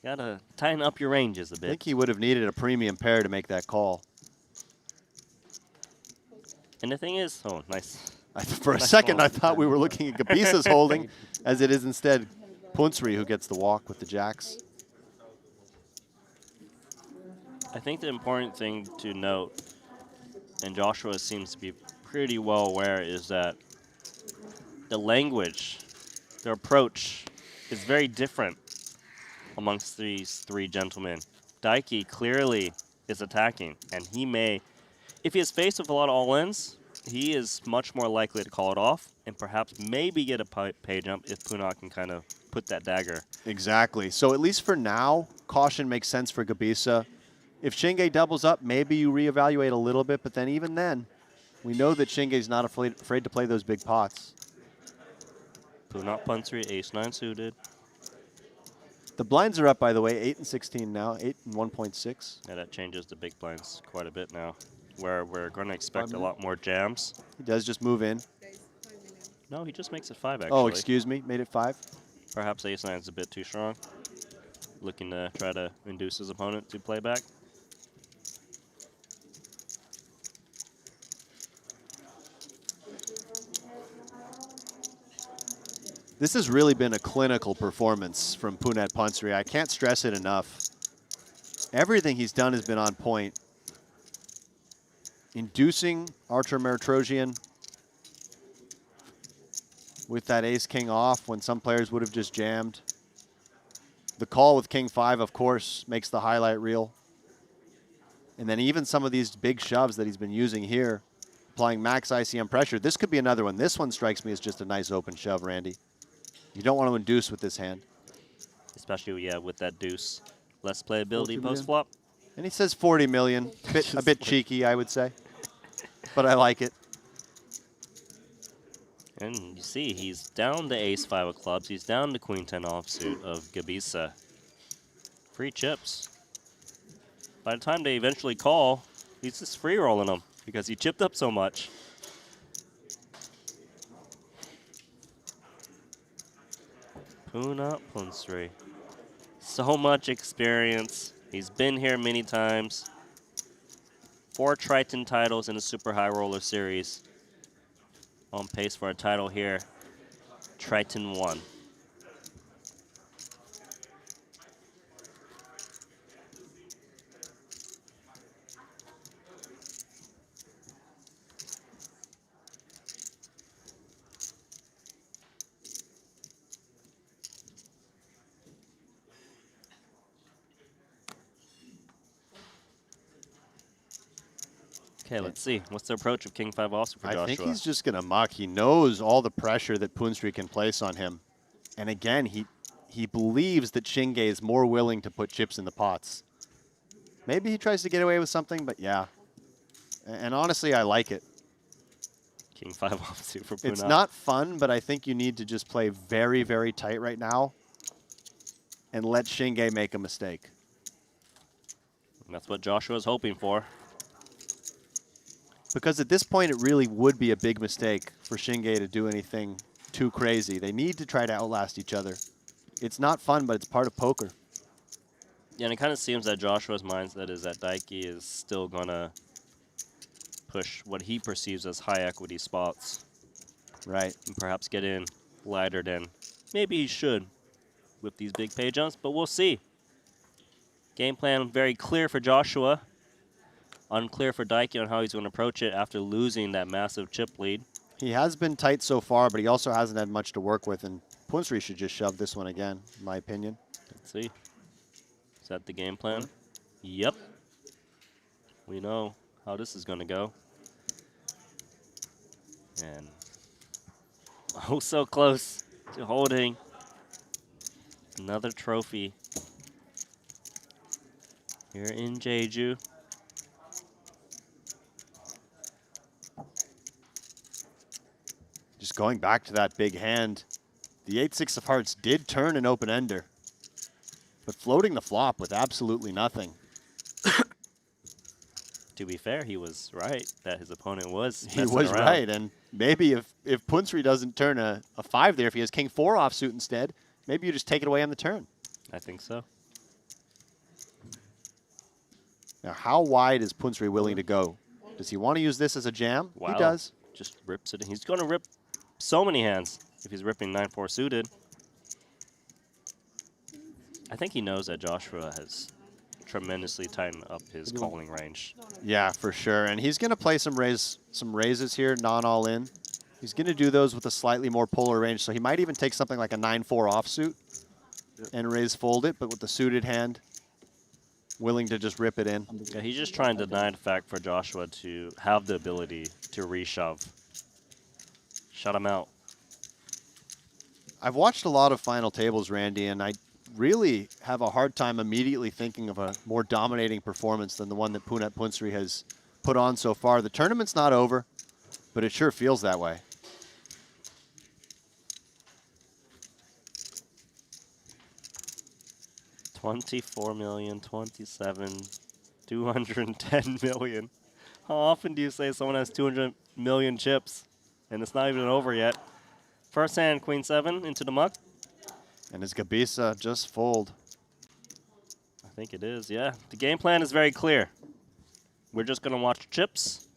you got to tighten up your ranges a bit. I think he would have needed a premium pair to make that call. And the thing is, oh, nice. For a second, I thought we were looking at Gabisa's holding, as it is instead Punsri who gets the walk with the jacks. I think the important thing to note, and Joshua seems to be pretty well aware, is that the language, their approach is very different amongst these three gentlemen. Daiki clearly is attacking, and he may, if he is faced with a lot of all-ins, he is much more likely to call it off and perhaps maybe get a pay jump if Punat can kind of put that dagger. Exactly. So at least for now, caution makes sense for Gabisa. If Shinge doubles up, maybe you reevaluate a little bit, but then even then, we know that Shinge's not afraid to play those big pots. Punat Punsri, ace-9 suited. The blinds are up, by the way, 8 and 16 now, 8 and 1.6. Yeah, that changes the big blinds quite a bit now, where we're going to expect a lot more jams. He does just move in. No, he just makes it 5, actually. Oh, excuse me, made it 5. Perhaps ace-9 is a bit too strong. Looking to try to induce his opponent to play back. This has really been a clinical performance from Punat Punsri. I can't stress it enough. Everything he's done has been on point. Inducing Artur Meritrosian with that ace-king off when some players would have just jammed. The call with king-5, of course, makes the highlight reel. And then even some of these big shoves that he's been using here, applying max ICM pressure. This could be another one. This one strikes me as just a nice open shove, Randy. You don't want to induce with this hand. Especially, yeah, with that deuce. Less playability post-flop. And he says 40 million. A bit cheeky, I would say. But I like it. And you see, he's down to ace-5 of clubs. He's down to queen-10 offsuit of Gabisa. Free chips. By the time they eventually call, he's just free-rolling them because he chipped up so much. Punat Punsri. So much experience. He's been here many times. 4 Triton titles in the Super High Roller Series. On pace for a title here. Triton ONE. Okay, let's see. What's the approach of King 5 offsuit for Joshua? I think he's just going to muck. He knows all the pressure that Poonsri can place on him. And again, he believes that Shinge is more willing to put chips in the pots. Maybe he tries to get away with something, but yeah. And honestly, I like it. King 5 offsuit for Punat. It's not fun, but I think you need to just play very, very tight right now and let Shinge make a mistake. And that's what Joshua's hoping for. Because at this point, it really would be a big mistake for Shinge to do anything too crazy. They need to try to outlast each other. It's not fun, but it's part of poker. Yeah, and it kind of seems that Joshua's mindset is that Daiki is still going to push what he perceives as high equity spots. Right. And perhaps get in lighter than maybe he should with these big pay jumps, but we'll see. Game plan very clear for Joshua. Unclear for Daiki on how he's going to approach it after losing that massive chip lead. He has been tight so far, but he also hasn't had much to work with, and Poonsri should just shove this one again, in my opinion. Let's see. Is that the game plan? Yep. We know how this is going to go. And oh, so close to holding another trophy here in Jeju. Just going back to that big hand, the 8-6 of hearts did turn an open-ender, but floating the flop with absolutely nothing. To be fair, he was right that his opponent was He messing was around. right, and maybe if Poonsri doesn't turn a 5 there, if he has King 4 offsuit instead, maybe you just take it away on the turn. I think so. Now, how wide is Poonsri willing to go? Does he want to use this as a jam? Wow. He does. Just rips it. He's going to rip so many hands if he's ripping 9-4 suited. I think he knows that Joshua has tremendously tightened up his calling range. Yeah, for sure. And he's going to play some raises here, non-all in. He's going to do those with a slightly more polar range. So he might even take something like a 9-4 offsuit and raise fold it, but with the suited hand, willing to just rip it in. Yeah, he's just trying to deny the fact for Joshua to have the ability to reshove. Shut him out. I've watched a lot of final tables, Randy, and I really have a hard time immediately thinking of a more dominating performance than the one that Punat Poonsri has put on so far. The tournament's not over, but it sure feels that way. $24 million, 27, 210 million. How often do you say someone has 200 million chips and it's not even over yet? First hand, Queen 7 into the muck. And is Gabisa just fold? I think it is, yeah. The game plan is very clear. We're just going to watch chips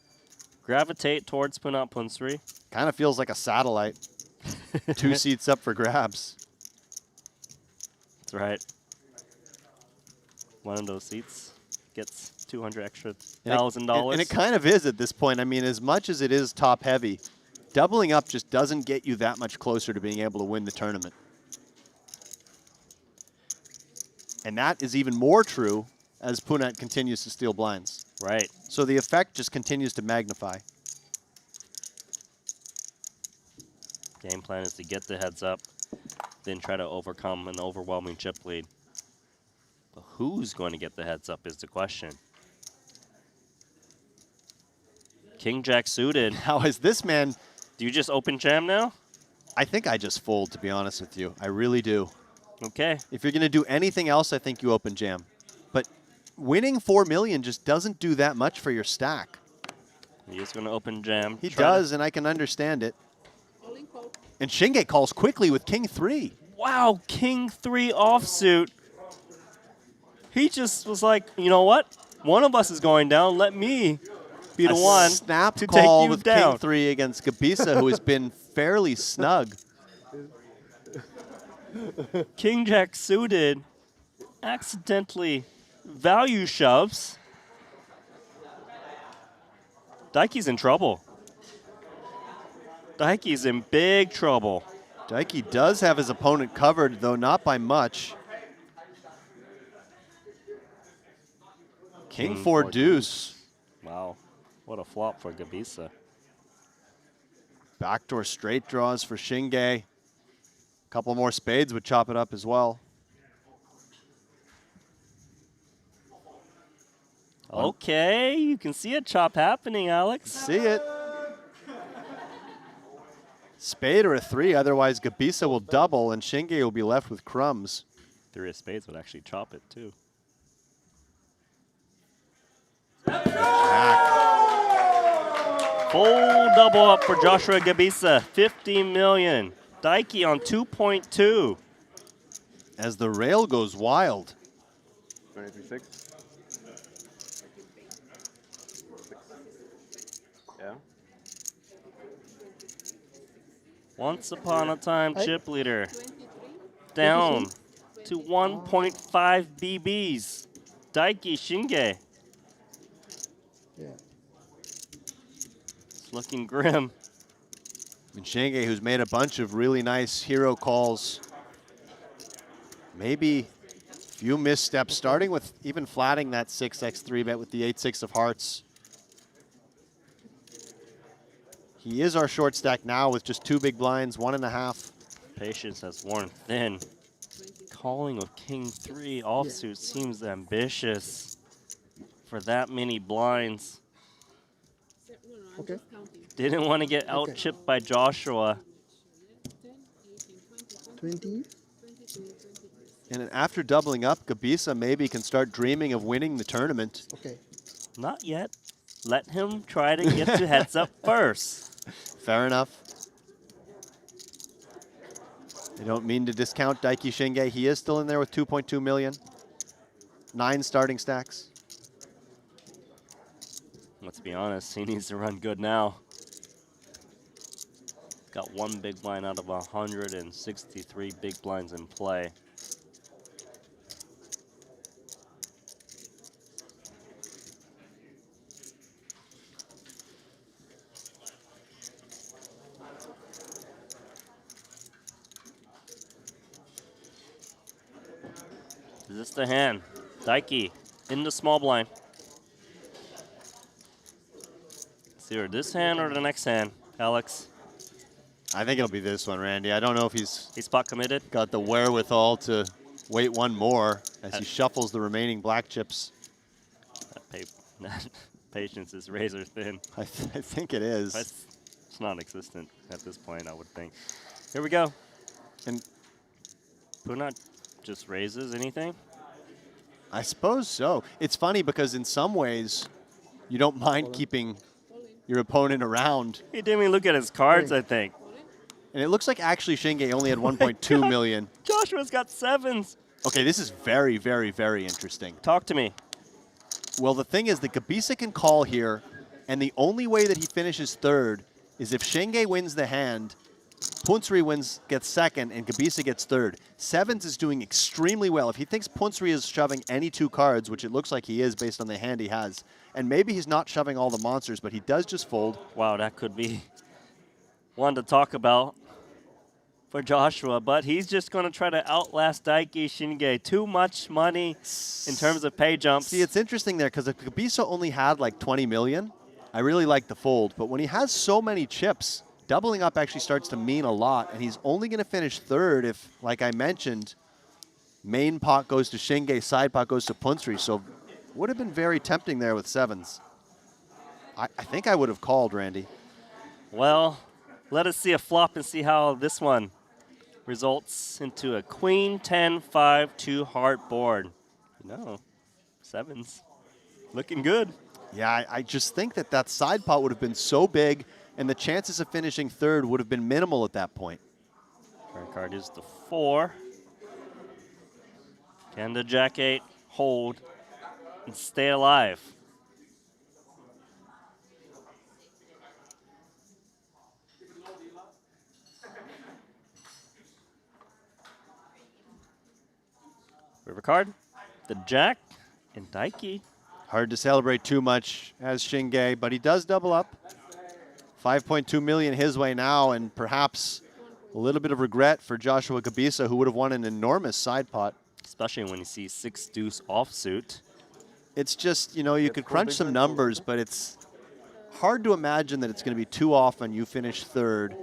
gravitate towards Punat Poonsri. Kind of feels like a satellite. 2 seats up for grabs. That's right. One of those seats gets $200 extra $1,000. And it kind of is at this point. I mean, as much as it is top heavy, doubling up just doesn't get you that much closer to being able to win the tournament. And that is even more true as Punat continues to steal blinds. Right. So the effect just continues to magnify. Game plan is to get the heads up, then try to overcome an overwhelming chip lead. But who's going to get the heads up is the question. King Jack suited. How is this man? Do you just open jam now? I think I just fold, to be honest with you. I really do. Okay. If you're going to do anything else, I think you open jam. But winning 4 million just doesn't do that much for your stack. He's going to open jam. He does, and I can understand it. And Shinge calls quickly with King 3. Wow, King 3 offsuit. He just was like, you know what? One of us is going down. Let me be the one snap to call take you with down. King 3 against Gabisa, who has been fairly snug. King Jack suited accidentally value shoves. Daiki's in trouble. Daiki's in big trouble. Daiki does have his opponent covered, though not by much. King 4 deuce. Wow. What a flop for Gabisa. Backdoor straight draws for Shinge. A couple more spades would chop it up as well. Okay, you can see a chop happening, Alex. See it. Spade or a 3, otherwise Gabisa will double and Shinge will be left with crumbs. 3 of spades would actually chop it too. Full double up for Joshua Gabisa, 50 million. Daiki on 2.2. As the rail goes wild. 23-6. Yeah. Once upon a time, chip leader. Down to 1.5 BBs. Daiki Shinge. Yeah. It's looking grim. And Shinge, who's made a bunch of really nice hero calls. Maybe a few missteps, starting with even flatting that 6x3 bet with the 8-6 of hearts. He is our short stack now with just 2 big blinds, 1.5. Patience has worn thin. Calling of King 3 offsuit seems ambitious for that many blinds. Okay. Didn't want to get out chipped by Joshua. 20. And then after doubling up, Gabisa maybe can start dreaming of winning the tournament. Okay. Not yet. Let him try to get to heads up first. Fair enough. I don't mean to discount Daiki Shinge. He is still in there with 2.2 million. 9 starting stacks. Let's be honest, he needs to run good now. Got 1 big blind out of 163 big blinds in play. Is this the hand? Daiki in the small blind. It's either this hand or the next hand, Alex. I think it'll be this one, Randy. I don't know if he's spot committed. Got the wherewithal to wait one more as he shuffles the remaining black chips. That patience is razor thin. I think it is. It's non-existent at this point, I would think. Here we go. And Puna just raises anything? I suppose so. It's funny because in some ways, you don't mind keeping your opponent around. He didn't even look at his cards, I think. And it looks like actually Shinge only had 1.2 million. Joshua's got 7s. Okay, this is very, very, very interesting. Talk to me. Well, the thing is that Gabisa can call here, and the only way that he finishes third is if Shinge wins the hand, Punsri gets second, and Gabisa gets third. 7s is doing extremely well. If he thinks Punsri is shoving any 2 cards, which it looks like he is based on the hand he has, and maybe he's not shoving all the monsters, but he does just fold. Wow, that could be one to talk about for Joshua, but he's just going to try to outlast Daiki Shinge. Too much money in terms of pay jumps. See, it's interesting there because if Gabisa only had like 20 million, I really like the fold. But when he has so many chips, doubling up actually starts to mean a lot, and he's only going to finish third if, like I mentioned, main pot goes to Shinge, side pot goes to Punsri. So would have been very tempting there with 7s. I think I would have called, Randy. Well, let us see a flop and see how this one results into a queen 10-5 2-heart board. No, 7s. Looking good. Yeah, I just think that that side pot would have been so big, and the chances of finishing third would have been minimal at that point. Current card is the 4. Can the Jack-8 hold and stay alive? River card, the Jack, and Daiki. Hard to celebrate too much as Shinge, but he does double up. 5.2 million his way now, and perhaps a little bit of regret for Joshua Gabisa, who would have won an enormous side pot. Especially when you see 6-deuce offsuit. It's just, you know, you could crunch some numbers, but it's hard to imagine that it's going to be too often you finish third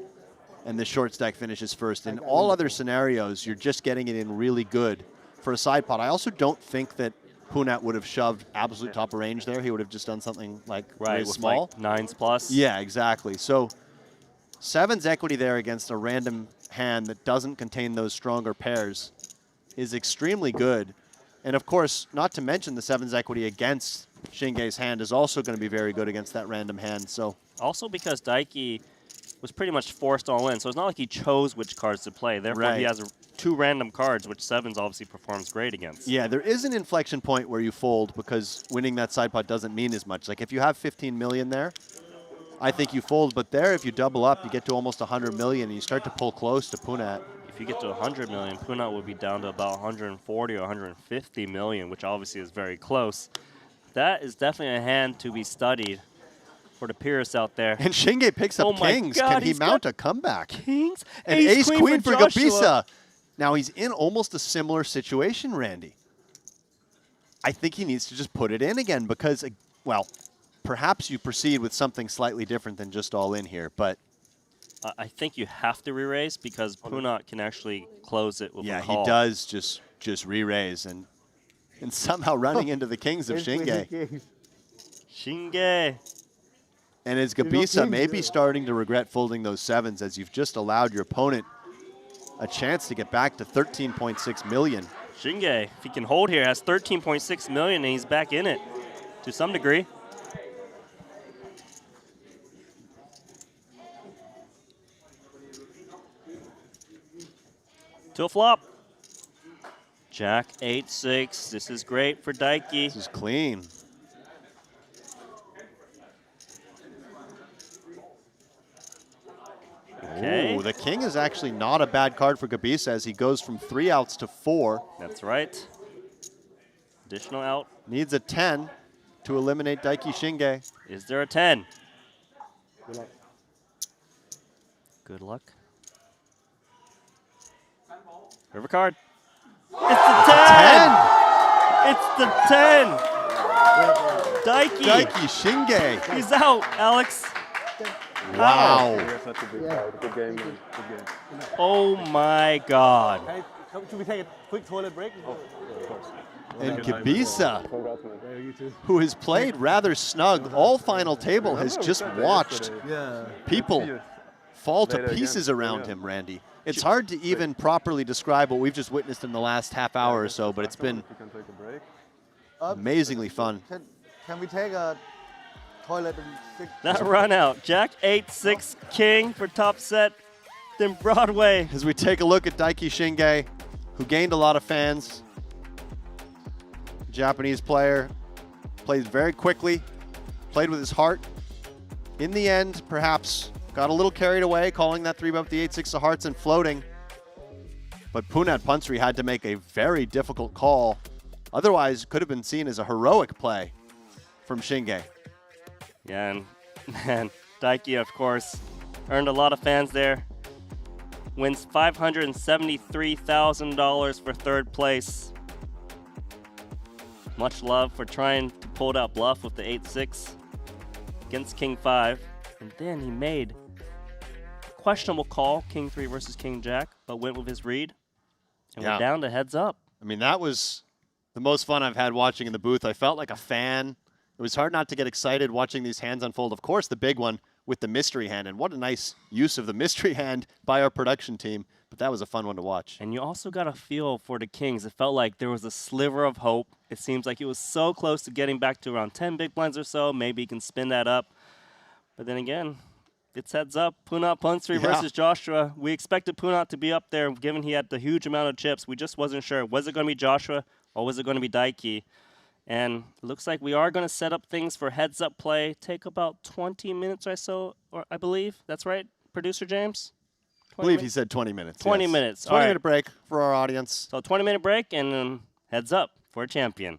and the short stack finishes first. In all other scenarios, you're just getting it in really good for a side pot. I also don't think that Punat would have shoved absolute top of range there. He would have just done something like very with small. Like 9s plus. Yeah, exactly. So 7's equity there against a random hand that doesn't contain those stronger pairs is extremely good. And of course, not to mention the 7's equity against Shinge's hand is also going to be very good against that random hand. So also because Daiki was pretty much forced all in, so it's not like he chose which cards to play. Therefore, he has 2 random cards, which 7's obviously performs great against. yeah, there is an inflection point where you fold because winning that side pot doesn't mean as much. Like if you have 15 million there, I think you fold. But there, if you double up, you get to almost 100 million, and you start to pull close to Punat. If you get to 100 million, Punat would be down to about 140 or 150 million, which obviously is very close. That is definitely a hand to be studied for the purists out there. And Shinge picks up kings. God, Can he mount a comeback? Kings? And ace-queen for Joshua. Gabisa. Now he's in almost a similar situation, Randy. I think he needs to just put it in again because, well, perhaps you proceed with something slightly different than just all in here, but I think you have to re-raise because Punat can actually close it with a call. he does just re-raise and somehow running into the kings of Shinge. Shinge. And as Gabisa may be starting to regret folding those 7s as you've just allowed your opponent a chance to get back to 13.6 million. Shinge, if he can hold here, has 13.6 million and he's back in it to some degree. To a flop. Jack 8-6. This is great for Daiki. This is clean. Okay. Ooh, the king is actually not a bad card for Gabisa as he goes from 3 outs to 4. That's right. Additional out. Needs a 10 to eliminate Daiki Shinge. Is there a 10? Good luck. Good luck. River card. It's the 10! It's the 10! Daiki. Daiki Shinge. He's out, Alex. Wow. Good game. Oh my God. Should we take a quick toilet break? Oh, of course. And Gabisa, who has played rather snug all final table, has just watched people fall to pieces around him, Randy. It's hard to even properly describe what we've just witnessed in the last half hour or so, but it's been amazingly fun. Can we take a toilet and That run out. Jack 8-6 king for top set. Then Broadway. As we take a look at Daiki Shinge, who gained a lot of fans. Japanese player, plays very quickly, played with his heart. In the end, perhaps got a little carried away, calling that 3-bet with the 8-6 of hearts and floating. But Punat Punsri had to make a very difficult call. Otherwise, could have been seen as a heroic play from Shinge. Yeah, and man, Daiki, of course, earned a lot of fans there. Wins $573,000 for third place. Much love for trying to pull that bluff with the 8-6 against King 5. And then he made a questionable call, King 3 versus King Jack, but went with his read. And we're down to heads up. I mean, that was the most fun I've had watching in the booth. I felt like a fan. It was hard not to get excited watching these hands unfold. Of course, the big one with the mystery hand, and what a nice use of the mystery hand by our production team. But that was a fun one to watch. And you also got a feel for the Kings. It felt like there was a sliver of hope. It seems like it was so close to getting back to around 10 big blinds or so. Maybe he can spin that up. But then again, it's heads up. Punat Punsri versus Joshua. We expected Punat to be up there, given he had the huge amount of chips. We just wasn't sure. Was it going to be Joshua or was it going to be Daiki? And it looks like we are going to set up things for heads up play. Take about 20 minutes or so, or I believe. That's right, Producer James? I believe he said 20 minutes. 20 minutes. 20-minute break for our audience. So 20-minute break and heads up for a champion.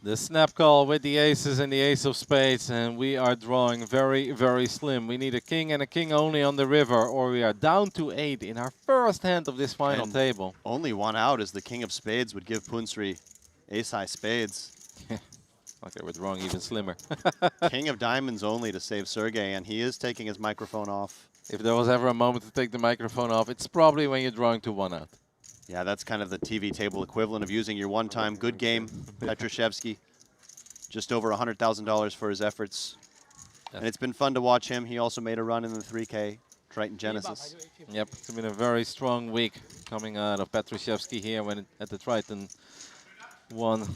The snap call with the aces and the ace of spades, and we are drawing very, very slim. We need a king and a king only on the river, or we are down to 8 in our first hand of this final And table. only one out is the king of spades would give Punsri ace-high spades. Okay, we're drawing even slimmer. King of diamonds only to save Sergey, and he is taking his microphone off. If there was ever a moment to take the microphone off, it's probably when you're drawing to 1 out. Yeah, that's kind of the TV table equivalent of using your one-time good game, Petrushevsky. Just over $100,000 for his efforts. And it's been fun to watch him. He also made a run in the 3K Triton Genesis. Yep, it's been a very strong week coming out of Petrushevsky here at the Triton ONE.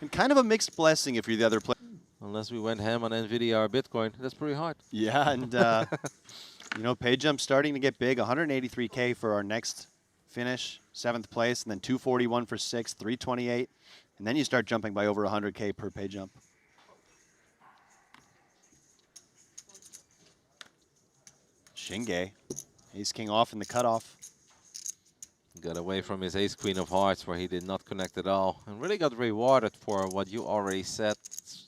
And kind of a mixed blessing if you're the other player. Unless we went ham on NVIDIA or Bitcoin. That's pretty hard. Yeah, and you know, pay jump starting to get big. 183K for our next finish, 7th place, and then 241 for 6th, 328. And then you start jumping by over 100K per pay jump. Shinge, ace-king off in the cutoff. Got away from his ace-queen of hearts where he did not connect at all. And really got rewarded for what you already said.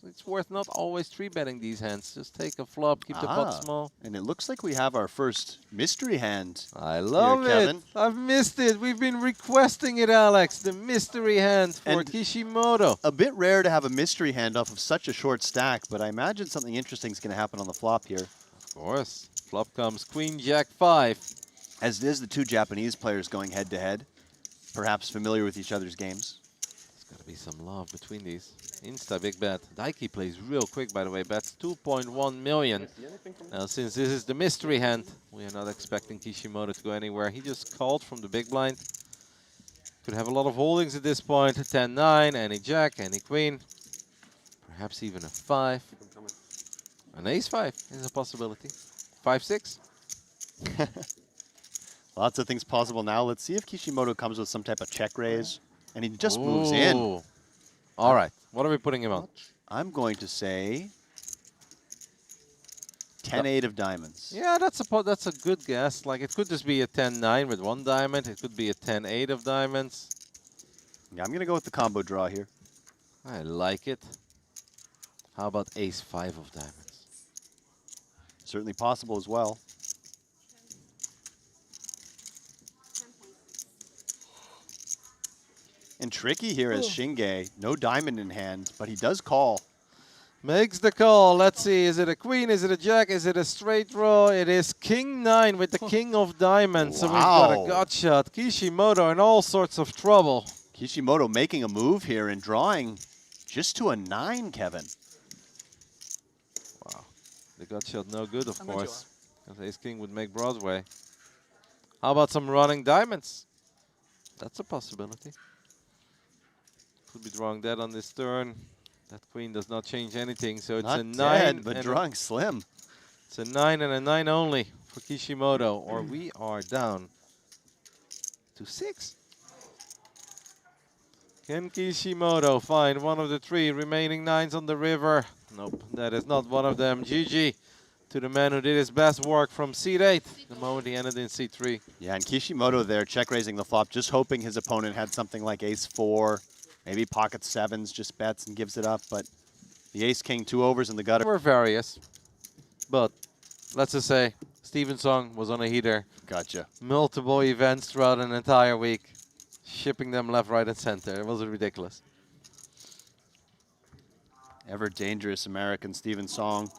It's worth not always 3-betting these hands. Just take a flop, keep the pot small. And it looks like we have our first mystery hand. I love here, it. Kevin. I've missed it. We've been requesting it, Alex. The mystery hand for And Kishimoto. A bit rare to have a mystery hand off of such a short stack, but I imagine something interesting is going to happen on the flop here. Of course. Flop comes Queen, Jack, 5. As it is the two Japanese players going head-to-head, perhaps familiar with each other's games. There's got to be some love between these. Insta big bet. Daiki plays real quick, by the way. Bets 2.1 million. Now, since this is the mystery hand, we are not expecting Kishimoto to go anywhere. He just called from the big blind. Could have a lot of holdings at this point. 10-9, any jack, any queen. Perhaps even a 5. An ace-5 is a possibility. 5-6. Lots of things possible now. Let's see if Kishimoto comes with some type of check raise. And he just moves in. All right. What are we putting him on? I'm going to say 10-8 of diamonds. Yeah, that's a good guess. Like, it could just be a 10-9 with 1 diamond. It could be a 10-8 of diamonds. Yeah, I'm going to go with the combo draw here. I like it. How about ace-5 of diamonds? Certainly possible as well. And tricky here is Shinge. No diamond in hand, but he does call. Makes the call. Let's see. Is it a queen? Is it a jack? Is it a straight draw? It is king 9 with the king of diamonds. So we've got a gut shot. Kishimoto in all sorts of trouble. Kishimoto making a move here and drawing just to a 9, Kevin. Wow. The gut shot no good, of course. Because ace-king would make Broadway. How about some running diamonds? That's a possibility. Could be drawing dead on this turn. That queen does not change anything, so it's Not a 9. dead, but drawing slim. It's a 9 and a 9 only for Kishimoto, or we are down to 6. Can Kishimoto find one of the 3 remaining 9s on the river? Nope, that is not one of them. GG to the man who did his best work from seat 8 the moment he ended in seat 3. Yeah, and Kishimoto there check raising the flop, just hoping his opponent had something like ace-4. Maybe pocket 7s, just bets and gives it up, but the ace-king 2 overs in the gutter. There were various, but let's just say Steven Song was on a heater. Gotcha. Multiple events throughout an entire week, shipping them left, right, and center. It was ridiculous. Ever dangerous American Steven Song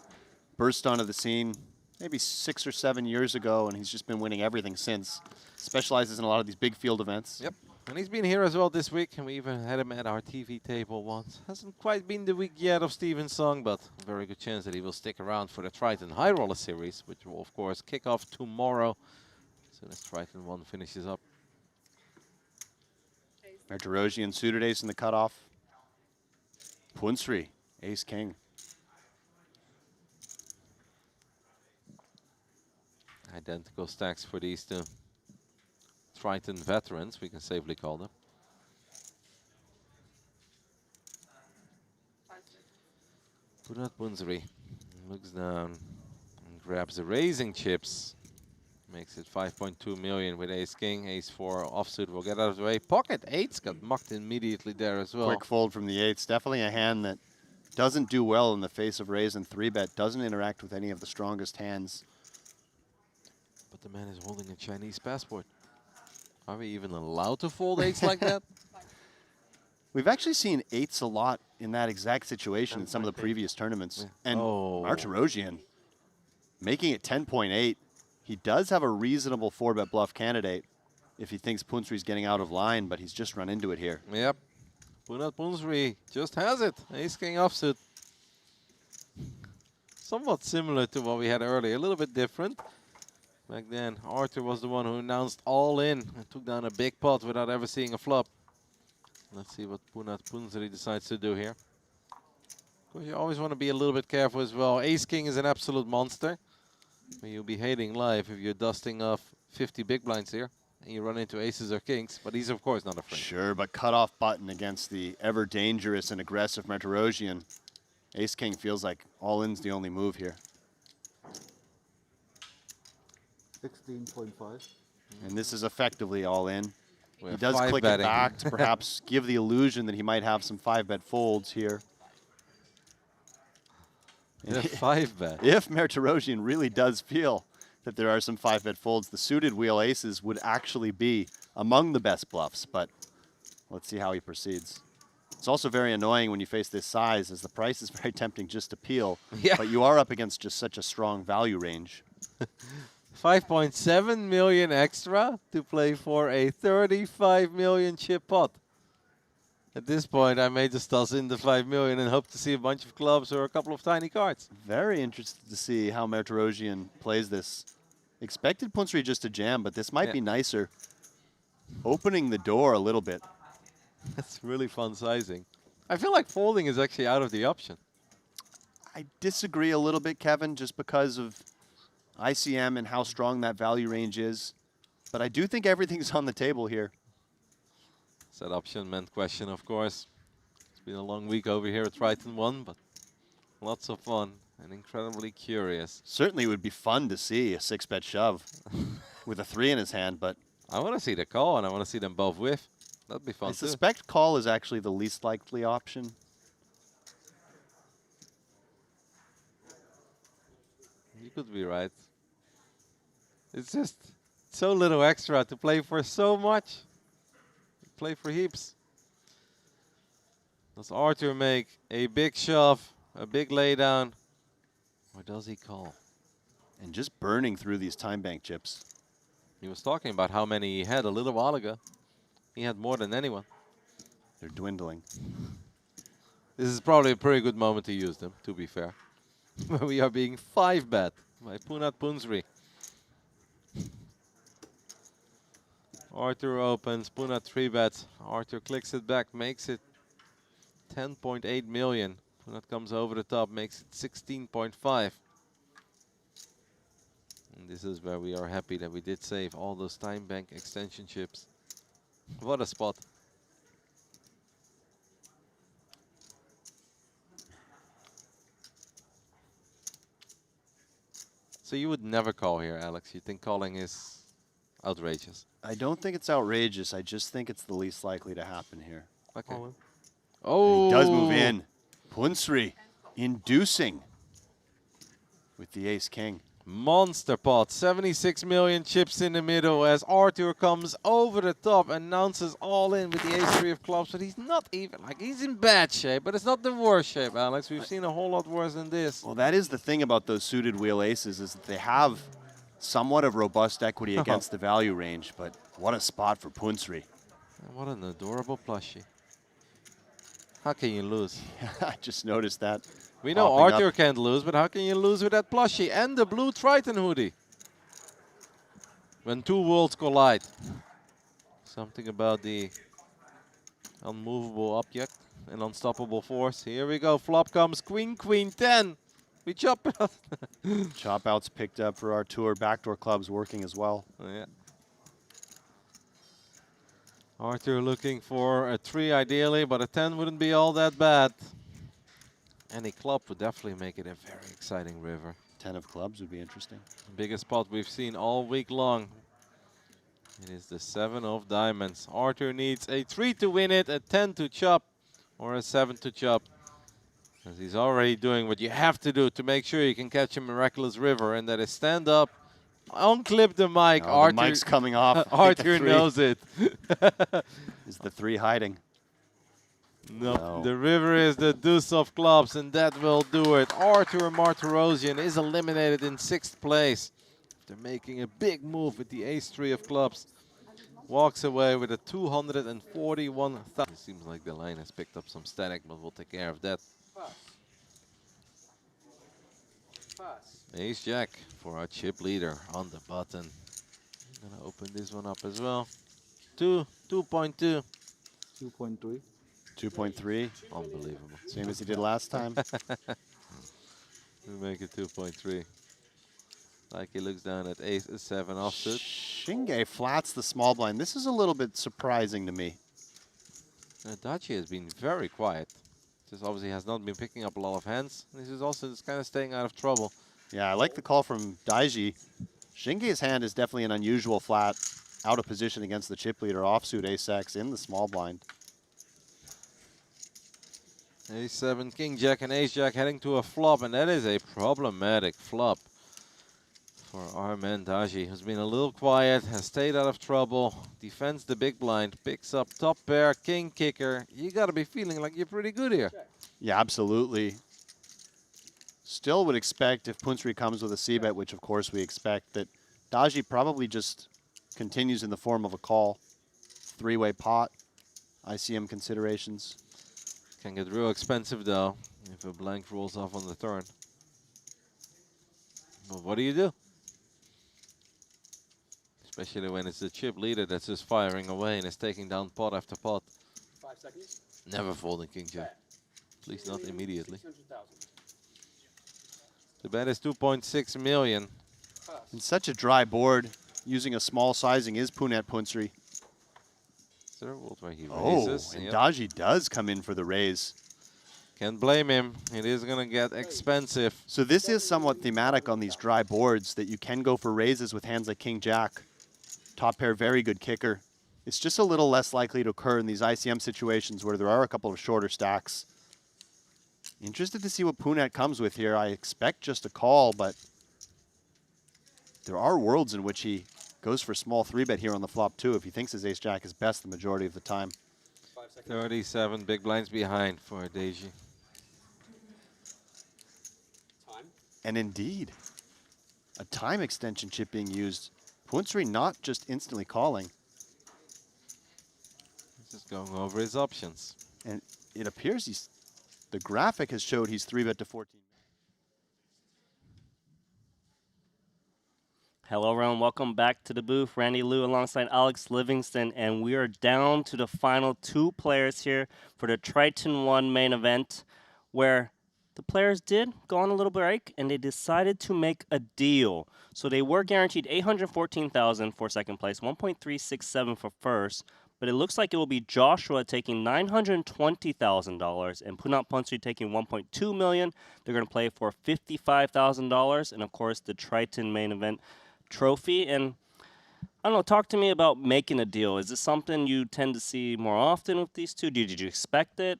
burst onto the scene maybe 6 or 7 years ago, and he's just been winning everything since. Specializes in a lot of these big field events. Yep. And he's been here as well this week, and we even had him at our TV table once. Hasn't quite been the week yet of Steven Song, but a very good chance that he will stick around for the Triton High Roller Series, which will, of course, kick off tomorrow as soon as Triton ONE finishes up. Martirosian suited ace in the cutoff. Punsri, ace-king. Identical stacks for these two Triton veterans, we can safely call them. Punat Punsri looks down and grabs the raising chips. Makes it 5.2 million with ace king. Ace 4 offsuit will get out of the way. Pocket 8s got mucked immediately there as well. Quick fold from the 8s. Definitely a hand that doesn't do well in the face of raise and 3-bet. Doesn't interact with any of the strongest hands. But the man is holding a Chinese passport. Are we even allowed to fold 8s like that? We've actually seen 8s a lot in that exact situation in some of the previous tournaments. Yeah. And Oh. Martirosyan making it 10.8. He does have a reasonable 4-bet bluff candidate if he thinks Punsri's getting out of line, but he's just run into it here. Yep. Punsri just has it. Ace king offsuit. Somewhat similar to what we had earlier. A little bit different. Back then, Arthur was the one who announced all in and took down a big pot without ever seeing a flop. Let's see what Punsri decides to do here. Of course, you always want to be a little bit careful as well. Ace king is an absolute monster. You'll be hating life if you're dusting off 50 big blinds here and you run into aces or kings, but he's of course not afraid. Sure, but cutoff button against the ever dangerous and aggressive Martirosyan. Ace king feels like all in's the only move here. 16.5. And this is effectively all in. We're He does five click betting. it back to perhaps give the illusion that he might have some 5-bet folds here. Yeah, 5-bet. If Martirosyan really does feel that there are some 5-bet folds, the suited wheel aces would actually be among the best bluffs, but let's see how he proceeds. It's also very annoying when you face this size, as the price is very tempting just to peel, Yeah. but you are up against just such a strong value range. 5.7 million extra to play for a 35 million chip pot. At this point, I may just toss in the 5 million and hope to see a bunch of clubs or a couple of tiny cards. Very interested to see how Martirosyan plays this. Expected Punsri just to jam, but this might be nicer. Opening the door a little bit. That's really fun sizing. I feel like folding is actually out of the option. I disagree a little bit, Kevin, just because of ICM and how strong that value range is. But I do think everything's on the table here. Set option meant question, of course. It's been a long week over here at Triton ONE, but lots of fun and incredibly curious. Certainly would be fun to see a 6-bet shove with a 3 in his hand, but I want to see the call and I want to see them both whiff. That'd be fun I too. suspect call is actually the least likely option. You could be right. It's just so little extra to play for so much. Play for heaps. Does Arthur make a big shove, a big laydown, or does he call? And just burning through these time bank chips. He was talking about how many he had a little while ago. He had more than anyone. They're dwindling. This is probably a pretty good moment to use them, to be fair. We are being 5-bet by Punsri. Arthur opens, Punat 3-bets. Arthur clicks it back, makes it 10.8 million. Punat comes over the top, makes it 16.5. And this is where we are happy that we did save all those time bank extension chips. What a spot. So you would never call here, Alex. You think calling is outrageous? I don't think it's outrageous. I just think it's the least likely to happen here. Okay. All in. Oh, And he does move in. Punsri inducing with the ace king. Monster pot, 76 million chips in the middle as Arthur comes over the top, announces all in with the ace-3 of clubs, but he's not even, like, he's in bad shape, but it's not the worst shape, Alex. We've seen a whole lot worse than this. Well, that is the thing about those suited wheel aces, is that they have somewhat of robust equity against the value range, but what a spot for Punsri. And what an adorable plushie. How can you lose? I just noticed that. We know popping Arthur up. can't lose, but how can you lose with that plushie and the blue Triton hoodie? When two worlds collide. Something about the unmovable object and unstoppable force. Here we go. Flop comes Queen, Queen 10. We chop it up. Chop outs picked up for our tour. Backdoor clubs working as well. Yeah. Arthur looking for a 3 ideally, but a 10 wouldn't be all that bad. Any club would definitely make it a very exciting river. 10 of clubs would be interesting. Biggest spot we've seen all week long. It is the 7 of diamonds. Arthur needs a 3 to win it, a 10 to chop, or a 7 to chop. Because he's already doing what you have to do to make sure you can catch a miraculous river, and that is stand up, unclip the mic. Oh, Arthur, the mic's coming off. Arthur knows it. Is the 3 hiding? No, the river is the deuce of clubs, and that will do it. Arthur Martirosian is eliminated in 6th place. They're making a big move with the ace-3 of clubs. Walks away with a 241,000. It seems like the line has picked up some static, but we'll take care of that. Ace-Jack for our chip leader on the button. I'm gonna open this one up as well. 2.2. 2.3. 2.3. Unbelievable. Same as he did last time. We make it 2.3. Like he looks down at ace-7 offsuit. Shinhwa flats the small blind. This is a little bit surprising to me. Dachi has been very quiet. Just obviously has not been picking up a lot of hands. This is also just kind of staying out of trouble. Yeah, I like the call from Daiji. Shinhwa's hand is definitely an unusual flat, out of position against the chip leader offsuit ace-X in the small blind. Ace-7, King-Jack, and Ace-Jack heading to a flop, and that is a problematic flop for our man Daji, who's been a little quiet, has stayed out of trouble, defends the big blind, picks up top pair, king kicker. You got to be feeling like you're pretty good here. Yeah, absolutely. Still would expect if Punsri comes with a c-bet, which of course we expect, that Daji probably just continues in the form of a call. 3-way pot, ICM considerations. Can get real expensive though if a blank rolls off on the turn. But what do you do? Especially when it's the chip leader that's just firing away and is taking down pot after pot. 5 seconds. Never folding King Jack. At least not immediately. 600,000. The bet is 2.6 million. In such a dry board, using a small sizing is Punet Punsri. Sir, where he Oh, raises. and Yep. Daji does come in for the raise. Can't blame him. It is going to get expensive. So this is somewhat thematic on these dry boards, that you can go for raises with hands like King Jack. Top pair, very good kicker. It's just a little less likely to occur in these ICM situations where there are a couple of shorter stacks. Interested to see what Punet comes with here. I expect just a call, but there are worlds in which he goes for small 3-bet here on the flop too if he thinks his ace-jack is best the majority of the time. 37 big blinds behind for Daiji. And indeed, a time extension chip being used. Punsri not just instantly calling. He's just going over his options. And it appears the graphic has showed he's 3-bet to 14. Hello, everyone. Welcome back to the booth. Randy Liu alongside Alex Livingston, and we are down to the final 2 players here for the Triton ONE main event, where the players did go on a little break, and they decided to make a deal. So they were guaranteed $814,000 for second place, $1.367 for first, but it looks like it will be Joshua taking $920,000 and Punat Punsri taking $1.2 million. They're going to play for $55,000, and of course the Triton main event trophy. And I don't know, talk to me about making a deal. Is this something you tend to see more often with these two? Did you expect it?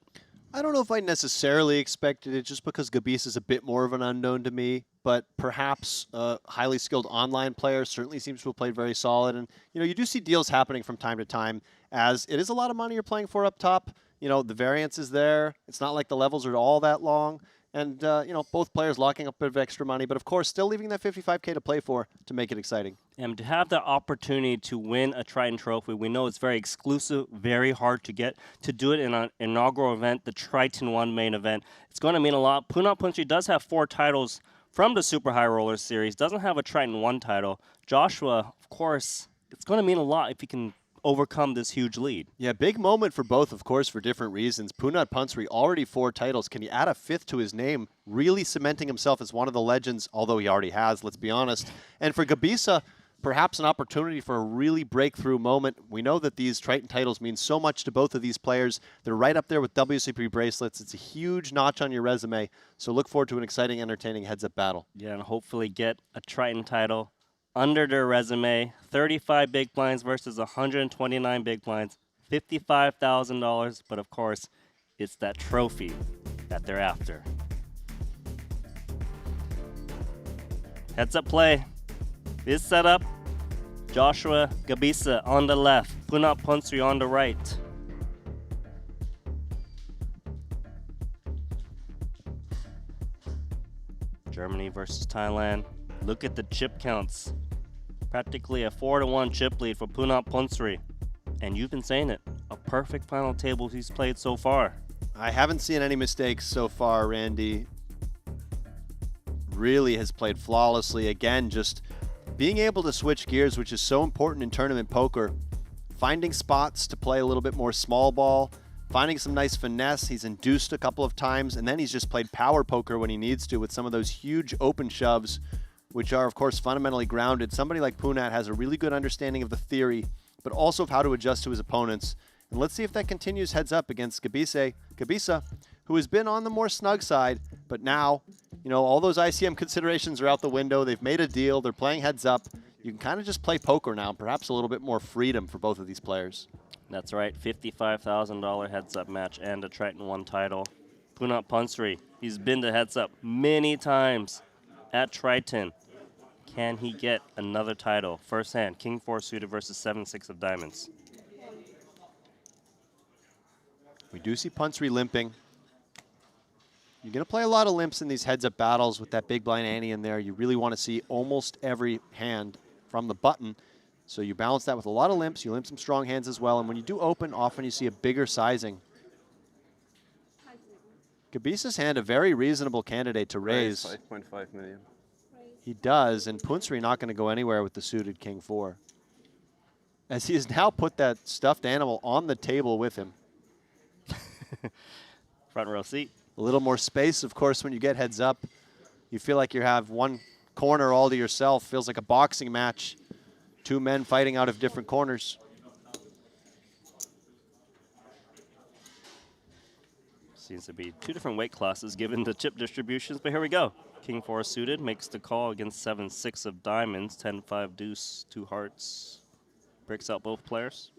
I don't know if I necessarily expected it, just because Gabis is a bit more of an unknown to me, but perhaps a highly skilled online player certainly seems to have played very solid. And, you know, you do see deals happening from time to time, as it is a lot of money you're playing for up top. You know, the variance is there. It's not like the levels are all that long. And, you know, both players locking up a bit of extra money, but of course still leaving that $55K to play for to make it exciting. And to have the opportunity to win a Triton trophy, we know it's very exclusive, very hard to get. To do it in an inaugural event, the Triton ONE main event, it's going to mean a lot. Punat Punsri does have 4 titles from the Super High Roller Series, doesn't have a Triton ONE title. Joshua, of course, it's going to mean a lot if he can overcome this huge lead. Yeah, big moment for both, of course, for different reasons. Punat Punsri, already 4 titles. Can he add a 5th to his name? Really cementing himself as one of the legends, although he already has, let's be honest. And for Gabisa, perhaps an opportunity for a really breakthrough moment. We know that these Triton titles mean so much to both of these players. They're right up there with WCP bracelets. It's a huge notch on your resume. So look forward to an exciting, entertaining heads-up battle. Yeah, and hopefully get a Triton title under their resume. 35 big blinds versus 129 big blinds. $55,000, but of course, it's that trophy that they're after. Heads up play is set up. Joshua Gabisa on the left, Punat Ponsri on the right. Germany versus Thailand. Look at the chip counts. Practically a 4-1 chip lead for Punat Ponsri. And you've been saying it, a perfect final table he's played so far. I haven't seen any mistakes so far, Randy. Really has played flawlessly. Again, just being able to switch gears, which is so important in tournament poker. Finding spots to play a little bit more small ball, finding some nice finesse. He's induced a couple of times, and then he's just played power poker when he needs to with some of those huge open shoves, which are, of course, fundamentally grounded. Somebody like Punat has a really good understanding of the theory, but also of how to adjust to his opponents. And let's see if that continues heads up against Gabisa, who has been on the more snug side, but now, you know, all those ICM considerations are out the window. They've made a deal. They're playing heads up. You can kind of just play poker now, perhaps a little bit more freedom for both of these players. That's right, $55,000 heads up match and a Triton ONE title. Punat Ponsri, he's been to heads up many times at Triton. Can he get another title? First hand, King 4 suited versus 7-6 of diamonds. We do see Ponsri limping. You're going to play a lot of limps in these heads-up battles with that big blind ante in there. You really want to see almost every hand from the button. So you balance that with a lot of limps. You limp some strong hands as well. And when you do open, often you see a bigger sizing. Gabisa's hand, a very reasonable candidate to raise. 5.5 million. He does, and Ponsri not going to go anywhere with the suited King 4. As he has now put that stuffed animal on the table with him. Front row seat. A little more space, of course, when you get heads up. You feel like you have one corner all to yourself. Feels like a boxing match. Two men fighting out of different corners. Seems to be two different weight classes given the chip distributions, but here we go. King 4 suited makes the call against 7-6 of diamonds, 10-5 deuce, 2 hearts. Breaks out both players.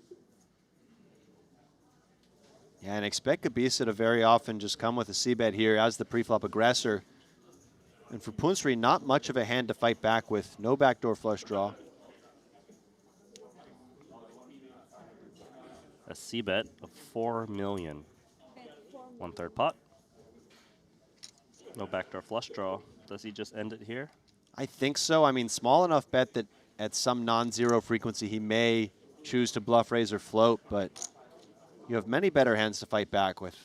Yeah, and expect Gabisa to very often just come with a c-bet here as the preflop aggressor. And for Ponsri, not much of a hand to fight back with. No backdoor flush draw. A c-bet of 4 million. 1/3 pot. No backdoor flush draw. Does he just end it here? I think so. I mean, small enough bet that at some non-zero frequency he may choose to bluff, raise, or float, but you have many better hands to fight back with.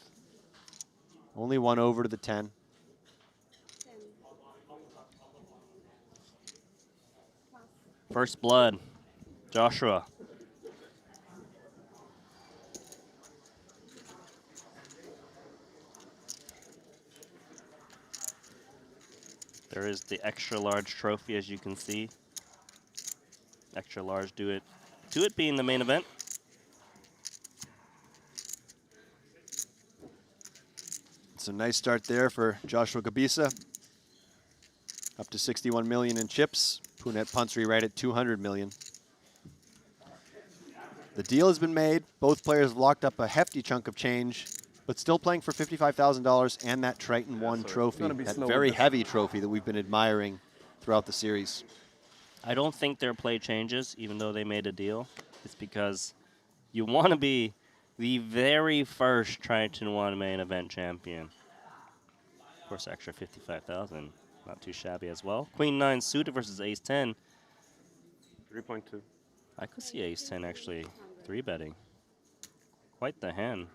Only one over to the 10. First blood. Joshua. There is the extra large trophy, as you can see. Extra large do it being the main event. It's a nice start there for Joshua Gabisa. Up to 61 million in chips. Punat Ponsri right at 200 million. The deal has been made. Both players have locked up a hefty chunk of change, but still playing for $55,000 and that Triton ONE trophy, that very heavy trophy that we've been admiring throughout the series. I don't think their play changes, even though they made a deal. It's because you want to be the very first Triton ONE main event champion. Of course, extra 55,000, not too shabby as well. Queen 9 suited versus Ace 10. 3.2. I could see Ace 10 actually 3-betting. Quite the hand.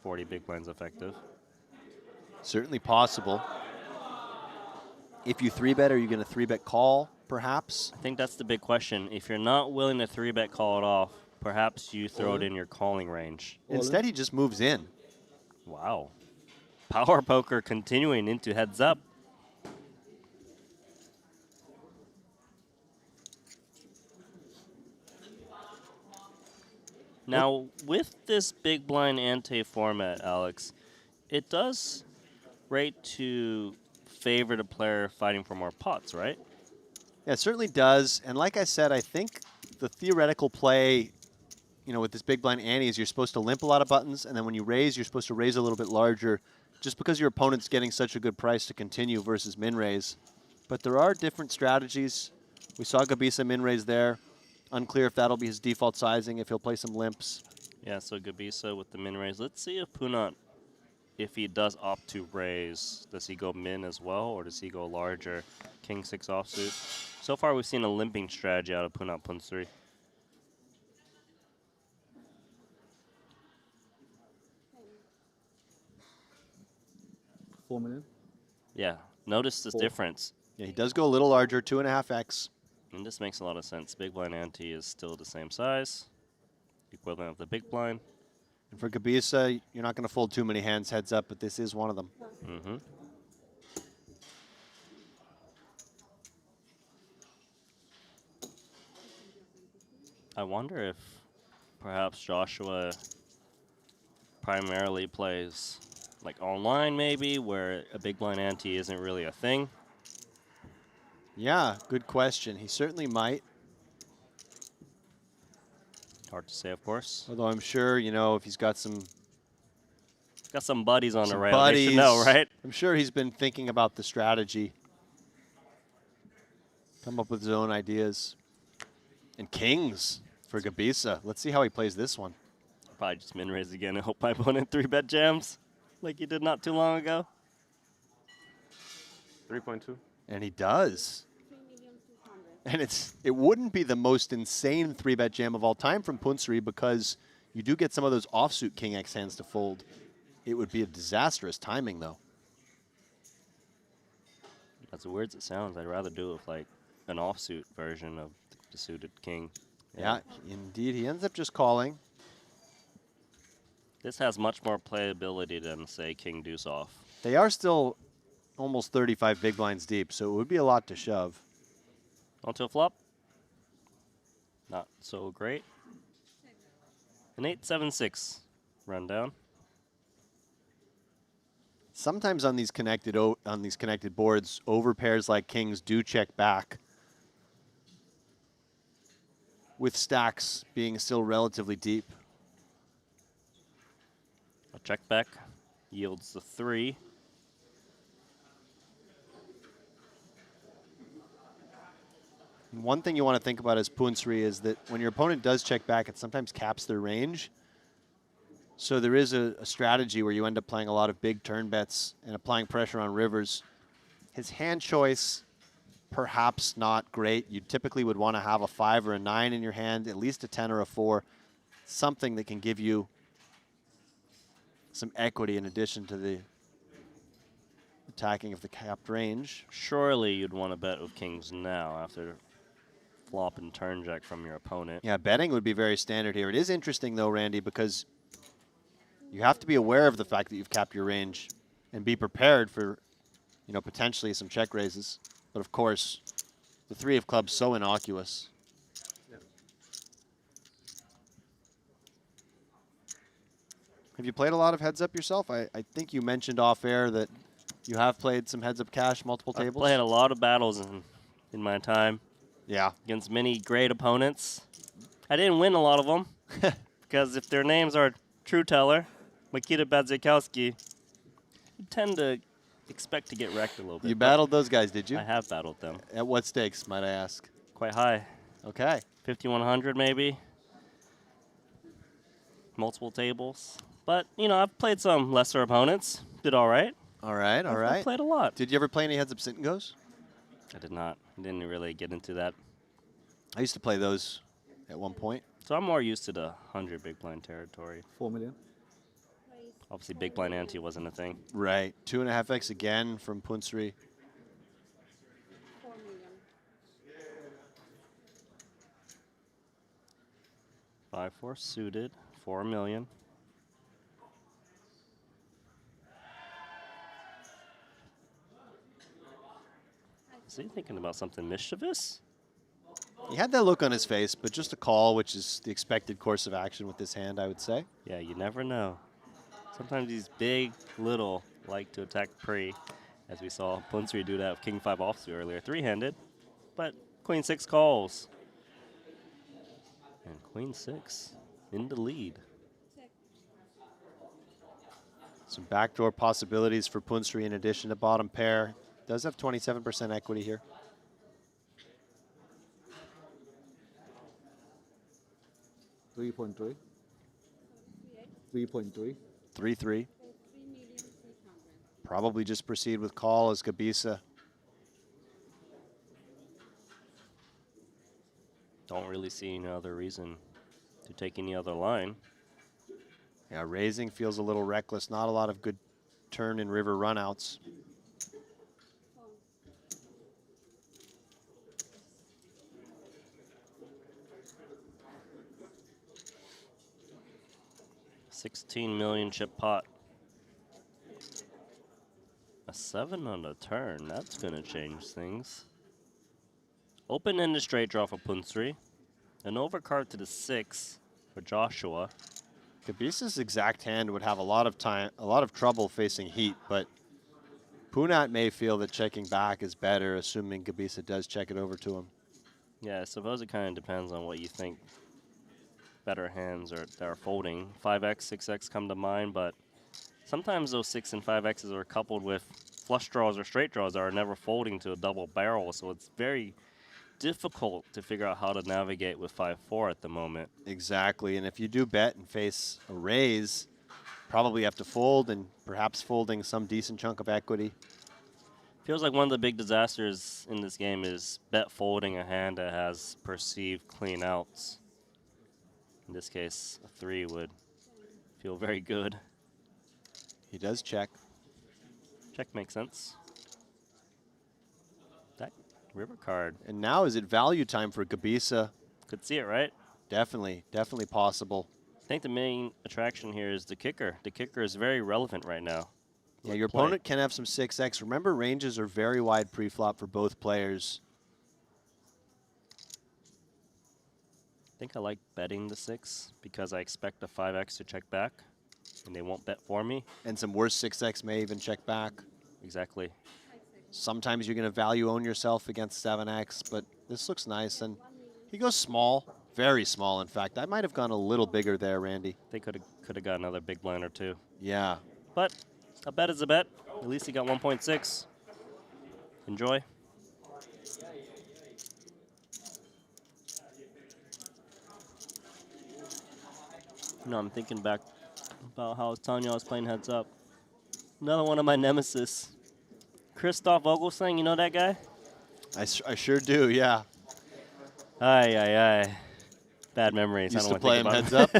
40 big blinds effective. Certainly possible. If you 3-bet, are you going to 3-bet call, perhaps? I think that's the big question. If you're not willing to 3-bet call it off, perhaps you throw it in your calling range. Instead, he just moves in. Wow. Power poker continuing into heads up. Now, with this big blind ante format, Alex, it does rate to favor the player fighting for more pots, right? Yeah, it certainly does. And like I said, I think the theoretical play, you know, with this big blind ante is you're supposed to limp a lot of buttons, and then when you raise, you're supposed to raise a little bit larger, just because your opponent's getting such a good price to continue versus min raise. But there are different strategies. We saw Gabisa min raise there. Unclear if that'll be his default sizing, if he'll play some limps. Yeah, so Gabisa with the min raise. Let's see if Punat, if he does opt to raise, does he go min as well, or does he go larger? King 6 offsuit. So far, we've seen a limping strategy out of Punat Punsri. $4 million. Yeah, notice this difference. Yeah, he does go a little larger, 2.5x. And this makes a lot of sense. Big blind ante is still the same size, equivalent of the big blind. And for Gabisa, you're not going to fold too many hands heads up, but this is one of them. Mm-hmm. I wonder if perhaps Joshua primarily plays like online maybe, where a big blind ante isn't really a thing. Yeah, good question. He certainly might. Hard to say, of course. Although I'm sure, you know, if he's got some buddies on the rail, buddies, they should know, right? I'm sure he's been thinking about the strategy. Come up with his own ideas. And kings for Gabisa. Let's see how he plays this one. Probably just min raise again and hope my opponent 3-bet jams like he did not too long ago. 3.2. And he does. And it wouldn't be the most insane 3-bet jam of all time from Punsri because you do get some of those offsuit King X hands to fold. It would be a disastrous timing, though. As weird as it sounds, I'd rather do it with like an offsuit version of the suited king. Yeah, indeed. He ends up just calling. This has much more playability than, say, King Deuce off. They are still almost 35 big blinds deep, so it would be a lot to shove. Onto a flop. Not so great. An 8-7-6 rundown. Sometimes on these connected boards, overpairs like kings do check back, with stacks being still relatively deep. A check back yields the 3. And one thing you want to think about as Punsri is that when your opponent does check back, it sometimes caps their range. So there is a strategy where you end up playing a lot of big turn bets and applying pressure on rivers. His hand choice, perhaps not great. You typically would want to have a 5 or a 9 in your hand, at least a 10 or a 4, something that can give you some equity in addition to the attacking of the capped range. Surely you'd want to bet with kings now after flop and turn jack from your opponent. Yeah, betting would be very standard here. It is interesting, though, Randy, because you have to be aware of the fact that you've capped your range and be prepared for, you know, potentially some check raises. But, of course, the 3 of clubs so innocuous. Have you played a lot of heads up yourself? I think you mentioned off air that you have played some heads up cash multiple tables. I've played a lot of battles in my time. Yeah. Against many great opponents. I didn't win a lot of them because if their names are True Teller, Makita Badzikowski, you tend to expect to get wrecked a little bit. You battled those guys, did you? I have battled them. At what stakes, might I ask? Quite high. Okay. 5,100 maybe. Multiple tables. But, you know, I've played some lesser opponents. Did all right. All right, all right. I've played a lot. Did you ever play any heads up sit and goes? I did not. I didn't really get into that. I used to play those at one point. So I'm more used to the 100 big blind territory. 4 million. Obviously, big blind ante wasn't a thing. Right. 2.5x again from Punsri. 4 million. 5-4 suited, 4 million. Is he thinking about something mischievous? He had that look on his face, but just a call, which is the expected course of action with this hand, I would say. Yeah, you never know. Sometimes these big, little like to attack pre, as we saw Punsri do that with King 5 offsuit earlier. Three-handed, but Queen 6 calls. And Queen 6 in the lead. Some backdoor possibilities for Punsri in addition to bottom pair. Does have 27% equity here. $3.3. 3.3. 3-3. Probably just proceed with call as Gabisa. Don't really see any other reason to take any other line. Yeah, raising feels a little reckless. Not a lot of good turn and river runouts. $16 million chip pot. A 7 on the turn. That's going to change things. Open-ended straight draw for Punsri. An overcard to the 6 for Joshua. Gabisa's exact hand would have a lot of trouble facing heat, but Punat may feel that checking back is better, assuming Gabisa does check it over to him. Yeah, I suppose it kind of depends on what you think better hands are that are folding. 5x, 6x come to mind, but sometimes those 6 and 5x's are coupled with flush draws or straight draws that are never folding to a double barrel, so it's very difficult to figure out how to navigate with 5-4 at the moment. Exactly, and if you do bet and face a raise, probably have to fold and perhaps folding some decent chunk of equity. Feels like one of the big disasters in this game is bet folding a hand that has perceived clean outs. In this case, a 3 would feel very good. He does check. Check makes sense. That river card. And now is it value time for Gabisa? Could see it, right? Definitely, definitely possible. I think the main attraction here is the kicker. The kicker is very relevant right now. Yeah, your opponent can have some 6x. Remember, ranges are very wide pre-flop for both players. I think I like betting the 6 because I expect the 5x to check back, and they won't bet for me. And some worse 6x may even check back. Exactly. Sometimes you're going to value own yourself against 7x, but this looks nice. And he goes small, very small, in fact. I might have gone a little bigger there, Randy. They could have got another big blind or two. Yeah. But a bet is a bet. At least he got 1.6. Enjoy. You know, I'm thinking back about how Tanya was playing heads up. Another one of my nemesis. Christoph Vogelsang, you know that guy? I sure do, yeah. Aye. Bad memories. Used I to don't play him heads up?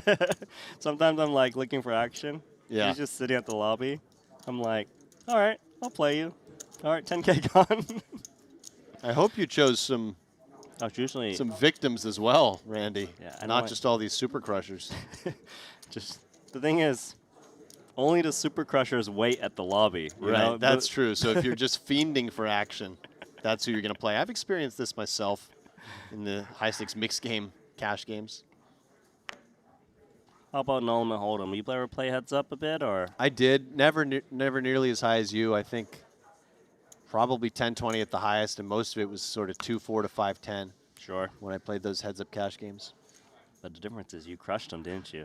Sometimes I'm like looking for action. Yeah. He's just sitting at the lobby. I'm like, all right, I'll play you. All right, 10K gone. I hope you chose some usually some victims as well, Randy. Yeah, not just all these super crushers. Just the thing is, only the super crushers wait at the lobby. You know? That's true. So if you're just fiending for action, that's who you're going to play. I've experienced this myself in the high stakes mixed game cash games. How about no limit hold'em? You ever play heads up a bit, or? I did. Never nearly as high as you. I think probably 10-20 at the highest, and most of it was sort of 2-4 to 5-10. Sure. When I played those heads up cash games. But the difference is you crushed them, didn't you?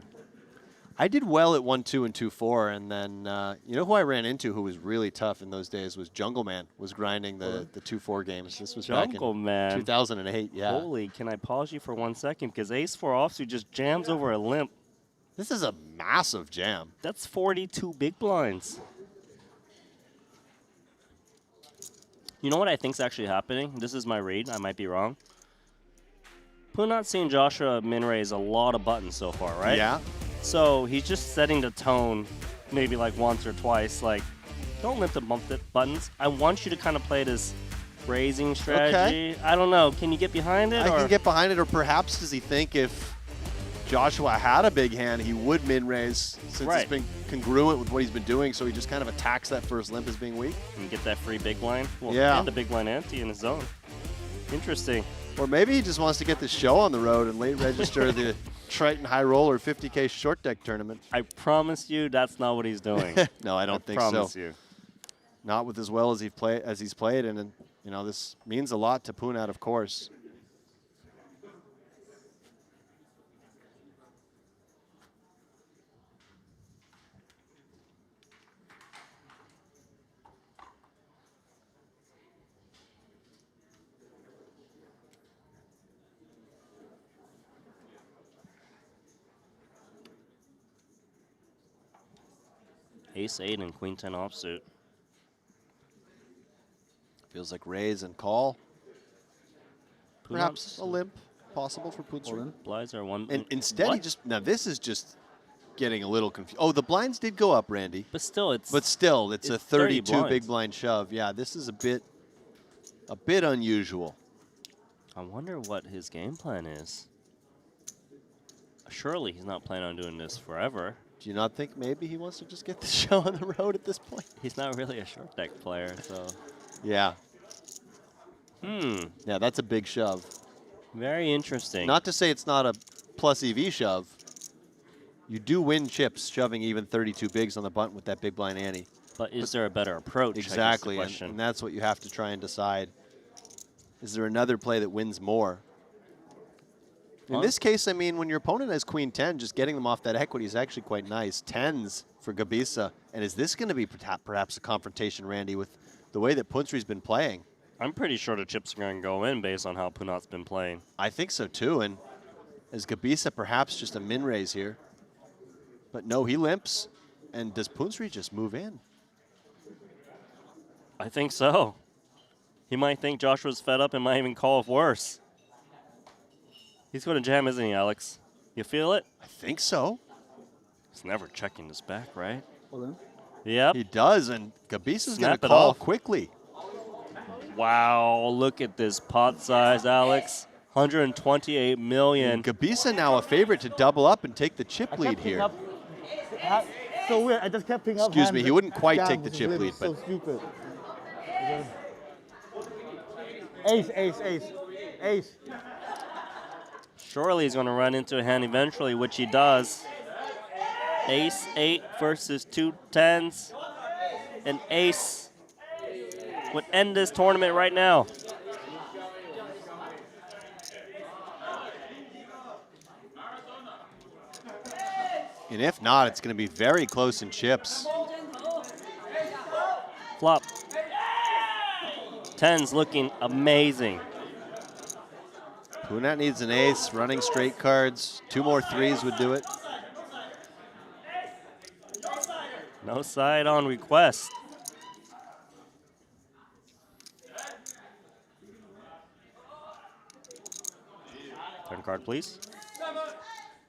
I did well at 1-2 and 2-4, and then you know who I ran into who was really tough in those days was Jungle Man. Was grinding the 2-4 games. This was Jungle back in Man. 2008. Yeah. Holy! Can I pause you for 1 second? Because Ace 4 offsuit just jams over a limp. This is a massive jam. That's 42 big blinds. You know what I think's actually happening? This is my read. I might be wrong. Punat seen Joshua min-raise a lot of buttons so far, right? Yeah. So he's just setting the tone maybe like once or twice. Like, don't limp the bump the buttons. I want you to kind of play this raising strategy. Okay. I don't know. Can you get behind it? I can get behind it, or perhaps does he think if Joshua had a big hand, he would min-raise since it's been congruent with what he's been doing, so he just kind of attacks that first limp as being weak? And get that free big blind? Well, yeah. And the big blind ante in his zone. Interesting. Or maybe he just wants to get the show on the road and late register the Triton High Roller 50K short deck tournament. I promise you that's not what he's doing. No, I don't think so. Promise you. Not with as well as he's played, and you know, this means a lot to Poonat, of course. Ace-8 and Queen-10 offsuit. Feels like raise and call. Perhaps Poonap's a limp possible for Poontsri. Blinds are one. And instead he just, now this is just getting a little confused. Oh, the blinds did go up, Randy. But still, it's a 32 30 big blind shove. Yeah, this is a bit unusual. I wonder what his game plan is. Surely he's not planning on doing this forever. Do you not think maybe he wants to just get the show on the road at this point? He's not really a short deck player, so. Yeah. Hmm. Yeah, that's a big shove. Very interesting. Not to say it's not a plus EV shove. You do win chips shoving even 32 bigs on the button with that big blind ante. But is there a better approach? Exactly, I guess the and that's what you have to try and decide. Is there another play that wins more? In this case, I mean, when your opponent has Queen 10, just getting them off that equity is actually quite nice. Tens for Gabisa. And is this going to be perhaps a confrontation, Randy, with the way that Poontsri's been playing? I'm pretty sure the chips are going to go in based on how Poonat's been playing. I think so, too. And is Gabisa perhaps just a min raise here? But no, he limps. And does Poontsri just move in? I think so. He might think Joshua's fed up and might even call it worse. He's going to jam, isn't he, Alex? You feel it? I think so. He's never checking his back, right? Hold on. Yep. He does, and Gabisa's going Snap to it call off. quickly. Wow, look at this pot size, Alex. 128 million. Gabisa now a favorite to double up and take the chip I lead kept picking here. up- so weird. I just kept picking up. Excuse me, hands he wouldn't that quite jam, take the which is chip really lead, so but stupid. Ace, ace, ace, ace. Surely he's going to run into a hand eventually, which he does. Ace-8 versus 2 10s. And ace would end this tournament right now. and if not, it's going to be very close in chips. Flop. 10's looking amazing. Poonat needs an ace, running straight cards. 2 more 3s would do it. No side on request. Turn card, please.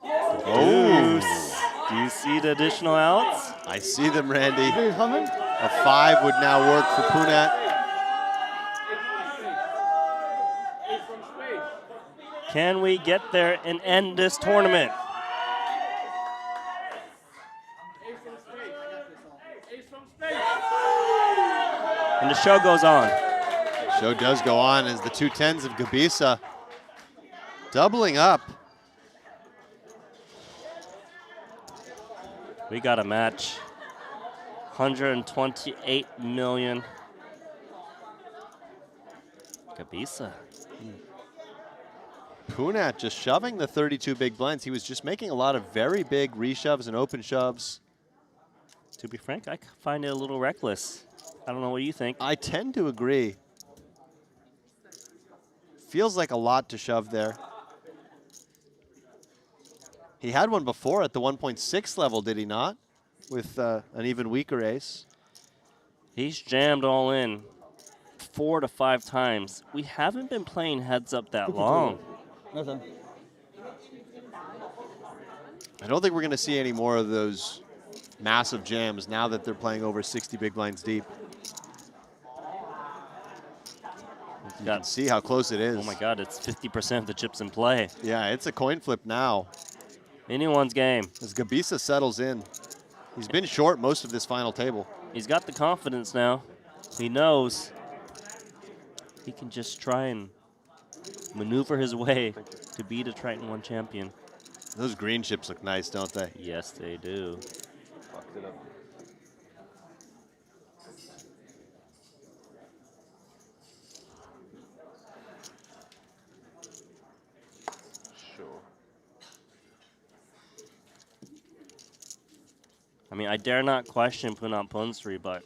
Oh. Do you see the additional outs? I see them, Randy. He's coming. A 5 would now work for Poonat. Can we get there and end this tournament? And the show goes on. Show does go on as the 2 10s of Gabisa doubling up. We got a match. 128 million. Gabisa. Poonat just shoving the 32 big blinds. He was just making a lot of very big reshoves and open shoves. To be frank, I find it a little reckless. I don't know what you think. I tend to agree. Feels like a lot to shove there. He had one before at the 1.6 level, did he not? With an even weaker ace. He's jammed all in 4 to 5 times. We haven't been playing heads up that long. Nothing. I don't think we're going to see any more of those massive jams now that they're playing over 60 big blinds deep. You can see how close it is. Oh my God, it's 50% of the chips in play. Yeah, it's a coin flip now. Anyone's game. As Gabisa settles in. He's been short most of this final table. He's got the confidence now. He knows he can just try and maneuver his way to be the Triton ONE champion. Those green chips look nice, don't they? Yes, they do. Fucked it up. Sure. I mean, I dare not question Punat Punsri, but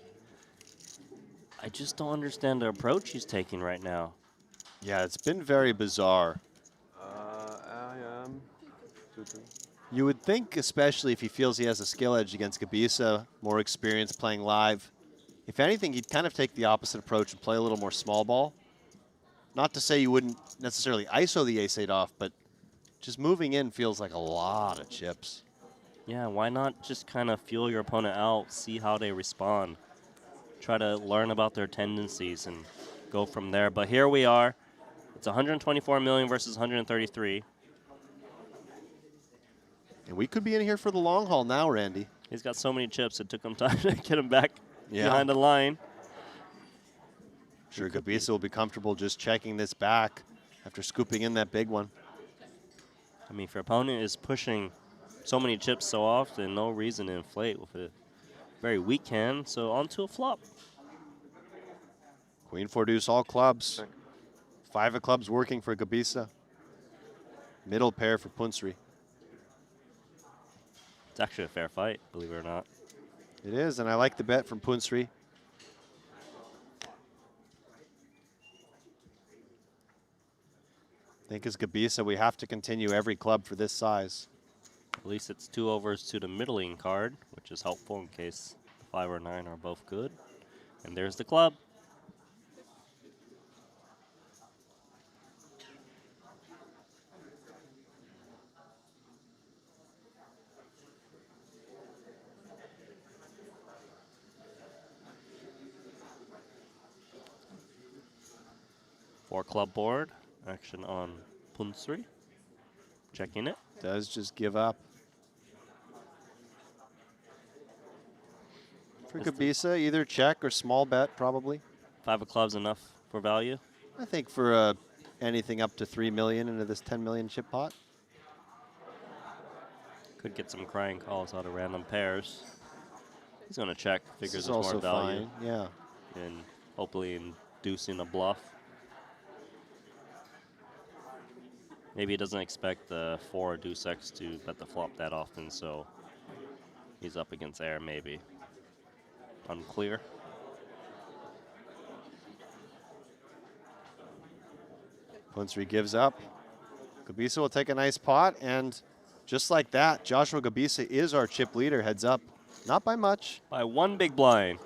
I just don't understand the approach he's taking right now. Yeah, it's been very bizarre. I am 2-2. You would think, especially if he feels he has a skill edge against Gabisa, more experience playing live, if anything, he'd kind of take the opposite approach and play a little more small ball. Not to say you wouldn't necessarily ISO the ace-8 off, but just moving in feels like a lot of chips. Yeah, why not just kind of feel your opponent out, see how they respond, try to learn about their tendencies and go from there. But here we are. It's 124 million versus 133. And we could be in here for the long haul now, Randy. He's got so many chips, it took him time to get him back Yeah. behind the line. Sure, Gabisa will be comfortable just checking this back after scooping in that big one. I mean, if your opponent is pushing so many chips so often, no reason to inflate with a very weak hand. So onto a flop. Queen 4 deuce, all clubs. Check. 5 of clubs working for Gabisa. Middle pair for Punsri. It's actually a fair fight, believe it or not. It is, and I like the bet from Punsri. I think as Gabisa, we have to continue every club for this size. At least it's 2 overs to the middling card, which is helpful in case 5 or 9 are both good. And there's the club. Four club board. Action on Punsri. Checking it. Does just give up. For Gabisa, either check or small bet, probably. 5 of clubs enough for value. I think for anything up to 3 million into this 10 million chip pot. Could get some crying calls out of random pairs. He's going to check. This Figures is there's more also value. fine, yeah. And hopefully inducing a bluff. Maybe he doesn't expect the 4 or deuce X to bet the flop that often, so he's up against air maybe. Unclear. Punsri gives up. Gabisa will take a nice pot, and just like that, Joshua Gabisa is our chip leader, heads up. Not by much. By 1 big blind.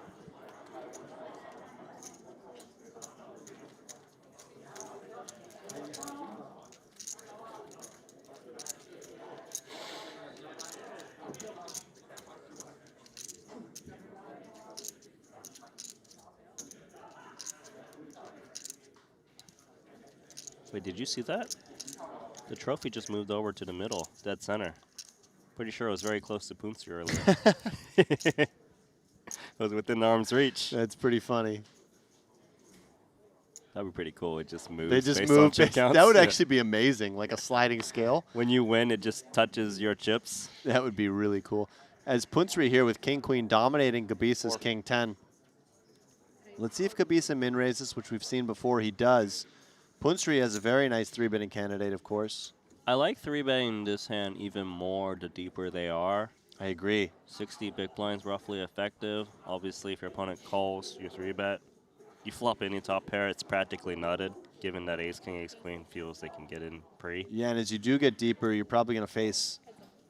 Wait, did you see that? The trophy just moved over to the middle, dead center. Pretty sure it was very close to Punsri earlier. It was within arm's reach. That's pretty funny. That'd be pretty cool. It just moves. They just based on move. chip counts. That would Yeah. actually be amazing, like a sliding scale. When you win, it just touches your chips. That would be really cool. As Punsri here with King Queen dominating Gabisa's King 10. Let's see if Gabisa min raises, which we've seen before. He does. Punsri has a very nice 3-betting candidate, of course. I like 3-betting this hand even more the deeper they are. I agree. 60 big blinds roughly effective. Obviously, if your opponent calls your 3-bet, you flop any top pair, it's practically nutted, given that ace king, ace queen feels they can get in pre. Yeah, and as you do get deeper, you're probably going to face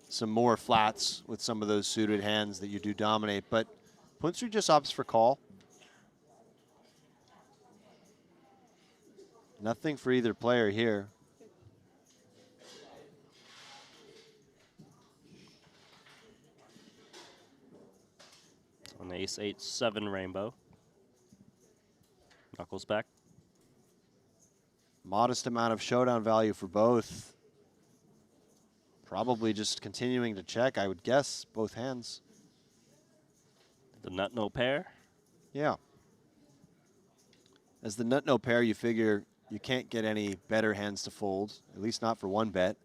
some more flats with some of those suited hands that you do dominate. But Punsri just opts for call. Nothing for either player here. On the ace 8-7 rainbow. Knuckles back. Modest amount of showdown value for both. Probably just continuing to check, I would guess, both hands. The nut no pair. Yeah. As the nut no pair, you figure you can't get any better hands to fold, at least not for one bet.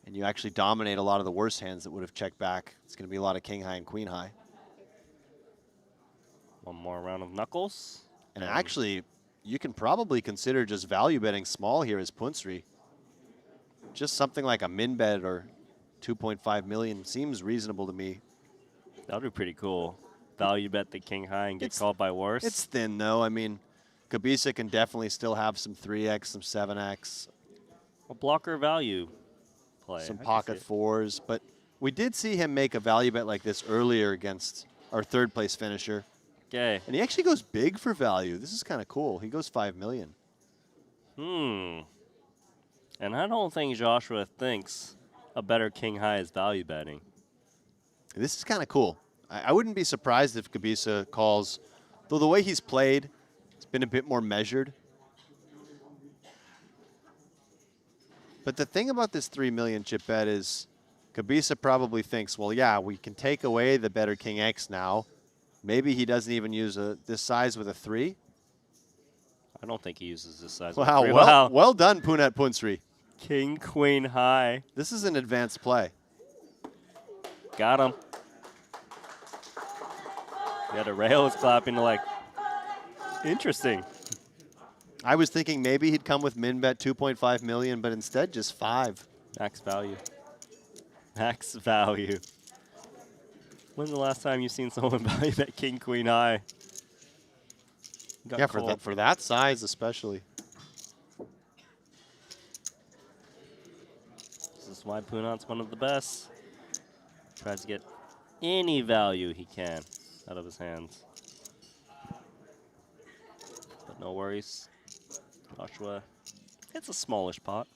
And you actually dominate a lot of the worst hands that would have checked back. It's going to be a lot of king high and queen high. One more round of knuckles. And actually, you can probably consider just value betting small here as Punsri. Just something like a min bet or 2.5 million seems reasonable to me. That would be pretty cool. Value bet the king high and get called by worse. It's thin, though. I mean, Gabisa can definitely still have some 3x, some 7x. A blocker value play. Some pocket fours. But we did see him make a value bet like this earlier against our third place finisher. Okay. And he actually goes big for value. This is kind of cool. He goes 5 million. And I don't think Joshua thinks a better king high is value betting. This is kind of cool. I wouldn't be surprised if Gabisa calls, though the way he's played, it's been a bit more measured. But the thing about this 3 million chip bet is Gabisa probably thinks, well, yeah, we can take away the better king X now. Maybe he doesn't even use this size with a 3. I don't think he uses this size. Wow, With 3. well done, Punat Punsri. King, queen high. This is an advanced play. Got him. Yeah, the rail is clapping like, interesting. I was thinking maybe he'd come with min bet 2.5 million, but instead just 5. Max value. Max value. When's the last time you've seen someone value bet king, queen high? Yeah, for that size especially. This is why Punat's one of the best. Tries to get any value he can out of his hands. But no worries. Joshua, it's a smallish pot.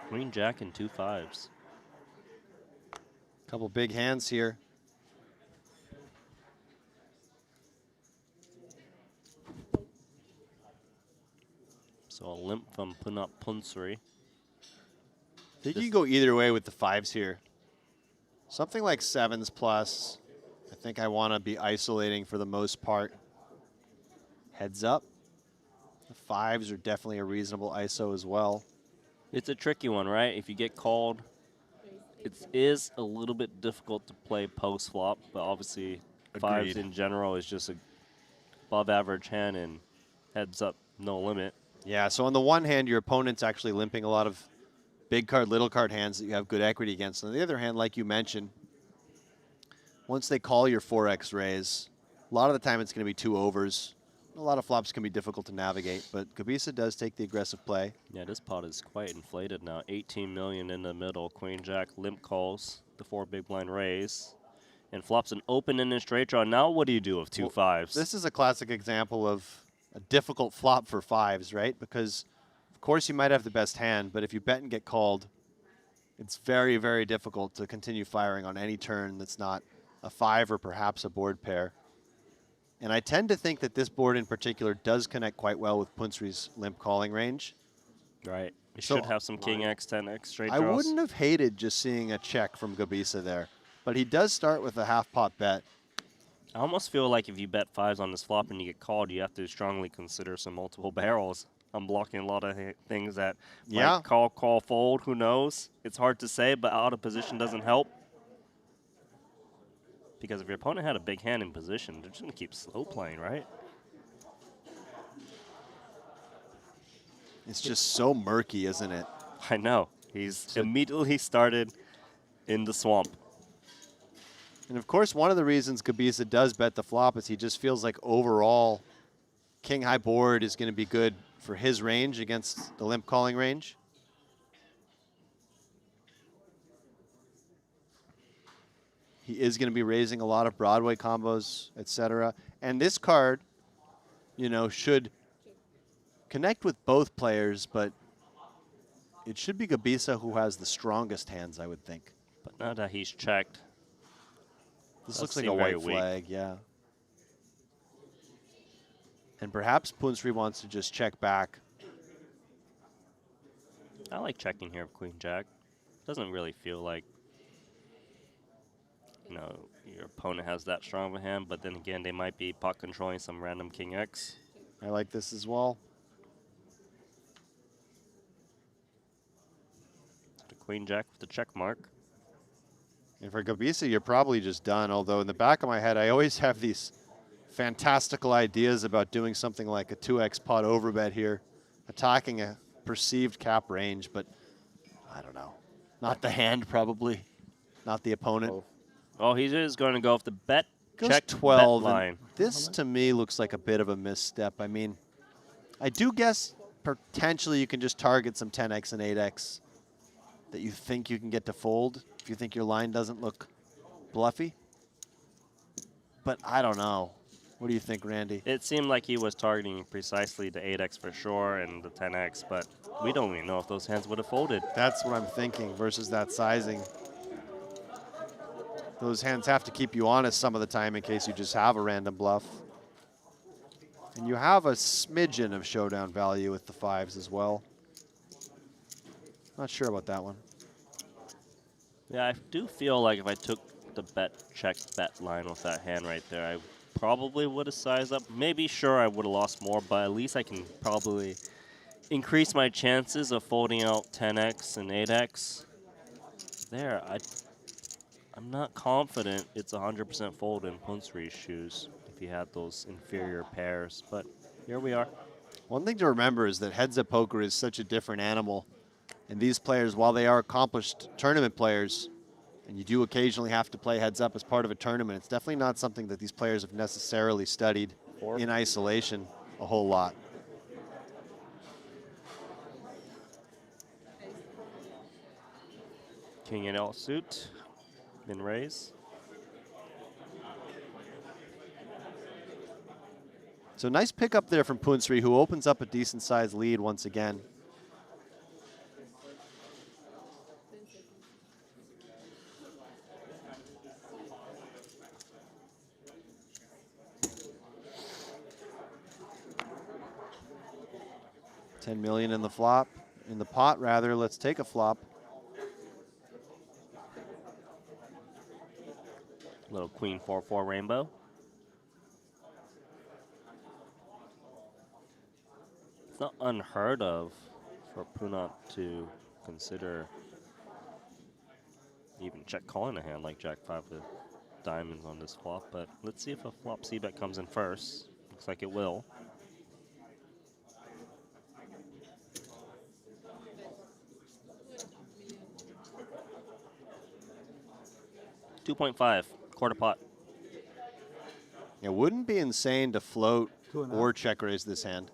Queen, jack, and 2 5s. Couple big hands here. So a limp from Punat Punsri. I think you can go either way with the 5s here. Something like 7s plus. I think I want to be isolating for the most part. Heads up. The 5s are definitely a reasonable ISO as well. It's a tricky one, right? If you get called, it is a little bit difficult to play post flop, but obviously Agreed. 5s in general is just a above average hand and heads up, no limit. Yeah, so on the one hand, your opponent's actually limping a lot of big card, little card hands that you have good equity against. On the other hand, like you mentioned, once they call your 4x raise, a lot of the time it's going to be 2 overs. A lot of flops can be difficult to navigate, but Gabisa does take the aggressive play. Yeah, this pot is quite inflated now. 18 million in the middle. Queen jack limp calls the 4 big blind raise, and flops an open and a straight draw. Now what do you do with 2 5s? This is a classic example of a difficult flop for 5s, right? Because of course you might have the best hand, but if you bet and get called, it's very, very difficult to continue firing on any turn that's not a 5 or perhaps a board pair. And I tend to think that this board in particular does connect quite well with Punsri's limp calling range. Right. It So should have some king x, 10x straight I draws. wouldn't have hated just seeing a check from Gabisa there, but he does start with a half pot bet. I almost feel like if you bet 5s on this flop and you get called, you have to strongly consider some multiple barrels. I'm blocking a lot of things that might call, fold. Who knows? It's hard to say, but out of position doesn't help. Because if your opponent had a big hand in position, they're just going to keep slow playing, right? It's just so murky, isn't it? I know. He's immediately started in the swamp. And of course, one of the reasons Gabisa does bet the flop is he just feels like overall king high board is going to be good for his range against the limp calling range. He is going to be raising a lot of Broadway combos, etc. And this card, you know, should connect with both players, but it should be Gabisa who has the strongest hands, I would think. But now that he's checked, this looks like a white flag, yeah. And perhaps Punsri wants to just check back. I like checking here with Queen Jack. Doesn't really feel like you know, your opponent has that strong of a hand, but then again, they might be pot controlling some random King X. I like this as well. The Queen Jack with the check mark. And for Gabisa, you're probably just done. Although in the back of my head, I always have these fantastical ideas about doing something like a 2x pot overbet here, attacking a perceived cap range, but I don't know. Not the hand, probably. Not the opponent. Oh, he's just going to go off the bet Goes check 12. bet line. This, to me, looks like a bit of a misstep. I mean, I do guess potentially you can just target some 10x and 8x that you think you can get to fold if you think your line doesn't look bluffy. But I don't know. What do you think, Randy? It seemed like he was targeting precisely the 8x for sure and the 10x, but we don't even know if those hands would have folded. That's what I'm thinking versus that sizing. Those hands have to keep you honest some of the time in case you just have a random bluff. And you have a smidgen of showdown value with the 5s as well. Not sure about that one. Yeah, I do feel like if I took the bet check bet line with that hand right there, I probably would have sized up. Maybe, sure, I would have lost more, but at least I can probably increase my chances of folding out 10x and 8x. There, I'm not confident it's 100% fold in Punsri's shoes if he had those inferior pairs, but here we are. One thing to remember is that heads-up poker is such a different animal. And these players, while they are accomplished tournament players, and you do occasionally have to play heads-up as part of a tournament, it's definitely not something that these players have necessarily studied in isolation a whole lot. King in all suit, min raise. So nice pickup there from Punsri, who opens up a decent-sized lead once again. $10 million in the flop, in the pot rather. Let's take a flop. Little queen 4-4 rainbow. It's not unheard of for Punat to consider even check calling a hand like Jack 5 with diamonds on this flop, but let's see if a flop c-bet comes in first. Looks like it will. $2.5, quarter pot. It wouldn't be insane to float or check raise this hand.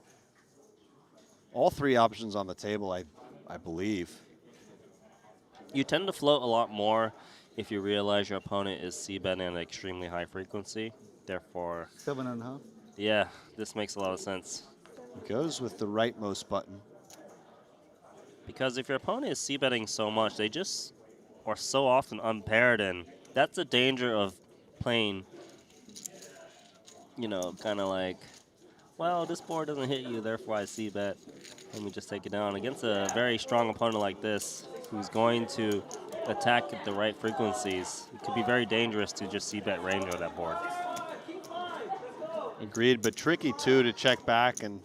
All three options on the table, I believe. You tend to float a lot more if you realize your opponent is c-betting at an extremely high frequency. Therefore, 7.5. yeah, this makes a lot of sense. It goes with the rightmost button. Because if your opponent is c-betting so much, they just are so often unpaired, and that's the danger of playing, you know, kind of like, well, this board doesn't hit you, therefore I c-bet. Let me just take it down. Against a very strong opponent like this, who's going to attack at the right frequencies, it could be very dangerous to just c-bet range on that board. Agreed, but tricky too to check back and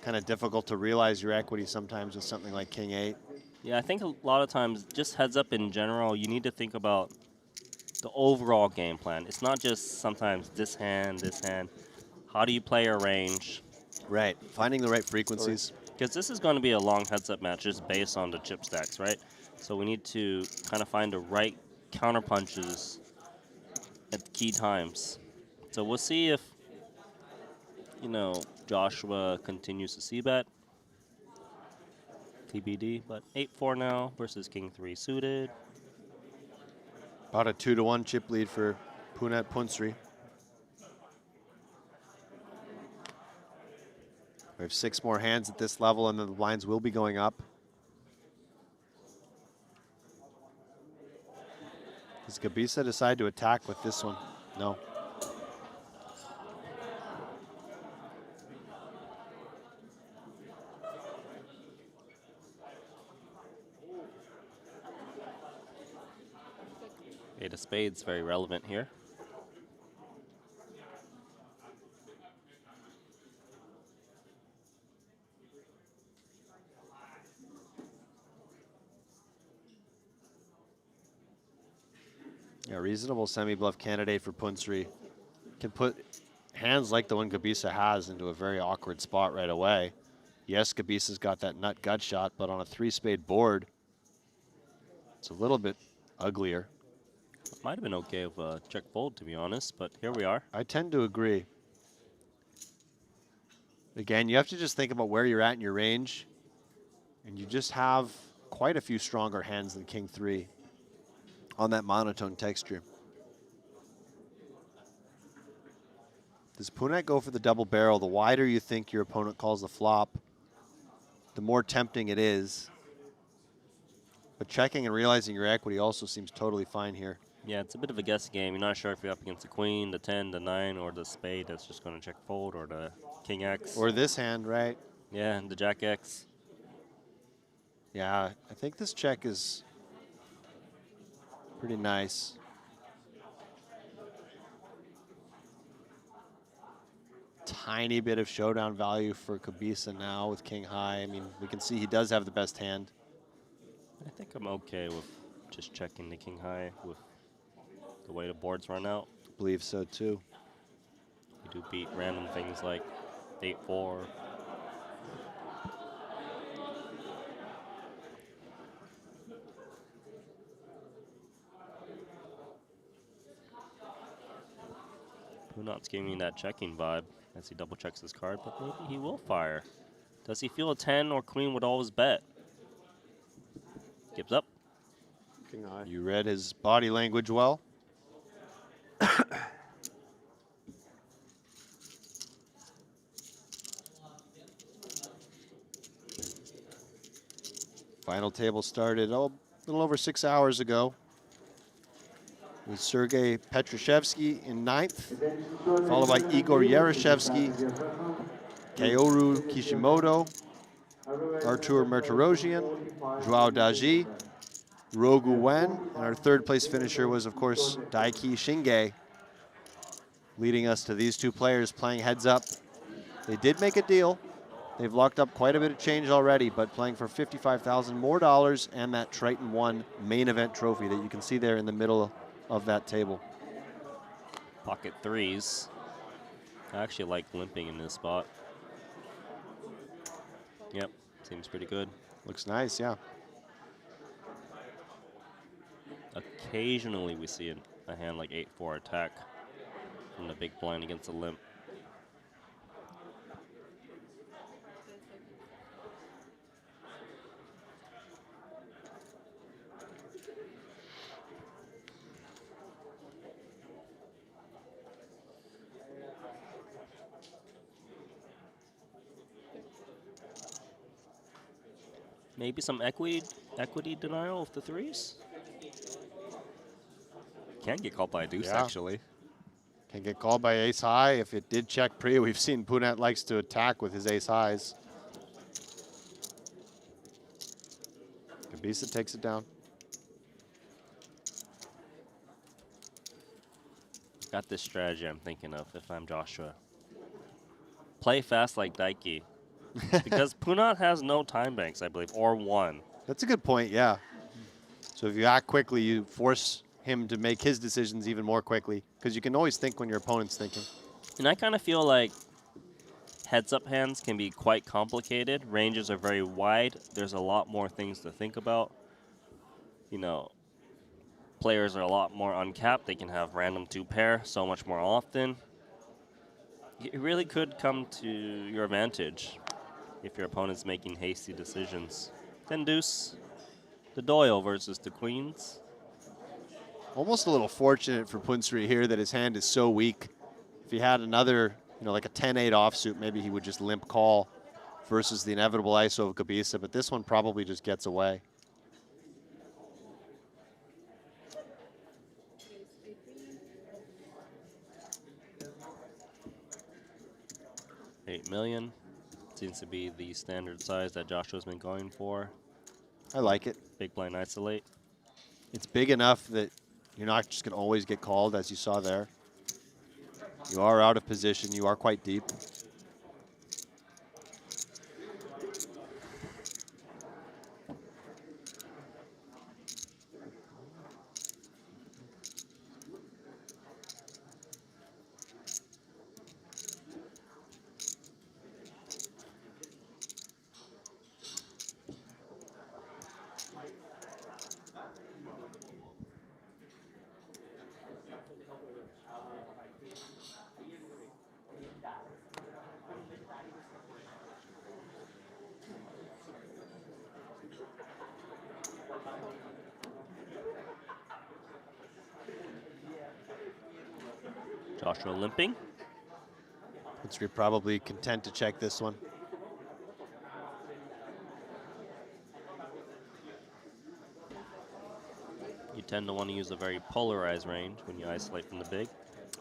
kind of difficult to realize your equity sometimes with something like King 8. Yeah, I think a lot of times, just heads up in general, you need to think about the overall game plan. It's not just sometimes this hand, this hand. How do you play your range? Right, finding the right frequencies. Because this is going to be a long heads-up match just based on the chip stacks, right? So we need to kind of find the right counter punches at key times. So we'll see if, you know, Joshua continues to c-bet. TBD, but 8-4 now versus King 3 suited. About a 2-1 chip lead for Punat Punsri. We have 6 more hands at this level, and then the blinds will be going up. Does Gabisa decide to attack with this one? No. Eight of spades, very relevant here. Yeah, reasonable semi-bluff candidate for Punsri. Can put hands like the one Gabisa has into a very awkward spot right away. Yes, Gabisa's got that nut gut shot, but on a 3-spade board, it's a little bit uglier. Might have been okay with a check fold, to be honest, but here we are. I tend to agree. Again, you have to just think about where you're at in your range, and you just have quite a few stronger hands than King 3 on that monotone texture. Does Punet go for the double barrel? The wider you think your opponent calls the flop, the more tempting it is. But checking and realizing your equity also seems totally fine here. Yeah, it's a bit of a guess game. You're not sure if you're up against the queen, the 10, the 9, or the spade that's just going to check fold, or the king X. Or this hand, right? Yeah, and the jack X. Yeah, I think this check is pretty nice. Tiny bit of showdown value for Gabisa now with king high. I mean, we can see he does have the best hand. I think I'm okay with just checking the king high with the way the boards run out. I believe so too. You do beat random things like 8-4. Punat's giving me that checking vibe as he double checks his card, but maybe he will fire. Does he feel a 10 or queen would always bet? Gives up. King high. You read his body language well. Final table started a little over 6 hours ago with Sergei Petrushevsky in 9th, followed by Igor Yaroshevsky, Kaoru Kishimoto, Artur Mertarosian, Joao Daji, Rogu Wen, and our third place finisher was, of course, Daiki Shinge, leading us to these two players playing heads up. They did make a deal. They've locked up quite a bit of change already, but playing for $55,000 more and that Triton ONE main event trophy that you can see there in the middle of that table. Pocket threes. I actually like limping in this spot. Yep, seems pretty good. Looks nice, yeah. Occasionally we see a hand like 8-4 attack from the big blind against a limp. Maybe some equity denial of the threes. Can get called by a deuce, actually. Can get called by ace high. If it did check pre, we've seen Punet likes to attack with his ace highs. Gabisa takes it down. Got this strategy I'm thinking of if I'm Joshua. Play fast like Daiki. Because Punat has no time banks, I believe, or one. That's a good point, yeah. So if you act quickly, you force him to make his decisions even more quickly, because you can always think when your opponent's thinking. And I kind of feel like heads-up hands can be quite complicated. Ranges are very wide. There's a lot more things to think about. You know, players are a lot more uncapped. They can have random two-pair so much more often. It really could come to your advantage if your opponent's making hasty decisions. 10 deuce, the Doyle versus the queens. Almost a little fortunate for Punsri here that his hand is so weak. If he had another, like a 10-8 offsuit, maybe he would just limp call versus the inevitable ISO of Gabisa, but this one probably just gets away. $8 million. Seems to be the standard size that Joshua's been going for. I like it. Big blind isolate. It's big enough that You're not just going to always get called, as you saw there. You are out of position. You are quite deep. Joshua limping. You're probably content to check this one. You tend to want to use a very polarized range when you isolate from the big.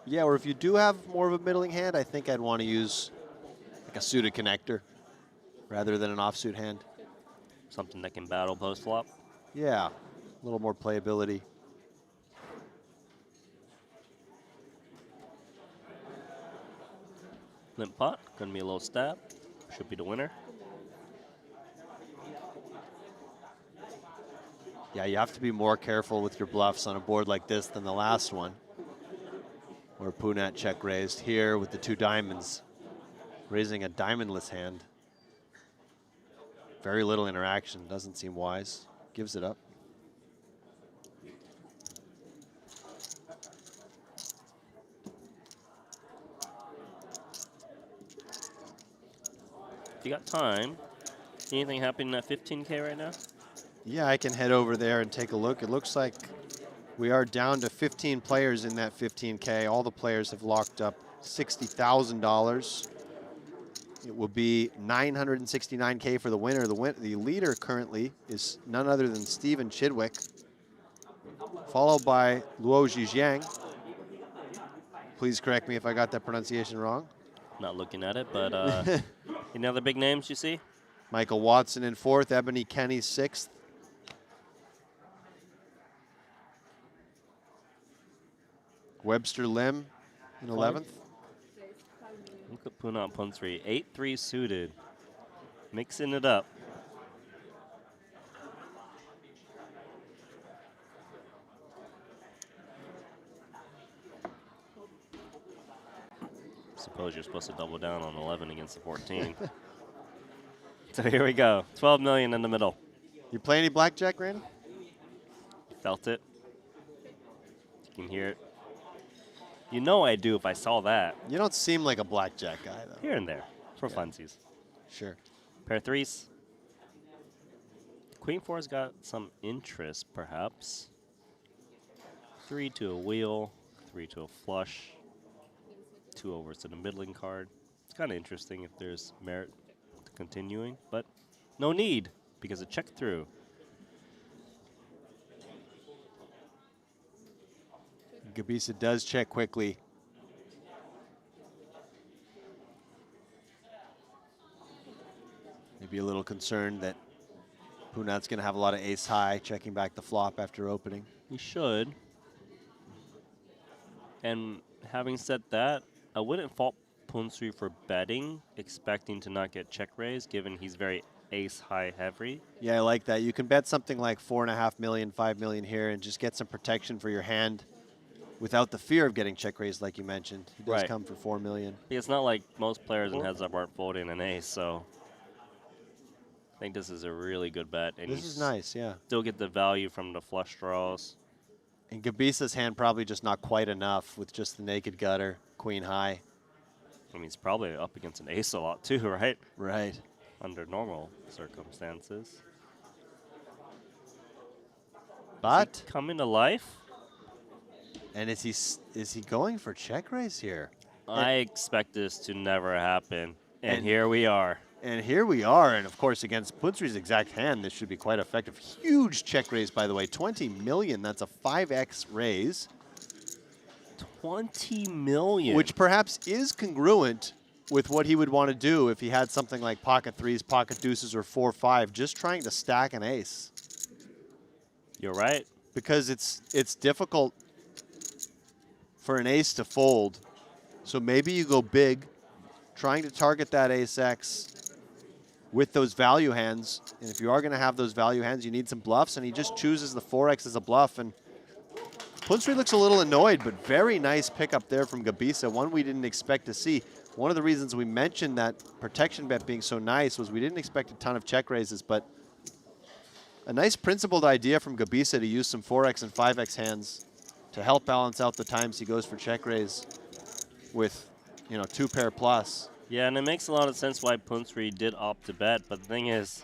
Yeah, or if you do have more of a middling hand, I think I'd want to use like a suited connector rather than an offsuit hand. Something that can battle post flop. Yeah, a little more playability. Limp pot, gonna be a little stab. Should be the winner. Yeah, you have to be more careful with your bluffs on a board like this than the last one, where Punat check raised. Here with the 2 diamonds, raising a diamondless hand. Very little interaction, doesn't seem wise. Gives it up. If you got time, anything happening at 15K right now? Yeah, I can head over there and take a look. It looks like we are down to 15 players in that 15K. All the players have locked up $60,000. It will be 969K for the winner. The leader currently is none other than Steven Chidwick, followed by Luo Zhijiang. Please correct me if I got that pronunciation wrong. Not looking at it, but any other big names you see? Michael Watson in 4th, Ebony Kenny 6th. Webster Lim in 11th. Look at Punat Punsri, 8-3 suited, mixing it up. Suppose you're supposed to double down on 11 against the 14. So here we go, 12 million in the middle. You play any blackjack, Randy? Felt it. You can hear it. You know I do if I saw that. You don't seem like a blackjack guy, though. Here and there, for funsies. Sure. Pair of 3s. Queen 4's got some interest, perhaps. 3 to a wheel, 3 to a flush, 2 overs to the middling card. It's kind of interesting if there's merit to continuing, but no need because it checked through. Gabisa does check quickly. Maybe a little concerned that Punat's going to have a lot of ace high, checking back the flop after opening. He should. And having said that, I wouldn't fault Punsri for betting, expecting to not get check raised, given he's very ace high heavy. Yeah, I like that. You can bet something like 4.5 million, 5 million here and just get some protection for your hand without the fear of getting check raised, like you mentioned. He does come for 4 million. It's not like most players in heads up aren't folding an ace, so I think this is a really good bet. And This is nice, yeah. Still get the value from the flush draws. And Gabisa's hand probably just not quite enough with just the naked gutter, queen high. I mean, he's probably up against an ace a lot too, right? Right. Under normal circumstances. But coming to life. And is he going for check raise here? I expect this to never happen. And here we are. And here we are. And of course, against Punsri's exact hand, this should be quite effective. Huge check raise, by the way. 20 million. That's a 5x raise. 20 million. Which perhaps is congruent with what he would want to do if he had something like pocket 3s, pocket deuces, or 4-5, just trying to stack an ace. You're right. Because it's difficult for an ace to fold. So maybe you go big, trying to target that ace-X with those value hands. And if you are going to have those value hands, you need some bluffs, and he just chooses the 4X as a bluff. And Punsri looks a little annoyed, but very nice pickup there from Gabisa, one we didn't expect to see. One of the reasons we mentioned that protection bet being so nice was we didn't expect a ton of check raises, but a nice principled idea from Gabisa to use some 4X and 5X hands to help balance out the times he goes for check raise with, you know, 2-pair plus. Yeah, and it makes a lot of sense why Punsri did opt to bet, but the thing is,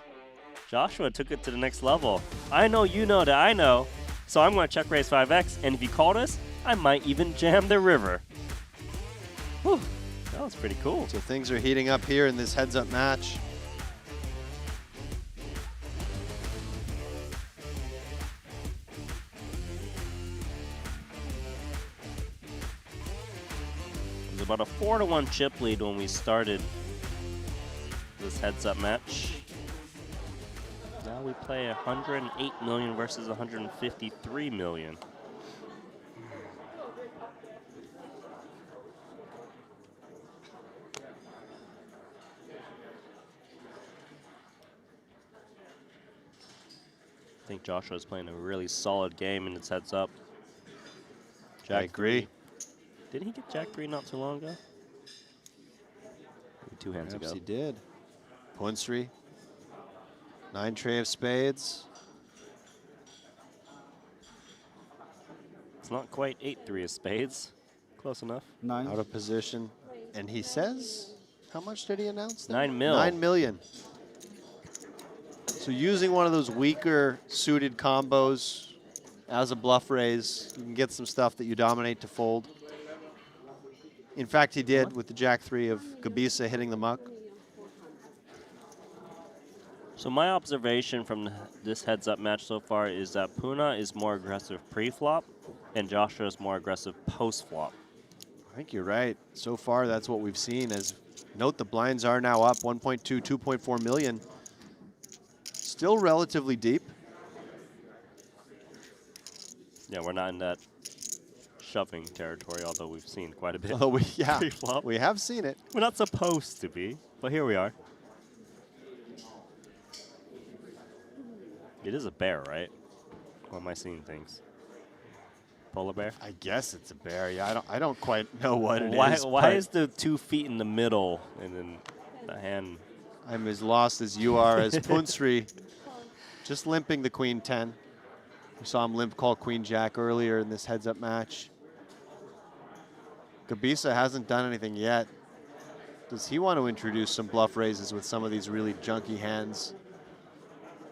Joshua took it to the next level. I know you know that I know, so I'm going to check raise 5X, and if you call this, I might even jam the river. Whew, that was pretty cool. So things are heating up here in this heads-up match. It was about a 4-1 chip lead when we started this heads-up match. Now we play 108 million versus 153 million. I think Joshua's playing a really solid game in its heads up. I agree. Didn't he get Jack 3 not too long ago? Maybe 2 hands Perhaps ago. he did. Punsri. 9 tray of spades. It's not quite 8-3 of spades. Close enough. 9. Out of position. And he says, how much did he announce? 9 mil. 9 million. So using one of those weaker suited combos as a bluff raise, you can get some stuff that you dominate to fold. In fact, he did with the Jack 3 of Gabisa hitting the muck. So my observation from this heads-up match so far is that Puna is more aggressive pre-flop, and Joshua is more aggressive post-flop. I think you're right. So far, that's what we've seen. As note, the blinds are now up 1.2, 2.4 million. Still relatively deep. Yeah, we're not in that shoving territory, although we've seen quite a bit. Although yeah, pre-flop. we have seen it. We're not supposed to be, but here we are. It is a bear, right? Or am I seeing things? Polar bear? I guess it's a bear. Yeah, I don't quite know what it is. Why is the 2 feet in the middle and then the hand? I'm as lost as you are as Punsri. Just limping the queen 10. We saw him limp call queen jack earlier in this heads up match. Gabisa hasn't done anything yet. Does he want to introduce some bluff raises with some of these really junky hands?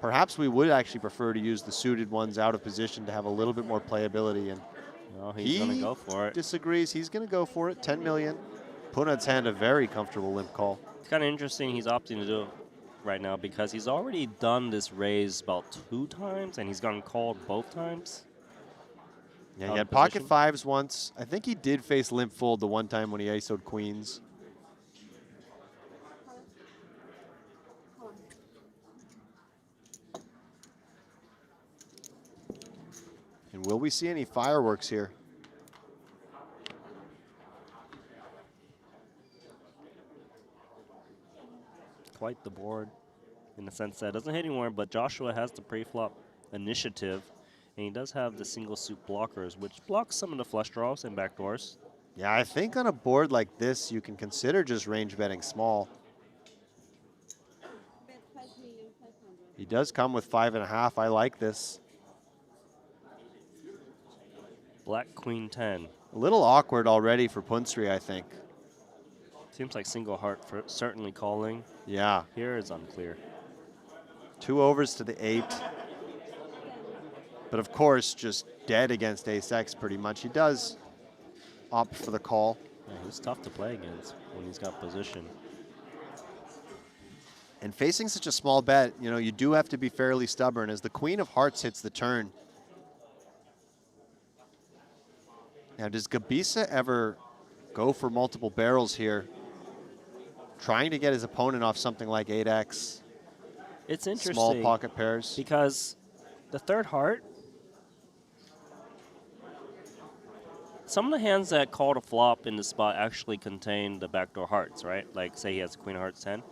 Perhaps we would actually prefer to use the suited ones out of position to have a little bit more playability. And no, he's going to go for it. Disagrees. He's going to go for it. 10 million. Punat's hand a very comfortable limp call. It's kind of interesting he's opting to do it right now because he's already done this raise about 2 times and he's gotten called both times. Yeah, he had pocket 5s once. I think he did face limp fold the one time when he ISO'd queens. And will we see any fireworks here? Quite the board in the sense that it doesn't hit anywhere, but Joshua has the pre-flop initiative, and he does have the single suit blockers, which blocks some of the flush draws and backdoors. Yeah, I think on a board like this, you can consider just range betting small. He does come with 5.5. I like this. Black Queen 10. A little awkward already for Punsri, I think. Seems like single heart for certainly calling. Yeah. Here is unclear. 2 overs to the 8. But of course, just dead against ace-X pretty much. He does opt for the call. Yeah, he's tough to play against when he's got position. And facing such a small bet, you know, you do have to be fairly stubborn as the queen of hearts hits the turn. Now, does Gabisa ever go for multiple barrels here, trying to get his opponent off something like 8x? It's interesting. Small pocket pairs. Because the third heart some of the hands that called a flop in the spot actually contain the backdoor hearts, right? Like, say he has Queen of Hearts 10,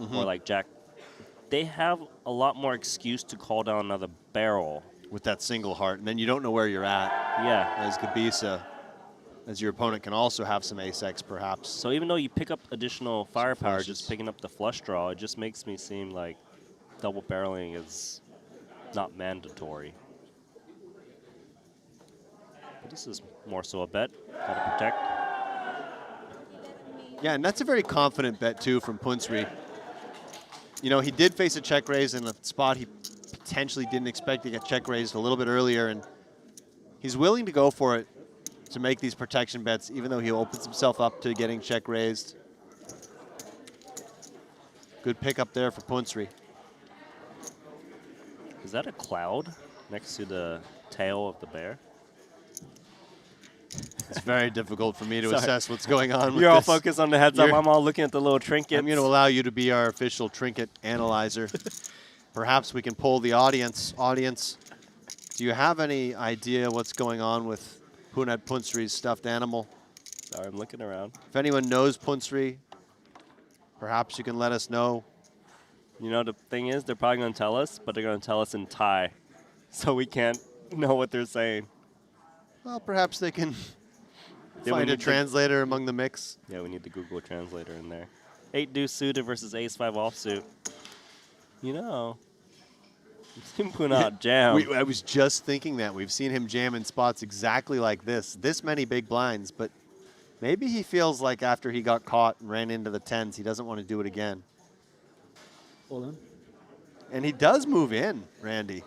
or like Jack. They have a lot more excuse to call down another barrel. With that single heart, and then you don't know where you're at. Yeah. As Gabisa, as your opponent can also have some ace-x, perhaps. So even though you pick up additional firepower, just picking up the flush draw, it just makes me seem like double barreling is not mandatory. But this is more so a bet. Gotta protect. Yeah, and that's a very confident bet, too, from Punsri. You know, he did face a check raise in a spot he potentially didn't expect to get check raised a little bit earlier, and he's willing to go for it to make these protection bets, even though he opens himself up to getting check raised. Good pickup there for Punsri. Is that a cloud next to the tail of the bear? It's very difficult for me to assess what's going on with You're all this. focused on the heads up. I'm all looking at the little trinkets. I'm going to allow you to be our official trinket analyzer. Perhaps we can poll the audience. Audience, do you have any idea what's going on with Punat Punsri's stuffed animal? Sorry, I'm looking around. If anyone knows Punsri, perhaps you can let us know. You know, the thing is, they're probably going to tell us, but they're going to tell us in Thai. So we can't know what they're saying. Well, perhaps they can Yeah, we find a need to- translator among the mix. Yeah, we need the Google Translator in there. 8 deuce suited versus ace 5 offsuit. You know, we've seen Punat jam. I was just thinking that. We've seen him jam in spots exactly like this many big blinds, but maybe he feels like after he got caught and ran into the tens, he doesn't want to do it again. All in. And he does move in, Randy.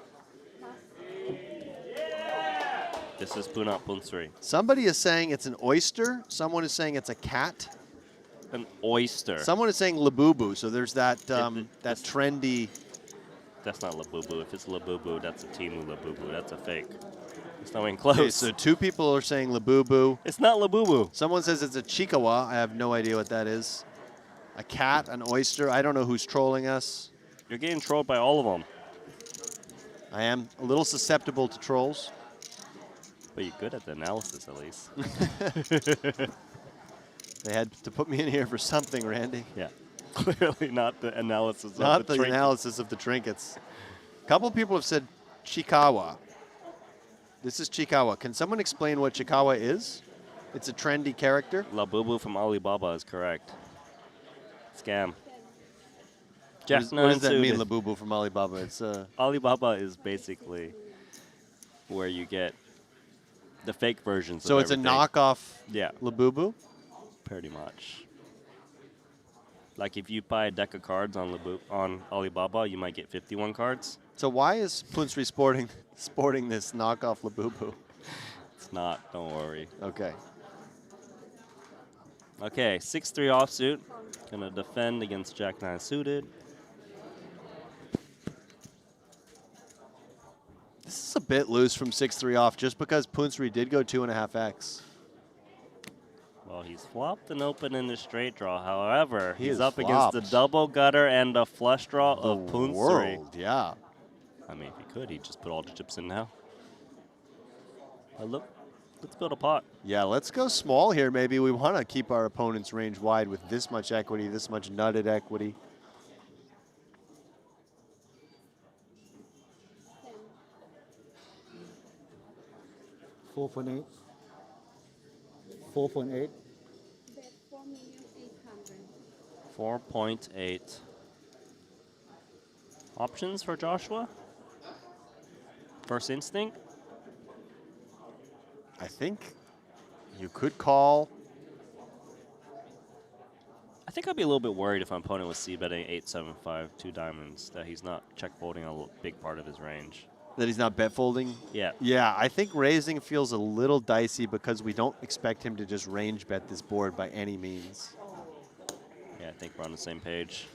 This is Punat Punsri. Somebody is saying it's an oyster. Someone is saying it's a cat. An oyster. Someone is saying Labubu. So there's that that trendy. That's not Labubu. If it's Labubu, that's a Timu Labubu. That's a fake. It's not even close. Okay, so two people are saying Labubu. It's not Labubu. Someone says it's a Chikawa. I have no idea what that is. A cat, an oyster. I don't know who's trolling us. You're getting trolled by all of them. I am a little susceptible to trolls. But you're good at the analysis, at least. They had to put me in here for something, Randy. Yeah. Clearly not the analysis Not of the the trinkets. analysis of the trinkets. A couple people have said Chikawa. This is Chikawa. Can someone explain what Chikawa is? It's a trendy character. Labubu from Alibaba is correct. Scam. What Jack does 9 that mean, suited. Labubu from Alibaba? It's Alibaba is basically where you get the fake versions so of it's everything. a knockoff Yeah. Labubu? Pretty much. Like if you buy a deck of cards on Alibaba, you might get 51 cards. So why is Punsri sporting this knockoff Labubu? It's not, don't worry. Okay. Okay, 6-3 offsuit. Gonna defend against Jack 9 suited. This is a bit loose from 6-3 off just because Punsri did go 2.5x. Well, he's flopped and open in the straight draw. However, He he's is up against the flopped. double gutter and the flush draw The of Punsri. world, yeah. I mean, if he could, he'd just put all the chips in now. But look, let's build a pot. Yeah, let's go small here maybe. We want to keep our opponent's range wide with this much equity, this much nutted equity. 4.8. 4.8. Bet 4,800,000. 4.8. Options for Joshua? First instinct? I think you could call. I think I'd be a little bit worried if my opponent was c-betting 8-7-5, 2 diamonds, that he's not check folding a big part of his range. That he's not bet folding? Yeah. Yeah, I think raising feels a little dicey because we don't expect him to just range bet this board by any means. Yeah, I think we're on the same page.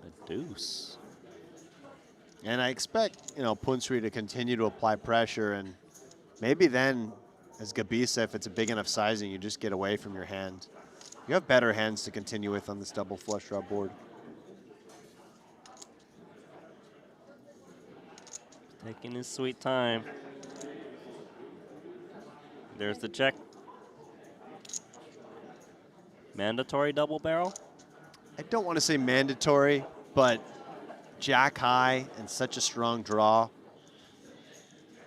A deuce. And I expect, Punsri to continue to apply pressure, and maybe then, as Gabisa, if it's a big enough sizing, you just get away from your hand. You have better hands to continue with on this double flush draw board. Taking his sweet time. There's the check. Mandatory double barrel? I don't want to say mandatory, but jack high and such a strong draw.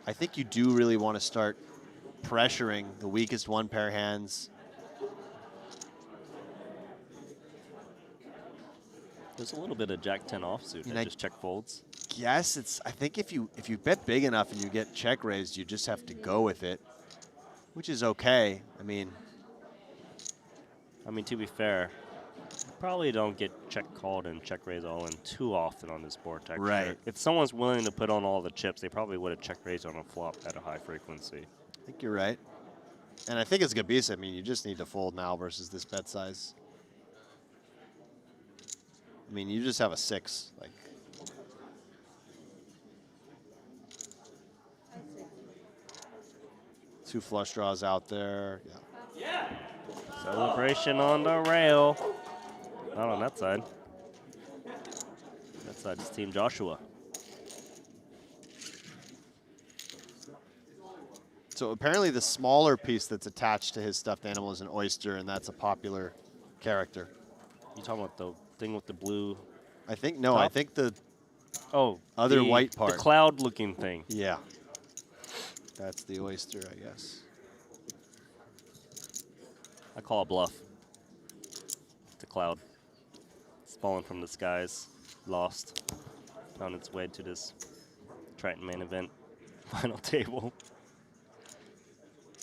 I think you do really want to start pressuring the weakest one pair hands. There's a little bit of Jack 10 offsuit that just check folds. Yes, it's. I think if you bet big enough and you get check raised, you just have to go with it, which is okay. I mean, to be fair, you probably don't get check called and check raised all in too often on this board texture. Right. If someone's willing to put on all the chips, they probably would have check raised on a flop at a high frequency. I think you're right. And I think it's Gabisa. I mean, you just need to fold now versus this bet size. I mean, you just have a 6. Like, two flush draws out there. Yeah. Celebration on the rail. Not on that side. That side's Team Joshua. So apparently the smaller piece that's attached to his stuffed animal is an oyster, and that's a popular character. You talking about the thing with the blue? I think, no, top? I think the other white part. The cloud-looking thing. Yeah. That's the oyster, I guess. I call it bluff. It's a cloud. It's fallen from the skies, lost, found its way to this Triton main event final table.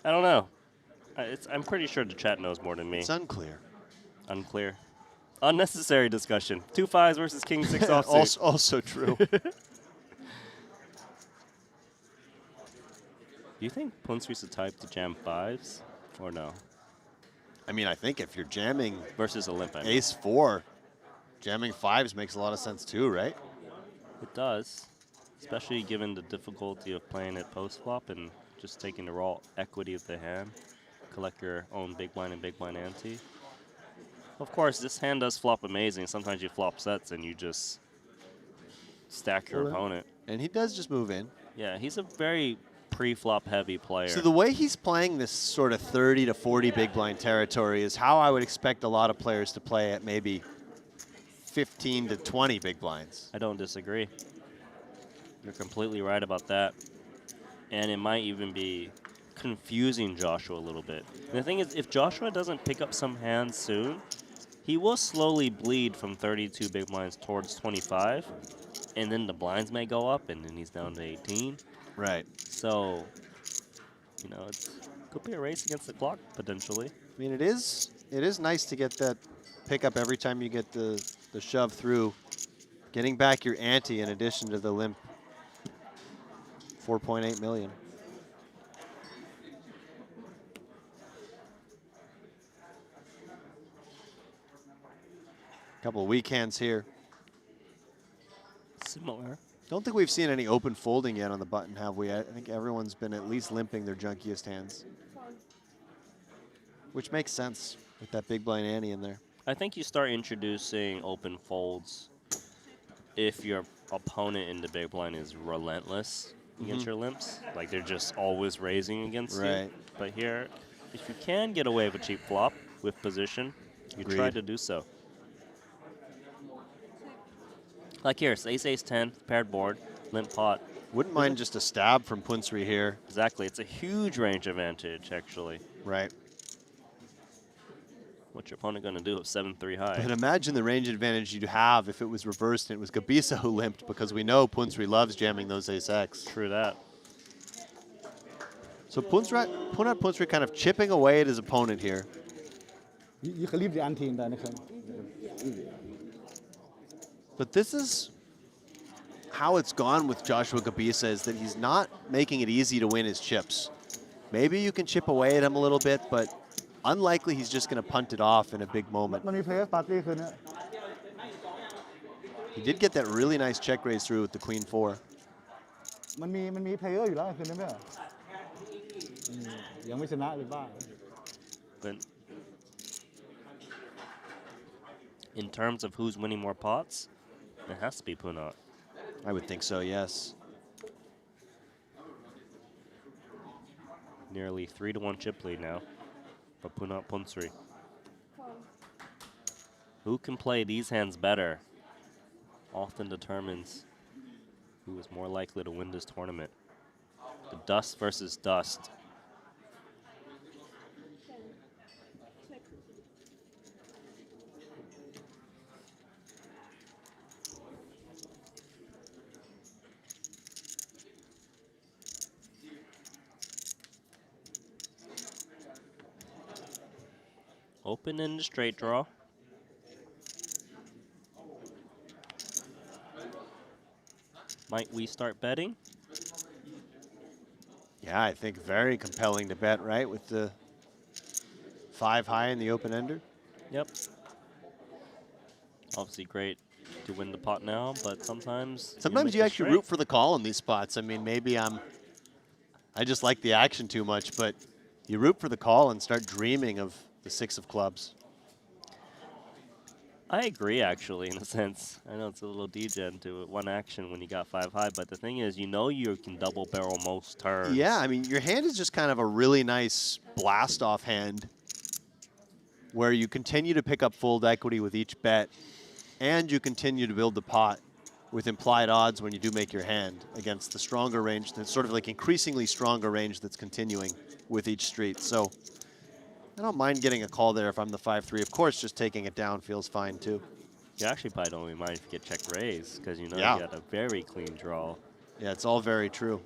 I don't know. I'm pretty sure the chat knows more than me. It's unclear. Unclear. Unnecessary discussion. 2 5s versus King 6 offsuit. Also true. Do you think Punsri's the type to jam 5s or no? I mean, I think if you're jamming versus a limp, ace 4, jamming 5s makes a lot of sense too, right? It does, especially given the difficulty of playing it post flop and just taking the raw equity of the hand. Collect your own big blind and big blind ante. Of course, this hand does flop amazing. Sometimes you flop sets and you just stack your opponent. And he does just move in. Yeah, he's a very pre-flop heavy player. So the way he's playing this sort of 30 to 40 big blind territory is how I would expect a lot of players to play at maybe 15 to 20 big blinds. I don't disagree. You're completely right about that. And it might even be confusing Joshua a little bit. And the thing is, if Joshua doesn't pick up some hands soon, he will slowly bleed from 32 big blinds towards 25, and then the blinds may go up, and then he's down to 18. Right. So, you know, it could be a race against the clock, potentially. I mean, it is nice to get that pickup every time you get the shove through. Getting back your ante in addition to the limp 4.8 million. Couple of weak hands here. Similar. Don't think we've seen any open folding yet on the button, have we? I think everyone's been at least limping their junkiest hands. Which makes sense with that big blind ante in there. I think you start introducing open folds if your opponent in the big blind is relentless against your limps. Like they're just always raising against you. But here, if you can get away with a cheap flop with position, you try to do so. Like here, it's ace, ace, 10, paired board, limp pot. Wouldn't mind just a stab from Punsri here. Exactly. It's a huge range advantage, actually. Right. What's your opponent going to do at 7-3 high? But imagine the range advantage you'd have if it was reversed and it was Gabisa who limped, because we know Punsri loves jamming those ace-X. True that. So Punsri kind of chipping away at his opponent here. You can leave the ante in there. But this is how it's gone with Joshua Gabisa, is that he's not making it easy to win his chips. Maybe you can chip away at him a little bit, but unlikely he's just going to punt it off in a big moment. He did get that really nice check raise through with the queen 4. But in terms of who's winning more pots, it has to be Punat. I would think so, yes. Nearly 3-1 chip lead now for Punat Punsri. Who can play these hands better often determines who is more likely to win this tournament. The dust versus dust. Open in the straight draw. Might we start betting? Yeah, I think very compelling to bet, right? With the 5 high in the open ender. Yep. Obviously great to win the pot now, but sometimes Sometimes make you a actually straight. root for the call in these spots. I mean, maybe I just like the action too much, but you root for the call and start dreaming of the 6 of clubs. I agree, actually, in a sense. I know it's a little degen to one action when you got 5 high, but the thing is, you know you can double barrel most turns. Yeah, I mean, your hand is just kind of a really nice blast-off hand where you continue to pick up fold equity with each bet, and you continue to build the pot with implied odds when you do make your hand against the stronger range, that's sort of like increasingly stronger range that's continuing with each street. So I don't mind getting a call there if I'm the 5-3. Of course, just taking it down feels fine too. You actually probably don't even mind if you get check raise, because you know Yeah. you got a very clean draw. Yeah, it's all very true.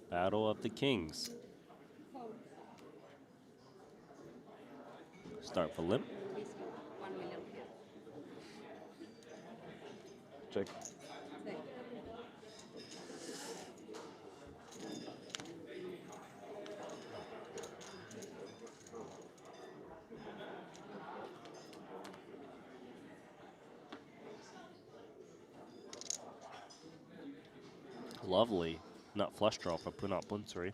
Battle of the Kings. Start for limp. Check. Lovely. Not flush draw for Punat Punsri.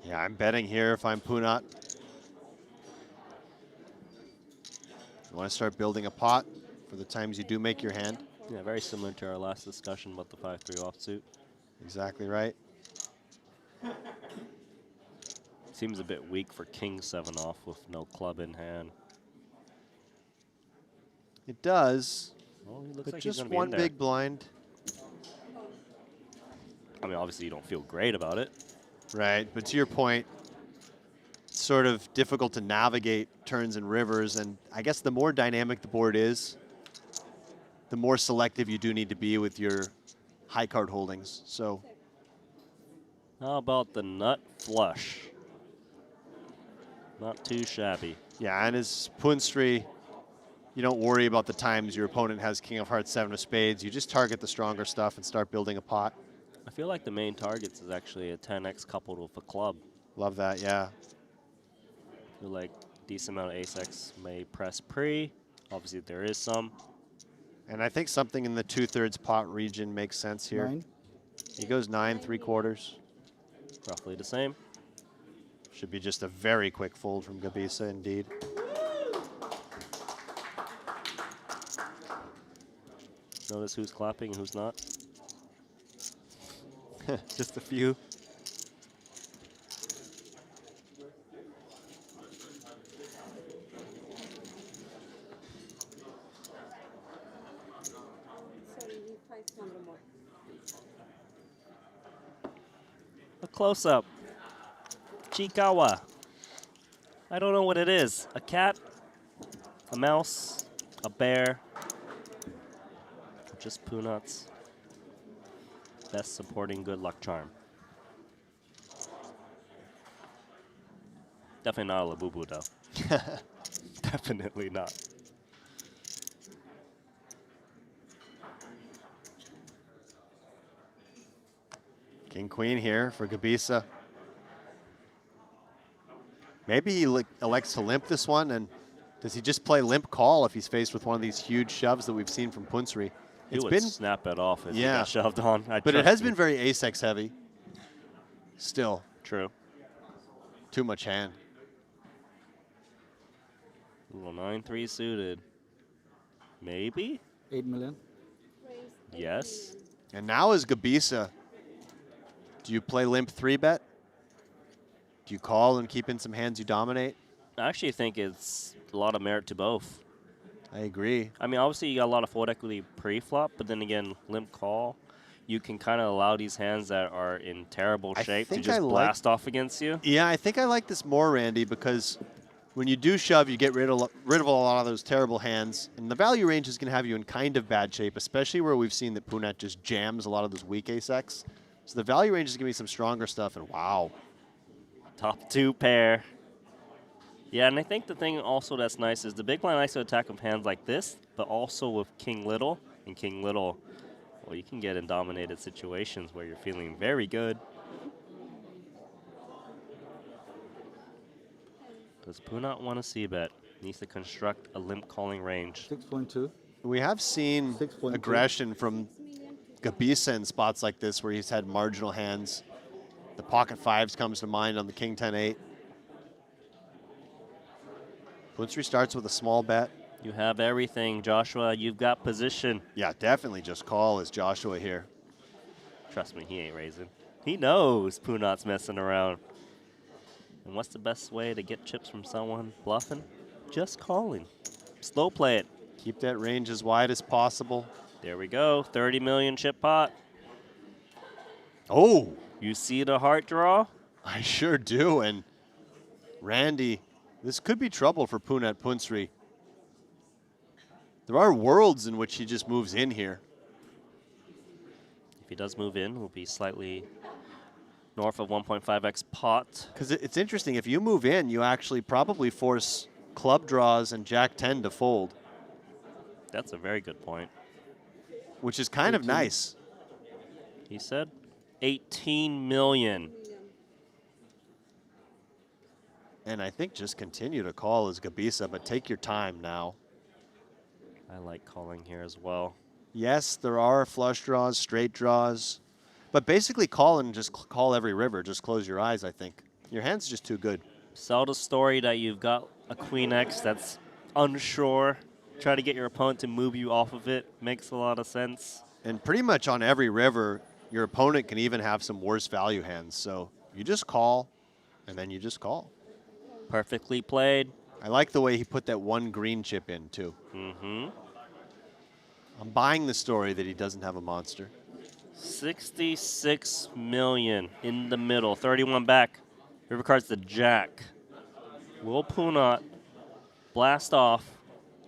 Yeah, I'm betting here if I'm Punat. You want to start building a pot for the times you do make your hand. Yeah, very similar to our last discussion about the 5-3 offsuit. Exactly right. Seems a bit weak for King 7 off with no club in hand. It does, Well, he looks but like he's just gonna be in one there. big blind. I mean, obviously you don't feel great about it. Right, but to your point, it's sort of difficult to navigate turns and rivers, and I guess the more dynamic the board is, the more selective you do need to be with your high card holdings. So How about the nut flush? Not too shabby. yeah, and as Punsri, you don't worry about the times your opponent has King of Hearts, 7 of Spades. You just target the stronger stuff and start building a pot. I feel like the main targets is actually a 10x coupled with a club. Love that, yeah. I feel like decent amount of ace-x may press pre. Obviously there is some. And I think something in the 2/3 pot region makes sense here. 9. He goes 9 3/4. Roughly the same. Should be just a very quick fold from Gabisa, indeed. Notice who's clapping and who's not. Just a few. A close-up. Chikawa. I don't know what it is. A cat? A mouse? A bear? Or just Punat's best supporting good luck charm. Definitely not a Labubu, though. Definitely not. King Queen here for Gabisa. Maybe he elects to limp this one, and does he just play limp call if he's faced with one of these huge shoves that we've seen from Punsri? He would snap it off if he got shoved on. But it has been very ace-X heavy. Still. True. Too much hand. Little 9-3 suited. Maybe? 8 million. Yes. And now is Gabisa. Do you play limp 3-bet? Do you call and keep in some hands you dominate? I actually think it's a lot of merit to both. I agree. I mean, obviously you got a lot of fold equity pre-flop, but then again, limp call, you can kind of allow these hands that are in terrible shape to just blast off against you. Yeah, I think I like this more, Randy, because when you do shove, you get rid of a lot of those terrible hands, and the value range is going to have you in kind of bad shape, especially where we've seen that Punat just jams a lot of those weak ace-X. So the value range is going to be some stronger stuff, and wow. Top 2 pair. Yeah, and I think the thing also that's nice is the big blind likes to attack with hands like this, but also with King Little. And King Little, well, you can get in dominated situations where you're feeling very good. Does Punat want to c-bet? Needs to construct a limp calling range. 6.2. We have seen aggression from Gabisa in spots like this where he's had marginal hands. The pocket fives comes to mind on the King 10-8. Punsri starts with a small bet. You have everything, Joshua. You've got position. Yeah, definitely just call as Joshua here. Trust me, he ain't raising. He knows Punat's messing around. And what's the best way to get chips from someone bluffing? Just calling. Slow play it. Keep that range as wide as possible. There we go. 30 million chip pot. Oh! You see the heart draw? I sure do. And Randy, this could be trouble for Punat Punsri. There are worlds in which he just moves in here. If he does move in, we'll be slightly north of 1.5x pot. Because it's interesting. If you move in, you actually probably force club draws and Jack 10 to fold. That's a very good point. Which is kind of nice. He said 18 million. And I think just continue to call as Gabisa, but take your time now. I like calling here as well. Yes, there are flush draws, straight draws. But basically call and just call every river. Just close your eyes, I think. Your hand's just too good. Sell the story that you've got a Queen X that's unsure. Try to get your opponent to move you off of it. Makes a lot of sense. And pretty much on every river, your opponent can even have some worse value hands. So you just call, and then you just call. Perfectly played. I like the way he put that one green chip in, too. Mm-hmm. I'm buying the story that he doesn't have a monster. 66 million in the middle. 31 back. River card's the Jack. Will Punat blast off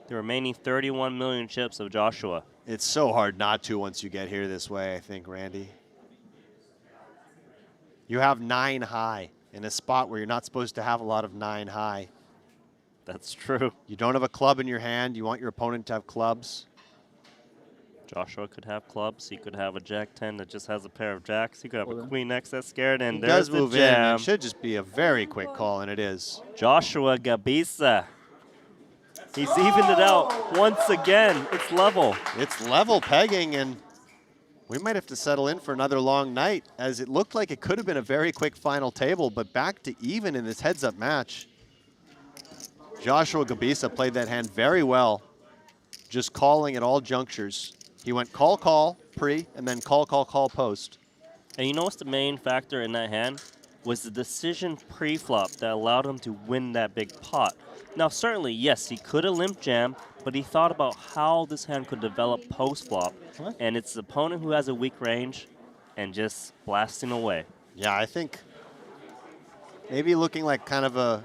the remaining 31 million chips of Joshua? It's so hard not to once you get here this way, I think, Randy. You have 9 high in a spot where you're not supposed to have a lot of 9 high. That's true. You don't have a club in your hand. You want your opponent to have clubs. Joshua could have clubs. He could have a Jack 10 that just has a pair of jacks. He could have a Queen X that's scared, and He there's does move the jam. in. It should just be a very quick call, and it is. Joshua Gabisa. He's evened it out once again. It's level. It's level pegging, and we might have to settle in for another long night, as it looked like it could have been a very quick final table, but back to even in this heads-up match. Joshua Gabisa played that hand very well, just calling at all junctures. He went call, call, pre, and then call, call, call, post. And you know what's the main factor in that hand? Was the decision pre-flop that allowed him to win that big pot. Now, certainly, yes, he could have limp jam, but he thought about how this hand could develop post-flop. And it's the opponent who has a weak range and just blasting away. Yeah, I think maybe looking like kind of a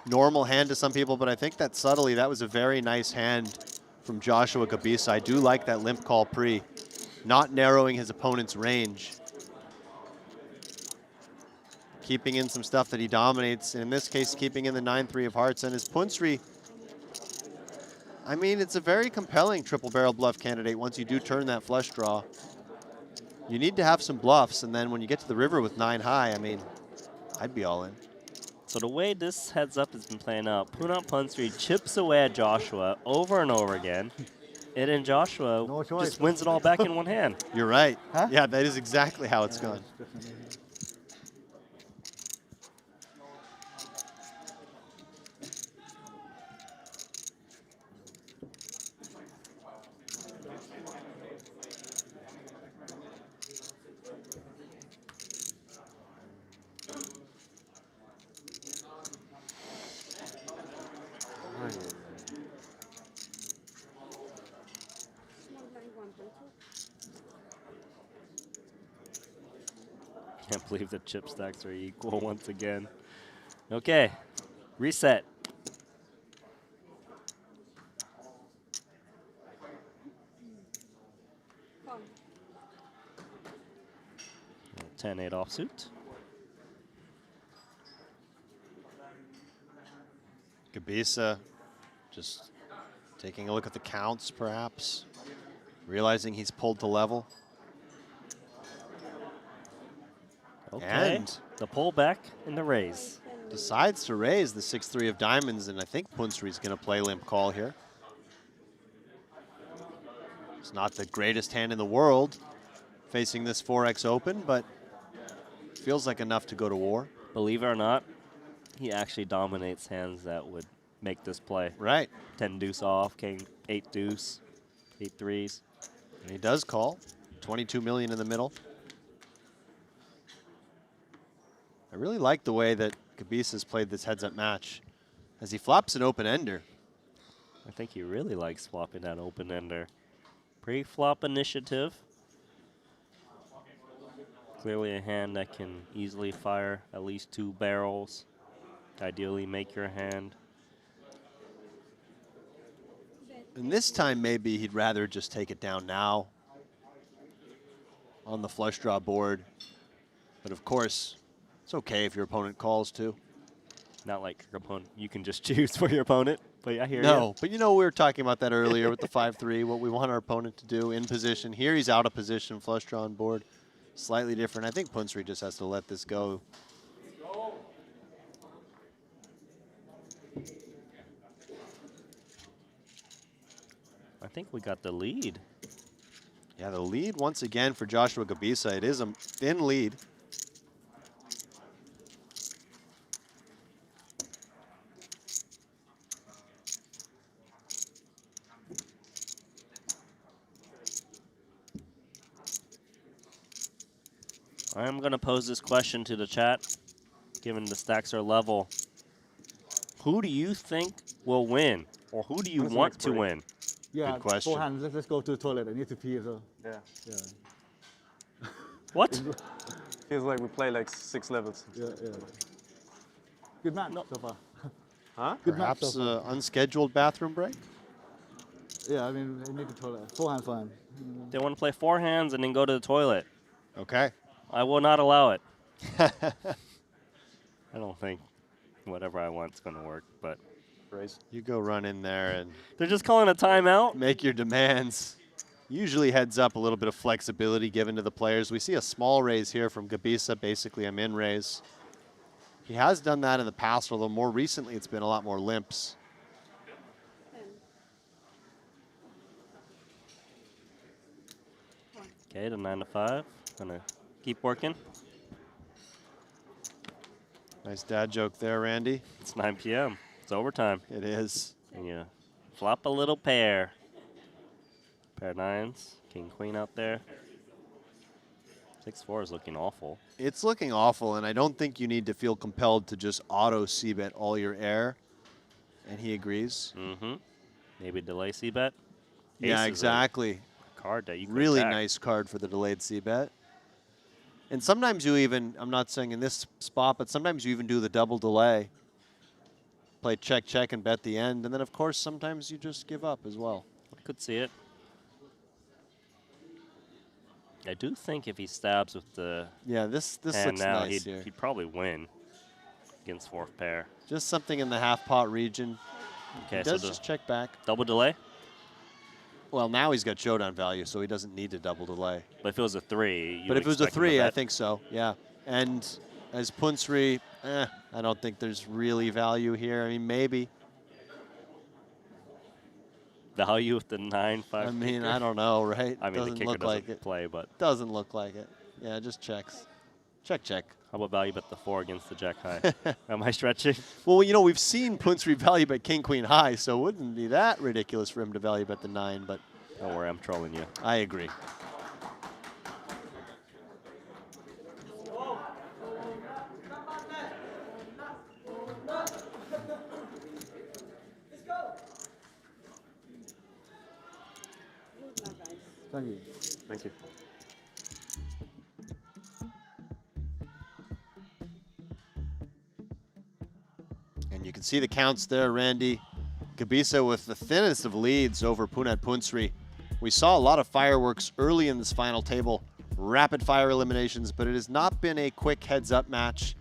normal hand to some people, but I think that subtly, that was a very nice hand from Joshua Gabisa. I do like that limp call pre, not narrowing his opponent's range. Keeping in some stuff that he dominates, and in this case, keeping in the 9-3 of hearts. And his Punsri, I mean, it's a very compelling triple barrel bluff candidate once you do turn that flush draw. You need to have some bluffs, and then when you get to the river with 9 high, I mean, I'd be all in. So the way this heads up has been playing out, Punat Punsri chips away at Joshua over and over again, and then Joshua just wins it all back in one hand. You're right. Huh? Yeah, that is exactly how it's gone. Can't believe the chip stacks are equal once again. Okay, reset. Come. 10-8 offsuit. Gabisa just taking a look at the counts, perhaps. Realizing he's pulled to level. Okay, And the pullback and the raise. decides to raise the 6-3 of diamonds, and I think Punsri's going to play limp call here. It's not the greatest hand in the world facing this 4X open, but feels like enough to go to war. Believe it or not, he actually dominates hands that would make this play. Right. 10 deuce off, king 8 deuce, 8 threes. And he does call. 22 million in the middle. I really like the way that Gabisa's played this heads-up match as he flops an open-ender. I think he really likes flopping that open-ender. Pre-flop initiative. Clearly a hand that can easily fire at least 2 barrels. Ideally make your hand. And this time maybe he'd rather just take it down now on the flush draw board. But of course, it's okay if your opponent calls too. Not like your opponent. You can just choose for your opponent. But I hear you. No, but you know, we were talking about that earlier with the 5-3, what we want our opponent to do in position. Here he's out of position, flush draw on board. Slightly different. I think Punsri just has to let this go. I think we got the lead. Yeah, the lead once again for Joshua Gabisa. It is a thin lead. I'm going to pose this question to the chat, given the stacks are level. Who do you think will win, or who do you want to win? Yeah, Good question. forehand. Let's go to the toilet. I need to pee as well. Yeah. Yeah. What? Feels like we play like 6 levels. Yeah, yeah. Good match so far. Huh? Good match Perhaps so far. unscheduled bathroom break? Yeah, I mean, I need the toilet. Forehand. They want to play 4 hands and then go to the toilet. Okay. I will not allow it. I don't think whatever I want is going to work, but Raise. You go run in there and they're just calling a timeout. make your demands. Usually heads up, a little bit of flexibility given to the players. We see a small raise here from Gabisa, basically a min raise. He has done that in the past, although more recently it's been a lot more limps. Okay, the 9 to 5. Gonna keep working. Nice dad joke there, Randy. It's 9 p.m. It's overtime. It is. And you flop a little pair. Pair of 9s. King, queen out there. 6-4 is looking awful. It's looking awful, and I don't think you need to feel compelled to just auto c-bet all your air. And he agrees. Mm-hmm. Maybe delay c-bet. Yeah, Ace is exactly. a card that you can Really attack. nice card for the delayed c-bet. And sometimes you even, I'm not saying in this spot, but sometimes you even do the double delay. Play check, check, and bet the end. And then, of course, sometimes you just give up as well. I could see it. I do think if he stabs with the Yeah, this hand looks now, nice here. he'd probably win against 4th pair. Just something in the half pot region. Okay, He so does the just check back. double delay. Well, now he's got showdown value, so he doesn't need to double delay. But if it was a 3, But if it was a 3, I think so, yeah. And as Punsri, I don't think there's really value here. I mean, maybe. Value with the 9-5 I mean, kicker? I don't know, right? I mean, doesn't the kicker look doesn't like it. play, but... Doesn't look like it. Yeah, just checks. Check, check. How about value bet the 4 against the jack high? Am I stretching? Well, you know, we've seen Punsri value bet king, queen high, so it wouldn't be that ridiculous for him to value bet the 9, but... Don't worry, I'm trolling you. I agree. Thank you. Thank you. And you can see the counts there, Randy. Gabisa with the thinnest of leads over Punat Punsri. We saw a lot of fireworks early in this final table, rapid fire eliminations, but it has not been a quick heads-up match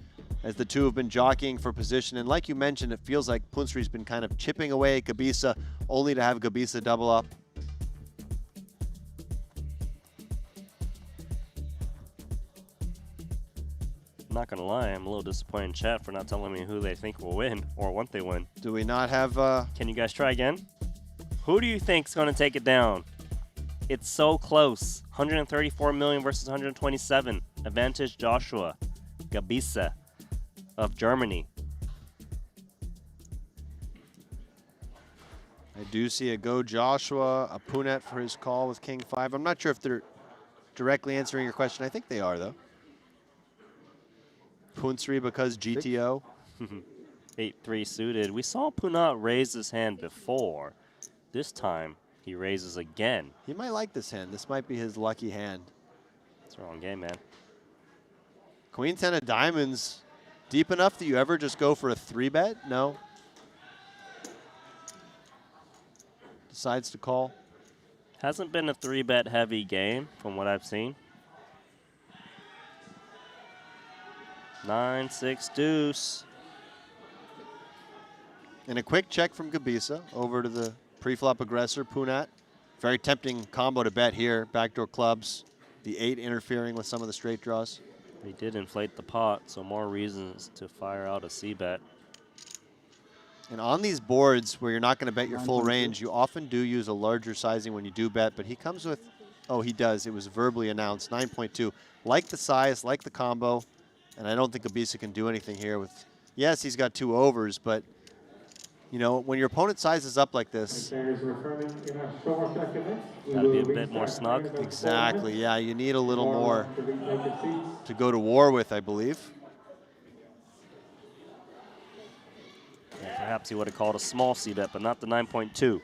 as the two have been jockeying for position. And like you mentioned, it feels like Punsri's been kind of chipping away at Gabisa, only to have Gabisa double up. Not gonna lie, I'm a little disappointed in chat for not telling me who they think will win or what they win. Do we not have... Can you guys try again? Who do you think's gonna take it down? It's so close. 134 million versus 127. Advantage Joshua. Gabisa of Germany. I do see a go Joshua, a Punet for his call with king 5. I'm not sure if they're directly answering your question. I think they are, though. Punsri because GTO. 8-3 suited. We saw Punat raise his hand before. This time, he raises again. He might like this hand. This might be his lucky hand. It's the wrong game, man. Queen 10 of diamonds. Deep enough that you ever just go for a 3-bet? No. Decides to call. Hasn't been a 3-bet heavy game from what I've seen. 9-6 deuce. And a quick check from Gabisa over to the pre-flop aggressor, Punat. Very tempting combo to bet here. Backdoor clubs. The 8 interfering with some of the straight draws. He did inflate the pot, so more reasons to fire out a C-bet. And on these boards where you're not going to bet your full range, you often do use a larger sizing when you do bet, but he comes with, oh, he does. It was verbally announced, 9.2. Like the size, like the combo, and I don't think Gabisa can do anything here with, yes, he's got 2 overs, but, you know, when your opponent sizes up like this. Gotta be a bit more snug. Exactly, yeah, you need a little more to go to war with, I believe. Yeah, perhaps he would have called a small C-bet, but not the 9.2.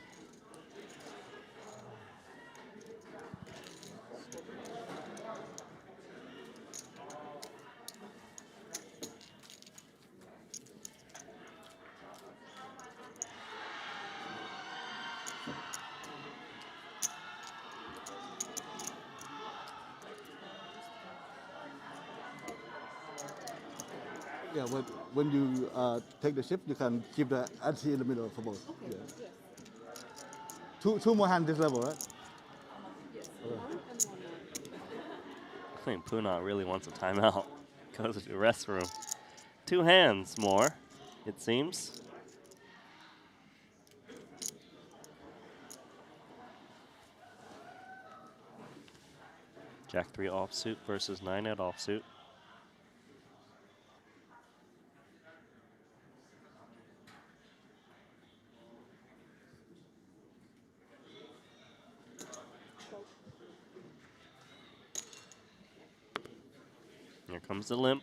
Yeah, when you take the chip, you can keep the ante in the middle for both. Yeah. Two more hands this level, right? I think Punat really wants a timeout. Goes to the restroom. 2 hands more, it seems. Jack 3 offsuit versus 9 at offsuit. Here comes the limp.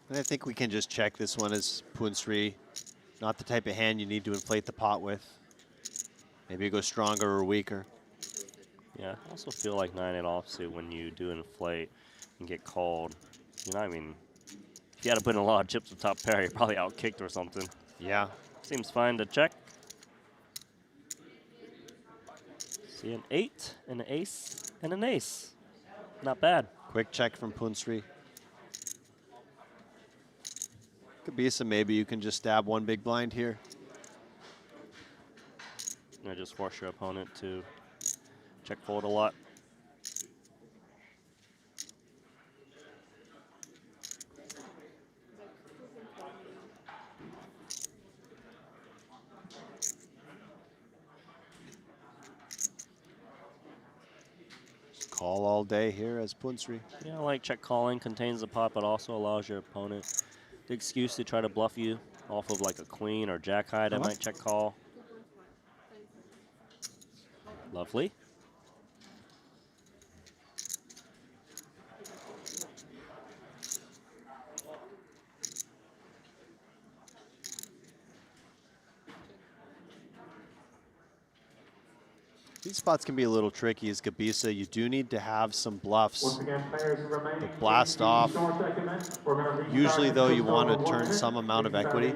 And I think we can just check this one as Punsri. Not the type of hand you need to inflate the pot with. Maybe you go stronger or weaker. Yeah, I also feel like 9-8 offsuit when you do inflate and get called. You know, I mean, if you had to put in a lot of chips with top pair, you're probably outkicked or something. Yeah. Seems fine to check. See an 8, and an ace, and an ace. Not bad. Quick check from Punsri. Gabisa, maybe you can just stab 1 big blind here. just force your opponent to check fold a lot. Call all day here as Punsri. Yeah, like check calling contains the pot, but also allows your opponent the excuse to try to bluff you off of like a queen or jack high that might check call. Lovely. These spots can be a little tricky as Gabisa. You do need to have some bluffs that blast off. Usually, though, you want to turn some amount of equity.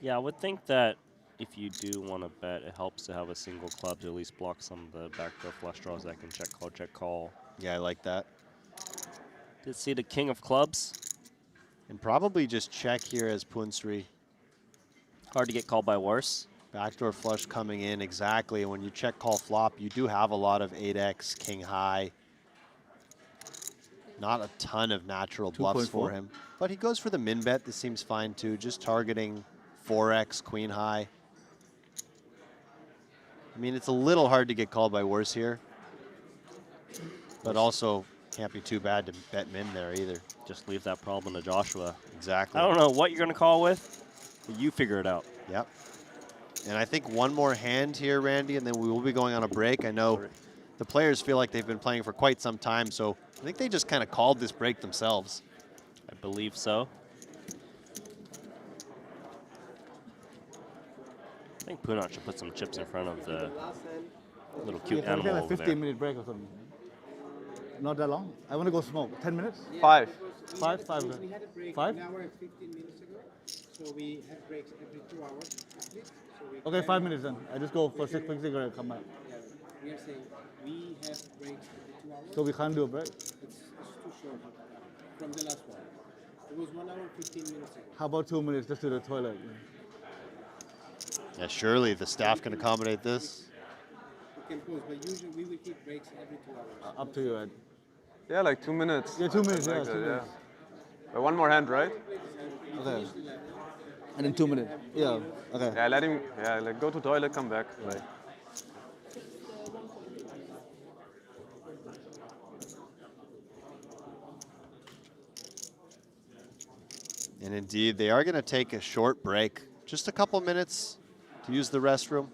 Yeah, I would think that if you do want to bet, it helps to have a single club to at least block some of the backdoor flush draws that can check call. Yeah, I like that. Did see the king of clubs. And probably just check here as Punsri. Hard to get called by worse. Backdoor flush coming in, exactly. And when you check call flop, you do have a lot of 8x, king high. Not a ton of natural bluffs for him. But he goes for the min bet. This seems fine too. Just targeting 4x, queen high. I mean, it's a little hard to get called by worse here. But also can't be too bad to bet min there either. Just leave that problem to Joshua. Exactly. I don't know what you're going to call with, but you figure it out. Yep. And I think one more hand here, Randy, and then we will be going on a break. I know the players feel like they've been playing for quite some time, so I think they just kind of called this break themselves. I believe so. I think Punat should put some chips in front of the little cute animal like over 15-minute break or something. Not that long. I want to go smoke. 10 minutes? 5. 5? 5. We had a break 5? an hour and 15 minutes ago. So we have breaks every 2 hours at least. So we Okay, 5 minutes then. I just go for 6 quick cigarette and come back. Yeah, we are saying we have breaks every 2 hours. So we can't do a break? It's too short from the last one. It was 1 hour and 15 minutes ago. How about 2 minutes just to the toilet? Yeah, surely the staff can accommodate this. We can pause, but usually we will keep breaks every 2 hours. Up to you, Ed. Yeah, like 2 minutes. Yeah, 2 minutes, Like yeah, that, 2 minutes. But one more hand, right? Okay. And then 2 minutes. Yeah, okay. Yeah, let him, yeah, like go to toilet, come back. Like. And indeed, they are going to take a short break. Just a couple minutes to use the restroom.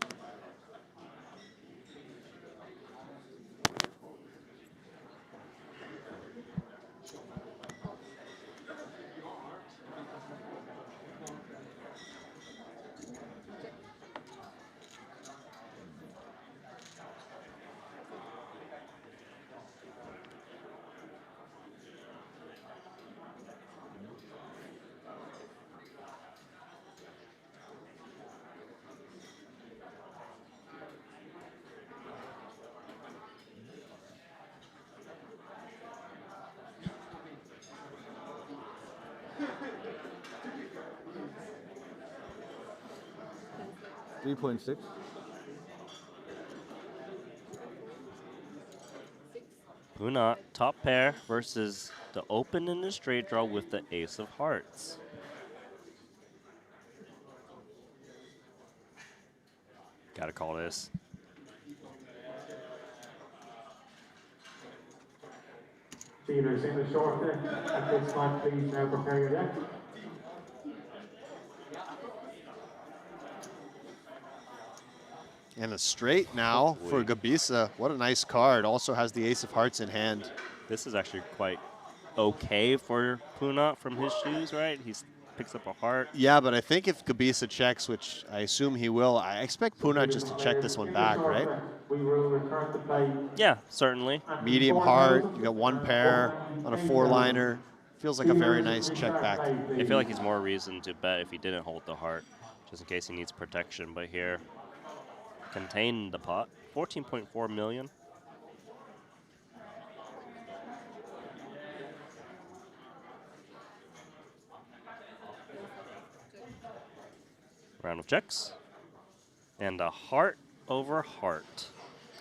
$3.6. Punat, top pair versus the open in the straight draw with the ace of hearts. Gotta call this. Theaters in the short deck. At this time, please now prepare your deck. And a straight now for Gabisa. What a nice card. Also has the ace of hearts in hand. This is actually quite okay for Punat from his shoes, right? He picks up a heart. Yeah, but I think if Gabisa checks, which I assume he will, I expect Punat just to check this one back, right? Yeah, certainly. Medium heart, you got one pair on a 4-liner. Feels like a very nice check back. I feel like he's more reason to bet if he didn't hold the heart, just in case he needs protection. But here, contain the pot, 14.4 million. Round of checks. And a heart over heart.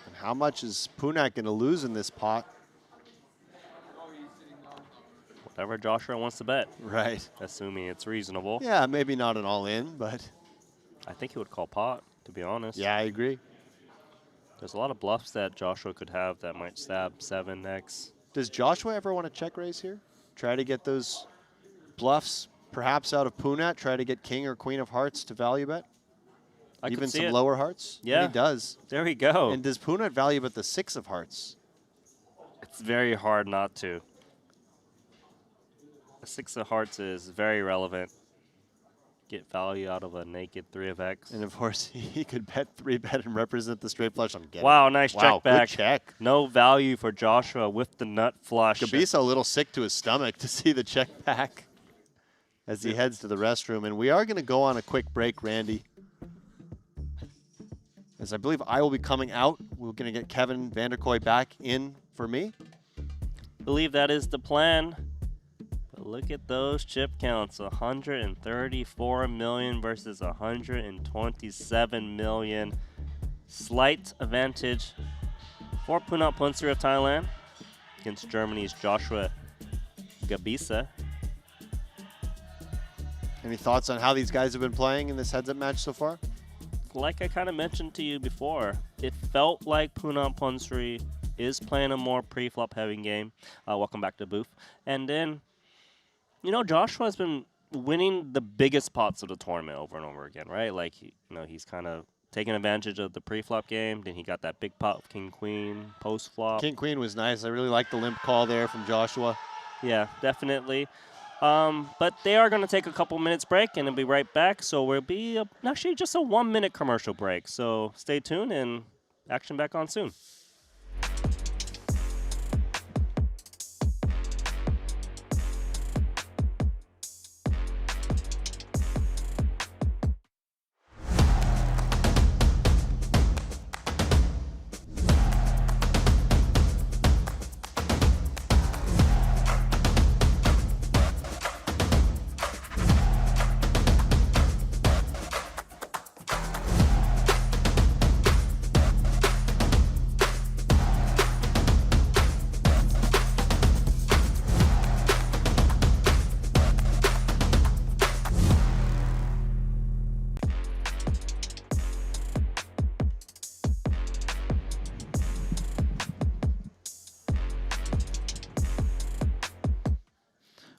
And how much is Punak going to lose in this pot? Whatever Joshua wants to bet. Right. Assuming it's reasonable. Yeah, maybe not an all-in, but... I think he would call pot, to be honest. Yeah, I agree. There's a lot of bluffs that Joshua could have that might stab 7x. Does Joshua ever want to check raise here? Try to get those bluffs perhaps out of Punak? Try to get king or queen of hearts to value bet? I Even could see some it. lower hearts? Yeah. And he does. There we go. And does Punak value bet the 6 of hearts? It's very hard not to. The 6 of hearts is very relevant. Get value out of a naked 3 of X. And of course, he could bet 3-bet and represent the straight flush. I'm getting Wow, nice wow, check back. Good check. No value for Joshua with the nut flush. Gabisa a little sick to his stomach to see the check back as he heads to the restroom. And we are going to go on a quick break, Randy. As I believe I will be coming out. We're going to get Kevin Vanderkoy back in for me. Believe that is the plan. But look at those chip counts. 134 million versus 127 million. Slight advantage for Punat Punsri of Thailand against Germany's Joshua Gabisa. Any thoughts on how these guys have been playing in this heads-up match so far? Like I kind of mentioned to you before, it felt like Punat Punsri is playing a more pre-flop heavy game. Welcome back to the booth. And then, you know, Joshua has been winning the biggest pots of the tournament over and over again, right? Like, he's kind of taking advantage of the pre-flop game. Then he got that big pot of King-Queen post-flop. King-Queen was nice. I really liked the limp call there from Joshua. Yeah, definitely. But they are going to take a couple minutes break and then be right back. So we'll be actually just a 1-minute commercial break. So stay tuned and action back on soon.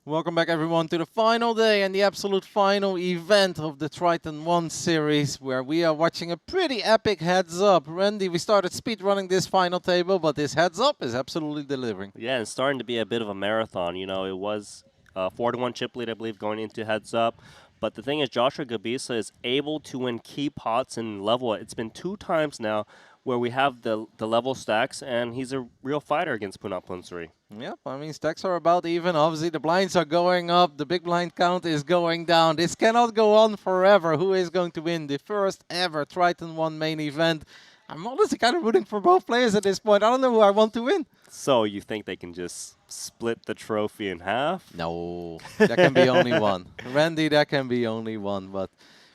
Welcome back, everyone, to the final day and the absolute final event of the Triton ONE series, where we are watching a pretty epic heads-up. Randy, we started speedrunning this final table, but this heads-up is absolutely delivering. Yeah, it's starting to be a bit of a marathon. You know, it was 4-1 chip lead, I believe, going into heads-up. But the thing is, Joshua Gabisa is able to win key pots and level it. It's been 2 times now where we have the level stacks, and he's a real fighter against Punat Punsri. Yep, I mean, stacks are about even. Obviously, the blinds are going up. The big blind count is going down. This cannot go on forever. Who is going to win the first ever Triton ONE main event? I'm honestly kind of rooting for both players at this point. I don't know who I want to win. So you think they can just split the trophy in half? No, there can be only one. Randy, there can be only one. But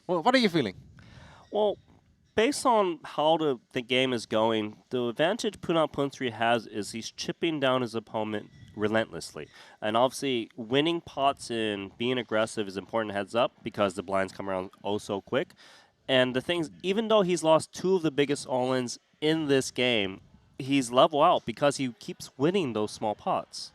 well, what are you feeling? Well, based on how the game is going, the advantage Punat Punsri has is he's chipping down his opponent relentlessly. And obviously, winning pots and being aggressive is important heads up because the blinds come around oh so quick. And the things, even though he's lost 2 of the biggest all-ins in this game, he's level out because he keeps winning those small pots.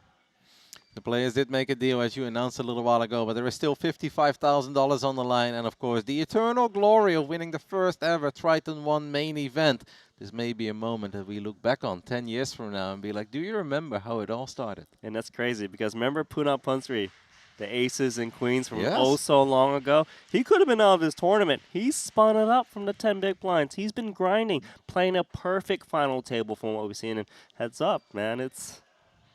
The players did make a deal, as you announced a little while ago, but there is still $55,000 on the line. And, of course, the eternal glory of winning the first ever Triton ONE main event. This may be a moment that we look back on 10 years from now and be like, do you remember how it all started? And that's crazy because remember Punat Punsri, the aces and queens from Yes. oh so long ago? He could have been out of his tournament. He spun it up from the 10 big blinds. He's been grinding, playing a perfect final table from what we've seen. And heads up, man, it's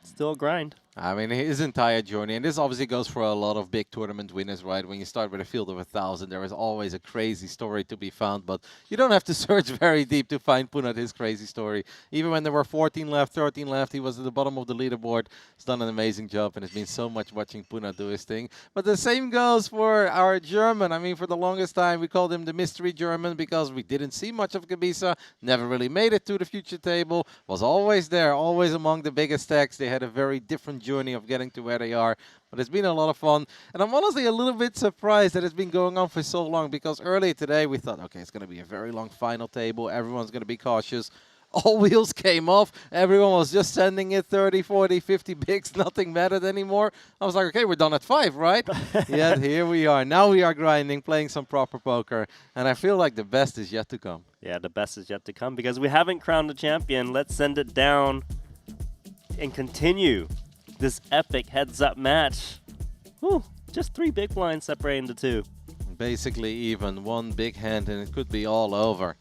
still a grind. I mean, his entire journey, and this obviously goes for a lot of big tournament winners, right? When you start with a field of 1,000, there is always a crazy story to be found, but you don't have to search very deep to find Punat his crazy story. Even when there were 14 left, 13 left, he was at the bottom of the leaderboard. He's done an amazing job, and it's been so much watching Punat do his thing. But the same goes for our German. I mean, for the longest time, we called him the mystery German because we didn't see much of Gebisa, never really made it to the future table, was always there, always among the biggest stacks. They had a very different journey of getting to where they are, but it's been a lot of fun. And I'm honestly a little bit surprised that it's been going on for so long, because earlier today we thought, okay, it's going to be a very long final table. Everyone's going to be cautious. All wheels came off. Everyone was just sending it 30, 40, 50 bigs. Nothing mattered anymore. I was like, okay, we're done at 5, right? Yeah, here we are. Now we are grinding, playing some proper poker. And I feel like the best is yet to come. Yeah, the best is yet to come because we haven't crowned the champion. Let's send it down and continue this epic heads-up match. Whew, just 3 big blinds separating the two. Basically even one big hand and it could be all over.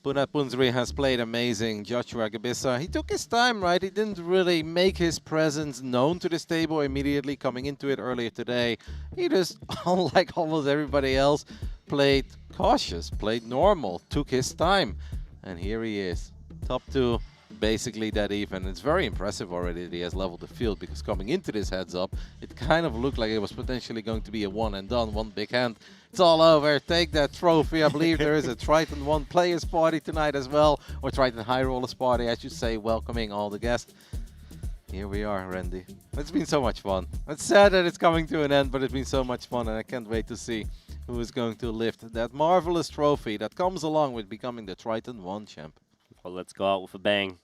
Punat Punzri has played amazing. Joshua Gebisa, he took his time, right? He didn't really make his presence known to this table immediately coming into it earlier today. He just, unlike almost everybody else, played cautious, played normal, took his time. And here he is, top 2. Basically that even. It's very impressive already that he has leveled the field, because coming into this heads up, it kind of looked like it was potentially going to be a one and done, one big hand. It's all over. Take that trophy. I believe there is a Triton ONE players party tonight as well, or Triton High Rollers party, I should say, welcoming all the guests. Here we are, Randy. It's been so much fun. It's sad that it's coming to an end, but it's been so much fun, and I can't wait to see who is going to lift that marvelous trophy that comes along with becoming the Triton ONE champ. Well, let's go out with a bang.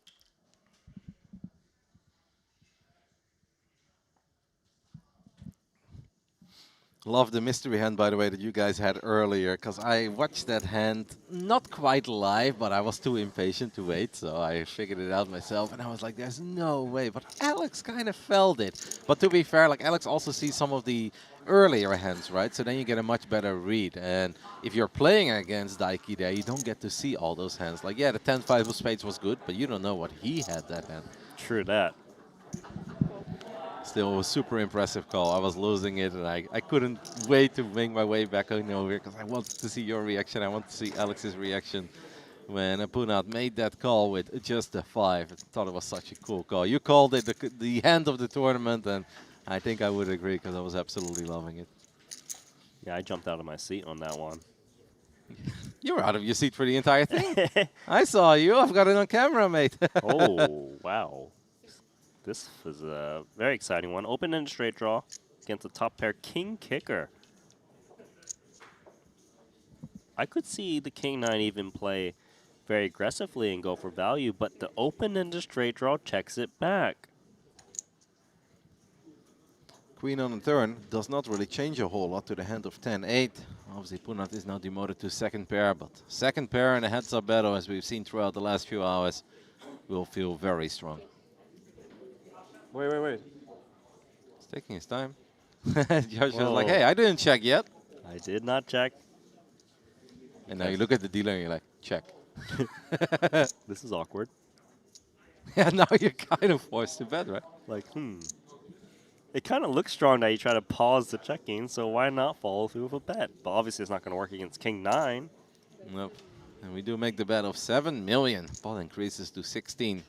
Love the mystery hand, by the way, that you guys had earlier, because I watched that hand not quite live, but I was too impatient to wait, so I figured it out myself, and I was like, there's no way. But Alex kind of felt it. But to be fair, like, Alex also sees some of the earlier hands, right? So then you get a much better read. And if you're playing against Daiki there, you don't get to see all those hands. Like, yeah, the 10-5 of spades was good, but you don't know what he had that hand. True that. Still, it was super impressive call. I was losing it, and I couldn't wait to make my way back over here because I wanted to see your reaction. I wanted to see Alex's reaction when Punat made that call with just a 5. I thought it was such a cool call. You called it the hand of the tournament, and I think I would agree because I was absolutely loving it. Yeah, I jumped out of my seat on that one. You were out of your seat for the entire thing. I saw you. I've got it on camera, mate. Oh, wow. This was a very exciting one. Open and straight draw against the top pair king kicker. I could see the king 9 even play very aggressively and go for value, but the open and the straight draw checks it back. Queen on the turn does not really change a whole lot to the hand of 10-8. Obviously, Punat is now demoted to second pair, but second pair in a heads-up battle, as we've seen throughout the last few hours, will feel very strong. Wait. He's taking his time. Josh was like, hey, I didn't check yet. I did not check. And now you look at the dealer and you're like, check. This is awkward. Yeah, now you're kind of forced to bet, right? Like, It kind of looks strong that you try to pause the checking, so why not follow through with a bet? But obviously it's not going to work against king 9. Nope. And we do make the bet of 7 million. Pot increases to 16.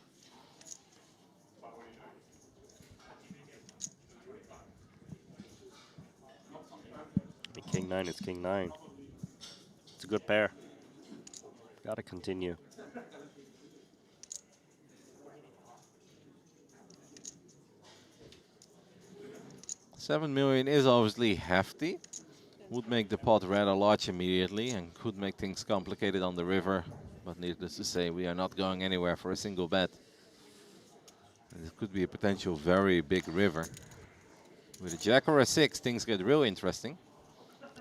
King 9 is king 9. It's a good pair. Gotta continue. $7 million is obviously hefty. Would make the pot rather large immediately and could make things complicated on the river. But needless to say, we are not going anywhere for a single bet. And it could be a potential very big river. With a jack or a 6, things get real interesting.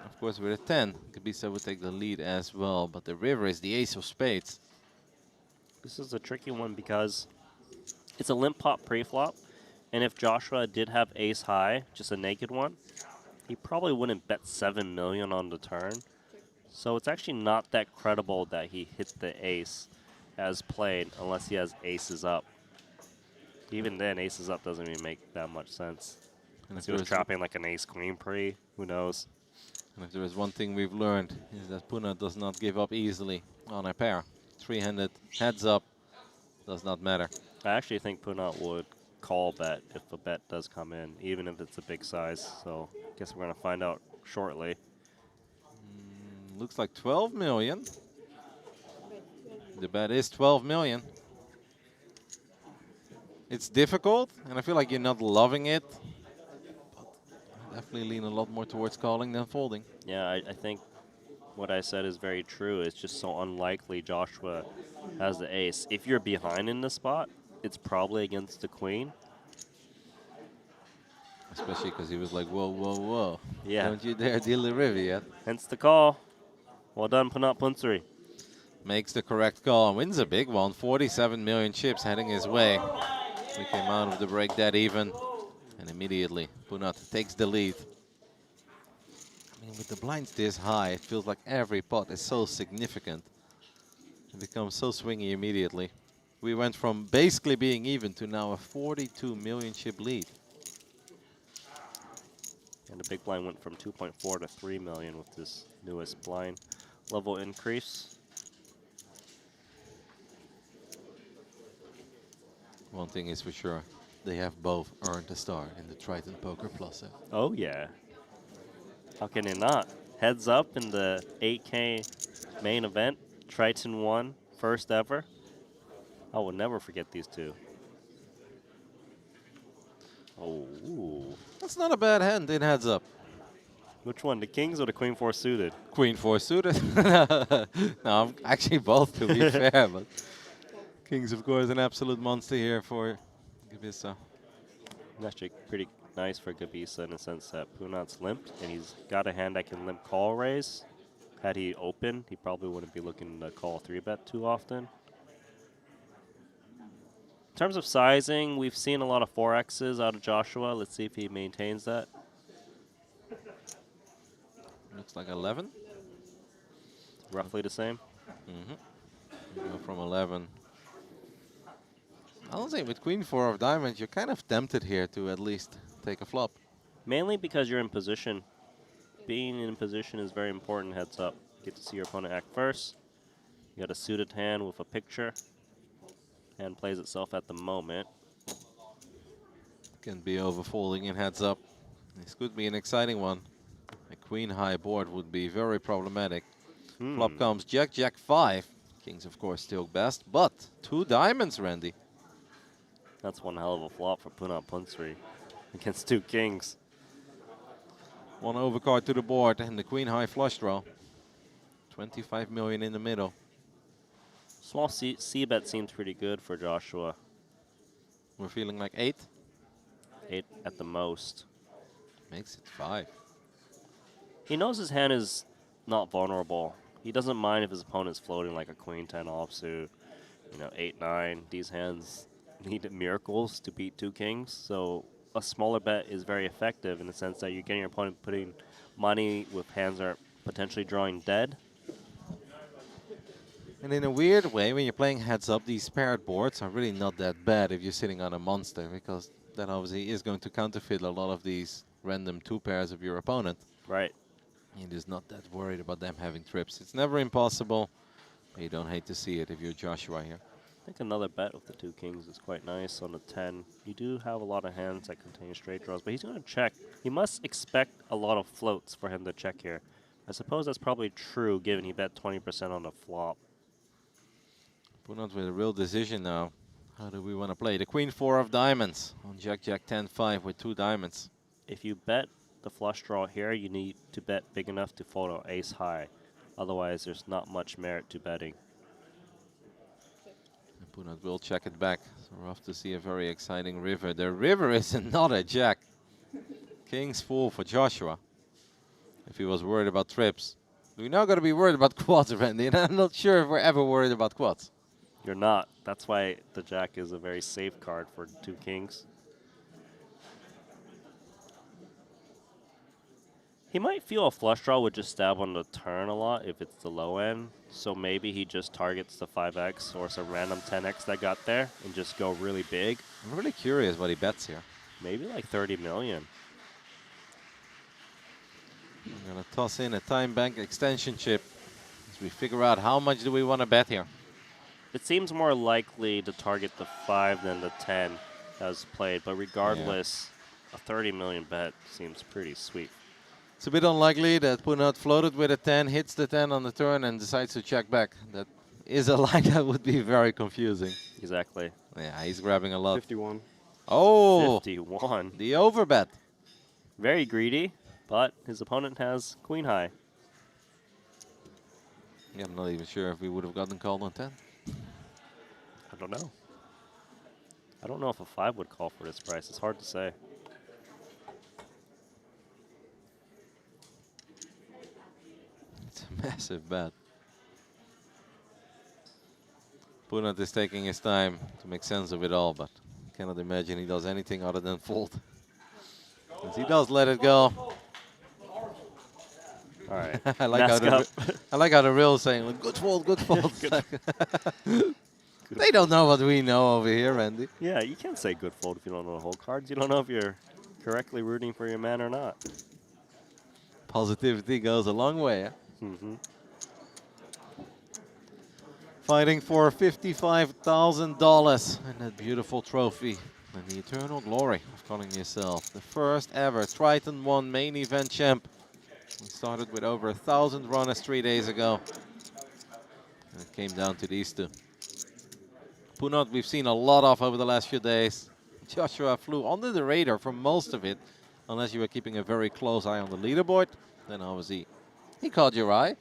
Of course, with a 10, Gebisa would take the lead as well. But the river is the ace of spades. This is a tricky one because it's a limp pot pre-flop. And if Joshua did have ace high, just a naked one, he probably wouldn't bet 7 million on the turn. So it's actually not that credible that he hit the ace as played unless he has aces up. Even then, aces up doesn't even make that much sense. And if He was there's- trapping like an ace-queen pre. Who knows? And if there is one thing we've learned, is that Puna does not give up easily on a pair. Three-handed, heads up, does not matter. I actually think Punat would call bet if a bet does come in, even if it's a big size. So I guess we're going to find out shortly. Looks like 12 million. The bet is 12 million. It's difficult, and I feel like you're not loving it. But I definitely lean a lot more towards calling than folding. Yeah, I think what I said is very true. It's just so unlikely Joshua has the ace. If you're behind in the spot, it's probably against the queen. Especially because he was like, whoa, whoa, whoa. Yeah. Don't you dare deal the river yet. Hence the call. Well done, Punat Punsuri. Makes the correct call and wins a big one. 47 million chips heading his way. We came out of the break dead even. And immediately, Punat takes the lead. I mean, with the blinds this high, it feels like every pot is so significant. It becomes so swingy immediately. We went from basically being even to now a 42 million chip lead. And the big blind went from 2.4 to 3 million with this newest blind level increase. One thing is for sure, they have both earned a star in the Triton Poker Plus set. Oh yeah. How can they not? Heads up in the 8K main event. Triton ONE, first ever. I will never forget these two. Oh. Ooh. That's not a bad hand in heads up. Which one, the kings or the queen four suited? Queen 4 suited. No, actually both to be fair, but kings of course an absolute monster here for Gabisa. Actually pretty nice for Gabisa in the sense that Punat's limped and he's got a hand that can limp call raise. Had he opened, he probably wouldn't be looking to call 3-bet too often. In terms of sizing, we've seen a lot of 4Xs out of Joshua. Let's see if he maintains that. Looks like 11. Roughly the same. You go from 11. I don't think with Queen 4 of diamonds, you're kind of tempted here to at least take a flop. Mainly because you're in position. Being in position is very important, heads up. You get to see your opponent act first. You got a suited hand with a picture. Hand plays itself at the moment. Can be over folding in heads up. This could be an exciting one. A queen high board would be very problematic. Flop comes Jack, Jack 5. Kings, of course, still best, but 2 diamonds, Randy. That's one hell of a flop for Punat Punsuri against 2 kings. One overcard to the board and the queen high flush draw. 25 million in the middle. Small C-bet seems pretty good for Joshua. We're feeling like 8. 8 at the most. Makes it 5. He knows his hand is not vulnerable. He doesn't mind if his opponent's floating like a queen 10 offsuit, 8-9. These hands need miracles to beat 2 kings, so a smaller bet is very effective in the sense that you're getting your opponent putting money with hands that are potentially drawing dead. And in a weird way, when you're playing heads up, these paired boards are really not that bad if you're sitting on a monster, because that obviously is going to counterfeit a lot of these random 2 pairs of your opponent. Right. And is not that worried about them having trips. It's never impossible, but you don't hate to see it if you're Joshua here. I think another bet with the 2 kings is quite nice on the 10. You do have a lot of hands that contain straight draws, but he's going to check. He must expect a lot of floats for him to check here. I suppose that's probably true, given he bet 20% on the flop. Punat with a real decision now. How do we want to play? The queen 4 of diamonds on Jack, Jack 10-5 with 2 diamonds. If you bet the flush draw here, you need to bet big enough to fold an ace high. Otherwise, there's not much merit to betting. And Punat will check it back. So we're off to see a very exciting river. The river is not a jack. King's full for Joshua. If he was worried about trips. We're now going to be worried about quads, Randy, and I'm not sure if we're ever worried about quads. You're not. That's why the jack is a very safe card for 2 kings. He might feel a flush draw would just stab on the turn a lot if it's the low end. So maybe he just targets the 5x or some random 10x that got there and just go really big. I'm really curious what he bets here. Maybe like 30 million. I'm going to toss in a time bank extension chip as we figure out how much do we want to bet here. It seems more likely to target the 5 than the 10 as played, but regardless, a 30 million bet seems pretty sweet. It's a bit unlikely that Punat floated with a 10, hits the 10 on the turn, and decides to check back. That is a line that would be very confusing. Exactly. Yeah, he's grabbing a lot. 51. Oh! 51. The overbet. Very greedy, but his opponent has queen high. Yeah, I'm not even sure if we would have gotten called on 10. I don't know. I don't know if a 5 would call for this price. It's hard to say. It's a massive bet. Punat is taking his time to make sense of it all, but cannot imagine he does anything other than fold. Because he does let it go. All right. I like how the real is saying, like, good fold, good fold. They don't know what we know over here, Randy. Yeah, you can't say good fold if you don't know the whole cards. You don't know if you're correctly rooting for your man or not. Positivity goes a long way. Eh? Mm-hmm. Fighting for $55,000 and that beautiful trophy and the eternal glory of calling yourself the first ever Triton ONE main event champ. We started with over 1,000 runners 3 days ago. And it came down to these two. Punat we've seen a lot of over the last few days. Joshua flew under the radar for most of it, unless you were keeping a very close eye on the leaderboard. Then obviously he caught your eye,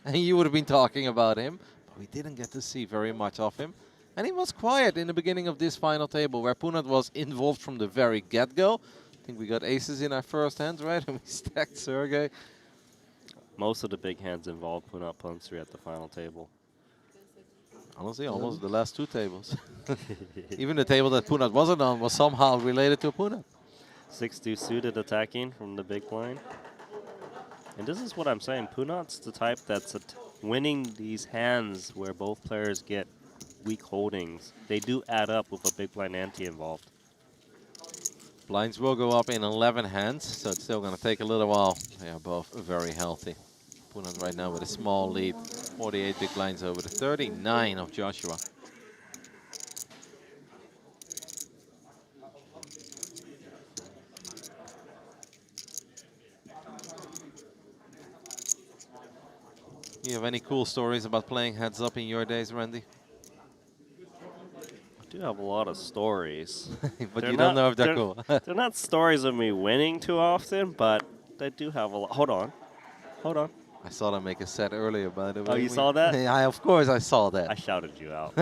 and you would have been talking about him. But we didn't get to see very much of him. And he was quiet in the beginning of this final table, where Punat was involved from the very get-go. I think we got aces in our first hand, right? And we stacked Sergey. Most of the big hands involved Punat Pansri at the final table. Honestly, almost the last two tables. Even the table that Punat wasn't on was somehow related to Punat. 6-2 suited attacking from the big blind. And this is what I'm saying. Punat's the type that's winning these hands where both players get weak holdings. They do add up with a big blind ante involved. Blinds will go up in 11 hands, so it's still going to take a little while. They are both very healthy. Punat right now with a small lead. 48 big blinds over the 39 of Joshua. You have any cool stories about playing heads up in your days, Randy? I do have a lot of stories. But you don't know if they're cool. They're not stories of me winning too often, but they do have a lot. Hold on. Hold on. I saw them make a set earlier, by the way. Oh, you saw that? Yeah, of course I saw that. I shouted you out.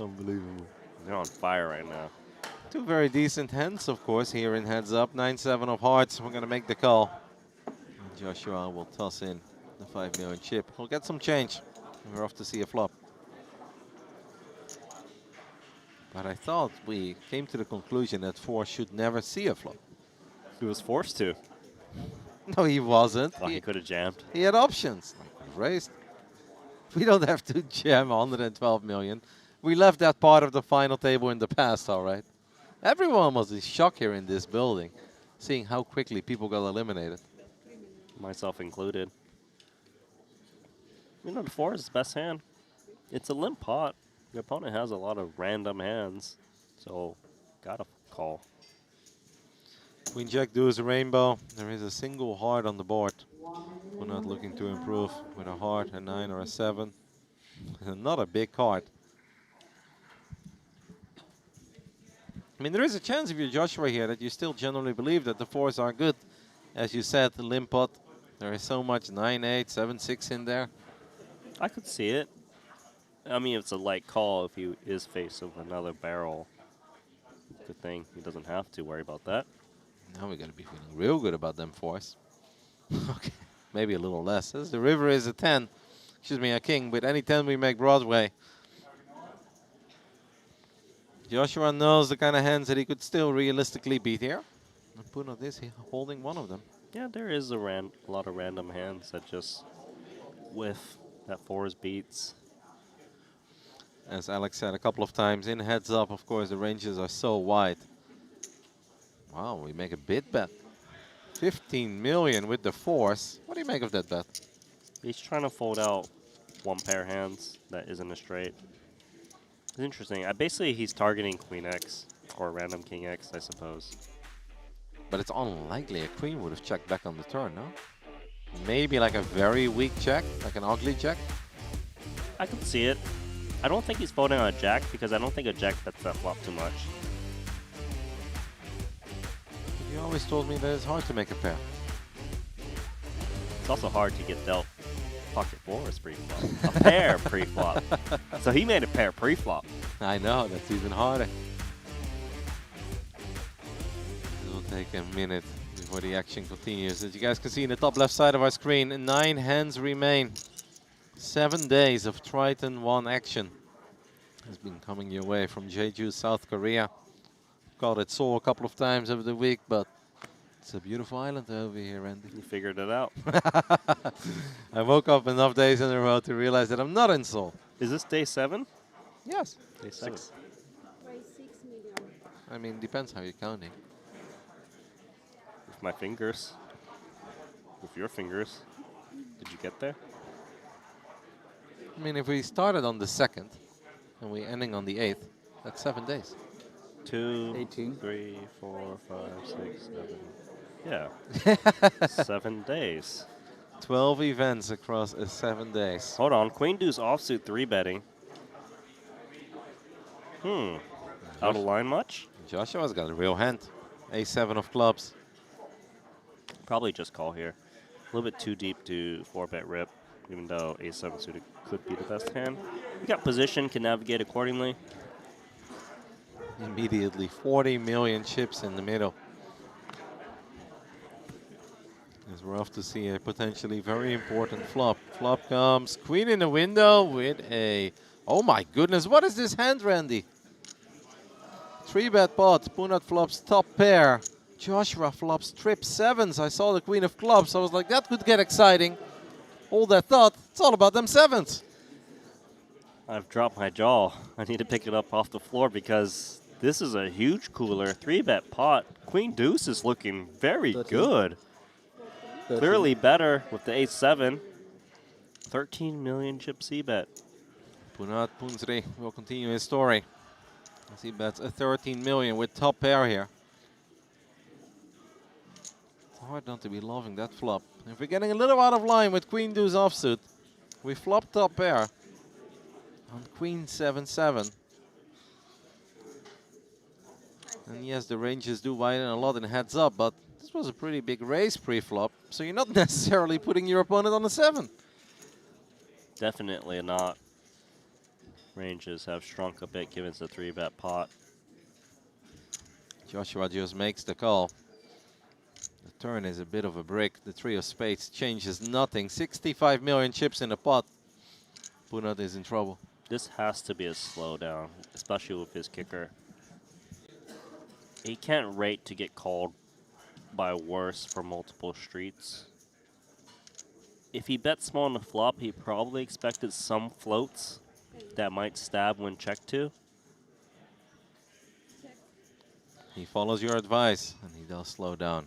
Unbelievable. They're on fire right now. Two very decent hands, of course, here in heads up. 9-7 of hearts. We're going to make the call. And Joshua will toss in the 5 million chip. We'll get some change. We're off to see a flop. But I thought we came to the conclusion that 4 should never see a flop. He was forced to. No, he wasn't. Oh, he could have jammed. He had options. Raised. We don't have to jam 112 million. We left that part of the final table in the past, all right? Everyone was in shock here in this building, seeing how quickly people got eliminated. Myself included. You know, the 4 is the best hand. It's a limp pot. Your opponent has a lot of random hands, so gotta call. Queen Jack deuce rainbow. There is a single heart on the board. We're not looking to improve with a heart, a 9 or a 7. Not a big card. I mean, there is a chance if you're Joshua here that you still generally believe that the 4s are good. As you said, the limp pot, there is so much 9-8, 7-6 in there. I could see it. I mean, it's a light call if he is faced with another barrel. Good thing he doesn't have to worry about that. Now we're going to be feeling real good about them 4s. Okay, maybe a little less. As the river is a 10. Excuse me, a king. With any 10 we make Broadway. Joshua knows the kind of hands that he could still realistically beat here. And Punat is holding one of them. Yeah, there is a lot of random hands that just whiff that fours beats. As Alex said a couple of times, in heads up, of course, the ranges are so wide. Wow, we make a bid bet. 15 million with the fours. What do you make of that bet? He's trying to fold out one pair hands that isn't a straight. It's interesting. Basically, he's targeting Queen X or random King X, I suppose. But it's unlikely a queen would have checked back on the turn, no? Maybe like a very weak check, like an ugly check. I can see it. I don't think he's folding on a jack because I don't think a jack bets that flop too much. You always told me that it's hard to make a pair. It's also hard to get dealt pocket fours pre-flop. A pair pre-flop. So he made a pair pre-flop. I know, that's even harder. It will take a minute before the action continues. As you guys can see in the top left side of our screen, 9 hands remain. 7 days of Triton ONE action has been coming your way from Jeju, South Korea. Got it Seoul a couple of times over the week, but it's a beautiful island over here, Andy. You figured it out. I woke up enough days in a row to realize that I'm not in Seoul. Is this day 7? Yes. Day 7. Raise 6 million. I mean, depends how you're counting. With my fingers. With your fingers. Did you get there? I mean, if we started on the 2nd and we're ending on the 8th, that's 7 days. 2, 18. 3, 4, 5, 6, 7. Yeah. 7 days. 12 events across 7 days. Hold on. Queen Deuce offsuit 3-betting. Out of line much? Joshua's got a real hand. A7 of clubs. Probably just call here. A little bit too deep to 4-bet rip, even though A7 suited could be the best hand. You got position, can navigate accordingly. Immediately 40 million chips in the middle. It's rough to see a potentially very important flop. Flop comes queen in the window with a... Oh my goodness, what is this hand, Randy? 3-bet pot, Punat flops top pair. Joshua flops trip sevens. I saw the queen of clubs. I was like, that could get exciting. Hold that thought. It's all about them sevens. I've dropped my jaw. I need to pick it up off the floor because this is a huge cooler. 3-bet pot. Queen Deuce is looking very 13. good. 13. Clearly better with the Ace-7. 13 million chip C-bet. Punat Punsri will continue his story. As he bets a 13 million with top pair here. It's hard not to be loving that flop. If we're getting a little out of line with Queen Deuce offsuit, we flop top pair on Queen 7-7. And yes, the ranges do widen a lot in heads up, but this was a pretty big raise pre-flop, so you're not necessarily putting your opponent on a 7. Definitely not. Ranges have shrunk a bit given it's a 3-bet pot. Joshua just makes the call. The turn is a bit of a brick. The 3 of spades changes nothing. 65 million chips in the pot. Punat is in trouble. This has to be a slowdown, especially with his kicker. He can't rate to get called by worse for multiple streets. If he bet small on the flop, he probably expected some floats that might stab when checked to. He follows your advice, and he does slow down.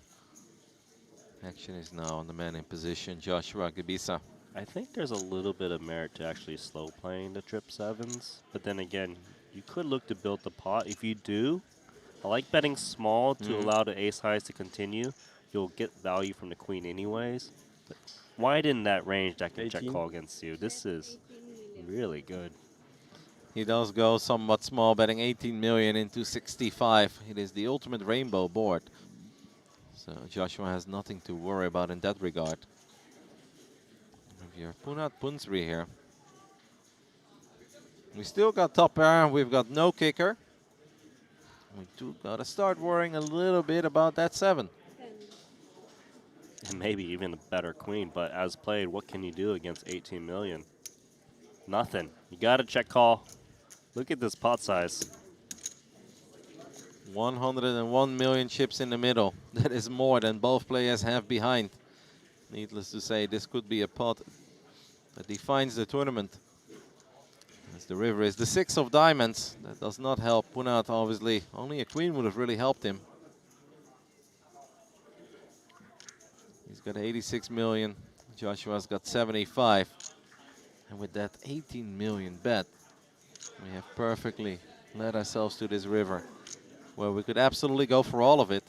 Action is now on the man in position, Joshua Gabisa. I think there's a little bit of merit to actually slow playing the trip 7s. But then again, you could look to build the pot. If you do, I like betting small to allow the ace highs to continue. You'll get value from the queen anyways. But widen that range that can check call against you. This is really good. He does go somewhat small, betting 18 million into 65. It is the ultimate rainbow board. So Joshua has nothing to worry about in that regard. We have Punat Punsri here. We still got top pair, we've got no kicker. We do gotta start worrying a little bit about that 7. And maybe even a better queen, but as played, what can you do against 18 million? Nothing. You gotta check call. Look at this pot size. 101 million chips in the middle. That is more than both players have behind. Needless to say, this could be a pot that defines the tournament. As the river is the 6 of diamonds. That does not help Punat, obviously. Only a queen would have really helped him. He's got 86 million. Joshua's got 75. And with that 18 million bet, we have perfectly led ourselves to this river, where we could absolutely go for all of it.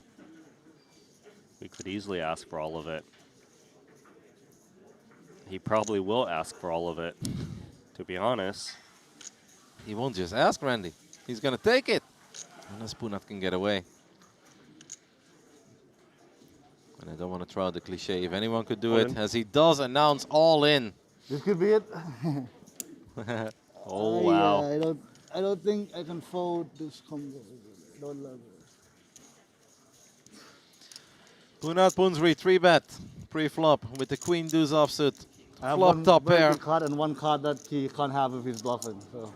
We could easily ask for all of it. He probably will ask for all of it, to be honest. He won't just ask, Randy. He's going to take it. Unless Punat can get away. And I don't want to throw out the cliche. If anyone could do it, as he does announce all in. This could be it. Oh, wow. I don't think I can fold this combo. Don't love it. Punat Punsri 3-bet pre-flop with the queen deuce offsuit. I have Flop one top very pair. good card and one card that he can't have if he's bluffing. So.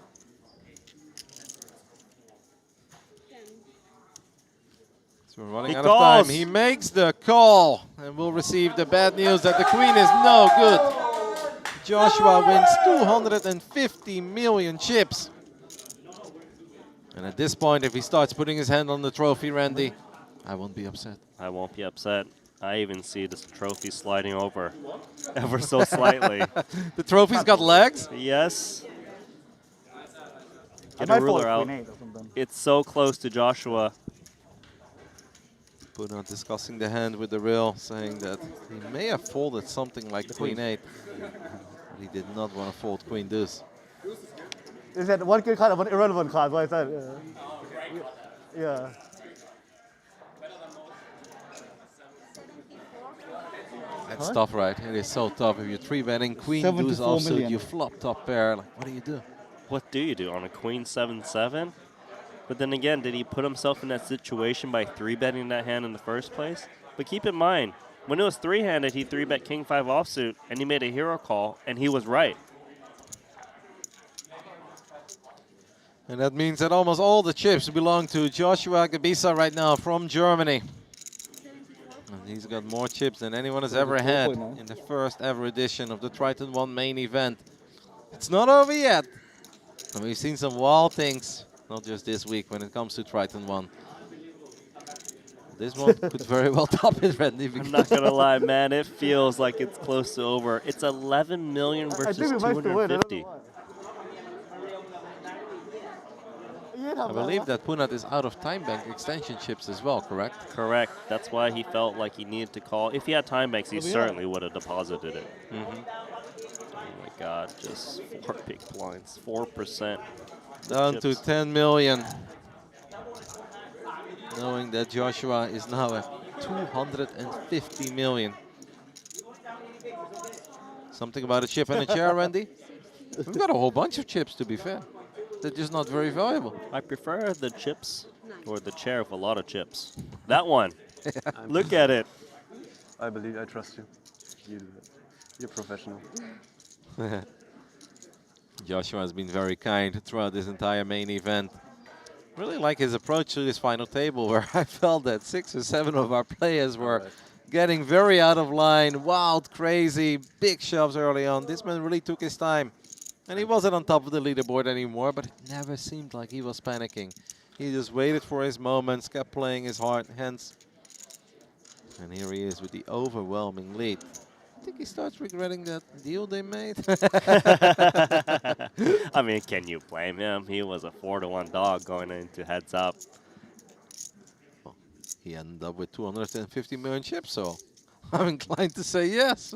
So we're running He out of time. calls. He makes the call and will receive the bad news that the queen is no good. Joshua wins 250 million chips. And at this point, if he starts putting his hand on the trophy, Randy, I won't be upset. I won't be upset. I even see this trophy sliding over ever so slightly. The trophy's got legs? Yes. Get I a might ruler fold out. queen eight or something. It's so close to Joshua. Punat discussing the hand with the real, saying that he may have folded something like queen 8. But he did not want to fold queen deuce. Is that one good card and one irrelevant card? Why is that? Yeah. That's tough, right? It is so tough. If you're 3-betting queen deuce 74 offsuit, million. you flop top pair. Like, what do you do? What do you do on a queen 7-7? But then again, did he put himself in that situation by 3-betting that hand in the first place? But keep in mind, when it was 3-handed, he 3-bet king 5 offsuit, and he made a hero call, and he was right. And that means that almost all the chips belong to Joshua Gabisa right now from Germany. And he's got more chips than anyone has ever had in the first ever edition of the Triton ONE main event. It's not over yet. And we've seen some wild things, not just this week when it comes to Triton ONE. This one could very well top it, Randy. I'm not going to lie, man. It feels like it's close to over. It's 11 million versus I think we might still win. I don't 250. know why. I believe that Punat is out of time bank extension chips as well, correct? Correct. That's why he felt like he needed to call. If he had time banks, he certainly would have deposited it. Oh my God, just 4 big blinds, 4%. Down to 10 million. Knowing that Joshua is now at 250 million. Something about a chip and a chair, Randy? We've got a whole bunch of chips, to be fair. They're just not very valuable. I prefer the chips or the chair with a lot of chips. That one. Look at it. I believe, I trust you. You're professional. Joshua has been very kind throughout this entire main event. Really like his approach to this final table, where I felt that 6 or 7 of our players were getting very out of line, wild, crazy, big shoves early on. This man really took his time. And he wasn't on top of the leaderboard anymore, but it never seemed like he was panicking. He just waited for his moments, kept playing his hands. And here he is with the overwhelming lead. I think he starts regretting that deal they made. I mean, can you blame him? He was a 4-1 dog going into heads up. Well, he ended up with 250 million chips, so I'm inclined to say yes.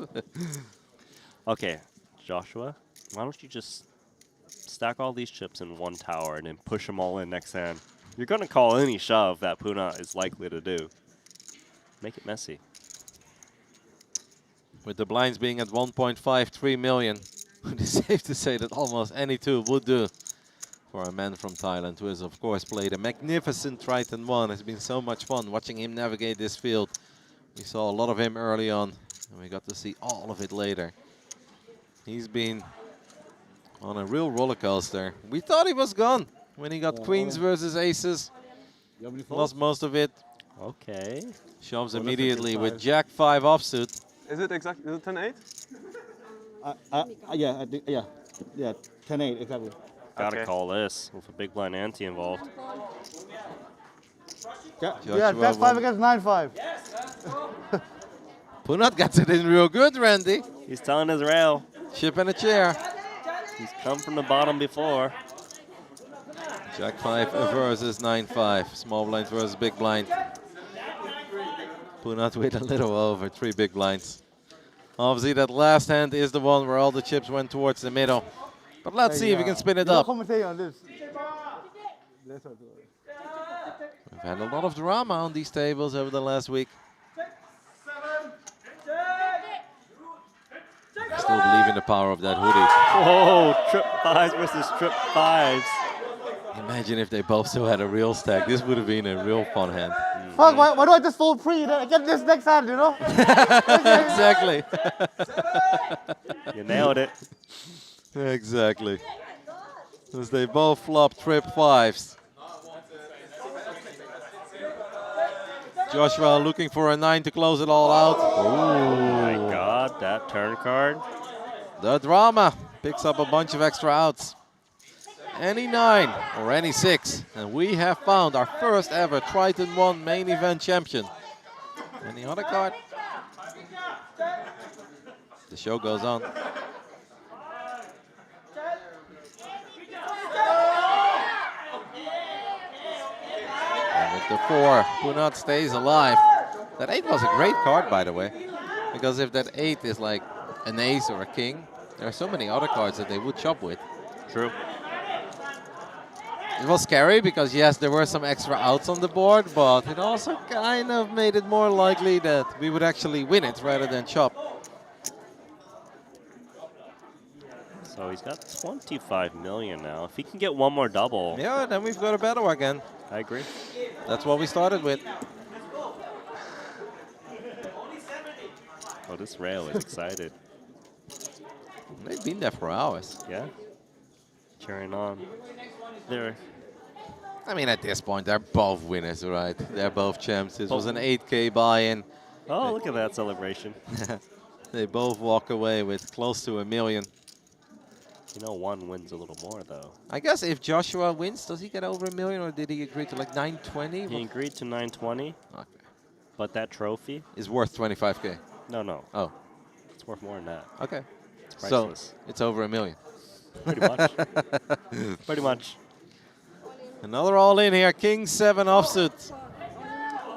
Okay, Joshua, why don't you just stack all these chips in one tower and then push them all in next hand? You're going to call any shove that Puna is likely to do. Make it messy. With the blinds being at 1.53 million, it is safe to say that almost any two would do for a man from Thailand, who has, of course, played a magnificent Triton ONE. It's been so much fun watching him navigate this field. We saw a lot of him early on, and we got to see all of it later. He's been on a real roller coaster. We thought he was gone when he got queens versus aces. Lost most of it. Okay. Shoves Well, immediately that's a with good Jack 5 offsuit. Is it exactly? Is it 10-8? Yeah, I think, yeah. Yeah, 10-8, exactly. Gotta Okay. call this with a big blind ante involved. Yeah, Jack 5 against 9-5. Punat gets it in real good, Randy. He's telling his rail. Chip and a chair. He's come from the bottom before. Jack 5 versus 9-5. Small blinds versus big blind. Punat with a little over 3 big blinds. Obviously, that last hand is the one where all the chips went towards the middle. But let's see if we can spin it up. Commentate on this. We've had a lot of drama on these tables over the last week. I still believe in the power of that hoodie. Whoa, trip 5s versus trip 5s. Imagine if they both still had a real stack. This would have been a real fun hand. Fuck, why do I just fold pre? I get this next hand, you know? Exactly. You nailed it. Exactly. As they both flop trip 5s. Joshua looking for a 9 to close it all out. Oh my god, that turn card. The drama picks up a bunch of extra outs. Any 9 or any 6. And we have found our first ever Triton ONE main event champion. Any other card? The show goes on. And with the 4, Punat stays alive. That 8 was a great card, by the way. Because if that 8 is like an ace or a king, there are so many other cards that they would chop with. True. It was scary because, yes, there were some extra outs on the board, but it also kind of made it more likely that we would actually win it rather than chop. So he's got 25 million now. If he can get one more double. Yeah, then we've got a battle again. I agree. That's what we started with. Oh, this rail is excited. They've been there for hours. Yeah. Cheering on. I mean, at this point, they're both winners, right? They're both champs. This was an 8K buy-in. Oh, look at that celebration. They both walk away with close to $1 million. You know, one wins a little more, though. I guess if Joshua wins, does he get over $1 million, or did he agree to like 920? He agreed to 920. Okay. But that trophy is worth 25K. No. Oh. It's worth more than that. Okay. It's so priceless. it's over $1 million. Pretty much. Pretty much. Another all-in here, King 7 offsuit.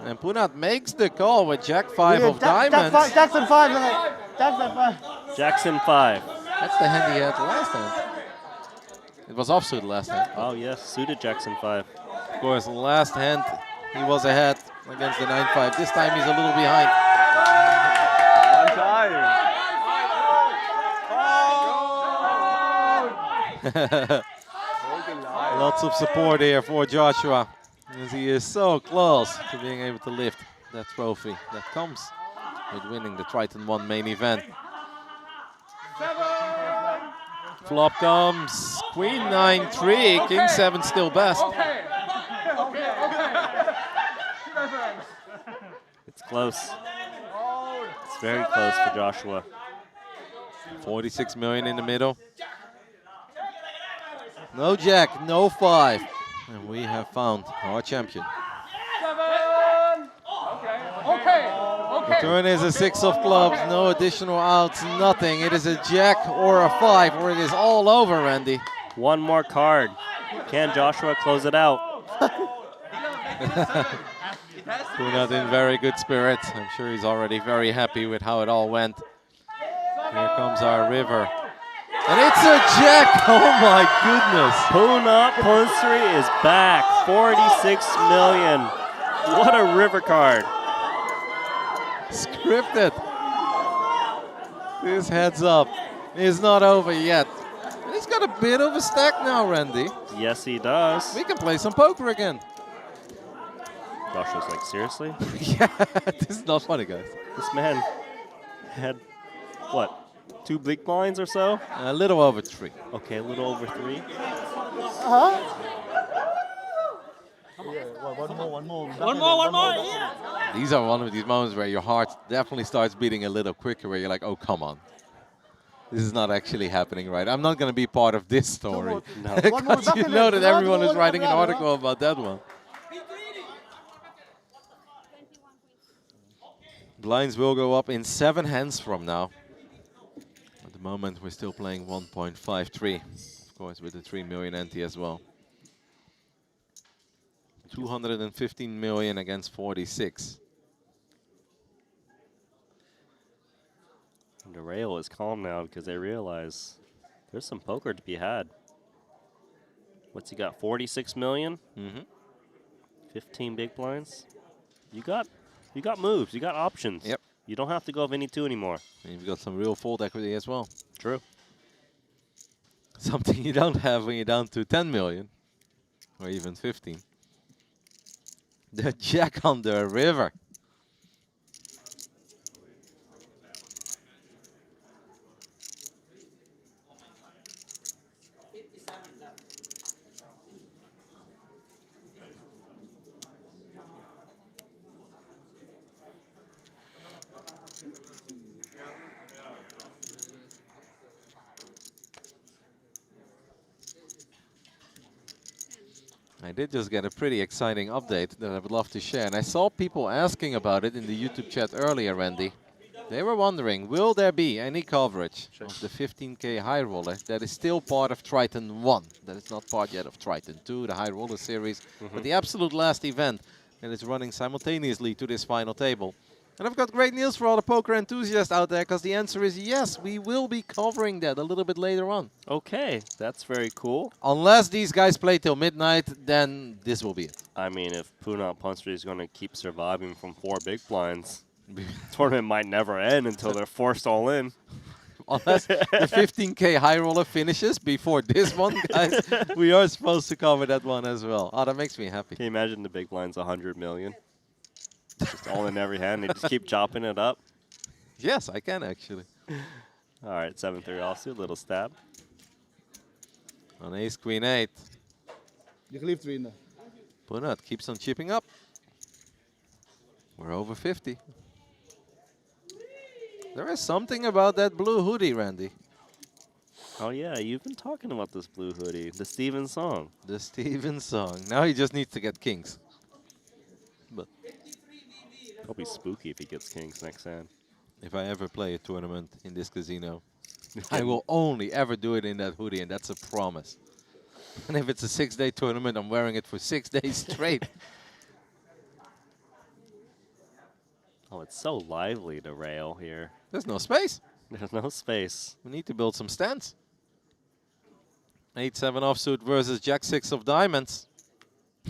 And Punat makes the call with Jack 5 of diamonds. Jackson 5, Jackson 5. Jackson 5. That's the hand he had last hand. It was offsuit last hand. Oh, yes, suited Jackson 5. Of course, last hand he was ahead against the 9-5. This time he's a little behind. One time. Lots of support here for Joshua, as he is so close to being able to lift that trophy that comes with winning the Triton ONE main event. Flop comes Queen 9-3, King 7 still best. It's close. It's very close for Joshua. 46 million in the middle. No Jack, no 5. And we have found our champion. The turn is a 6 of clubs, no additional outs, nothing. It is a Jack or a 5, or it is all over, Randy. One more card. Can Joshua close it out? Punat in very good spirits. I'm sure he's already very happy with how it all went. Here comes our river. And it's a Jack! Oh my goodness! Punat Punsri is back. 46 million. What a river card. Scripted. This heads up is not over yet. And he's got a bit of a stack now, Randy. Yes, he does. We can play some poker again. Joshua's like, seriously? Yeah, this is not funny, guys. This man had, what, 2 big blinds or so? A little over 3. Okay, a little over 3. One more. Yeah. These are one of these moments where your heart definitely starts beating a little quicker, where you're like, oh, come on. This is not actually happening, right? I'm not going to be part of this story. No. Because you know that everyone is writing an article about that one. Blinds will go up in 7 hands from now. At the moment, we're still playing 1.53. Of course, with the 3 million ante as well. 215 million against 46. And the rail is calm now because they realize there's some poker to be had. What's he got? 46 million? Mm-hmm. 15 big blinds. You got moves. You got options. Yep. You don't have to go Vinny 2 anymore. And you've got some real fold equity as well. True. Something you don't have when you're down to 10 million. Or even 15. The jack on the river. I did just get a pretty exciting update that I would love to share. And I saw people asking about it in the YouTube chat earlier, Randy. They were wondering, will there be any coverage of the 15K high roller that is still part of Triton 1? That is not part yet of Triton 2, the high roller series, but the absolute last event that is running simultaneously to this final table. And I've got great news for all the poker enthusiasts out there, because the answer is yes, we will be covering that a little bit later on. Okay, that's very cool. Unless these guys play till midnight, then this will be it. I mean, if Punat Punstri is going to keep surviving from 4 big blinds, tournament might never end until they're forced all in. Unless the 15K high roller finishes before this one, guys, we are supposed to cover that one as well. Oh, that makes me happy. Can you imagine the big blind's 100 million? Just all in every hand. They just keep chopping it up. Yes, I can actually. All right, 7-3 offsuit, little stab. On ace, queen, 8. You can leave 3 in there. Punat keeps on chipping up. We're over 50. There is something about that blue hoodie, Randy. Oh, yeah, you've been talking about this blue hoodie. The Steven song. The Steven song. Now he just needs to get kings. But it'll be spooky if he gets kings next hand. If I ever play a tournament in this casino, I will only ever do it in that hoodie, and that's a promise. And if it's a 6-day tournament, I'm wearing it for 6 days straight. Oh, it's so lively, the rail here. There's no space. There's no space. We need to build some stands. 8-7 offsuit versus Jack-6 of diamonds.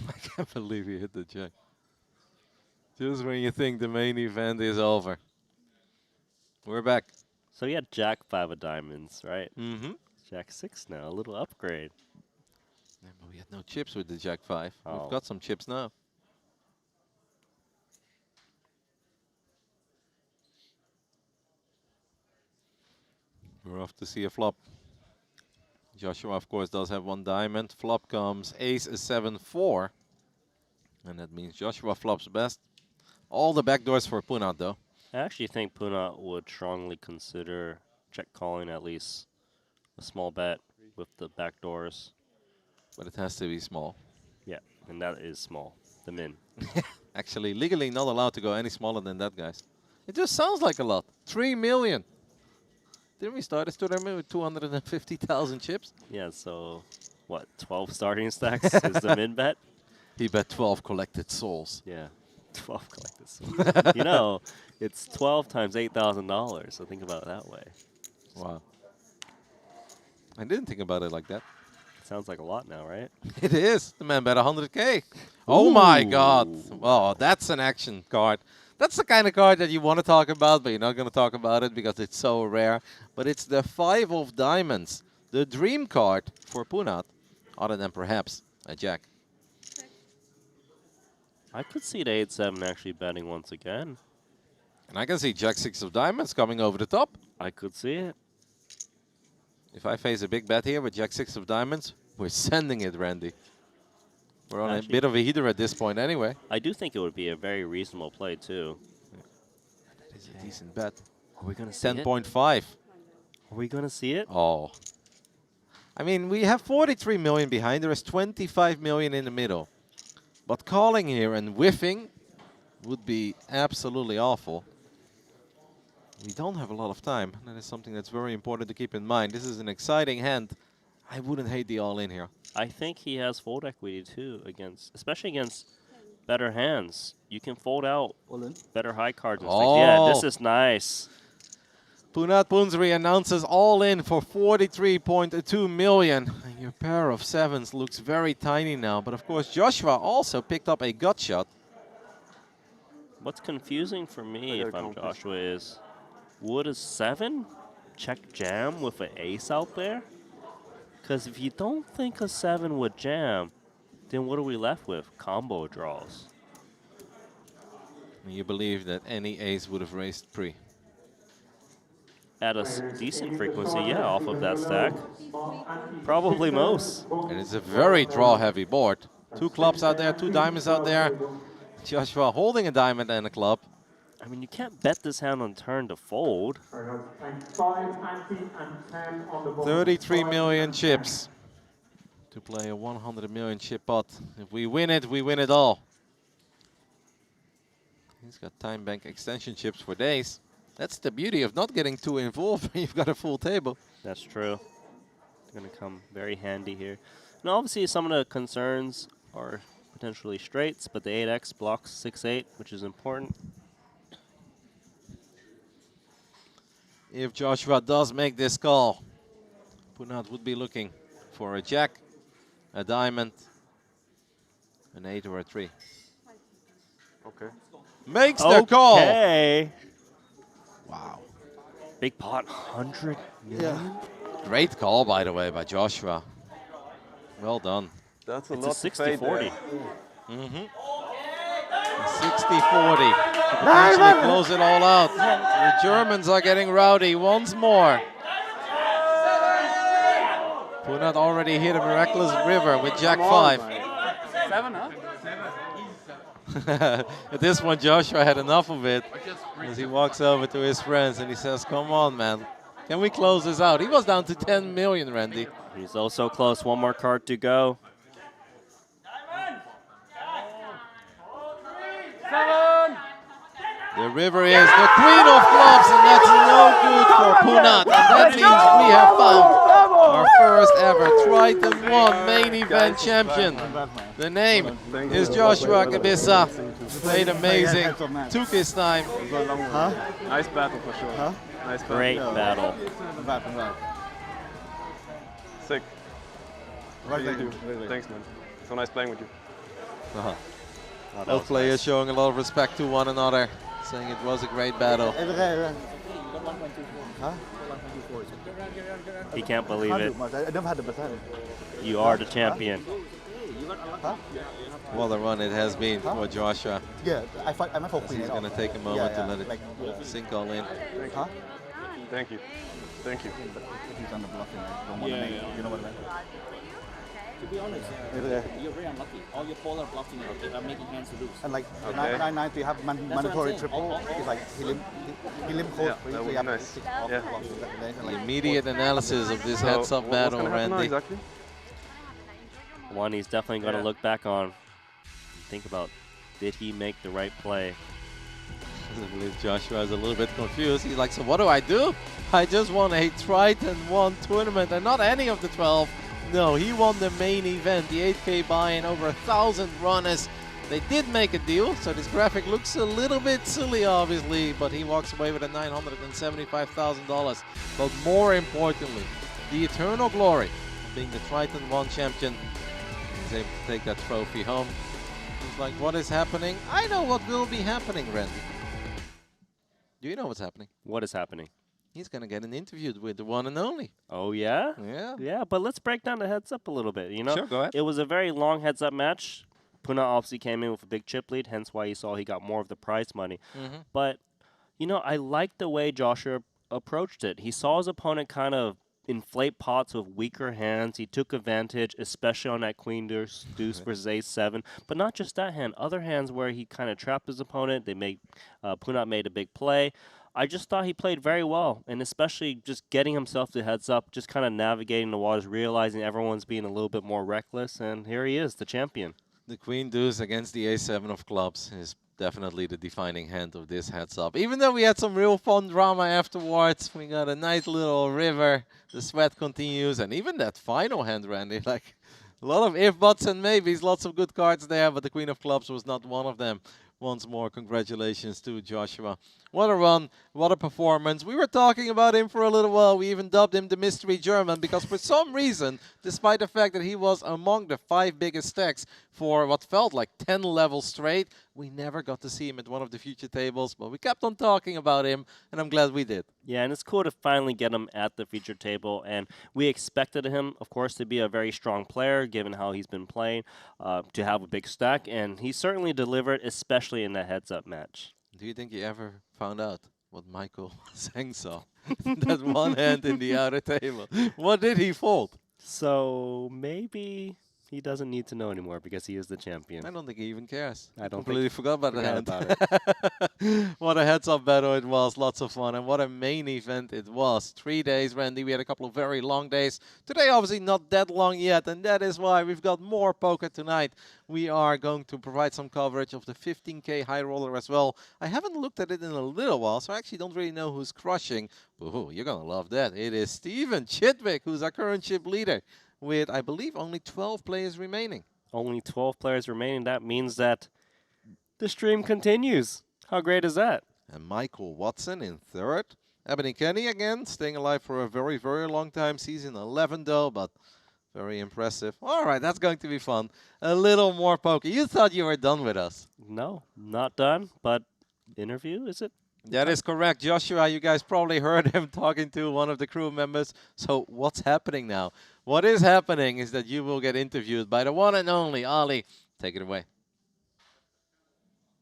I can't believe he hit the jack. Just when you think the main event is over. We're back. So you had Jack-5 of diamonds, right? Mm-hmm. Jack-6 now, a little upgrade. Yeah, but we had no chips with the Jack-5. Oh. We've got some chips now. We're off to see a flop. Joshua, of course, does have 1 diamond. Flop comes ace, a 7-4. And that means Joshua flops best. All the backdoors for Punat, though. I actually think Punat would strongly consider check calling at least a small bet with the backdoors. But it has to be small. Yeah, and that is small. The min. Actually, legally not allowed to go any smaller than that, guys. It just sounds like a lot. 3 million. Didn't we start this tournament with 250,000 chips? Yeah, so what, 12 starting stacks is the min bet? He bet 12 collected souls. Yeah, 12 collected souls. You know, it's 12 times $8,000, so think about it that way. Wow. I didn't think about it like that. Sounds like a lot now, right? It is. The man bet 100K. Oh my God. Oh, that's an action card. That's the kind of card that you want to talk about, but you're not going to talk about it because it's so rare. But it's the 5 of diamonds, the dream card for Punat, other than perhaps a jack. I could see the 8-7 actually betting once again. And I can see Jack-6 of diamonds coming over the top. I could see it. If I face a big bet here with Jack-6 of diamonds, we're sending it, Randy. We're on a Actually- bit of a heater at this point anyway. I do think it would be a very reasonable play too. That is a decent bet. Are we gonna see it? 10.5. Are we gonna see it? Oh. I mean, we have 43 million behind. There is 25 million in the middle. But calling here and whiffing would be absolutely awful. We don't have a lot of time. That is something that's very important to keep in mind. This is an exciting hand. I wouldn't hate the all-in here. I think he has fold equity too against, especially against better hands. You can fold out better high cards. And things. Yeah, this is nice. Punat Punsri announces all in for 43.2 million. And your pair of sevens looks very tiny now. But of course, Joshua also picked up a gut shot. What's confusing for me, if I'm Joshua, is would a 7 check jam with an ace out there? Because if you don't think a 7 would jam, then what are we left with? Combo draws. You believe that any ace would have raised pre? At a decent frequency, yeah, off of that stack. Probably most. And it's a very draw-heavy board. 2 clubs out there, 2 diamonds out there. Joshua holding a diamond and a club. I mean, you can't bet this hand on turn to fold. 33 million chips to play a 100 million chip pot. If we win it all. He's got time bank extension chips for days. That's the beauty of not getting too involved when you've got a full table. That's true. It's going to come very handy here. Now, obviously, some of the concerns are potentially straights, but the 8x blocks 6-8, which is important. If Joshua does make this call, Punat would be looking for a jack, a diamond, an 8 or a 3. Okay. Makes the call. Okay. Wow. Big pot, 100 million? Great call, by the way, by Joshua. Well done. That's a It's lot a to fade 60-40. Mm-hmm. 60-40. Potentially close it all out. The Germans are getting rowdy once more. Punat already hit a miraculous river with Jack 5. 7, huh? At this point, Joshua had enough of it as he walks over to his friends and he says, come on, man. Can we close this out? He was down to 10 million, Randy. He's also close. One more card to go. 7! The river is the queen of clubs, and that's no good for Punat. And that means we have found our first ever Triton ONE main event champion. The name is Joshua Kabissa. Played amazing, took his time. Nice battle for sure. Nice battle. Great battle. Sick. Thanks, man. So nice playing with you. Both players showing a lot of respect to one another, saying it was a great battle. He can't believe it. I never had the percent. You are the champion. What a run it has been for Joshua. Yeah, I might for queen. He's going to take a moment to let it sink all in. Thank you. Thank you. He's on the bluffing. I don't want to make, you know what I mean? To be honest, you're very unlucky. All your polar bluffing are making hands to lose. And like 990 have mandatory triple. He's like he limp code free. That would be nice. The immediate analysis of this heads-up battle, Randy. Exactly? One he's definitely going to look back on. Think about, did he make the right play? I believe Joshua is a little bit confused. He's like, so what do? I just won a Triton ONE tournament and not any of the 12. No, he won the main event, the 8K buy-in, over 1,000 runners. They did make a deal, so this graphic looks a little bit silly, obviously, but he walks away with a $975,000. But more importantly, the eternal glory of being the Triton ONE champion. He's able to take that trophy home. He's like, what is happening? I know what will be happening, Randy. Do you know what's happening? What is happening? He's going to get an interview with the one and only. Oh, yeah? Yeah. Yeah, but let's break down the heads-up a little bit, you know? Sure, go ahead. It was a very long heads-up match. Puna obviously came in with a big chip lead, hence why you saw he got more of the prize money. But, you know, I like the way Joshua approached it. He saw his opponent kind of inflate pots with weaker hands. He took advantage, especially on that queen deuce versus a7. But not just that hand. Other hands where he kind of trapped his opponent. Punat made a big play. I just thought he played very well, and especially just getting himself to heads up, just kind of navigating the waters, realizing everyone's being a little bit more reckless, and here he is, the champion. The queen deuce against the a7 of clubs is definitely the defining hand of this heads up. Even though we had some real fun drama afterwards, we got a nice little river, the sweat continues, and even that final hand, Randy, like a lot of if, buts, and maybes, lots of good cards there, but the queen of clubs was not one of them. Once more, congratulations to Joshua. What a run, what a performance. We were talking about him for a little while. We even dubbed him the mystery German because for some reason, despite the fact that he was among the 5 biggest stacks for what felt like 10 levels straight, we never got to see him at one of the future tables, but we kept on talking about him, and I'm glad we did. Yeah, and it's cool to finally get him at the feature table, and we expected him, of course, to be a very strong player, given how he's been playing, to have a big stack, and he certainly delivered, especially in that heads-up match. Do you think you ever found out what Michael Zheng saw? That one hand in the outer table. What did he fold? So maybe he doesn't need to know anymore because he is the champion. I don't think he even cares. I don't completely forgot about the hand. About it. What a heads-up battle it was. Lots of fun. And what a main event it was. 3 days, Randy. We had a couple of very long days. Today, obviously, not that long yet. And that is why we've got more poker tonight. We are going to provide some coverage of the 15K high roller as well. I haven't looked at it in a little while, so I actually don't really know who's crushing. Ooh, you're going to love that. It is Steven Chidwick, who's our current chip leader, with, I believe, only 12 players remaining. Only 12 players remaining. That means that the stream continues. How great is that? And Michael Watson in third. Ebony Kenny again, staying alive for a very, very long time. Season 11, though, but very impressive. All right, that's going to be fun. A little more poker. You thought you were done with us. No, not done, but interview, is it? That is correct. Joshua, you guys probably heard him talking to one of the crew members. So what's happening now? What is happening is that you will get interviewed by the one and only Ali. Take it away.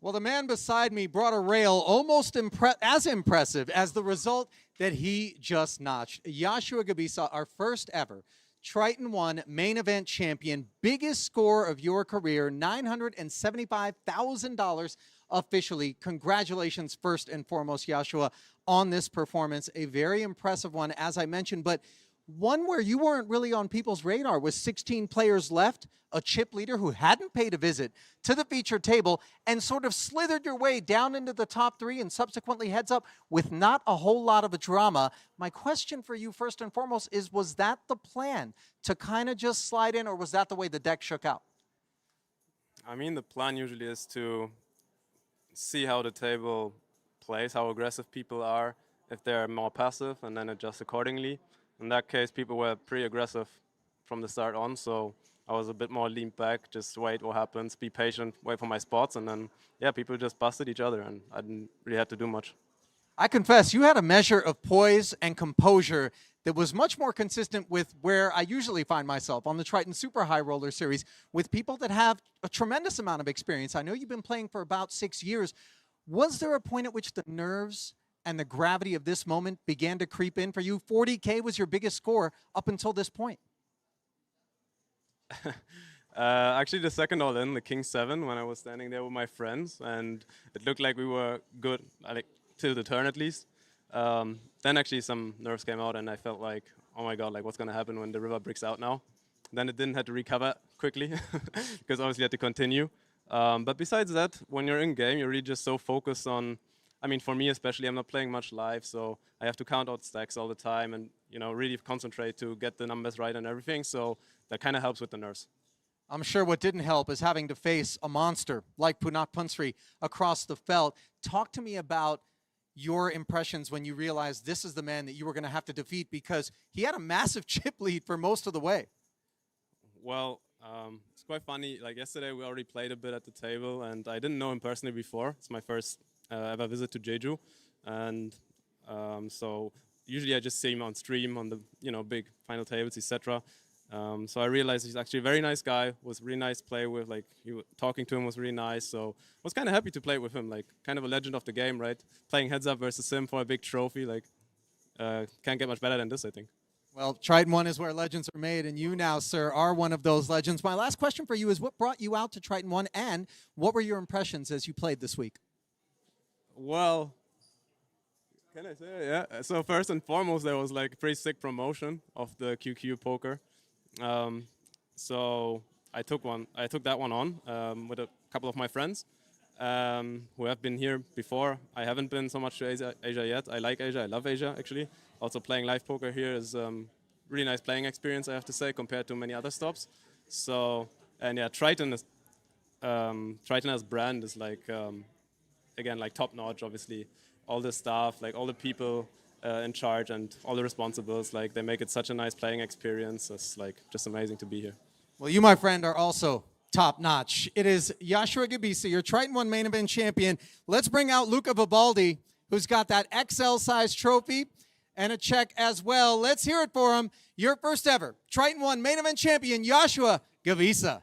Well, the man beside me brought a rail almost as impressive as the result that he just notched. Joshua Gabisa, our first ever Triton ONE main event champion, biggest score of your career, $975,000 officially. Congratulations, first and foremost, Joshua, on this performance. A very impressive one, as I mentioned, but one where you weren't really on people's radar with 16 players left, a chip leader who hadn't paid a visit to the feature table and sort of slithered your way down into the top 3 and subsequently heads up with not a whole lot of a drama. My question for you first and foremost is, was that the plan to kind of just slide in, or was that the way the deck shook out? I mean, the plan usually is to see how the table plays, how aggressive people are, if they're more passive, and then adjust accordingly. In that case, people were pretty aggressive from the start on, so I was a bit more leaned back, just wait what happens, be patient, wait for my spots, and then, yeah, people just busted each other, and I didn't really have to do much. I confess, you had a measure of poise and composure that was much more consistent with where I usually find myself on the Triton Super High Roller Series with people that have a tremendous amount of experience. I know you've been playing for about 6 years. Was there a point at which the nerves and the gravity of this moment began to creep in for you? 40K was your biggest score up until this point. Actually, the second all-in, the King 7, when I was standing there with my friends, and it looked like we were good, like till the turn at least. Then actually some nerves came out, and I felt like, oh my god, like what's going to happen when the river breaks out now? Then it didn't have to recover quickly, because obviously I had to continue. But besides that, when you're in game, you're really just so focused on, I mean, for me especially, I'm not playing much live, so I have to count out stacks all the time and, you know, really concentrate to get the numbers right and everything, so that kind of helps with the nerves. I'm sure what didn't help is having to face a monster like Punat Punsri across the felt. Talk to me about your impressions when you realized this is the man that you were going to have to defeat, because he had a massive chip lead for most of the way. Well, it's quite funny. Like yesterday, we already played a bit at the table, and I didn't know him personally before. It's my first ever visit to Jeju, and so usually I just see him on stream on the big final tables, etc. So I realized he's actually a very nice guy. Was really nice to play with. Like talking to him was really nice. So I was kind of happy to play with him. Like kind of a legend of the game, right? Playing heads up versus him for a big trophy. Like can't get much better than this, I think. Well, Triton ONE is where legends are made, and you now, sir, are one of those legends. My last question for you is, what brought you out to Triton ONE, and what were your impressions as you played this week? Well, can I say it? Yeah. So first and foremost, there was like a pretty sick promotion of the QQ poker. So I took that one on with a couple of my friends who have been here before. I haven't been so much to Asia yet. I like Asia. I love Asia, actually. Also playing live poker here is really nice playing experience, I have to say, compared to many other stops. So, and yeah, Triton as brand is like, again, like top notch, obviously. All the staff, like all the people in charge and all the responsibles, like they make it such a nice playing experience. It's like just amazing to be here. Well, you, my friend, are also top notch. It is Joshua Gebisa, your Triton ONE main event champion. Let's bring out Luca Vivaldi, who's got that XL size trophy and a check as well. Let's hear it for him. Your first ever Triton ONE main event champion, Joshua Gebisa.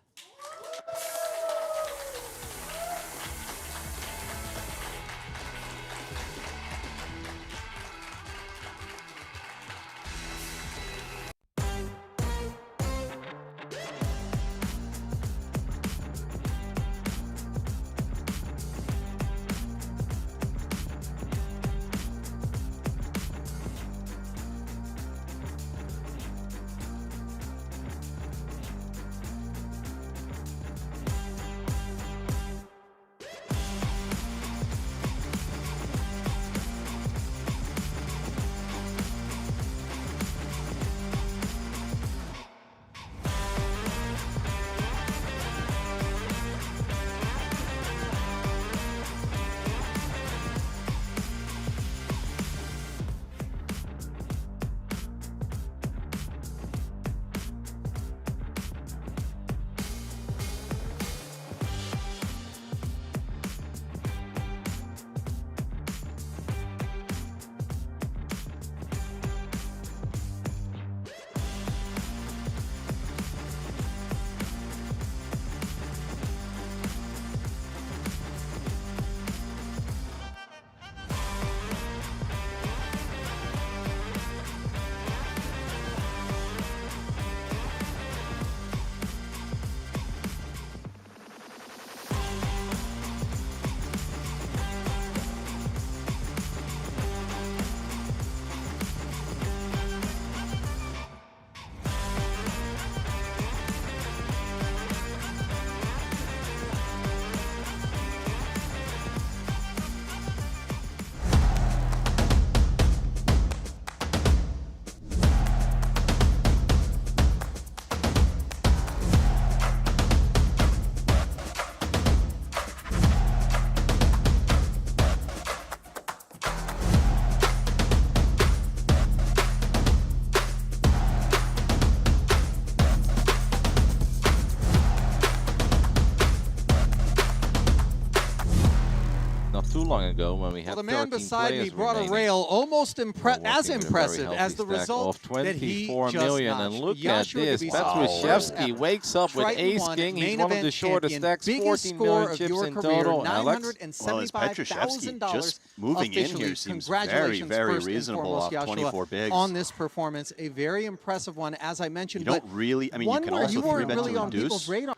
Too long ago when we had well, the man 13 beside me players brought remaining. a rail almost as Working with a very impressive healthy as the stack result of that he 24 just million. notched. And look Joshua at this, Gebisa, Petruszewski ever wakes up with Triton ace ONE king. He's main one of the event shortest champion, stacks, biggest 14 score million of chips your in career, total. Alex? Well, as Petruszewski $975,000 just moving in officially. here seems Congratulations very first and reasonable foremost, off Joshua, 24 bigs. on this performance. A very impressive one, as I mentioned. You don't but really, I mean, you one can where also you weren't 3-bet really to on induce. people's radar.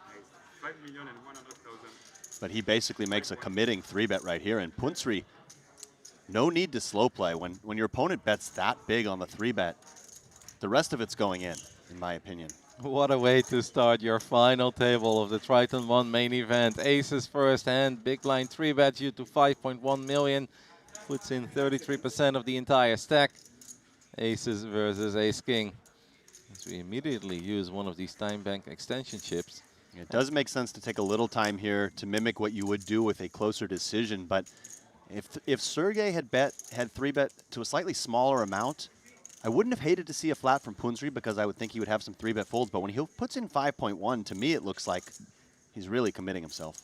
But he basically makes a committing 3-bet right here. And Punsri, no need to slow play. When your opponent bets that big on the 3-bet, the rest of it's going in my opinion. What a way to start your final table of the Triton ONE main event. Aces first hand, big blind 3-bets you to 5.1 million. Puts in 33% of the entire stack. Aces versus ace king. As we immediately use one of these time bank extension chips. It does make sense to take a little time here to mimic what you would do with a closer decision, but if Sergey had 3-bet to a slightly smaller amount, I wouldn't have hated to see a flat from Punsri because I would think he would have some 3-bet folds, but when he puts in 5.1, to me it looks like he's really committing himself.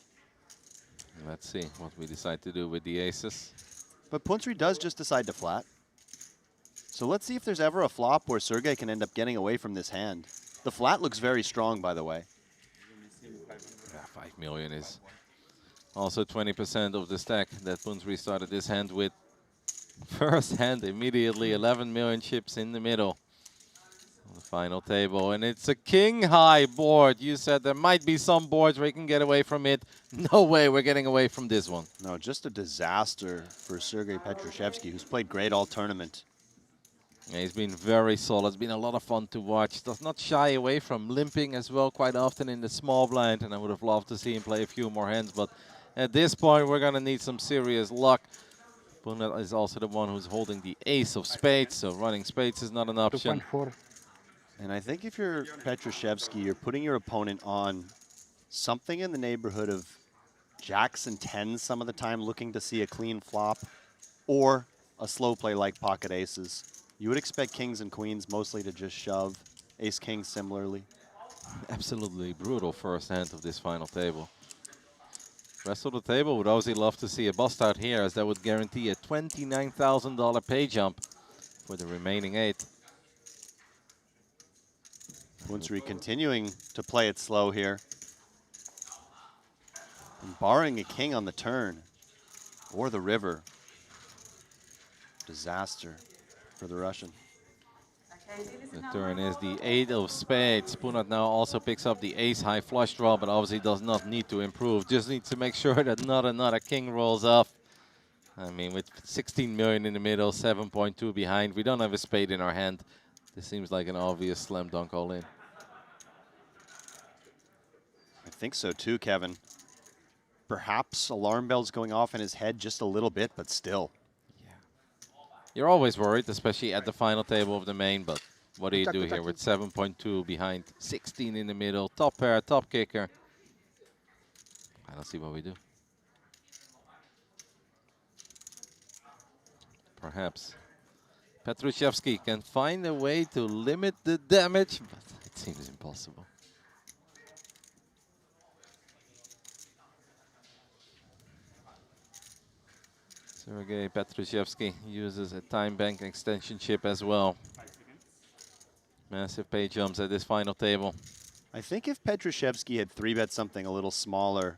Let's see what we decide to do with the aces. But Punsri does just decide to flat. So let's see if there's ever a flop where Sergey can end up getting away from this hand. The flat looks very strong, by the way. Yeah, 5 million is also 20% of the stack that Punsri started this hand with. First hand, immediately 11 million chips in the middle. Final table, and it's a king-high board. You said there might be some boards where you can get away from it. No way we're getting away from this one. No, just a disaster for Sergei Petrushevsky, who's played great all tournament. Yeah, he's been very solid. It's been a lot of fun to watch. Does not shy away from limping as well quite often in the small blind, and I would have loved to see him play a few more hands, but at this point we're going to need some serious luck. Punat is also the one who's holding the ace of spades, so running spades is not an option. 2.4. And I think if you're Petrushevsky, you're putting your opponent on something in the neighborhood of jacks and tens some of the time, looking to see a clean flop, or a slow play like pocket aces. You would expect kings and queens mostly to just shove. Ace-king similarly. Absolutely brutal first hand of this final table. Rest of the table would obviously love to see a bust out here, as that would guarantee a $29,000 pay jump for the remaining 8. Punsri continuing to play it slow here. And barring a king on the turn or the river. Disaster for the Russian. The turn is the 8 of spades. Punat now also picks up the ace-high flush draw, but obviously does not need to improve. Just needs to make sure that not another king rolls off. I mean, with 16 million in the middle, 7.2 behind, we don't have a spade in our hand. This seems like an obvious slam dunk all in. I think so too, Kevin. Perhaps alarm bells going off in his head just a little bit, but still. You're always worried, especially at the final table of the main, but what do you do here with 7.2 behind, 16 in the middle, top pair, top kicker? I don't see what we do. Perhaps Petrushevsky can find a way to limit the damage, but it seems impossible. Sergei Petrushevsky uses a time bank extension chip as well. Massive pay jumps at this final table. I think if Petrushevsky had 3-bet something a little smaller,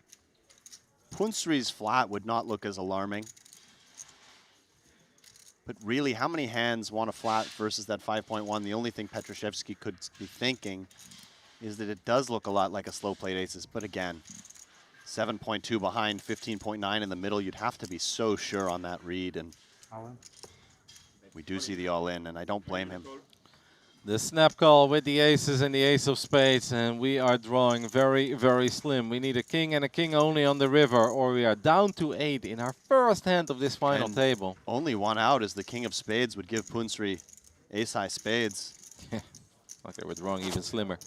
Punsri's flat would not look as alarming. But really, how many hands want a flat versus that 5.1? The only thing Petrushevsky could be thinking is that it does look a lot like a slow played aces. But again, 7.2 behind, 15.9 in the middle. You'd have to be so sure on that read. And we do see the all-in, and I don't blame him. The snap call with the aces and the ace of spades, and we are drawing very, very slim. We need a king and a king only on the river, or we are down to 8 in our first hand of this final table. Only one out is the king of spades would give Punsri ace-high spades. Okay, we're drawing even slimmer.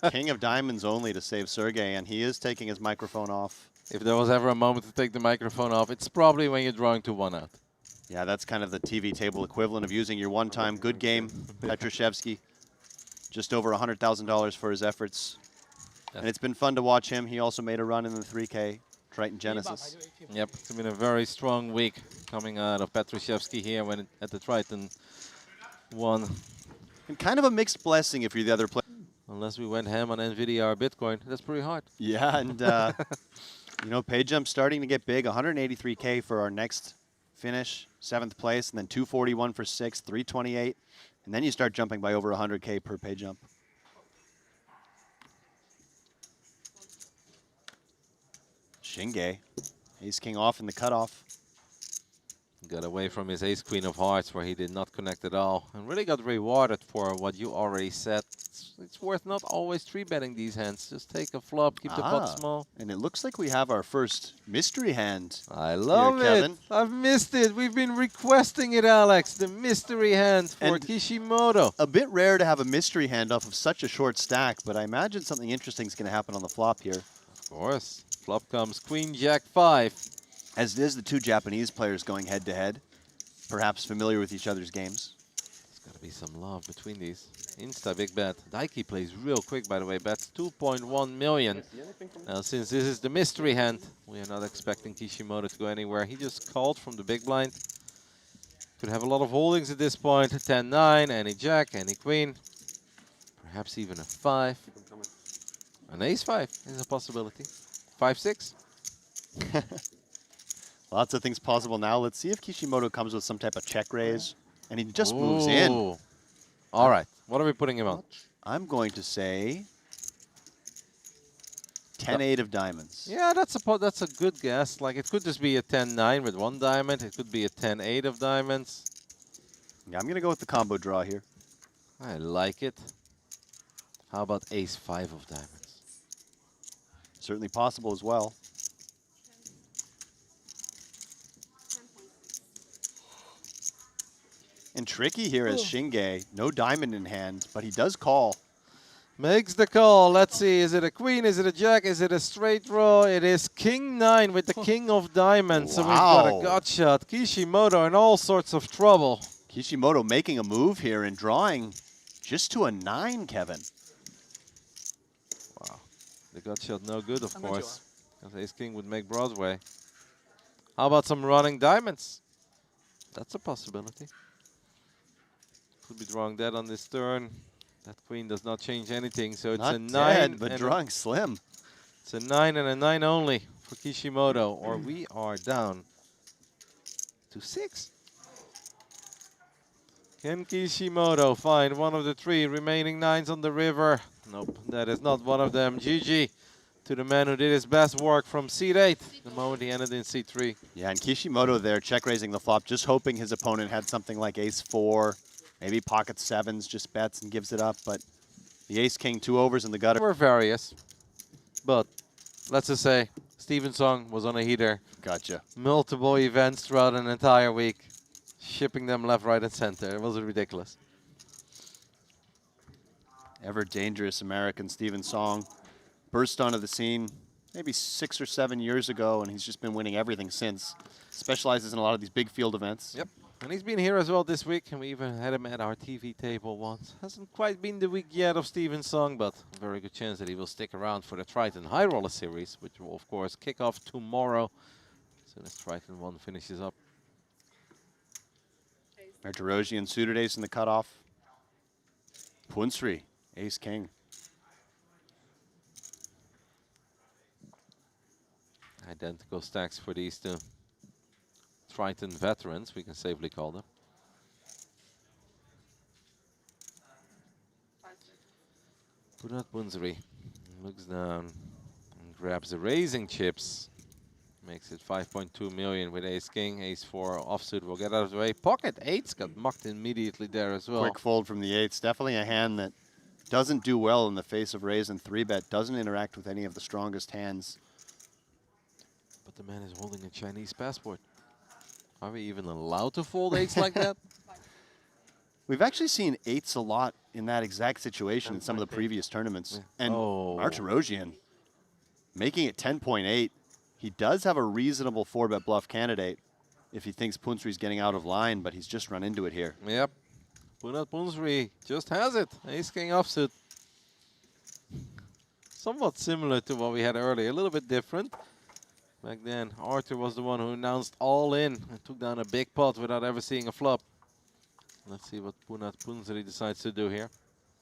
King of diamonds only to save Sergei, and he is taking his microphone off. If there was ever a moment to take the microphone off, it's probably when you're drawing to 1 out. Yeah, that's kind of the TV table equivalent of using your one-time good game. Petrushevsky, just over $100,000 for his efforts. Yes. And it's been fun to watch him. He also made a run in the 3K Triton Genesis. Yep, it's been a very strong week coming out of Petrushevsky here at the Triton ONE. And kind of a mixed blessing if you're the other player. Unless we went ham on NVIDIA or Bitcoin. That's pretty hard. Yeah, and you know, pay jump starting to get big. 183K for our next finish, 7th place, and then 241 for 6th, 328. And then you start jumping by over 100K per pay jump. Shinge, ace-king off in the cutoff. Got away from his ace-queen of hearts where he did not connect at all. And really got rewarded for what you already said. It's worth not always 3-betting these hands. Just take a flop, keep the pot small. And it looks like we have our first mystery hand. I love here, it. Kevin. I've missed it. We've been requesting it, Alex. The mystery hand for And Kishimoto. A bit rare to have a mystery hand off of such a short stack, but I imagine something interesting is going to happen on the flop here. Of course. Flop comes Queen Jack 5. As it is the two Japanese players going head-to-head, perhaps familiar with each other's games. There's got to be some love between these. Insta big bet. Daiki plays real quick, by the way. Bets 2.1 million. Now, since this is the mystery hand, we are not expecting Kishimoto to go anywhere. He just called from the big blind. Could have a lot of holdings at this point. 10-9, any jack, any queen. Perhaps even a 5. An ace-5 is a possibility. 5-6. Lots of things possible now. Let's see if Kishimoto comes with some type of check raise. And he just moves in. All right. What are we putting him on? I'm going to say 10-8 of diamonds. Yeah, that's a good guess. Like, it could just be a 10-9 with 1 diamond. It could be a 10-8 of diamonds. Yeah, I'm going to go with the combo draw here. I like it. How about ace-5 of diamonds? Certainly possible as well. And tricky here is Shinge. No diamond in hand, but he does call. Makes the call. Let's see. Is it a queen? Is it a jack? Is it a straight draw? It is king 9 with the king of diamonds. So we've got a gut shot. Kishimoto in all sorts of trouble. Kishimoto making a move here and drawing just to a 9, Kevin. Wow. The gut shot no good, of course. Because ace king would make Broadway. How about some running diamonds? That's a possibility. Could be drawing that on this turn. That queen does not change anything, so it's Not a 9. dead, but drawing slim. It's a 9 and a 9 only for Kishimoto, or we are down to 6. Can Kishimoto find one of the 3 remaining 9s on the river? Nope, that is not one of them. GG to the man who did his best work from seat 8, the moment he ended in seat 3. Yeah, and Kishimoto there check raising the flop, just hoping his opponent had something like ace-4. Maybe pocket 7s, just bets and gives it up, but the ace-king 2 overs in the gutter. There were various, but let's just say Steven Song was on a heater. Gotcha. Multiple events throughout an entire week, shipping them left, right, and center. It was ridiculous. Ever dangerous American Steven Song burst onto the scene maybe 6 or 7 years ago, and he's just been winning everything since. Specializes in a lot of these big field events. Yep. And he's been here as well this week, and we even had him at our TV table once. Hasn't quite been the week yet of Steven Song, but a very good chance that he will stick around for the Triton High Roller Series, which will, of course, kick off tomorrow as soon as Triton 1 finishes up. Martirosian suited ace in the cutoff. Punsri, ace-king. Identical stacks for these two Triton veterans, we can safely call them. Punat Bunzri looks down and grabs the raising chips. Makes it 5.2 million with ace-king, ace-4 offsuit will get out of the way. Pocket 8's got mucked immediately there as well. Quick fold from the 8s. Definitely a hand that doesn't do well in the face of raise and 3-bet. Doesn't interact with any of the strongest hands. But the man is holding a Chinese passport. Are we even allowed to fold 8s like that? We've actually seen 8s a lot in that exact situation in some of the previous tournaments. And Martirosian making it 10.8. He does have a reasonable 4-bet bluff candidate if he thinks Punsri's getting out of line, but he's just run into it here. Yep. Punat Punsri just has it. Ace-king offsuit. Somewhat similar to what we had earlier. A little bit different. Back then, Arthur was the one who announced all in and took down a big pot without ever seeing a flop. Let's see what Punat Punsri decides to do here.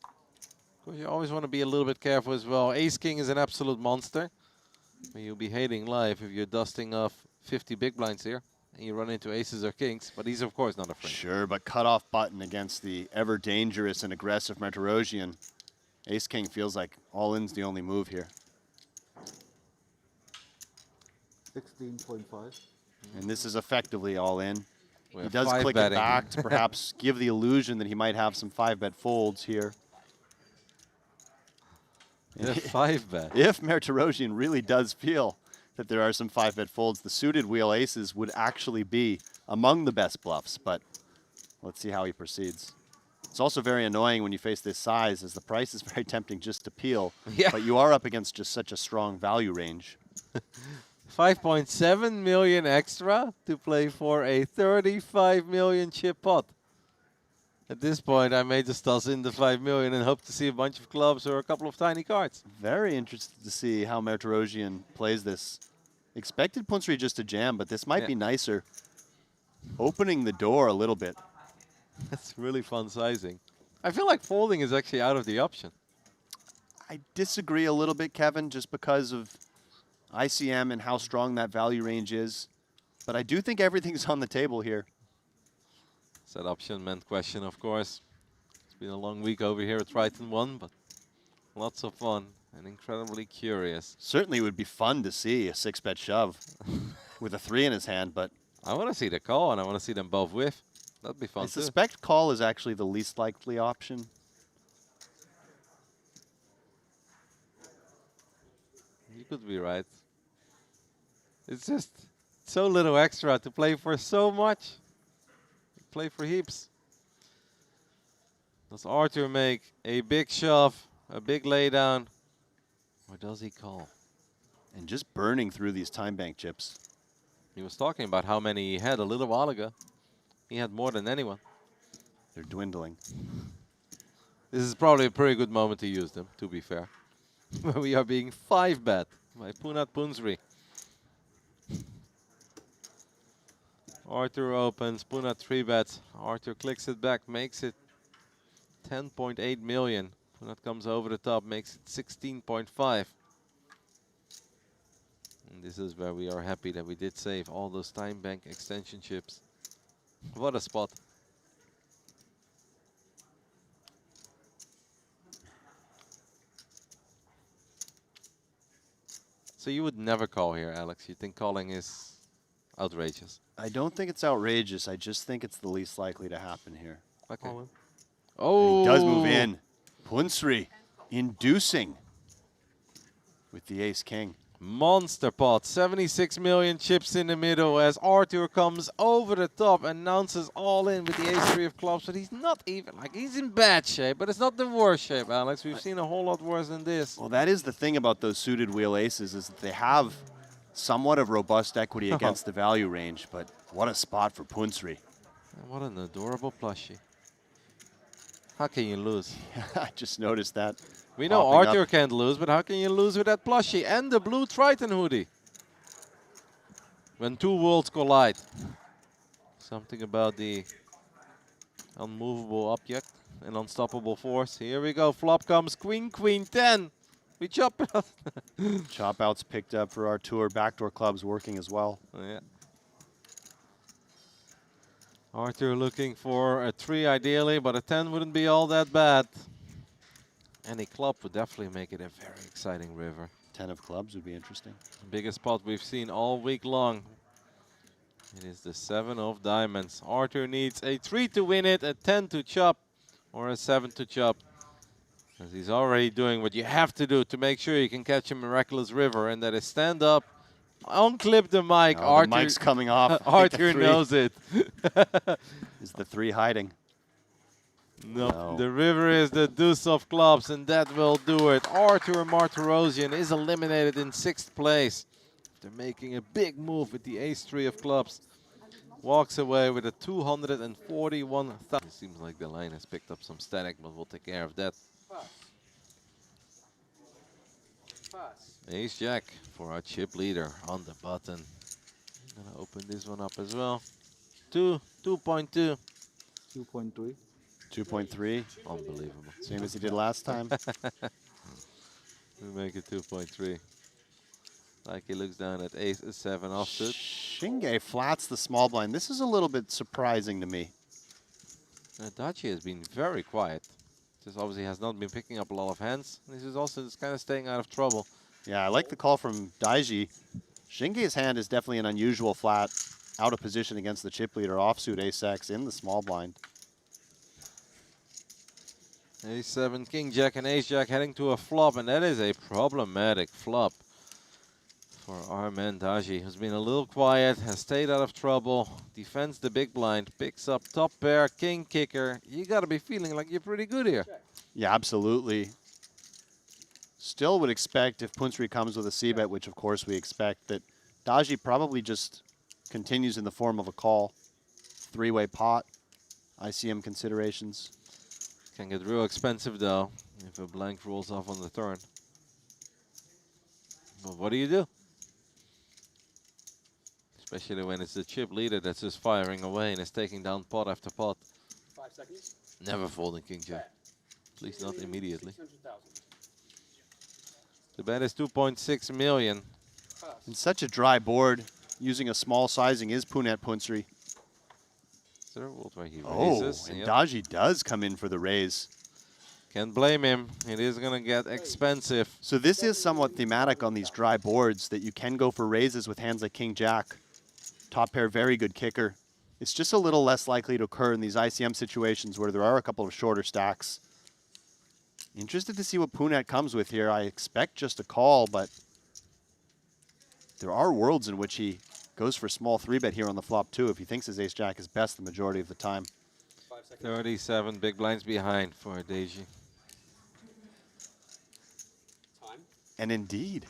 Of course, you always want to be a little bit careful as well. Ace-king is an absolute monster. You'll be hating life if you're dusting off 50 big blinds here and you run into aces or kings, but he's of course not afraid. Sure, but cutoff button against the ever dangerous and aggressive Martirosian. Ace-king feels like all-in's the only move here. 16.5. And this is effectively all in. We're He does five click betting. it back to perhaps give the illusion that he might have some 5-bet folds here. The 5-bet. If Martirosian really does feel that there are some 5-bet folds, the suited wheel aces would actually be among the best bluffs, but let's see how he proceeds. It's also very annoying when you face this size, as the price is very tempting just to peel, but you are up against just such a strong value range. 5.7 million extra to play for a 35 million chip pot. At this point, I may just toss in the 5 million and hope to see a bunch of clubs or a couple of tiny cards. Very interested to see how Martirosian plays this. Expected Punsri just to jam, but this might be nicer. Opening the door a little bit. That's really fun sizing. I feel like folding is actually out of the option. I disagree a little bit, Kevin, just because of ICM and how strong that value range is. But I do think everything's on the table here. That option meant question, of course. It's been a long week over here at Triton ONE, but lots of fun and incredibly curious. Certainly would be fun to see a 6-bet shove with a 3 in his hand, but I want to see the call, and I want to see them both whiff. That'd be fun I too. suspect call is actually the least likely option. You could be right. It's just so little extra to play for so much. Play for heaps. Does Arthur make a big shove, a big laydown, or does he call? And just burning through these time bank chips. He was talking about how many he had a little while ago. He had more than anyone. They're dwindling. This is probably a pretty good moment to use them, to be fair. We are being 5-bet by Punat Punsri. Arthur opens, Punat 3-bets. Arthur clicks it back, makes it 10.8 million. Punat comes over the top, makes it 16.5. And this is where we are happy that we did save all those time bank extension chips. What a spot. So you would never call here, Alex. You think calling is outrageous? I don't think it's outrageous. I just think it's the least likely to happen here. Okay. And he does move in. Punsri inducing with the ace-king. Monster pot, 76 million chips in the middle as Arthur comes over the top, announces all in with the ace-3 of clubs, but he's not even, like, he's in bad shape, but it's not the worst shape, Alex. We've seen a whole lot worse than this. Well, that is the thing about those suited wheel aces, is that they have somewhat of robust equity against the value range, but what a spot for Punsri. And what an adorable plushie. How can you lose? I just noticed that. We know popping Arthur up. can't lose, but how can you lose with that plushie and the blue Triton hoodie? When two worlds collide. Something about the unmovable object and unstoppable force. Here we go. Flop comes Queen, Queen 10. We chop it up. Chop outs picked up for our tour. Backdoor clubs working as well. Yeah. Arthur looking for a 3 ideally, but a 10 wouldn't be all that bad. Any club would definitely make it a very exciting river. 10 of clubs would be interesting. Biggest spot we've seen all week long. It is the 7 of diamonds. Arthur needs a 3 to win it, a 10 to chop, or a 7 to chop. As he's already doing what you have to do to make sure you can catch a miraculous river, and that is stand up, unclip the mic. Oh, Arthur, the mic's coming off. Arthur knows it. Is the 3 hiding? No, the river is the deuce of clubs, and that will do it. Arthur Martirosian is eliminated in 6th place. They're making a big move with the ace-3 of clubs. Walks away with a 241,000. It seems like the line has picked up some static, but we'll take care of that. Ace-Jack for our chip leader on the button. I'm gonna open this one up as well. 2.2. 2.3. 2.3. Unbelievable. Same as he did last time. We make it 2.3. Like he looks down at ace-7 offsuit. Shinge flats the small blind. This is a little bit surprising to me. Dachi has been very quiet. Just obviously has not been picking up a lot of hands. This is also just kind of staying out of trouble. Yeah, I like the call from Daiji. Shinge's hand is definitely an unusual flat, out of position against the chip leader offsuit ace-X in the small blind. Ace-7, King-Jack, and Ace-Jack heading to a flop, and that is a problematic flop for our man Daji, who's been a little quiet, has stayed out of trouble, defends the big blind, picks up top pair, king kicker. You got to be feeling like you're pretty good here. Yeah, absolutely. Still would expect if Punsri comes with a c-bet, which of course we expect, that Daji probably just continues in the form of a call. 3-way pot, ICM considerations. Can get real expensive though if a blank rolls off on the turn. But what do you do? Especially when it's the chip leader that's just firing away and is taking down pot after pot. 5 seconds. Never folding King Jack. At least not immediately. The bet is 2.6 million. In such a dry board, using a small sizing is Punat Punsri. master. Where he Oh, raises. and Yep. Daji does come in for the raise. Can't blame him. It is going to get expensive. So this is somewhat thematic on these dry boards that you can go for raises with hands like King Jack. Top pair, very good kicker. It's just a little less likely to occur in these ICM situations where there are a couple of shorter stacks. Interested to see what Punat comes with here. I expect just a call, but there are worlds in which he goes for small 3-bet here on the flop too if he thinks his ace-jack is best the majority of the time. 37 big blinds behind for Deji. And indeed,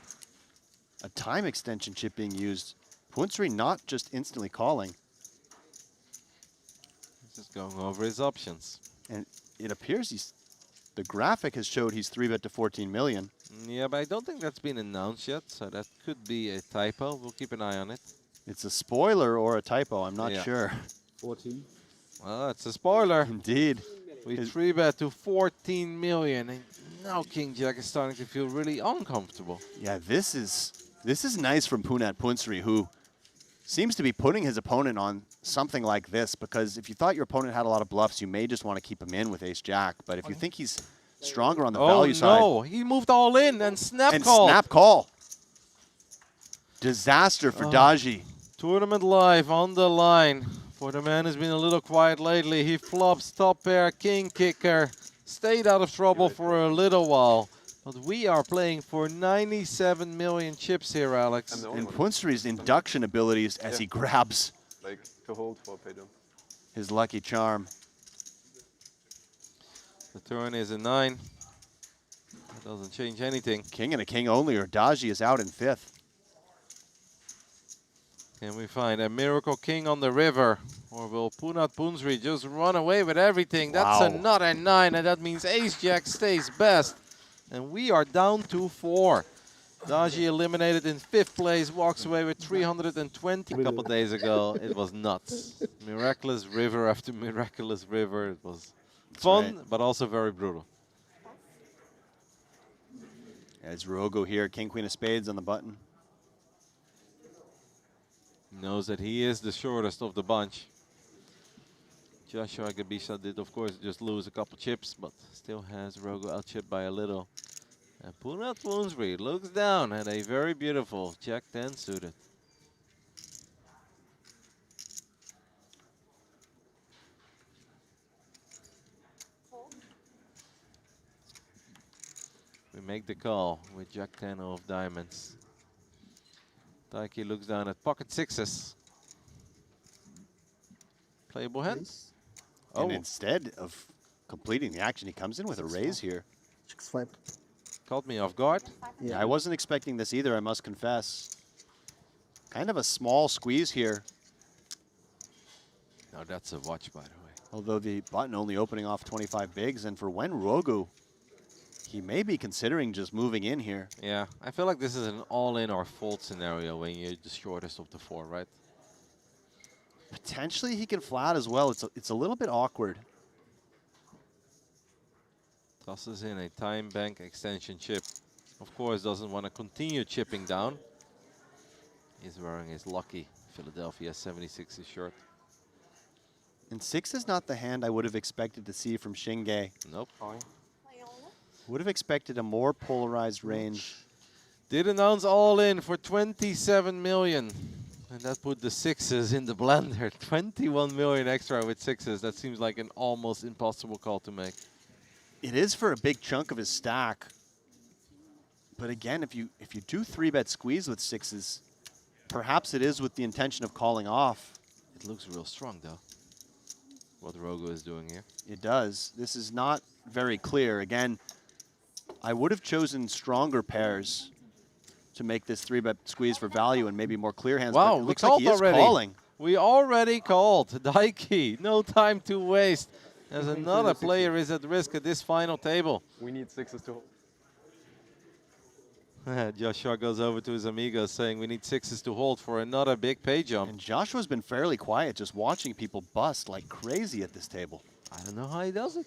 a time extension chip being used. Punsri not just instantly calling. He's just going over his options. And it appears the graphic has showed he's 3-bet to 14 million. Yeah, but I don't think that's been announced yet, so that could be a typo. We'll keep an eye on it. It's a spoiler or a typo, I'm not sure. 14. Well, it's a spoiler. Indeed. We 3-bet to 14 million, and now King Jack is starting to feel really uncomfortable. Yeah, this is nice from Punat Punsri, who seems to be putting his opponent on something like this, because if you thought your opponent had a lot of bluffs, you may just want to keep him in with ace-jack. But if you think he's stronger on the value side... Oh, no. He moved all in and snap and call. snap call. Disaster for Daji. Tournament live on the line. For the man who's been a little quiet lately, he flops top pair, king kicker. Stayed out of trouble for a little while. But we are playing for 97 million chips here, Alex. And Punsri's induction abilities as he grabs Like to hold for pay-down. his lucky charm. The turn is a 9. That doesn't change anything. King and a king only, or Daji is out in 5th. Can we find a miracle king on the river? Or will Punat Punsri just run away with everything? That's Wow. another 9, and that means ace-jack stays best. And we are down to 4. Daji eliminated in 5th place, walks away with 320. A couple days ago, it was nuts. Miraculous river after miraculous river. It was fun, but also very brutal. As Ruogo here, king, queen of spades on the button. Knows that he is the shortest of the bunch. Joshua Gabisha did, of course, just lose a couple chips, but still has Rogo outchipped by a little. And Punat Punsri looks down at a very beautiful Jack 10 suited. We make the call with Jack 10 of diamonds. Taiki looks down at pocket 6s. Playable hand. And instead of completing the action, he comes in with a raise here. 6-5. Caught me off guard. Yeah, I wasn't expecting this either, I must confess. Kind of a small squeeze here. Now that's a watch, by the way. Although the button only opening off 25 bigs, and for Wen Ruogu, he may be considering just moving in here. Yeah, I feel like this is an all-in or fold scenario when you're the shortest of the 4, right? Potentially he can flat as well. It's a little bit awkward. Tosses in a time bank extension chip. Of course, doesn't want to continue chipping down. He's wearing his lucky Philadelphia 76 shirt. And 6 is not the hand I would have expected to see from Shinge. Nope. Would have expected a more polarized range. Did announce all in for 27 million. And that put the 6s in the blender. 21 million extra with 6s. That seems like an almost impossible call to make. It is for a big chunk of his stack. But again, if you do 3-bet squeeze with 6s, perhaps it is with the intention of calling off. It looks real strong, though, what Rogo is doing here. It does. This is not very clear. Again, I would have chosen stronger pairs to make this 3-bet squeeze for value and maybe more clear hands. Wow, but it we looks like called he is already. calling. We already called. Daiki, no time to waste. As another player is at risk at this final table. We need 6s to hold. Joshua goes over to his amigos saying we need 6s to hold for another big pay jump. And Joshua's been fairly quiet, just watching people bust like crazy at this table. I don't know how he does it.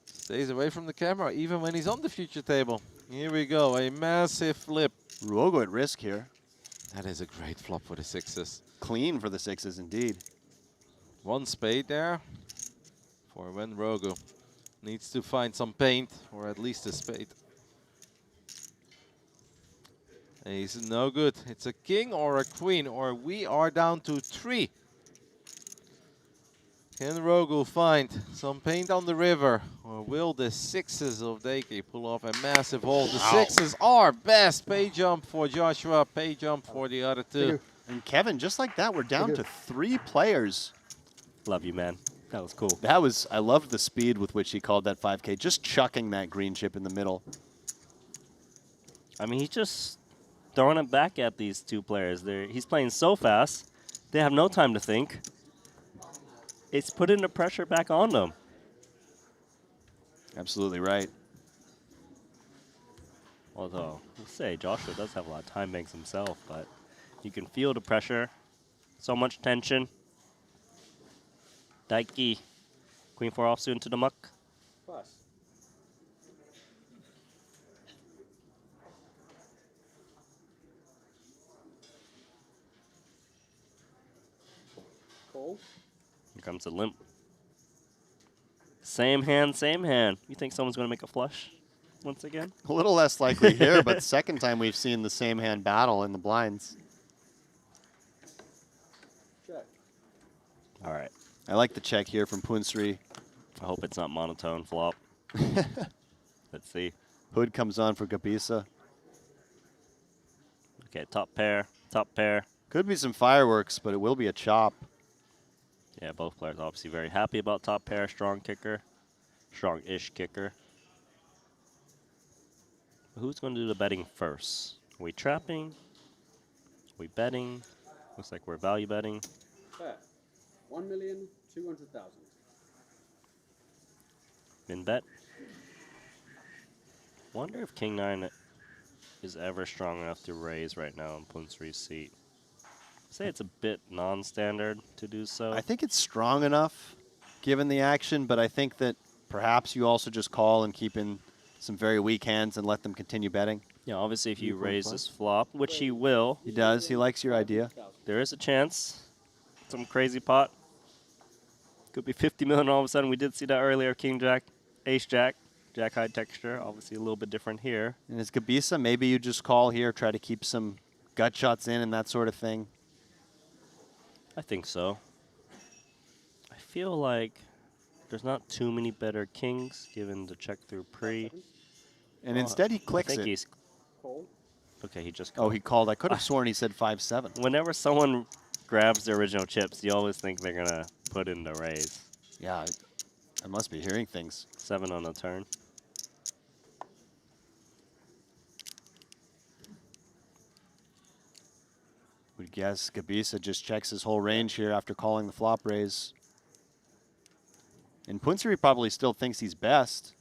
Stays away from the camera, even when he's on the future table. Here we go, a massive flip. Ruogo at risk here. That is a great flop for the 6s. Clean for the 6s, indeed. One spade there for when Rogu needs to find some paint, or at least a spade. He's no good. It's a king or a queen, or we are down to 3. Can Rogu find some paint on the river, or will the 6s of Deke pull off a massive hole? The 6s are best. Pay jump for Joshua, pay jump for the other 2. And Kevin, just like that, we're down to 3 players. Love you, man. That was cool. That was, I loved the speed with which he called that 5K, just chucking that green chip in the middle. I mean, he's just throwing it back at these 2 players. He's playing so fast, they have no time to think. It's putting the pressure back on them. Absolutely right. Although, we'll say Joshua does have a lot of time banks himself, but you can feel the pressure. So much tension. Daiki. Queen 4 offsuit into the muck. Pass. Call. Here comes the limp. Same hand, same hand. You think someone's going to make a flush once again? A little less likely here, but second time we've seen the same hand battle in the blinds. Check. All right. I like the check here from Punsri. I hope it's not monotone flop. Let's see. Hood comes on for Gabisa. Okay, top pair, top pair. Could be some fireworks, but it will be a chop. Yeah, both players obviously very happy about top pair. Strong kicker. Strong-ish kicker. Who's going to do the betting first? Are we trapping? Are we betting? Looks like we're value betting. Bet. 1,200,000. Min bet. Wonder if King 9 is ever strong enough to raise right now in Punsri's seat. Say it's a bit non-standard to do so. I think it's strong enough given the action, but I think that perhaps you also just call and keep in some very weak hands and let them continue betting. Yeah, obviously if you raise this flop, which he will. He does. He likes your idea. There is a chance. Some crazy pot. Could be 50 million all of a sudden. We did see that earlier. King Jack, Ace Jack, Jack high texture. Obviously a little bit different here. And as Gabisa, maybe you just call here, try to keep some gut shots in and that sort of thing. I think so. I feel like there's not too many better kings given the check through pre. And instead he clicks I think it. he's Call. okay, he just Oh, he called. I could have sworn he said 5-7. Whenever someone grabs the original chips, you always think they're going to put in the raise. Yeah, I must be hearing things. 7 on the turn. Would guess Gabisa just checks his whole range here after calling the flop raise. And Punsri probably still thinks he's best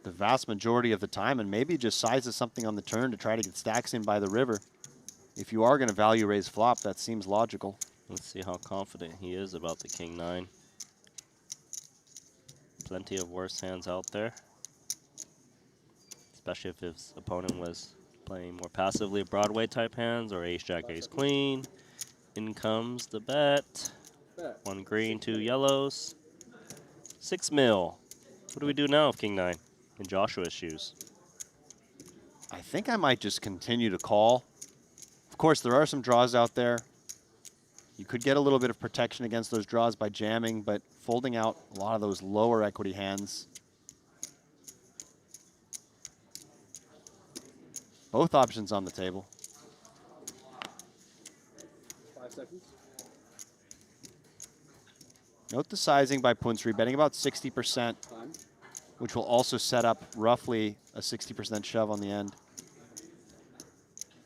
the vast majority of the time, and maybe just sizes something on the turn to try to get stacks in by the river. If you are going to value raise flop, that seems logical. Let's see how confident he is about the King 9. Plenty of worse hands out there. Especially if his opponent was playing more passively Broadway type hands or Ace Jack Ace Queen. In comes the bet. 1 green, 2 yellows. 6 mil. What do we do now with King 9 in Joshua's shoes? I think I might just continue to call. Of course, there are some draws out there. You could get a little bit of protection against those draws by jamming, but folding out a lot of those lower equity hands. Both options on the table. 5 seconds. Note the sizing by Punsri, betting about 60%, Time. which will also set up roughly a 60% shove on the end.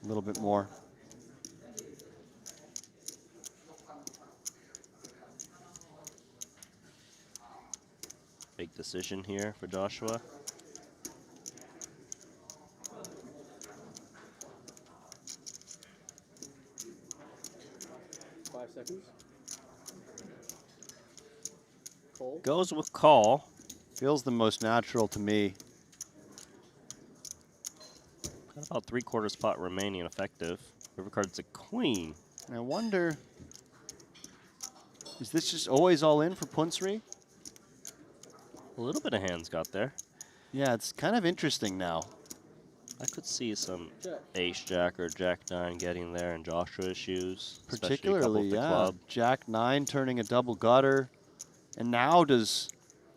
A little bit more. Big decision here for Joshua. Seconds. Call. Goes with call. Feels the most natural to me. Got about 3/4 pot remaining effective. River card's a queen. I wonder Is this just always all in for Punsri? A little bit of hands got there. Yeah, it's kind of interesting now. I could see some ace-jack or jack-9 getting there in Joshua's shoes. Particularly, especially a couple with the yeah. club. Jack-9 turning a double gutter. And now does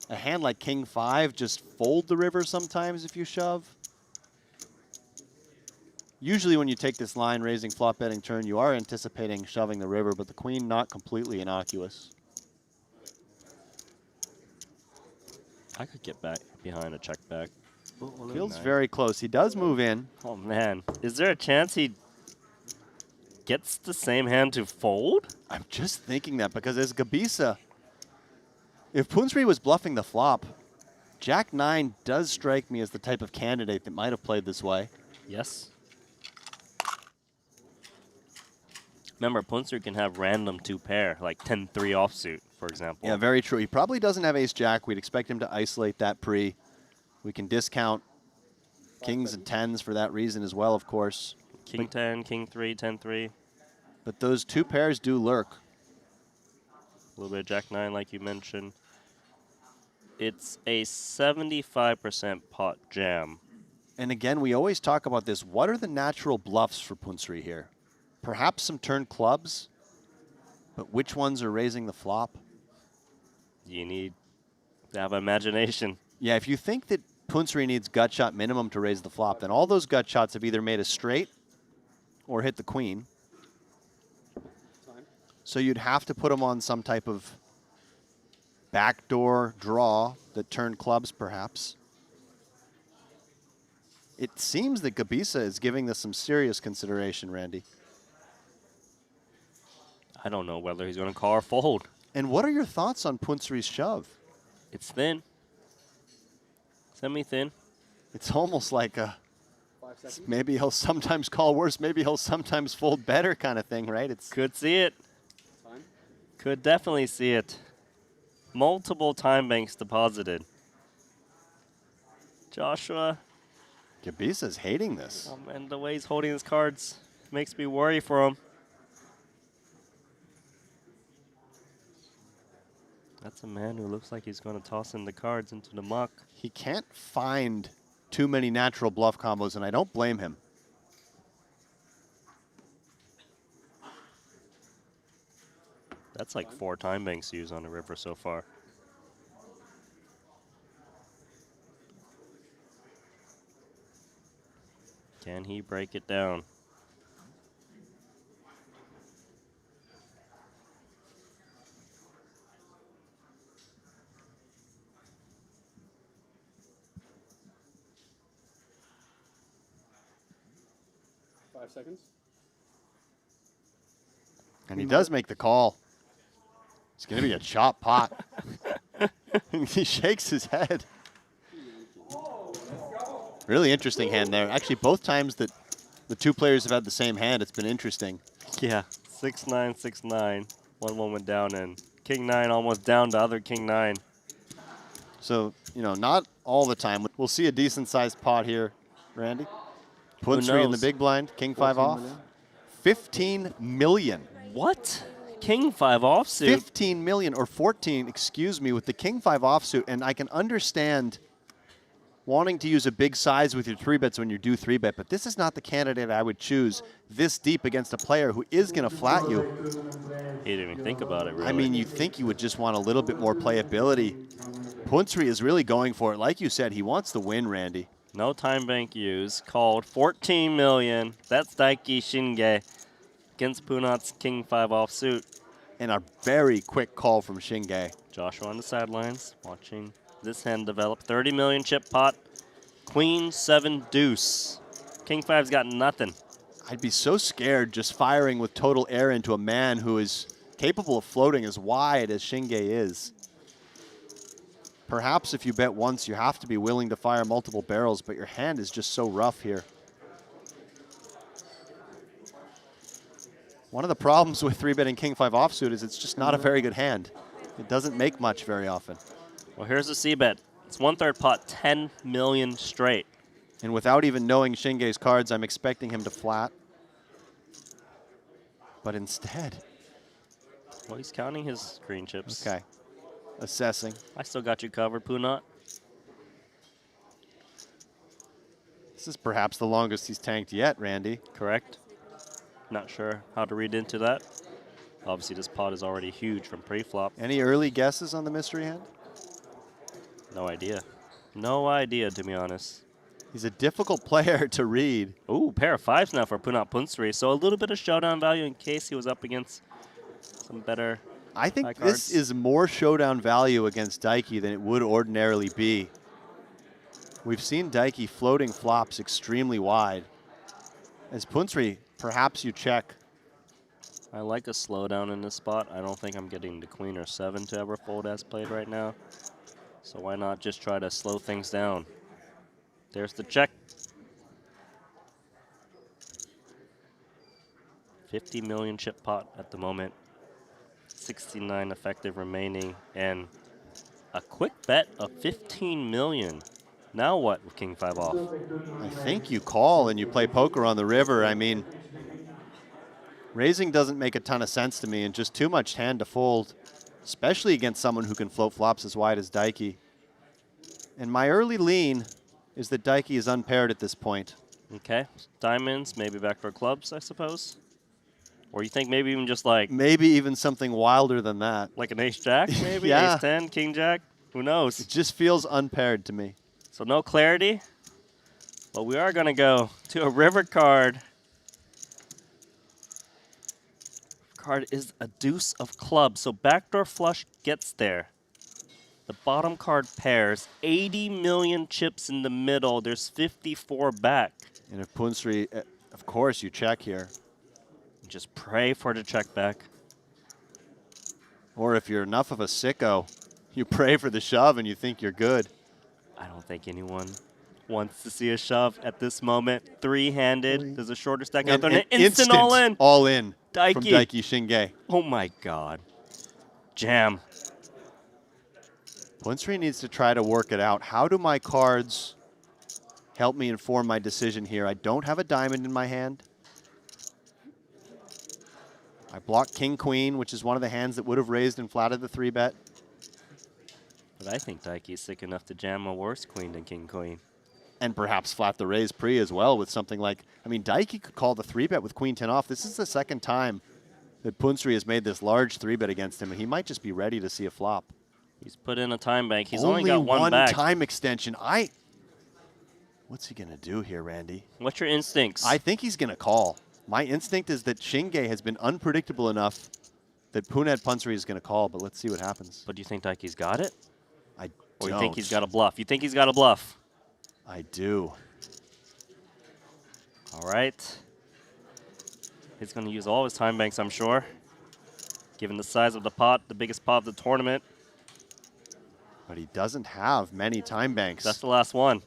a hand like King-5 just fold the river sometimes if you shove? Usually when you take this line, raising flop betting turn, you are anticipating shoving the river, but the queen not completely innocuous. I could get back behind a check back. Feels very close. He does move in. Oh, man. Is there a chance he gets the same hand to fold? I'm just thinking that because as Gebisa, if Punsri was bluffing the flop, Jack-9 does strike me as the type of candidate that might have played this way. Yes. Remember, Punsri can have random 2-pair, like 10-3 offsuit, for example. Yeah, very true. He probably doesn't have ace-jack. We'd expect him to isolate that pre. We can discount kings and 10s for that reason as well, of course. King 10, King 3, 10-3. But those 2 pairs do lurk. A little bit of Jack-9, like you mentioned. It's a 75% pot jam. And again, we always talk about this. What are the natural bluffs for Punsri here? Perhaps some turn clubs, but which ones are raising the flop? You need to have imagination. Yeah, if you think that Punsri needs gut shot minimum to raise the flop, then all those gut shots have either made a straight or hit the queen. So you'd have to put them on some type of backdoor draw that turned clubs, perhaps. It seems that Gebisa is giving this some serious consideration, Randy. I don't know whether he's going to call or fold. And what are your thoughts on Punsri's shove? It's thin. Semi-thin. It's almost like a maybe he'll sometimes call worse, maybe he'll sometimes fold better kind of thing, right? It's could see it. Could definitely see it. Multiple time banks deposited. Joshua. Gebisa's hating this. And the way he's holding his cards makes me worry for him. That's a man who looks like he's going to toss in the cards into the muck. He can't find too many natural bluff combos, and I don't blame him. That's like 4 time banks used on the river so far. Can he break it down? Seconds. And he does make the call. It's going to be a chop pot. He shakes his head. Really interesting hand there. Actually, both times that the 2 players have had the same hand, it's been interesting. Yeah, 6-9, 6-9. One went down, and King 9 almost down to other King 9. So, you know, not all the time. We'll see a decent-sized pot here, Randy. Punsri in the big blind, King 5 off. 15 million. What? King 5 offsuit? 15 million, or 14, excuse me, with the King 5 offsuit. And I can understand wanting to use a big size with your 3-bets when you do 3-bet, but this is not the candidate I would choose this deep against a player who is going to flat you. He didn't even think about it, really. I mean, you think you would just want a little bit more playability. Punsri is really going for it. Like you said, he wants the win, Randy. No time bank used. Called 14 million. That's Daiki Shinge against Punat's King 5 offsuit. And a very quick call from Shinge. Joshua on the sidelines watching this hand develop. 30 million chip pot. Queen 7 deuce. King 5's got nothing. I'd be so scared just firing with total air into a man who is capable of floating as wide as Shinge is. Perhaps if you bet once, you have to be willing to fire multiple barrels, but your hand is just so rough here. One of the problems with 3-betting King 5 offsuit is it's just not a very good hand. It doesn't make much very often. Well, here's the C-bet. It's 1/3 pot, 10 million straight. And without even knowing Shinge's cards, I'm expecting him to flat. But instead, Well, he's counting his green chips. Okay. Assessing. I still got you covered, Punat. This is perhaps the longest he's tanked yet, Randy. Correct. Not sure how to read into that. Obviously, this pot is already huge from pre-flop. Any early guesses on the mystery hand? No idea. No idea, to be honest. He's a difficult player to read. Ooh, pair of fives now for Punat Punsri. So a little bit of showdown value in case he was up against some better I think high this cards. is more showdown value against Daiki than it would ordinarily be. We've seen Daiki floating flops extremely wide. As Punsri, perhaps you check. I like a slowdown in this spot. I don't think I'm getting the queen or 7 to ever fold as played right now. So why not just try to slow things down? There's the check. 50 million chip pot at the moment. 69 effective remaining. And a quick bet of 15 million. Now what with King 5 off? I think you call and you play poker on the river. I mean, raising doesn't make a ton of sense to me and just too much hand to fold, especially against someone who can float flops as wide as Daiki. And my early lean is that Daiki is unpaired at this point. Okay, diamonds, maybe backdoor clubs, I suppose? Or you think maybe even just like... Maybe even something wilder than that. Like an ace-jack, maybe? Yeah. Ace-10, king-jack? Who knows? It just feels unpaired to me. So no clarity, but we are going to go to a river card. Card is a deuce of clubs, so backdoor flush gets there. The bottom card pairs, 80 million chips in the middle. There's 54 back. And if Punsri, of course, you check here. Just pray for the check back. Or if you're enough of a sicko, you pray for the shove and you think you're good. I don't think anyone wants to see a shove at this moment. Three-handed. There's a shorter stack out there. And an instant all-in. All-in Daiki. from Daiki Shinge. Oh, my God. Jam. Punsri needs to try to work it out. How do my cards help me inform my decision here? I don't have a diamond in my hand. I block King-Queen, which is one of the hands that would have raised and flatted the 3-bet. But I think Daiki's sick enough to jam a worse queen than king-queen. And perhaps flat the raise pre as well with something like, I mean, Daiki could call the 3-bet with queen 10 off. This is the second time that Punsri has made this large 3-bet against him, and he might just be ready to see a flop. He's put in a time bank. He's only got one back. Time extension. What's he going to do here, Randy? What's your instincts? I think he's going to call. My instinct is that Shinge has been unpredictable enough that Punat Punsri is going to call, but let's see what happens. But do you think Daiki's got it? I Or don't. you think he's got a bluff? You think he's got a bluff? I do. All right. He's going to use all his time banks, I'm sure. Given the size of the pot, the biggest pot of the tournament. But he doesn't have many time banks. That's the last one.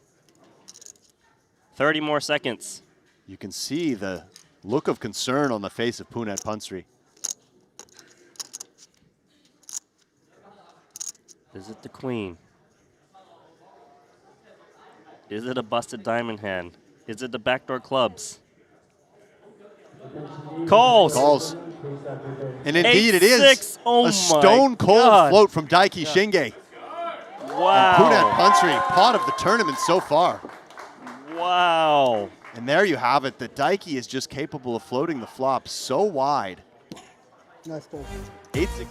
30 more seconds. You can see the look of concern on the face of Punat Punsri. Is it the queen? Is it a busted diamond hand? Is it the backdoor clubs? Calls. Calls. And indeed it is. 8-6. Oh a stone cold float from Daiki Shinge. Wow. And Punat Punsri, pot of the tournament so far. Wow. And there you have it. The Daiki is just capable of floating the flop so wide. Nice ball. 8-6.